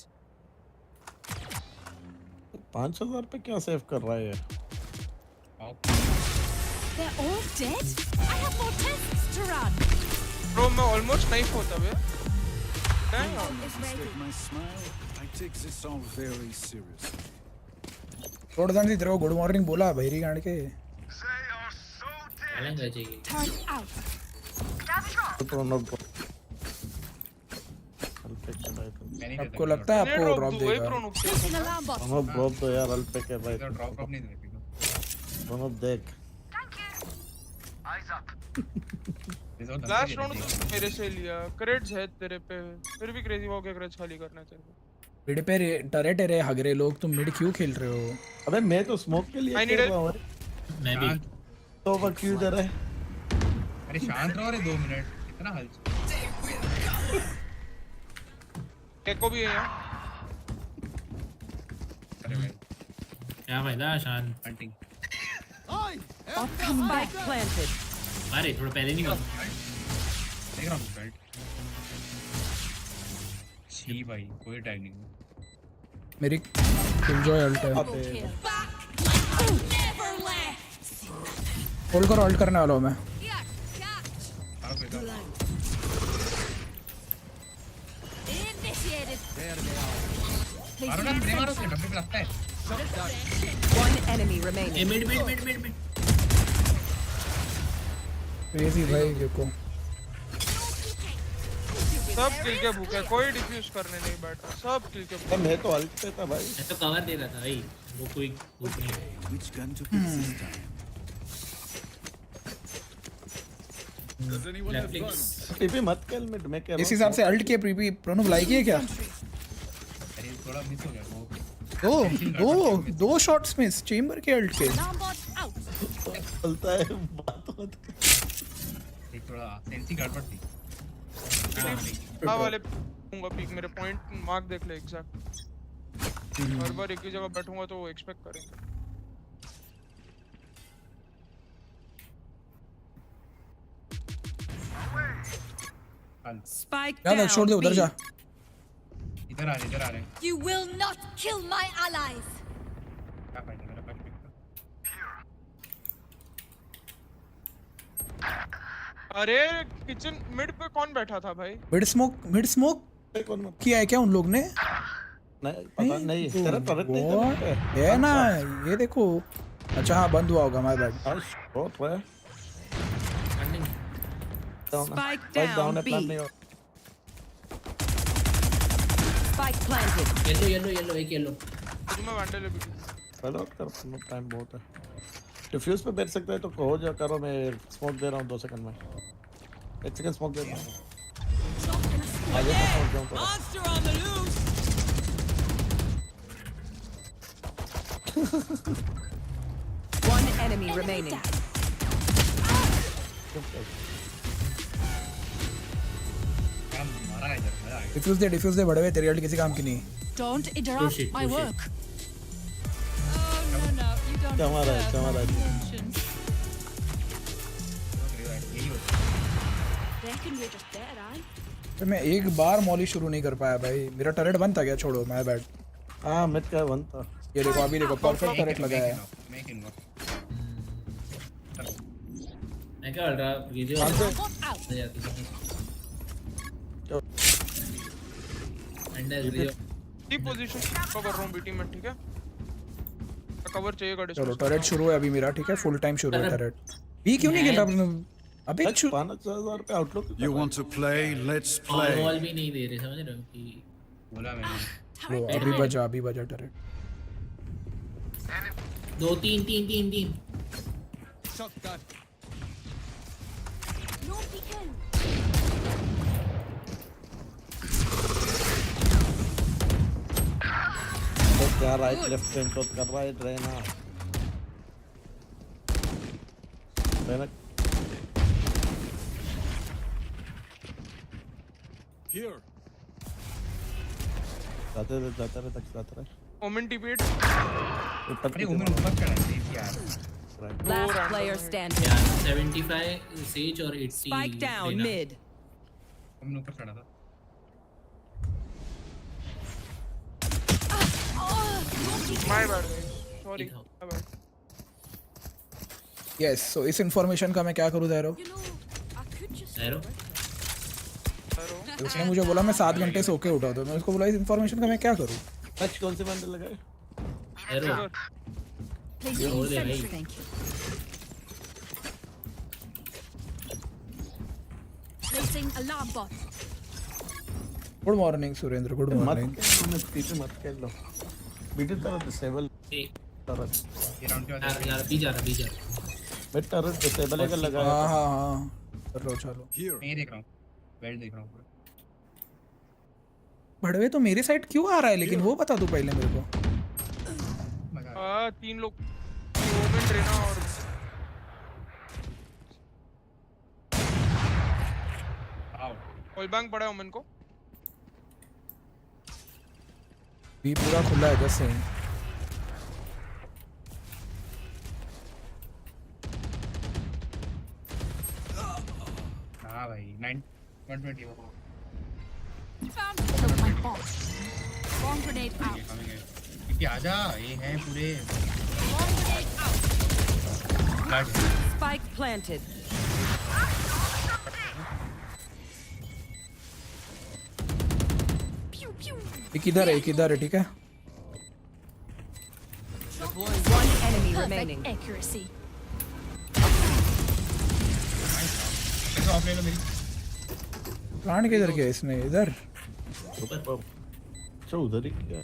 5,000 पे क्या सेव कर रहा है ये? They're all dead? I have more tests to run. Bro, मैं almost knife होता बे। Damn. Mistake my smile. I take this all very seriously. थोड़ा सा नहीं तेरे को गुड मॉर्निंग बोला बहिरी गांड के। चलेंगे चाहिए। Turn out. आपको लगता है आपको ड्रॉप देगा? Placing alarm bot. ड्रॉप तो यार अल्पे के भाई। ड्रॉप नहीं देगा। देख। लास्ट राउंड तो मेरे से लिया। क्रेड्स है तेरे पे, फिर भी क्रेजी वॉक के क्रेड्स खाली करना चाहिए। मिड पे टरेट है हगरे लोग, तुम मिड क्यों खेल रहे हो? अबे मैं तो स्मोक के लिए खेल रहा हूं। मैं भी। तो वो क्यों इधर है? अरे शांत रहो रे 2 मिनट, इतना हलचल। एको भी है यहाँ। अरे भाई क्या फायदा शान हंटिंग। Spike planted. अरे थोड़ा पहले नहीं हुआ। देख रहा हूँ बेल्ट। छी भाई कोई टैग नहीं। मेरी किलजॉय अल्ट है। होल्ड करो, अल्ट करने वाला हूँ मैं। One enemy remaining. Mid. Crazy भाई देखो। सब किल के भूखे, कोई डिफ्यूज करने नहीं बैठा, सब किल के भूखे। मैं तो अल्ट पे था भाई। मैं तो कवर दे रहा था भाई, वो कोई भूख नहीं है। Which gun to pick this time? Does anyone have guns? TP मत खेल मिड में कह रहा हूं। इस हिसाब से अल्ट के प्रीपी प्रोनो लाइक है क्या? अरे थोड़ा मिस हो गया वो। दो शॉट्स मिस चेंबर के अल्ट के। चलता है बात मत। एक थोड़ा सेंसी गड़बड़ थी। हाँ वाले दूंगा पीक, मेरे पॉइंट मार्क देख ले एग्जैक्ट। हर बार एक ही जगह बैठूंगा तो वो एक्सपेक्ट करेंगे। Spike यार छोड़ दे, उधर जा। इधर आ रहे। You will not kill my allies. क्या फायदा मेरा पास पिक का। अरे किचन मिड पे कौन बैठा था भाई? मिड स्मोक किया है क्या उन लोग ने? नहीं पता नहीं। तेरा टरेट नहीं है ना, ये देखो। अच्छा हाँ बंद हुआ होगा, my bad. Spike down B. Spike planted. Yellow एक येलो। तुम्हें वैंडल है भी। चलो कर, टाइम बहुत है। डिफ्यूज पे बैठ सकते हैं तो हो जा करो। मैं स्मोक दे रहा हूँ 2 सेकंड में। 1 सेकंड स्मोक दे रहा हूँ। आगे स्मोक दूँ। Monster on the loose. One enemy remaining. Defuse दे बड़े हुए, तेरी अल्ट किसी काम की नहीं। Don't interrupt my work. Oh no, you don't. चमारा है। Reckon we're just better, aye? तो मैं एक बार मॉली शुरू नहीं कर पाया भाई, मेरा टरेट बंद था क्या? छोड़ो, माय बैड। हाँ मिड का वन था। ये देखो अभी देखो परफेक्ट टरेट लगा है। मैं क्या बोल रहा वीडियो डी पोजीशन कर रहा हूं बीटी में, ठीक है? कवर चाहिए गाड़ी। चलो टरेट शुरू है अभी मेरा, ठीक है? फुल टाइम शुरू है टरेट। बी क्यों नहीं खेल रहा? अबे 5,000 पे outlook. You want to play? Let's play. Ball भी नहीं दे रहे, समझ रहे हो कि बोला मैंने। लो अभी बजा टरेट। 2 3 Shotgun. No peeking. तो क्या राइट लेफ्ट पेन शॉट कर रहा है रहना। Here. जाते रहे। ओमेन टीपीट अरे ओमेन ऊपर चढ़ा है यार। Last player standing. यार 75 सेज और 80 Spike down mid. ओमेन ऊपर चढ़ा था। My bad guys. Sorry. My bad. Yes so इस इंफॉर्मेशन का मैं क्या करूँ दैरो? दैरो उसने मुझे बोला मैं 7 घंटे सो के उठा, तो मैं उसको बोला इस इंफॉर्मेशन का मैं क्या करूँ? टच कौन से बंदे लगाए? दैरो छोड़ दे भाई। Placing alarm bot. Good morning Surendra, good morning. मत खेल लो। बीटी तरह डिसेबल तरह। यार बी जा रहा। मैं तरह डिसेबल का लगाया। हां कर लो चलो। मैं देख रहा हूं, बेल्ट देख रहा हूं। भड़वे तो मेरी साइड क्यों आ रहा है, लेकिन वो बता तू पहले मेरे को। 3 लोग ओमेन रेना और ऑल बैंक पड़ा है ओमेन को। भी पूरा खुला है जस्ट सेइंग। हां भाई 120 वो Found my bot. Bomb grenade out. कि आजा, ये है पूरे। Bomb grenade out. Spike planted. एक इधर है ठीक है। One enemy remaining. Accuracy. तो आप ले लो मेरी। प्लांट किधर गया इसने? इधर चलो उधर ही क्या?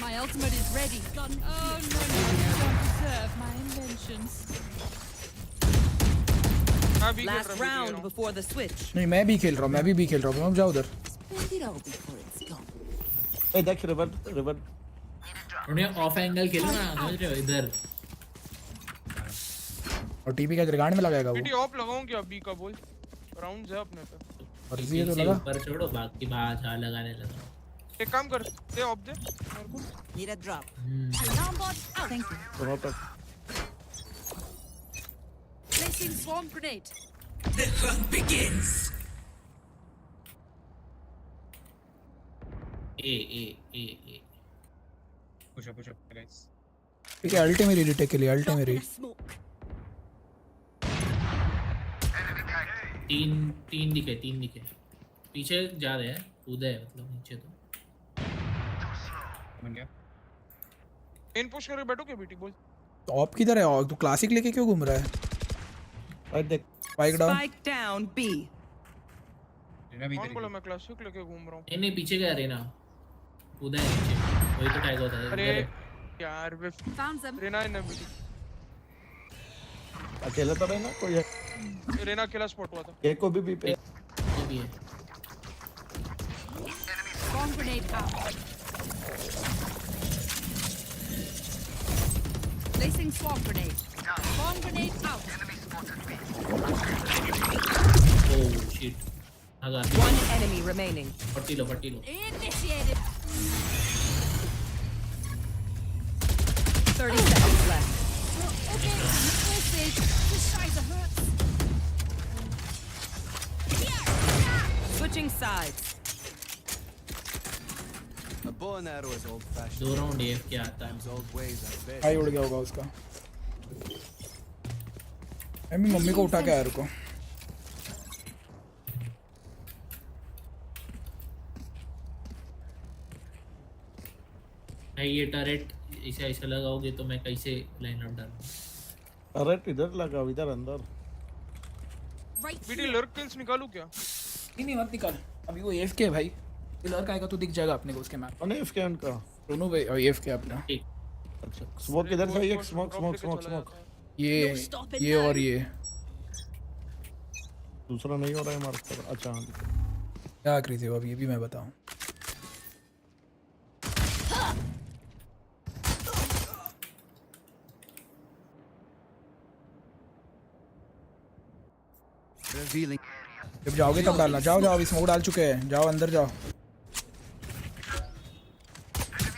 My ultimate is ready. Gun. Oh no, you don't deserve my inventions. Last round before the switch. नहीं मैं भी खेल रहा हूँ, मैं जाओ उधर। ए देख रिवर उन्हें ऑफ एंगल खेलो ना, समझ रहे हो इधर। और टीपी का जरगान में लगाएगा वो। बीटी ऑफ लगाऊं क्या? बी का बोल राउंड्स है अपने पे। और ये तो लगा ऊपर छोड़ो, बाकी बाहर जा लगाने लगा। एक काम कर दे ऑफ दे मेरे को। Need a drop. Alarm bot out. Thank you. वहां पर Placing swarm grenade. The hunt begins. A push up guys. ठीक है, अल्टे मेरी रिटेक के लिए, अल्टे मेरी। तीन दिखे पीछे जा रहे हैं, कूदे है मतलब नीचे। तो बन गया। इन पुश करके बैठो क्या बीटी बोल? टॉप किधर है? और तू क्लासिक लेके क्यों घूम रहा है? राइट देख, Spike down B. कौन बोला मैं क्लासिक लेके घूम रहा हूँ? नहीं पीछे गया रेना, कूदा है नीचे, वही तो टैग होता है। अरे यार वे रेना ने बीटी अकेला तो रहना कोई है। रेना अकेला स्पॉट हुआ था। एक को भी पे वो भी है। Bomb grenade out. Placing swarm grenade. Bomb grenade out. Oh shit. One enemy remaining. पट्टी लो। Initiated. 30 seconds left. Okay, this size hurts. Switching sides. A bow and arrow is old fashioned. 2 round F क्या आता है? Old ways are best. भाई उड़ गया होगा उसका। मैं मम्मी को उठा के आया, रुको। भाई ये टरेट ऐसा लगाओगे तो मैं कैसे लाइन अप डालूं? टरेट इधर लगा, इधर अंदर। बीटी लर्क किल्स निकालूं क्या? नहीं मत निकाल, अभी वो एफके है भाई। लर्क आएगा तो दिख जाएगा अपने को उसके मैप। कौन है एफके उनका? दोनों भाई, और एफके अपना। ठीक। अच्छा स्मोक इधर से एक स्मोक ये और ये दूसरा नहीं हो रहा है मार्क पर। अच्छा हाँ क्या करी थी अब ये भी मैं बताऊं। Revealing. जब जाओगे तब डालना। जाओ अभी स्मोक डाल चुके हैं, जाओ अंदर जाओ।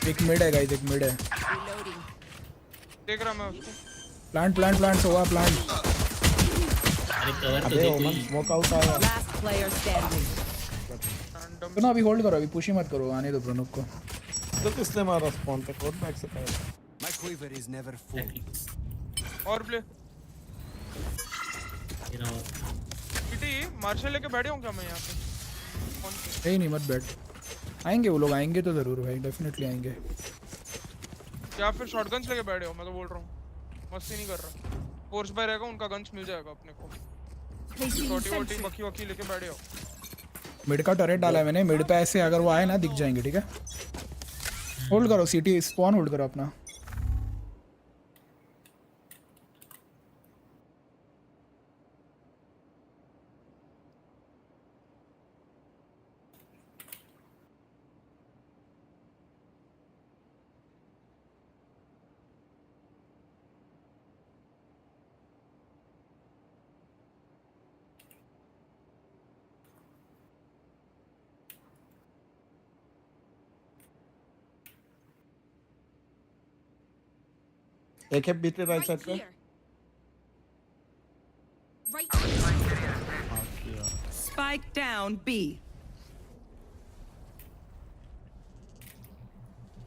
एक मिड है गाइस, एक मिड है। देख रहा मैं उसको। प्लांट सोवा प्लांट। अरे कवर तो अबे दे ओमन स्मोक आउट आया। Last player standing. तो ना अभी होल्ड करो, अभी पुश ही मत करो, आने दो प्रणव को। तो किसने मारा स्पॉन पे? कोड बैक से पाया। My quiver is never full. और प्ले किटी मार्शल लेके बैठे हूँ क्या मैं यहाँ पे? नहीं मत बैठ, आएंगे वो लोग, आएंगे तो जरूर भाई, डेफिनेटली आएंगे। या फिर शॉटगन्स लेके बैठे हो? मैं तो बोल रहा हूँ मस्ती नहीं कर रहा। फोर्स बाय रहेगा उनका गन्स मिल जाएगा अपने को। छोटी बकी लेके बैठे हो। मिड का टरेट डाला है मैंने, मिड पे ऐसे अगर वो आए ना दिख जाएंगे, ठीक है? होल्ड करो सिटी, स्पॉन होल्ड करो अपना। एक है बीटे राइट साइड पे। Spike down B.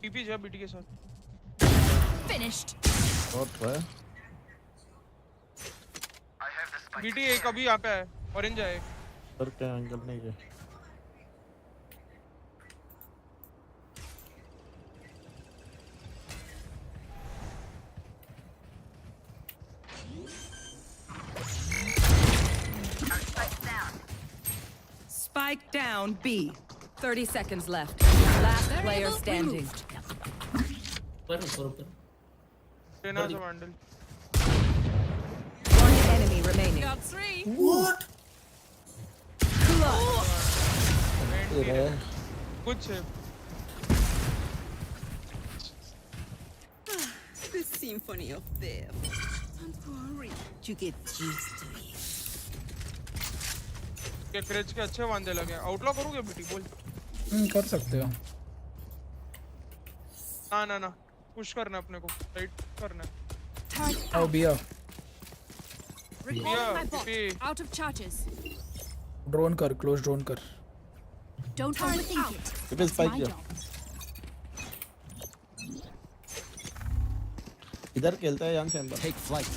टीपी जा बीटी के साथ। Finished. और है बीटी एक अभी यहाँ पे है, ऑरेंज है। सर क्या एंगल नहीं है। Spike down B. 30 seconds left. Last player standing. ऊपर ट्रेनर से vandal. One enemy remaining. Got 3. What? कुछ है। The symphony of death. I'm sorry. You get used to it. के क्रेज के अच्छे वांदे लगे। आउटलॉ करोगे बीटी बोल? कर सकते हो। ना पुश करना अपने को, राइट करना। आओ बिया। Recalling my bot. Out of charges. Drone कर, क्लोज ड्रोन कर। Don't overthink it. It is spike here. इधर खेलता है यहाँ से अंदर। Take flight.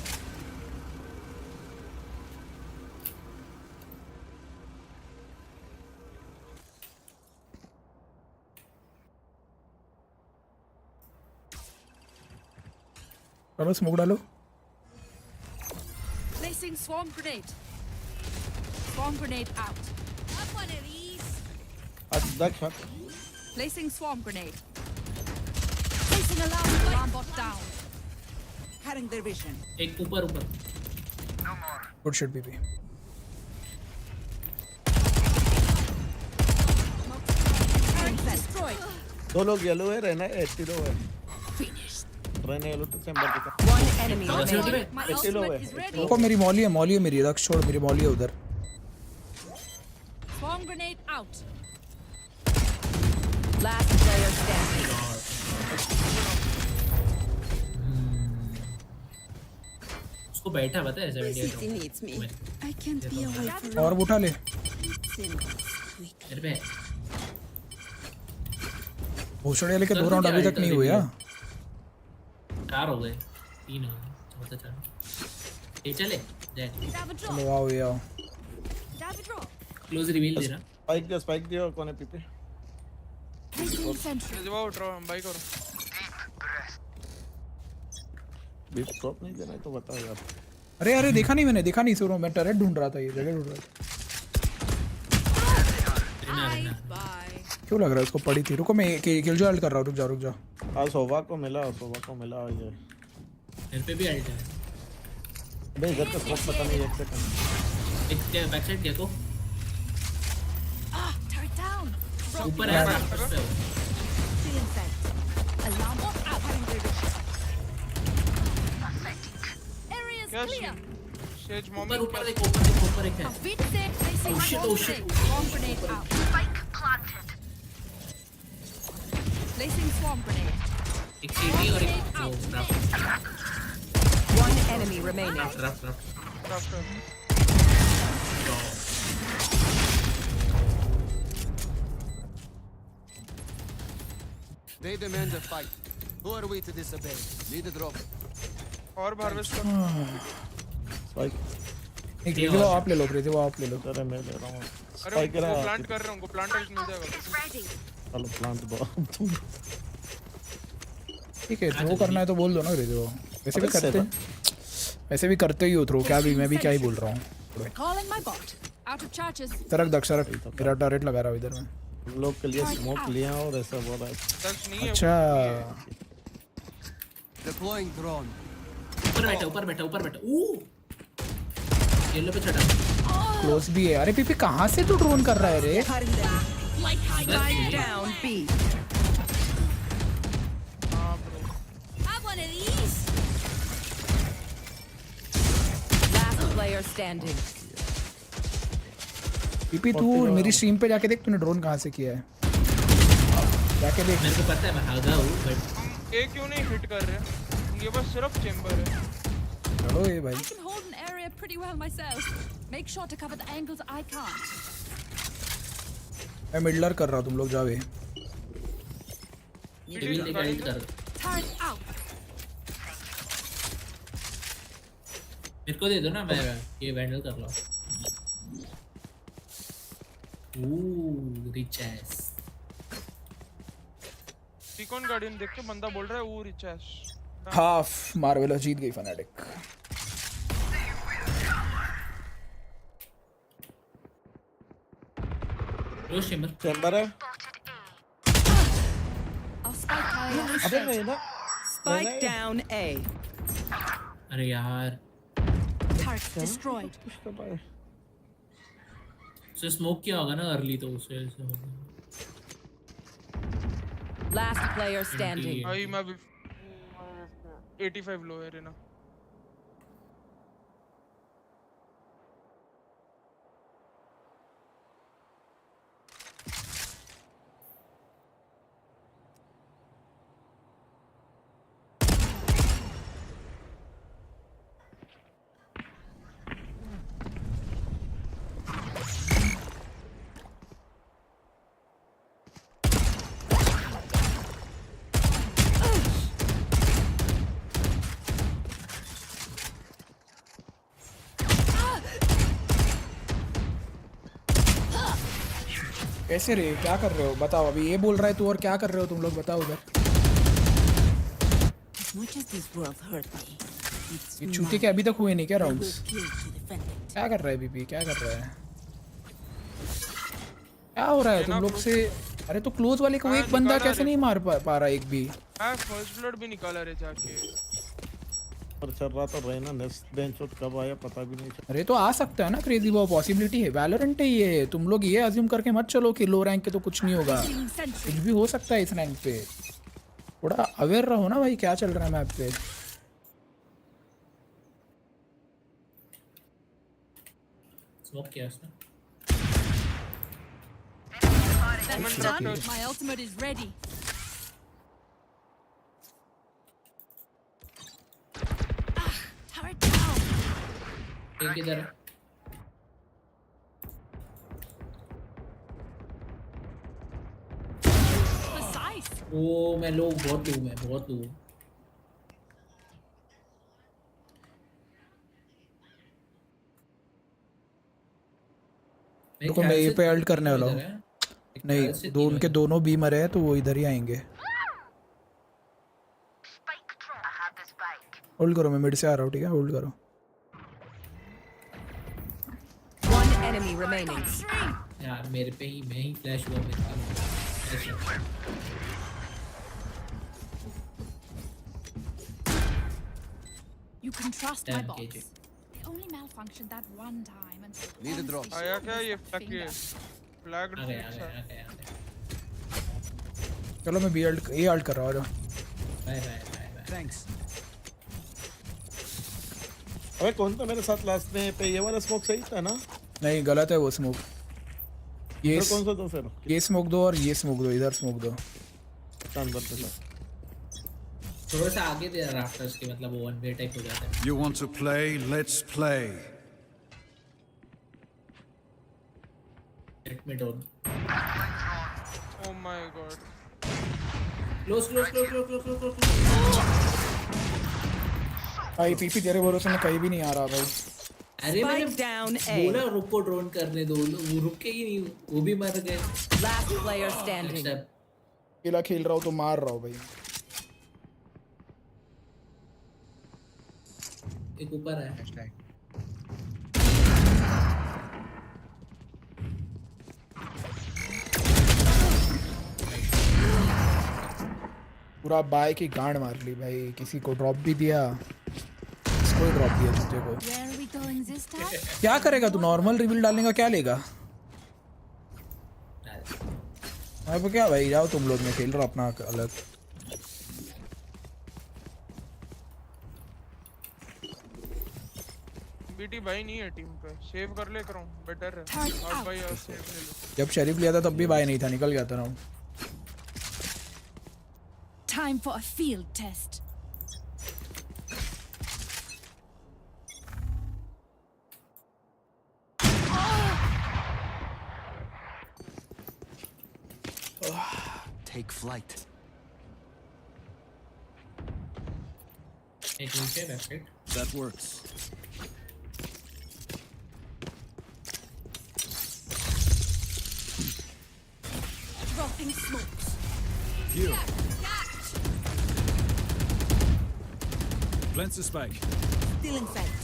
चलो स्मोक डालो। Placing swarm grenade. Swarm grenade out. Have one of these. That shot. Placing swarm grenade. Placing alarm bot down. Cutting their vision. एक ऊपर Good shot BB. Destroyed. दो लोग येलो है, रहना है 80 लो है। रहना येलो तो चैम्बर का। One enemy remaining. My 80 लो है। ultimate is ready. देखो मेरी मौली है मेरी, रख छोड़, मेरी मौली है उधर। Swarm grenade out. Last player standing. उसको बैठा पता है 78 needs me. I can't be away from और उठा ले। मेरे पे भूषण लेके 2 राउंड अभी तक नहीं हुए यार। 4 हो गए, 3 हो गए, चौथा चार। ये चले चलो आओ ये आओ। क्लोज रिवील दे रहा। स्पाइक दियो कौन है पीपे? जवाब उठ रहा हूँ भाई करो। बीट ड्रॉप नहीं देना है तो बताओ यार। अरे देखा नहीं सुनो, मैं टरेट ढूंढ रहा था, ये जगह ढूंढ रहा था। क्यों लग रहा है उसको पड़ी थी? रुको मैं किल जो अल्ट कर रहा हूँ, रुक जा। सोवा को मिला ये। मेरे पे भी अल्ट है। अबे इधर का स्मोक पता नहीं, एक सेकंड। एक बैक साइड देखो, Turret down. ऊपर है। Alarm bot out. Cutting their vision. Area's clear. Says mom ऊपर एक है। A bit safe. Placing Oh shit. swarm grenade out. Spike planted. Placing swarm grenade. एक सीटी और एक One enemy remaining. They demand a fight. Who are we to disobey? Need a drop. और harvest कर spike एक वो आप ले लो प्रीति, वो आप ले लो। अरे मैं ले रहा हूँ अरे स्पाइक उनको प्लांट कर रहा हूँ, उनको प्लांट मिल जाएगा। चलो प्लांट दो ठीक है, थ्रो करना है तो बोल दो ना प्रीति। वो वैसे भी करते हैं, वैसे भी करते ही हो थ्रो, क्या भी मैं भी क्या ही बोल रहा हूँ। Calling my bot. Out of charges. सरक दक्ष सरक, मेरा टर्रेट लगा रहा हूँ इधर में। लोग के लिए स्मोक लिया और ऐसा बोला है। अच्छा Deploying drone. ऊपर बैठा ऊपर बैठा ऊपर बैठा। येलो पे चढ़ा। क्लोज भी है। अरे पीपी कहाँ से तू ड्रोन कर रहा है रे? Spike down B. Have one of these. Last player standing. PP तू मेरी स्ट्रीम पे जाके देख, तूने ड्रोन कहाँ से किया है, जाके देख। मेरे को पता है मैं भागा हूँ, बट ये क्यों नहीं हिट कर रहे? ये बस सिर्फ चेंबर है। चलो ये भाई। I can hold an area pretty well myself. Make sure to cover the angles I can't. मैं मिडलर कर रहा हूँ, तुम लोग जाओ। टेबल पे गाइड कर। Turret out. मेरे को दे दो ना, मैं ये वैंडल कर लूँ। Rich S. सिकॉन गार्डियन देख के बंदा बोल रहा है वो रिच एस। हाफ मार्वेला जीत गई फनाटिक। लो शिमर चैम्बर है। अबे नहीं ना। Spike down A. अरे यार। Turret destroyed. उसे स्मोक किया होगा ना अर्ली, तो उसे ऐसे होगा। Last player standing. भाई मैं 85 लो है रे ना। कैसे रे, क्या कर रहे हो बताओ? अभी ये बोल रहा है तू, और क्या कर रहे हो तुम लोग बताओ उधर। ये चूते के अभी तक हुए नहीं क्या राउंड्स? क्या कर रहा है बीबी, क्या कर रहा है, क्या हो रहा है तुम लोग से? अरे तो क्लोज वाले को एक बंदा कैसे नहीं मार पा रहा एक भी? फर्स्ट ब्लड भी निकाला रे जाके। पर चल रहा तो रहना, नेक्स्ट बेंच शॉट कब आया पता भी नहीं चला। अरे तो आ सकता है ना क्रेजी, वो पॉसिबिलिटी है। वैलोरेंट है ये, तुम लोग ये अज्यूम करके मत चलो कि लो रैंक के तो कुछ नहीं होगा, कुछ भी हो सकता है इस रैंक पे। थोड़ा अवेयर रहो ना भाई, क्या चल रहा है मैप पे। स्मोक किया उसने। That's done. My ultimate is ready. Turret down. एक इधर है। Precise. ओ मैं लोग बहुत लूँ, मैं बहुत लूँ। देखो मैं ये पे अल्ट करने वाला हूँ। नहीं दो, उनके दोनों भी मरे हैं तो वो इधर ही आएंगे। होल्ड करो, मैं मिड से आ रहा हूँ, ठीक है? होल्ड करो। One enemy remaining. यार मेरे पे ही, मैं ही फ्लैश हुआ मेरे पे। You can trust my Damn, box. KJ. They only malfunctioned that one time and Need a drop. आया क्या ये फ्लैग? ये फ्लैग आ गया। चलो मैं बी अल्ट, ये अल्ट कर रहा हूँ। Bye bye bye. Thanks. अबे कौन था मेरे साथ लास्ट में पे? ये वाला स्मोक सही था ना? नहीं गलत है वो स्मोक। ये कौन सा दो फिर? ये स्मोक दो और ये स्मोक दो, इधर स्मोक दो। अंदर पे था। थोड़ा सा आगे दे राफ्टर्स के, मतलब वो वन वे टाइप हो जाता है। You want to play? Let's play. Let me down. Oh my god. Close. भाई पीपी तेरे भरोसे में कहीं भी नहीं आ रहा भाई। अरे मैंने बोला रुको ड्रोन करने दो, वो रुके ही नहीं, वो भी मर गए। Last player standing. अकेला खेल रहा हूँ तो मार रहा हूँ भाई। एक ऊपर है। पूरा बाय की गांड मार ली भाई, किसी को ड्रॉप भी दिया, इसको ही ड्रॉप दिया तुझे को। क्या करेगा तू? नॉर्मल रिवील डालेगा, क्या लेगा? अब क्या भाई, जाओ तुम लोग, में खेल रहा अपना अलग। बीटी भाई नहीं है टीम पे, सेव कर ले करूं बेटर है। और भाई और सेव ले लो। जब शरीफ लिया था तब भी बाय नहीं था, निकल गया था ना। Time for a field test. Take flight. That works. Dropping smokes. Here. Plants the spike. Still in sight.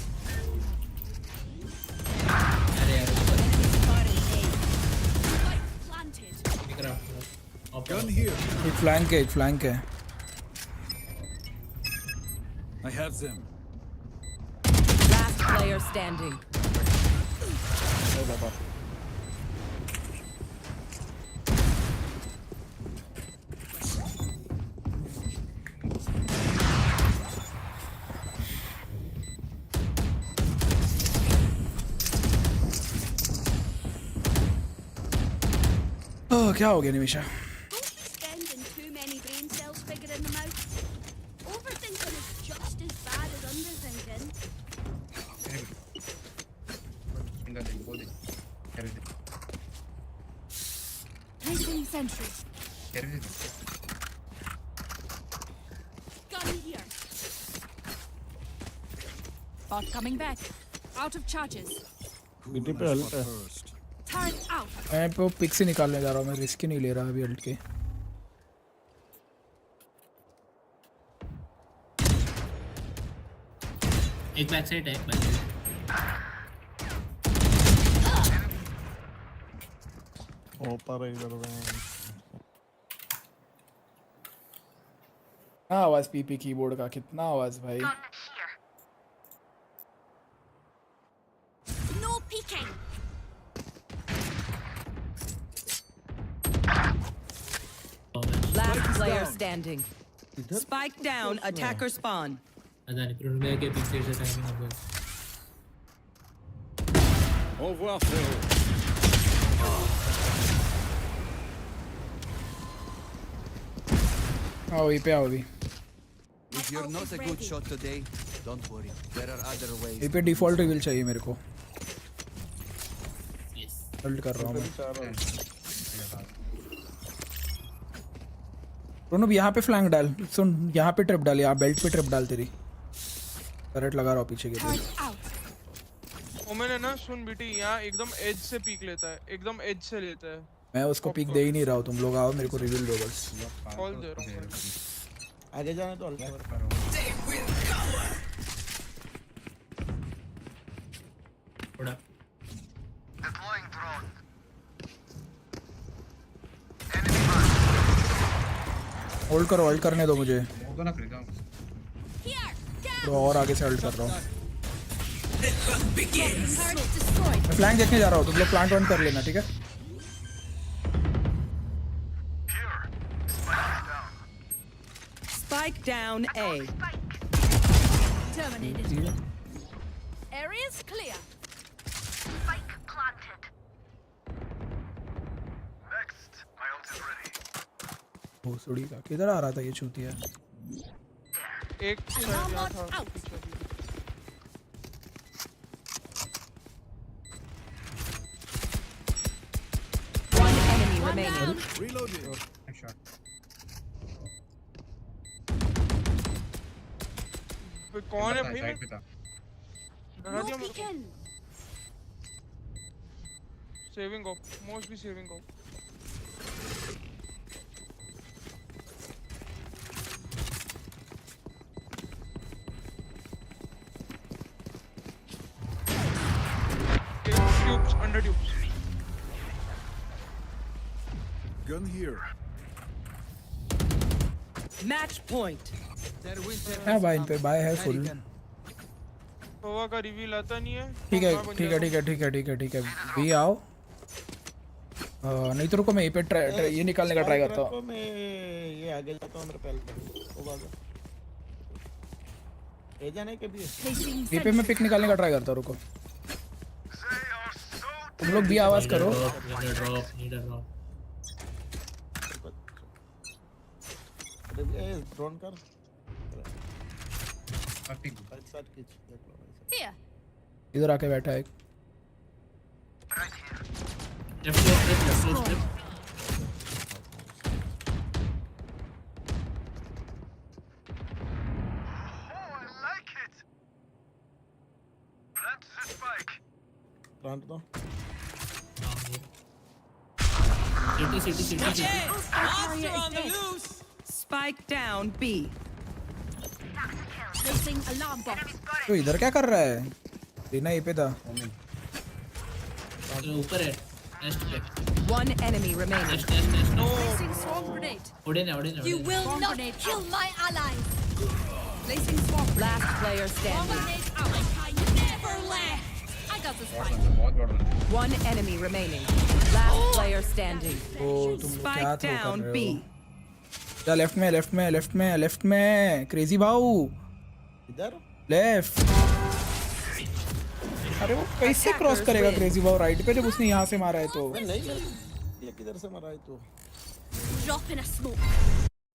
Gun here. एक फ्लैंक है। I have them. Last player standing. क्या हो गया Nimisha? Spending too many brain cells figuring them out. Overthinking is just as bad as underthinking. Placing sentry. Gun here. Bot coming back. Out of charges. BT पे alt है। Turret out. मैं पे pics ही निकालने जा रहा हूँ, मैं रिस्क ही नहीं ले रहा अभी अल्ट के। एक बैक साइड है, ऊपर इधर में। कितना आवाज पीपी कीबोर्ड का, कितना आवाज भाई। No peeking. Last player standing. Spike down, attacker spawn. के पीछे से टाइमिंग हो गई। Au revoir, frérot. आओ वहीं पे, आओ अभी। If you're not a good shot today, don't worry. There are other ways. वहीं पे डिफॉल्ट रिवील चाहिए मेरे को। होल्ड कर रहा हूँ मैं। रोनू यहाँ पे फ्लैंक डाल, सुन यहाँ पे ट्रिप डाल, यहाँ बेल्ट पे ट्रिप डाल तेरी। करंट लगा रहा हूँ पीछे के लिए। ओ मैंने ना सुन बीटी, यहाँ एकदम एज से पीक लेता है, एकदम एज से लेता है। मैं उसको पिक दे ही नहीं रहा हूँ, तुम लोग आओ मेरे को रिवील दो बस। कॉल दे रहा हूँ। आगे जाने तो अल्ट। होल्ड करो, होल्ड करने दो मुझे। तो और आगे से होल्ड कर रहा हूँ। मैं फ्लैंक देखने जा रहा हूँ, तुम लोग प्लांट वन कर लेना, ठीक है? Spike down A. Terminated. Area's clear. Spike planted. Next, my ult is ready. भोसड़ी का किधर आ रहा था ये चूतिया? एक Alarm गया bot था out. पीछे भी। One enemy remaining. Reloading. Nice shot. कौन है भाई? साइड पे था। डरा दिया No मेरे को। peeking. Saving of, mostly saving of. Tubes, under tubes. Gun here. Match point. हाँ भाई इन पे बाय है फुल। पोवा का रिवील आता नहीं है। ठीक है हाँ, बन ठीक है जाएगा। ठीक है ठीक है ठीक है ठीक है भी आओ। नहीं तो रुको मैं ये पे ये निकालने का ट्राई करता हूँ। मैं ये आगे जाता हूँ मेरे पहले वो आगे ये जाने के भी ये पे मैं पिक निकालने का ट्राई करता हूँ, रुको तुम लोग भी आवाज करो। Need a drop. ड्रोन कर साथ खींच देख लो Here. इधर आके बैठा है एक। Left. प्लांट दो City. Monster on the loose. Spike down B. Placing alarm bot. तो इधर क्या कर रहा है? रीना ये पे था। ऊपर है। Nest पे। One enemy remaining. Nest. Placing swarm grenade. उड़े You will ना। not kill my allies. Placing swarm grenade. Last player Swarm standing. grenade out. I never left. I got this fight. बहुत बड़ा। One enemy remaining. Last player standing. ओ तुम लोग क्या Spike throw down कर B. रहे हो? जा लेफ्ट में क्रेजी भाऊ इधर लेफ्ट। अरे वो कैसे क्रॉस करेगा क्रेजी भाऊ राइट पे जब उसने यहाँ से मारा है तो? नहीं ये किधर से मारा है तू? Drop in a smoke.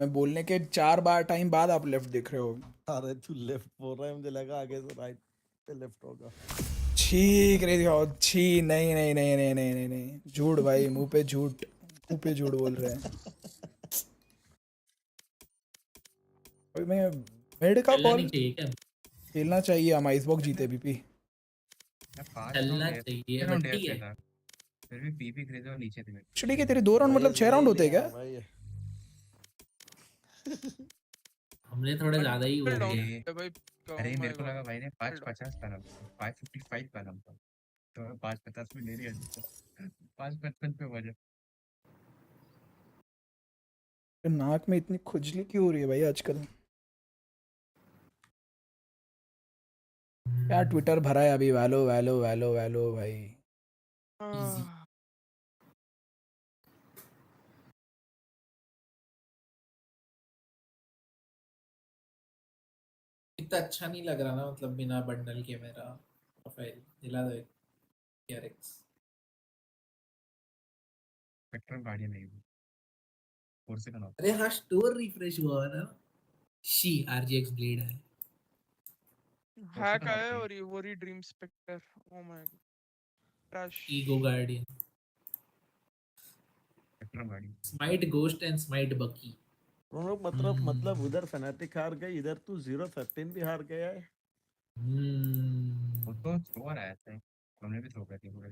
मैं बोलने के 4 बार टाइम बाद आप लेफ्ट देख रहे हो। अरे तू लेफ्ट बोल रहा है मुझे लगा आगे से राइट पे लेफ्ट होगा। छी क्रेजी भाऊ छी नहीं झूठ भाई मुंह पे झूठ बोल रहे हैं। अभी मैं मेड का कॉल खेलना चाहिए हम आइसबॉक्स जीते बीपी। चलना चाहिए बट ठीक है। फिर भी पीपी क्रेज और नीचे थे। छुट्टी के तेरे 2 राउंड मतलब 6 राउंड होते हैं क्या? हमने थोड़े ज्यादा ही हो गए। अरे मेरे को लगा भाई ने 550 का नाम 555 का नाम था तो 550 में ले लिया 555 पे बजा। नाक में इतनी खुजली क्यों हो रही है भाई आजकल? क्या ट्विटर भरा है अभी वैलो भाई। इतना अच्छा नहीं लग रहा ना मतलब बिना बंडल के मेरा प्रोफाइल दिला दो PRX। स्पेक्ट्रम गाड़ी नहीं हुई और से करना। अरे हाँ स्टोर रिफ्रेश हुआ है ना। शी RGX ब्लेड है। हैक आया और ये very dream Spectre. Oh my god crash. Ego Guardian spectrum गाड़ी smite Ghost and smite Bucky. मतलब उधर फैनेटिक हार गए इधर तू 013 भी हार गया है। वो तो थ्रो आया था हमने भी थ्रो कर दिया पूरा।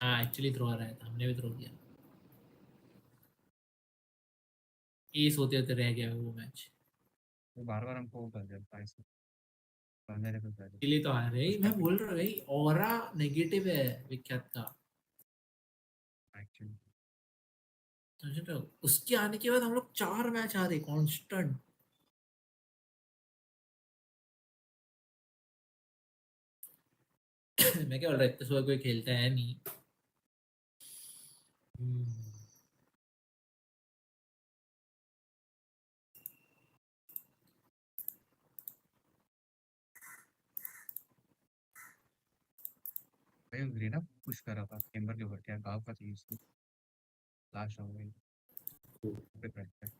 हाँ एक्चुअली थ्रो आ रहा था हमने भी थ्रो किया। एस होते रह गया वो मैच। वो बार-बार हमको कर देता है इसलिए तो आ रहे मैं बोल रहा हूँ भाई ऑरा नेगेटिव है विख्यात का एक्चुअली। तो उसके आने के बाद हम लोग 4 मैच आ रहे कांस्टेंट। मैं क्या बोल रहा इतना सुबह कोई खेलता है नहीं। भाई उधर ना पुश कर रहा था चेंबर के ऊपर क्या गांव का चाहिए उसको लास्ट हो गई पे करता है।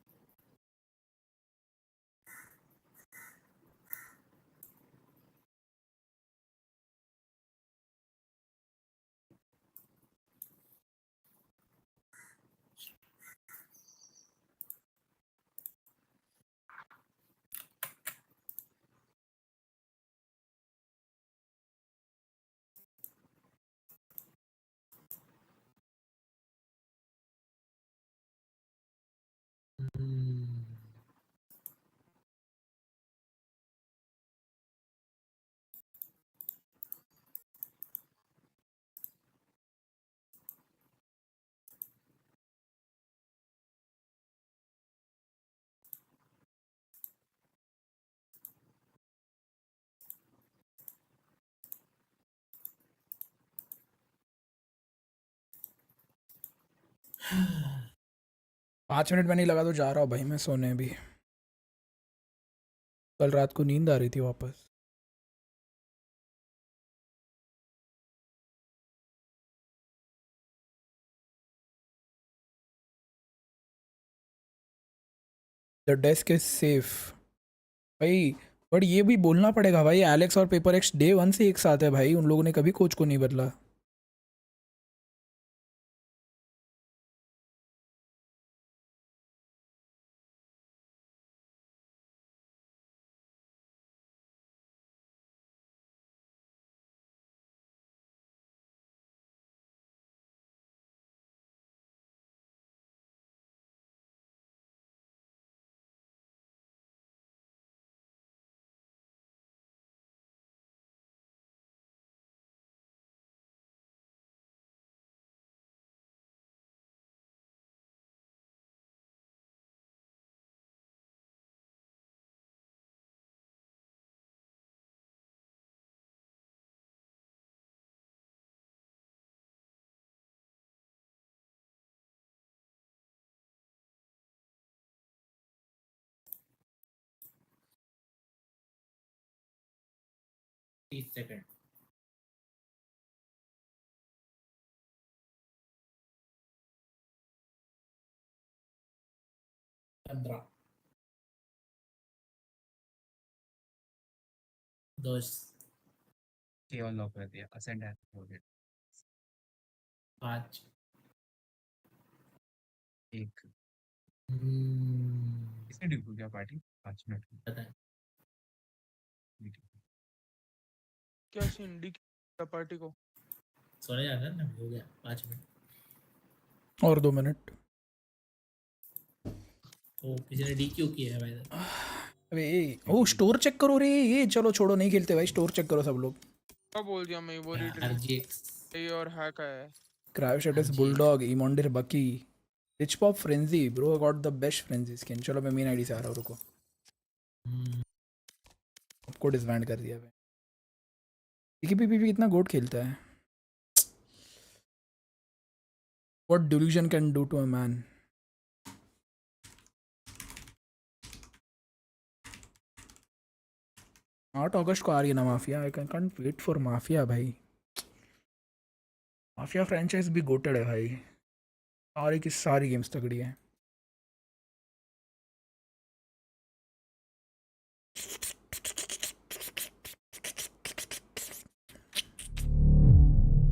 पाँच मिनट में नहीं लगा तो जा रहा हूँ भाई मैं सोने भी। कल रात को नींद आ रही थी वापस। द डेस्क इज सेफ भाई, बट ये भी बोलना पड़ेगा भाई, एलेक्स और पेपर एक्स डे 1 से एक साथ है भाई, उन लोगों ने कभी कोच को नहीं बदला। सेकंड 15 10 केवल लॉक कर दिया असेंड है हो गया 5 एक किसने ड्यू किया पार्टी 5 मिनट पता है क्या सीन डी की पार्टी को सोने जाना ना, हो गया 5 मिनट और 2 मिनट। तो किसी ने डी क्यू किया है भाई। अबे ओ स्टोर चेक करो रे, ये चलो छोड़ो नहीं खेलते भाई, स्टोर चेक करो सब लोग। क्या बोल दिया मैं, वो RGX ये और हैक है। क्रायोशेटस बुलडॉग इमोंडिर बकी rich pop frenzy bro got the best frenzy skin. चलो मैं मेन आईडी से आ रहा हूँ, रुको आपको डिसबैंड कर दिया भाई। पीपीपी इतना गोट खेलता है। What delusion can do to a man? 8 अगस्त को आ रही है ना Mafia, I can't wait for Mafia भाई। माफिया फ्रेंचाइज भी गोटेड है भाई, सारी की सारी गेम्स तगड़ी है।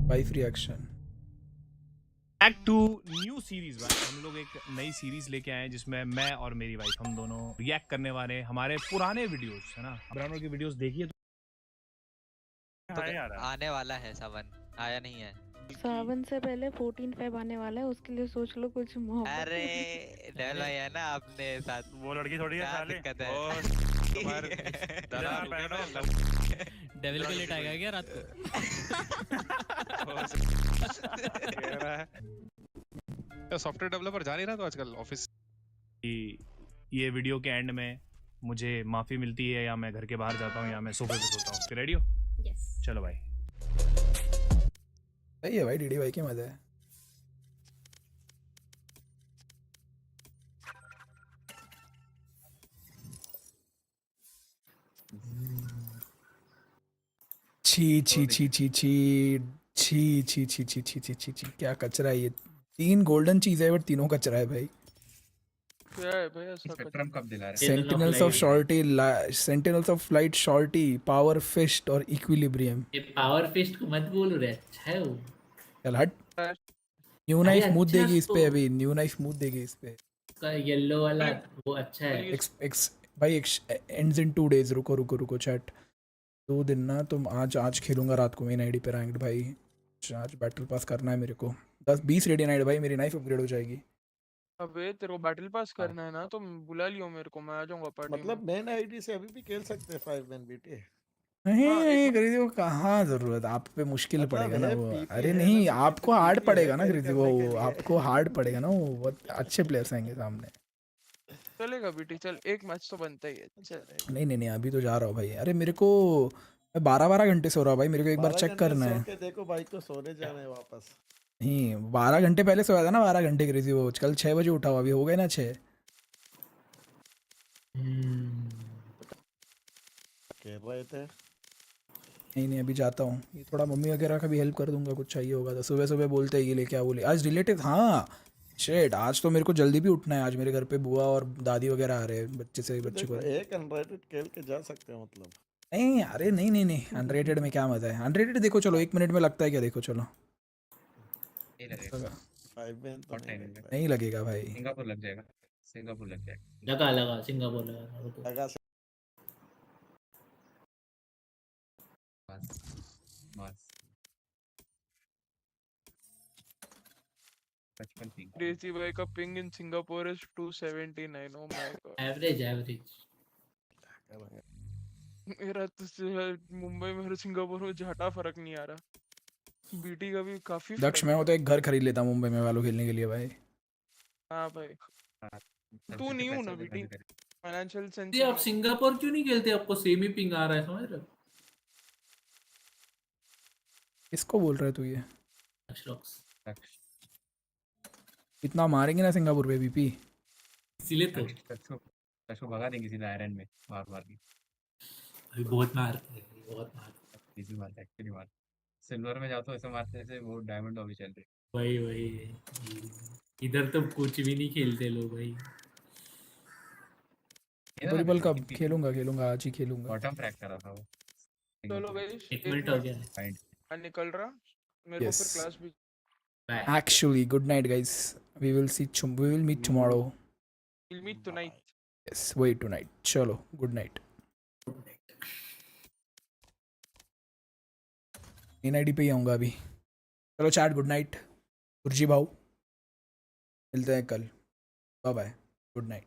Wife reaction back to new series भाई, हम लोग एक नई सीरीज लेके आए हैं जिसमें मैं और मेरी वाइफ हम दोनों रिएक्ट करने वाले हैं हमारे पुराने वीडियोस, है ना। ब्राउनर की वीडियोस देखिए तो आने वाला है 7 आया नहीं है। 7 से पहले 14 फेब आने वाला है, उसके लिए सोच लो कुछ मोहब्बत। अरे डेवल भाई है ना अपने साथ, वो लड़की थोड़ी है साले, दिक्कत है डेविल के लेट आएगा क्या रात को। सॉफ्टवेयर डेवलपर जा नहीं रहा तो आजकल ऑफिस। ये वीडियो के एंड में मुझे माफी मिलती है या मैं घर के बाहर जाता हूँ या मैं सोफे पे सोता हूँ। रेडी हो? यस चलो भाई। सही है भाई, डीडी भाई की मजा है। छी छी छी छी छी छी छी छी छी छी छी छी छी क्या कचरा है ये। 3 गोल्डन चीज है बट तीनों कचरा है भाई। क्या है भाई ऐसा? स्पेक्ट्रम कब दिला रहा है? Sentinels of Shorty, Sentinels of Flight Shorty, power fist और इक्विलिब्रियम। ये पावर फिस्ट को मत बोलो रे, अच्छा है वो। चल हट, न्यू नाइफ मूव अच्छा देगी इस पे, तो- अभी न्यू नाइफ मूव देगी इस पे। उसका येलो वाला वो अच्छा है। एक्स भाई एंड्स इन 2 days। रुको रुको रुको चैट, 2 दिन ना। तुम आज खेलूंगा रात को मेन आईडी पे रैंक्ड भाई। आज बैटल पास करना है मेरे को। 10-20 रेडियन आईडी भाई, मेरी नाइफ अपग्रेड हो जाएगी। अबे तेरे को बैटल पास करना है ना तो बुला लियो मेरे को, मैं आ जाऊंगा पार्टी में। मतलब मेन आईडी से अभी भी खेल सकते हैं 5 मैन बीटी। नहीं हाँ एक नहीं क्रेजी वो कहाँ जरूरत, आप पे मुश्किल मतलब पड़ेगा ना है वो। पीपी अरे है ना, नहीं सेकंड आपको हार्ड पीपी है पड़ेगा ना कैरी क्रेजी, करने के वो लिए। आपको हार्ड पड़ेगा ना, वो बहुत अच्छे प्लेयर्स आएंगे सामने। चलेगा बेटी, चल एक मैच तो बनता ही है, चल। नहीं नहीं नहीं अभी तो जा रहा हूँ भाई। अरे मेरे को 12-12 घंटे सो रहा हूँ भाई, मेरे को एक बार 12 चेक घंटे करना सो है। के देखो भाई को सोने जाना है वापस। नहीं 12 घंटे पहले सोया था ना, 12 घंटे क्रेजी, वो कल 6 बजे उठा हुआ, अभी हो गए ना 6। खेल रहे थे। नहीं नहीं अभी जाता हूँ, ये थोड़ा मम्मी वगैरह का भी हेल्प कर दूंगा, कुछ चाहिए होगा तो सुबह सुबह बोलते हैं ये ले क्या बोले आज रिलेटिव। हाँ शेट आज तो मेरे को जल्दी भी उठना है, आज मेरे घर पे बुआ और दादी वगैरह आ रहे हैं तो बच्चे देखो को। एक अनरेटेड खेल के जा सकते हो मतलब। नहीं अरे नहीं नहीं नहीं अनरेटेड में क्या मजा है, अनरेटेड देखो चलो 1 मिनट में लगता है क्या, देखो चलो नहीं लगेगा। लगा। 5 मैन तो बहुत नहीं टाइम लगता है। नहीं लगेगा भाई। सिंगापुर लग जाएगा, सिंगापुर लग जाएगा। लगा लगा सिंगापुर लगा वो तो। लगा बस बस 55 पिंग। क्रेजी भाई का ping in Singapore is 279। O my God. Average average. मेरा तो मुंबई में और सिंगापुर में झटा फर्क नहीं आ रहा, बीटी का भी काफी दक्ष फर्क मैं है। हो तो एक घर खरीद लेता मुंबई में वालों खेलने के लिए भाई। हाँ भाई, तू नहीं हूँ ना बीटी, फाइनेंशियल सेंस ये नहीं आप है। सिंगापुर क्यों नहीं खेलते, आपको सेम ही पिंग आ रहा है समझ रहे हो। किसको बोल रहा है तू ये, दक्ष इतना मारेंगे ना सिंगापुर पे बीपी। इसीलिए तो दक्ष को भगा देंगे सीधा आयरन में मार मार के। अभी बहुत मारते हैं, बहुत मारते हैं। इजी बात है एक्चुअली मार। सिल्वर में जाओ तो ऐसे मारते हैं जैसे वो डायमंड अभी चल रही। वही वही इधर तो कुछ भी नहीं खेलते लोग भाई। ट्रिपल कब खेलूंगा आज ही खेलूंगा। बॉटम क्रैक करा था वो। चलो गाइस एक मिनट हो गया। मैं निकल रहा, मेरे को फिर क्लास भी। Actually, good night, guys. We will meet tomorrow. We'll meet tonight. Yes, wait tonight. Chalo, good night. In ID पे ही आऊँगा अभी। चलो चैट गुड नाइट। गुरजी भाऊ मिलते हैं कल, बाय बाय, गुड नाइट।